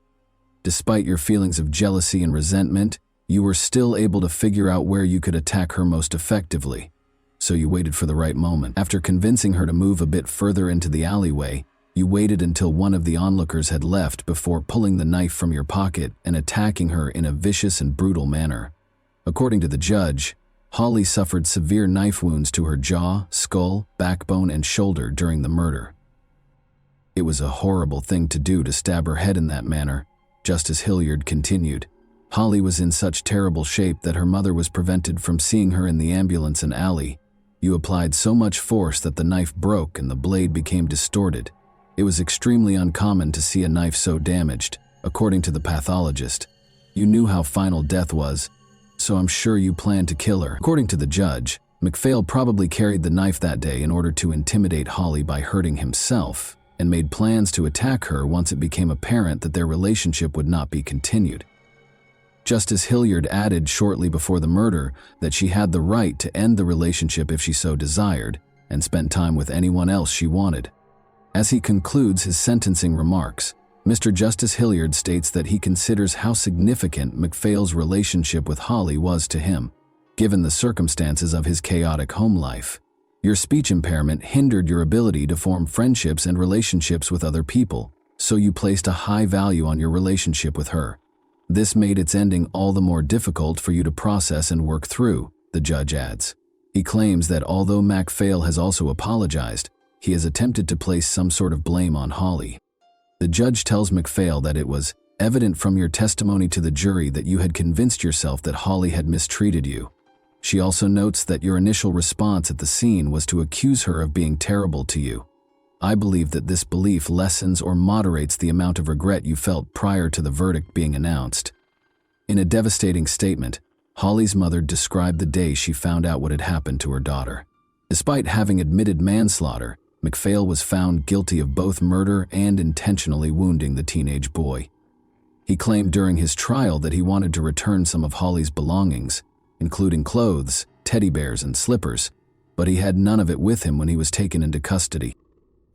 Despite your feelings of jealousy and resentment, you were still able to figure out where you could attack her most effectively. So you waited for the right moment. After convincing her to move a bit further into the alleyway, you waited until one of the onlookers had left before pulling the knife from your pocket and attacking her in a vicious and brutal manner. According to the judge, Holly suffered severe knife wounds to her jaw, skull, backbone, and shoulder during the murder. It was a horrible thing to do to stab her head in that manner, Justice Hilliard continued. Holly was in such terrible shape that her mother was prevented from seeing her in the ambulance and alley. You applied so much force that the knife broke and the blade became distorted. It was extremely uncommon to see a knife so damaged, according to the pathologist. You knew how final death was, so I'm sure you planned to kill her. According to the judge, MacPhail probably carried the knife that day in order to intimidate Holly by hurting himself, and made plans to attack her once it became apparent that their relationship would not be continued. Justice Hilliard added shortly before the murder that she had the right to end the relationship if she so desired, and spend time with anyone else she wanted. As he concludes his sentencing remarks, Mr. Justice Hilliard states that he considers how significant MacPhail's relationship with Holly was to him, given the circumstances of his chaotic home life. Your speech impairment hindered your ability to form friendships and relationships with other people, so you placed a high value on your relationship with her. This made its ending all the more difficult for you to process and work through, the judge adds. He claims that although MacPhail has also apologized, he has attempted to place some sort of blame on Holly. The judge tells MacPhail that it was evident from your testimony to the jury that you had convinced yourself that Holly had mistreated you. She also notes that your initial response at the scene was to accuse her of being terrible to you. I believe that this belief lessens or moderates the amount of regret you felt prior to the verdict being announced. In a devastating statement, Holly's mother described the day she found out what had happened to her daughter. Despite having admitted manslaughter, MacPhail was found guilty of both murder and intentionally wounding the teenage boy. He claimed during his trial that he wanted to return some of Holly's belongings, including clothes, teddy bears, and slippers, but he had none of it with him when he was taken into custody.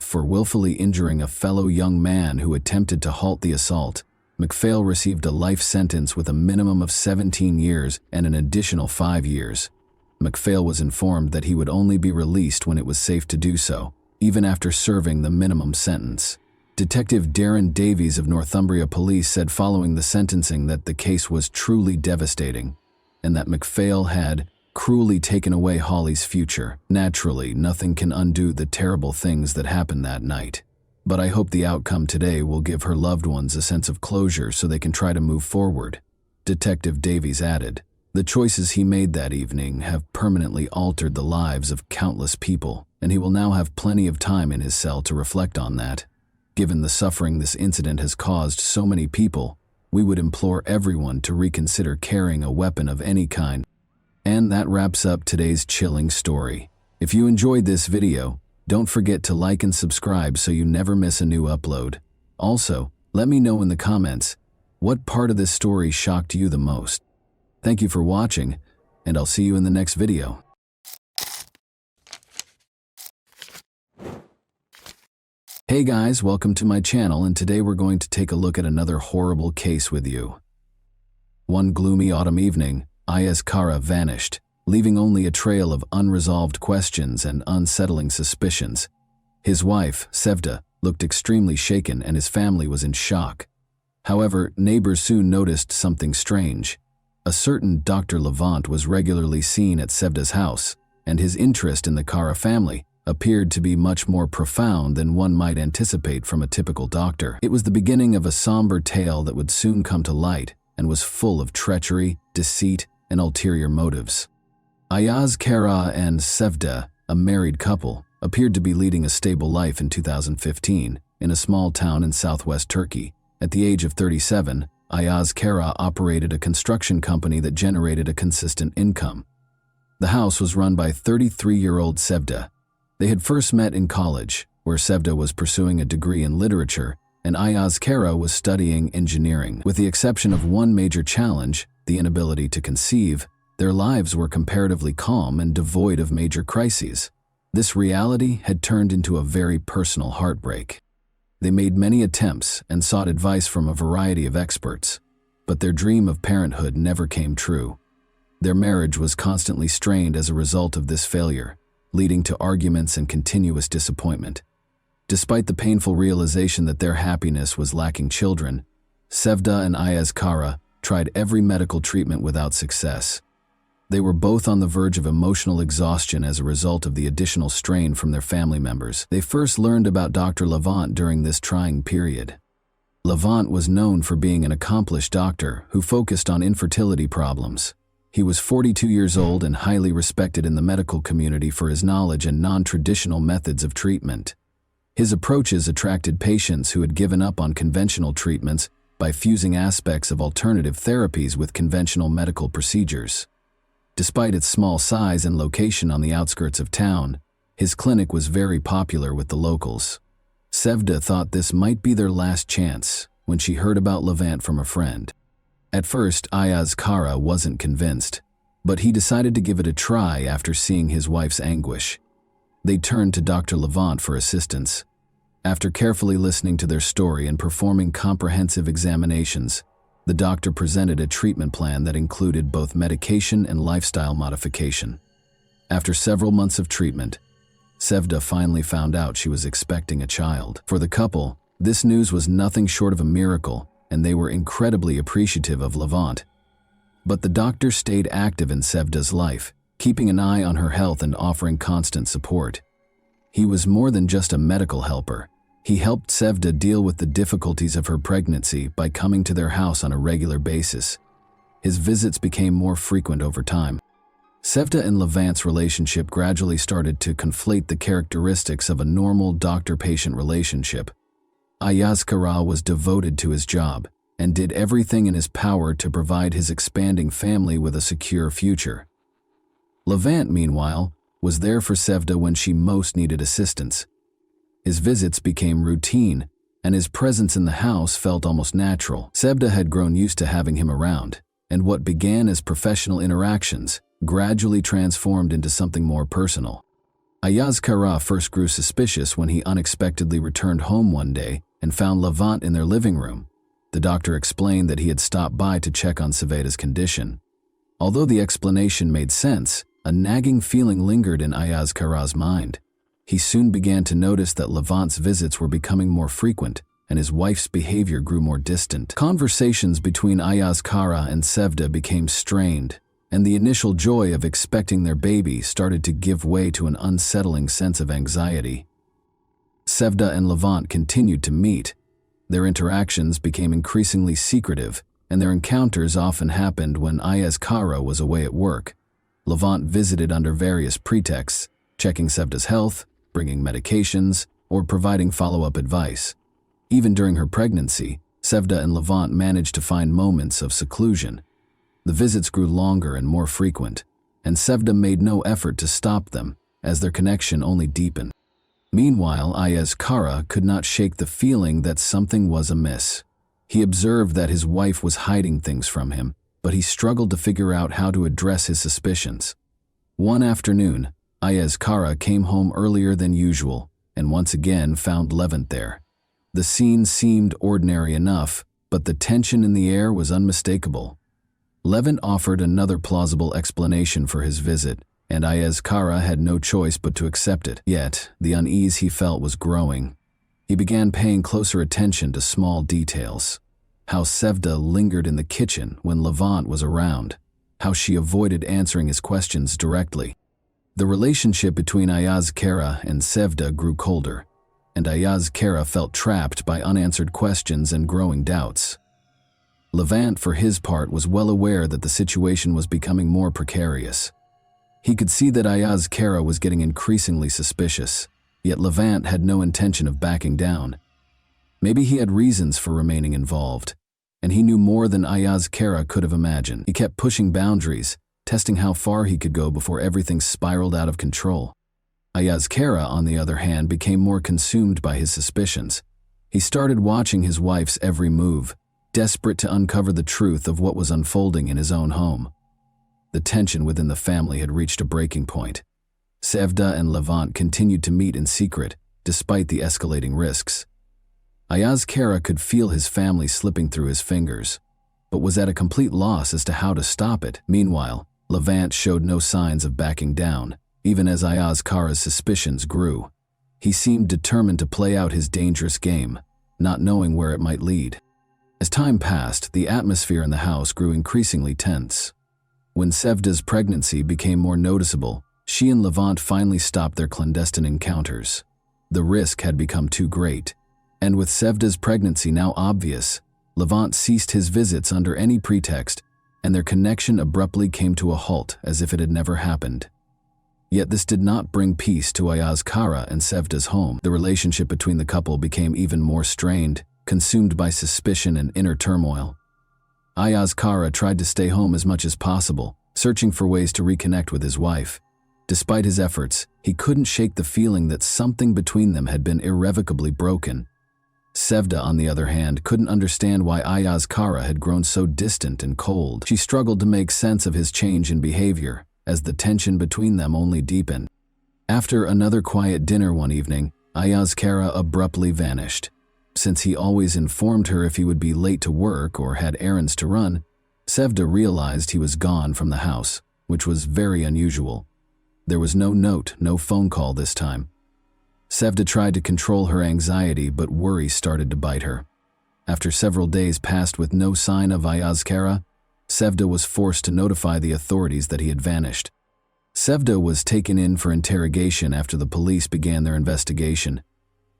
For willfully injuring a fellow young man who attempted to halt the assault, MacPhail received a life sentence with a minimum of 17 years and an additional 5 years. MacPhail was informed that he would only be released when it was safe to do so, even after serving the minimum sentence. Detective Darren Davies of Northumbria Police said following the sentencing that the case was truly devastating, and that MacPhail had cruelly taken away Holly's future. Naturally, nothing can undo the terrible things that happened that night. But I hope the outcome today will give her loved ones a sense of closure so they can try to move forward. Detective Davies added, the choices he made that evening have permanently altered the lives of countless people, and he will now have plenty of time in his cell to reflect on that. Given the suffering this incident has caused so many people, we would implore everyone to reconsider carrying a weapon of any kind. And that wraps up today's chilling story. If you enjoyed this video, don't forget to like and subscribe so you never miss a new upload. Also, let me know in the comments, what part of this story shocked you the most? Thank you for watching, and I'll see you in the next video. Hey guys, welcome to my channel, and today we're going to take a look at another horrible case with you. One gloomy autumn evening, Ayaz Kara vanished, leaving only a trail of unresolved questions and unsettling suspicions. His wife, Sevda, looked extremely shaken and his family was in shock. However, neighbors soon noticed something strange. A certain Dr. Levant was regularly seen at Sevda's house, and his interest in the Kara family appeared to be much more profound than one might anticipate from a typical doctor. It was the beginning of a somber tale that would soon come to light and was full of treachery, deceit, and ulterior motives. Ayaz Kara and Sevda, a married couple, appeared to be leading a stable life in 2015 in a small town in southwest Turkey. At the age of 37, Ayaz Kara operated a construction company that generated a consistent income. The house was run by 33-year-old Sevda. They had first met in college, where Sevda was pursuing a degree in literature and Ayaz Kara was studying engineering. With the exception of one major challenge, the inability to conceive, their lives were comparatively calm and devoid of major crises. This reality had turned into a very personal heartbreak. They made many attempts and sought advice from a variety of experts, but their dream of parenthood never came true. Their marriage was constantly strained as a result of this failure, leading to arguments and continuous disappointment. Despite the painful realization that their happiness was lacking children, Sevda and Ayaz Kara tried every medical treatment without success. They were both on the verge of emotional exhaustion as a result of the additional strain from their family members. They first learned about Dr. Levant during this trying period. Levant was known for being an accomplished doctor who focused on infertility problems. He was 42 years old and highly respected in the medical community for his knowledge and non-traditional methods of treatment. His approaches attracted patients who had given up on conventional treatments by fusing aspects of alternative therapies with conventional medical procedures. Despite its small size and location on the outskirts of town, his clinic was very popular with the locals. Sevda thought this might be their last chance when she heard about Levant from a friend. At first, Ayaz Kara wasn't convinced, but he decided to give it a try after seeing his wife's anguish. They turned to Dr. Levant for assistance. After carefully listening to their story and performing comprehensive examinations, the doctor presented a treatment plan that included both medication and lifestyle modification. After several months of treatment, Sevda finally found out she was expecting a child. For the couple, this news was nothing short of a miracle, and they were incredibly appreciative of Levant. But the doctor stayed active in Sevda's life, keeping an eye on her health and offering constant support. He was more than just a medical helper. He helped Sevda deal with the difficulties of her pregnancy by coming to their house on a regular basis. His visits became more frequent over time. Sevda and Levant's relationship gradually started to conflate the characteristics of a normal doctor-patient relationship. Ayaz Kara was devoted to his job and did everything in his power to provide his expanding family with a secure future. Levant, meanwhile, was there for Sevda when she most needed assistance. His visits became routine, and his presence in the house felt almost natural. Sevda had grown used to having him around, and what began as professional interactions gradually transformed into something more personal. Ayaz Kara first grew suspicious when he unexpectedly returned home one day and found Levant in their living room. The doctor explained that he had stopped by to check on Sevda's condition. Although the explanation made sense, a nagging feeling lingered in Ayaz Kara's mind. He soon began to notice that Levant's visits were becoming more frequent, and his wife's behavior grew more distant. Conversations between Ayaz Kara and Sevda became strained, and the initial joy of expecting their baby started to give way to an unsettling sense of anxiety. Sevda and Levant continued to meet. Their interactions became increasingly secretive, and their encounters often happened when Ayaz Kara was away at work. Levant visited under various pretexts, checking Sevda's health, bringing medications, or providing follow-up advice. Even during her pregnancy, Sevda and Levant managed to find moments of seclusion. The visits grew longer and more frequent, and Sevda made no effort to stop them, as their connection only deepened. Meanwhile, Ayaz Kara could not shake the feeling that something was amiss. He observed that his wife was hiding things from him, but he struggled to figure out how to address his suspicions. One afternoon, Ayaz Kara came home earlier than usual and once again found Levant there. The scene seemed ordinary enough, but the tension in the air was unmistakable. Levant offered another plausible explanation for his visit, and Ayaz Kara had no choice but to accept it. Yet, the unease he felt was growing. He began paying closer attention to small details. How Sevda lingered in the kitchen when Levant was around. How she avoided answering his questions directly. The relationship between Ayaz Kara and Sevda grew colder, and Ayaz Kara felt trapped by unanswered questions and growing doubts. Levant, for his part, was well aware that the situation was becoming more precarious. He could see that Ayaz Kara was getting increasingly suspicious, yet Levant had no intention of backing down. Maybe he had reasons for remaining involved, and he knew more than Ayaz Kara could have imagined. He kept pushing boundaries, testing how far he could go before everything spiraled out of control. Ayaz Kara, on the other hand, became more consumed by his suspicions. He started watching his wife's every move, desperate to uncover the truth of what was unfolding in his own home. The tension within the family had reached a breaking point. Sevda and Levant continued to meet in secret, despite the escalating risks. Ayaz Kara could feel his family slipping through his fingers, but was at a complete loss as to how to stop it. Meanwhile, Levant showed no signs of backing down, even as Ayaz Kara's suspicions grew. He seemed determined to play out his dangerous game, not knowing where it might lead. As time passed, the atmosphere in the house grew increasingly tense. When Sevda's pregnancy became more noticeable, she and Levant finally stopped their clandestine encounters. The risk had become too great, and with Sevda's pregnancy now obvious, Levant ceased his visits under any pretext, and their connection abruptly came to a halt as if it had never happened. Yet this did not bring peace to Ayaz Kara and Sevda's home. The relationship between the couple became even more strained, consumed by suspicion and inner turmoil. Ayaz Kara tried to stay home as much as possible, searching for ways to reconnect with his wife. Despite his efforts, he couldn't shake the feeling that something between them had been irrevocably broken. Sevda, on the other hand, couldn't understand why Ayaz Kara had grown so distant and cold. She struggled to make sense of his change in behavior, as the tension between them only deepened. After another quiet dinner one evening, Ayaz Kara abruptly vanished. Since he always informed her if he would be late to work or had errands to run, Sevda realized he was gone from the house, which was very unusual. There was no note, no phone call this time. Sevda tried to control her anxiety, but worry started to bite her. After several days passed with no sign of Ayaz Kara, Sevda was forced to notify the authorities that he had vanished. Sevda was taken in for interrogation after the police began their investigation.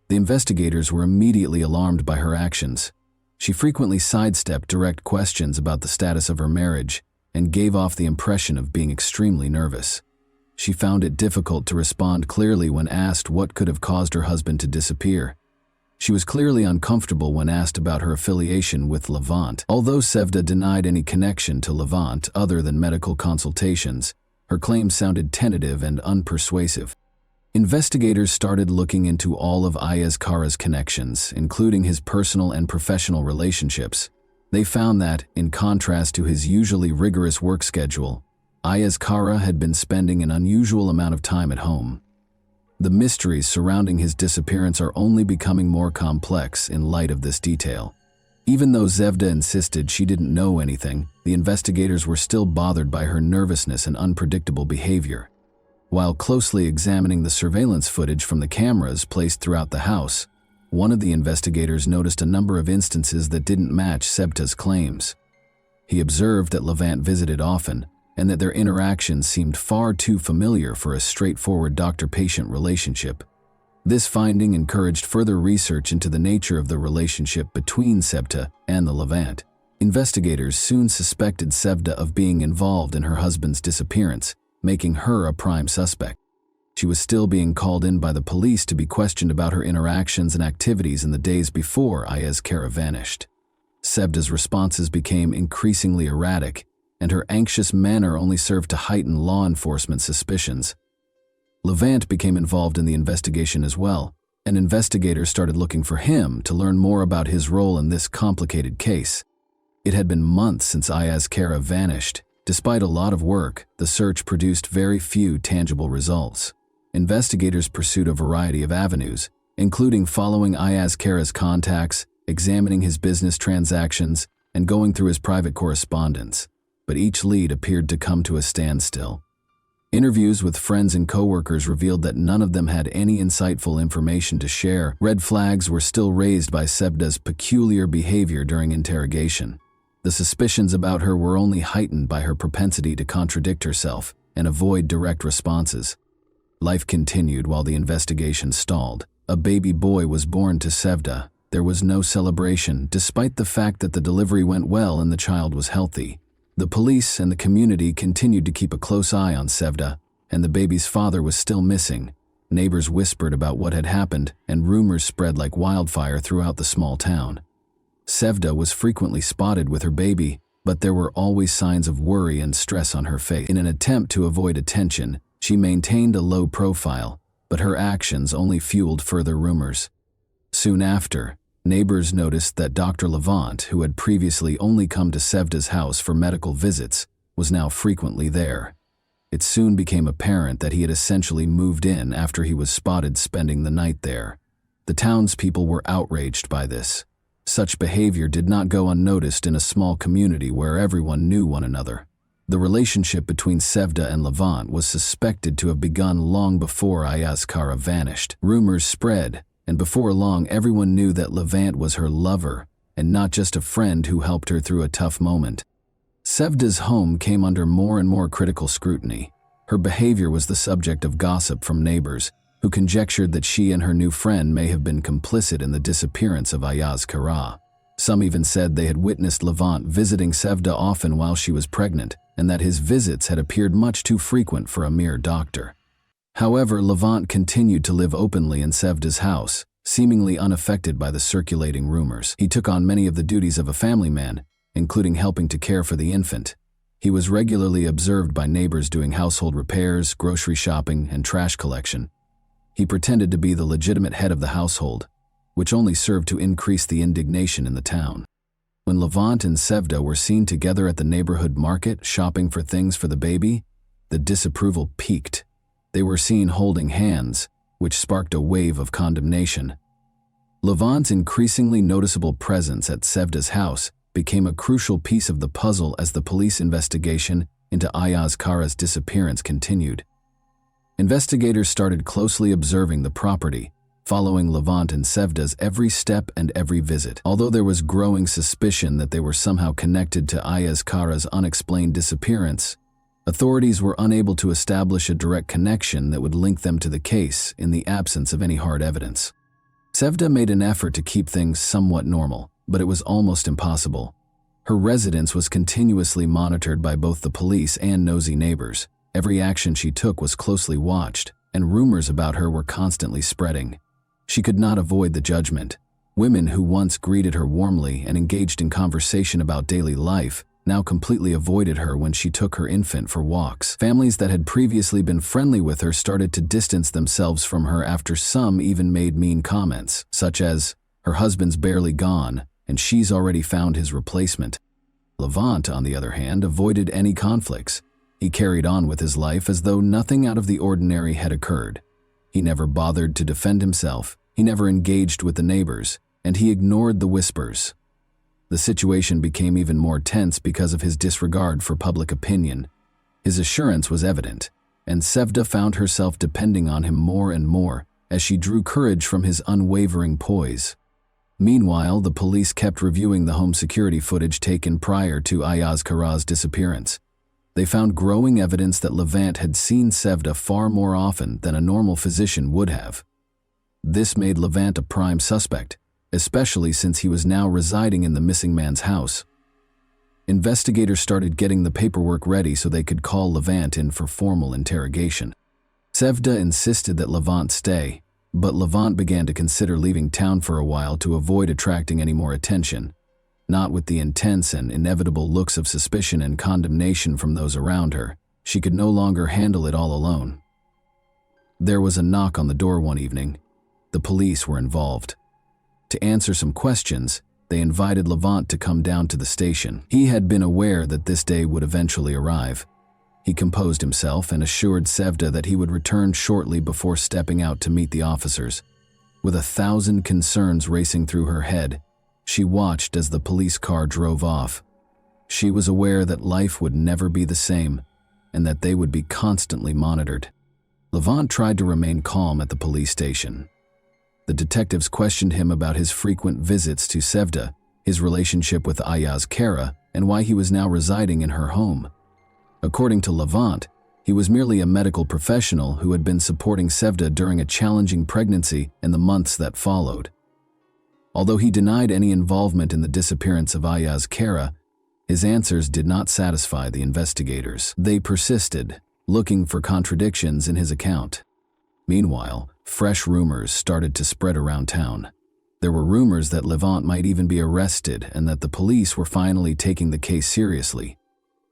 The investigators were immediately alarmed by her actions. She frequently sidestepped direct questions about the status of her marriage and gave off the impression of being extremely nervous. She found it difficult to respond clearly when asked what could have caused her husband to disappear. She was clearly uncomfortable when asked about her affiliation with Levant. Although Sevda denied any connection to Levant other than medical consultations, her claims sounded tentative and unpersuasive. Investigators started looking into all of Ayaz Kara's connections, including his personal and professional relationships. They found that, in contrast to his usually rigorous work schedule, Ayaz Kara had been spending an unusual amount of time at home. The mysteries surrounding his disappearance are only becoming more complex in light of this detail. Even though Sevda insisted she didn't know anything, the investigators were still bothered by her nervousness and unpredictable behavior. While closely examining the surveillance footage from the cameras placed throughout the house, one of the investigators noticed a number of instances that didn't match Sevda's claims. He observed that Levant visited often, and that their interactions seemed far too familiar for a straightforward doctor-patient relationship. This finding encouraged further research into the nature of the relationship between Sevda and the Levant. Investigators soon suspected Sevda of being involved in her husband's disappearance, making her a prime suspect. She was still being called in by the police to be questioned about her interactions and activities in the days before Ayaz Kara vanished. Sevda's responses became increasingly erratic, and her anxious manner only served to heighten law enforcement suspicions. Levant became involved in the investigation as well, and investigators started looking for him to learn more about his role in this complicated case. It had been months since Ayaz Kara vanished. Despite a lot of work, the search produced very few tangible results. Investigators pursued a variety of avenues, including following Ayaz Kara's contacts, examining his business transactions, and going through his private correspondence. But each lead appeared to come to a standstill. Interviews with friends and coworkers revealed that none of them had any insightful information to share. Red flags were still raised by Sevda's peculiar behavior during interrogation. The suspicions about her were only heightened by her propensity to contradict herself and avoid direct responses. Life continued while the investigation stalled. A baby boy was born to Sevda. There was no celebration, despite the fact that the delivery went well and the child was healthy. The police and the community continued to keep a close eye on Sevda, and the baby's father was still missing. Neighbors whispered about what had happened, and rumors spread like wildfire throughout the small town. Sevda was frequently spotted with her baby, but there were always signs of worry and stress on her face. In an attempt to avoid attention, she maintained a low profile, but her actions only fueled further rumors. Soon after, Neighbors noticed that Dr. Levant, who had previously only come to Sevda's house for medical visits, was now frequently there. It soon became apparent that he had essentially moved in after he was spotted spending the night there. The townspeople were outraged by this. Such behavior did not go unnoticed in a small community where everyone knew one another. The relationship between Sevda and Levant was suspected to have begun long before Ayaz Kara vanished. Rumors spread, and before long everyone knew that Levant was her lover, and not just a friend who helped her through a tough moment. Sevda's home came under more and more critical scrutiny. Her behavior was the subject of gossip from neighbors, who conjectured that she and her new friend may have been complicit in the disappearance of Ayaz Kara. Some even said they had witnessed Levant visiting Sevda often while she was pregnant, and that his visits had appeared much too frequent for a mere doctor. However, Levant continued to live openly in Sevda's house, seemingly unaffected by the circulating rumors. He took on many of the duties of a family man, including helping to care for the infant. He was regularly observed by neighbors doing household repairs, grocery shopping, and trash collection. He pretended to be the legitimate head of the household, which only served to increase the indignation in the town. When Levant and Sevda were seen together at the neighborhood market shopping for things for the baby, the disapproval peaked. They were seen holding hands, which sparked a wave of condemnation. Levant's increasingly noticeable presence at Sevda's house became a crucial piece of the puzzle as the police investigation into Ayaz Kara's disappearance continued. Investigators started closely observing the property, following Levant and Sevda's every step and every visit. Although there was growing suspicion that they were somehow connected to Ayaz Kara's unexplained disappearance, authorities were unable to establish a direct connection that would link them to the case in the absence of any hard evidence. Sevda made an effort to keep things somewhat normal, but it was almost impossible. Her residence was continuously monitored by both the police and nosy neighbors. Every action she took was closely watched, and rumors about her were constantly spreading. She could not avoid the judgment. Women who once greeted her warmly and engaged in conversation about daily life now completely avoided her when she took her infant for walks. Families that had previously been friendly with her started to distance themselves from her after some even made mean comments, such as, "Her husband's barely gone, and she's already found his replacement." Levant, on the other hand, avoided any conflicts. He carried on with his life as though nothing out of the ordinary had occurred. He never bothered to defend himself, he never engaged with the neighbors, and he ignored the whispers. The situation became even more tense because of his disregard for public opinion. His assurance was evident, and Sevda found herself depending on him more and more as she drew courage from his unwavering poise. Meanwhile, the police kept reviewing the home security footage taken prior to Ayaz Kara's disappearance. They found growing evidence that Levant had seen Sevda far more often than a normal physician would have. This made Levant a prime suspect, especially since he was now residing in the missing man's house. Investigators started getting the paperwork ready so they could call Levant in for formal interrogation. Sevda insisted that Levant stay, but Levant began to consider leaving town for a while to avoid attracting any more attention. Not with the intense and inevitable looks of suspicion and condemnation from those around her. She could no longer handle it all alone. There was a knock on the door one evening. The police were involved. To answer some questions, they invited Levant to come down to the station. He had been aware that this day would eventually arrive. He composed himself and assured Sevda that he would return shortly before stepping out to meet the officers. With 1,000 concerns racing through her head, she watched as the police car drove off. She was aware that life would never be the same and that they would be constantly monitored. Levant tried to remain calm at the police station. The detectives questioned him about his frequent visits to Sevda, his relationship with Ayaz Kara, and why he was now residing in her home. According to Levant, he was merely a medical professional who had been supporting Sevda during a challenging pregnancy and the months that followed. Although he denied any involvement in the disappearance of Ayaz Kara, his answers did not satisfy the investigators. They persisted, looking for contradictions in his account. Meanwhile, fresh rumors started to spread around town. There were rumors that Levant might even be arrested and that the police were finally taking the case seriously.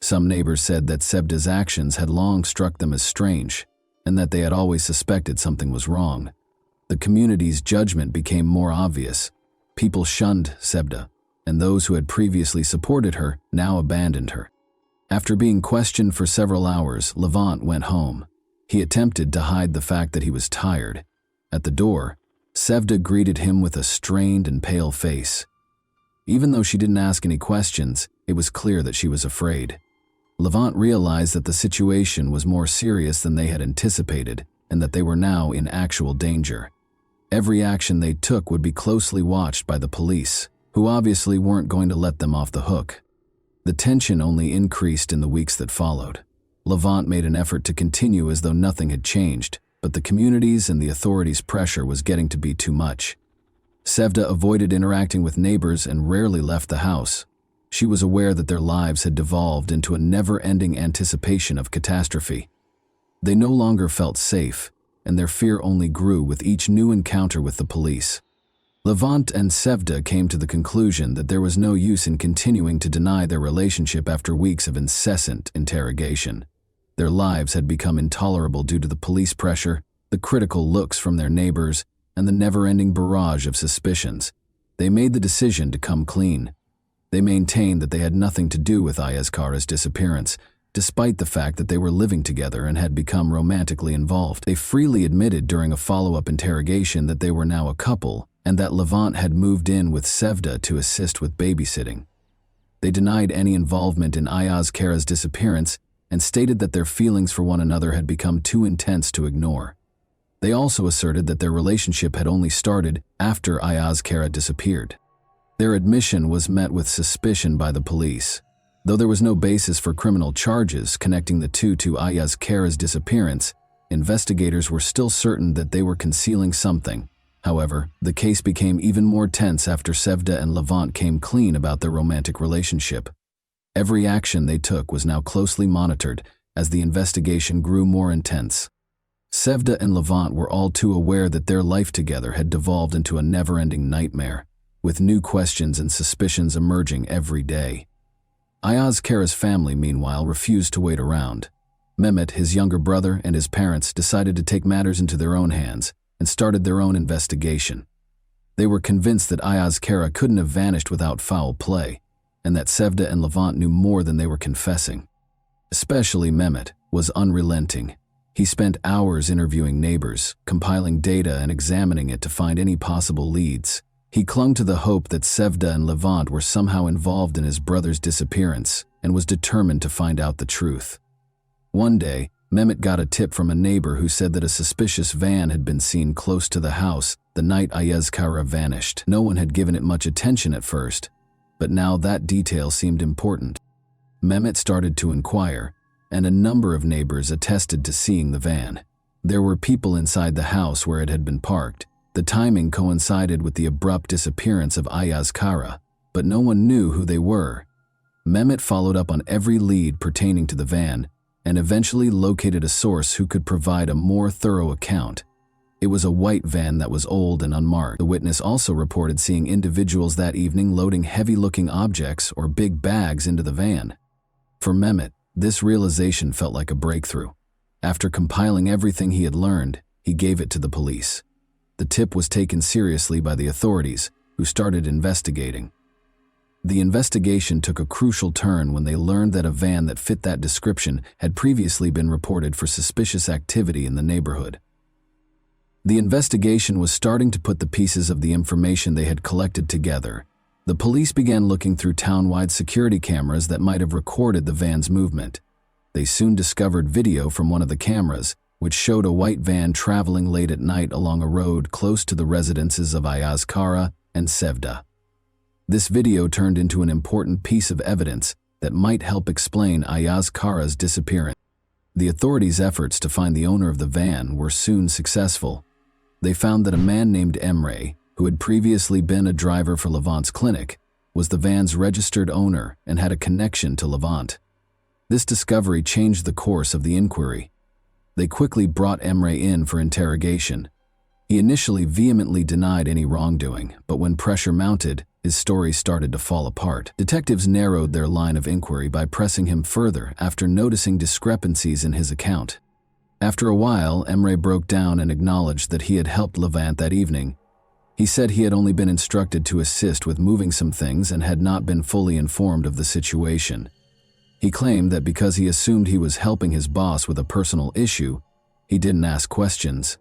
Some neighbors said that Sevda's actions had long struck them as strange, and that they had always suspected something was wrong. The community's judgment became more obvious. People shunned Sevda, and those who had previously supported her now abandoned her. After being questioned for several hours, Levant went home. He attempted to hide the fact that he was tired. At the door, Sevda greeted him with a strained and pale face. Even though she didn't ask any questions, it was clear that she was afraid. Levant realized that the situation was more serious than they had anticipated and that they were now in actual danger. Every action they took would be closely watched by the police, who obviously weren't going to let them off the hook. The tension only increased in the weeks that followed. Levant made an effort to continue as though nothing had changed, but the community's and the authorities' pressure was getting to be too much. Sevda avoided interacting with neighbors and rarely left the house. She was aware that their lives had devolved into a never-ending anticipation of catastrophe. They no longer felt safe, and their fear only grew with each new encounter with the police. Levant and Sevda came to the conclusion that there was no use in continuing to deny their relationship after weeks of incessant interrogation. Their lives had become intolerable due to the police pressure, the critical looks from their neighbors, and the never-ending barrage of suspicions. They made the decision to come clean. They maintained that they had nothing to do with Ayazkara's disappearance, despite the fact that they were living together and had become romantically involved. They freely admitted during a follow-up interrogation that they were now a couple and that Levant had moved in with Sevda to assist with babysitting. They denied any involvement in Ayazkara's disappearance and stated that their feelings for one another had become too intense to ignore. They also asserted that their relationship had only started after Ayazkara disappeared. Their admission was met with suspicion by the police. Though there was no basis for criminal charges connecting the two to Ayazkara's disappearance, investigators were still certain that they were concealing something. However, the case became even more tense after Sevda and Levant came clean about their romantic relationship. Every action they took was now closely monitored as the investigation grew more intense. Sevda and Levant were all too aware that their life together had devolved into a never-ending nightmare, with new questions and suspicions emerging every day. Ayazkara's family, meanwhile, refused to wait around. Mehmet, his younger brother, and his parents decided to take matters into their own hands and started their own investigation. They were convinced that Ayazkara couldn't have vanished without foul play, and that Sevda and Levant knew more than they were confessing. Especially Mehmet was unrelenting. He spent hours interviewing neighbors, compiling data and examining it to find any possible leads. He clung to the hope that Sevda and Levant were somehow involved in his brother's disappearance and was determined to find out the truth. One day, Mehmet got a tip from a neighbor who said that a suspicious van had been seen close to the house the night Ayazkara vanished. No one had given it much attention at first, but now that detail seemed important. Mehmet started to inquire, and a number of neighbors attested to seeing the van. There were people inside the house where it had been parked. The timing coincided with the abrupt disappearance of Ayazkara, but no one knew who they were. Mehmet followed up on every lead pertaining to the van and eventually located a source who could provide a more thorough account. It was a white van that was old and unmarked. The witness also reported seeing individuals that evening loading heavy-looking objects or big bags into the van. For Mehmet, this realization felt like a breakthrough. After compiling everything he had learned, he gave it to the police. The tip was taken seriously by the authorities, who started investigating. The investigation took a crucial turn when they learned that a van that fit that description had previously been reported for suspicious activity in the neighborhood. The investigation was starting to put the pieces of the information they had collected together. The police began looking through town-wide security cameras that might have recorded the van's movement. They soon discovered video from one of the cameras, which showed a white van traveling late at night along a road close to the residences of Ayazkara and Sevda. This video turned into an important piece of evidence that might help explain Ayazkara's disappearance. The authorities' efforts to find the owner of the van were soon successful. They found that a man named Emre, who had previously been a driver for Levant's clinic, was the van's registered owner and had a connection to Levant. This discovery changed the course of the inquiry. They quickly brought Emre in for interrogation. He initially vehemently denied any wrongdoing, but when pressure mounted, his story started to fall apart. Detectives narrowed their line of inquiry by pressing him further after noticing discrepancies in his account. After a while, Emre broke down and acknowledged that he had helped Levant that evening. He said he had only been instructed to assist with moving some things and had not been fully informed of the situation. He claimed that because he assumed he was helping his boss with a personal issue, he didn't ask questions.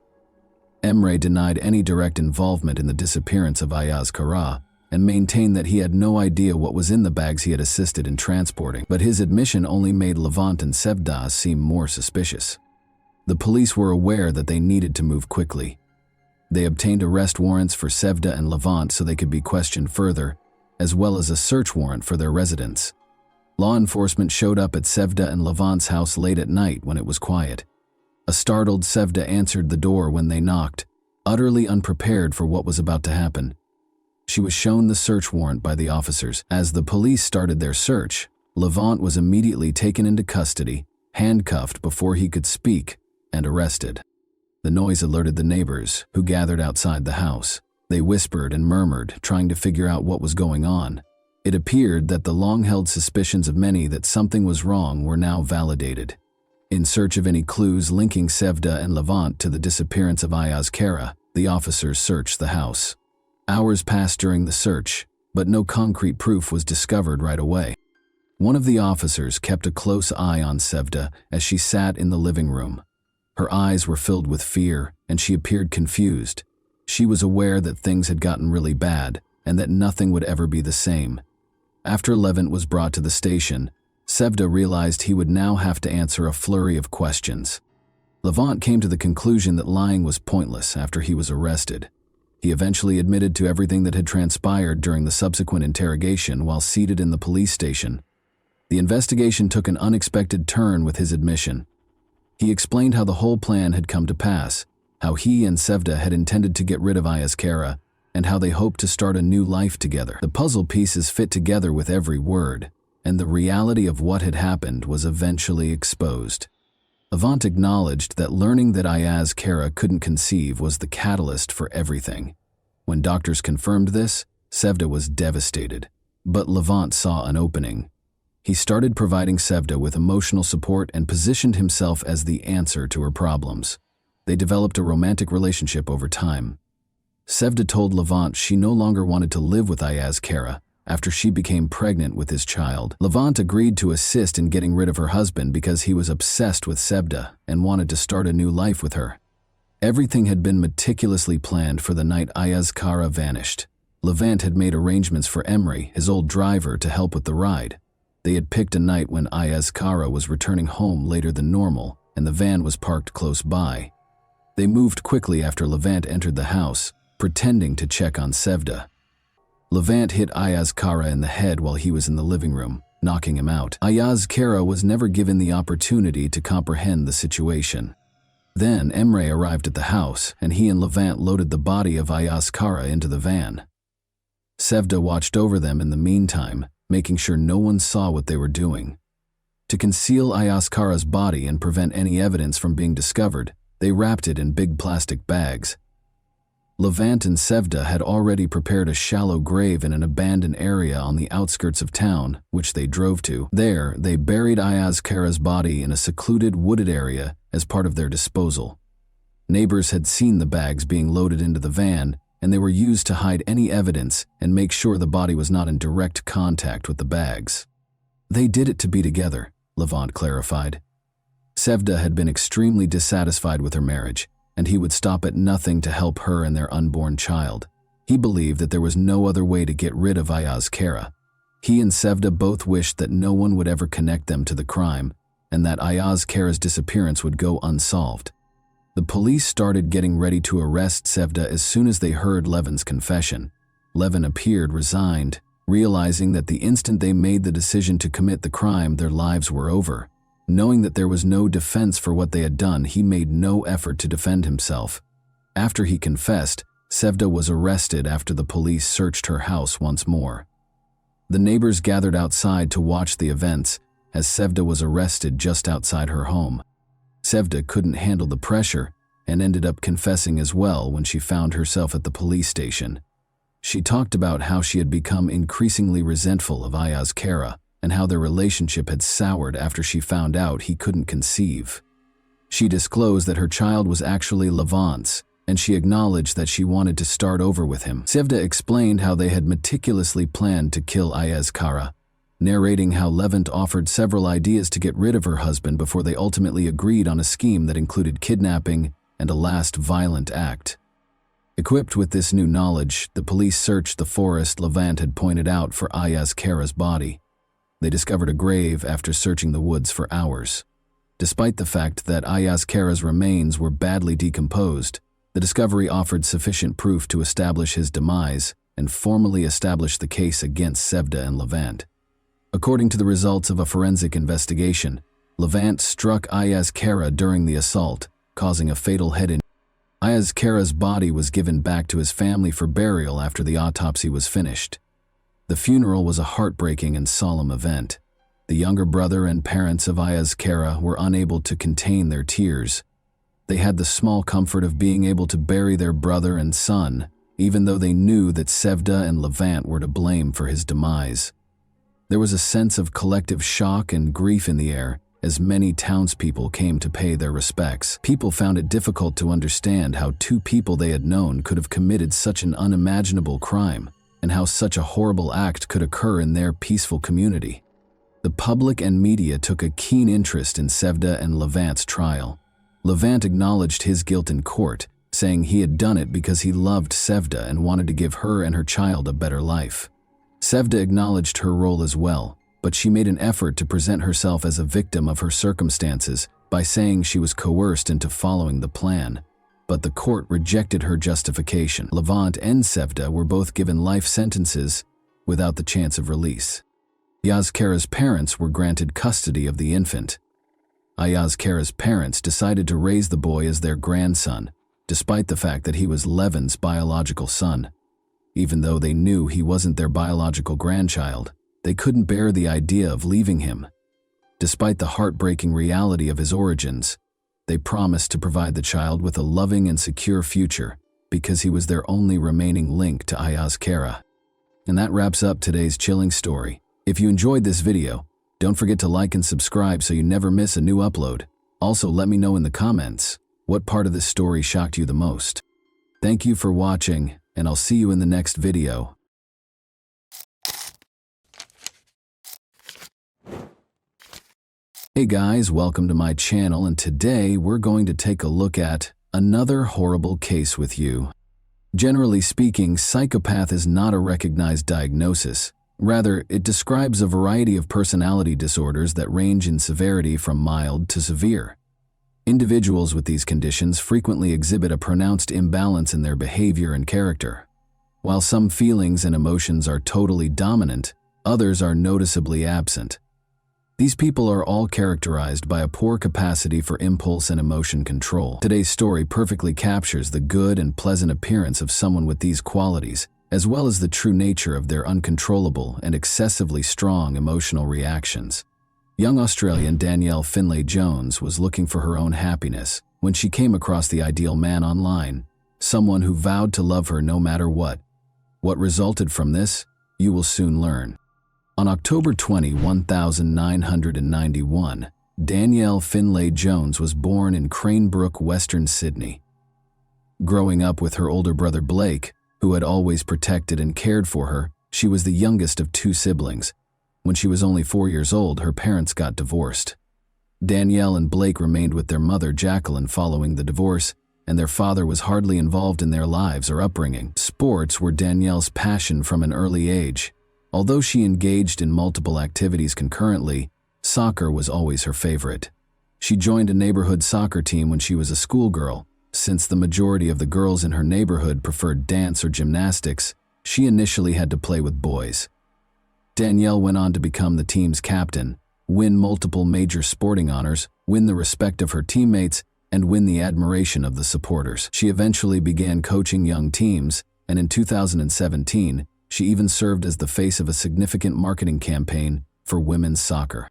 Emre denied any direct involvement in the disappearance of Ayaz Kara and maintained that he had no idea what was in the bags he had assisted in transporting, but his admission only made Levant and Sevda seem more suspicious. The police were aware that they needed to move quickly. They obtained arrest warrants for Sevda and Levant so they could be questioned further, as well as a search warrant for their residence. Law enforcement showed up at Sevda and Levant's house late at night when it was quiet. A startled Sevda answered the door when they knocked, utterly unprepared for what was about to happen. She was shown the search warrant by the officers. As the police started their search, Levant was immediately taken into custody, handcuffed before he could speak, and arrested. The noise alerted the neighbors, who gathered outside the house. They whispered and murmured, trying to figure out what was going on. It appeared that the long-held suspicions of many that something was wrong were now validated. In search of any clues linking Sevda and Levant to the disappearance of Ayaz Kara, the officers searched the house. Hours passed during the search, but no concrete proof was discovered right away. One of the officers kept a close eye on Sevda as she sat in the living room. Her eyes were filled with fear, and she appeared confused. She was aware that things had gotten really bad, and that nothing would ever be the same. After Levant was brought to the station, Sevda realized he would now have to answer a flurry of questions. Levant came to the conclusion that lying was pointless after he was arrested. He eventually admitted to everything that had transpired during the subsequent interrogation while seated in the police station. The investigation took an unexpected turn with his admission. He explained how the whole plan had come to pass, how he and Sevda had intended to get rid of Ayaz Kara, and how they hoped to start a new life together. The puzzle pieces fit together with every word, and the reality of what had happened was eventually exposed. Levant acknowledged that learning that Ayaz Kara couldn't conceive was the catalyst for everything. When doctors confirmed this, Sevda was devastated, but Levant saw an opening. He started providing Sevda with emotional support and positioned himself as the answer to her problems. They developed a romantic relationship over time. Sevda told Levant she no longer wanted to live with Ayaz Kara after she became pregnant with his child. Levant agreed to assist in getting rid of her husband because he was obsessed with Sevda and wanted to start a new life with her. Everything had been meticulously planned for the night Ayaz Kara vanished. Levant had made arrangements for Emre, his old driver, to help with the ride. They had picked a night when Ayaz Kara was returning home later than normal, and the van was parked close by. They moved quickly after Levant entered the house, pretending to check on Sevda. Levant hit Ayaz Kara in the head while he was in the living room, knocking him out. Ayaz Kara was never given the opportunity to comprehend the situation. Then Emre arrived at the house, and he and Levant loaded the body of Ayaz Kara into the van. Sevda watched over them in the meantime, making sure no one saw what they were doing. To conceal Ayaz Kara's body and prevent any evidence from being discovered, they wrapped it in big plastic bags. Levant and Sevda had already prepared a shallow grave in an abandoned area on the outskirts of town, which they drove to. There, they buried Ayaz Kara's body in a secluded wooded area as part of their disposal. Neighbors had seen the bags being loaded into the van, and they were used to hide any evidence and make sure the body was not in direct contact with the bags. They did it to be together, Levant clarified. Sevda had been extremely dissatisfied with her marriage, and he would stop at nothing to help her and their unborn child. He believed that there was no other way to get rid of Ayaz Kara. He and Sevda both wished that no one would ever connect them to the crime, and that Ayaz Kara's disappearance would go unsolved. The police started getting ready to arrest Sevda as soon as they heard Levin's confession. Levin appeared resigned, realizing that the instant they made the decision to commit the crime, their lives were over. Knowing that there was no defense for what they had done, he made no effort to defend himself. After he confessed, Sevda was arrested after the police searched her house once more. The neighbors gathered outside to watch the events as Sevda was arrested just outside her home. Sevda couldn't handle the pressure and ended up confessing as well when she found herself at the police station. She talked about how she had become increasingly resentful of Ayaz Kara and how their relationship had soured after she found out he couldn't conceive. She disclosed that her child was actually Levant's, and she acknowledged that she wanted to start over with him. Sevda explained how they had meticulously planned to kill Ayaz Kara, narrating how Levent offered several ideas to get rid of her husband before they ultimately agreed on a scheme that included kidnapping and a last violent act. Equipped with this new knowledge, the police searched the forest Levent had pointed out for Ayaz Kara's body. They discovered a grave after searching the woods for hours. Despite the fact that Ayaz Kara's remains were badly decomposed, the discovery offered sufficient proof to establish his demise and formally establish the case against Sevda and Levent. According to the results of a forensic investigation, Levent struck Ayaz Kara during the assault, causing a fatal head injury. Ayaz Kara's body was given back to his family for burial after the autopsy was finished. The funeral was a heartbreaking and solemn event. The younger brother and parents of Ayaz Kara were unable to contain their tears. They had the small comfort of being able to bury their brother and son, even though they knew that Sevda and Levent were to blame for his demise. There was a sense of collective shock and grief in the air as many townspeople came to pay their respects. People found it difficult to understand how two people they had known could have committed such an unimaginable crime, and how such a horrible act could occur in their peaceful community. The public and media took a keen interest in Sevda and Levent's trial. Levent acknowledged his guilt in court, saying he had done it because he loved Sevda and wanted to give her and her child a better life. Sevda acknowledged her role as well, but she made an effort to present herself as a victim of her circumstances by saying she was coerced into following the plan. But the court rejected her justification. Levent and Sevda were both given life sentences without the chance of release. Ayaz Kara's parents were granted custody of the infant. Ayaz Kara's parents decided to raise the boy as their grandson, despite the fact that he was Levent's biological son. Even though they knew he wasn't their biological grandchild, they couldn't bear the idea of leaving him. Despite the heartbreaking reality of his origins, they promised to provide the child with a loving and secure future because he was their only remaining link to Ayaz Kara. And that wraps up today's chilling story. If you enjoyed this video, don't forget to like and subscribe so you never miss a new upload. Also, let me know in the comments what part of this story shocked you the most. Thank you for watching, and I'll see you in the next video. Hey guys, welcome to my channel, and today we're going to take a look at another horrible case with you. Generally speaking, psychopath is not a recognized diagnosis. Rather, it describes a variety of personality disorders that range in severity from mild to severe. Individuals with these conditions frequently exhibit a pronounced imbalance in their behavior and character. While some feelings and emotions are totally dominant, others are noticeably absent. These people are all characterized by a poor capacity for impulse and emotion control. Today's story perfectly captures the good and pleasant appearance of someone with these qualities, as well as the true nature of their uncontrollable and excessively strong emotional reactions. Young Australian Danielle Finlay Jones was looking for her own happiness when she came across the ideal man online, someone who vowed to love her no matter what. What resulted from this, you will soon learn. On October 20, 1991, Danielle Finlay Jones was born in Cranebrook, Western Sydney. Growing up with her older brother Blake, who had always protected and cared for her, she was the youngest of two siblings. When she was only 4 years old, her parents got divorced. Danielle and Blake remained with their mother Jacqueline following the divorce, and their father was hardly involved in their lives or upbringing. Sports were Danielle's passion from an early age. Although she engaged in multiple activities concurrently, soccer was always her favorite. She joined a neighborhood soccer team when she was a schoolgirl. Since the majority of the girls in her neighborhood preferred dance or gymnastics, she initially had to play with boys. Danielle went on to become the team's captain, win multiple major sporting honors, win the respect of her teammates, and win the admiration of the supporters. She eventually began coaching young teams, and in 2017, she even served as the face of a significant marketing campaign for women's soccer.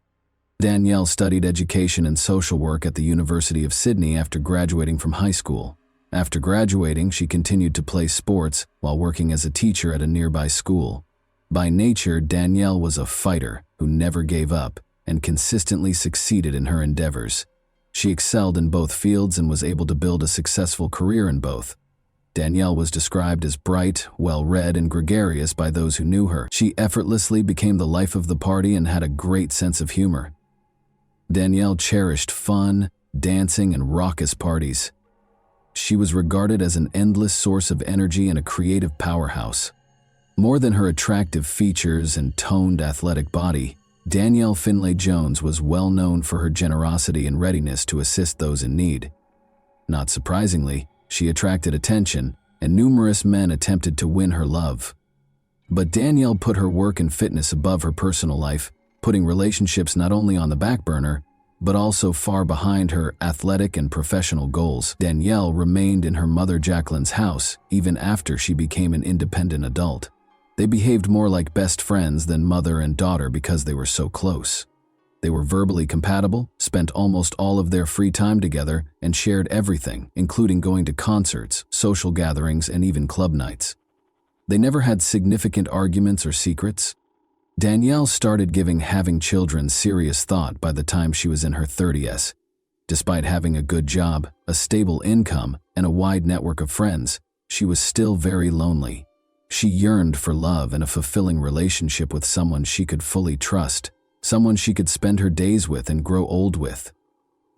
Danielle studied education and social work at the University of Sydney after graduating from high school. After graduating, she continued to play sports while working as a teacher at a nearby school. By nature, Danielle was a fighter who never gave up and consistently succeeded in her endeavors. She excelled in both fields and was able to build a successful career in both. Danielle was described as bright, well-read, and gregarious by those who knew her. She effortlessly became the life of the party and had a great sense of humor. Danielle cherished fun, dancing, and raucous parties. She was regarded as an endless source of energy and a creative powerhouse. More than her attractive features and toned athletic body, Danielle Finlay Jones was well known for her generosity and readiness to assist those in need. Not surprisingly, she attracted attention, and numerous men attempted to win her love. But Danielle put her work and fitness above her personal life, putting relationships not only on the back burner, but also far behind her athletic and professional goals. Danielle remained in her mother Jacqueline's house even after she became an independent adult. They behaved more like best friends than mother and daughter because they were so close. They were verbally compatible, spent almost all of their free time together, and shared everything, including going to concerts, social gatherings, and even club nights. They never had significant arguments or secrets. Danielle started giving having children serious thought by the time she was in her 30s. Despite having a good job, a stable income, and a wide network of friends, she was still very lonely. She yearned for love and a fulfilling relationship with someone she could fully trust, someone she could spend her days with and grow old with.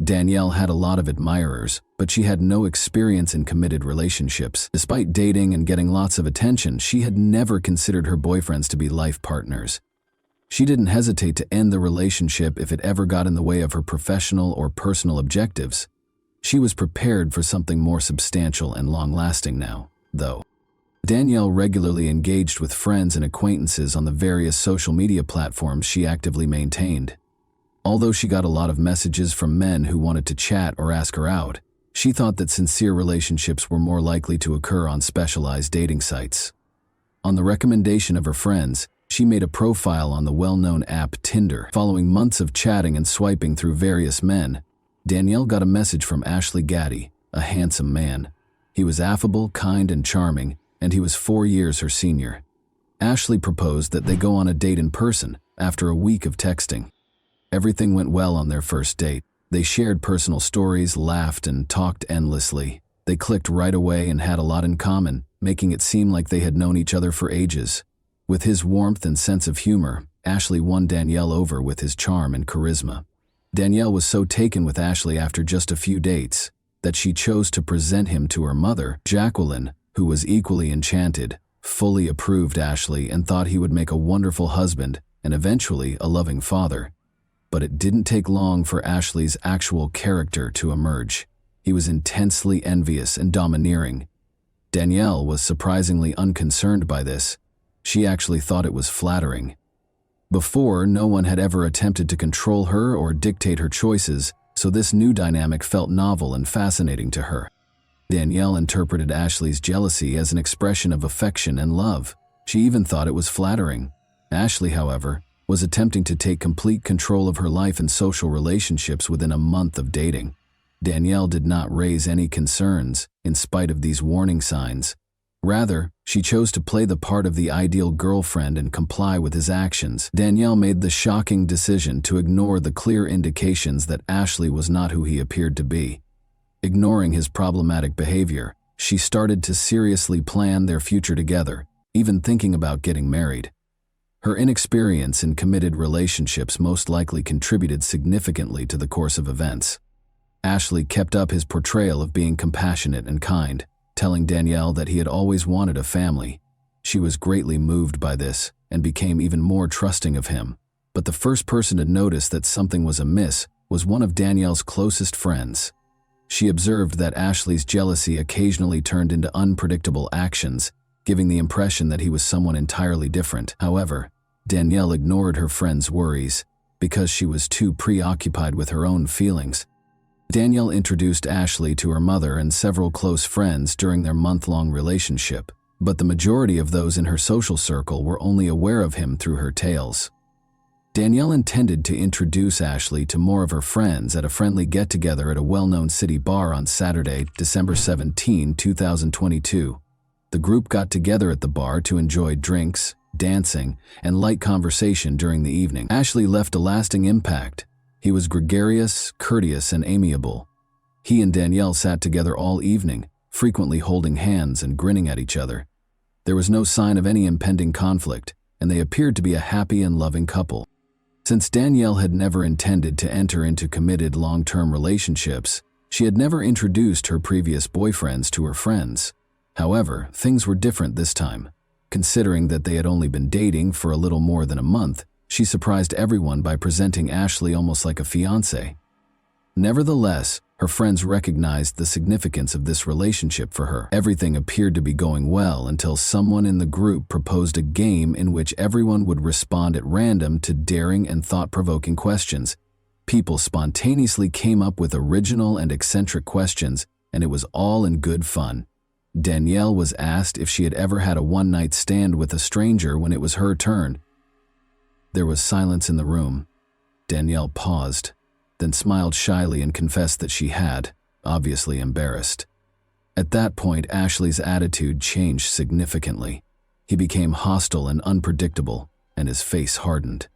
Danielle had a lot of admirers, but she had no experience in committed relationships. Despite dating and getting lots of attention, she had never considered her boyfriends to be life partners. She didn't hesitate to end the relationship if it ever got in the way of her professional or personal objectives. She was prepared for something more substantial and long-lasting now, though. Danielle regularly engaged with friends and acquaintances on the various social media platforms she actively maintained. Although she got a lot of messages from men who wanted to chat or ask her out, she thought that sincere relationships were more likely to occur on specialized dating sites. On the recommendation of her friends, she made a profile on the well-known app Tinder. Following months of chatting and swiping through various men, Danielle got a message from Ashley Gaddy, a handsome man. He was affable, kind, and charming, and he was 4 years her senior. Ashley proposed that they go on a date in person after a week of texting. Everything went well on their first date. They shared personal stories, laughed, and talked endlessly. They clicked right away and had a lot in common, making it seem like they had known each other for ages. With his warmth and sense of humor, Ashley won Danielle over with his charm and charisma. Danielle was so taken with Ashley after just a few dates that she chose to present him to her mother, Jacqueline, who was equally enchanted, fully approved Ashley, and thought he would make a wonderful husband and eventually a loving father. But it didn't take long for Ashley's actual character to emerge. He was intensely envious and domineering. Danielle was surprisingly unconcerned by this. She actually thought it was flattering. Before, no one had ever attempted to control her or dictate her choices, so this new dynamic felt novel and fascinating to her. Danielle interpreted Ashley's jealousy as an expression of affection and love. She even thought it was flattering. Ashley, however, was attempting to take complete control of her life and social relationships within a month of dating. Danielle did not raise any concerns, in spite of these warning signs. Rather, she chose to play the part of the ideal girlfriend and comply with his actions. Danielle made the shocking decision to ignore the clear indications that Ashley was not who he appeared to be. Ignoring his problematic behavior, she started to seriously plan their future together, even thinking about getting married. Her inexperience in committed relationships most likely contributed significantly to the course of events. Ashley kept up his portrayal of being compassionate and kind, telling Danielle that he had always wanted a family. She was greatly moved by this and became even more trusting of him. But the first person to notice that something was amiss was one of Danielle's closest friends. She observed that Ashley's jealousy occasionally turned into unpredictable actions, giving the impression that he was someone entirely different. However, Danielle ignored her friend's worries because she was too preoccupied with her own feelings. Danielle introduced Ashley to her mother and several close friends during their month-long relationship, but the majority of those in her social circle were only aware of him through her tales. Danielle intended to introduce Ashley to more of her friends at a friendly get-together at a well-known city bar on Saturday, December 17, 2022. The group got together at the bar to enjoy drinks, dancing, and light conversation during the evening. Ashley left a lasting impact. He was gregarious, courteous, and amiable. He and Danielle sat together all evening, frequently holding hands and grinning at each other. There was no sign of any impending conflict, and they appeared to be a happy and loving couple. Since Danielle had never intended to enter into committed long-term relationships, she had never introduced her previous boyfriends to her friends. However, things were different this time. Considering that they had only been dating for a little more than a month, she surprised everyone by presenting Ashley almost like a fiancé. Nevertheless, her friends recognized the significance of this relationship for her. Everything appeared to be going well until someone in the group proposed a game in which everyone would respond at random to daring and thought-provoking questions. People spontaneously came up with original and eccentric questions, and it was all in good fun. Danielle was asked if she had ever had a one-night stand with a stranger when it was her turn. There was silence in the room. Danielle paused, then smiled shyly and confessed that she had, obviously embarrassed. At that point, Ashley's attitude changed significantly. He became hostile and unpredictable, and his face hardened.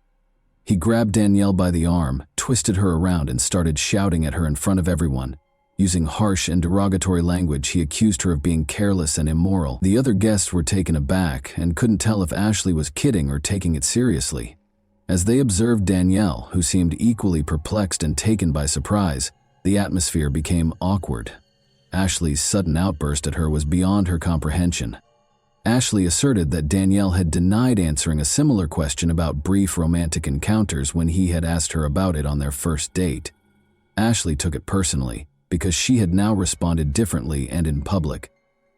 He grabbed Danielle by the arm, twisted her around, and started shouting at her in front of everyone. Using harsh and derogatory language, he accused her of being careless and immoral. The other guests were taken aback and couldn't tell if Ashley was kidding or taking it seriously. As they observed Danielle, who seemed equally perplexed and taken by surprise, the atmosphere became awkward. Ashley's sudden outburst at her was beyond her comprehension. Ashley asserted that Danielle had denied answering a similar question about brief romantic encounters when he had asked her about it on their first date. Ashley took it personally, because she had now responded differently and in public.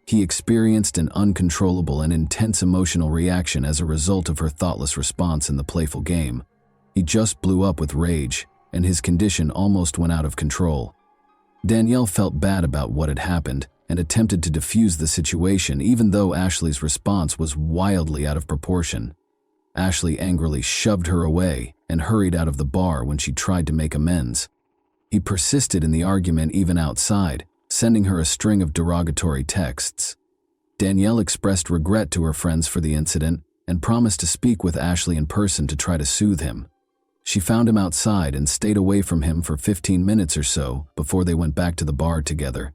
He experienced an uncontrollable and intense emotional reaction as a result of her thoughtless response in the playful game. He just blew up with rage, and his condition almost went out of control. Danielle felt bad about what had happened and attempted to defuse the situation, even though Ashley's response was wildly out of proportion. Ashley angrily shoved her away and hurried out of the bar when she tried to make amends. He persisted in the argument even outside, sending her a string of derogatory texts. Danielle expressed regret to her friends for the incident and promised to speak with Ashley in person to try to soothe him. She found him outside and stayed away from him for 15 minutes or so before they went back to the bar together.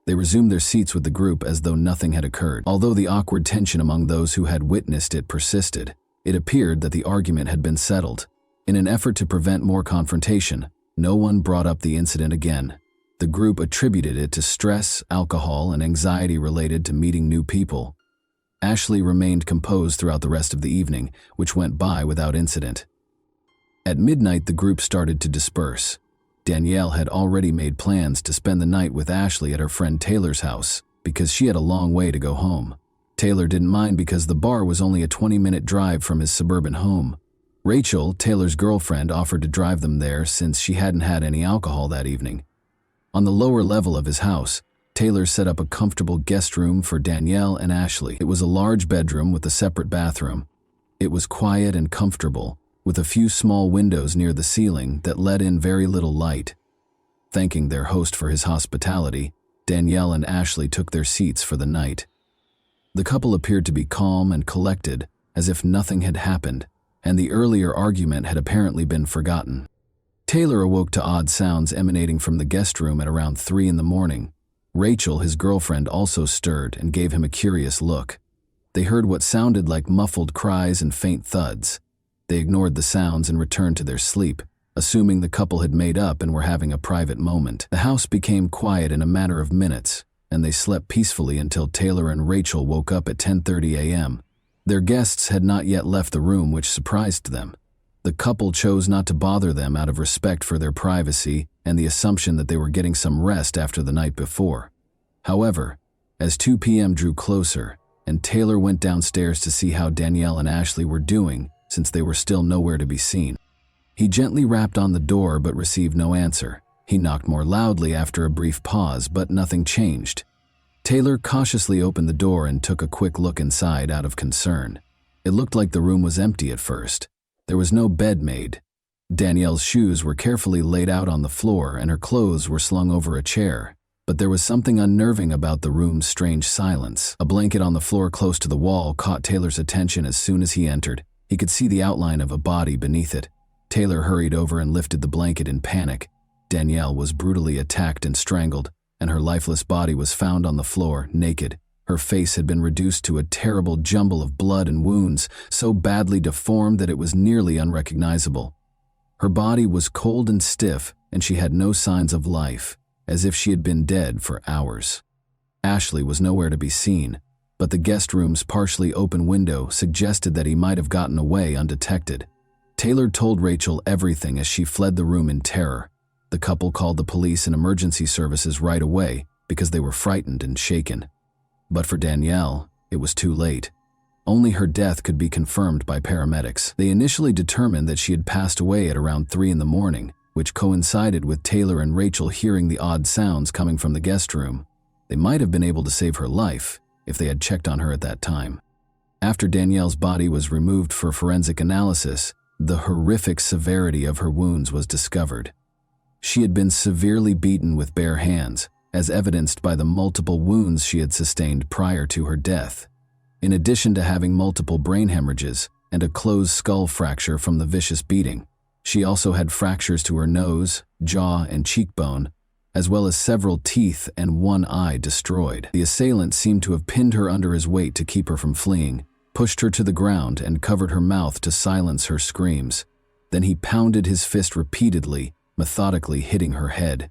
They resumed their seats with the group as though nothing had occurred. Although the awkward tension among those who had witnessed it persisted, it appeared that the argument had been settled. In an effort to prevent more confrontation, no one brought up the incident again. The group attributed it to stress, alcohol, and anxiety related to meeting new people. Ashley remained composed throughout the rest of the evening, which went by without incident. At midnight, the group started to disperse. Danielle had already made plans to spend the night with Ashley at her friend Taylor's house because she had a long way to go home. Taylor didn't mind because the bar was only a 20-minute drive from his suburban home. Rachel, Taylor's girlfriend, offered to drive them there since she hadn't had any alcohol that evening. On the lower level of his house, Taylor set up a comfortable guest room for Danielle and Ashley. It was a large bedroom with a separate bathroom. It was quiet and comfortable, with a few small windows near the ceiling that let in very little light. Thanking their host for his hospitality, Danielle and Ashley took their seats for the night. The couple appeared to be calm and collected, as if nothing had happened, and the earlier argument had apparently been forgotten. Taylor awoke to odd sounds emanating from the guest room at around 3 in the morning. Rachel, his girlfriend, also stirred and gave him a curious look. They heard what sounded like muffled cries and faint thuds. They ignored the sounds and returned to their sleep, assuming the couple had made up and were having a private moment. The house became quiet in a matter of minutes, and they slept peacefully until Taylor and Rachel woke up at 10:30 a.m. Their guests had not yet left the room, which surprised them. The couple chose not to bother them out of respect for their privacy and the assumption that they were getting some rest after the night before. However, as 2 p.m. drew closer, and Taylor went downstairs to see how Danielle and Ashley were doing, since they were still nowhere to be seen. He gently rapped on the door but received no answer. He knocked more loudly after a brief pause, but nothing changed. Taylor cautiously opened the door and took a quick look inside out of concern. It looked like the room was empty at first. There was no bed made. Danielle's shoes were carefully laid out on the floor and her clothes were slung over a chair. But there was something unnerving about the room's strange silence. A blanket on the floor close to the wall caught Taylor's attention as soon as he entered. He could see the outline of a body beneath it. Taylor hurried over and lifted the blanket in panic. Danielle was brutally attacked and strangled. and her lifeless body was found on the floor, naked. Her face had been reduced to a terrible jumble of blood and wounds, so badly deformed that it was nearly unrecognizable. Her body was cold and stiff, and she had no signs of life, as if she had been dead for hours. Ashley was nowhere to be seen, but the guest room's partially open window suggested that he might have gotten away undetected. Taylor told Rachel everything as she fled the room in terror. The couple called the police and emergency services right away because they were frightened and shaken. But for Danielle, it was too late. Only her death could be confirmed by paramedics. They initially determined that she had passed away at around 3 in the morning, which coincided with Taylor and Rachel hearing the odd sounds coming from the guest room. They might have been able to save her life if they had checked on her at that time. After Danielle's body was removed for forensic analysis, the horrific severity of her wounds was discovered. She had been severely beaten with bare hands, as evidenced by the multiple wounds she had sustained prior to her death. In addition to having multiple brain hemorrhages and a closed skull fracture from the vicious beating, she also had fractures to her nose, jaw, and cheekbone, as well as several teeth and one eye destroyed. The assailant seemed to have pinned her under his weight to keep her from fleeing, pushed her to the ground, and covered her mouth to silence her screams. Then he pounded his fist repeatedly, methodically hitting her head.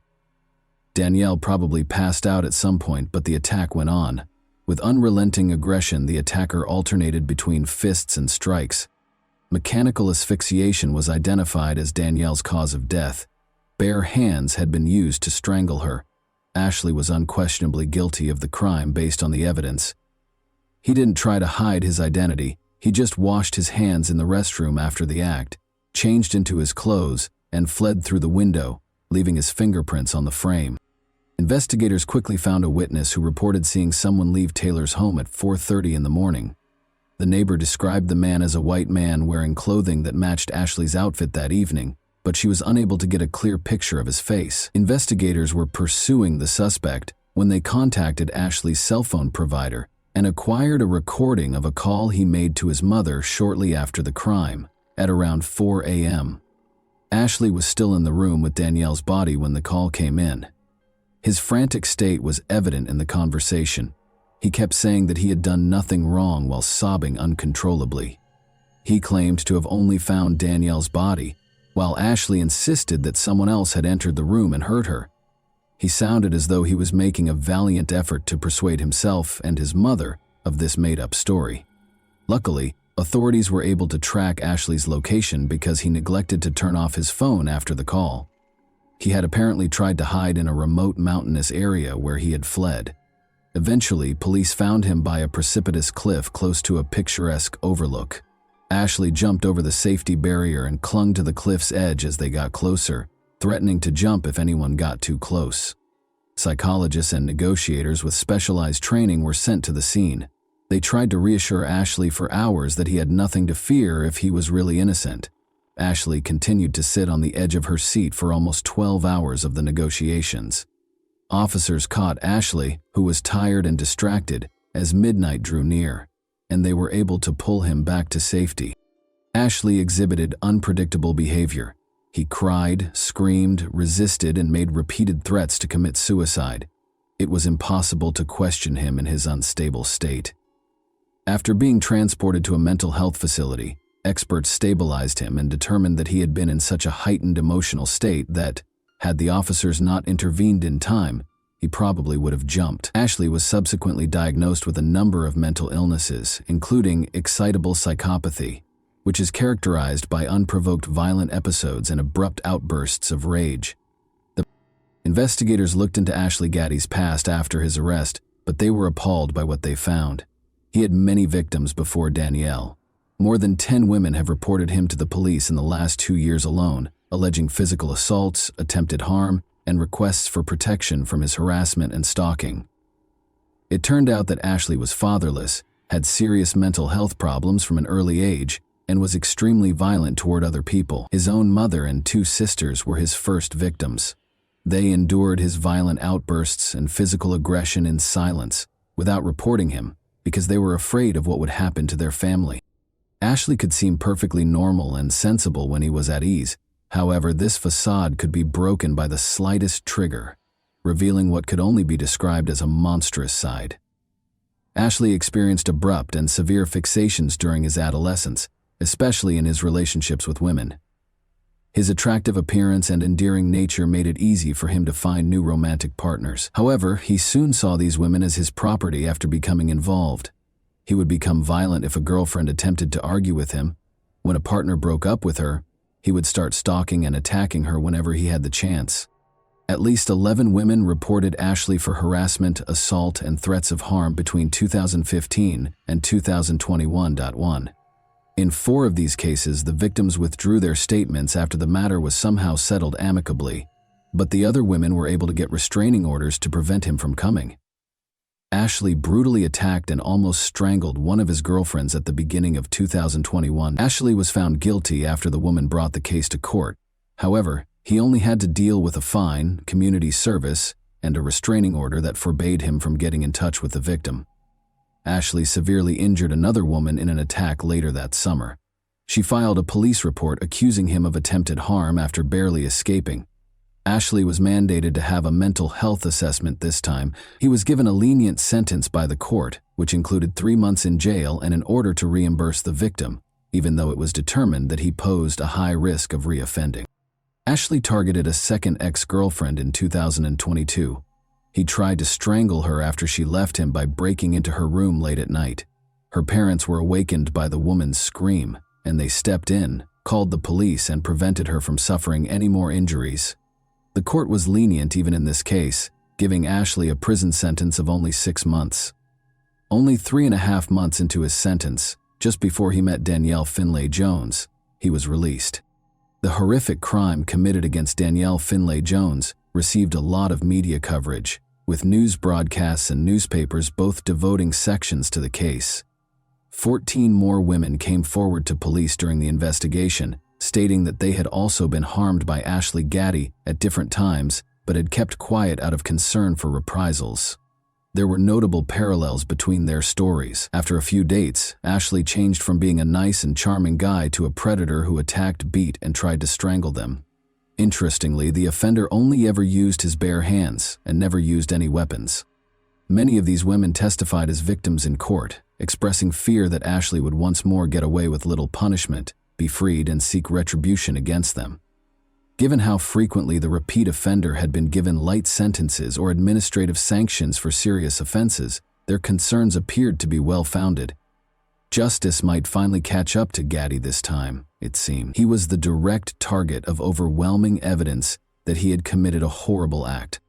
Danielle probably passed out at some point, but the attack went on. With unrelenting aggression, the attacker alternated between fists and strikes. Mechanical asphyxiation was identified as Danielle's cause of death. Bare hands had been used to strangle her. Ashley was unquestionably guilty of the crime based on the evidence. He didn't try to hide his identity. He just washed his hands in the restroom after the act, changed into his clothes, and fled through the window, leaving his fingerprints on the frame. Investigators quickly found a witness who reported seeing someone leave Taylor's home at 4:30 in the morning. The neighbor described the man as a white man wearing clothing that matched Ashley's outfit that evening, but she was unable to get a clear picture of his face. Investigators were pursuing the suspect when they contacted Ashley's cell phone provider and acquired a recording of a call he made to his mother shortly after the crime, at around 4 a.m. Ashley was still in the room with Danielle's body when the call came in. His frantic state was evident in the conversation. He kept saying that he had done nothing wrong while sobbing uncontrollably. He claimed to have only found Danielle's body, while Ashley insisted that someone else had entered the room and hurt her. He sounded as though he was making a valiant effort to persuade himself and his mother of this made-up story. Luckily, authorities were able to track Ashley's location because he neglected to turn off his phone after the call. He had apparently tried to hide in a remote mountainous area where he had fled. Eventually, police found him by a precipitous cliff close to a picturesque overlook. Ashley jumped over the safety barrier and clung to the cliff's edge as they got closer, threatening to jump if anyone got too close. Psychologists and negotiators with specialized training were sent to the scene. They tried to reassure Ashley for hours that he had nothing to fear if he was really innocent. Ashley continued to sit on the edge of her seat for almost 12 hours of the negotiations. Officers caught Ashley, who was tired and distracted, as midnight drew near, and they were able to pull him back to safety. Ashley exhibited unpredictable behavior. He cried, screamed, resisted, and made repeated threats to commit suicide. It was impossible to question him in his unstable state. After being transported to a mental health facility, experts stabilized him and determined that he had been in such a heightened emotional state that, had the officers not intervened in time, he probably would have jumped. Ashley was subsequently diagnosed with a number of mental illnesses, including excitable psychopathy, which is characterized by unprovoked violent episodes and abrupt outbursts of rage. The investigators looked into Ashley Gaddy's past after his arrest, but they were appalled by what they found. He had many victims before Danielle. More than 10 women have reported him to the police in the last 2 years alone, alleging physical assaults, attempted harm, and requests for protection from his harassment and stalking. It turned out that Ashley was fatherless, had serious mental health problems from an early age, and was extremely violent toward other people. His own mother and 2 sisters were his first victims. They endured his violent outbursts and physical aggression in silence, without reporting him, because they were afraid of what would happen to their family. Ashley could seem perfectly normal and sensible when he was at ease. However, this facade could be broken by the slightest trigger. revealing what could only be described as a monstrous side. Ashley experienced abrupt and severe fixations during his adolescence, especially in his relationships with women. His attractive appearance and endearing nature made it easy for him to find new romantic partners. However, he soon saw these women as his property after becoming involved. He would become violent if a girlfriend attempted to argue with him. When a partner broke up with her, he would start stalking and attacking her whenever he had the chance. At least 11 women reported Ashley for harassment, assault, and threats of harm between 2015 and 2021. In 4 of these cases, the victims withdrew their statements after the matter was somehow settled amicably, but the other women were able to get restraining orders to prevent him from coming. Ashley brutally attacked and almost strangled one of his girlfriends at the beginning of 2021. Ashley was found guilty after the woman brought the case to court. However, he only had to deal with a fine, community service, and a restraining order that forbade him from getting in touch with the victim. Ashley severely injured another woman in an attack later that summer. She filed a police report accusing him of attempted harm after barely escaping. Ashley was mandated to have a mental health assessment this time. He was given a lenient sentence by the court, which included 3 months in jail and an order to reimburse the victim, even though it was determined that he posed a high risk of reoffending. Ashley targeted a second ex-girlfriend in 2022. He tried to strangle her after she left him by breaking into her room late at night. Her parents were awakened by the woman's scream, and they stepped in, called the police, and prevented her from suffering any more injuries. The court was lenient even in this case, giving Ashley a prison sentence of only 6 months. Only 3.5 months into his sentence, just before he met Danielle Finlay Jones, he was released. The horrific crime committed against Danielle Finlay Jones received a lot of media coverage, with news broadcasts and newspapers both devoting sections to the case. 14 more women came forward to police during the investigation, stating that they had also been harmed by Ashley Gaddy at different times, but had kept quiet out of concern for reprisals. There were notable parallels between their stories. After a few dates, Ashley changed from being a nice and charming guy to a predator who attacked, beat, and tried to strangle them. Interestingly, the offender only ever used his bare hands and never used any weapons. Many of these women testified as victims in court, expressing fear that Ashley would once more get away with little punishment, be freed, and seek retribution against them. Given how frequently the repeat offender had been given light sentences or administrative sanctions for serious offenses, their concerns appeared to be well-founded. Justice might finally catch up to Gaddy this time, it seemed. He was the direct target of overwhelming evidence that he had committed a horrible act.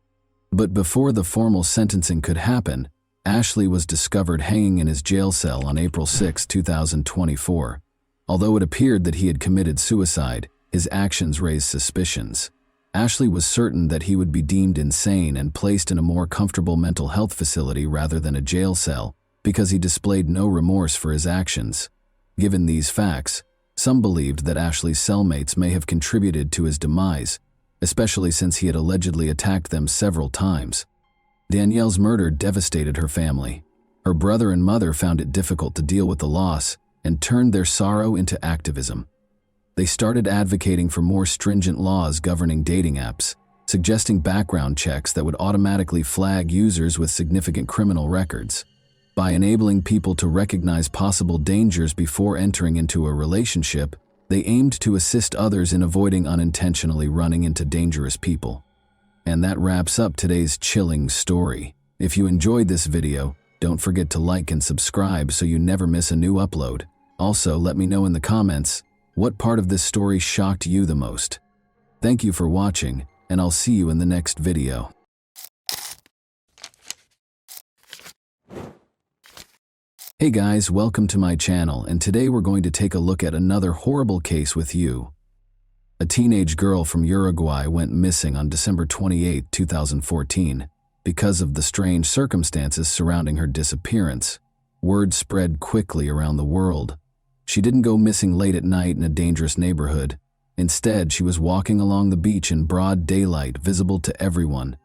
But before the formal sentencing could happen, Ashley was discovered hanging in his jail cell on April 6, 2024. Although it appeared that he had committed suicide, his actions raised suspicions. Ashley was certain that he would be deemed insane and placed in a more comfortable mental health facility rather than a jail cell, because he displayed no remorse for his actions. Given these facts, some believed that Ashley's cellmates may have contributed to his demise, especially since he had allegedly attacked them several times. Danielle's murder devastated her family. Her brother and mother found it difficult to deal with the loss and turned their sorrow into activism. They started advocating for more stringent laws governing dating apps, suggesting background checks that would automatically flag users with significant criminal records. By enabling people to recognize possible dangers before entering into a relationship, they aimed to assist others in avoiding unintentionally running into dangerous people. And that wraps up today's chilling story. If you enjoyed this video, don't forget to like and subscribe so you never miss a new upload. Also, let me know in the comments, what part of this story shocked you the most? Thank you for watching, and I'll see you in the next video. Hey guys, welcome to my channel, and today we're going to take a look at another horrible case with you. A teenage girl from Uruguay went missing on December 28, 2014. Because of the strange circumstances surrounding her disappearance, word spread quickly around the world. She didn't go missing late at night in a dangerous neighborhood. Instead, she was walking along the beach in broad daylight, visible to everyone.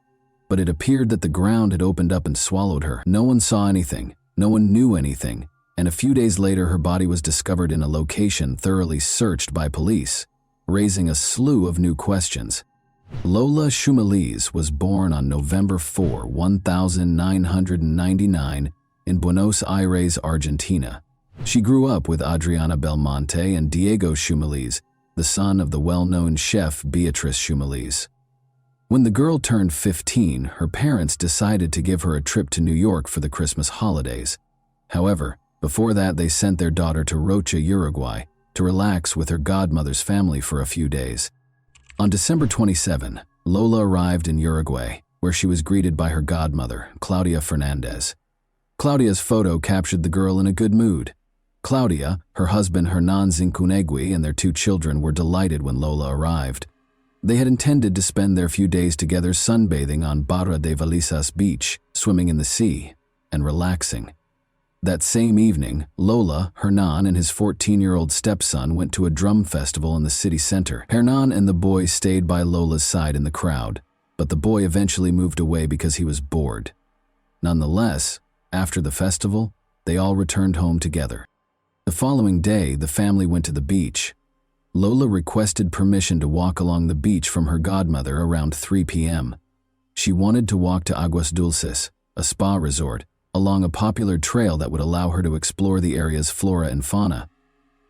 But it appeared that the ground had opened up and swallowed her. No one saw anything, no one knew anything, and a few days later her body was discovered in a location thoroughly searched by police, raising a slew of new questions. Lola Shumaliz was born on November 4, 1999 in Buenos Aires, Argentina. She grew up with Adriana Belmonte and Diego Shumaliz, the son of the well-known chef Beatriz Shumaliz. When the girl turned 15, her parents decided to give her a trip to New York for the Christmas holidays. However, before that they sent their daughter to Rocha, Uruguay, to relax with her godmother's family for a few days. On December 27, Lola arrived in Uruguay, where she was greeted by her godmother, Claudia Fernandez. Claudia's photo captured the girl in a good mood. Claudia, her husband Hernan Zincunegui, and their 2 children were delighted when Lola arrived. They had intended to spend their few days together sunbathing on Barra de Valisas beach, swimming in the sea, and relaxing. That same evening, Lola, Hernan, and his 14-year-old stepson went to a drum festival in the city center. Hernan and the boy stayed by Lola's side in the crowd, but the boy eventually moved away because he was bored. Nonetheless, after the festival, they all returned home together. The following day, the family went to the beach. Lola requested permission to walk along the beach from her godmother around 3 p.m. She wanted to walk to Aguas Dulces, a spa resort, along a popular trail that would allow her to explore the area's flora and fauna.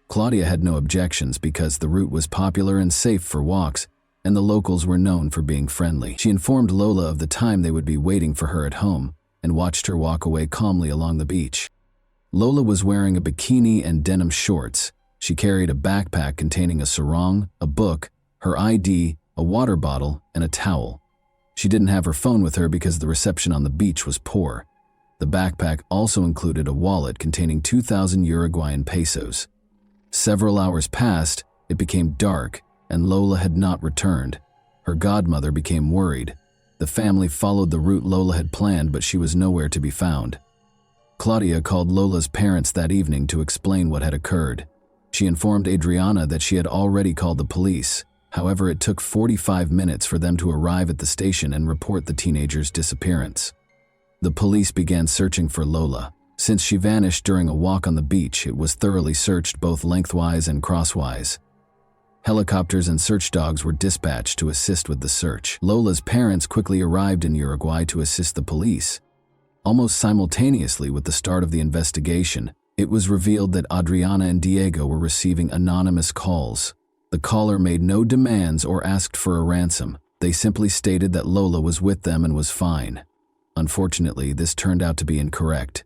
Claudia had no objections because the route was popular and safe for walks, and the locals were known for being friendly. She informed Lola of the time they would be waiting for her at home and watched her walk away calmly along the beach. Lola was wearing a bikini and denim shorts. She carried a backpack containing a sarong, a book, her ID, a water bottle, and a towel. She didn't have her phone with her because the reception on the beach was poor. The backpack also included a wallet containing 2,000 Uruguayan pesos. Several hours passed, it became dark, and Lola had not returned. Her godmother became worried. The family followed the route Lola had planned, but she was nowhere to be found. Claudia called Lola's parents that evening to explain what had occurred. She informed Adriana that she had already called the police. However, it took 45 minutes for them to arrive at the station and report the teenager's disappearance. The police began searching for Lola. Since she vanished during a walk on the beach, it was thoroughly searched both lengthwise and crosswise. Helicopters and search dogs were dispatched to assist with the search. Lola's parents quickly arrived in Uruguay to assist the police. Almost simultaneously with the start of the investigation, it was revealed that Adriana and Diego were receiving anonymous calls. The caller made no demands or asked for a ransom. They simply stated that Lola was with them and was fine. Unfortunately, this turned out to be incorrect.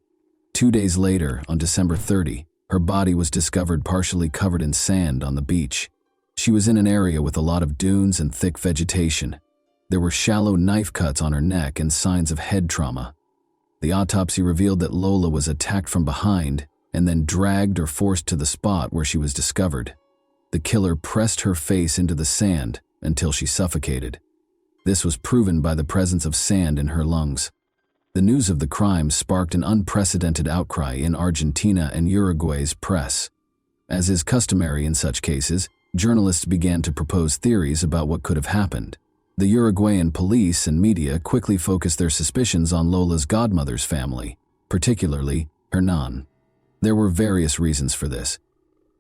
2 days later, on December 30, her body was discovered partially covered in sand on the beach. She was in an area with a lot of dunes and thick vegetation. There were shallow knife cuts on her neck and signs of head trauma. The autopsy revealed that Lola was attacked from behind and then dragged or forced to the spot where she was discovered. The killer pressed her face into the sand until she suffocated. This was proven by the presence of sand in her lungs. The news of the crime sparked an unprecedented outcry in Argentina and Uruguay's press. As is customary in such cases, journalists began to propose theories about what could have happened. The Uruguayan police and media quickly focused their suspicions on Lola's godmother's family, particularly Hernan. There were various reasons for this.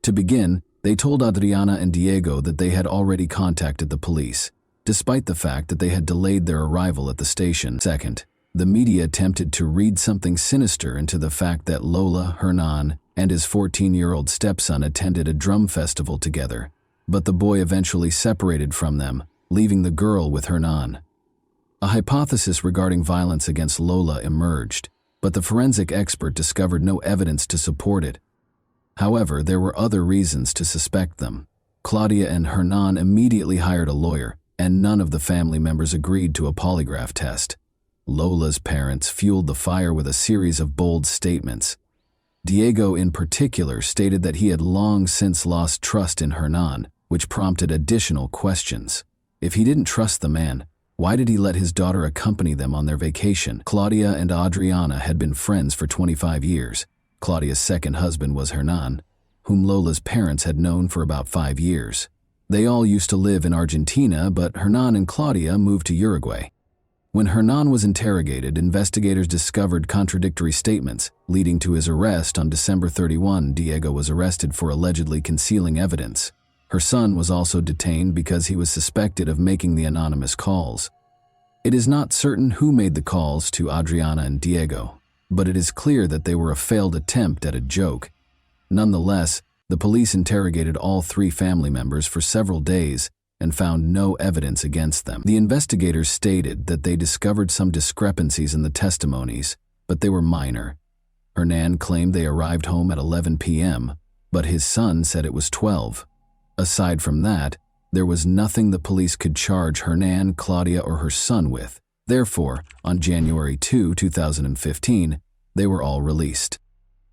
To begin, they told Adriana and Diego that they had already contacted the police, despite the fact that they had delayed their arrival at the station. Second, the media attempted to read something sinister into the fact that Lola, Hernan, and his 14-year-old stepson attended a drum festival together, but the boy eventually separated from them, leaving the girl with Hernan. A hypothesis regarding violence against Lola emerged, but the forensic expert discovered no evidence to support it. However, there were other reasons to suspect them. Claudia and Hernan immediately hired a lawyer, and none of the family members agreed to a polygraph test. Lola's parents fueled the fire with a series of bold statements. Diego in particular stated that he had long since lost trust in Hernan, which prompted additional questions. If he didn't trust the man, why did he let his daughter accompany them on their vacation? Claudia and Adriana had been friends for 25 years. Claudia's second husband was Hernan, whom Lola's parents had known for about 5 years. They all used to live in Argentina, but Hernan and Claudia moved to Uruguay. When Hernan was interrogated, investigators discovered contradictory statements, leading to his arrest on December 31. Diego was arrested for allegedly concealing evidence. Her son was also detained because he was suspected of making the anonymous calls. It is not certain who made the calls to Adriana and Diego, but it is clear that they were a failed attempt at a joke. Nonetheless, the police interrogated all three family members for several days and found no evidence against them. The investigators stated that they discovered some discrepancies in the testimonies, but they were minor. Hernan claimed they arrived home at 11 p.m., but his son said it was 12. Aside from that, there was nothing the police could charge Hernan, Claudia, or her son with. Therefore, on January 2, 2015, they were all released.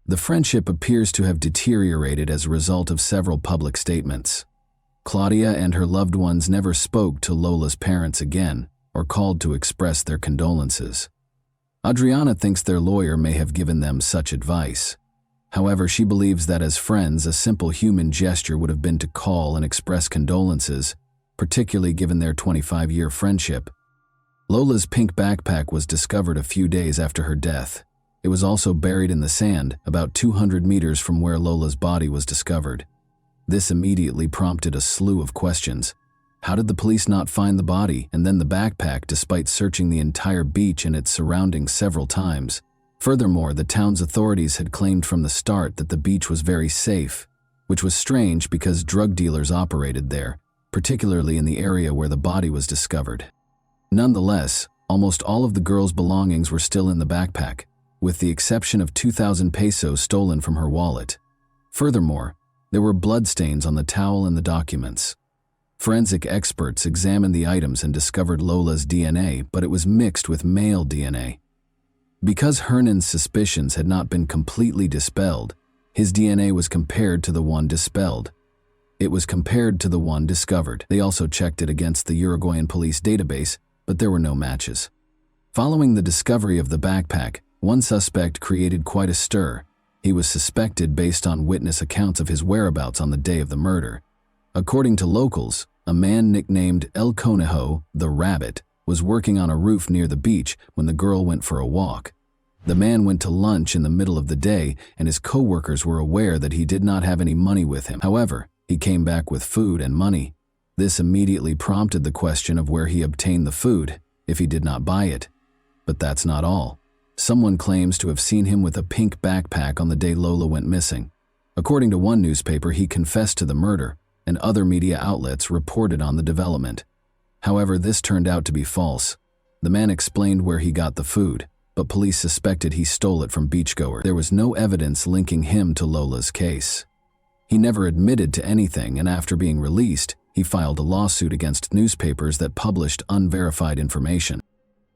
The friendship appears to have deteriorated as a result of several public statements. Claudia and her loved ones never spoke to Lola's parents again or called to express their condolences. Adriana thinks their lawyer may have given them such advice. However, she believes that as friends, a simple human gesture would have been to call and express condolences, particularly given their 25-year friendship. Lola's pink backpack was discovered a few days after her death. It was also buried in the sand, about 200 meters from where Lola's body was discovered. This immediately prompted a slew of questions. How did the police not find the body and then the backpack despite searching the entire beach and its surroundings several times? Furthermore, the town's authorities had claimed from the start that the beach was very safe, which was strange because drug dealers operated there, particularly in the area where the body was discovered. Nonetheless, almost all of the girl's belongings were still in the backpack, with the exception of 2,000 pesos stolen from her wallet. Furthermore, there were bloodstains on the towel and the documents. Forensic experts examined the items and discovered Lola's DNA, but it was mixed with male DNA. Because Hernan's suspicions had not been completely dispelled, his DNA was compared to the one dispelled. It was compared to the one discovered. They also checked it against the Uruguayan police database, but there were no matches. Following the discovery of the backpack, one suspect created quite a stir. He was suspected based on witness accounts of his whereabouts on the day of the murder. According to locals, a man nicknamed El Conejo, the Rabbit, was working on a roof near the beach when the girl went for a walk. The man went to lunch in the middle of the day, and his co-workers were aware that he did not have any money with him. However, he came back with food and money. This immediately prompted the question of where he obtained the food, if he did not buy it. But that's not all. Someone claims to have seen him with a pink backpack on the day Lola went missing. According to one newspaper, he confessed to the murder, and other media outlets reported on the development. However, this turned out to be false. The man explained where he got the food, but police suspected he stole it from beachgoers. There was no evidence linking him to Lola's case. He never admitted to anything, and after being released, he filed a lawsuit against newspapers that published unverified information.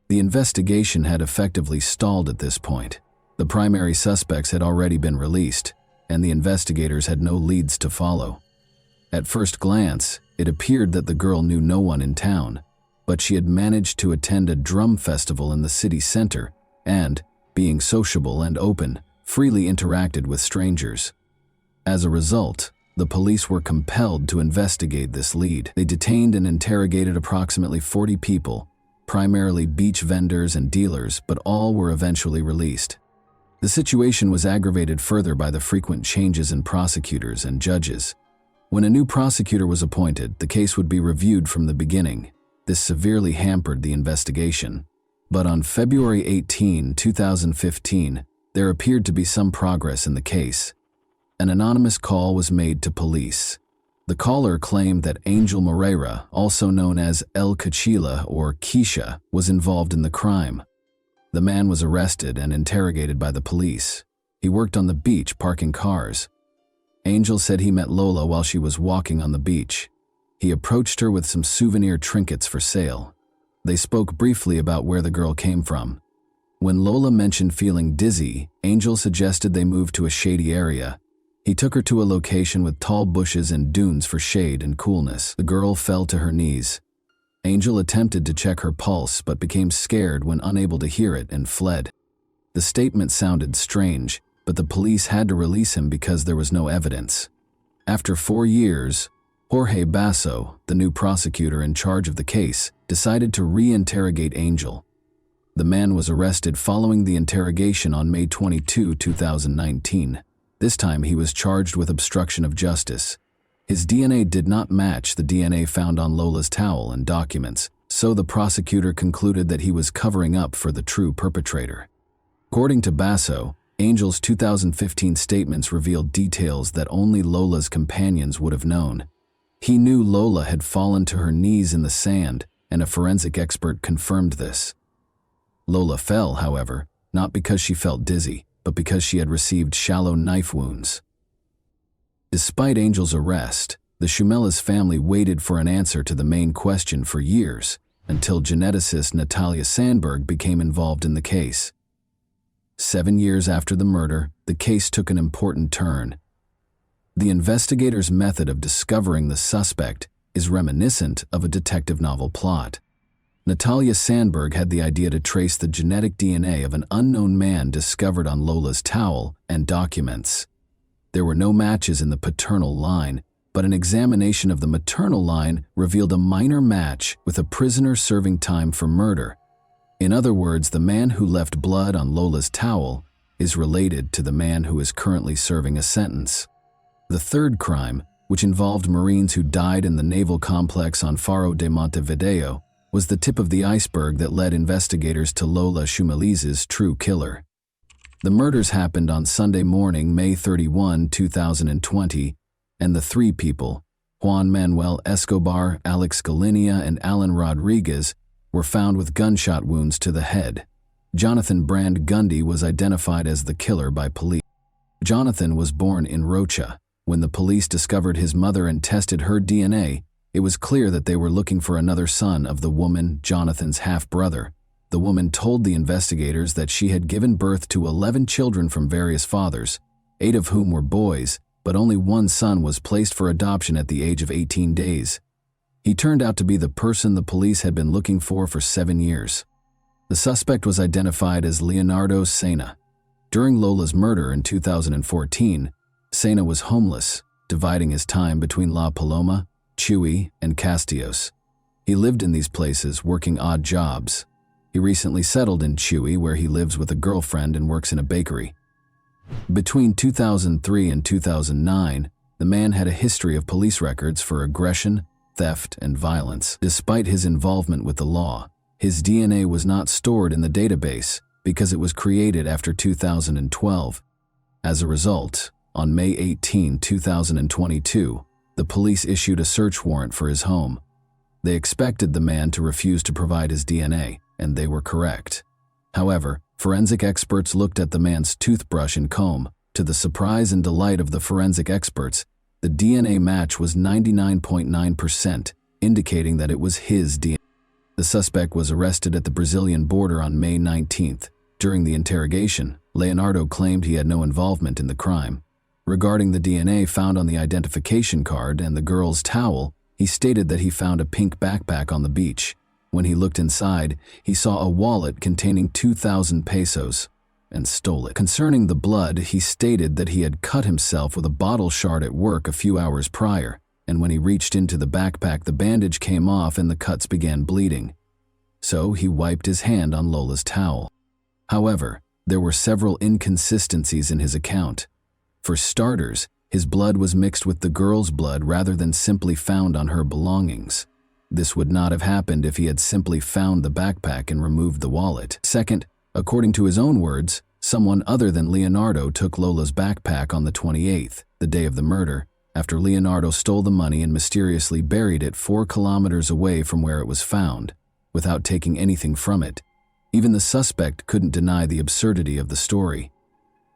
The investigation had effectively stalled at this point. The primary suspects had already been released, and the investigators had no leads to follow. At first glance, it appeared that the girl knew no one in town, but she had managed to attend a drum festival in the city center and, being sociable and open, freely interacted with strangers. As a result, the police were compelled to investigate this lead. They detained and interrogated approximately 40 people, primarily beach vendors and dealers, but all were eventually released. The situation was aggravated further by the frequent changes in prosecutors and judges. When a new prosecutor was appointed, the case would be reviewed from the beginning. This severely hampered the investigation. But on February 18, 2015, there appeared to be some progress in the case. An anonymous call was made to police. The caller claimed that Angel Moreira, also known as El Cachila or Keisha, was involved in the crime. The man was arrested and interrogated by the police. He worked on the beach parking cars. Angel said he met Lola while she was walking on the beach. He approached her with some souvenir trinkets for sale. They spoke briefly about where the girl came from. When Lola mentioned feeling dizzy, Angel suggested they move to a shady area. He took her to a location with tall bushes and dunes for shade and coolness. The girl fell to her knees. Angel attempted to check her pulse but became scared when unable to hear it and fled. The statement sounded strange, but the police had to release him because there was no evidence. After 4 years, Jorge Basso, the new prosecutor in charge of the case, decided to re-interrogate Angel. The man was arrested following the interrogation on May 22, 2019. This time he was charged with obstruction of justice. His DNA did not match the DNA found on Lola's towel and documents, so the prosecutor concluded that he was covering up for the true perpetrator. According to Basso, Angel's 2015 statements revealed details that only Lola's companions would have known. He knew Lola had fallen to her knees in the sand, and a forensic expert confirmed this. Lola fell, however, not because she felt dizzy, but because she had received shallow knife wounds. Despite Angel's arrest, the Shumela's family waited for an answer to the main question for years, until geneticist Natalia Sandberg became involved in the case. 7 years after the murder, the case took an important turn. The investigators' method of discovering the suspect is reminiscent of a detective novel plot. Natalia Sandberg had the idea to trace the genetic DNA of an unknown man discovered on Lola's towel and documents. There were no matches in the paternal line, but an examination of the maternal line revealed a minor match with a prisoner serving time for murder. In other words, the man who left blood on Lola's towel is related to the man who is currently serving a sentence. The third crime, which involved Marines who died in the naval complex on Faro de Montevideo, was the tip of the iceberg that led investigators to Lola Shumeli's true killer. The murders happened on Sunday morning, May 31, 2020, and the three people, Juan Manuel Escobar, Alex Galinia, and Alan Rodriguez, were found with gunshot wounds to the head. Jonathan Brand Gundy was identified as the killer by police. Jonathan was born in Rocha. When the police discovered his mother and tested her DNA, it was clear that they were looking for another son of the woman, Jonathan's half-brother. The woman told the investigators that she had given birth to 11 children from various fathers, 8 of whom were boys, but only one son was placed for adoption at the age of 18 days. He turned out to be the person the police had been looking for 7 years. The suspect was identified as Leonardo Sena. During Lola's murder in 2014, Sena was homeless, dividing his time between La Paloma, Chuy, and Castillos. He lived in these places, working odd jobs. He recently settled in Chuy, where he lives with a girlfriend and works in a bakery. Between 2003 and 2009, the man had a history of police records for aggression, theft, and violence. Despite his involvement with the law, his DNA was not stored in the database because it was created after 2012. As a result, on May 18, 2022, the police issued a search warrant for his home. They expected the man to refuse to provide his DNA, and they were correct. However, forensic experts looked at the man's toothbrush and comb. To the surprise and delight of the forensic experts, the DNA match was 99.9%, indicating that it was his DNA. The suspect was arrested at the Brazilian border on May 19th. During the interrogation, Leonardo claimed he had no involvement in the crime. Regarding the DNA found on the identification card and the girl's towel, he stated that he found a pink backpack on the beach. When he looked inside, he saw a wallet containing 2,000 pesos and stole it. Concerning the blood, he stated that he had cut himself with a bottle shard at work a few hours prior, and when he reached into the backpack, the bandage came off and the cuts began bleeding. So he wiped his hand on Lola's towel. However, there were several inconsistencies in his account. For starters, his blood was mixed with the girl's blood rather than simply found on her belongings. This would not have happened if he had simply found the backpack and removed the wallet. Second, according to his own words, someone other than Leonardo took Lola's backpack on the 28th, the day of the murder, after Leonardo stole the money and mysteriously buried it 4 kilometers away from where it was found, without taking anything from it. Even the suspect couldn't deny the absurdity of the story.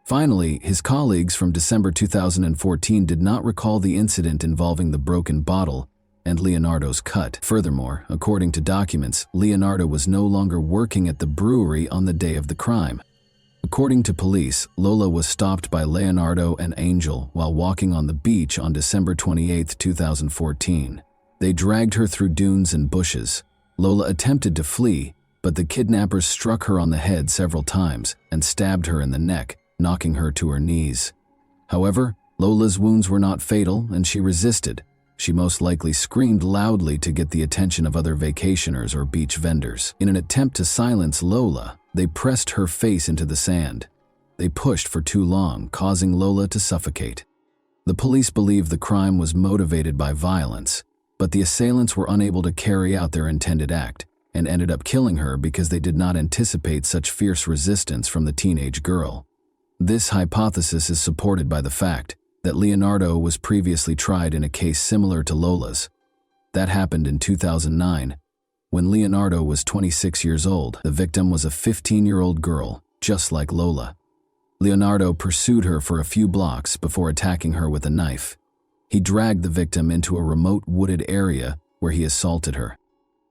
Finally, his colleagues from December 2014 did not recall the incident involving the broken bottle and Leonardo's cut. Furthermore, according to documents, Leonardo was no longer working at the brewery on the day of the crime. According to police, Lola was stopped by Leonardo and Angel while walking on the beach on December 28, 2014. They dragged her through dunes and bushes. Lola attempted to flee, but the kidnappers struck her on the head several times and stabbed her in the neck, knocking her to her knees. However, Lola's wounds were not fatal and she resisted. She most likely screamed loudly to get the attention of other vacationers or beach vendors. In an attempt to silence Lola, they pressed her face into the sand. They pushed for too long, causing Lola to suffocate. The police believe the crime was motivated by violence, but the assailants were unable to carry out their intended act and ended up killing her because they did not anticipate such fierce resistance from the teenage girl. This hypothesis is supported by the fact that Leonardo was previously tried in a case similar to Lola's. That happened in 2009. When Leonardo was 26 years old, the victim was a 15-year-old girl, just like Lola. Leonardo pursued her for a few blocks before attacking her with a knife. He dragged the victim into a remote wooded area where he assaulted her.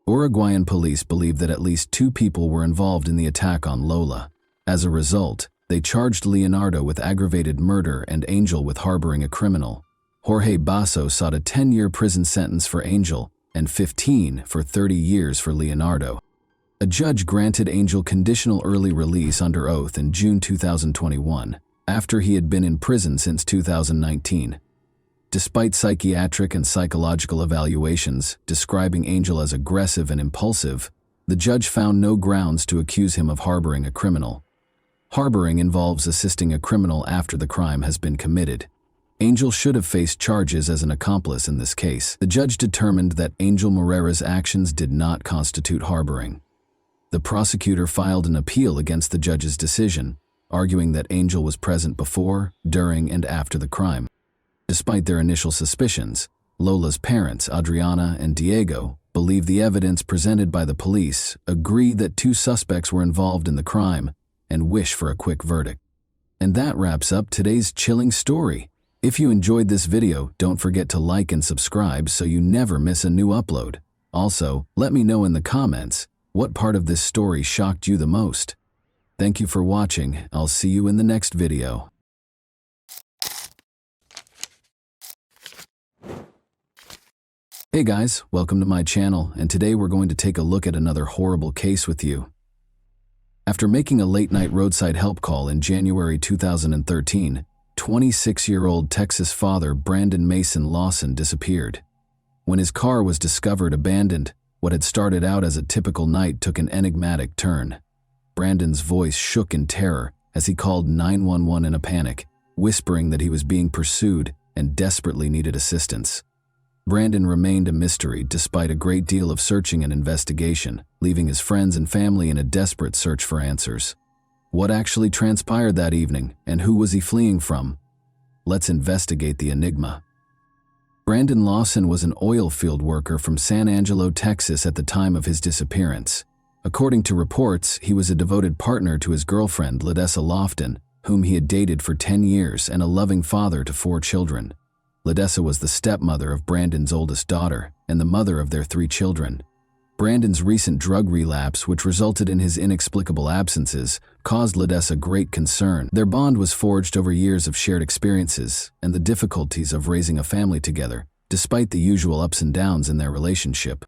Uruguayan police believe that at least 2 people were involved in the attack on Lola. As a result, they charged Leonardo with aggravated murder and Angel with harboring a criminal. Jorge Basso sought a 10-year prison sentence for Angel and 15 for 30 years for Leonardo. A judge granted Angel conditional early release under oath in June 2021, after he had been in prison since 2019. Despite psychiatric and psychological evaluations describing Angel as aggressive and impulsive, the judge found no grounds to accuse him of harboring a criminal. Harboring involves assisting a criminal after the crime has been committed. Angel should have faced charges as an accomplice in this case. The judge determined that Angel Moreira's actions did not constitute harboring. The prosecutor filed an appeal against the judge's decision, arguing that Angel was present before, during, and after the crime. Despite their initial suspicions, Lola's parents, Adriana and Diego, believe the evidence presented by the police agree that 2 suspects were involved in the crime and wish for a quick verdict. And that wraps up today's chilling story. If you enjoyed this video, don't forget to like and subscribe so you never miss a new upload. Also, let me know in the comments what part of this story shocked you the most. Thank you for watching. I'll see you in the next video. Hey guys, welcome to my channel, and today we're going to take a look at another horrible case with you. After making a late-night roadside help call in January 2013, 26-year-old Texas father Brandon Mason Lawson disappeared. When his car was discovered abandoned, what had started out as a typical night took an enigmatic turn. Brandon's voice shook in terror as he called 911 in a panic, whispering that he was being pursued and desperately needed assistance. Brandon remained a mystery despite a great deal of searching and investigation, leaving his friends and family in a desperate search for answers. What actually transpired that evening, and who was he fleeing from? Let's investigate the enigma. Brandon Lawson was an oil field worker from San Angelo, Texas at the time of his disappearance. According to reports, he was a devoted partner to his girlfriend, Ledessa Lofton, whom he had dated for 10 years, and a loving father to 4 children. Ledessa was the stepmother of Brandon's oldest daughter and the mother of their 3 children. Brandon's recent drug relapse, which resulted in his inexplicable absences, caused Ledessa great concern. Their bond was forged over years of shared experiences and the difficulties of raising a family together, despite the usual ups and downs in their relationship.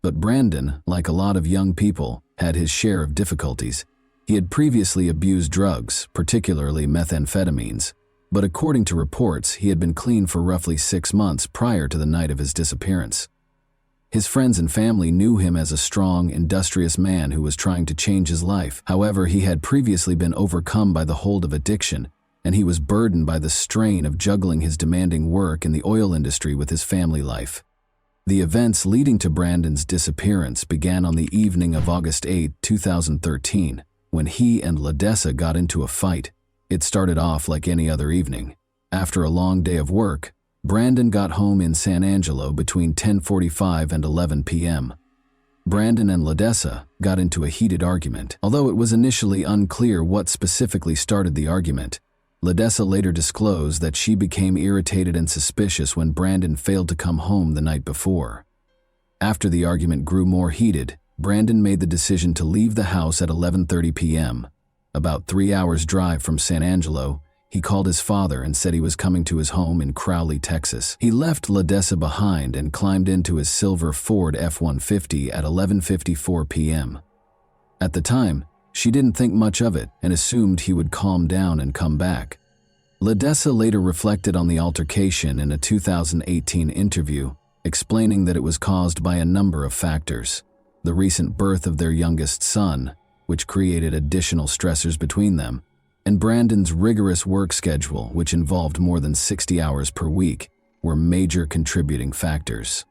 But Brandon, like a lot of young people, had his share of difficulties. He had previously abused drugs, particularly methamphetamines, but according to reports, he had been clean for roughly 6 months prior to the night of his disappearance. His friends and family knew him as a strong, industrious man who was trying to change his life. However, he had previously been overcome by the hold of addiction, and he was burdened by the strain of juggling his demanding work in the oil industry with his family life. The events leading to Brandon's disappearance began on the evening of August 8, 2013, when he and Ledessa got into a fight. It started off like any other evening. After a long day of work, Brandon got home in San Angelo between 10:45 and 11 p.m. Brandon and Ledessa got into a heated argument. Although it was initially unclear what specifically started the argument, Ledessa later disclosed that she became irritated and suspicious when Brandon failed to come home the night before. After the argument grew more heated, Brandon made the decision to leave the house at 11:30 p.m. About 3 hours' drive from San Angelo, he called his father and said he was coming to his home in Crowley, Texas. He left Ledessa behind and climbed into his silver Ford F-150 at 11:54 p.m. At the time, she didn't think much of it and assumed he would calm down and come back. Ledessa later reflected on the altercation in a 2018 interview, explaining that it was caused by a number of factors. The recent birth of their youngest son, which created additional stressors between them, and Brandon's rigorous work schedule, which involved more than 60 hours per week, were major contributing factors.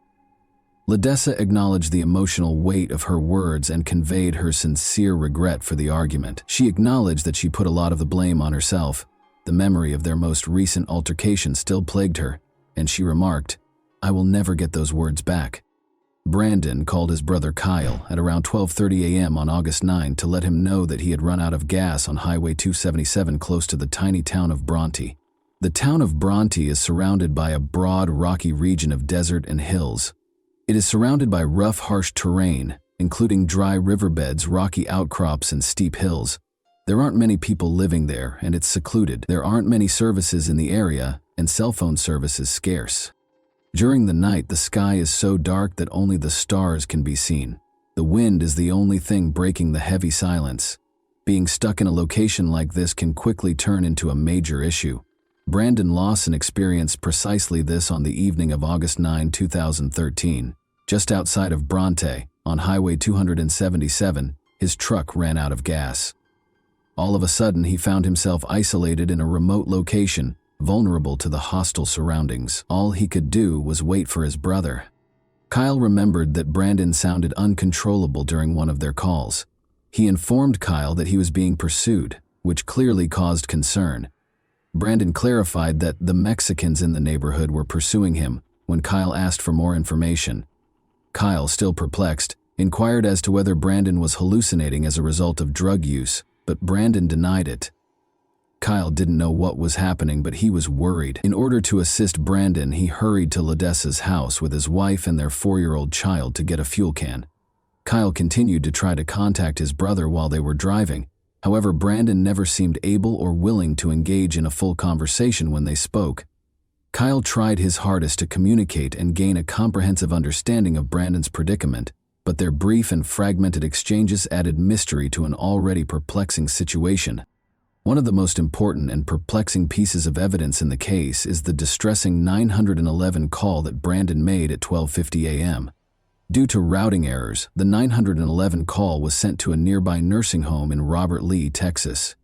Ledessa acknowledged the emotional weight of her words and conveyed her sincere regret for the argument. She acknowledged that she put a lot of the blame on herself. The memory of their most recent altercation still plagued her, and she remarked, "I will never get those words back." Brandon called his brother Kyle at around 12:30 a.m. on August 9 to let him know that he had run out of gas on Highway 277 close to the tiny town of Bronte. The town of Bronte is surrounded by a broad, rocky region of desert and hills. It is surrounded by rough, harsh terrain, including dry riverbeds, rocky outcrops, and steep hills. There aren't many people living there, and it's secluded. There aren't many services in the area, and cell phone service is scarce. During the night, the sky is so dark that only the stars can be seen. The wind is the only thing breaking the heavy silence. Being stuck in a location like this can quickly turn into a major issue. Brandon Lawson experienced precisely this on the evening of August 9, 2013. Just outside of Bronte, on Highway 277, his truck ran out of gas. All of a sudden, he found himself isolated in a remote location, vulnerable to the hostile surroundings. All he could do was wait for his brother. Kyle remembered that Brandon sounded uncontrollable during one of their calls. He informed Kyle that he was being pursued, which clearly caused concern. Brandon clarified that the Mexicans in the neighborhood were pursuing him when Kyle asked for more information. Kyle, still perplexed, inquired as to whether Brandon was hallucinating as a result of drug use, but Brandon denied it. Kyle didn't know what was happening, but he was worried. In order to assist Brandon, he hurried to Ledessa's house with his wife and their 4-year-old child to get a fuel can. Kyle continued to try to contact his brother while they were driving. However, Brandon never seemed able or willing to engage in a full conversation when they spoke. Kyle tried his hardest to communicate and gain a comprehensive understanding of Brandon's predicament, but their brief and fragmented exchanges added mystery to an already perplexing situation. One of the most important and perplexing pieces of evidence in the case is the distressing 911 call that Brandon made at 12:50 a.m. Due to routing errors, the 911 call was sent to a nearby nursing home in Robert Lee, Texas.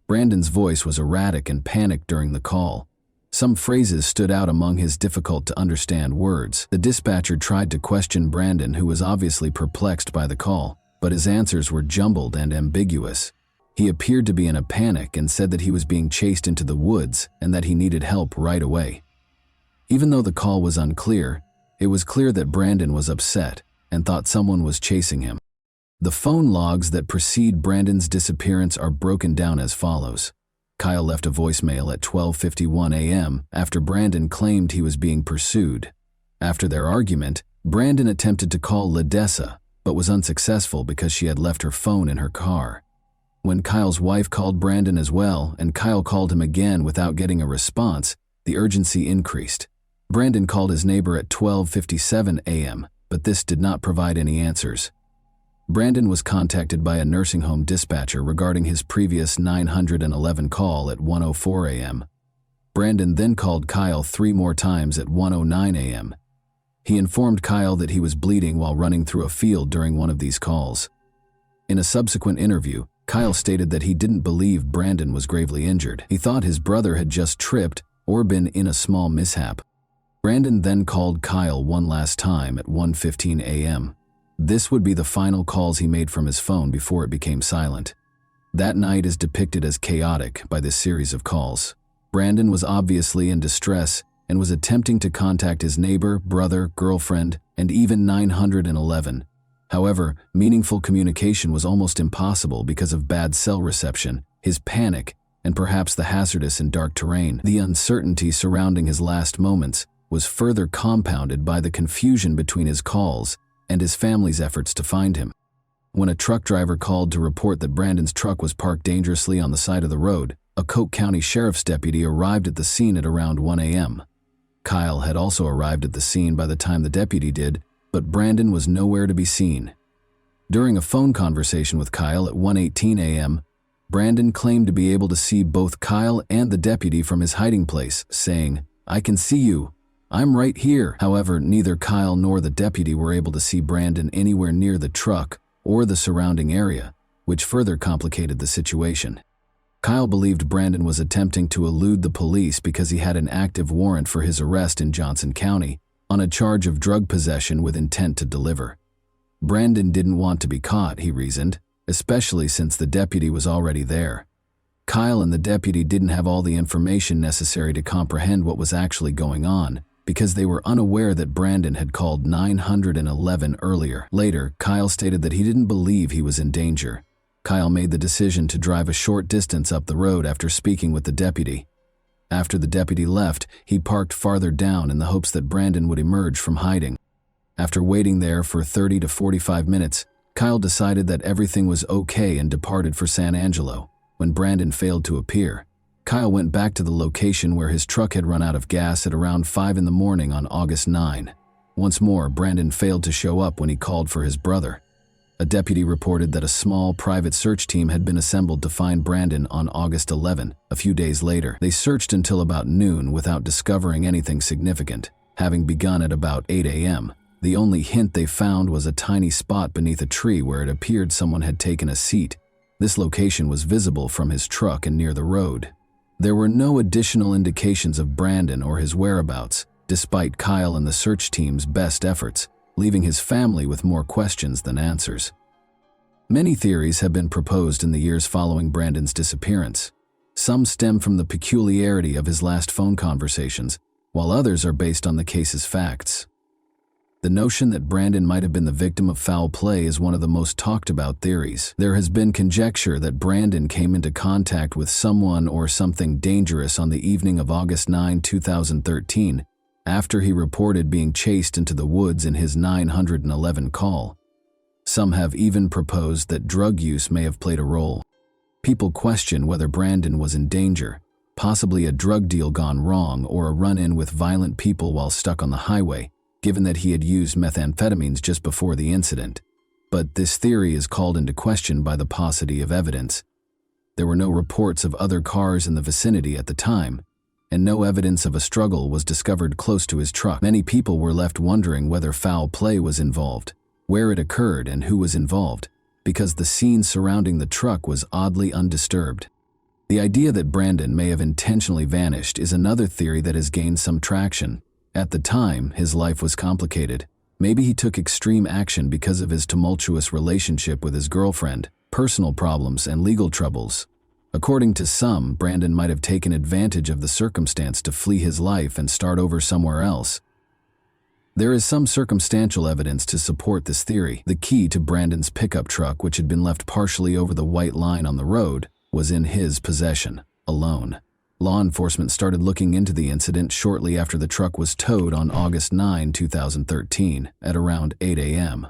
Brandon's voice was erratic and panicked during the call. Some phrases stood out among his difficult-to-understand words. The dispatcher tried to question Brandon, who was obviously perplexed by the call, but his answers were jumbled and ambiguous. He appeared to be in a panic and said that he was being chased into the woods and that he needed help right away. Even though the call was unclear, it was clear that Brandon was upset and thought someone was chasing him. The phone logs that precede Brandon's disappearance are broken down as follows. Kyle left a voicemail at 12:51 a.m. after Brandon claimed he was being pursued. After their argument, Brandon attempted to call Ledessa, but was unsuccessful because she had left her phone in her car. When Kyle's wife called Brandon as well, and Kyle called him again without getting a response, the urgency increased. Brandon called his neighbor at 12:57 a.m., but this did not provide any answers. Brandon was contacted by a nursing home dispatcher regarding his previous 911 call at 1:04 a.m. Brandon then called Kyle 3 more times at 1:09 a.m. He informed Kyle that he was bleeding while running through a field during one of these calls. In a subsequent interview, Kyle stated that he didn't believe Brandon was gravely injured. He thought his brother had just tripped or been in a small mishap. Brandon then called Kyle one last time at 1:15 a.m. This would be the final calls he made from his phone before it became silent. That night is depicted as chaotic by this series of calls. Brandon was obviously in distress and was attempting to contact his neighbor, brother, girlfriend, and even 911. However, meaningful communication was almost impossible because of bad cell reception, his panic, and perhaps the hazardous and dark terrain. The uncertainty surrounding his last moments was further compounded by the confusion between his calls and his family's efforts to find him. When a truck driver called to report that Brandon's truck was parked dangerously on the side of the road, a Coke County Sheriff's deputy arrived at the scene at around 1 a.m. Kyle had also arrived at the scene by the time the deputy did, but Brandon was nowhere to be seen. During a phone conversation with Kyle at 1:18 a.m., Brandon claimed to be able to see both Kyle and the deputy from his hiding place, saying, "I can see you. I'm right here." However, neither Kyle nor the deputy were able to see Brandon anywhere near the truck or the surrounding area, which further complicated the situation. Kyle believed Brandon was attempting to elude the police because he had an active warrant for his arrest in Johnson County on a charge of drug possession with intent to deliver. Brandon didn't want to be caught, he reasoned, especially since the deputy was already there. Kyle and the deputy didn't have all the information necessary to comprehend what was actually going on because they were unaware that Brandon had called 911 earlier. Later, Kyle stated that he didn't believe he was in danger. Kyle made the decision to drive a short distance up the road after speaking with the deputy. After the deputy left, he parked farther down in the hopes that Brandon would emerge from hiding. After waiting there for 30 to 45 minutes, Kyle decided that everything was okay and departed for San Angelo. When Brandon failed to appear, Kyle went back to the location where his truck had run out of gas at around 5 in the morning on August 9. Once more, Brandon failed to show up when he called for his brother. A deputy reported that a small private search team had been assembled to find Brandon on August 11. A few days later, they searched until about noon without discovering anything significant, having begun at about 8 a.m. The only hint they found was a tiny spot beneath a tree where it appeared someone had taken a seat. This location was visible from his truck and near the road. There were no additional indications of Brandon or his whereabouts, despite Kyle and the search team's best efforts, leaving his family with more questions than answers. Many theories have been proposed in the years following Brandon's disappearance. Some stem from the peculiarity of his last phone conversations, while others are based on the case's facts. The notion that Brandon might have been the victim of foul play is one of the most talked about theories. There has been conjecture that Brandon came into contact with someone or something dangerous on the evening of August 9, 2013, after he reported being chased into the woods in his 911 call. Some have even proposed that drug use may have played a role. People question whether Brandon was in danger, possibly a drug deal gone wrong or a run-in with violent people while stuck on the highway, given that he had used methamphetamines just before the incident. But this theory is called into question by the paucity of evidence. There were no reports of other cars in the vicinity at the time, and no evidence of a struggle was discovered close to his truck. Many people were left wondering whether foul play was involved, where it occurred, and who was involved, because the scene surrounding the truck was oddly undisturbed. The idea that Brandon may have intentionally vanished is another theory that has gained some traction. At the time, his life was complicated. Maybe he took extreme action because of his tumultuous relationship with his girlfriend, personal problems, and legal troubles. According to some, Brandon might have taken advantage of the circumstance to flee his life and start over somewhere else. There is some circumstantial evidence to support this theory. The key to Brandon's pickup truck, which had been left partially over the white line on the road, was in his possession, alone. Law enforcement started looking into the incident shortly after the truck was towed on August 9, 2013, at around 8 a.m.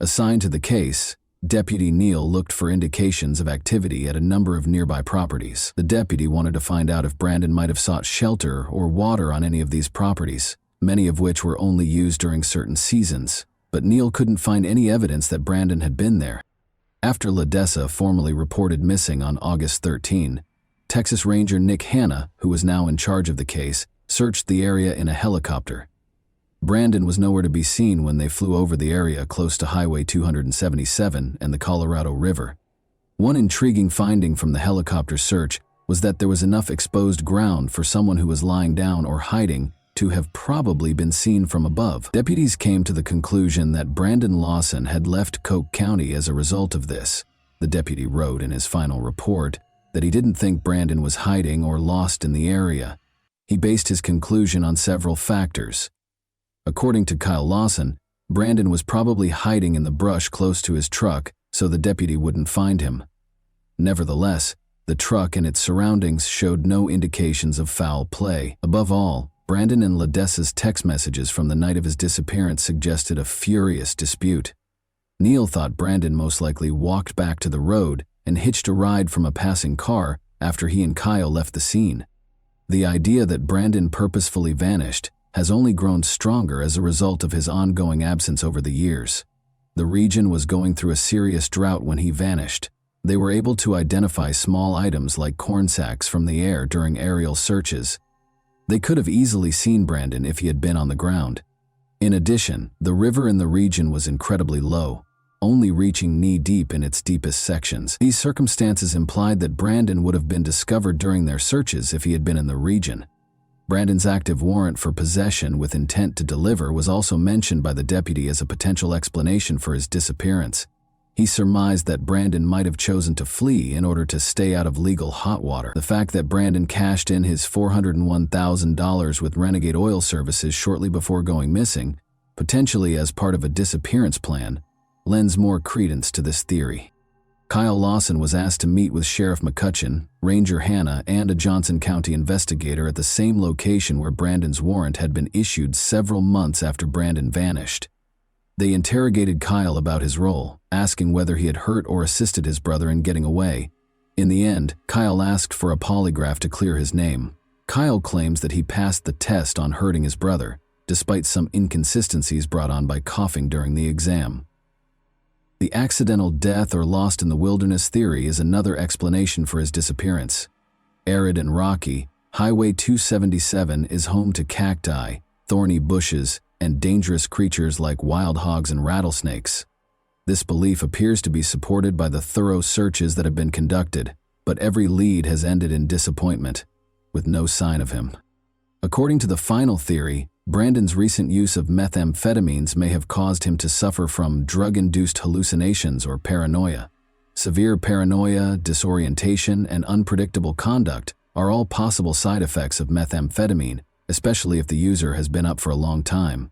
Assigned to the case, Deputy Neal looked for indications of activity at a number of nearby properties. The deputy wanted to find out if Brandon might have sought shelter or water on any of these properties, many of which were only used during certain seasons, but Neal couldn't find any evidence that Brandon had been there. After LaDessa formally reported missing on August 13, Texas Ranger Nick Hanna, who was now in charge of the case, searched the area in a helicopter. Brandon was nowhere to be seen when they flew over the area close to Highway 277 and the Colorado River. One intriguing finding from the helicopter search was that there was enough exposed ground for someone who was lying down or hiding to have probably been seen from above. Deputies came to the conclusion that Brandon Lawson had left Coke County as a result of this. The deputy wrote in his final report that he didn't think Brandon was hiding or lost in the area. He based his conclusion on several factors. According to Kyle Lawson, Brandon was probably hiding in the brush close to his truck so the deputy wouldn't find him. Nevertheless, the truck and its surroundings showed no indications of foul play. Above all, Brandon and LaDessa's text messages from the night of his disappearance suggested a furious dispute. Neal thought Brandon most likely walked back to the road and hitched a ride from a passing car after he and Kyle left the scene. The idea that Brandon purposefully vanished has only grown stronger as a result of his ongoing absence over the years. The region was going through a serious drought when he vanished. They were able to identify small items like corn sacks from the air during aerial searches. They could have easily seen Brandon if he had been on the ground. In addition, the river in the region was incredibly low. only reaching knee-deep in its deepest sections. These circumstances implied that Brandon would have been discovered during their searches if he had been in the region. Brandon's active warrant for possession with intent to deliver was also mentioned by the deputy as a potential explanation for his disappearance. He surmised that Brandon might have chosen to flee in order to stay out of legal hot water. The fact that Brandon cashed in his $401,000 with Renegade Oil Services shortly before going missing, potentially as part of a disappearance plan, lends more credence to this theory. Kyle Lawson was asked to meet with Sheriff McCutcheon, Ranger Hannah, and a Johnson County investigator at the same location where Brandon's warrant had been issued several months after Brandon vanished. They interrogated Kyle about his role, asking whether he had hurt or assisted his brother in getting away. In the end, Kyle asked for a polygraph to clear his name. Kyle claims that he passed the test on hurting his brother, despite some inconsistencies brought on by coughing during the exam. The accidental death or lost in the wilderness theory is another explanation for his disappearance. Arid and rocky, Highway 277 is home to cacti, thorny bushes, and dangerous creatures like wild hogs and rattlesnakes. This belief appears to be supported by the thorough searches that have been conducted, but every lead has ended in disappointment, with no sign of him. According to the final theory, Brandon's recent use of methamphetamines may have caused him to suffer from drug-induced hallucinations or paranoia. Severe paranoia, disorientation, and unpredictable conduct are all possible side effects of methamphetamine, especially if the user has been up for a long time.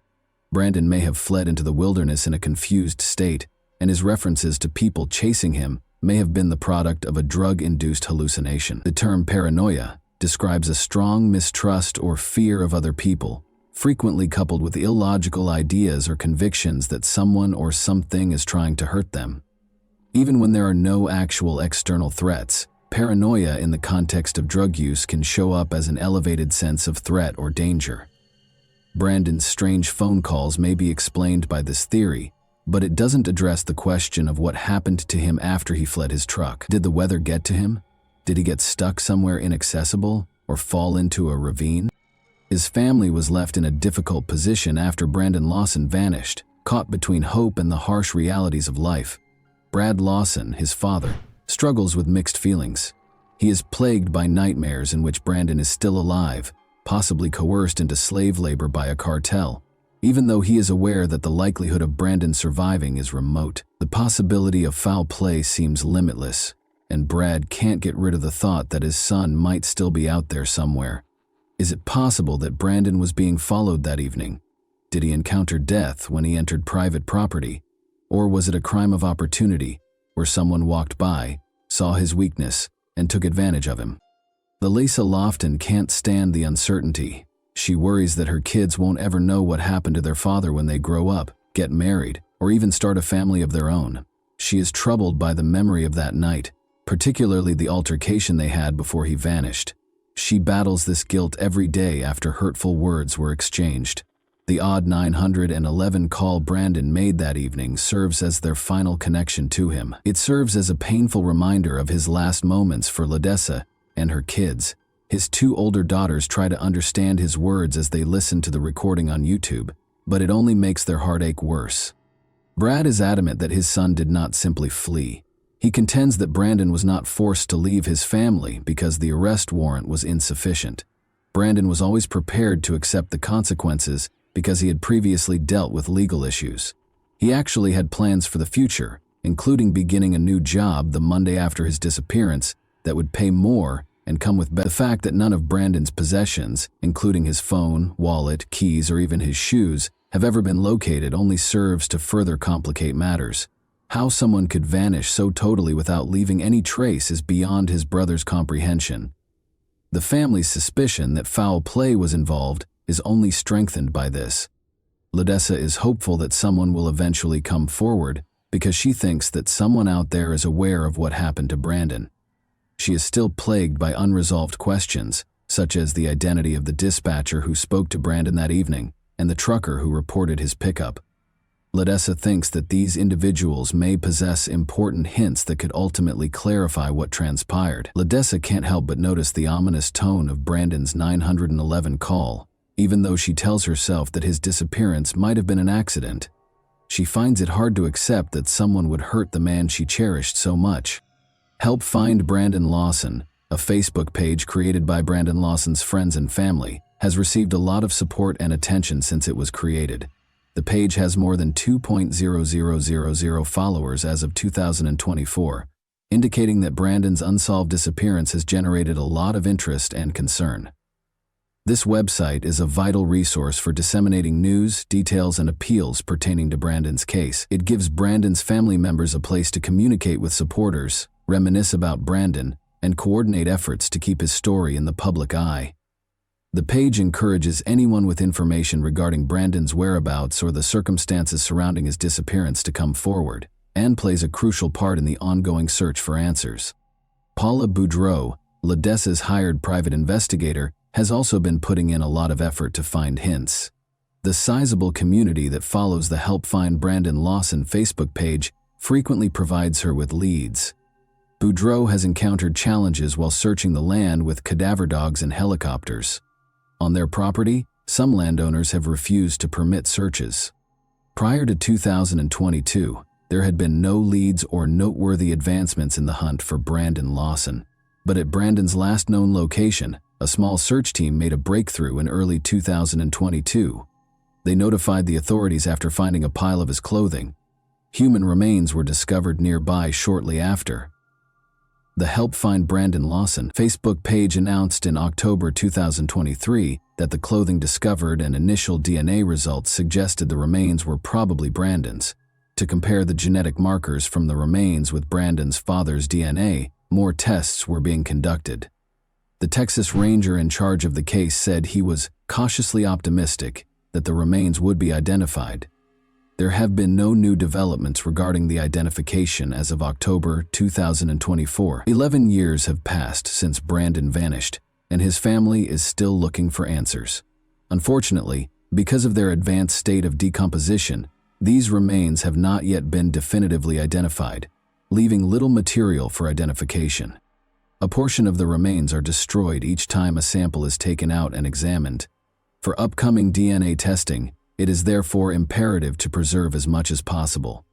Brandon may have fled into the wilderness in a confused state, and his references to people chasing him may have been the product of a drug-induced hallucination. The term paranoia describes a strong mistrust or fear of other people, frequently coupled with illogical ideas or convictions that someone or something is trying to hurt them. Even when there are no actual external threats, paranoia in the context of drug use can show up as an elevated sense of threat or danger. Brandon's strange phone calls may be explained by this theory, but it doesn't address the question of what happened to him after he fled his truck. Did the weather get to him? Did he get stuck somewhere inaccessible or fall into a ravine? His family was left in a difficult position after Brandon Lawson vanished, caught between hope and the harsh realities of life. Brad Lawson, his father, struggles with mixed feelings. He is plagued by nightmares in which Brandon is still alive, possibly coerced into slave labor by a cartel. Even though he is aware that the likelihood of Brandon surviving is remote, the possibility of foul play seems limitless, and Brad can't get rid of the thought that his son might still be out there somewhere. Is it possible that Brandon was being followed that evening? Did he encounter death when he entered private property? Or was it a crime of opportunity, where someone walked by, saw his weakness, and took advantage of him? Lisa Lofton can't stand the uncertainty. She worries that her kids won't ever know what happened to their father when they grow up, get married, or even start a family of their own. She is troubled by the memory of that night, particularly the altercation they had before he vanished. She battles this guilt every day after hurtful words were exchanged. The odd 911 call Brandon made that evening serves as their final connection to him. It serves as a painful reminder of his last moments for Ledessa and her kids. His two older daughters try to understand his words as they listen to the recording on YouTube, but it only makes their heartache worse. Brad is adamant that his son did not simply flee. He contends that Brandon was not forced to leave his family because the arrest warrant was insufficient. Brandon was always prepared to accept the consequences because he had previously dealt with legal issues. He actually had plans for the future, including beginning a new job the Monday after his disappearance that would pay more and come with the fact that none of Brandon's possessions, including his phone, wallet, keys, or even his shoes, have ever been located only serves to further complicate matters. How someone could vanish so totally without leaving any trace is beyond his brother's comprehension. The family's suspicion that foul play was involved is only strengthened by this. Ledessa is hopeful that someone will eventually come forward because she thinks that someone out there is aware of what happened to Brandon. She is still plagued by unresolved questions, such as the identity of the dispatcher who spoke to Brandon that evening and the trucker who reported his pickup. Ledessa thinks that these individuals may possess important hints that could ultimately clarify what transpired. Ledessa can't help but notice the ominous tone of Brandon's 911 call, even though she tells herself that his disappearance might have been an accident. She finds it hard to accept that someone would hurt the man she cherished so much. Help Find Brandon Lawson, a Facebook page created by Brandon Lawson's friends and family, has received a lot of support and attention since it was created. The page has more than 2,000 followers as of 2024, indicating that Brandon's unsolved disappearance has generated a lot of interest and concern. This website is a vital resource for disseminating news, details, and appeals pertaining to Brandon's case. It gives Brandon's family members a place to communicate with supporters, reminisce about Brandon, and coordinate efforts to keep his story in the public eye. The page encourages anyone with information regarding Brandon's whereabouts or the circumstances surrounding his disappearance to come forward, and plays a crucial part in the ongoing search for answers. Paula Boudreau, LaDessa's hired private investigator, has also been putting in a lot of effort to find hints. The sizable community that follows the Help Find Brandon Lawson Facebook page frequently provides her with leads. Boudreau has encountered challenges while searching the land with cadaver dogs and helicopters. On their property, some landowners have refused to permit searches. Prior to 2022, there had been no leads or noteworthy advancements in the hunt for Brandon Lawson. But at Brandon's last known location, a small search team made a breakthrough in early 2022. They notified the authorities after finding a pile of his clothing. Human remains were discovered nearby shortly after. The Help Find Brandon Lawson Facebook page announced in October 2023 that the clothing discovered and initial DNA results suggested the remains were probably Brandon's. To compare the genetic markers from the remains with Brandon's father's DNA, more tests were being conducted. The Texas Ranger in charge of the case said he was cautiously optimistic that the remains would be identified. There have been no new developments regarding the identification as of October 2024. 11 years have passed since Brandon vanished, and his family is still looking for answers. Unfortunately, because of their advanced state of decomposition, these remains have not yet been definitively identified, leaving little material for identification. A portion of the remains are destroyed each time a sample is taken out and examined. For upcoming DNA testing, it is therefore imperative to preserve as much as possible.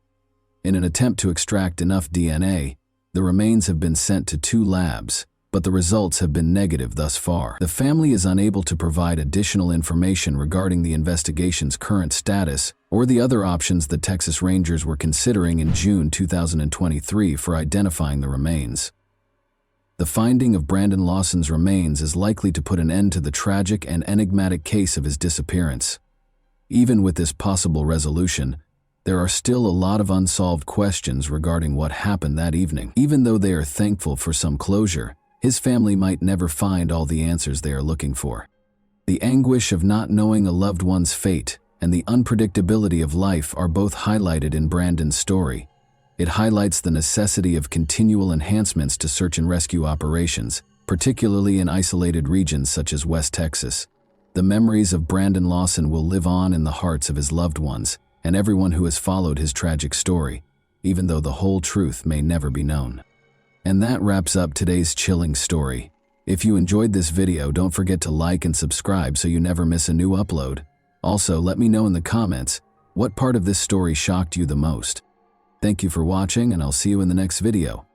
In an attempt to extract enough DNA, the remains have been sent to 2 labs, but the results have been negative thus far. The family is unable to provide additional information regarding the investigation's current status or the other options the Texas Rangers were considering in June 2023 for identifying the remains. The finding of Brandon Lawson's remains is likely to put an end to the tragic and enigmatic case of his disappearance. Even with this possible resolution, there are still a lot of unsolved questions regarding what happened that evening. Even though they are thankful for some closure, his family might never find all the answers they are looking for. The anguish of not knowing a loved one's fate and the unpredictability of life are both highlighted in Brandon's story. It highlights the necessity of continual enhancements to search and rescue operations, particularly in isolated regions such as West Texas. The memories of Brandon Lawson will live on in the hearts of his loved ones and everyone who has followed his tragic story, even though the whole truth may never be known. And that wraps up today's chilling story. If you enjoyed this video, don't forget to like and subscribe so you never miss a new upload. Also, let me know in the comments what part of this story shocked you the most. Thank you for watching, and I'll see you in the next video.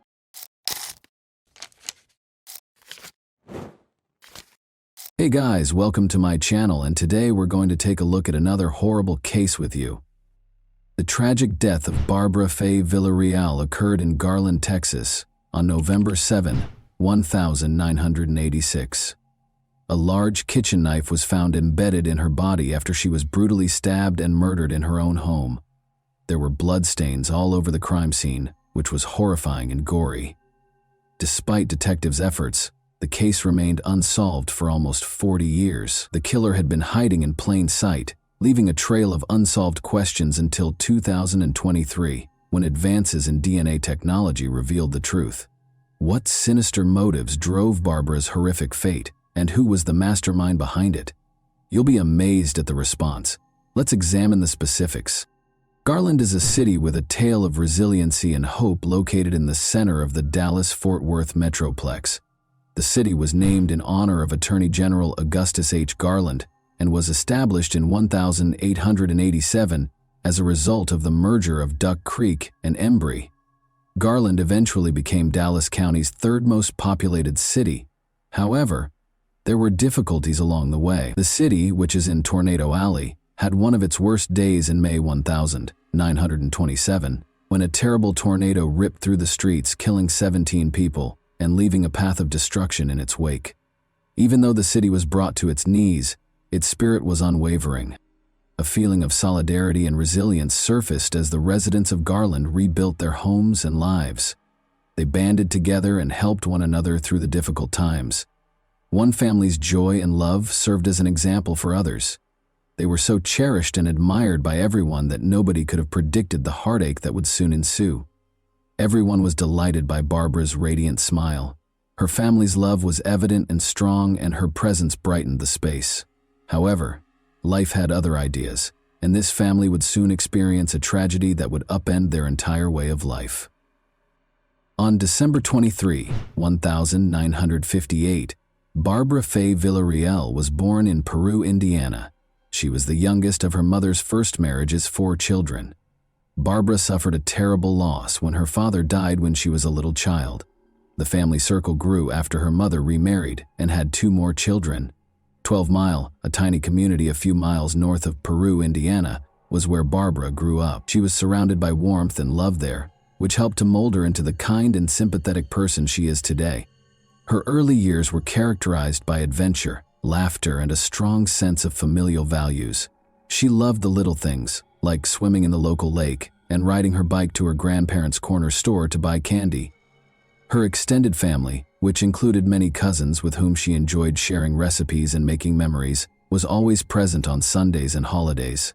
Hey guys, welcome to my channel, and today we're going to take a look at another horrible case with you. The tragic death of Barbara Faye Villarreal occurred in Garland, Texas, on November 7, 1986. A large kitchen knife was found embedded in her body after she was brutally stabbed and murdered in her own home. There were bloodstains all over the crime scene, which was horrifying and gory. Despite detectives' efforts, the case remained unsolved for almost 40 years. The killer had been hiding in plain sight, leaving a trail of unsolved questions until 2023, when advances in DNA technology revealed the truth. What sinister motives drove Barbara's horrific fate, and who was the mastermind behind it? You'll be amazed at the response. Let's examine the specifics. Garland is a city with a tale of resiliency and hope located in the center of the Dallas-Fort Worth Metroplex. The city was named in honor of Attorney General Augustus H. Garland and was established in 1887 as a result of the merger of Duck Creek and Embry. Garland eventually became Dallas County's third most populated city. However, there were difficulties along the way. The city, which is in Tornado Alley, had one of its worst days in May 1927, when a terrible tornado ripped through the streets, killing 17 people and leaving a path of destruction in its wake. Even though the city was brought to its knees, its spirit was unwavering. A feeling of solidarity and resilience surfaced as the residents of Garland rebuilt their homes and lives. They banded together and helped one another through the difficult times. One family's joy and love served as an example for others. They were so cherished and admired by everyone that nobody could have predicted the heartache that would soon ensue. Everyone was delighted by Barbara's radiant smile. Her family's love was evident and strong, and her presence brightened the space. However, life had other ideas, and this family would soon experience a tragedy that would upend their entire way of life. On December 23, 1958, Barbara Faye Villarreal was born in Peru, Indiana. She was the youngest of her mother's first marriage's 4 children. Barbara suffered a terrible loss when her father died when she was a little child. The family circle grew after her mother remarried and had 2 more children. 12 Mile, a tiny community a few miles north of Peru, Indiana, was where Barbara grew up. She was surrounded by warmth and love there, which helped to mold her into the kind and sympathetic person she is today. Her early years were characterized by adventure, laughter, and a strong sense of familial values. She loved the little things, like swimming in the local lake and riding her bike to her grandparents' corner store to buy candy. Her extended family, which included many cousins with whom she enjoyed sharing recipes and making memories, was always present on Sundays and holidays.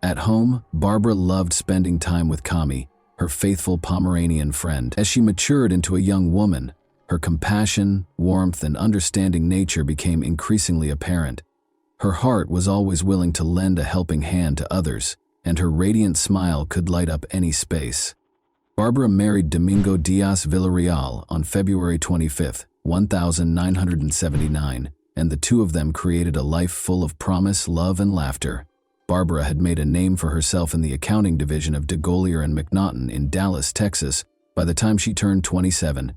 At home, Barbara loved spending time with Kami, her faithful Pomeranian friend. As she matured into a young woman, her compassion, warmth, and understanding nature became increasingly apparent. Her heart was always willing to lend a helping hand to others, and her radiant smile could light up any space. Barbara married Domingo Diaz Villarreal on February 25, 1979, and the two of them created a life full of promise, love, and laughter. Barbara had made a name for herself in the accounting division of DeGolyer and McNaughton in Dallas, Texas, by the time she turned 27.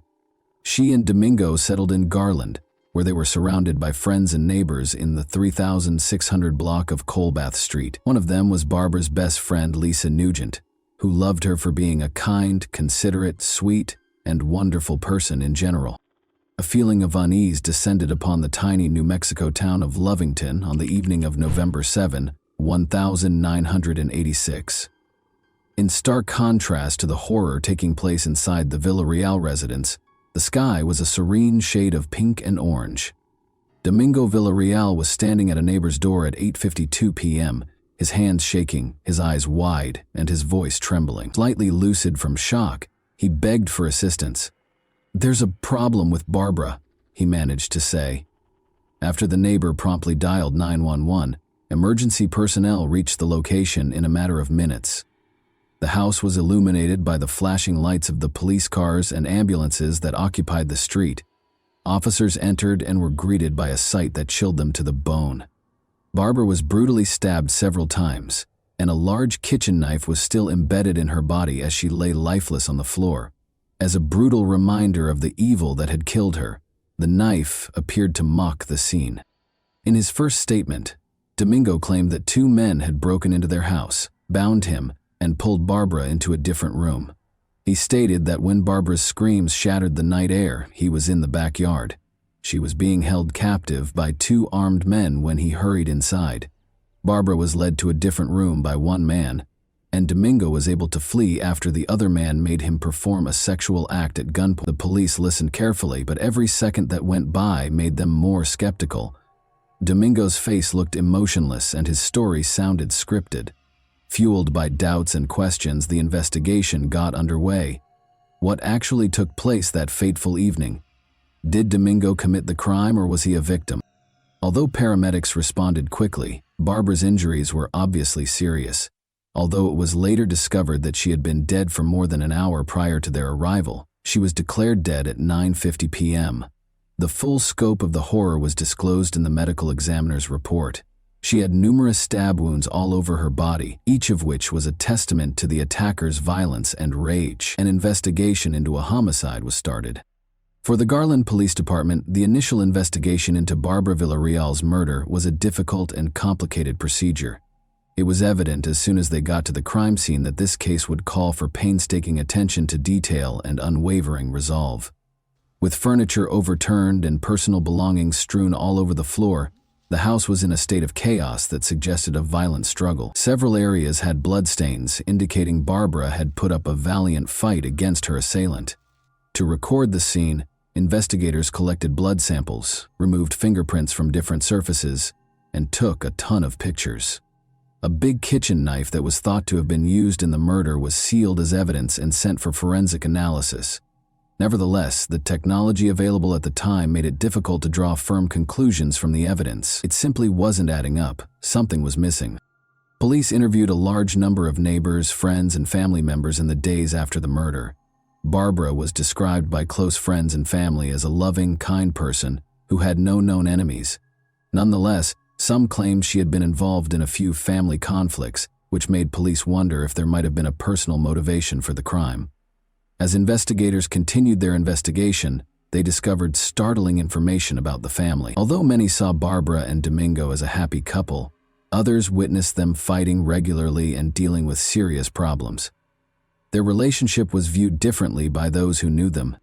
She and Domingo settled in Garland, where they were surrounded by friends and neighbors in the 3600 block of Colbath Street. One of them was Barbara's best friend, Lisa Nugent, who loved her for being a kind, considerate, sweet, and wonderful person in general. A feeling of unease descended upon the tiny New Mexico town of Lovington on the evening of November 7, 1986. In stark contrast to the horror taking place inside the Villarreal residence, the sky was a serene shade of pink and orange. Domingo Villarreal was standing at a neighbor's door at 8:52 p.m., his hands shaking, his eyes wide, and his voice trembling. Slightly lucid from shock, he begged for assistance. "There's a problem with Barbara," he managed to say. After the neighbor promptly dialed 911, emergency personnel reached the location in a matter of minutes. The house was illuminated by the flashing lights of the police cars and ambulances that occupied the street. Officers entered and were greeted by a sight that chilled them to the bone. Barbara was brutally stabbed several times, and a large kitchen knife was still embedded in her body as she lay lifeless on the floor. As a brutal reminder of the evil that had killed her, the knife appeared to mock the scene. In his first statement, Domingo claimed that 2 men had broken into their house, bound him, and pulled Barbara into a different room. He stated that when Barbara's screams shattered the night air, he was in the backyard. She was being held captive by 2 armed men when he hurried inside. Barbara was led to a different room by 1 man, and Domingo was able to flee after the other man made him perform a sexual act at gunpoint. The police listened carefully, but every second that went by made them more skeptical. Domingo's face looked emotionless and his story sounded scripted. Fueled by doubts and questions, the investigation got underway. What actually took place that fateful evening? Did Domingo commit the crime, or was he a victim? Although paramedics responded quickly, Barbara's injuries were obviously serious. Although it was later discovered that she had been dead for more than an hour prior to their arrival, she was declared dead at 9:50 p.m. The full scope of the horror was disclosed in the medical examiner's report. She had numerous stab wounds all over her body, each of which was a testament to the attacker's violence and rage. An investigation into a homicide was started. For the Garland Police Department, the initial investigation into Barbara Villarreal's murder was a difficult and complicated procedure. It was evident as soon as they got to the crime scene that this case would call for painstaking attention to detail and unwavering resolve. With furniture overturned and personal belongings strewn all over the floor, the house was in a state of chaos that suggested a violent struggle. Several areas had bloodstains, indicating Barbara had put up a valiant fight against her assailant. To record the scene, investigators collected blood samples, removed fingerprints from different surfaces, and took a ton of pictures. A big kitchen knife that was thought to have been used in the murder was sealed as evidence and sent for forensic analysis. Nevertheless, the technology available at the time made it difficult to draw firm conclusions from the evidence. It simply wasn't adding up. Something was missing. Police interviewed a large number of neighbors, friends, and family members in the days after the murder. Barbara was described by close friends and family as a loving, kind person who had no known enemies. Nonetheless, some claimed she had been involved in a few family conflicts, which made police wonder if there might have been a personal motivation for the crime. As investigators continued their investigation, they discovered startling information about the family. Although many saw Barbara and Domingo as a happy couple, others witnessed them fighting regularly and dealing with serious problems. Their relationship was viewed differently by those who knew them.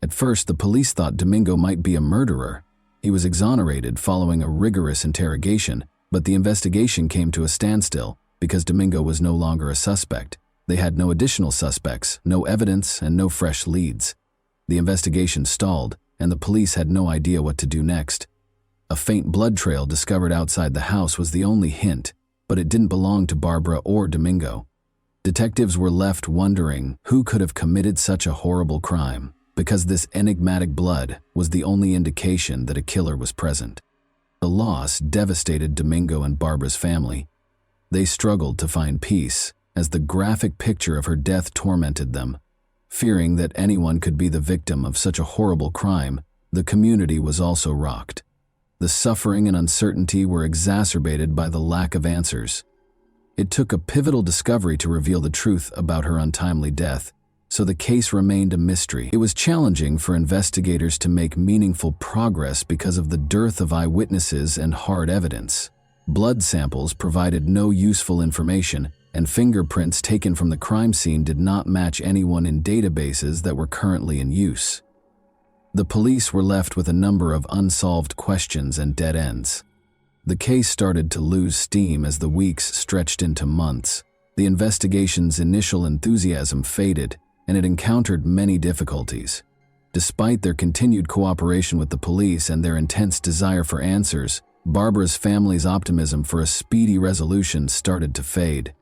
At first, the police thought Domingo might be a murderer. He was exonerated following a rigorous interrogation, but the investigation came to a standstill because Domingo was no longer a suspect. They had no additional suspects, no evidence, and no fresh leads. The investigation stalled, and the police had no idea what to do next. A faint blood trail discovered outside the house was the only hint, but it didn't belong to Barbara or Domingo. Detectives were left wondering who could have committed such a horrible crime, because this enigmatic blood was the only indication that a killer was present. The loss devastated Domingo and Barbara's family. They struggled to find peace, as the graphic picture of her death tormented them. Fearing that anyone could be the victim of such a horrible crime, the community was also rocked. The suffering and uncertainty were exacerbated by the lack of answers. It took a pivotal discovery to reveal the truth about her untimely death, so the case remained a mystery. It was challenging for investigators to make meaningful progress because of the dearth of eyewitnesses and hard evidence. Blood samples provided no useful information, and fingerprints taken from the crime scene did not match anyone in databases that were currently in use. The police were left with a number of unsolved questions and dead ends. The case started to lose steam as the weeks stretched into months. The investigation's initial enthusiasm faded, and it encountered many difficulties. Despite their continued cooperation with the police and their intense desire for answers, Barbara's family's optimism for a speedy resolution started to fade.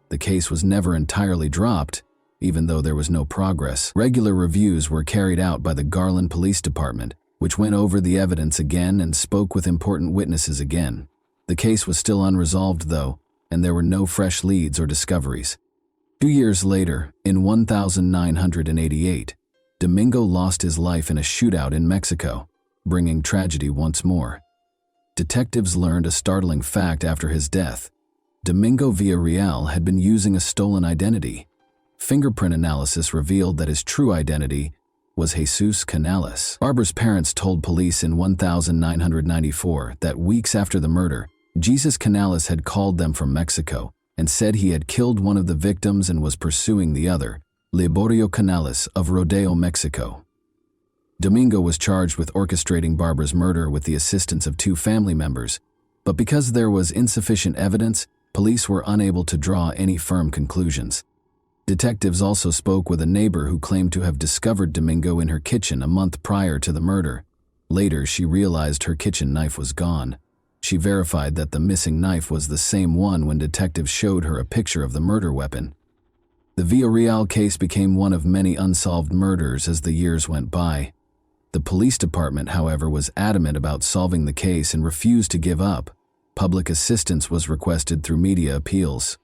The case was never entirely dropped, even though there was no progress. Regular reviews were carried out by the Garland Police Department, which went over the evidence again and spoke with important witnesses again. The case was still unresolved, though, and there were no fresh leads or discoveries. 2 years later, in 1988, Domingo lost his life in a shootout in Mexico, bringing tragedy once more. Detectives learned a startling fact after his death. Domingo Villarreal had been using a stolen identity. Fingerprint analysis revealed that his true identity was Jesus Canales. Barbara's parents told police in 1994 that weeks after the murder, Jesus Canales had called them from Mexico and said he had killed one of the victims and was pursuing the other, Liborio Canales of Rodeo, Mexico. Domingo was charged with orchestrating Barbara's murder with the assistance of 2 family members, but because there was insufficient evidence, police were unable to draw any firm conclusions. Detectives also spoke with a neighbor who claimed to have discovered Domingo in her kitchen a month prior to the murder. Later, she realized her kitchen knife was gone. She verified that the missing knife was the same one when detectives showed her a picture of the murder weapon. The Villarreal case became one of many unsolved murders as the years went by. The police department, however, was adamant about solving the case and refused to give up. Public assistance was requested through media appeals.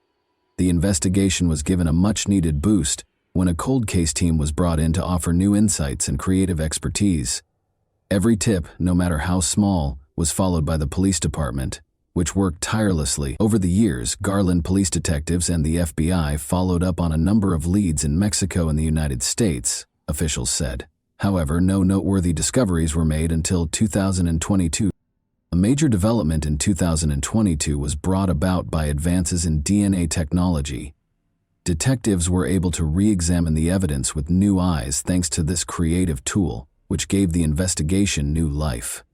The investigation was given a much-needed boost when a cold case team was brought in to offer new insights and creative expertise. Every tip, no matter how small, was followed by the police department, which worked tirelessly. Over the years, Garland police detectives and the FBI followed up on a number of leads in Mexico and the United States, officials said. However, no noteworthy discoveries were made until 2022. A major development in 2022 was brought about by advances in DNA technology. Detectives were able to re-examine the evidence with new eyes thanks to this creative tool, which gave the investigation new life.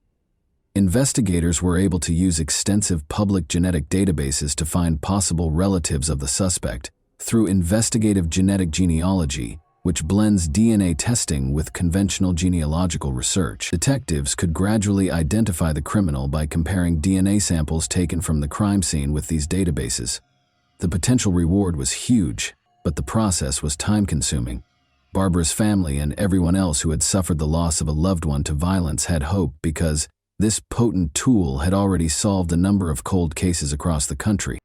Investigators were able to use extensive public genetic databases to find possible relatives of the suspect through investigative genetic genealogy, which blends DNA testing with conventional genealogical research. Detectives could gradually identify the criminal by comparing DNA samples taken from the crime scene with these databases. The potential reward was huge, but the process was time-consuming. Barbara's family and everyone else who had suffered the loss of a loved one to violence had hope because this potent tool had already solved a number of cold cases across the country.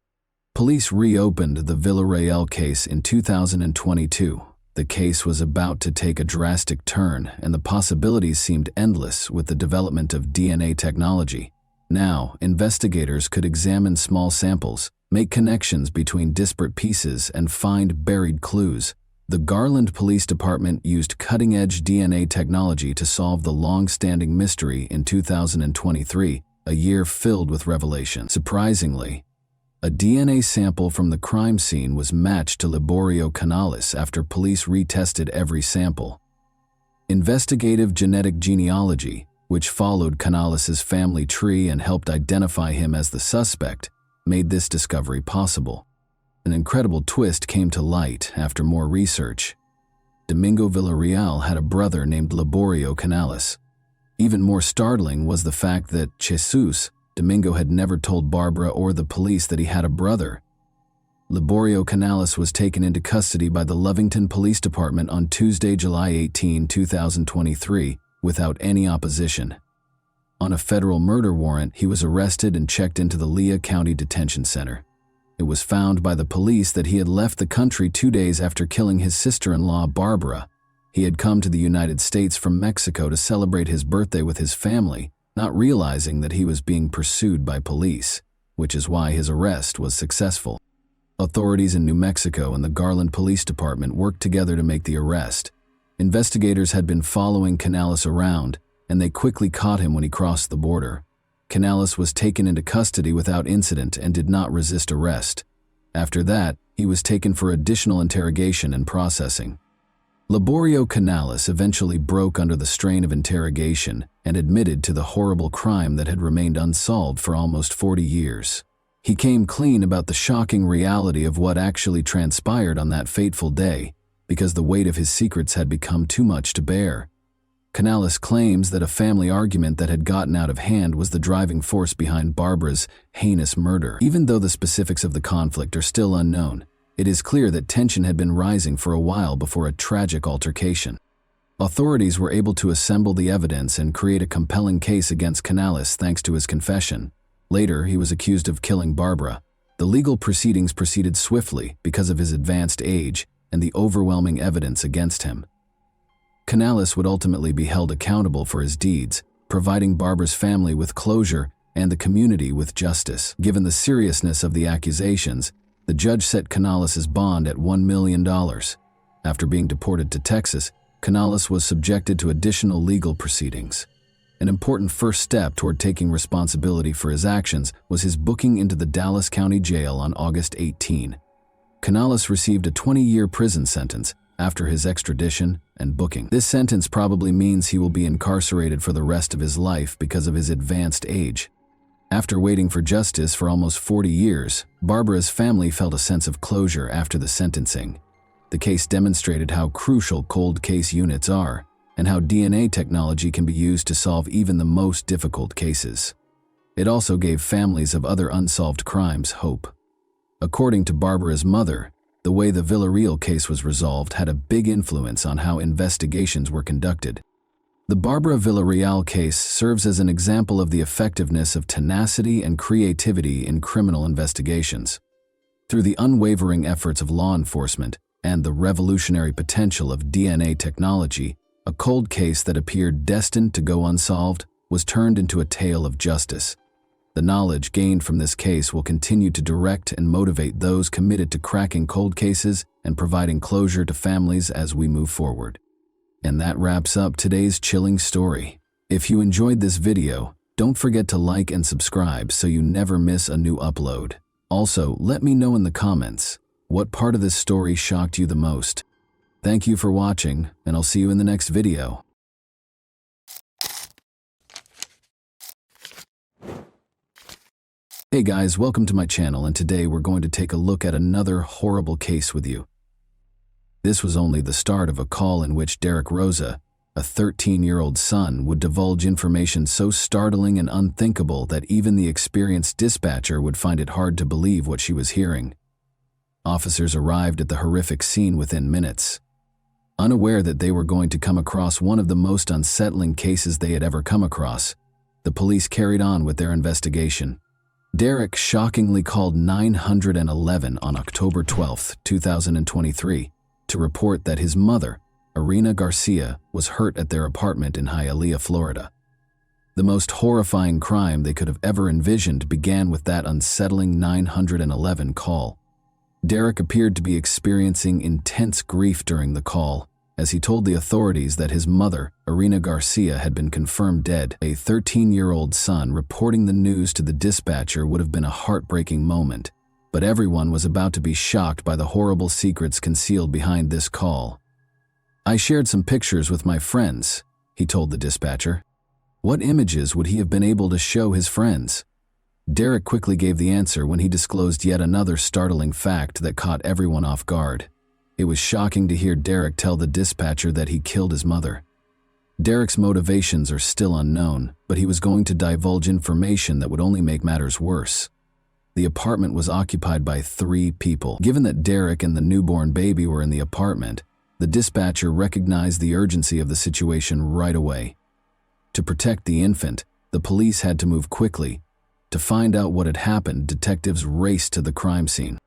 Police reopened the Villarreal case in 2022. The case was about to take a drastic turn, and the possibilities seemed endless with the development of DNA technology. Now, investigators could examine small samples, make connections between disparate pieces, and find buried clues. The Garland Police Department used cutting-edge DNA technology to solve the long-standing mystery in 2023, a year filled with revelation. Surprisingly, a DNA sample from the crime scene was matched to Liborio Canales after police retested every sample. Investigative genetic genealogy, which followed Canales' family tree and helped identify him as the suspect, made this discovery possible. An incredible twist came to light after more research. Domingo Villarreal had a brother named Liborio Canales. Even more startling was the fact that Jesus, Domingo had never told Barbara or the police that he had a brother. Liborio Canales was taken into custody by the Lovington Police Department on Tuesday, July 18, 2023, without any opposition. On a federal murder warrant, he was arrested and checked into the Lea County Detention Center. It was found by the police that he had left the country 2 days after killing his sister-in-law, Barbara. He had come to the United States from Mexico to celebrate his birthday with his family, not realizing that he was being pursued by police, which is why his arrest was successful. Authorities in New Mexico and the Garland Police Department worked together to make the arrest. Investigators had been following Canales around, and they quickly caught him when he crossed the border. Canales was taken into custody without incident and did not resist arrest. After that, he was taken for additional interrogation and processing. Liborio Canales eventually broke under the strain of interrogation and admitted to the horrible crime that had remained unsolved for almost 40 years. He came clean about the shocking reality of what actually transpired on that fateful day, because the weight of his secrets had become too much to bear. Canales claims that a family argument that had gotten out of hand was the driving force behind Barbara's heinous murder. Even though the specifics of the conflict are still unknown, it is clear that tension had been rising for a while before a tragic altercation. Authorities were able to assemble the evidence and create a compelling case against Canales thanks to his confession. Later, he was accused of killing Barbara. The legal proceedings proceeded swiftly because of his advanced age and the overwhelming evidence against him. Canales would ultimately be held accountable for his deeds, providing Barbara's family with closure and the community with justice. Given the seriousness of the accusations, the judge set Canales' bond at $1 million. After being deported to Texas, Canales was subjected to additional legal proceedings. An important first step toward taking responsibility for his actions was his booking into the Dallas County Jail on August 18. Canales received a 20-year prison sentence after his extradition and booking. This sentence probably means he will be incarcerated for the rest of his life because of his advanced age. After waiting for justice for almost 40 years, Barbara's family felt a sense of closure after the sentencing. The case demonstrated how crucial cold case units are, and how DNA technology can be used to solve even the most difficult cases. It also gave families of other unsolved crimes hope. According to Barbara's mother, the way the Villarreal case was resolved had a big influence on how investigations were conducted. The Barbara Villarreal case serves as an example of the effectiveness of tenacity and creativity in criminal investigations. Through the unwavering efforts of law enforcement and the revolutionary potential of DNA technology, a cold case that appeared destined to go unsolved was turned into a tale of justice. The knowledge gained from this case will continue to direct and motivate those committed to cracking cold cases and providing closure to families as we move forward. And that wraps up today's chilling story. If you enjoyed this video, don't forget to like and subscribe so you never miss a new upload. Also, let me know in the comments, what part of this story shocked you the most? Thank you for watching, and I'll see you in the next video. Hey guys, welcome to my channel, and today we're going to take a look at another horrible case with you. This was only the start of a call in which Derek Rosa, a 13-year-old son, would divulge information so startling and unthinkable that even the experienced dispatcher would find it hard to believe what she was hearing. Officers arrived at the horrific scene within minutes. Unaware that they were going to come across one of the most unsettling cases they had ever come across, the police carried on with their investigation. Derek shockingly called 911 on October 12, 2023, to report that his mother, Irina Garcia, was hurt at their apartment in Hialeah, Florida. The most horrifying crime they could have ever envisioned began with that unsettling 911 call. Derek appeared to be experiencing intense grief during the call, as he told the authorities that his mother, Irina Garcia, had been confirmed dead. A 13-year-old son reporting the news to the dispatcher would have been a heartbreaking moment, but everyone was about to be shocked by the horrible secrets concealed behind this call. "I shared some pictures with my friends," he told the dispatcher. What images would he have been able to show his friends? Derek quickly gave the answer when he disclosed yet another startling fact that caught everyone off guard. It was shocking to hear Derek tell the dispatcher that he killed his mother. Derek's motivations are still unknown, but he was going to divulge information that would only make matters worse. The apartment was occupied by 3 people. Given that Derek and the newborn baby were in the apartment, the dispatcher recognized the urgency of the situation right away. To protect the infant, the police had to move quickly. To find out what had happened, detectives raced to the crime scene.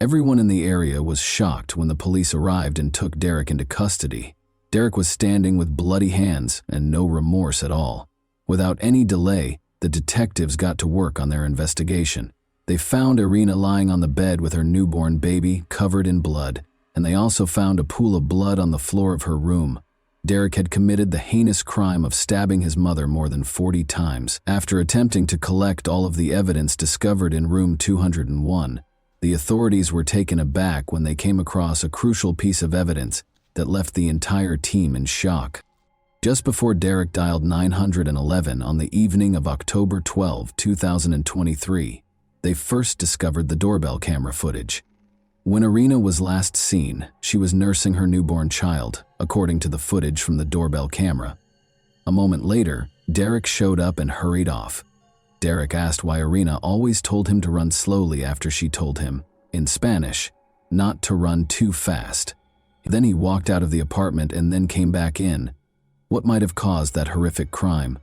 Everyone in the area was shocked when the police arrived and took Derek into custody. Derek was standing with bloody hands and no remorse at all. Without any delay, the detectives got to work on their investigation. They found Irina lying on the bed with her newborn baby covered in blood, and they also found a pool of blood on the floor of her room. Derek had committed the heinous crime of stabbing his mother more than 40 times. After attempting to collect all of the evidence discovered in room 201, the authorities were taken aback when they came across a crucial piece of evidence that left the entire team in shock. Just before Derek dialed 911 on the evening of October 12, 2023, they first discovered the doorbell camera footage. When Irina was last seen, she was nursing her newborn child, according to the footage from the doorbell camera. A moment later, Derek showed up and hurried off. Derek asked why Irina always told him to run slowly after she told him, in Spanish, not to run too fast. Then he walked out of the apartment and then came back in. What might have caused that horrific crime?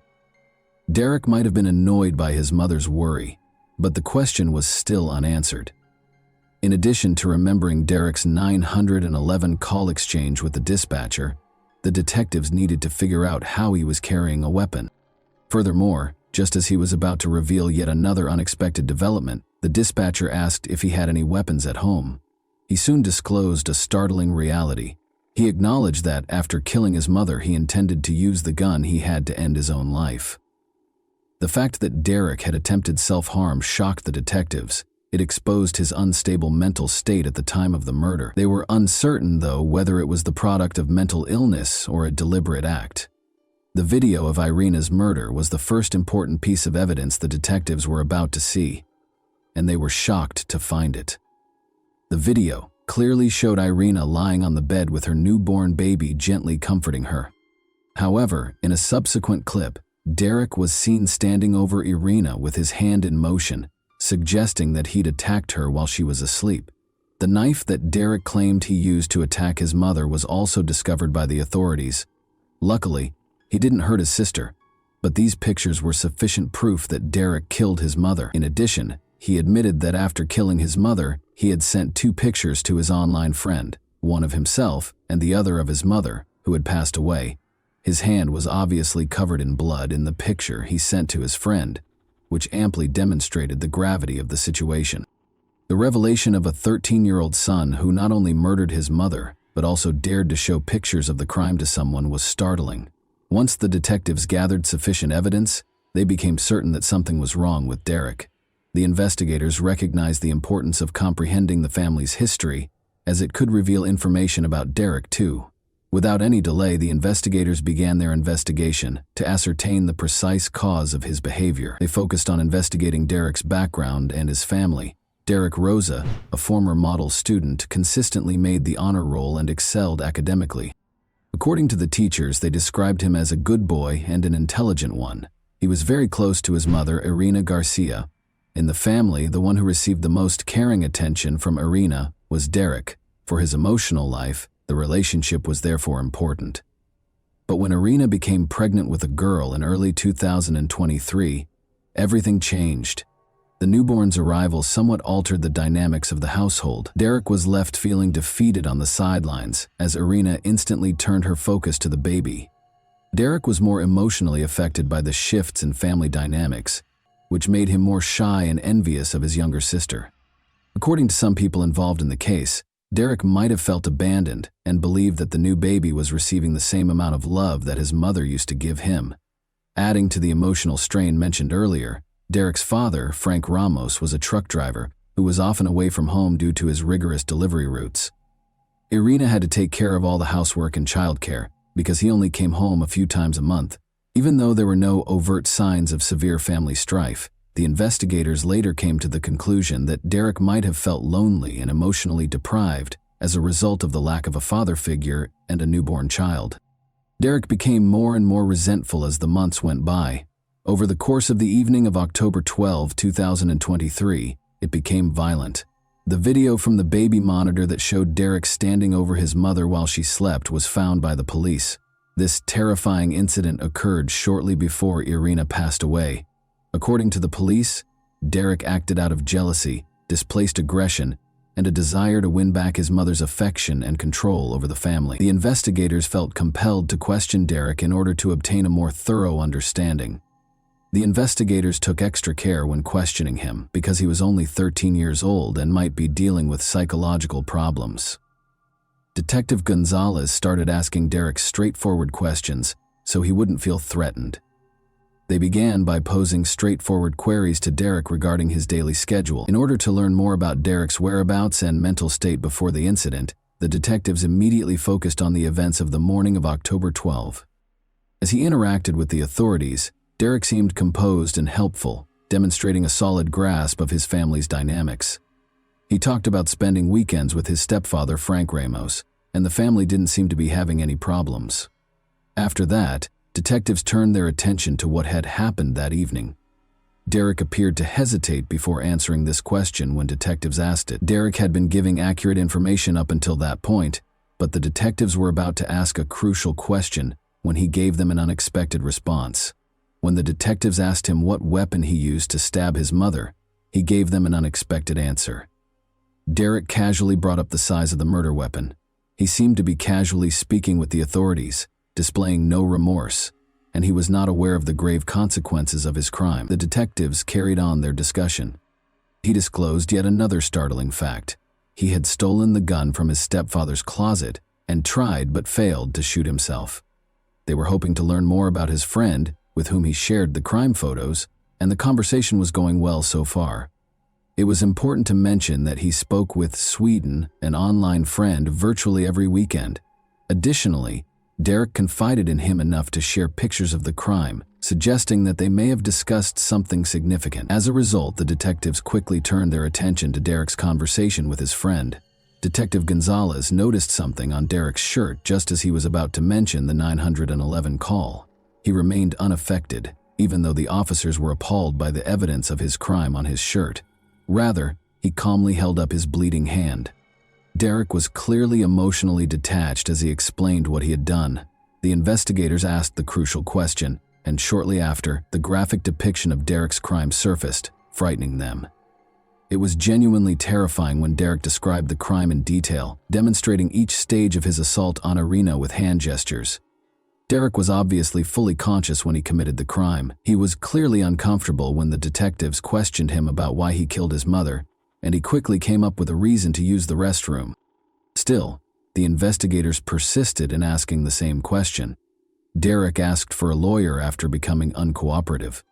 Derek might have been annoyed by his mother's worry, but the question was still unanswered. In addition to remembering Derek's 911 call exchange with the dispatcher, the detectives needed to figure out how he was carrying a weapon. Furthermore, just as he was about to reveal yet another unexpected development, the dispatcher asked if he had any weapons at home. He soon disclosed a startling reality. He acknowledged that after killing his mother, he intended to use the gun he had to end his own life. The fact that Derek had attempted self-harm shocked the detectives. It exposed his unstable mental state at the time of the murder. They were uncertain, though, whether it was the product of mental illness or a deliberate act. The video of Irina's murder was the first important piece of evidence the detectives were about to see, and they were shocked to find it. The video clearly showed Irina lying on the bed with her newborn baby gently comforting her. However, in a subsequent clip, Derek was seen standing over Irina with his hand in motion, suggesting that he'd attacked her while she was asleep. The knife that Derek claimed he used to attack his mother was also discovered by the authorities. Luckily, he didn't hurt his sister, but these pictures were sufficient proof that Derek killed his mother. In addition, he admitted that after killing his mother, he had sent 2 pictures to his online friend, one of himself and the other of his mother, who had passed away. His hand was obviously covered in blood in the picture he sent to his friend. which amply demonstrated the gravity of the situation. The revelation of a 13-year-old son who not only murdered his mother, but also dared to show pictures of the crime to someone was startling. Once the detectives gathered sufficient evidence, they became certain that something was wrong with Derek. The investigators recognized the importance of comprehending the family's history, as it could reveal information about Derek too. Without any delay, the investigators began their investigation to ascertain the precise cause of his behavior. They focused on investigating Derek's background and his family. Derek Rosa, a former model student, consistently made the honor roll and excelled academically. According to the teachers, they described him as a good boy and an intelligent one. He was very close to his mother, Irina Garcia. In the family, the one who received the most caring attention from Irina was Derek. For his emotional life, the relationship was therefore important. But when Irina became pregnant with a girl in early 2023, everything changed. The newborn's arrival somewhat altered the dynamics of the household. Derek was left feeling defeated on the sidelines, as Irina instantly turned her focus to the baby. Derek was more emotionally affected by the shifts in family dynamics, which made him more shy and envious of his younger sister. According to some people involved in the case, Derek might have felt abandoned and believed that the new baby was receiving the same amount of love that his mother used to give him. Adding to the emotional strain mentioned earlier, Derek's father, Frank Ramos, was a truck driver who was often away from home due to his rigorous delivery routes. Irina had to take care of all the housework and childcare because he only came home a few times a month. Even though there were no overt signs of severe family strife, the investigators later came to the conclusion that Derek might have felt lonely and emotionally deprived as a result of the lack of a father figure and a newborn child. Derek became more and more resentful as the months went by. Over the course of the evening of October 12, 2023, it became violent. The video from the baby monitor that showed Derek standing over his mother while she slept was found by the police. This terrifying incident occurred shortly before Irina passed away. According to the police, Derek acted out of jealousy, displaced aggression, and a desire to win back his mother's affection and control over the family. The investigators felt compelled to question Derek in order to obtain a more thorough understanding. The investigators took extra care when questioning him because he was only 13 years old and might be dealing with psychological problems. Detective Gonzalez started asking Derek straightforward questions so he wouldn't feel threatened. They began by posing straightforward queries to Derek regarding his daily schedule. In order to learn more about Derek's whereabouts and mental state before the incident, the detectives immediately focused on the events of the morning of October 12. As he interacted with the authorities, Derek seemed composed and helpful, demonstrating a solid grasp of his family's dynamics. He talked about spending weekends with his stepfather, Frank Ramos, and the family didn't seem to be having any problems. After that, detectives turned their attention to what had happened that evening. Derek appeared to hesitate before answering this question when detectives asked it. Derek had been giving accurate information up until that point, but the detectives were about to ask a crucial question when he gave them an unexpected response. When the detectives asked him what weapon he used to stab his mother, he gave them an unexpected answer. Derek casually brought up the size of the murder weapon. He seemed to be casually speaking with the authorities, displaying no remorse, and he was not aware of the grave consequences of his crime. The detectives carried on their discussion. He disclosed yet another startling fact. He had stolen the gun from his stepfather's closet and tried but failed to shoot himself. They were hoping to learn more about his friend, with whom he shared the crime photos, and the conversation was going well so far. It was important to mention that he spoke with Sweden, an online friend, virtually every weekend. Additionally, Derek confided in him enough to share pictures of the crime, suggesting that they may have discussed something significant. As a result, the detectives quickly turned their attention to Derek's conversation with his friend. Detective Gonzalez noticed something on Derek's shirt just as he was about to mention the 911 call. He remained unaffected, even though the officers were appalled by the evidence of his crime on his shirt. Rather, he calmly held up his bleeding hand. Derek was clearly emotionally detached as he explained what he had done. The investigators asked the crucial question, and shortly after, the graphic depiction of Derek's crime surfaced, frightening them. It was genuinely terrifying when Derek described the crime in detail, demonstrating each stage of his assault on Irina with hand gestures. Derek was obviously fully conscious when he committed the crime. He was clearly uncomfortable when the detectives questioned him about why he killed his mother, and he quickly came up with a reason to use the restroom. Still, the investigators persisted in asking the same question. Derek asked for a lawyer after becoming uncooperative.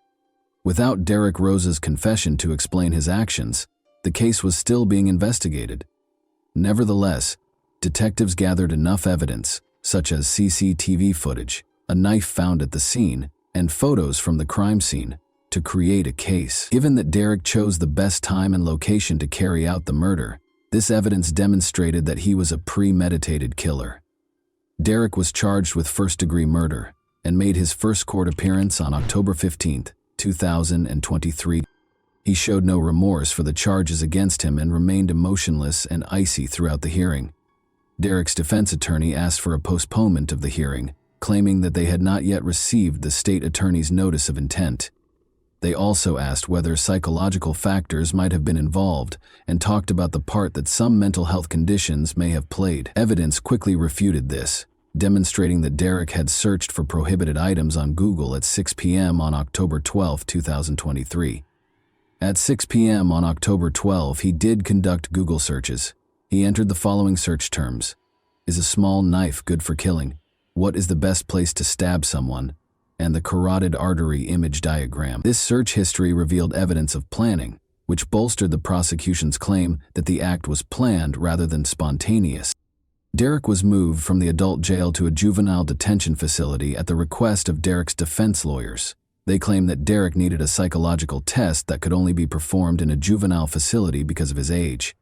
Without Derek Rose's confession to explain his actions, the case was still being investigated. Nevertheless, detectives gathered enough evidence, such as CCTV footage, a knife found at the scene, and photos from the crime scene, to create a case. Given that Derek chose the best time and location to carry out the murder, this evidence demonstrated that he was a premeditated killer. Derek was charged with first-degree murder and made his first court appearance on October 15, 2023. He showed no remorse for the charges against him and remained emotionless and icy throughout the hearing. Derek's defense attorney asked for a postponement of the hearing, claiming that they had not yet received the state attorney's notice of intent. They also asked whether psychological factors might have been involved and talked about the part that some mental health conditions may have played. Evidence quickly refuted this, demonstrating that Derek had searched for prohibited items on Google at 6 p.m. on October 12, 2023. At 6 p.m. on October 12, he did conduct Google searches. He entered the following search terms: is a small knife good for killing? What is the best place to stab someone? And the carotid artery image diagram. This search history revealed evidence of planning, which bolstered the prosecution's claim that the act was planned rather than spontaneous. Derek was moved from the adult jail to a juvenile detention facility at the request of Derek's defense lawyers. They claimed that Derek needed a psychological test that could only be performed in a juvenile facility because of his age.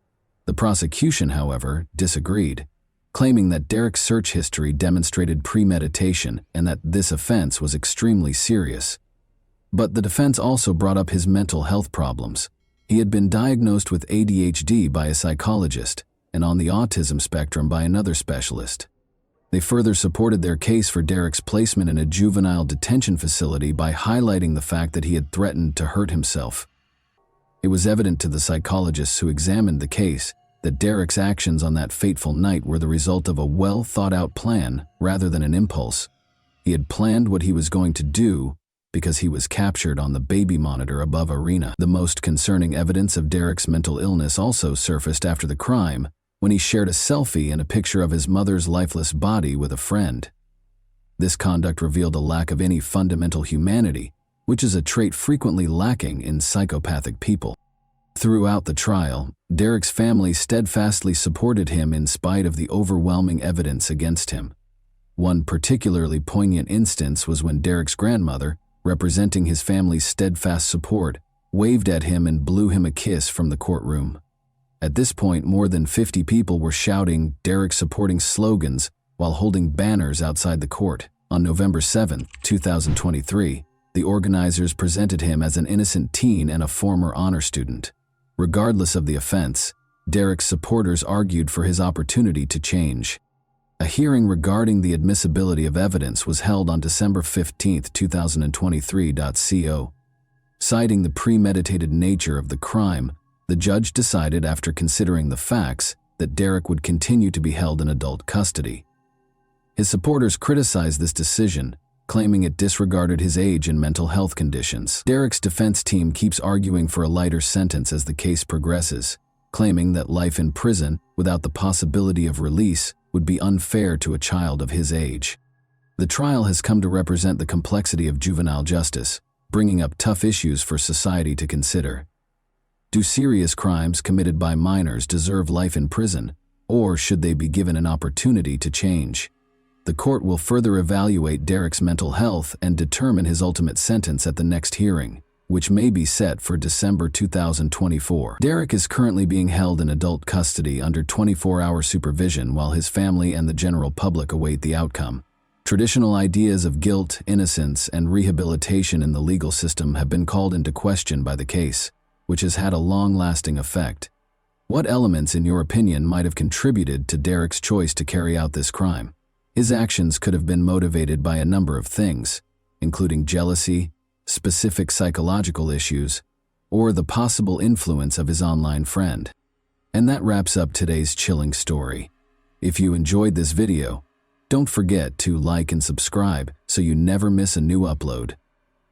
The prosecution, however, disagreed, claiming that Derek's search history demonstrated premeditation and that this offense was extremely serious. But the defense also brought up his mental health problems. He had been diagnosed with ADHD by a psychologist and on the autism spectrum by another specialist. They further supported their case for Derek's placement in a juvenile detention facility by highlighting the fact that he had threatened to hurt himself. It was evident to the psychologists who examined the case that Derek's actions on that fateful night were the result of a well-thought-out plan rather than an impulse. He had planned what he was going to do because he was captured on the baby monitor above Arena. The most concerning evidence of Derek's mental illness also surfaced after the crime, when he shared a selfie and a picture of his mother's lifeless body with a friend. This conduct revealed a lack of any fundamental humanity, which is a trait frequently lacking in psychopathic people. Throughout the trial, Derek's family steadfastly supported him in spite of the overwhelming evidence against him. One particularly poignant instance was when Derek's grandmother, representing his family's steadfast support, waved at him and blew him a kiss from the courtroom. At this point, more than 50 people were shouting Derek-supporting slogans while holding banners outside the court. On November 7, 2023, the organizers presented him as an innocent teen and a former honor student. Regardless of the offense, Derek's supporters argued for his opportunity to change. A hearing regarding the admissibility of evidence was held on December 15, 2023. Citing the premeditated nature of the crime, the judge decided, after considering the facts, that Derek would continue to be held in adult custody. His supporters criticized this decision, claiming it disregarded his age and mental health conditions. Derek's defense team keeps arguing for a lighter sentence as the case progresses, claiming that life in prison without the possibility of release would be unfair to a child of his age. The trial has come to represent the complexity of juvenile justice, bringing up tough issues for society to consider. Do serious crimes committed by minors deserve life in prison, or should they be given an opportunity to change? The court will further evaluate Derek's mental health and determine his ultimate sentence at the next hearing, which may be set for December 2024. Derek is currently being held in adult custody under 24-hour supervision while his family and the general public await the outcome. Traditional ideas of guilt, innocence, and rehabilitation in the legal system have been called into question by the case, which has had a long-lasting effect. What elements, in your opinion, might have contributed to Derek's choice to carry out this crime? His actions could have been motivated by a number of things, including jealousy, specific psychological issues, or the possible influence of his online friend. And that wraps up today's chilling story. If you enjoyed this video, Don't forget to like and subscribe so you never miss a new upload.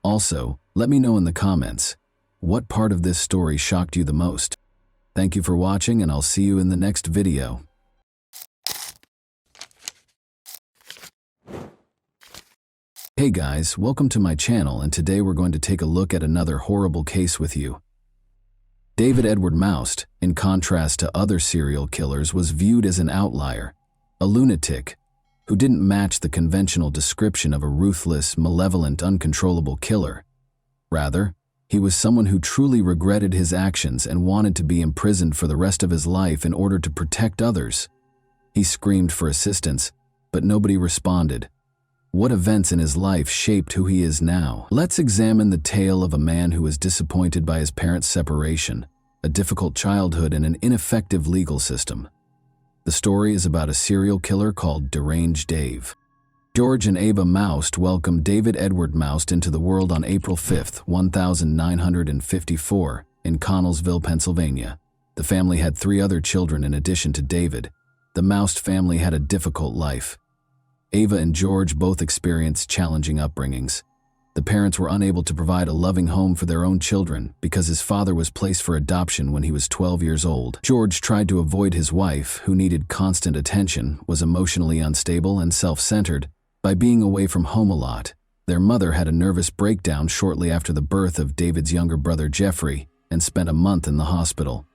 Also, let me know in the comments, what part of this story shocked you the most? Thank you for watching, and I'll see you in the next video. Hey guys, welcome to my channel, and today we're going to take a look at another horrible case with you. David Edward Moust, in contrast to other serial killers, was viewed as an outlier, a lunatic, who didn't match the conventional description of a ruthless, malevolent, uncontrollable killer. Rather, he was someone who truly regretted his actions and wanted to be imprisoned for the rest of his life in order to protect others. He screamed for assistance, but nobody responded. What events in his life shaped who he is now? Let's examine the tale of a man who was disappointed by his parents' separation, a difficult childhood, and an ineffective legal system. The story is about a serial killer called Deranged Dave. George and Ava Moust welcomed David Edward Moust into the world on April 5, 1954, in Connellsville, Pennsylvania. The family had 3 other children in addition to David. The Moust family had a difficult life. Ava and George both experienced challenging upbringings. The parents were unable to provide a loving home for their own children because his father was placed for adoption when he was 12 years old. George tried to avoid his wife, who needed constant attention, was emotionally unstable, and self-centered, by being away from home a lot. Their mother had a nervous breakdown shortly after the birth of David's younger brother Jeffrey and spent a month in the hospital.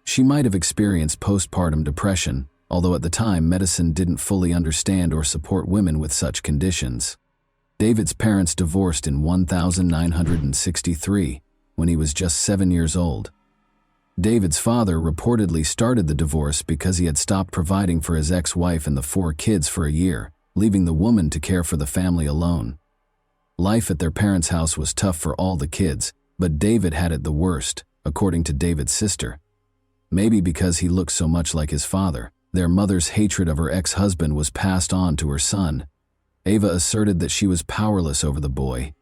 She might have experienced postpartum depression, although at the time medicine didn't fully understand or support women with such conditions. David's parents divorced in 1963 when he was just 7 years old. David's father reportedly started the divorce because he had stopped providing for his ex-wife and the 4 kids for a year, leaving the woman to care for the family alone. Life at their parents' house was tough for all the kids, but David had it the worst, according to David's sister. Maybe because he looked so much like his father, their mother's hatred of her ex-husband was passed on to her son. Ava asserted that she was powerless over the boy.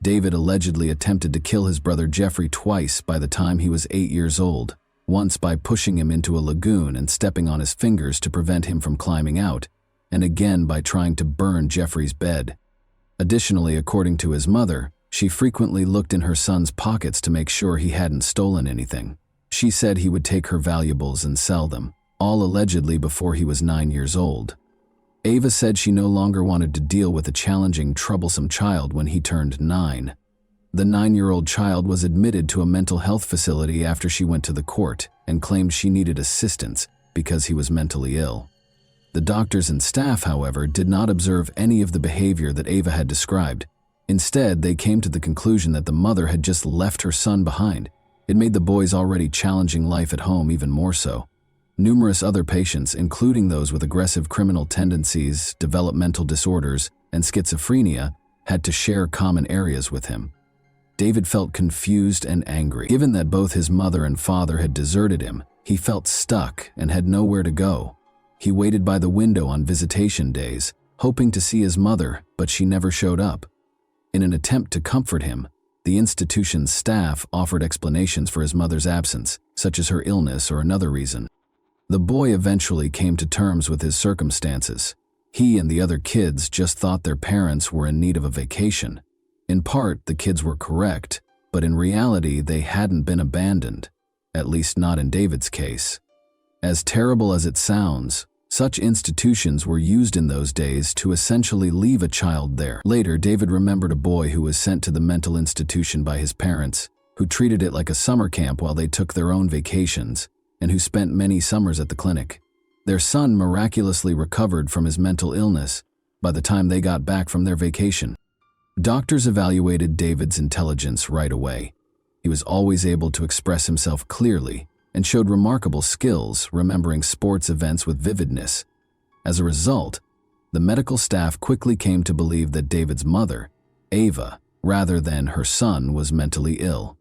David allegedly attempted to kill his brother Jeffrey twice by the time he was 8 years old, once by pushing him into a lagoon and stepping on his fingers to prevent him from climbing out, and again by trying to burn Jeffrey's bed. Additionally, according to his mother, she frequently looked in her son's pockets to make sure he hadn't stolen anything. She said he would take her valuables and sell them, all allegedly before he was 9 years old. Ava said she no longer wanted to deal with a challenging, troublesome child when he turned 9. The 9-year-old child was admitted to a mental health facility after she went to the court and claimed she needed assistance because he was mentally ill. The doctors and staff, however, did not observe any of the behavior that Ava had described. Instead, they came to the conclusion that the mother had just left her son behind. It made the boy's already challenging life at home even more so. Numerous other patients, including those with aggressive criminal tendencies, developmental disorders, and schizophrenia, had to share common areas with him. David felt confused and angry. Given that both his mother and father had deserted him, he felt stuck and had nowhere to go. He waited by the window on visitation days, hoping to see his mother, but she never showed up. In an attempt to comfort him, the institution's staff offered explanations for his mother's absence, such as her illness or another reason. The boy eventually came to terms with his circumstances. He and the other kids just thought their parents were in need of a vacation. In part, the kids were correct, but in reality, they hadn't been abandoned, at least not in David's case. As terrible as it sounds, such institutions were used in those days to essentially leave a child there. Later, David remembered a boy who was sent to the mental institution by his parents, who treated it like a summer camp while they took their own vacations, and who spent many summers at the clinic. Their son miraculously recovered from his mental illness by the time they got back from their vacation. Doctors evaluated David's intelligence right away. He was always able to express himself clearly and showed remarkable skills remembering sports events with vividness. As a result, the medical staff quickly came to believe that David's mother, Ava, rather than her son, was mentally ill.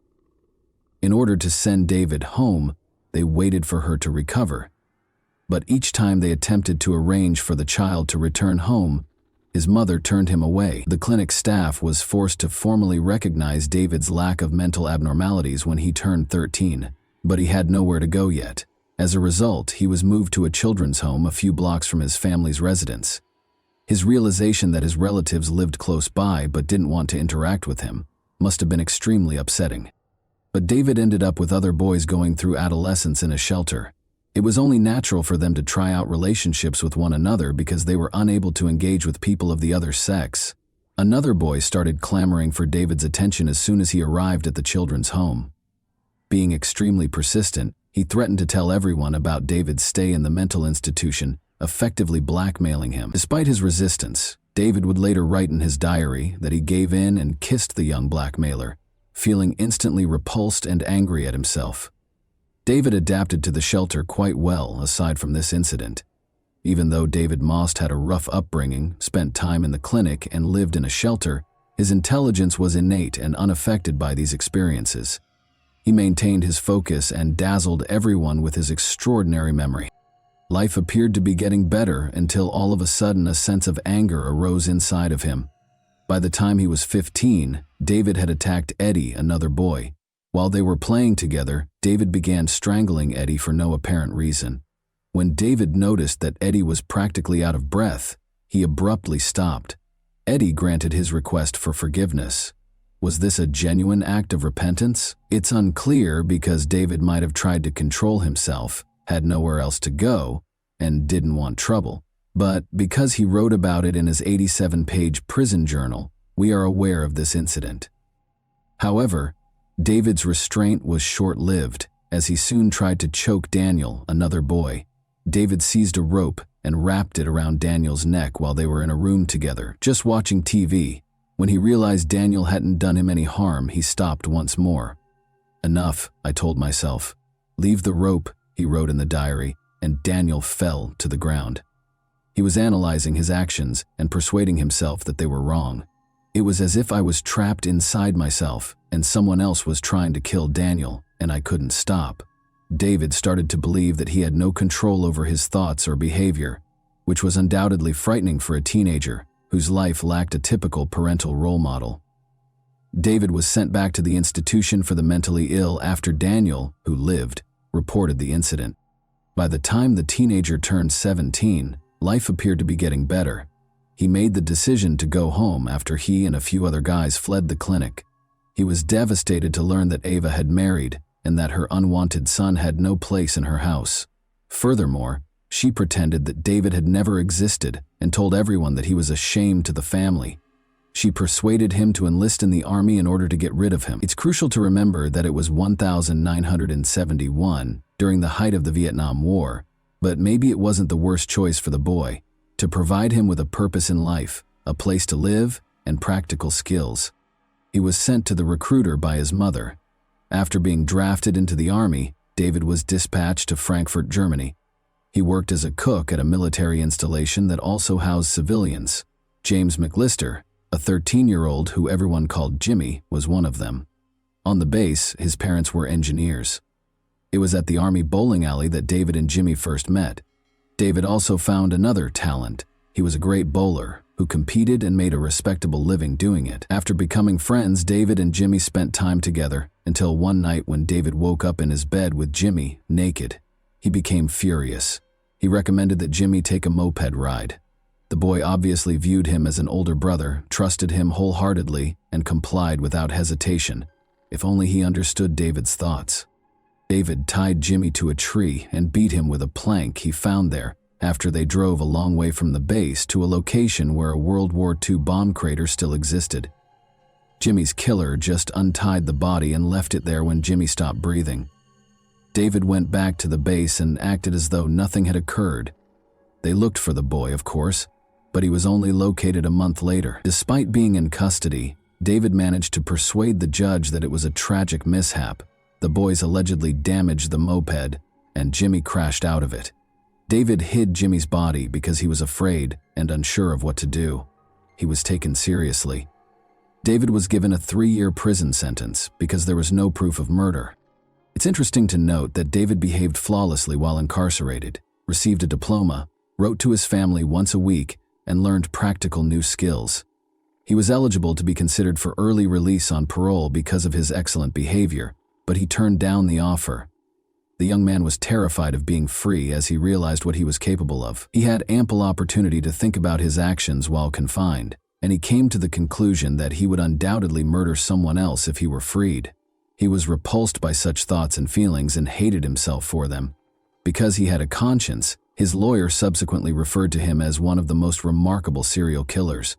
In order to send David home, they waited for her to recover. But each time they attempted to arrange for the child to return home, his mother turned him away. The clinic staff was forced to formally recognize David's lack of mental abnormalities when he turned 13, but he had nowhere to go yet. As a result, he was moved to a children's home a few blocks from his family's residence. His realization that his relatives lived close by but didn't want to interact with him must have been extremely upsetting. But David ended up with other boys going through adolescence in a shelter. It was only natural for them to try out relationships with one another because they were unable to engage with people of the other sex. Another boy started clamoring for David's attention as soon as he arrived at the children's home. Being extremely persistent, he threatened to tell everyone about David's stay in the mental institution, effectively blackmailing him. Despite his resistance, David would later write in his diary that he gave in and kissed the young blackmailer, feeling instantly repulsed and angry at himself. David adapted to the shelter quite well aside from this incident. Even though David Most had a rough upbringing, spent time in the clinic, and lived in a shelter, his intelligence was innate and unaffected by these experiences. He maintained his focus and dazzled everyone with his extraordinary memory. Life appeared to be getting better until all of a sudden a sense of anger arose inside of him. By the time he was 15, David had attacked Eddie, another boy. While they were playing together, David began strangling Eddie for no apparent reason. When David noticed that Eddie was practically out of breath, he abruptly stopped. Eddie granted his request for forgiveness. Was this a genuine act of repentance? It's unclear because David might have tried to control himself, had nowhere else to go, and didn't want trouble. But because he wrote about it in his 87-page prison journal, we are aware of this incident. However, David's restraint was short-lived, as he soon tried to choke Daniel, another boy. David seized a rope and wrapped it around Daniel's neck while they were in a room together, just watching TV. When he realized Daniel hadn't done him any harm, he stopped once more. "Enough," I told myself. "Leave the rope," he wrote in the diary, and Daniel fell to the ground. He was analyzing his actions and persuading himself that they were wrong. It was as if I was trapped inside myself and someone else was trying to kill Daniel, and I couldn't stop. David started to believe that he had no control over his thoughts or behavior, which was undoubtedly frightening for a teenager whose life lacked a typical parental role model. David was sent back to the institution for the mentally ill after Daniel, who lived, reported the incident. By the time the teenager turned 17, life appeared to be getting better. He made the decision to go home after he and a few other guys fled the clinic. He was devastated to learn that Ava had married and that her unwanted son had no place in her house. Furthermore, she pretended that David had never existed and told everyone that he was a shame to the family. She persuaded him to enlist in the army in order to get rid of him. It's crucial to remember that it was 1971, during the height of the Vietnam War, but maybe it wasn't the worst choice for the boy, to provide him with a purpose in life, a place to live, and practical skills. He was sent to the recruiter by his mother. After being drafted into the army, David was dispatched to Frankfurt, Germany. He worked as a cook at a military installation that also housed civilians. James McLister, a 13-year-old who everyone called Jimmy, was one of them. On the base, his parents were engineers. It was at the Army bowling alley that David and Jimmy first met. David also found another talent. He was a great bowler who competed and made a respectable living doing it. After becoming friends, David and Jimmy spent time together until one night when David woke up in his bed with Jimmy, naked. He became furious. He recommended that Jimmy take a moped ride. The boy obviously viewed him as an older brother, trusted him wholeheartedly, and complied without hesitation. If only he understood David's thoughts. David tied Jimmy to a tree and beat him with a plank he found there after they drove a long way from the base to a location where a World War II bomb crater still existed. Jimmy's killer just untied the body and left it there when Jimmy stopped breathing. David went back to the base and acted as though nothing had occurred. They looked for the boy, of course, but he was only located a month later. Despite being in custody, David managed to persuade the judge that it was a tragic mishap. The boys allegedly damaged the moped, and Jimmy crashed out of it. David hid Jimmy's body because he was afraid and unsure of what to do. He was taken seriously. David was given a 3-year prison sentence because there was no proof of murder. It's interesting to note that David behaved flawlessly while incarcerated, received a diploma, wrote to his family once a week, and learned practical new skills. He was eligible to be considered for early release on parole because of his excellent behavior, but he turned down the offer. The young man was terrified of being free as he realized what he was capable of. He had ample opportunity to think about his actions while confined, and he came to the conclusion that he would undoubtedly murder someone else if he were freed. He was repulsed by such thoughts and feelings and hated himself for them. Because he had a conscience, his lawyer subsequently referred to him as one of the most remarkable serial killers.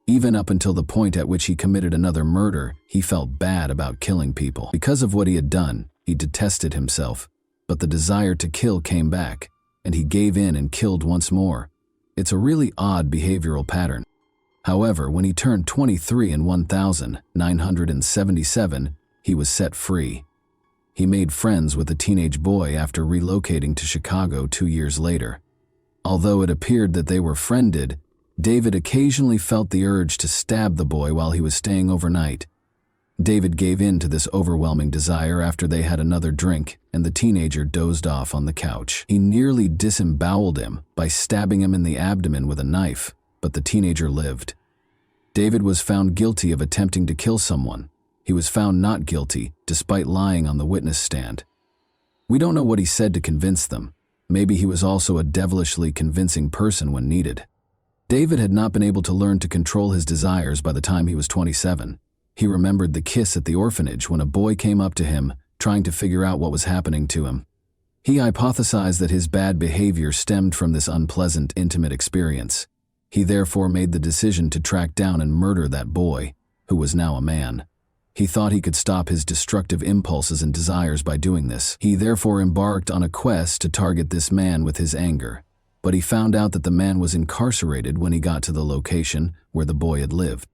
Even up until the point at which he committed another murder, he felt bad about killing people. Because of what he had done, he detested himself. But the desire to kill came back, and he gave in and killed once more. It's a really odd behavioral pattern. However, when he turned 23 in 1977, he was set free. He made friends with a teenage boy after relocating to Chicago 2 years later. Although it appeared that they were friended, David occasionally felt the urge to stab the boy while he was staying overnight. David gave in to this overwhelming desire after they had another drink, and the teenager dozed off on the couch. He nearly disemboweled him by stabbing him in the abdomen with a knife, but the teenager lived. David was found guilty of attempting to kill someone. He was found not guilty, despite lying on the witness stand. We don't know what he said to convince them. Maybe he was also a devilishly convincing person when needed. David had not been able to learn to control his desires by the time he was 27. He remembered the kiss at the orphanage when a boy came up to him, trying to figure out what was happening to him. He hypothesized that his bad behavior stemmed from this unpleasant, intimate experience. He therefore made the decision to track down and murder that boy, who was now a man. He thought he could stop his destructive impulses and desires by doing this. He therefore embarked on a quest to target this man with his anger. But he found out that the man was incarcerated when he got to the location where the boy had lived.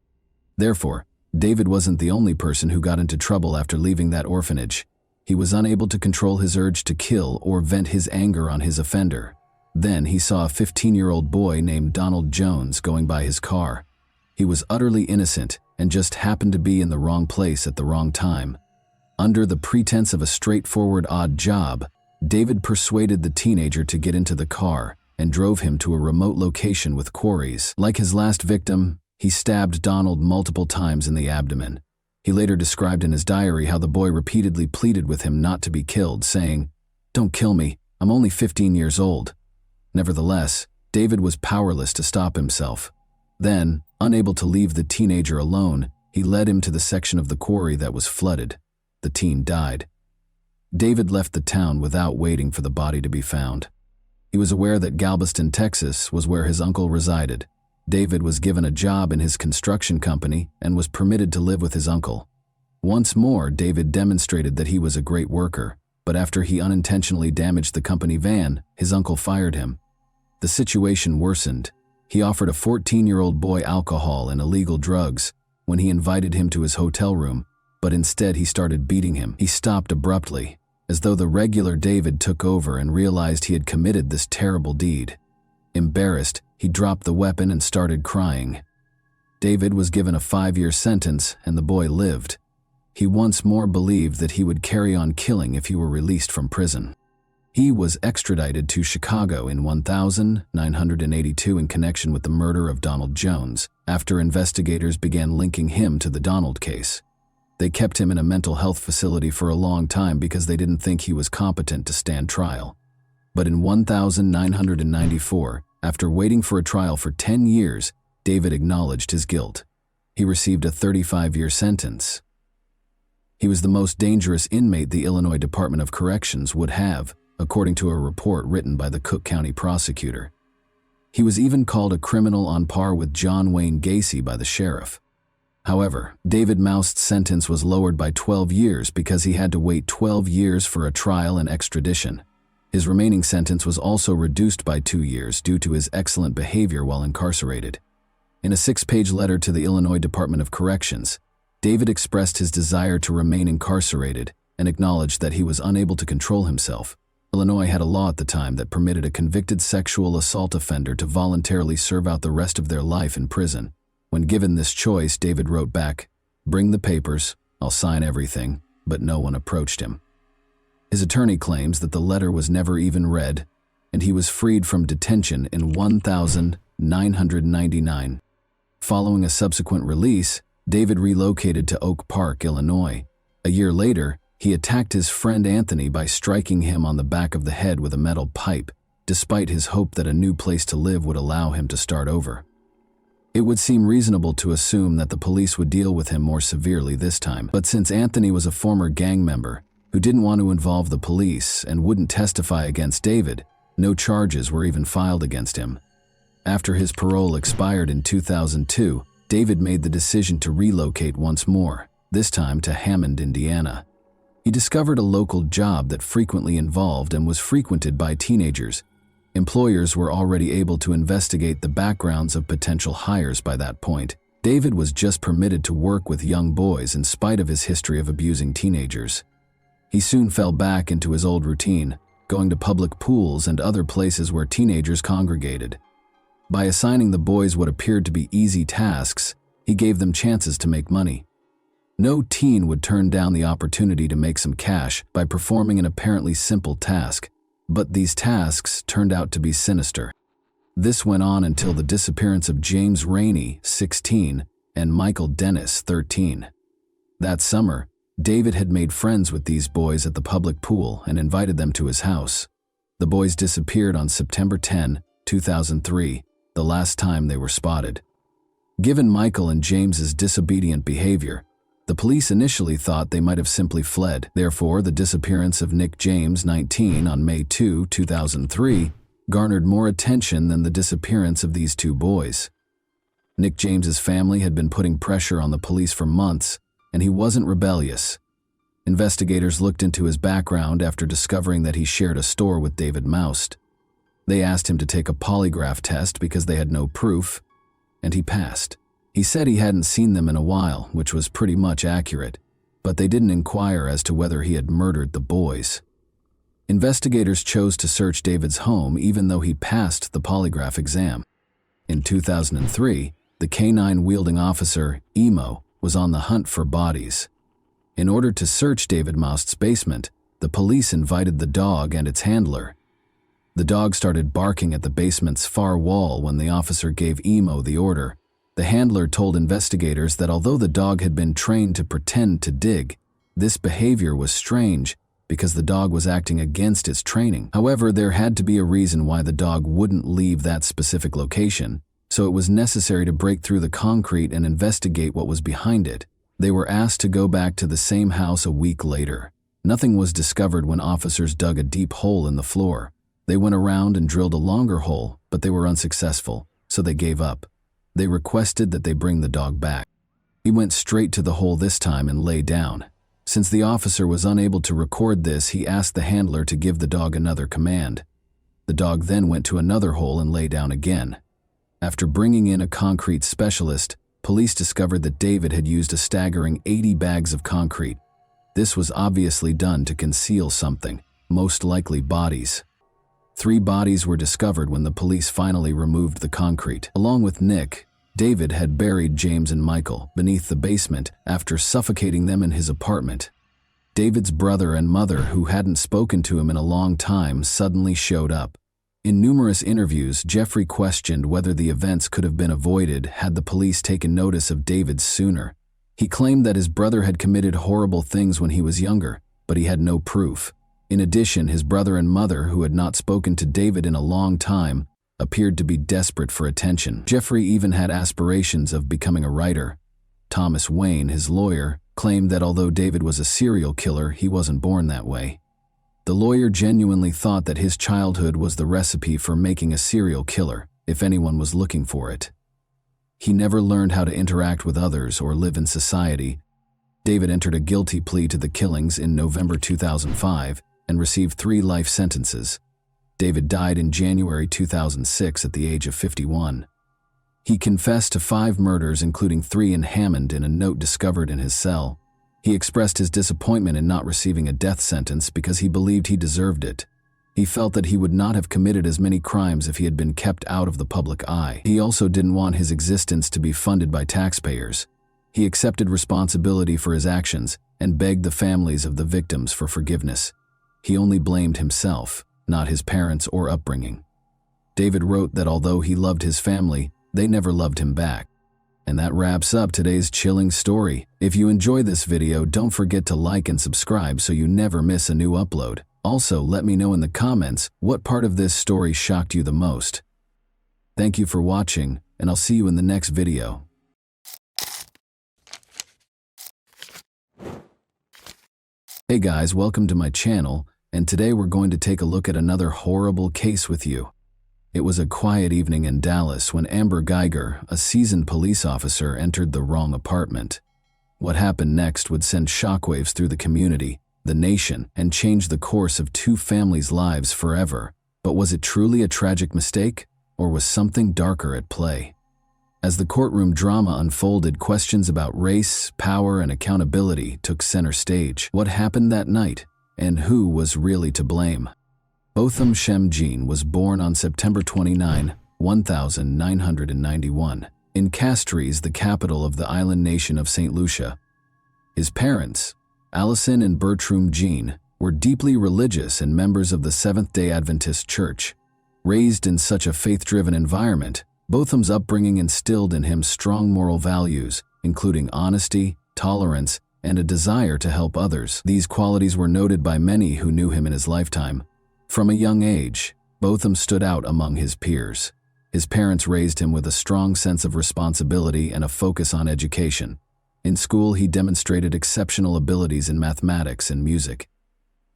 Therefore, David wasn't the only person who got into trouble after leaving that orphanage. He was unable to control his urge to kill or vent his anger on his offender. Then he saw a 15-year-old boy named Donald Jones going by his car. He was utterly innocent and just happened to be in the wrong place at the wrong time. Under the pretense of a straightforward odd job, David persuaded the teenager to get into the car and drove him to a remote location with quarries. Like his last victim, he stabbed Donald multiple times in the abdomen. He later described in his diary how the boy repeatedly pleaded with him not to be killed, saying, "Don't kill me, I'm only 15 years old." Nevertheless, David was powerless to stop himself. Then, unable to leave the teenager alone, he led him to the section of the quarry that was flooded. The teen died. David left the town without waiting for the body to be found. He was aware that Galveston, Texas, was where his uncle resided. David was given a job in his construction company and was permitted to live with his uncle. Once more, David demonstrated that he was a great worker, but after he unintentionally damaged the company van, his uncle fired him. The situation worsened. He offered a 14-year-old boy alcohol and illegal drugs when he invited him to his hotel room, but instead he started beating him. He stopped abruptly, as though the regular David took over and realized he had committed this terrible deed. Embarrassed, he dropped the weapon and started crying. David was given a 5-year sentence and the boy lived. He once more believed that he would carry on killing if he were released from prison. He was extradited to Chicago in 1982 in connection with the murder of Donald Jones, after investigators began linking him to the Donald case. They kept him in a mental health facility for a long time because they didn't think he was competent to stand trial. But in 1994, after waiting for a trial for 10 years, David acknowledged his guilt. He received a 35-year sentence. He was the most dangerous inmate the Illinois Department of Corrections would have, according to a report written by the Cook County prosecutor. He was even called a criminal on par with John Wayne Gacy by the sheriff. However, David Moust's sentence was lowered by 12 years because he had to wait 12 years for a trial and extradition. His remaining sentence was also reduced by 2 years due to his excellent behavior while incarcerated. In a 6-page letter to the Illinois Department of Corrections, David expressed his desire to remain incarcerated and acknowledged that he was unable to control himself. Illinois had a law at the time that permitted a convicted sexual assault offender to voluntarily serve out the rest of their life in prison. When given this choice, David wrote back, "Bring the papers, I'll sign everything," but no one approached him. His attorney claims that the letter was never even read, and he was freed from detention in 1999. Following a subsequent release, David relocated to Oak Park, Illinois. A year later, He attacked his friend Anthony by striking him on the back of the head with a metal pipe, despite his hope that a new place to live would allow him to start over. It would seem reasonable to assume that the police would deal with him more severely this time, but since Anthony was a former gang member who didn't want to involve the police and wouldn't testify against David, no charges were even filed against him. After his parole expired in 2002, David made the decision to relocate once more, this time to Hammond, Indiana. He discovered a local job that frequently involved and was frequented by teenagers. Employers were already able to investigate the backgrounds of potential hires by that point. David was just permitted to work with young boys in spite of his history of abusing teenagers. He soon fell back into his old routine, going to public pools and other places where teenagers congregated. By assigning the boys what appeared to be easy tasks, he gave them chances to make money. No teen would turn down the opportunity to make some cash by performing an apparently simple task, but these tasks turned out to be sinister. This went on until the disappearance of James Rainey, 16, and Michael Dennis, 13. That summer, David had made friends with these boys at the public pool and invited them to his house. The boys disappeared on September 10, 2003, the last time they were spotted. Given Michael and James's disobedient behavior, the police initially thought they might have simply fled. Therefore, the disappearance of Nick James, 19, on May 2, 2003, garnered more attention than the disappearance of these two boys. Nick James's family had been putting pressure on the police for months, and he wasn't rebellious. Investigators looked into his background after discovering that he shared a store with David Moust. They asked him to take a polygraph test because they had no proof, and he passed. He said he hadn't seen them in a while, which was pretty much accurate, but they didn't inquire as to whether he had murdered the boys. Investigators chose to search David's home even though he passed the polygraph exam. In 2003, the canine-wielding officer, Emo, was on the hunt for bodies. In order to search David Moust's basement, the police invited the dog and its handler. The dog started barking at the basement's far wall when the officer gave Emo the order. The handler told investigators that although the dog had been trained to pretend to dig, this behavior was strange because the dog was acting against its training. However, there had to be a reason why the dog wouldn't leave that specific location, so it was necessary to break through the concrete and investigate what was behind it. They were asked to go back to the same house a week later. Nothing was discovered when officers dug a deep hole in the floor. They went around and drilled a longer hole, but they were unsuccessful, so they gave up. They requested that they bring the dog back. He went straight to the hole this time and lay down. Since the officer was unable to record this, he asked the handler to give the dog another command. The dog then went to another hole and lay down again. After bringing in a concrete specialist, police discovered that David had used a staggering 80 bags of concrete. This was obviously done to conceal something, most likely bodies. 3 bodies were discovered when the police finally removed the concrete. Along with Nick, David had buried James and Michael beneath the basement after suffocating them in his apartment. David's brother and mother, who hadn't spoken to him in a long time, suddenly showed up. In numerous interviews, Jeffrey questioned whether the events could have been avoided had the police taken notice of David sooner. He claimed that his brother had committed horrible things when he was younger, but he had no proof. In addition, his brother and mother, who had not spoken to David in a long time, appeared to be desperate for attention. Jeffrey even had aspirations of becoming a writer. Thomas Wayne, his lawyer, claimed that although David was a serial killer, he wasn't born that way. The lawyer genuinely thought that his childhood was the recipe for making a serial killer, if anyone was looking for it. He never learned how to interact with others or live in society. David entered a guilty plea to the killings in November 2005 and received 3 life sentences. David died in January 2006 at the age of 51. He confessed to 5 murders, including 3 in Hammond, in a note discovered in his cell. He expressed his disappointment in not receiving a death sentence because he believed he deserved it. He felt that he would not have committed as many crimes if he had been kept out of the public eye. He also didn't want his existence to be funded by taxpayers. He accepted responsibility for his actions and begged the families of the victims for forgiveness. He only blamed himself, not his parents or upbringing. David wrote that although he loved his family, they never loved him back. And that wraps up today's chilling story. If you enjoyed this video, don't forget to like and subscribe so you never miss a new upload. Also, let me know in the comments what part of this story shocked you the most. Thank you for watching, and I'll see you in the next video. Hey guys, welcome to my channel, and today we're going to take a look at another horrible case with you. It was a quiet evening in Dallas when Amber Geiger, a seasoned police officer, entered the wrong apartment. What happened next would send shockwaves through the community, the nation, and change the course of two families' lives forever. But was it truly a tragic mistake, or was something darker at play? As the courtroom drama unfolded, questions about race, power, and accountability took center stage. What happened that night, and who was really to blame? Botham Shem Jean was born on September 29, 1991, in Castries, the capital of the island nation of St. Lucia. His parents, Allison and Bertram Jean, were deeply religious and members of the Seventh-day Adventist Church. Raised in such a faith-driven environment, Botham's upbringing instilled in him strong moral values, including honesty, tolerance, and a desire to help others. These qualities were noted by many who knew him in his lifetime. From a young age, Botham stood out among his peers. His parents raised him with a strong sense of responsibility and a focus on education. In school, he demonstrated exceptional abilities in mathematics and music.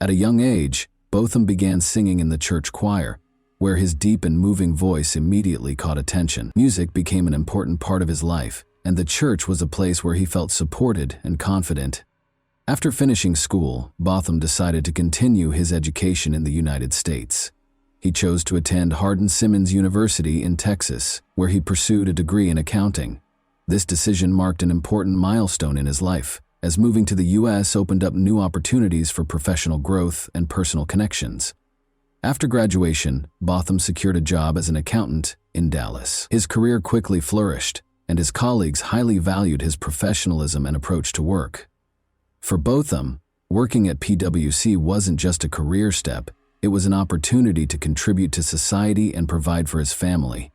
At a young age, Botham began singing in the church choir, where his deep and moving voice immediately caught attention. Music became an important part of his life, and the church was a place where he felt supported and confident. After finishing school, Botham decided to continue his education in the United States. He chose to attend Hardin-Simmons University in Texas, where he pursued a degree in accounting. This decision marked an important milestone in his life, as moving to the U.S. opened up new opportunities for professional growth and personal connections. After graduation, Botham secured a job as an accountant in Dallas. His career quickly flourished, and his colleagues highly valued his professionalism and approach to work. For Botham, working at PwC wasn't just a career step, it was an opportunity to contribute to society and provide for his family.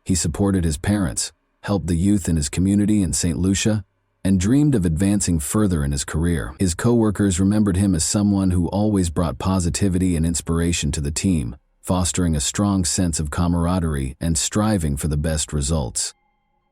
He supported his parents, helped the youth in his community in St. Lucia, and dreamed of advancing further in his career. His co-workers remembered him as someone who always brought positivity and inspiration to the team, fostering a strong sense of camaraderie and striving for the best results.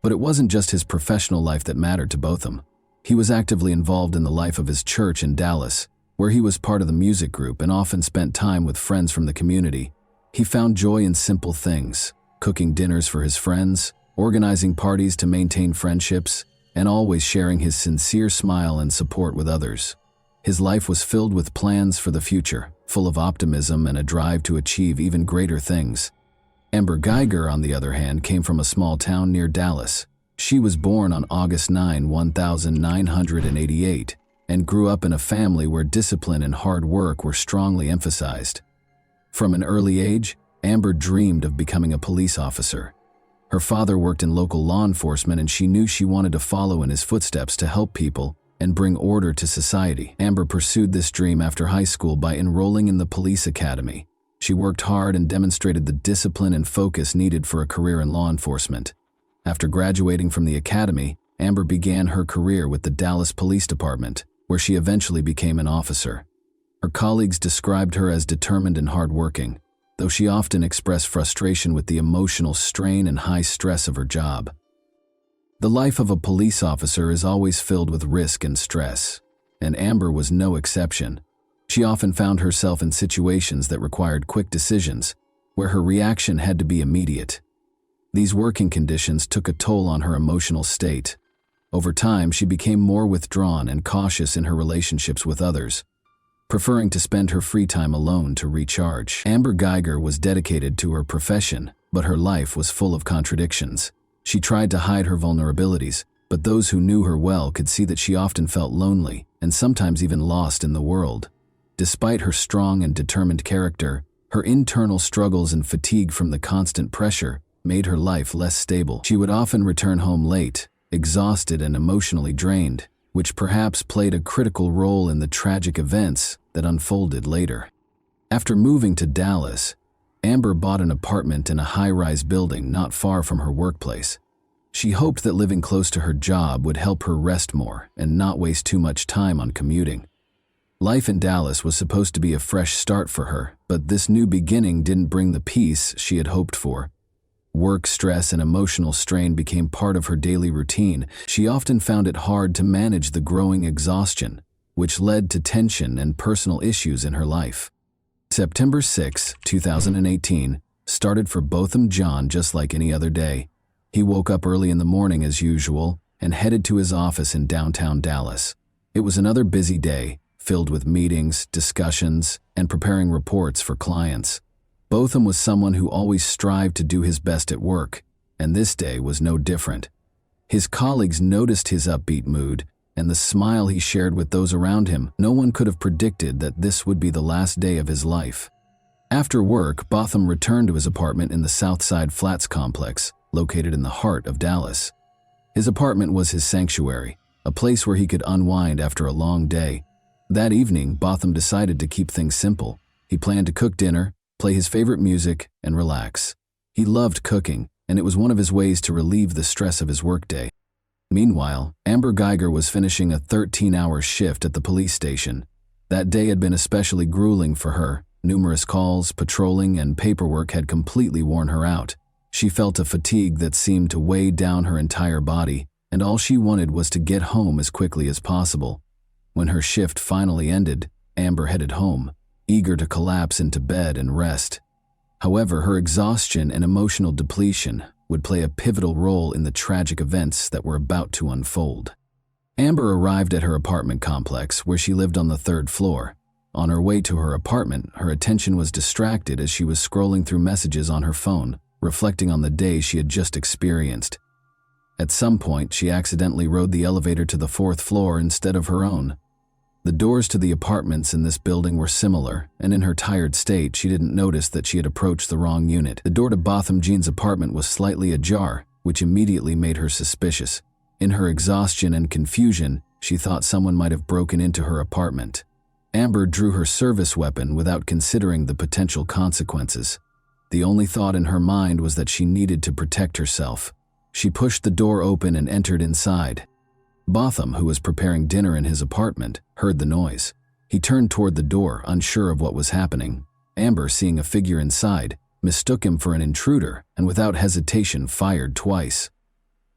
But it wasn't just his professional life that mattered to Botham. He was actively involved in the life of his church in Dallas, where he was part of the music group and often spent time with friends from the community. He found joy in simple things, cooking dinners for his friends, organizing parties to maintain friendships, and always sharing his sincere smile and support with others. His life was filled with plans for the future, full of optimism and a drive to achieve even greater things. Amber Geiger, on the other hand, came from a small town near Dallas. She was born on August 9, 1988, and grew up in a family where discipline and hard work were strongly emphasized. From an early age, Amber dreamed of becoming a police officer. Her father worked in local law enforcement, and she knew she wanted to follow in his footsteps to help people and bring order to society. Amber pursued this dream after high school by enrolling in the police academy. She worked hard and demonstrated the discipline and focus needed for a career in law enforcement. After graduating from the academy, Amber began her career with the Dallas Police Department, where she eventually became an officer. Her colleagues described her as determined and hardworking, though she often expressed frustration with the emotional strain and high stress of her job. The life of a police officer is always filled with risk and stress, and Amber was no exception. She often found herself in situations that required quick decisions, where her reaction had to be immediate. These working conditions took a toll on her emotional state. Over time, she became more withdrawn and cautious in her relationships with others, preferring to spend her free time alone to recharge. Amber Geiger was dedicated to her profession, but her life was full of contradictions. She tried to hide her vulnerabilities, but those who knew her well could see that she often felt lonely and sometimes even lost in the world. Despite her strong and determined character, her internal struggles and fatigue from the constant pressure made her life less stable. She would often return home late, exhausted and emotionally drained, which perhaps played a critical role in the tragic events that unfolded later. After moving to Dallas, Amber bought an apartment in a high-rise building not far from her workplace. She hoped that living close to her job would help her rest more and not waste too much time on commuting. Life in Dallas was supposed to be a fresh start for her, but this new beginning didn't bring the peace she had hoped for. Work stress and emotional strain became part of her daily routine. She often found it hard to manage the growing exhaustion, which led to tension and personal issues in her life. September 6, 2018, started for Botham Jean just like any other day. He woke up early in the morning as usual and headed to his office in downtown Dallas. It was another busy day, filled with meetings, discussions, and preparing reports for clients. Botham was someone who always strived to do his best at work, and this day was no different. His colleagues noticed his upbeat mood and the smile he shared with those around him. No one could have predicted that this would be the last day of his life. After work, Botham returned to his apartment in the Southside Flats complex, located in the heart of Dallas. His apartment was his sanctuary, a place where he could unwind after a long day. That evening, Botham decided to keep things simple. He planned to cook dinner, play his favorite music, and relax. He loved cooking, and it was one of his ways to relieve the stress of his workday. Meanwhile, Amber Geiger was finishing a 13-hour shift at the police station. That day had been especially grueling for her. Numerous calls, patrolling, and paperwork had completely worn her out. She felt a fatigue that seemed to weigh down her entire body, and all she wanted was to get home as quickly as possible. When her shift finally ended, Amber headed home, eager to collapse into bed and rest. However, her exhaustion and emotional depletion would play a pivotal role in the tragic events that were about to unfold. Amber arrived at her apartment complex, where she lived on the 3rd floor. On her way to her apartment, her attention was distracted as she was scrolling through messages on her phone, reflecting on the day she had just experienced. At some point, she accidentally rode the elevator to the 4th floor instead of her own. The doors to the apartments in this building were similar, and in her tired state, she didn't notice that she had approached the wrong unit. The door to Botham Jean's apartment was slightly ajar, which immediately made her suspicious. In her exhaustion and confusion, she thought someone might have broken into her apartment. Amber drew her service weapon without considering the potential consequences. The only thought in her mind was that she needed to protect herself. She pushed the door open and entered inside. Botham, who was preparing dinner in his apartment, heard the noise. He turned toward the door, unsure of what was happening. Amber, seeing a figure inside, mistook him for an intruder and without hesitation fired twice.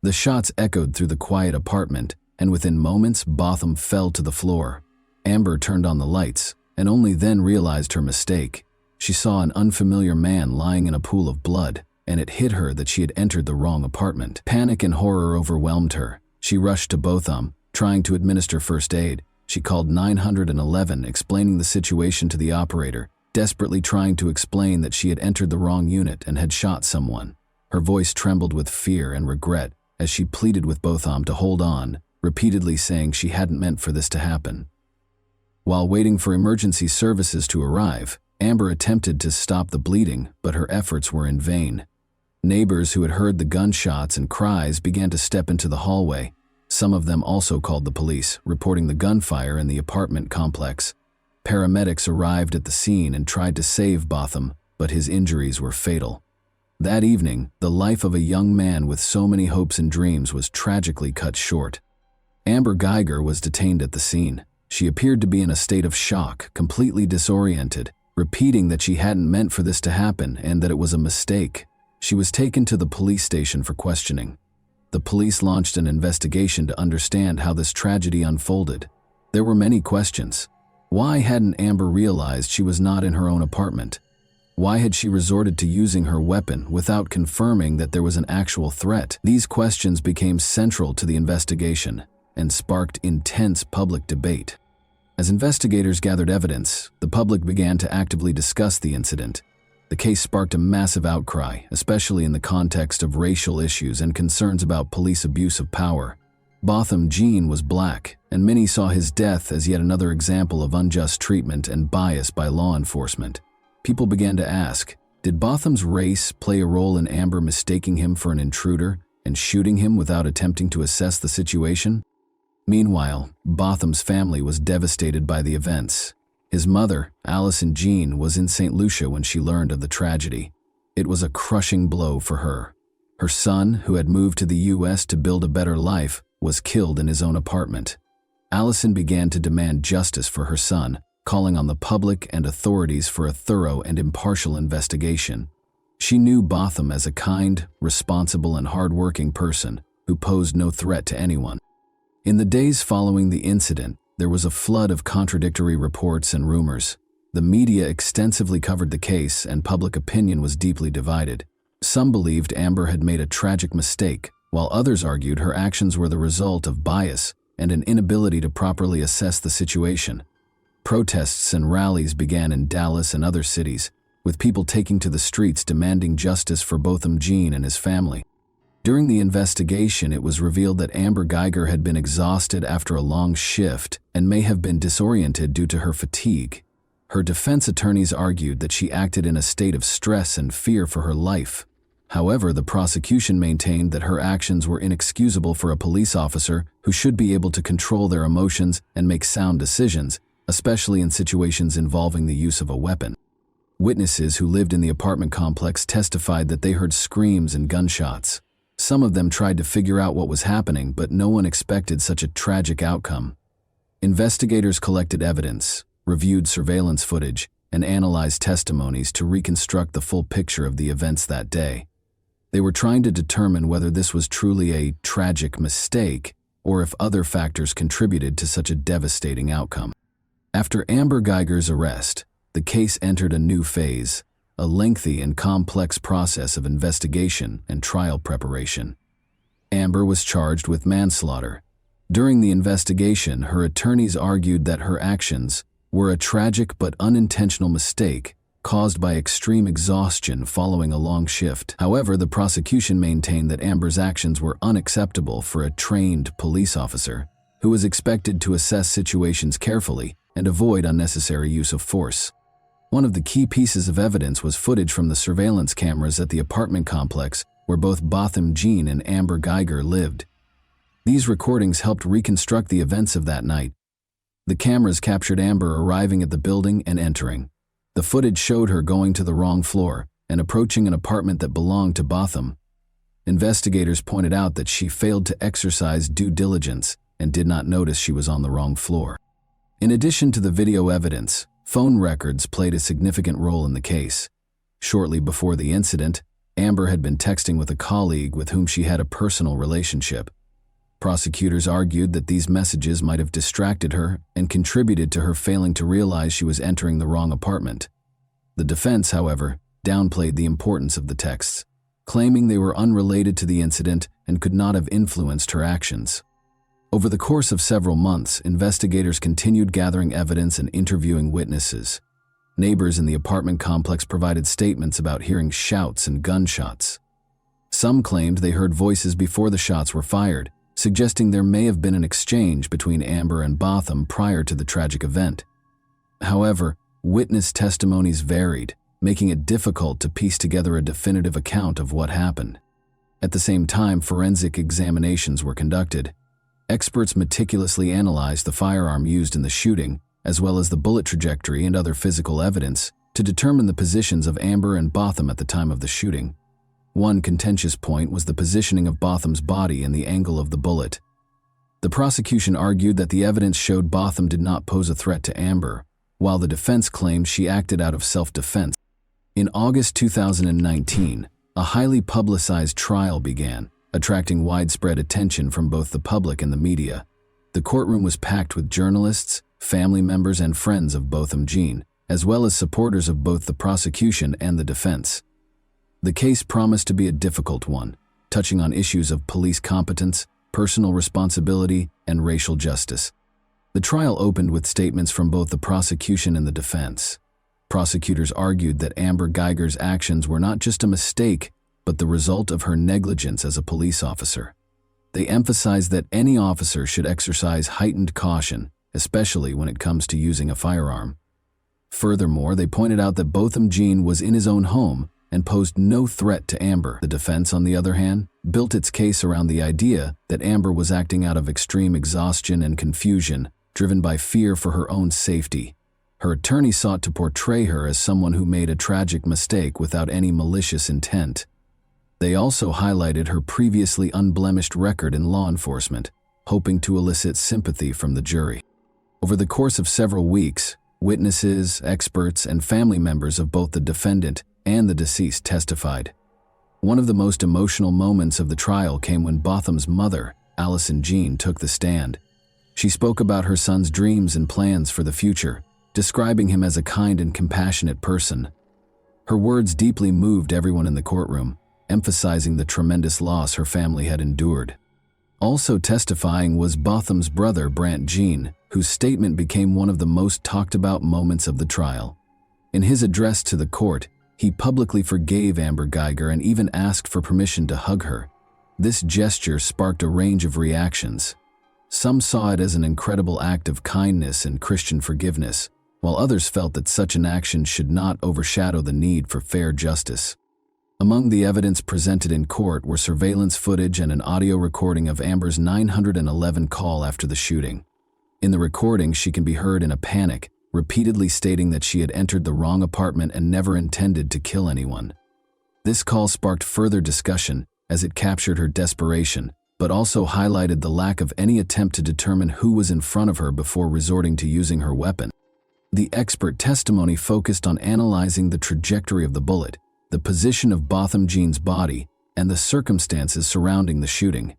The shots echoed through the quiet apartment, and within moments, Botham fell to the floor. Amber turned on the lights, and only then realized her mistake. She saw an unfamiliar man lying in a pool of blood, and it hit her that she had entered the wrong apartment. Panic and horror overwhelmed her. She rushed to Botham, trying to administer first aid. She called 911, explaining the situation to the operator, desperately trying to explain that she had entered the wrong unit and had shot someone. Her voice trembled with fear and regret as she pleaded with Botham to hold on, repeatedly saying she hadn't meant for this to happen. While waiting for emergency services to arrive, Amber attempted to stop the bleeding, but her efforts were in vain. Neighbors who had heard the gunshots and cries began to step into the hallway. Some of them also called the police, reporting the gunfire in the apartment complex. Paramedics arrived at the scene and tried to save Botham, but his injuries were fatal. That evening, the life of a young man with so many hopes and dreams was tragically cut short. Amber Geiger was detained at the scene. She appeared to be in a state of shock, completely disoriented, repeating that she hadn't meant for this to happen and that it was a mistake. She was taken to the police station for questioning. The police launched an investigation to understand how this tragedy unfolded. There were many questions. Why hadn't Amber realized she was not in her own apartment? Why had she resorted to using her weapon without confirming that there was an actual threat? These questions became central to the investigation and sparked intense public debate. As investigators gathered evidence, the public began to actively discuss the incident. The case sparked a massive outcry, especially in the context of racial issues and concerns about police abuse of power. Botham Jean was black, and many saw his death as yet another example of unjust treatment and bias by law enforcement. People began to ask, did Botham's race play a role in Amber mistaking him for an intruder and shooting him without attempting to assess the situation? Meanwhile, Botham's family was devastated by the events. His mother, Allison Jean, was in St. Lucia when she learned of the tragedy. It was a crushing blow for her. Her son, who had moved to the U.S. to build a better life, was killed in his own apartment. Allison began to demand justice for her son, calling on the public and authorities for a thorough and impartial investigation. She knew Botham as a kind, responsible, and hard-working person who posed no threat to anyone. In the days following the incident, there was a flood of contradictory reports and rumors. The media extensively covered the case, and public opinion was deeply divided. Some believed Amber had made a tragic mistake, while others argued her actions were the result of bias and an inability to properly assess the situation. Protests and rallies began in Dallas and other cities, with people taking to the streets demanding justice for Botham Jean and his family. During the investigation, it was revealed that Amber Geiger had been exhausted after a long shift and may have been disoriented due to her fatigue. Her defense attorneys argued that she acted in a state of stress and fear for her life. However, the prosecution maintained that her actions were inexcusable for a police officer who should be able to control their emotions and make sound decisions, especially in situations involving the use of a weapon. Witnesses who lived in the apartment complex testified that they heard screams and gunshots. Some of them tried to figure out what was happening, but no one expected such a tragic outcome. Investigators collected evidence, reviewed surveillance footage, and analyzed testimonies to reconstruct the full picture of the events that day. They were trying to determine whether this was truly a tragic mistake or if other factors contributed to such a devastating outcome. After Amber Geiger's arrest, the case entered a new phase, a lengthy and complex process of investigation and trial preparation. Amber was charged with manslaughter. During the investigation, her attorneys argued that her actions were a tragic but unintentional mistake caused by extreme exhaustion following a long shift. However, the prosecution maintained that Amber's actions were unacceptable for a trained police officer who was expected to assess situations carefully and avoid unnecessary use of force. One of the key pieces of evidence was footage from the surveillance cameras at the apartment complex where both Botham Jean and Amber Geiger lived. These recordings helped reconstruct the events of that night. The cameras captured Amber arriving at the building and entering. The footage showed her going to the wrong floor and approaching an apartment that belonged to Botham. Investigators pointed out that she failed to exercise due diligence and did not notice she was on the wrong floor. In addition to the video evidence, phone records played a significant role in the case. Shortly before the incident, Amber had been texting with a colleague with whom she had a personal relationship. Prosecutors argued that these messages might have distracted her and contributed to her failing to realize she was entering the wrong apartment. The defense, however, downplayed the importance of the texts, claiming they were unrelated to the incident and could not have influenced her actions. Over the course of several months, investigators continued gathering evidence and interviewing witnesses. Neighbors in the apartment complex provided statements about hearing shouts and gunshots. Some claimed they heard voices before the shots were fired, suggesting there may have been an exchange between Amber and Botham prior to the tragic event. However, witness testimonies varied, making it difficult to piece together a definitive account of what happened. At the same time, forensic examinations were conducted. Experts meticulously analyzed the firearm used in the shooting, as well as the bullet trajectory and other physical evidence, to determine the positions of Amber and Botham at the time of the shooting. One contentious point was the positioning of Botham's body and the angle of the bullet. The prosecution argued that the evidence showed Botham did not pose a threat to Amber, while the defense claimed she acted out of self-defense. In August 2019, a highly publicized trial began, attracting widespread attention from both the public and the media. The courtroom was packed with journalists, family members, and friends of Botham Jean, as well as supporters of both the prosecution and the defense. The case promised to be a difficult one, touching on issues of police competence, personal responsibility, and racial justice. The trial opened with statements from both the prosecution and the defense. Prosecutors argued that Amber Geiger's actions were not just a mistake, but the result of her negligence as a police officer. They emphasized that any officer should exercise heightened caution, especially when it comes to using a firearm. Furthermore, they pointed out that Botham Jean was in his own home and posed no threat to Amber. The defense, on the other hand, built its case around the idea that Amber was acting out of extreme exhaustion and confusion, driven by fear for her own safety. Her attorney sought to portray her as someone who made a tragic mistake without any malicious intent. They also highlighted her previously unblemished record in law enforcement, hoping to elicit sympathy from the jury. Over the course of several weeks, witnesses, experts, and family members of both the defendant and the deceased testified. One of the most emotional moments of the trial came when Botham's mother, Allison Jean, took the stand. She spoke about her son's dreams and plans for the future, describing him as a kind and compassionate person. Her words deeply moved everyone in the courtroom, emphasizing the tremendous loss her family had endured. Also testifying was Botham's brother, Brant Jean, whose statement became one of the most talked about moments of the trial. In his address to the court, he publicly forgave Amber Guyger and even asked for permission to hug her. This gesture sparked a range of reactions. Some saw it as an incredible act of kindness and Christian forgiveness, while others felt that such an action should not overshadow the need for fair justice. Among the evidence presented in court were surveillance footage and an audio recording of Amber's 911 call after the shooting. In the recording, she can be heard in a panic, repeatedly stating that she had entered the wrong apartment and never intended to kill anyone. This call sparked further discussion as it captured her desperation, but also highlighted the lack of any attempt to determine who was in front of her before resorting to using her weapon. The expert testimony focused on analyzing the trajectory of the bullet, the position of Botham Jean's body, and the circumstances surrounding the shooting.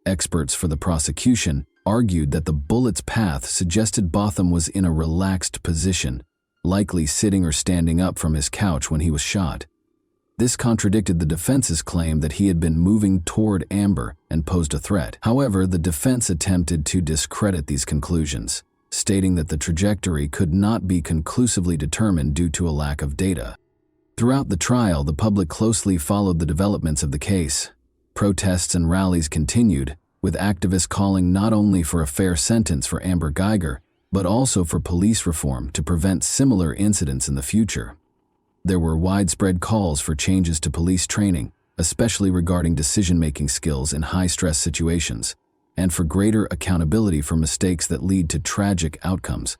Experts for the prosecution argued that the bullet's path suggested Botham was in a relaxed position, likely sitting or standing up from his couch when he was shot. This contradicted the defense's claim that he had been moving toward Amber and posed a threat. However, the defense attempted to discredit these conclusions, stating that the trajectory could not be conclusively determined due to a lack of data. Throughout the trial, the public closely followed the developments of the case. Protests and rallies continued, with activists calling not only for a fair sentence for Amber Guyger, but also for police reform to prevent similar incidents in the future. There were widespread calls for changes to police training, especially regarding decision-making skills in high-stress situations, and for greater accountability for mistakes that lead to tragic outcomes.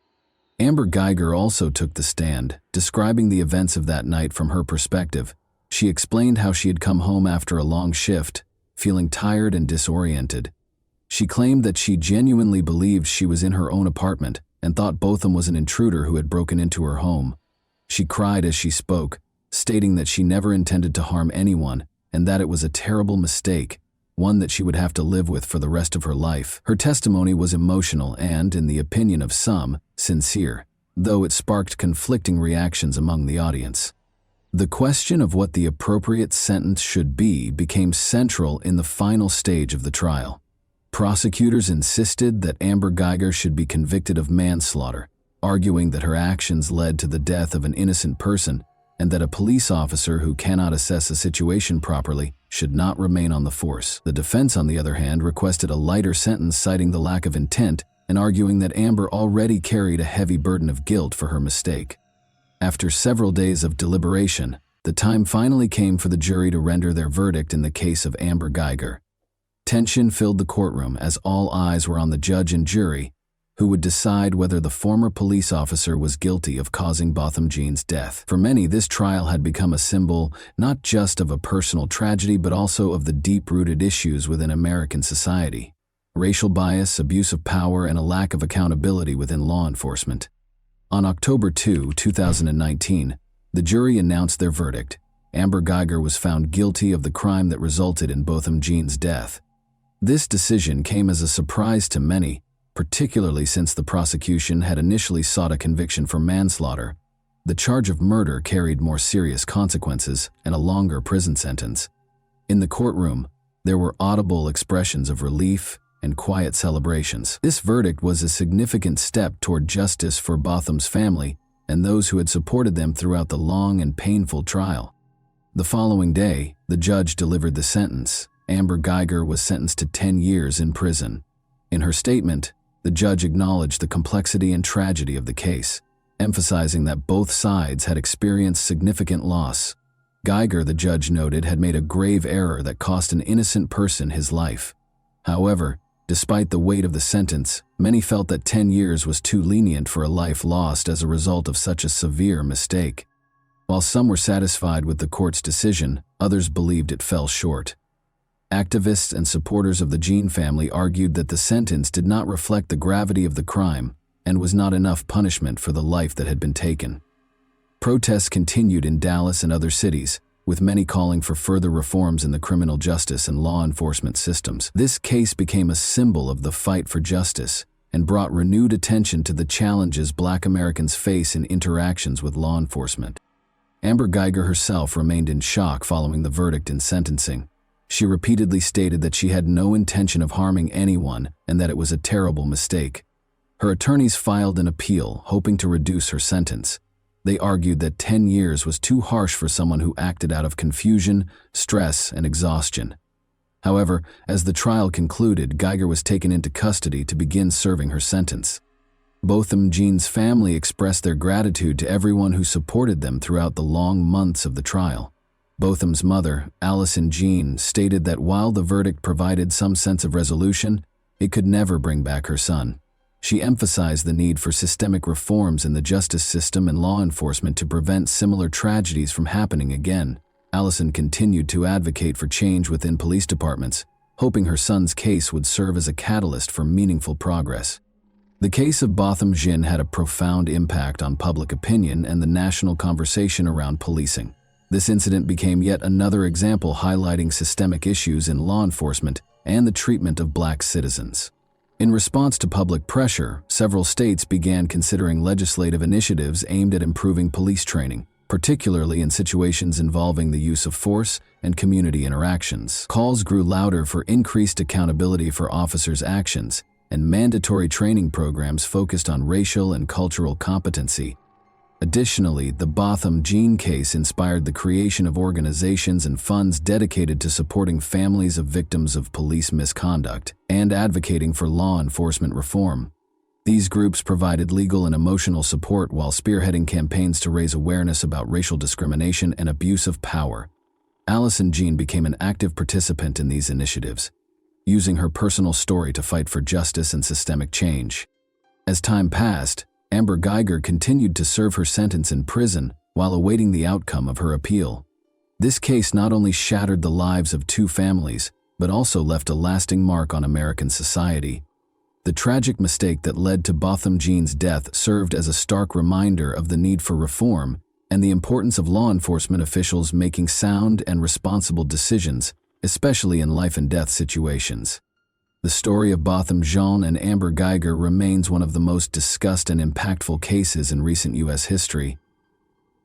Amber Guyger also took the stand, describing the events of that night from her perspective. She explained how she had come home after a long shift, feeling tired and disoriented. She claimed that she genuinely believed she was in her own apartment and thought Botham was an intruder who had broken into her home. She cried as she spoke, stating that she never intended to harm anyone and that it was a terrible mistake, one that she would have to live with for the rest of her life. Her testimony was emotional and, in the opinion of some, sincere, though it sparked conflicting reactions among the audience. The question of what the appropriate sentence should be became central in the final stage of the trial. Prosecutors insisted that Amber Guyger should be convicted of manslaughter, arguing that her actions led to the death of an innocent person and that a police officer who cannot assess a situation properly should not remain on the force. The defense, on the other hand, requested a lighter sentence, citing the lack of intent and arguing that Amber already carried a heavy burden of guilt for her mistake. After several days of deliberation, the time finally came for the jury to render their verdict in the case of Amber Guyger. Tension filled the courtroom as all eyes were on the judge and jury, who would decide whether the former police officer was guilty of causing Botham Jean's death. For many, this trial had become a symbol not just of a personal tragedy but also of the deep-rooted issues within American society: racial bias, abuse of power, and a lack of accountability within law enforcement. On October 2, 2019, the jury announced their verdict. Amber Guyger was found guilty of the crime that resulted in Botham Jean's death. This decision came as a surprise to many, particularly since the prosecution had initially sought a conviction for manslaughter. The charge of murder carried more serious consequences and a longer prison sentence. In the courtroom, there were audible expressions of relief and quiet celebrations. This verdict was a significant step toward justice for Botham's family and those who had supported them throughout the long and painful trial. The following day, the judge delivered the sentence. Amber Guyger was sentenced to 10 years in prison. In her statement, the judge acknowledged the complexity and tragedy of the case, emphasizing that both sides had experienced significant loss. Guyger, the judge noted, had made a grave error that cost an innocent person his life. However, despite the weight of the sentence, many felt that 10 years was too lenient for a life lost as a result of such a severe mistake. While some were satisfied with the court's decision, others believed it fell short. Activists and supporters of the Jean family argued that the sentence did not reflect the gravity of the crime and was not enough punishment for the life that had been taken. Protests continued in Dallas and other cities, with many calling for further reforms in the criminal justice and law enforcement systems. This case became a symbol of the fight for justice and brought renewed attention to the challenges Black Americans face in interactions with law enforcement. Amber Geiger herself remained in shock following the verdict and sentencing. She repeatedly stated that she had no intention of harming anyone and that it was a terrible mistake. Her attorneys filed an appeal, hoping to reduce her sentence. They argued that 10 years was too harsh for someone who acted out of confusion, stress, and exhaustion. However, as the trial concluded, Geiger was taken into custody to begin serving her sentence. Botham Jean's family expressed their gratitude to everyone who supported them throughout the long months of the trial. Botham's mother, Allison Jean, stated that while the verdict provided some sense of resolution, it could never bring back her son. She emphasized the need for systemic reforms in the justice system and law enforcement to prevent similar tragedies from happening again. Allison continued to advocate for change within police departments, hoping her son's case would serve as a catalyst for meaningful progress. The case of Botham Jean had a profound impact on public opinion and the national conversation around policing. This incident became yet another example highlighting systemic issues in law enforcement and the treatment of Black citizens. In response to public pressure, several states began considering legislative initiatives aimed at improving police training, particularly in situations involving the use of force and community interactions. Calls grew louder for increased accountability for officers' actions, and mandatory training programs focused on racial and cultural competency. Additionally, the Botham Jean case inspired the creation of organizations and funds dedicated to supporting families of victims of police misconduct and advocating for law enforcement reform. These groups provided legal and emotional support while spearheading campaigns to raise awareness about racial discrimination and abuse of power. Allison Jean became an active participant in these initiatives, using her personal story to fight for justice and systemic change. As time passed, Amber Geiger continued to serve her sentence in prison while awaiting the outcome of her appeal. This case not only shattered the lives of two families, but also left a lasting mark on American society. The tragic mistake that led to Botham Jean's death served as a stark reminder of the need for reform and the importance of law enforcement officials making sound and responsible decisions, especially in life-and-death situations. The story of Botham Jean and Amber Geiger remains one of the most discussed and impactful cases in recent U.S. history.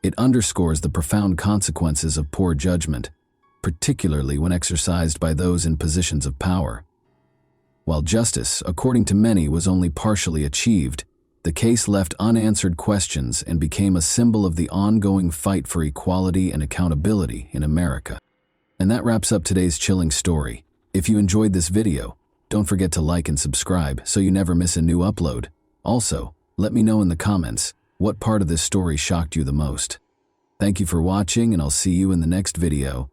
It underscores the profound consequences of poor judgment, particularly when exercised by those in positions of power. While justice, according to many, was only partially achieved, the case left unanswered questions and became a symbol of the ongoing fight for equality and accountability in America. And that wraps up today's chilling story. If you enjoyed this video, don't forget to like and subscribe so you never miss a new upload. Also, let me know in the comments what part of this story shocked you the most. Thank you for watching, and I'll see you in the next video.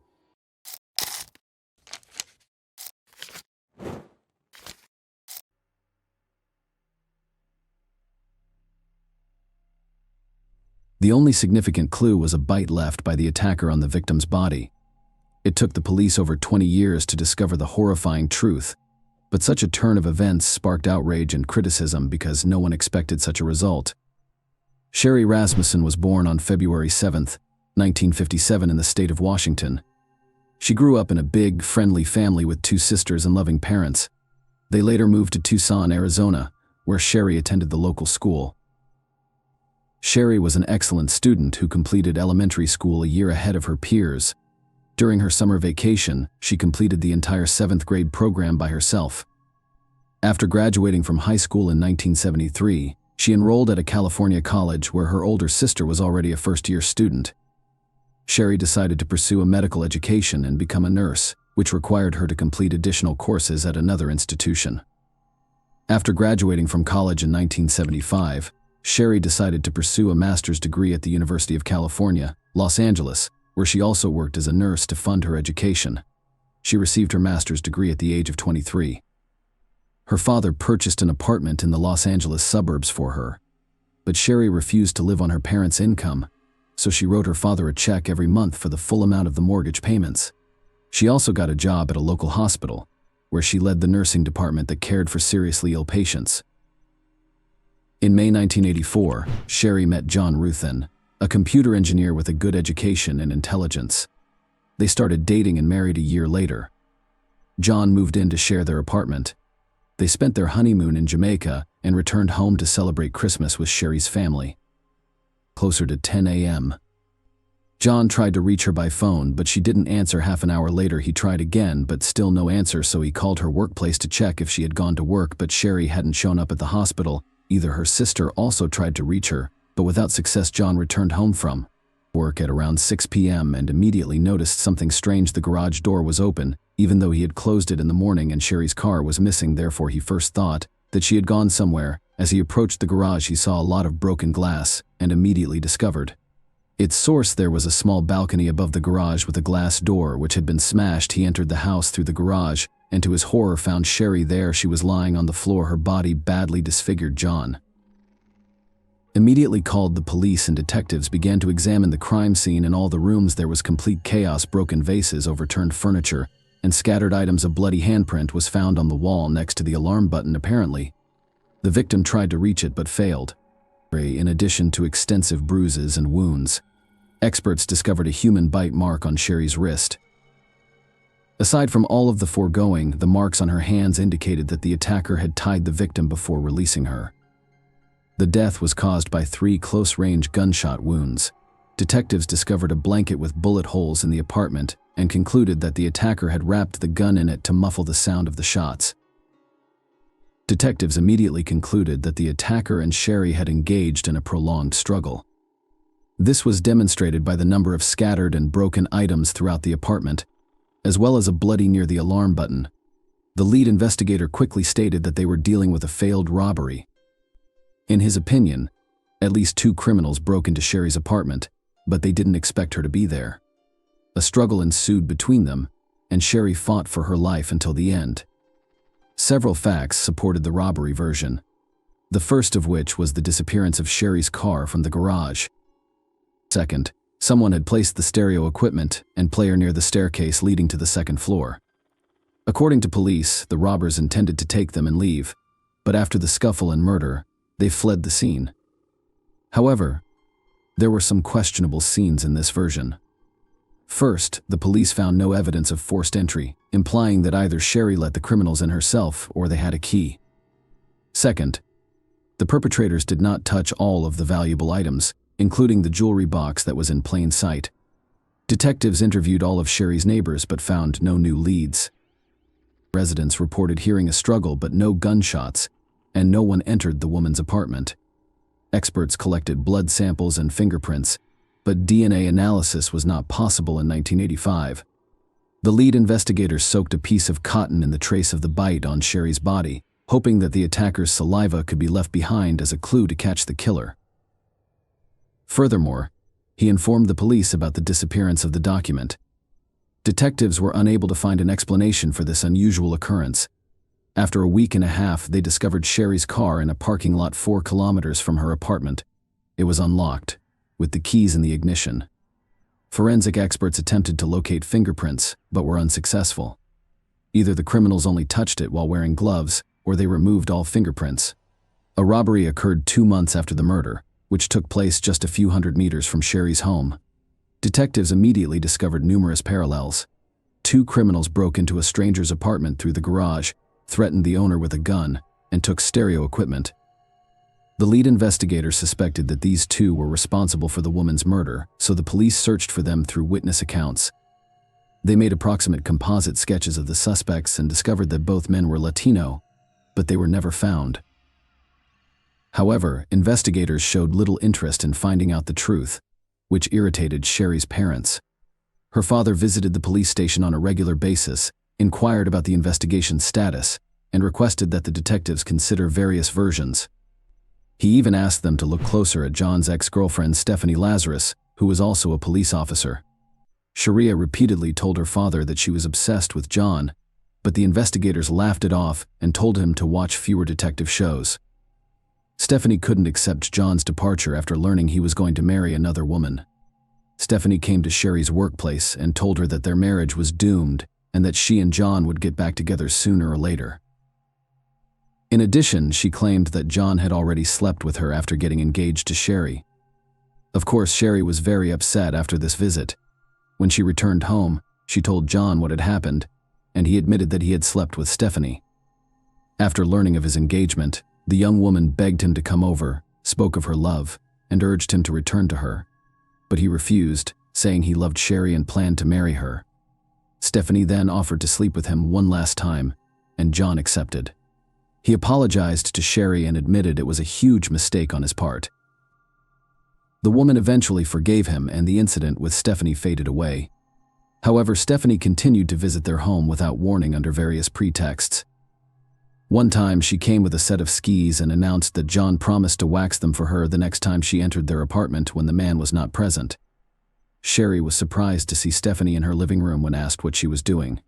The only significant clue was a bite left by the attacker on the victim's body. It took the police over 20 years to discover the horrifying truth, but such a turn of events sparked outrage and criticism because no one expected such a result. Sherry Rasmussen was born on February 7, 1957 in the state of Washington. She grew up in a big, friendly family with two sisters and loving parents. They later moved to Tucson, Arizona, where Sherry attended the local school. Sherry was an excellent student who completed elementary school a year ahead of her peers. During her summer vacation, she completed the entire 7th grade program by herself. After graduating from high school in 1973, she enrolled at a California college where her older sister was already a first-year student. Sherry decided to pursue a medical education and become a nurse, which required her to complete additional courses at another institution. After graduating from college in 1975, Sherry decided to pursue a master's degree at the University of California, Los Angeles, where she also worked as a nurse to fund her education. She received her master's degree at the age of 23. Her father purchased an apartment in the Los Angeles suburbs for her, but Sherry refused to live on her parents' income. so she wrote her father a check every month for the full amount of the mortgage payments. She also got a job at a local hospital, where she led the nursing department that cared for seriously ill patients. In May 1984, Sherry met John Ruthin, a computer engineer with a good education and intelligence. They started dating and married a year later. John moved in to share their apartment. They spent their honeymoon in Jamaica and returned home to celebrate Christmas with Sherry's family. Closer to 10 a.m. John tried to reach her by phone, but she didn't answer. Half an hour later, he tried again, but still no answer, so he called her workplace to check if she had gone to work, but Sherry hadn't shown up at the hospital. Either her sister also tried to reach her, but without success. John returned home from work at around 6 p.m. and immediately noticed something strange. The garage door was open, even though he had closed it in the morning, and Sherry's car was missing. Therefore, he first thought that she had gone somewhere. As he approached the garage, he saw a lot of broken glass and immediately discovered its source. There was a small balcony above the garage with a glass door which had been smashed. He entered the house through the garage and to his horror found Sherry there. She was lying on the floor, her body badly disfigured. John immediately called the police, and detectives began to examine the crime scene. In all the rooms there was complete chaos. Broken vases, overturned furniture, and scattered items. A bloody handprint was found on the wall next to the alarm button. Apparently, the victim tried to reach it but failed. In addition to extensive bruises and wounds, experts discovered a human bite mark on Sherry's wrist. Aside from all of the foregoing, the marks on her hands indicated that the attacker had tied the victim before releasing her. The death was caused by 3 close-range gunshot wounds. Detectives discovered a blanket with bullet holes in the apartment and concluded that the attacker had wrapped the gun in it to muffle the sound of the shots. Detectives immediately concluded that the attacker and Sherry had engaged in a prolonged struggle. This was demonstrated by the number of scattered and broken items throughout the apartment, as well as a bloody near the alarm button. The lead investigator quickly stated that they were dealing with a failed robbery. In his opinion, at least 2 criminals broke into Sherry's apartment, but they didn't expect her to be there. A struggle ensued between them, and Sherry fought for her life until the end. Several facts supported the robbery version, the first of which was the disappearance of Sherry's car from the garage. Second, someone had placed the stereo equipment and player near the staircase leading to the second floor. According to police, the robbers intended to take them and leave, but after the scuffle and murder, they fled the scene. However, there were some questionable scenes in this version. First, the police found no evidence of forced entry, implying that either Sherry let the criminals in herself or they had a key. Second, the perpetrators did not touch all of the valuable items, including the jewelry box that was in plain sight. Detectives interviewed all of Sherry's neighbors but found no new leads. Residents reported hearing a struggle but no gunshots, and no one entered the woman's apartment. Experts collected blood samples and fingerprints, but DNA analysis was not possible in 1985. The lead investigator soaked a piece of cotton in the trace of the bite on Sherry's body, hoping that the attacker's saliva could be left behind as a clue to catch the killer. Furthermore, he informed the police about the disappearance of the document. Detectives were unable to find an explanation for this unusual occurrence. After a week and a half, they discovered Sherry's car in a parking lot 4 kilometers from her apartment. It was unlocked, with the keys in the ignition. Forensic experts attempted to locate fingerprints, but were unsuccessful. Either the criminals only touched it while wearing gloves, or they removed all fingerprints. A robbery occurred 2 months after the murder, which took place just a few hundred meters from Sherry's home. Detectives immediately discovered numerous parallels. 2 criminals broke into a stranger's apartment through the garage, threatened the owner with a gun, and took stereo equipment. The lead investigator suspected that these 2 were responsible for the woman's murder, so the police searched for them through witness accounts. They made approximate composite sketches of the suspects and discovered that both men were Latino, but they were never found. However, investigators showed little interest in finding out the truth, which irritated Sherry's parents. Her father visited the police station on a regular basis, inquired about the investigation's status, and requested that the detectives consider various versions. He even asked them to look closer at John's ex-girlfriend Stephanie Lazarus, who was also a police officer. Sharia repeatedly told her father that she was obsessed with John, but the investigators laughed it off and told him to watch fewer detective shows. Stephanie couldn't accept John's departure after learning he was going to marry another woman. Stephanie came to Sherry's workplace and told her that their marriage was doomed and that she and John would get back together sooner or later. In addition, she claimed that John had already slept with her after getting engaged to Sherry. Of course, Sherry was very upset after this visit. When she returned home, she told John what had happened, and he admitted that he had slept with Stephanie. After learning of his engagement, the young woman begged him to come over, spoke of her love, and urged him to return to her. But he refused, saying he loved Sherry and planned to marry her. Stephanie then offered to sleep with him one last time, and John accepted. He apologized to Sherry and admitted it was a huge mistake on his part. The woman eventually forgave him, and the incident with Stephanie faded away. However, Stephanie continued to visit their home without warning under various pretexts. One time, she came with a set of skis and announced that John promised to wax them for her the next time she entered their apartment when the man was not present. Sherry was surprised to see Stephanie in her living room when asked what she was doing.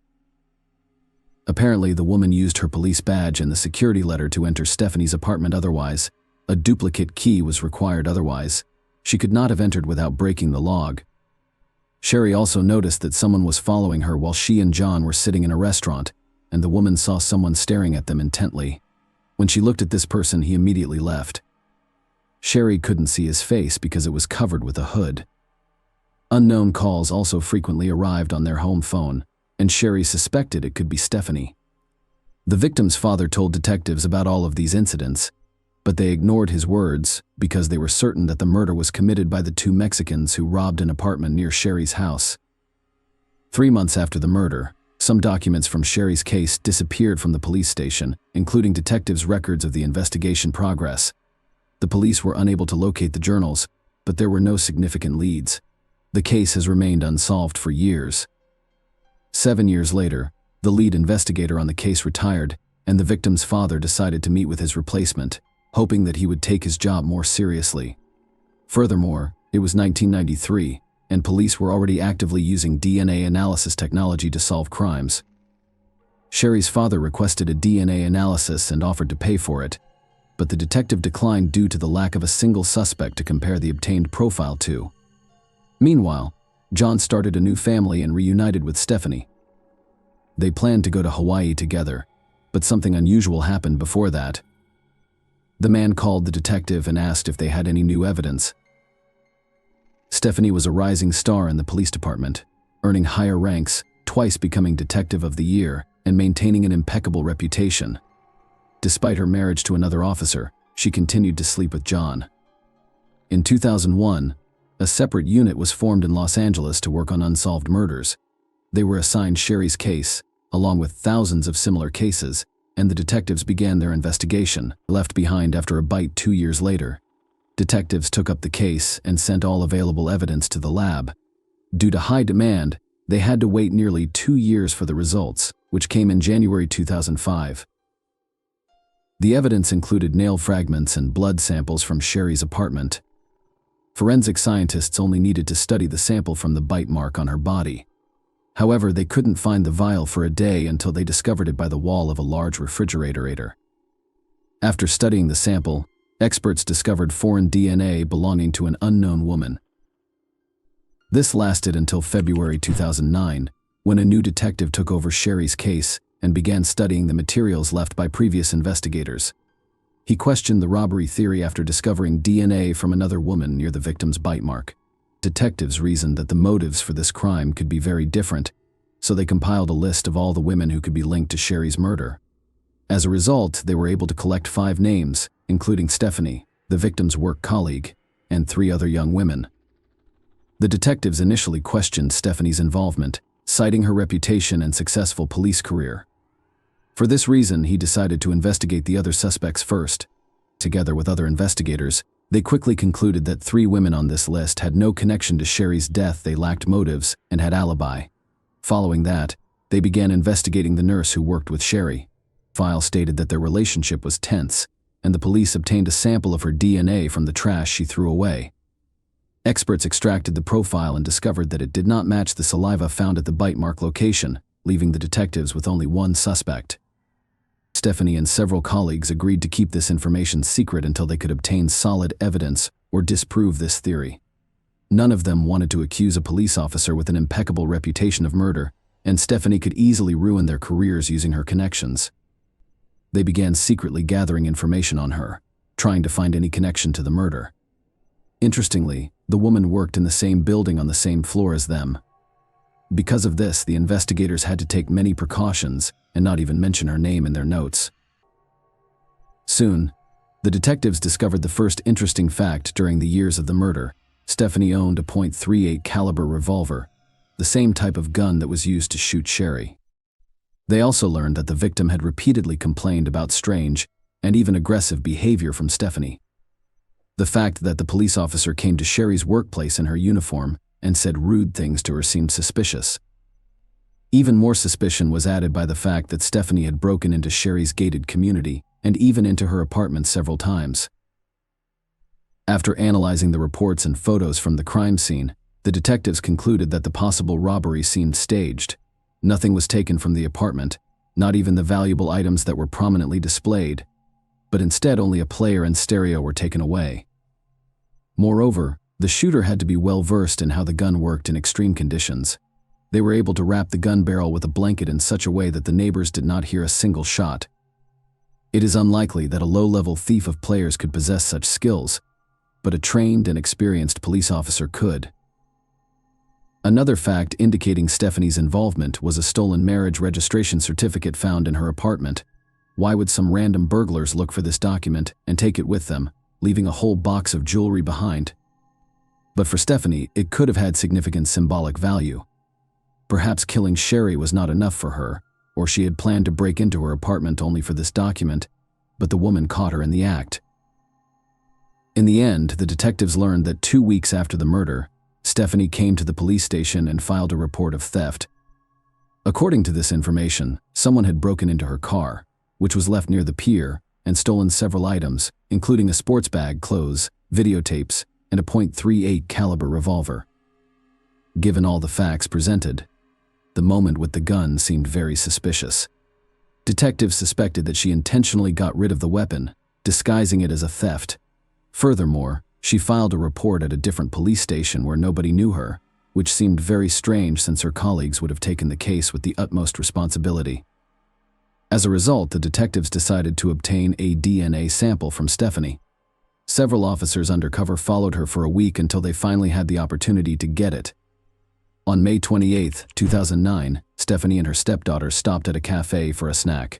Apparently, the woman used her police badge and the security letter to enter Stephanie's apartment otherwise. A duplicate key was required otherwise. She could not have entered without breaking the log. Sherry also noticed that someone was following her while she and John were sitting in a restaurant, and the woman saw someone staring at them intently. When she looked at this person, he immediately left. Sherry couldn't see his face because it was covered with a hood. Unknown calls also frequently arrived on their home phone, and Sherry suspected it could be Stephanie. The victim's father told detectives about all of these incidents, but they ignored his words because they were certain that the murder was committed by the two Mexicans who robbed an apartment near Sherry's house. 3 months after the murder, some documents from Sherry's case disappeared from the police station, including detectives' records of the investigation progress. The police were unable to locate the journals, but there were no significant leads. The case has remained unsolved for years. 7 years later, the lead investigator on the case retired, and the victim's father decided to meet with his replacement, hoping that he would take his job more seriously. Furthermore, it was 1993, and police were already actively using DNA analysis technology to solve crimes. Sherry's father requested a DNA analysis and offered to pay for it, but the detective declined due to the lack of a single suspect to compare the obtained profile to. Meanwhile, John started a new family and reunited with Stephanie. They planned to go to Hawaii together, but something unusual happened before that. The man called the detective and asked if they had any new evidence. Stephanie was a rising star in the police department, earning higher ranks, twice becoming Detective of the Year, and maintaining an impeccable reputation. Despite her marriage to another officer, she continued to sleep with John. In 2001, a separate unit was formed in Los Angeles to work on unsolved murders. They were assigned Sherry's case, along with thousands of similar cases, and the detectives began their investigation, left behind after a bite 2 years later. Detectives took up the case and sent all available evidence to the lab. Due to high demand, they had to wait nearly 2 years for the results, which came in January 2005. The evidence included nail fragments and blood samples from Sherry's apartment. Forensic scientists only needed to study the sample from the bite mark on her body. However, they couldn't find the vial for a day until they discovered it by the wall of a large refrigerator. After studying the sample, experts discovered foreign DNA belonging to an unknown woman. This lasted until February 2009, when a new detective took over Sherry's case and began studying the materials left by previous investigators. He questioned the robbery theory after discovering DNA from another woman near the victim's bite mark. Detectives reasoned that the motives for this crime could be very different, so they compiled a list of all the women who could be linked to Sherry's murder. As a result, they were able to collect 5 names, including Stephanie, the victim's work colleague, and 3 other young women. The detectives initially questioned Stephanie's involvement, citing her reputation and successful police career. For this reason, he decided to investigate the other suspects first. Together with other investigators, they quickly concluded that 3 women on this list had no connection to Sherry's death, they lacked motives, and had alibi. Following that, they began investigating the nurse who worked with Sherry. The file stated that their relationship was tense, and the police obtained a sample of her DNA from the trash she threw away. Experts extracted the profile and discovered that it did not match the saliva found at the bite mark location, leaving the detectives with only one suspect. Stephanie and several colleagues agreed to keep this information secret until they could obtain solid evidence or disprove this theory. None of them wanted to accuse a police officer with an impeccable reputation of murder, and Stephanie could easily ruin their careers using her connections. They began secretly gathering information on her, trying to find any connection to the murder. Interestingly, the woman worked in the same building on the same floor as them. Because of this, the investigators had to take many precautions and not even mention her name in their notes. Soon, the detectives discovered the first interesting fact during the years of the murder. Stephanie owned a .38 caliber revolver, the same type of gun that was used to shoot Sherry. They also learned that the victim had repeatedly complained about strange and even aggressive behavior from Stephanie. The fact that the police officer came to Sherry's workplace in her uniform and said rude things to her seemed suspicious. Even more suspicion was added by the fact that Stephanie had broken into Sherry's gated community and even into her apartment several times. After analyzing the reports and photos from the crime scene, the detectives concluded that the possible robbery seemed staged. Nothing was taken from the apartment, not even the valuable items that were prominently displayed, but instead only a player and stereo were taken away. Moreover, the shooter had to be well versed in how the gun worked in extreme conditions. They were able to wrap the gun barrel with a blanket in such a way that the neighbors did not hear a single shot. It is unlikely that a low-level thief of players could possess such skills, but a trained and experienced police officer could. Another fact indicating Stephanie's involvement was a stolen marriage registration certificate found in her apartment. Why would some random burglars look for this document and take it with them, leaving a whole box of jewelry behind? But for Stephanie, it could have had significant symbolic value. Perhaps killing Sherry was not enough for her, or she had planned to break into her apartment only for this document, but the woman caught her in the act. In the end, the detectives learned that 2 weeks after the murder, Stephanie came to the police station and filed a report of theft. According to this information, someone had broken into her car, which was left near the pier, and stolen several items, including a sports bag, clothes, videotapes, and a .38 caliber revolver. Given all the facts presented, the moment with the gun seemed very suspicious. Detectives suspected that she intentionally got rid of the weapon, disguising it as a theft. Furthermore, she filed a report at a different police station where nobody knew her, which seemed very strange since her colleagues would have taken the case with the utmost responsibility. As a result, the detectives decided to obtain a DNA sample from Stephanie. Several officers undercover followed her for a week until they finally had the opportunity to get it. On May 28, 2009, Stephanie and her stepdaughter stopped at a cafe for a snack.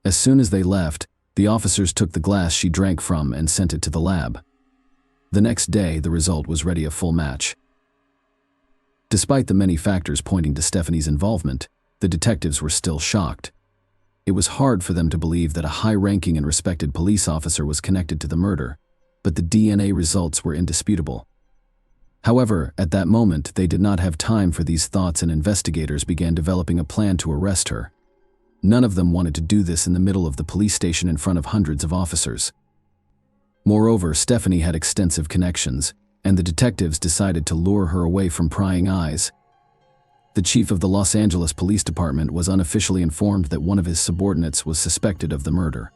As soon as they left, the officers took the glass she drank from and sent it to the lab. The next day, the result was ready, a full match. Despite the many factors pointing to Stephanie's involvement, the detectives were still shocked. It was hard for them to believe that a high-ranking and respected police officer was connected to the murder, but the DNA results were indisputable. However, at that moment, they did not have time for these thoughts, and investigators began developing a plan to arrest her. None of them wanted to do this in the middle of the police station in front of hundreds of officers. Moreover, Stephanie had extensive connections, and the detectives decided to lure her away from prying eyes. The chief of the Los Angeles Police Department was unofficially informed that one of his subordinates was suspected of the murder.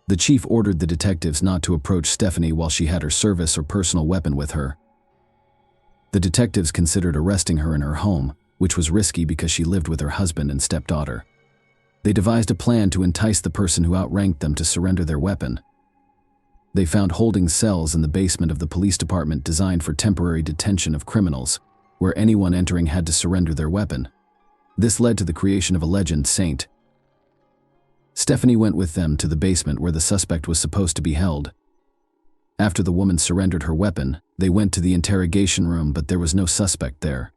The chief ordered the detectives not to approach Stephanie while she had her service or personal weapon with her. The detectives considered arresting her in her home, which was risky because she lived with her husband and stepdaughter. They devised a plan to entice the person who outranked them to surrender their weapon. They found holding cells in the basement of the police department designed for temporary detention of criminals, where anyone entering had to surrender their weapon. This led to the creation of a legend saint. Stephanie went with them to the basement where the suspect was supposed to be held. After the woman surrendered her weapon, they went to the interrogation room, but there was no suspect there.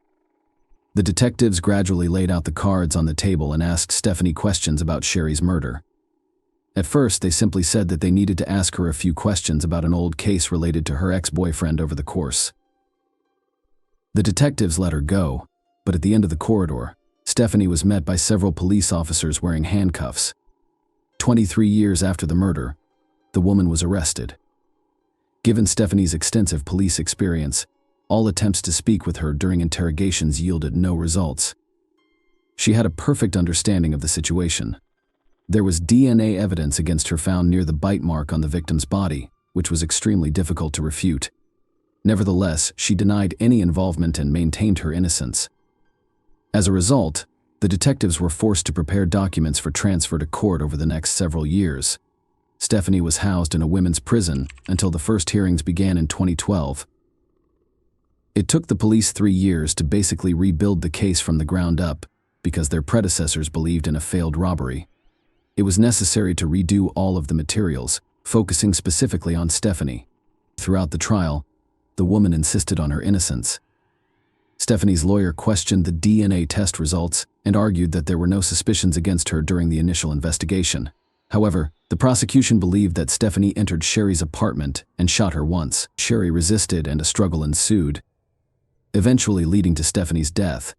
The detectives gradually laid out the cards on the table and asked Stephanie questions about Sherry's murder. At first, they simply said that they needed to ask her a few questions about an old case related to her ex-boyfriend over the course. The detectives let her go, but at the end of the corridor, Stephanie was met by several police officers wearing handcuffs. 23 years after the murder, the woman was arrested. Given Stephanie's extensive police experience, all attempts to speak with her during interrogations yielded no results. She had a perfect understanding of the situation. There was DNA evidence against her found near the bite mark on the victim's body, which was extremely difficult to refute. Nevertheless, she denied any involvement and maintained her innocence. As a result, the detectives were forced to prepare documents for transfer to court over the next several years. Stephanie was housed in a women's prison until the first hearings began in 2012. It took the police 3 years to basically rebuild the case from the ground up because their predecessors believed in a failed robbery. It was necessary to redo all of the materials, focusing specifically on Stephanie. Throughout the trial, the woman insisted on her innocence. Stephanie's lawyer questioned the DNA test results and argued that there were no suspicions against her during the initial investigation. However, the prosecution believed that Stephanie entered Sherry's apartment and shot her once. Sherry resisted and a struggle ensued, eventually leading to Stephanie's death.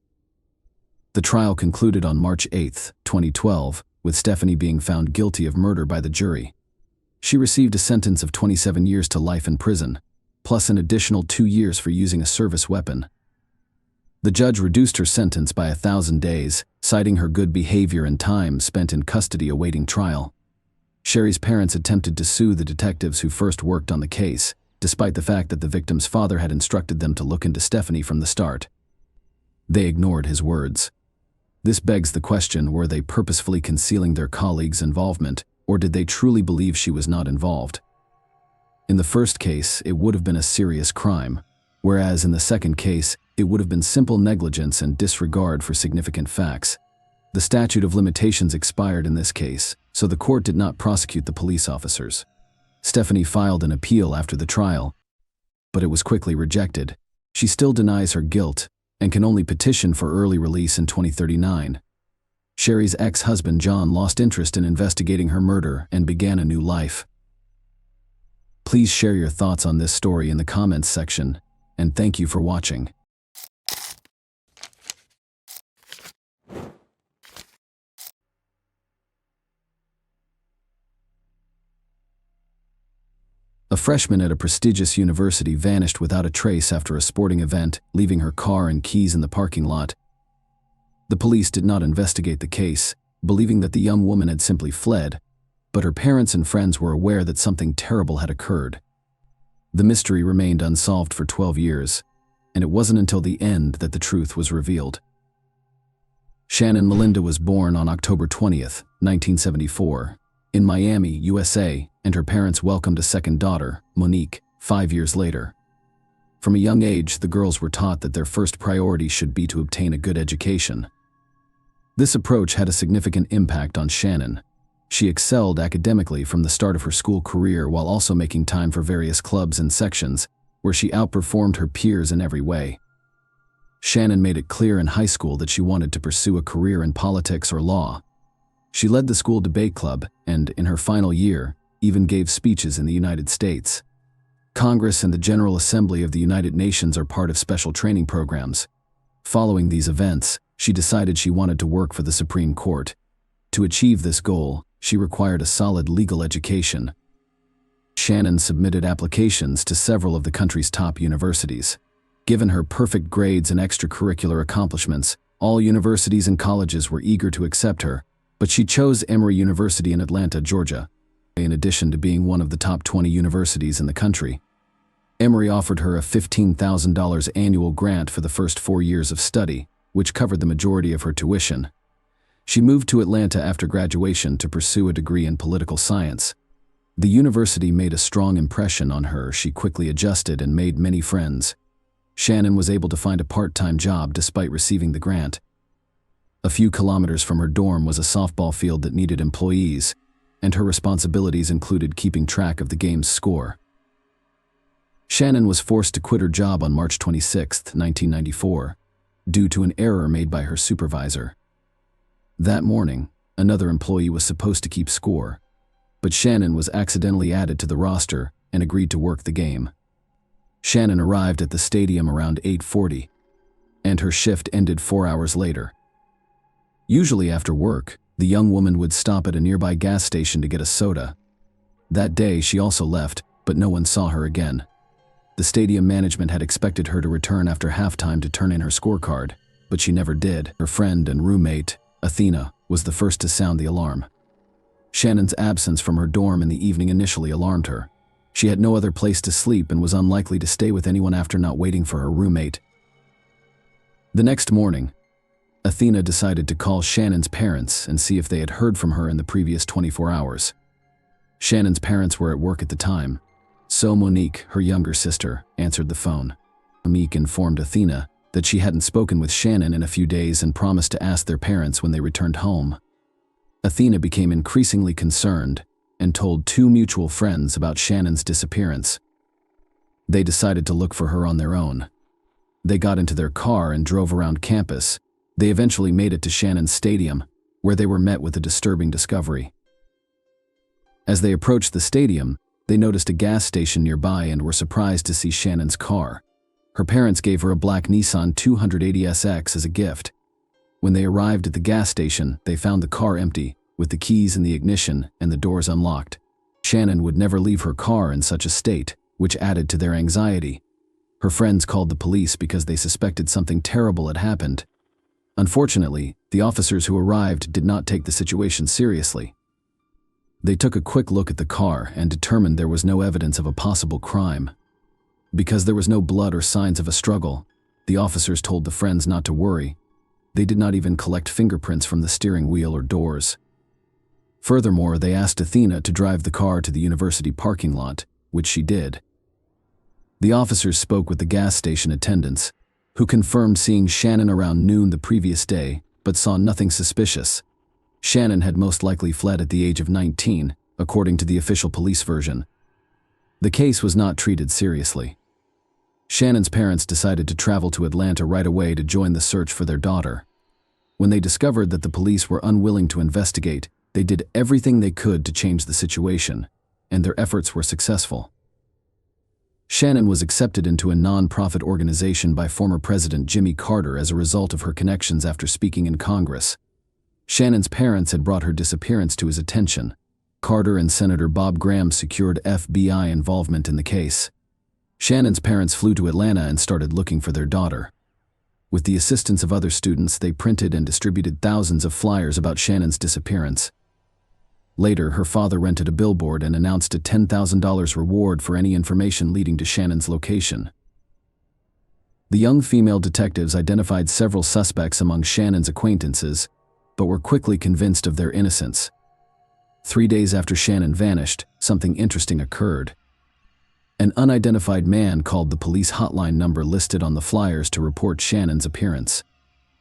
The trial concluded on March 8, 2012, with Stephanie being found guilty of murder by the jury. She received a sentence of 27 years to life in prison, plus an additional 2 years for using a service weapon. The judge reduced her sentence by 1,000 days, citing her good behavior and time spent in custody awaiting trial. Sherry's parents attempted to sue the detectives who first worked on the case, despite the fact that the victim's father had instructed them to look into Stephanie from the start. They ignored his words. This begs the question, were they purposefully concealing their colleagues' involvement, or did they truly believe she was not involved? In the first case, it would have been a serious crime, whereas in the second case, it would have been simple negligence and disregard for significant facts. The statute of limitations expired in this case, so the court did not prosecute the police officers. Stephanie filed an appeal after the trial, but it was quickly rejected. She still denies her guilt and can only petition for early release in 2039. Sherry's ex-husband John lost interest in investigating her murder and began a new life. Please share your thoughts on this story in the comments section, and thank you for watching. A freshman at a prestigious university vanished without a trace after a sporting event, leaving her car and keys in the parking lot. The police did not investigate the case, believing that the young woman had simply fled, but her parents and friends were aware that something terrible had occurred. The mystery remained unsolved for 12 years, and it wasn't until the end that the truth was revealed. Shannon Melinda was born on October 20th, 1974, in Miami, USA, and her parents welcomed a second daughter, Monique, 5 years later. From a young age, the girls were taught that their first priority should be to obtain a good education. This approach had a significant impact on Shannon. She excelled academically from the start of her school career while also making time for various clubs and sections, where she outperformed her peers in every way. Shannon made it clear in high school that she wanted to pursue a career in politics or law. She led the school debate club and, in her final year, even gave speeches in the United States. Congress and the General Assembly of the United Nations are part of special training programs. Following these events, she decided she wanted to work for the Supreme Court. To achieve this goal, she required a solid legal education. Shannon submitted applications to several of the country's top universities. Given her perfect grades and extracurricular accomplishments, all universities and colleges were eager to accept her, but she chose Emory University in Atlanta, Georgia. In addition to being one of the top 20 universities in the country, Emory offered her a $15,000 annual grant for the first 4 years of study, which covered the majority of her tuition. She moved to Atlanta after graduation to pursue a degree in political science. The university made a strong impression on her. She quickly adjusted and made many friends. Shannon was able to find a part-time job despite receiving the grant. A few kilometers from her dorm was a softball field that needed employees, and her responsibilities included keeping track of the game's score. Shannon was forced to quit her job on March 26, 1994, due to an error made by her supervisor. That morning, another employee was supposed to keep score, but Shannon was accidentally added to the roster and agreed to work the game. Shannon arrived at the stadium around 8:40, and her shift ended 4 hours later. Usually after work, the young woman would stop at a nearby gas station to get a soda. That day, she also left, but no one saw her again. The stadium management had expected her to return after halftime to turn in her scorecard, but she never did. Her friend and roommate, Athena, was the first to sound the alarm. Shannon's absence from her dorm in the evening initially alarmed her. She had no other place to sleep and was unlikely to stay with anyone after not waiting for her roommate. The next morning, Athena decided to call Shannon's parents and see if they had heard from her in the previous 24 hours. Shannon's parents were at work at the time, so Monique, her younger sister, answered the phone. Monique informed Athena that she hadn't spoken with Shannon in a few days and promised to ask their parents when they returned home. Athena became increasingly concerned and told two mutual friends about Shannon's disappearance. They decided to look for her on their own. They got into their car and drove around campus. They eventually made it to Shannon's stadium, where they were met with a disturbing discovery. As they approached the stadium, they noticed a gas station nearby and were surprised to see Shannon's car. Her parents gave her a black Nissan 280SX as a gift. When they arrived at the gas station, they found the car empty, with the keys in the ignition and the doors unlocked. Shannon would never leave her car in such a state, which added to their anxiety. Her friends called the police because they suspected something terrible had happened. Unfortunately, the officers who arrived did not take the situation seriously. They took a quick look at the car and determined there was no evidence of a possible crime. Because there was no blood or signs of a struggle, the officers told the friends not to worry. They did not even collect fingerprints from the steering wheel or doors. Furthermore, they asked Athena to drive the car to the university parking lot, which she did. The officers spoke with the gas station attendants, who confirmed seeing Shannon around noon the previous day, but saw nothing suspicious. Shannon had most likely fled at the age of 19, according to the official police version. The case was not treated seriously. Shannon's parents decided to travel to Atlanta right away to join the search for their daughter. When they discovered that the police were unwilling to investigate, they did everything they could to change the situation, and their efforts were successful. Shannon was accepted into a non-profit organization by former President Jimmy Carter as a result of her connections after speaking in Congress. Shannon's parents had brought her disappearance to his attention. Carter and Senator Bob Graham secured FBI involvement in the case. Shannon's parents flew to Atlanta and started looking for their daughter. With the assistance of other students, they printed and distributed thousands of flyers about Shannon's disappearance. Later, her father rented a billboard and announced a $10,000 reward for any information leading to Shannon's location. The young female detectives identified several suspects among Shannon's acquaintances, but were quickly convinced of their innocence. 3 days after Shannon vanished, something interesting occurred. An unidentified man called the police hotline number listed on the flyers to report Shannon's appearance.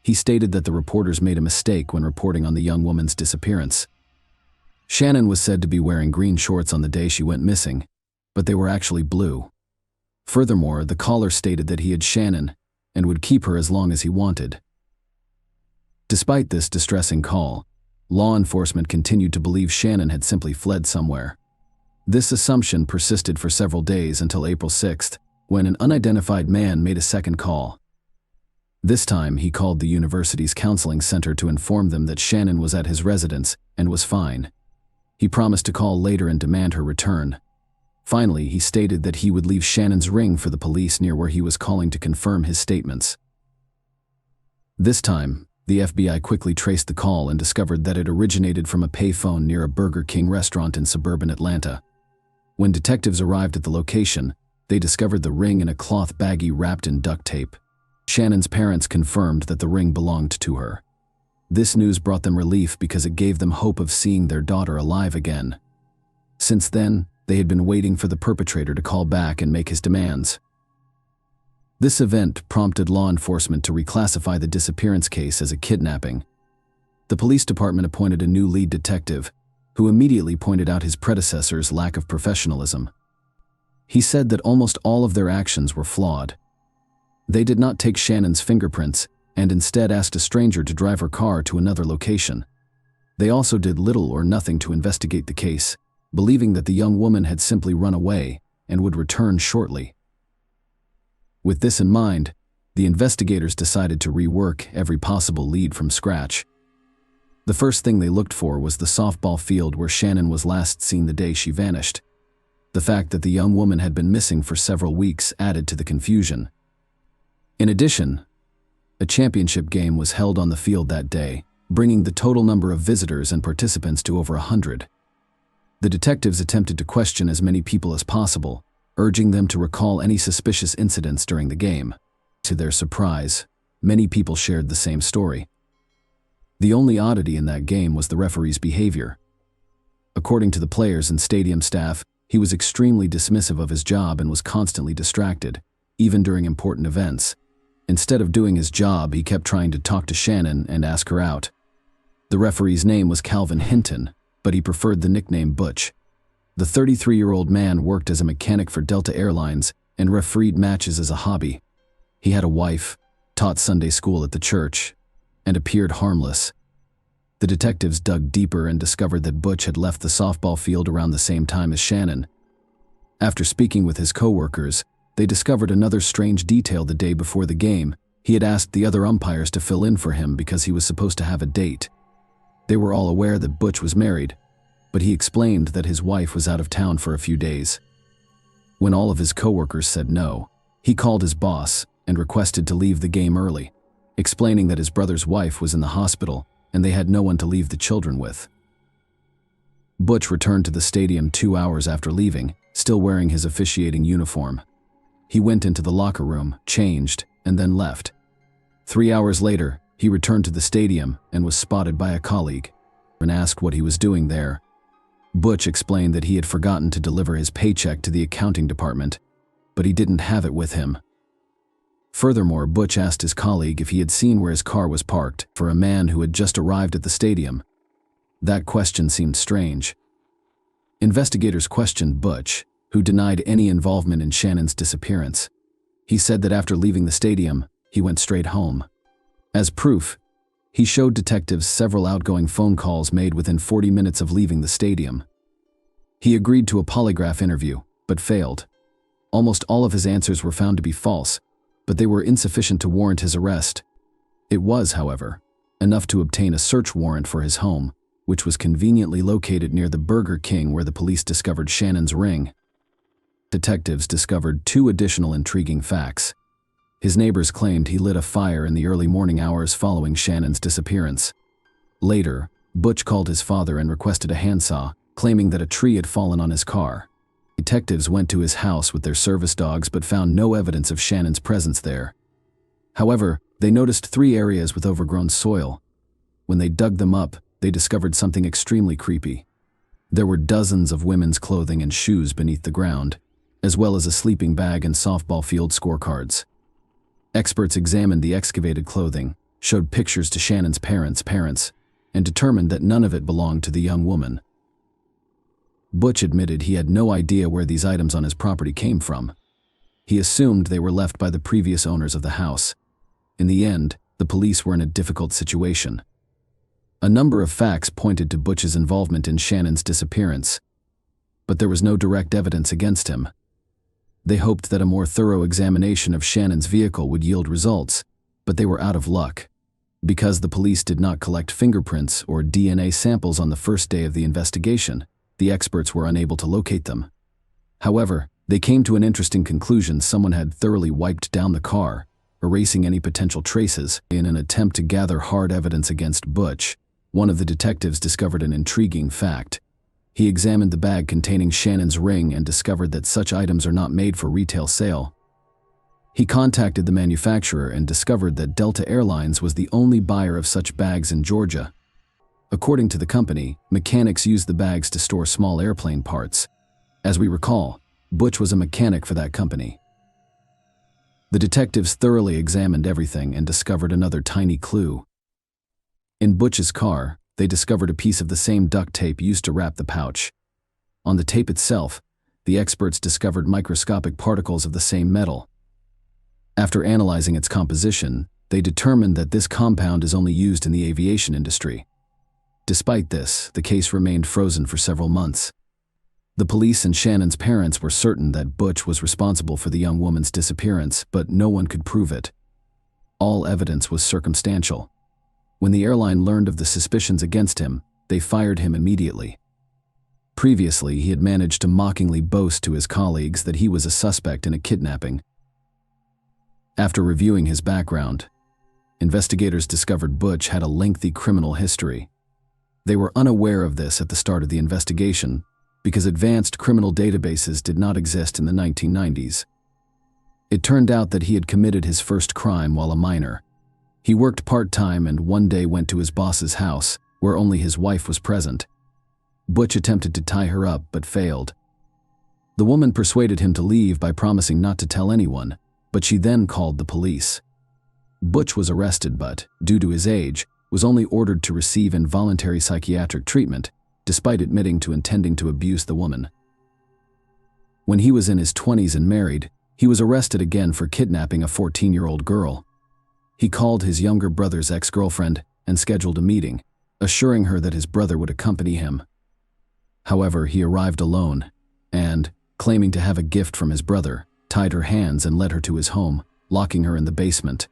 He stated that the reporters made a mistake when reporting on the young woman's disappearance. Shannon was said to be wearing green shorts on the day she went missing, but they were actually blue. Furthermore, the caller stated that he had Shannon and would keep her as long as he wanted. Despite this distressing call, law enforcement continued to believe Shannon had simply fled somewhere. This assumption persisted for several days until April 6th, when an unidentified man made a second call. This time, he called the university's counseling center to inform them that Shannon was at his residence and was fine. He promised to call later and demand her return. Finally, he stated that he would leave Shannon's ring for the police near where he was calling to confirm his statements. This time, the FBI quickly traced the call and discovered that it originated from a payphone near a Burger King restaurant in suburban Atlanta. When detectives arrived at the location, they discovered the ring in a cloth baggie wrapped in duct tape. Shannon's parents confirmed that the ring belonged to her. This news brought them relief because it gave them hope of seeing their daughter alive again. Since then, they had been waiting for the perpetrator to call back and make his demands. This event prompted law enforcement to reclassify the disappearance case as a kidnapping. The police department appointed a new lead detective, who immediately pointed out his predecessor's lack of professionalism. He said that almost all of their actions were flawed. They did not take Shannon's fingerprints and instead asked a stranger to drive her car to another location. They also did little or nothing to investigate the case, believing that the young woman had simply run away and would return shortly. With this in mind, the investigators decided to rework every possible lead from scratch. The first thing they looked for was the softball field where Shannon was last seen the day she vanished. The fact that the young woman had been missing for several weeks added to the confusion. In addition, a championship game was held on the field that day, bringing the total number of visitors and participants to over 100. The detectives attempted to question as many people as possible, urging them to recall any suspicious incidents during the game. To their surprise, many people shared the same story. The only oddity in that game was the referee's behavior. According to the players and stadium staff, he was extremely dismissive of his job and was constantly distracted, even during important events. Instead of doing his job, he kept trying to talk to Shannon and ask her out. The referee's name was Calvin Hinton, but he preferred the nickname Butch. The 33-year-old man worked as a mechanic for Delta Airlines and refereed matches as a hobby. He had a wife, taught Sunday school at the church, and appeared harmless. The detectives dug deeper and discovered that Butch had left the softball field around the same time as Shannon. After speaking with his co-workers, they discovered another strange detail. The day before the game, he had asked the other umpires to fill in for him because he was supposed to have a date. They were all aware that Butch was married, but he explained that his wife was out of town for a few days. When all of his co-workers said no, he called his boss and requested to leave the game early, explaining that his brother's wife was in the hospital and they had no one to leave the children with. Butch returned to the stadium 2 hours after leaving, still wearing his officiating uniform. He went into the locker room, changed, and then left. 3 hours later, he returned to the stadium and was spotted by a colleague and asked what he was doing there. Butch explained that he had forgotten to deliver his paycheck to the accounting department, but he didn't have it with him. Furthermore, Butch asked his colleague if he had seen where his car was parked for a man who had just arrived at the stadium. That question seemed strange. Investigators questioned Butch, who denied any involvement in Shannon's disappearance. He said that after leaving the stadium, he went straight home. As proof, he showed detectives several outgoing phone calls made within 40 minutes of leaving the stadium. He agreed to a polygraph interview, but failed. Almost all of his answers were found to be false, but they were insufficient to warrant his arrest. It was, however, enough to obtain a search warrant for his home, which was conveniently located near the Burger King where the police discovered Shannon's ring. Detectives discovered 2 additional intriguing facts. His neighbors claimed he lit a fire in the early morning hours following Shannon's disappearance. Later, Butch called his father and requested a handsaw, claiming that a tree had fallen on his car. Detectives went to his house with their service dogs but found no evidence of Shannon's presence there. However, they noticed 3 areas with overgrown soil. When they dug them up, they discovered something extremely creepy. There were dozens of women's clothing and shoes beneath the ground, as well as a sleeping bag and softball field scorecards. Experts examined the excavated clothing, showed pictures to Shannon's parents, and determined that none of it belonged to the young woman. Butch admitted he had no idea where these items on his property came from. He assumed they were left by the previous owners of the house. In the end, the police were in a difficult situation. A number of facts pointed to Butch's involvement in Shannon's disappearance, but there was no direct evidence against him. They hoped that a more thorough examination of Shannon's vehicle would yield results, but they were out of luck. Because the police did not collect fingerprints or DNA samples on the first day of the investigation, the experts were unable to locate them. However, they came to an interesting conclusion: someone had thoroughly wiped down the car, erasing any potential traces. In an attempt to gather hard evidence against Butch, one of the detectives discovered an intriguing fact. He examined the bag containing Shannon's ring and discovered that such items are not made for retail sale. He contacted the manufacturer and discovered that Delta Airlines was the only buyer of such bags in Georgia. According to the company, mechanics use the bags to store small airplane parts. As we recall, Butch was a mechanic for that company. The detectives thoroughly examined everything and discovered another tiny clue. In Butch's car, they discovered a piece of the same duct tape used to wrap the pouch. On the tape itself, the experts discovered microscopic particles of the same metal. After analyzing its composition, they determined that this compound is only used in the aviation industry. Despite this, the case remained frozen for several months. The police and Shannon's parents were certain that Butch was responsible for the young woman's disappearance, but no one could prove it. All evidence was circumstantial. When the airline learned of the suspicions against him, they fired him immediately. Previously, he had managed to mockingly boast to his colleagues that he was a suspect in a kidnapping. After reviewing his background, investigators discovered Butch had a lengthy criminal history. They were unaware of this at the start of the investigation, because advanced criminal databases did not exist in the 1990s. It turned out that he had committed his first crime while a minor. He worked part-time and one day went to his boss's house, where only his wife was present. Butch attempted to tie her up but failed. The woman persuaded him to leave by promising not to tell anyone, but she then called the police. Butch was arrested but, due to his age, was only ordered to receive involuntary psychiatric treatment, despite admitting to intending to abuse the woman. When he was in his 20s and married, he was arrested again for kidnapping a 14-year-old girl. He called his younger brother's ex-girlfriend and scheduled a meeting, assuring her that his brother would accompany him. However, he arrived alone and, claiming to have a gift from his brother, tied her hands and led her to his home, locking her in the basement.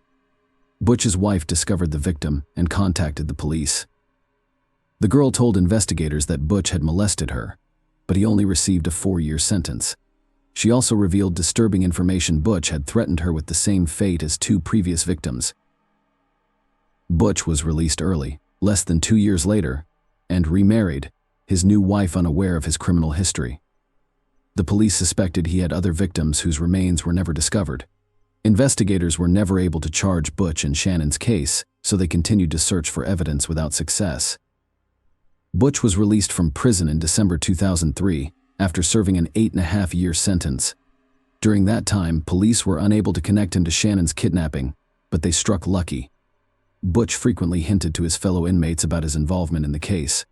Butch's wife discovered the victim and contacted the police. The girl told investigators that Butch had molested her, but he only received a 4-year sentence. She also revealed disturbing information. Butch had threatened her with the same fate as 2 previous victims. Butch was released early, less than 2 years later, and remarried, his new wife unaware of his criminal history. The police suspected he had other victims whose remains were never discovered. Investigators were never able to charge Butch in Shannon's case, so they continued to search for evidence without success. Butch was released from prison in December 2003 after serving an 8.5-year sentence. During that time, police were unable to connect him to Shannon's kidnapping, but they struck lucky. Butch frequently hinted to his fellow inmates about his involvement in the case.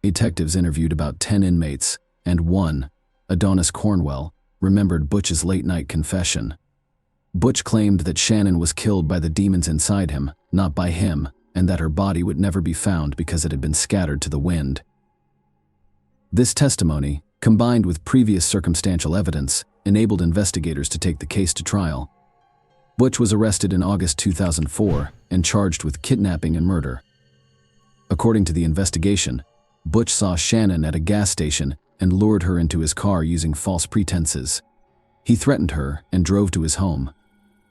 Detectives interviewed about 10 inmates, and one, Adonis Cornwell, remembered Butch's late-night confession. Butch claimed that Shannon was killed by the demons inside him, not by him, and that her body would never be found because it had been scattered to the wind. This testimony, combined with previous circumstantial evidence, enabled investigators to take the case to trial. Butch was arrested in August 2004 and charged with kidnapping and murder. According to the investigation, Butch saw Shannon at a gas station and lured her into his car using false pretenses. He threatened her and drove to his home.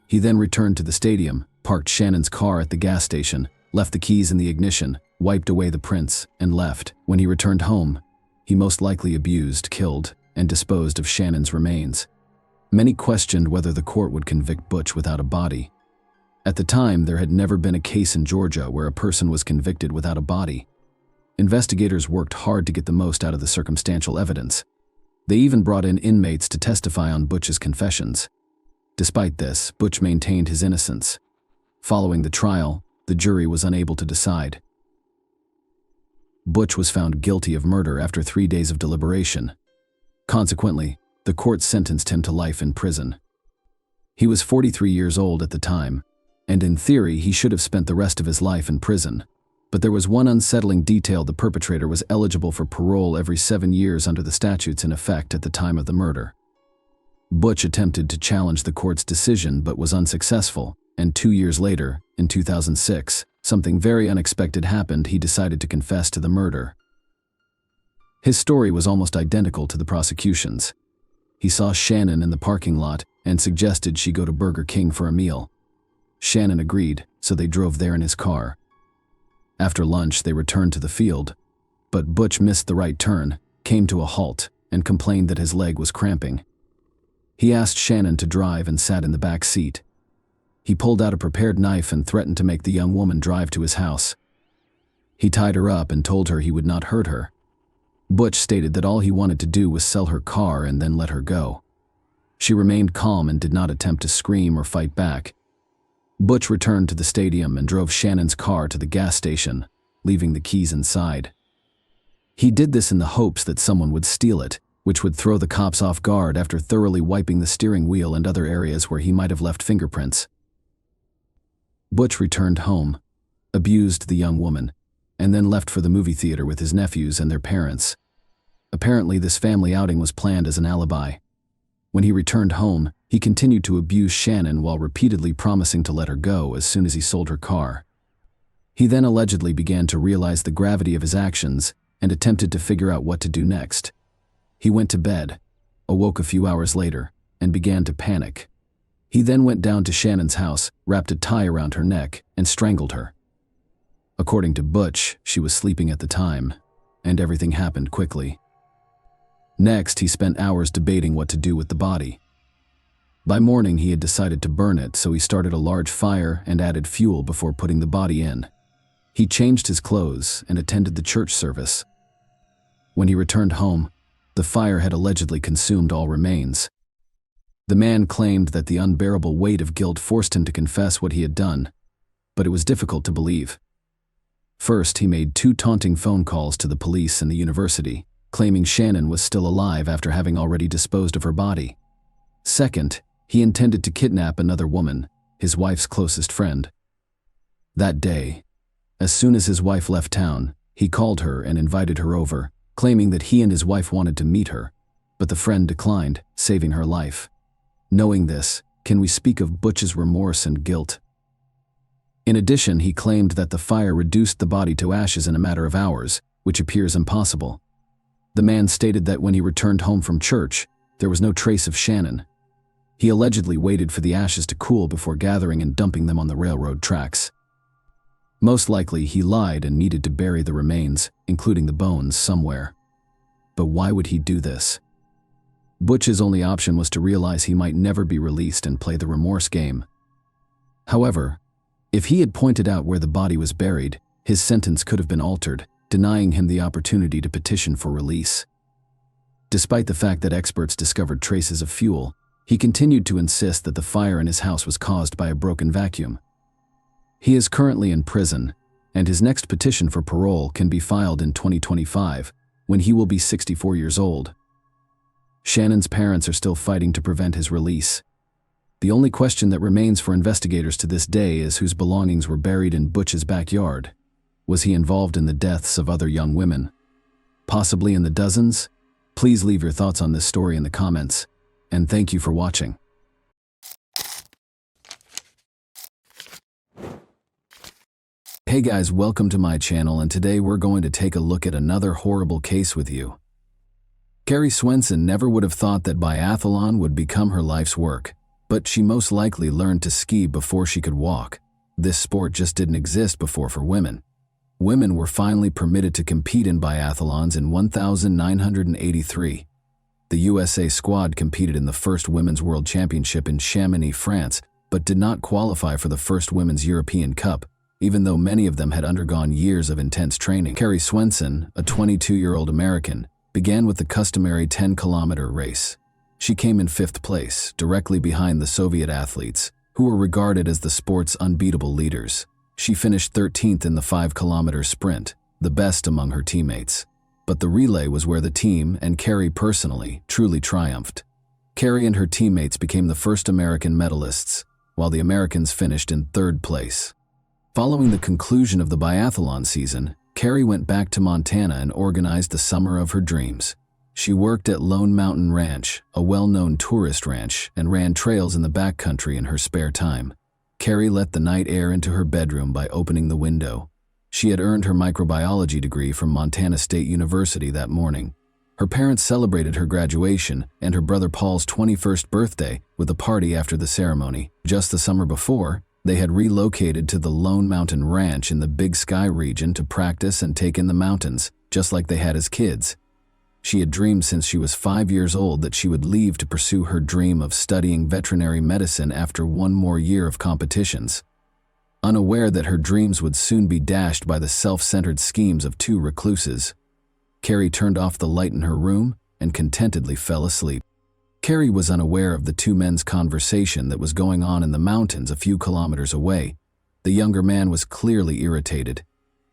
He then returned to the stadium, parked Shannon's car at the gas station, left the keys in the ignition, wiped away the prints, and left. When he returned home, he most likely abused, killed, and disposed of Shannon's remains. Many questioned whether the court would convict Butch without a body. At the time, there had never been a case in Georgia where a person was convicted without a body. Investigators worked hard to get the most out of the circumstantial evidence. They even brought in inmates to testify on Butch's confessions. Despite this, Butch maintained his innocence. Following the trial, the jury was unable to decide. Butch was found guilty of murder after 3 days of deliberation. Consequently, the court sentenced him to life in prison. He was 43 years old at the time, and in theory he should have spent the rest of his life in prison. But there was one unsettling detail: the perpetrator was eligible for parole every 7 years under the statutes in effect at the time of the murder. Butch attempted to challenge the court's decision but was unsuccessful, and 2 years later, in 2006, something very unexpected happened. He decided to confess to the murder. His story was almost identical to the prosecution's. He saw Shannon in the parking lot and suggested she go to Burger King for a meal. Shannon agreed, so they drove there in his car. After lunch, they returned to the field, but Butch missed the right turn, came to a halt, and complained that his leg was cramping. He asked Shannon to drive and sat in the back seat. He pulled out a prepared knife and threatened to make the young woman drive to his house. He tied her up and told her he would not hurt her. Butch stated that all he wanted to do was sell her car and then let her go. She remained calm and did not attempt to scream or fight back. Butch returned to the stadium and drove Shannon's car to the gas station, leaving the keys inside. He did this in the hopes that someone would steal it, which would throw the cops off guard after thoroughly wiping the steering wheel and other areas where he might have left fingerprints. Butch returned home, abused the young woman, and then left for the movie theater with his nephews and their parents. Apparently, this family outing was planned as an alibi. When he returned home, he continued to abuse Shannon while repeatedly promising to let her go as soon as he sold her car. He then allegedly began to realize the gravity of his actions and attempted to figure out what to do next. He went to bed, awoke a few hours later, and began to panic. He then went down to Shannon's house, wrapped a tie around her neck, and strangled her. According to Butch, she was sleeping at the time, and everything happened quickly. Next, he spent hours debating what to do with the body. By morning, he had decided to burn it, so he started a large fire and added fuel before putting the body in. He changed his clothes and attended the church service. When he returned home, the fire had allegedly consumed all remains. The man claimed that the unbearable weight of guilt forced him to confess what he had done, but it was difficult to believe. First, he made 2 taunting phone calls to the police and the university, claiming Shannon was still alive after having already disposed of her body. Second, he intended to kidnap another woman, his wife's closest friend. That day, as soon as his wife left town, he called her and invited her over, claiming that he and his wife wanted to meet her, but the friend declined, saving her life. Knowing this, can we speak of Butch's remorse and guilt? In addition, he claimed that the fire reduced the body to ashes in a matter of hours, which appears impossible. The man stated that when he returned home from church, there was no trace of Shannon. He allegedly waited for the ashes to cool before gathering and dumping them on the railroad tracks. Most likely, he lied and needed to bury the remains, including the bones, somewhere. But why would he do this? Butch's only option was to realize he might never be released and play the remorse game. However, if he had pointed out where the body was buried, his sentence could have been altered, denying him the opportunity to petition for release. Despite the fact that experts discovered traces of fuel, he continued to insist that the fire in his house was caused by a broken vacuum. He is currently in prison, and his next petition for parole can be filed in 2025, when he will be 64 years old. Shannon's parents are still fighting to prevent his release. The only question that remains for investigators to this day is whose belongings were buried in Butch's backyard. Was he involved in the deaths of other young women? Possibly in the dozens? Please leave your thoughts on this story in the comments, and thank you for watching. Hey guys, welcome to my channel, and today we're going to take a look at another horrible case with you. Carrie Swenson never would have thought that biathlon would become her life's work, but she most likely learned to ski before she could walk. This sport just didn't exist before for women. Women were finally permitted to compete in biathlons in 1983. The USA squad competed in the first Women's World Championship in Chamonix, France, but did not qualify for the first Women's European Cup, even though many of them had undergone years of intense training. Carrie Swenson, a 22-year-old American, began with the customary 10-kilometer race. She came in 5th place, directly behind the Soviet athletes, who were regarded as the sport's unbeatable leaders. She finished 13th in the 5-kilometer sprint, the best among her teammates. But the relay was where the team, and Carrie personally, truly triumphed. Carrie and her teammates became the first American medalists, while the Americans finished in 3rd place. Following the conclusion of the biathlon season, Carrie went back to Montana and organized the summer of her dreams. She worked at Lone Mountain Ranch, a well-known tourist ranch, and ran trails in the backcountry in her spare time. Carrie let the night air into her bedroom by opening the window. She had earned her microbiology degree from Montana State University that morning. Her parents celebrated her graduation and her brother Paul's 21st birthday with a party after the ceremony. Just the summer before, they had relocated to the Lone Mountain Ranch in the Big Sky region to practice and take in the mountains, just like they had as kids. She had dreamed since she was 5 years old that she would leave to pursue her dream of studying veterinary medicine after one more year of competitions. Unaware that her dreams would soon be dashed by the self-centered schemes of 2 recluses, Carrie turned off the light in her room and contentedly fell asleep. Carrie was unaware of the 2 men's conversation that was going on in the mountains a few kilometers away. The younger man was clearly irritated.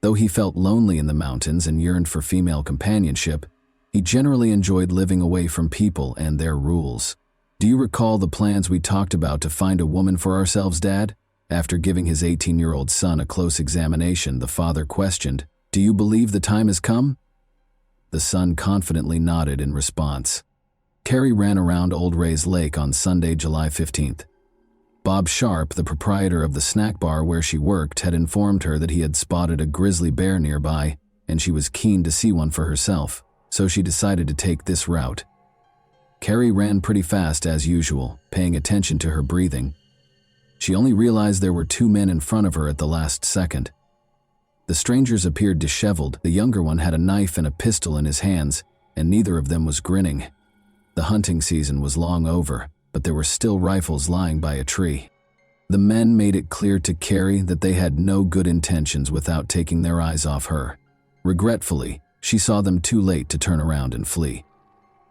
Though he felt lonely in the mountains and yearned for female companionship, he generally enjoyed living away from people and their rules. "Do you recall the plans we talked about to find a woman for ourselves, Dad?" After giving his 18-year-old son a close examination, the father questioned, "Do you believe the time has come?" The son confidently nodded in response. Carrie ran around Old Ray's Lake on Sunday, July 15th. Bob Sharp, the proprietor of the snack bar where she worked, had informed her that he had spotted a grizzly bear nearby, and she was keen to see one for herself, so she decided to take this route. Carrie ran pretty fast as usual, paying attention to her breathing. She only realized there were 2 men in front of her at the last second. The strangers appeared disheveled. The younger one had a knife and a pistol in his hands, and neither of them was grinning. The hunting season was long over, but there were still rifles lying by a tree. The men made it clear to Carrie that they had no good intentions without taking their eyes off her. Regretfully, she saw them too late to turn around and flee.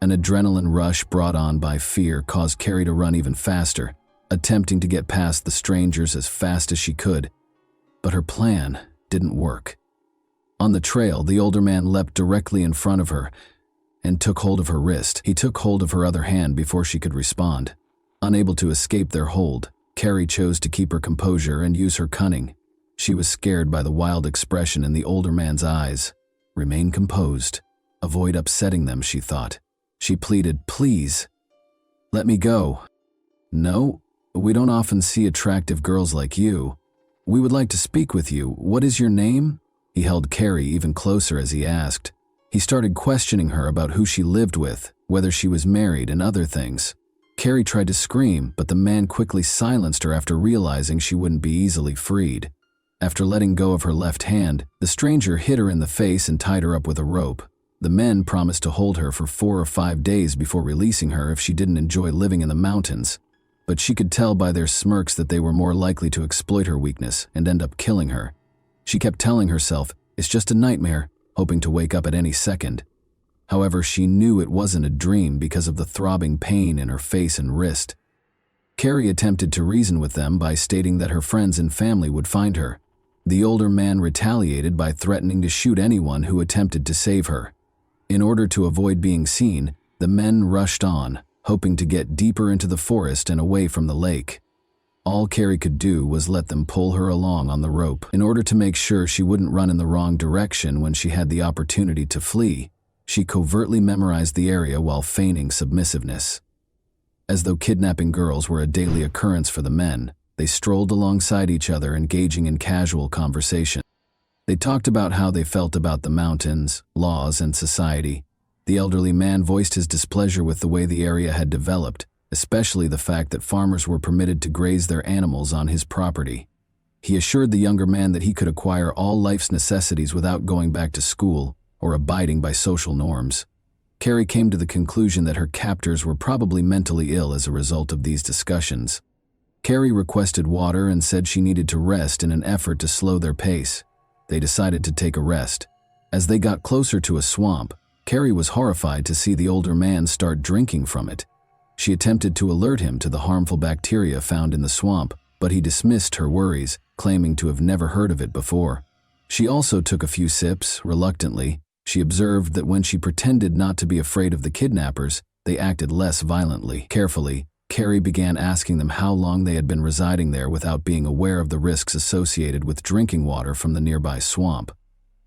An adrenaline rush brought on by fear caused Carrie to run even faster, attempting to get past the strangers as fast as she could. But her plan didn't work. On the trail, the older man leapt directly in front of her and took hold of her wrist. He took hold of her other hand before she could respond. Unable to escape their hold, Carrie chose to keep her composure and use her cunning. She was scared by the wild expression in the older man's eyes. Remain composed. Avoid upsetting them, she thought. She pleaded, "Please, let me go." "No, we don't often see attractive girls like you. We would like to speak with you. What is your name?" He held Carrie even closer as he asked. He started questioning her about who she lived with, whether she was married, and other things. Carrie tried to scream, but the man quickly silenced her after realizing she wouldn't be easily freed. After letting go of her left hand, the stranger hit her in the face and tied her up with a rope. The men promised to hold her for 4 or 5 days before releasing her if she didn't enjoy living in the mountains. But she could tell by their smirks that they were more likely to exploit her weakness and end up killing her. She kept telling herself, "It's just a nightmare," hoping to wake up at any second. However, she knew it wasn't a dream because of the throbbing pain in her face and wrist. Carrie attempted to reason with them by stating that her friends and family would find her. The older man retaliated by threatening to shoot anyone who attempted to save her. In order to avoid being seen, the men rushed on, hoping to get deeper into the forest and away from the lake. All Carrie could do was let them pull her along on the rope. In order to make sure she wouldn't run in the wrong direction when she had the opportunity to flee, she covertly memorized the area while feigning submissiveness. As though kidnapping girls were a daily occurrence for the men, they strolled alongside each other, engaging in casual conversation. They talked about how they felt about the mountains, laws, and society. The elderly man voiced his displeasure with the way the area had developed, especially the fact that farmers were permitted to graze their animals on his property. He assured the younger man that he could acquire all life's necessities without going back to school or abiding by social norms. Carrie came to the conclusion that her captors were probably mentally ill as a result of these discussions. Carrie requested water and said she needed to rest in an effort to slow their pace. They decided to take a rest. As they got closer to a swamp, Carrie was horrified to see the older man start drinking from it. She attempted to alert him to the harmful bacteria found in the swamp, but he dismissed her worries, claiming to have never heard of it before. She also took a few sips, reluctantly. She observed that when she pretended not to be afraid of the kidnappers, they acted less violently. Carefully, Carrie began asking them how long they had been residing there without being aware of the risks associated with drinking water from the nearby swamp.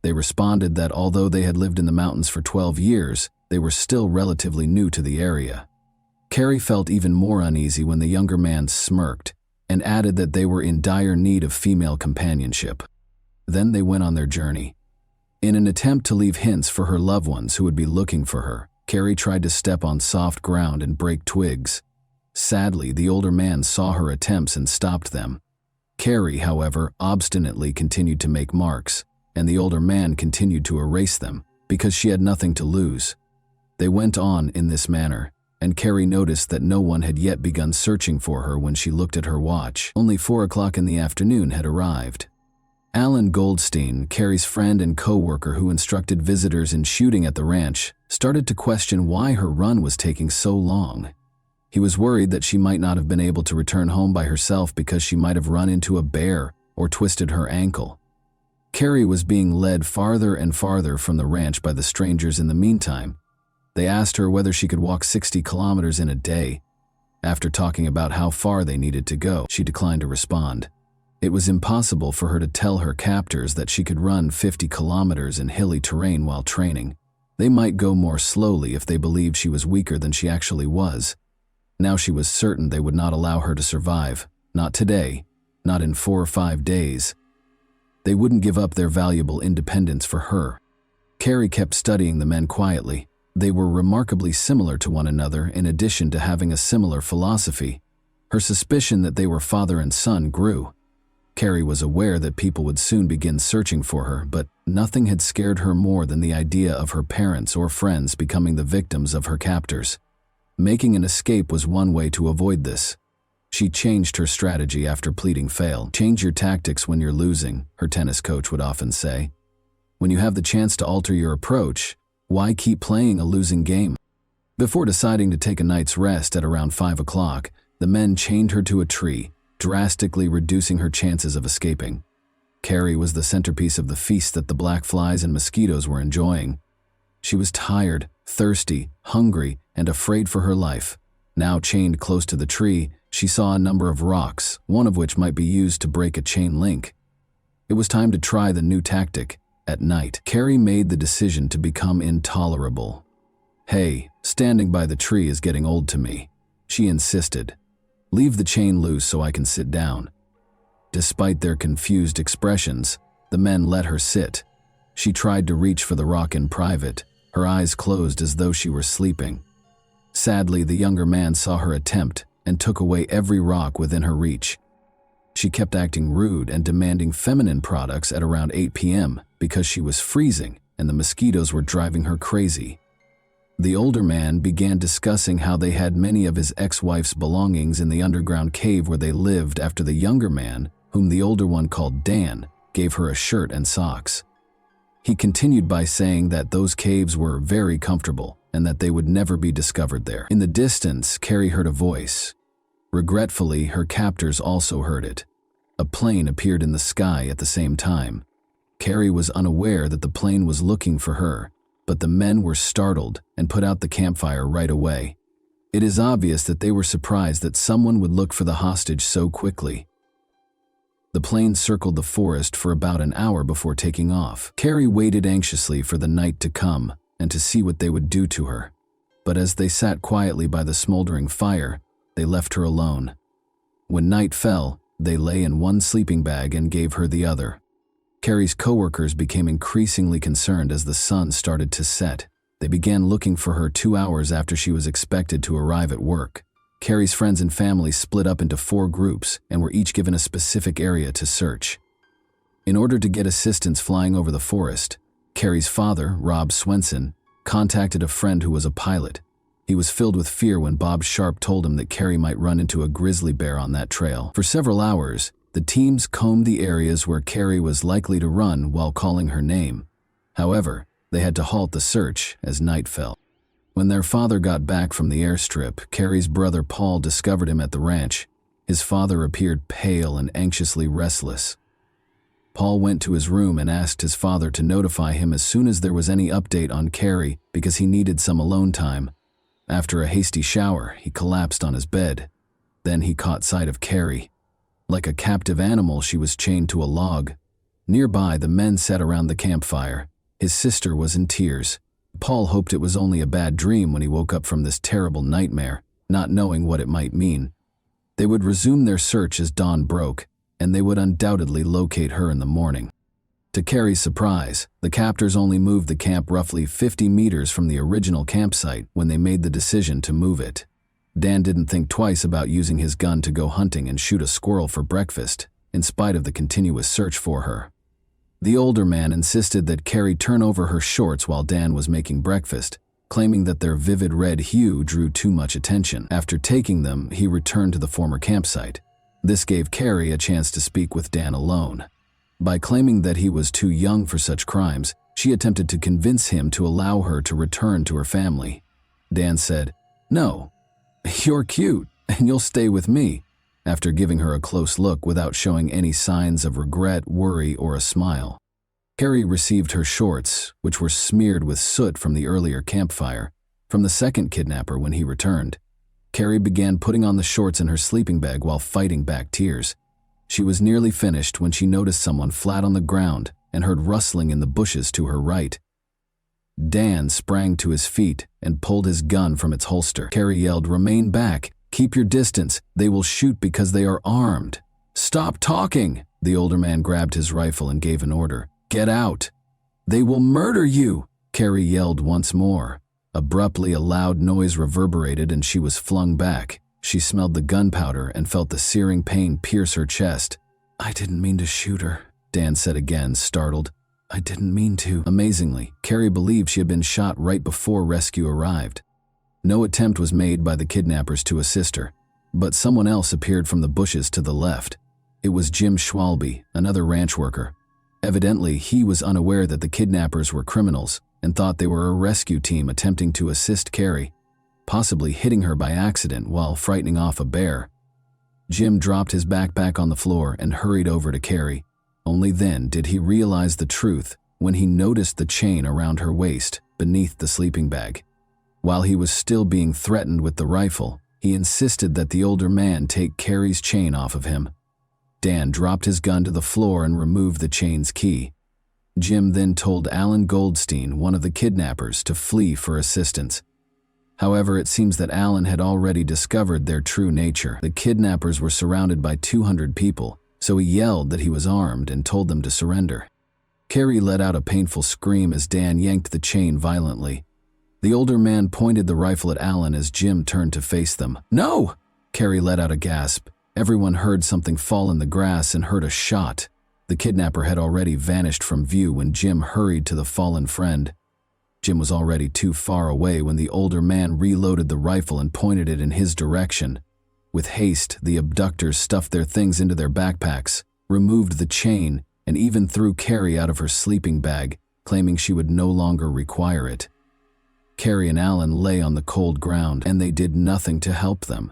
They responded that although they had lived in the mountains for 12 years, they were still relatively new to the area. Carrie felt even more uneasy when the younger man smirked and added that they were in dire need of female companionship. Then they went on their journey. In an attempt to leave hints for her loved ones who would be looking for her, Carrie tried to step on soft ground and break twigs. Sadly, the older man saw her attempts and stopped them. Carrie, however, obstinately continued to make marks, and the older man continued to erase them because she had nothing to lose. They went on in this manner, and Carrie noticed that no one had yet begun searching for her when she looked at her watch. Only 4 o'clock in the afternoon had arrived. Alan Goldstein, Carrie's friend and co-worker who instructed visitors in shooting at the ranch, started to question why her run was taking so long. He was worried that she might not have been able to return home by herself because she might have run into a bear or twisted her ankle. Carrie was being led farther and farther from the ranch by the strangers in the meantime. They asked her whether she could walk 60 kilometers in a day. After talking about how far they needed to go, she declined to respond. It was impossible for her to tell her captors that she could run 50 kilometers in hilly terrain while training. They might go more slowly if they believed she was weaker than she actually was. Now she was certain they would not allow her to survive. Not today. Not in 4 or 5 days. They wouldn't give up their valuable independence for her. Carrie kept studying the men quietly. They were remarkably similar to one another in addition to having a similar philosophy. Her suspicion that they were father and son grew. Carrie was aware that people would soon begin searching for her, but Nothing had scared her more than the idea of her parents or friends becoming the victims of her captors. Making an escape was one way to avoid this. She changed her strategy after pleading fail. "Change your tactics when you're losing," her tennis coach would often say. "When you have the chance to alter your approach, why keep playing a losing game?" Before deciding to take a night's rest at around 5 o'clock, the men chained her to a tree, drastically reducing her chances of escaping. Carrie was the centerpiece of the feast that the black flies and mosquitoes were enjoying. She was tired, thirsty, hungry, and afraid for her life. Now chained close to the tree, she saw a number of rocks, one of which might be used to break a chain link. It was time to try the new tactic. At night, Carrie made the decision to become intolerable. "Hey, standing by the tree is getting old to me," she insisted. "Leave the chain loose so I can sit down." Despite their confused expressions, the men let her sit. She tried to reach for the rock in private, her eyes closed as though she were sleeping. Sadly, the younger man saw her attempt and took away every rock within her reach. She kept acting rude and demanding feminine products at around 8 p.m. because she was freezing and the mosquitoes were driving her crazy. The older man began discussing how they had many of his ex-wife's belongings in the underground cave where they lived after the younger man, whom the older one called Dan, gave her a shirt and socks. He continued by saying that those caves were very comfortable and that they would never be discovered there. In the distance, Carrie heard a voice. Regretfully, her captors also heard it. A plane appeared in the sky at the same time. Carrie was unaware that the plane was looking for her, but the men were startled and put out the campfire right away. It is obvious that they were surprised that someone would look for the hostage so quickly. The plane circled the forest for about an hour before taking off. Carrie waited anxiously for the night to come and to see what they would do to her. But as they sat quietly by the smoldering fire, they left her alone. When night fell, they lay in one sleeping bag and gave her the other. Carrie's coworkers became increasingly concerned as the sun started to set. They began looking for her 2 hours after she was expected to arrive at work. Carrie's friends and family split up into 4 groups and were each given a specific area to search. In order to get assistance flying over the forest, Carrie's father, Rob Swenson, contacted a friend who was a pilot. He was filled with fear when Bob Sharp told him that Carrie might run into a grizzly bear on that trail. For several hours, the teams combed the areas where Carrie was likely to run while calling her name. However, they had to halt the search as night fell. When their father got back from the airstrip, Carrie's brother Paul discovered him at the ranch. His father appeared pale and anxiously restless. Paul went to his room and asked his father to notify him as soon as there was any update on Carrie because he needed some alone time. After a hasty shower, he collapsed on his bed. Then he caught sight of Carrie. Like a captive animal, she was chained to a log. Nearby, the men sat around the campfire. His sister was in tears. Paul hoped it was only a bad dream when he woke up from this terrible nightmare, not knowing what it might mean. They would resume their search as dawn broke, and they would undoubtedly locate her in the morning. To Carrie's surprise, the captors only moved the camp roughly 50 meters from the original campsite when they made the decision to move it. Dan didn't think twice about using his gun to go hunting and shoot a squirrel for breakfast, in spite of the continuous search for her. The older man insisted that Carrie turn over her shorts while Dan was making breakfast, claiming that their vivid red hue drew too much attention. After taking them, he returned to the former campsite. This gave Carrie a chance to speak with Dan alone. By claiming that he was too young for such crimes, she attempted to convince him to allow her to return to her family. Dan said, "No, you're cute, and you'll stay with me," after giving her a close look without showing any signs of regret, worry, or a smile. Carrie received her shorts, which were smeared with soot from the earlier campfire, from the second kidnapper when he returned. Carrie began putting on the shorts in her sleeping bag while fighting back tears. She was nearly finished when she noticed someone flat on the ground and heard rustling in the bushes to her right. Dan sprang to his feet and pulled his gun from its holster. Carrie yelled, "Remain back! Keep your distance! They will shoot because they are armed!" "Stop talking!" The older man grabbed his rifle and gave an order. "Get out! They will murder you!" Carrie yelled once more. Abruptly, a loud noise reverberated and she was flung back. She smelled the gunpowder and felt the searing pain pierce her chest. "I didn't mean to shoot her," Dan said again, startled. I didn't mean to." Amazingly, Carrie believed she had been shot right before rescue arrived. No attempt was made by the kidnappers to assist her, but someone else appeared from the bushes to the left. It was Jim Schwalbe, another ranch worker. Evidently, he was unaware that the kidnappers were criminals and thought they were a rescue team attempting to assist Carrie, possibly hitting her by accident while frightening off a bear. Jim dropped his backpack on the floor and hurried over to Carrie. Only then did he realize the truth when he noticed the chain around her waist beneath the sleeping bag. While he was still being threatened with the rifle, he insisted that the older man take Carrie's chain off of him. Dan dropped his gun to the floor and removed the chain's key. Jim then told Alan Goldstein, one of the kidnappers, to flee for assistance. However, it seems that Alan had already discovered their true nature. The kidnappers were surrounded by 200 people, so he yelled that he was armed and told them to surrender. Carrie let out a painful scream as Dan yanked the chain violently. The older man pointed the rifle at Alan as Jim turned to face them. "No!" Carrie let out a gasp. Everyone heard something fall in the grass and heard a shot. The kidnapper had already vanished from view when Jim hurried to the fallen friend. Jim was already too far away when the older man reloaded the rifle and pointed it in his direction. With haste, the abductors stuffed their things into their backpacks, removed the chain, and even threw Carrie out of her sleeping bag, claiming she would no longer require it. Carrie and Alan lay on the cold ground, and they did nothing to help them.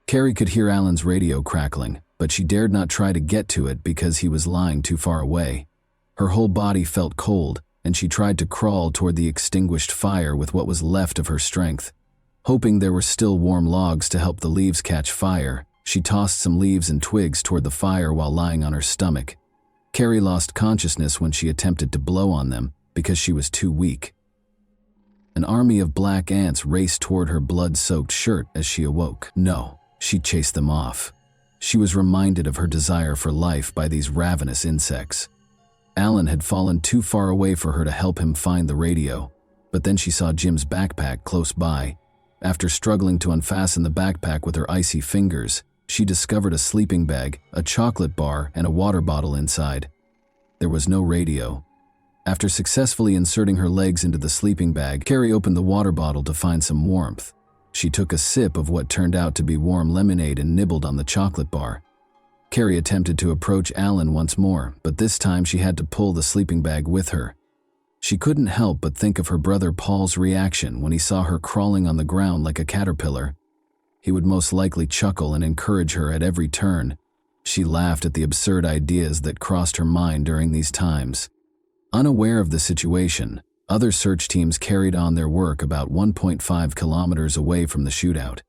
Carrie could hear Alan's radio crackling, but she dared not try to get to it because he was lying too far away. Her whole body felt cold, and she tried to crawl toward the extinguished fire with what was left of her strength. Hoping there were still warm logs to help the leaves catch fire, she tossed some leaves and twigs toward the fire while lying on her stomach. Carrie lost consciousness when she attempted to blow on them because she was too weak. An army of black ants raced toward her blood-soaked shirt as she awoke. No, she chased them off. She was reminded of her desire for life by these ravenous insects. Alan had fallen too far away for her to help him find the radio, but then she saw Jim's backpack close by. After struggling to unfasten the backpack with her icy fingers, she discovered a sleeping bag, a chocolate bar, and a water bottle inside. There was no radio. After successfully inserting her legs into the sleeping bag, Carrie opened the water bottle to find some warmth. She took a sip of what turned out to be warm lemonade and nibbled on the chocolate bar. Carrie attempted to approach Alan once more, but this time she had to pull the sleeping bag with her. She couldn't help but think of her brother Paul's reaction when he saw her crawling on the ground like a caterpillar. He would most likely chuckle and encourage her at every turn. She laughed at the absurd ideas that crossed her mind during these times. Unaware of the situation, other search teams carried on their work about 1.5 kilometers away from the shootout.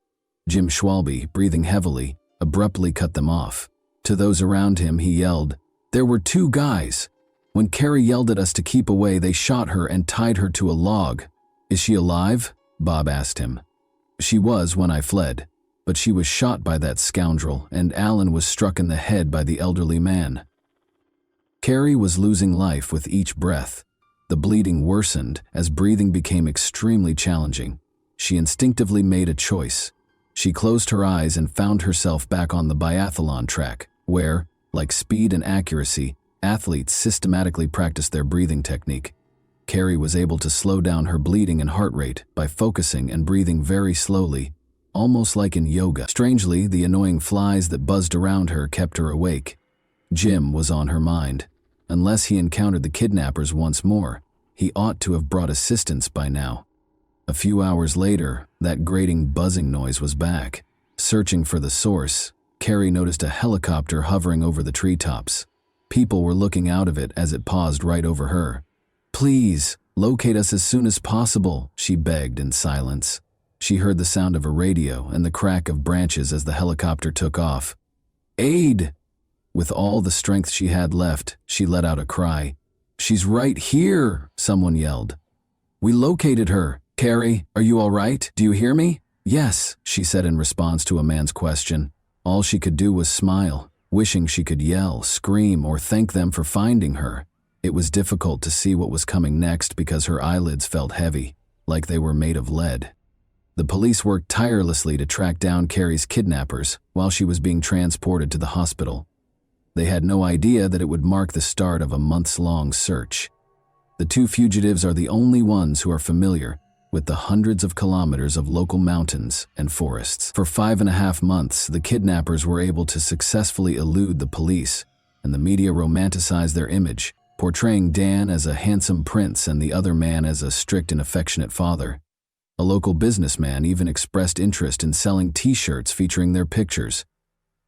Jim Schwalbe, breathing heavily, abruptly cut them off. To those around him, he yelled, "There were 2 guys. When Carrie yelled at us to keep away, they shot her and tied her to a log." "Is she alive?" Bob asked him. "She was when I fled, but she was shot by that scoundrel, and Alan was struck in the head by the elderly man." Carrie was losing life with each breath. The bleeding worsened as breathing became extremely challenging. She instinctively made a choice. She closed her eyes and found herself back on the biathlon track, where, like speed and accuracy, athletes systematically practiced their breathing technique. Carrie was able to slow down her bleeding and heart rate by focusing and breathing very slowly, almost like in yoga. Strangely, the annoying flies that buzzed around her kept her awake. Jim was on her mind. Unless he encountered the kidnappers once more, he ought to have brought assistance by now. A few hours later, that grating buzzing noise was back. Searching for the source, Carrie noticed a helicopter hovering over the treetops. People were looking out of it as it paused right over her. "Please, locate us as soon as possible," she begged in silence. She heard the sound of a radio and the crack of branches as the helicopter took off. "Aid!" With all the strength she had left, she let out a cry. "She's right here," someone yelled. "We located her. Carrie, are you all right? Do you hear me?" "Yes," she said in response to a man's question. All she could do was smile, wishing she could yell, scream, or thank them for finding her. It was difficult to see what was coming next because her eyelids felt heavy, like they were made of lead. The police worked tirelessly to track down Carrie's kidnappers while she was being transported to the hospital. They had no idea that it would mark the start of a months-long search. The two fugitives are the only ones who are familiar with the hundreds of kilometers of local mountains and forests. For 5.5 months, the kidnappers were able to successfully elude the police, and the media romanticized their image, portraying Dan as a handsome prince and the other man as a strict and affectionate father. A local businessman even expressed interest in selling T-shirts featuring their pictures.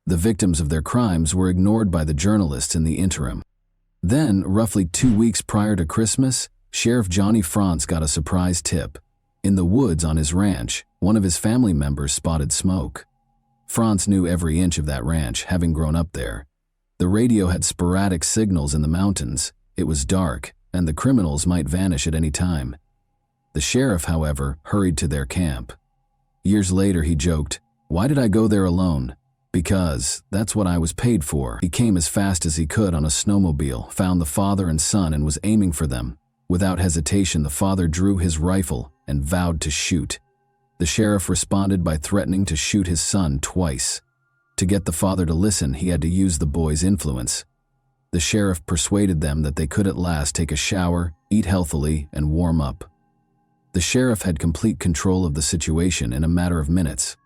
The victims of their crimes were ignored by the journalists in the interim. Then, roughly 2 weeks prior to Christmas, Sheriff Johnny Franz got a surprise tip. In the woods on his ranch, one of his family members spotted smoke. Franz knew every inch of that ranch, having grown up there. The radio had sporadic signals in the mountains. It was dark, and the criminals might vanish at any time. The sheriff, however, hurried to their camp. Years later, he joked, "Why did I go there alone? Because that's what I was paid for." He came as fast as he could on a snowmobile, found the father and son, and was aiming for them. Without hesitation, the father drew his rifle and vowed to shoot. The sheriff responded by threatening to shoot his son twice. To get the father to listen, he had to use the boy's influence. The sheriff persuaded them that they could at last take a shower, eat healthily, and warm up. The sheriff had complete control of the situation in a matter of minutes.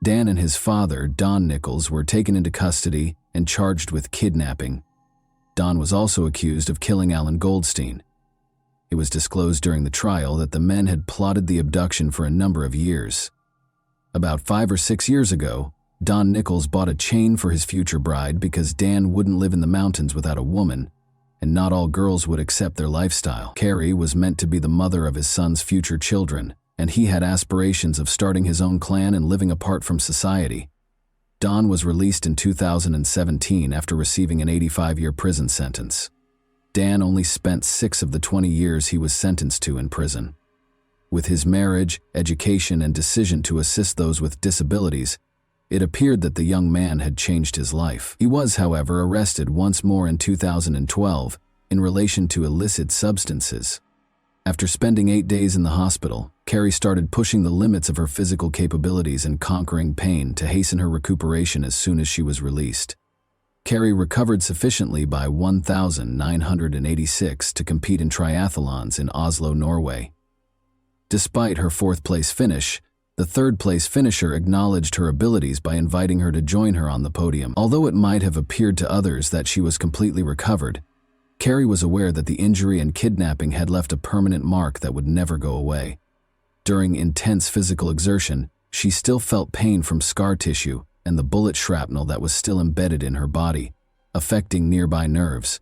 Dan and his father, Don Nichols, were taken into custody and charged with kidnapping. Don was also accused of killing Alan Goldstein. It was disclosed during the trial that the men had plotted the abduction for a number of years. About 5 or 6 years ago, Don Nichols bought a chain for his future bride because Dan wouldn't live in the mountains without a woman, and not all girls would accept their lifestyle. Carrie was meant to be the mother of his son's future children, and he had aspirations of starting his own clan and living apart from society. Don was released in 2017 after receiving an 85-year prison sentence. Dan only spent 6 of the 20 years he was sentenced to in prison. With his marriage, education, and decision to assist those with disabilities, it appeared that the young man had changed his life. He was, however, arrested once more in 2012 in relation to illicit substances. After spending 8 days in the hospital, Carrie started pushing the limits of her physical capabilities and conquering pain to hasten her recuperation as soon as she was released. Carrie recovered sufficiently by 1,986 to compete in triathlons in Oslo, Norway. Despite her 4th-place finish, the 3rd-place finisher acknowledged her abilities by inviting her to join her on the podium. Although it might have appeared to others that she was completely recovered, Carrie was aware that the injury and kidnapping had left a permanent mark that would never go away. During intense physical exertion, she still felt pain from scar tissue and the bullet shrapnel that was still embedded in her body, affecting nearby nerves.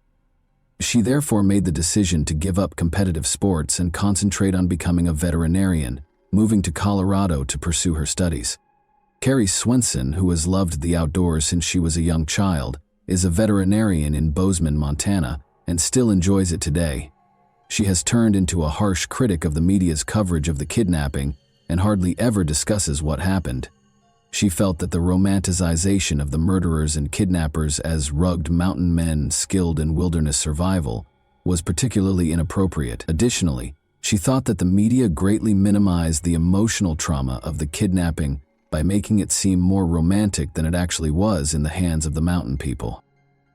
She therefore made the decision to give up competitive sports and concentrate on becoming a veterinarian, moving to Colorado to pursue her studies. Carrie Swenson, who has loved the outdoors since she was a young child, is a veterinarian in Bozeman, Montana, and still enjoys it today. She has turned into a harsh critic of the media's coverage of the kidnapping and hardly ever discusses what happened. She felt that the romanticization of the murderers and kidnappers as rugged mountain men skilled in wilderness survival was particularly inappropriate. Additionally, she thought that the media greatly minimized the emotional trauma of the kidnapping by making it seem more romantic than it actually was in the hands of the mountain people.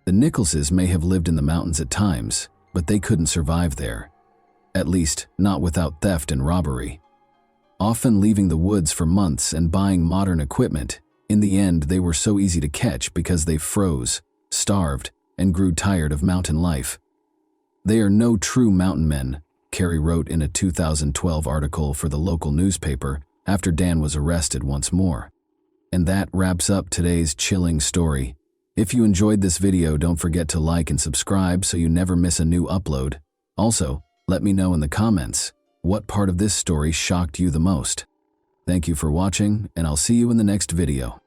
The Nicholses may have lived in the mountains at times, but they couldn't survive there. At least, not without theft and robbery. Often leaving the woods for months and buying modern equipment, in the end they were so easy to catch because they froze, starved, and grew tired of mountain life. They are no true mountain men, Carrie wrote in a 2012 article for the local newspaper after Dan was arrested once more. And that wraps up today's chilling story. If you enjoyed this video, don't forget to like and subscribe so you never miss a new upload. Also, let me know in the comments, what part of this story shocked you the most? Thank you for watching, and I'll see you in the next video.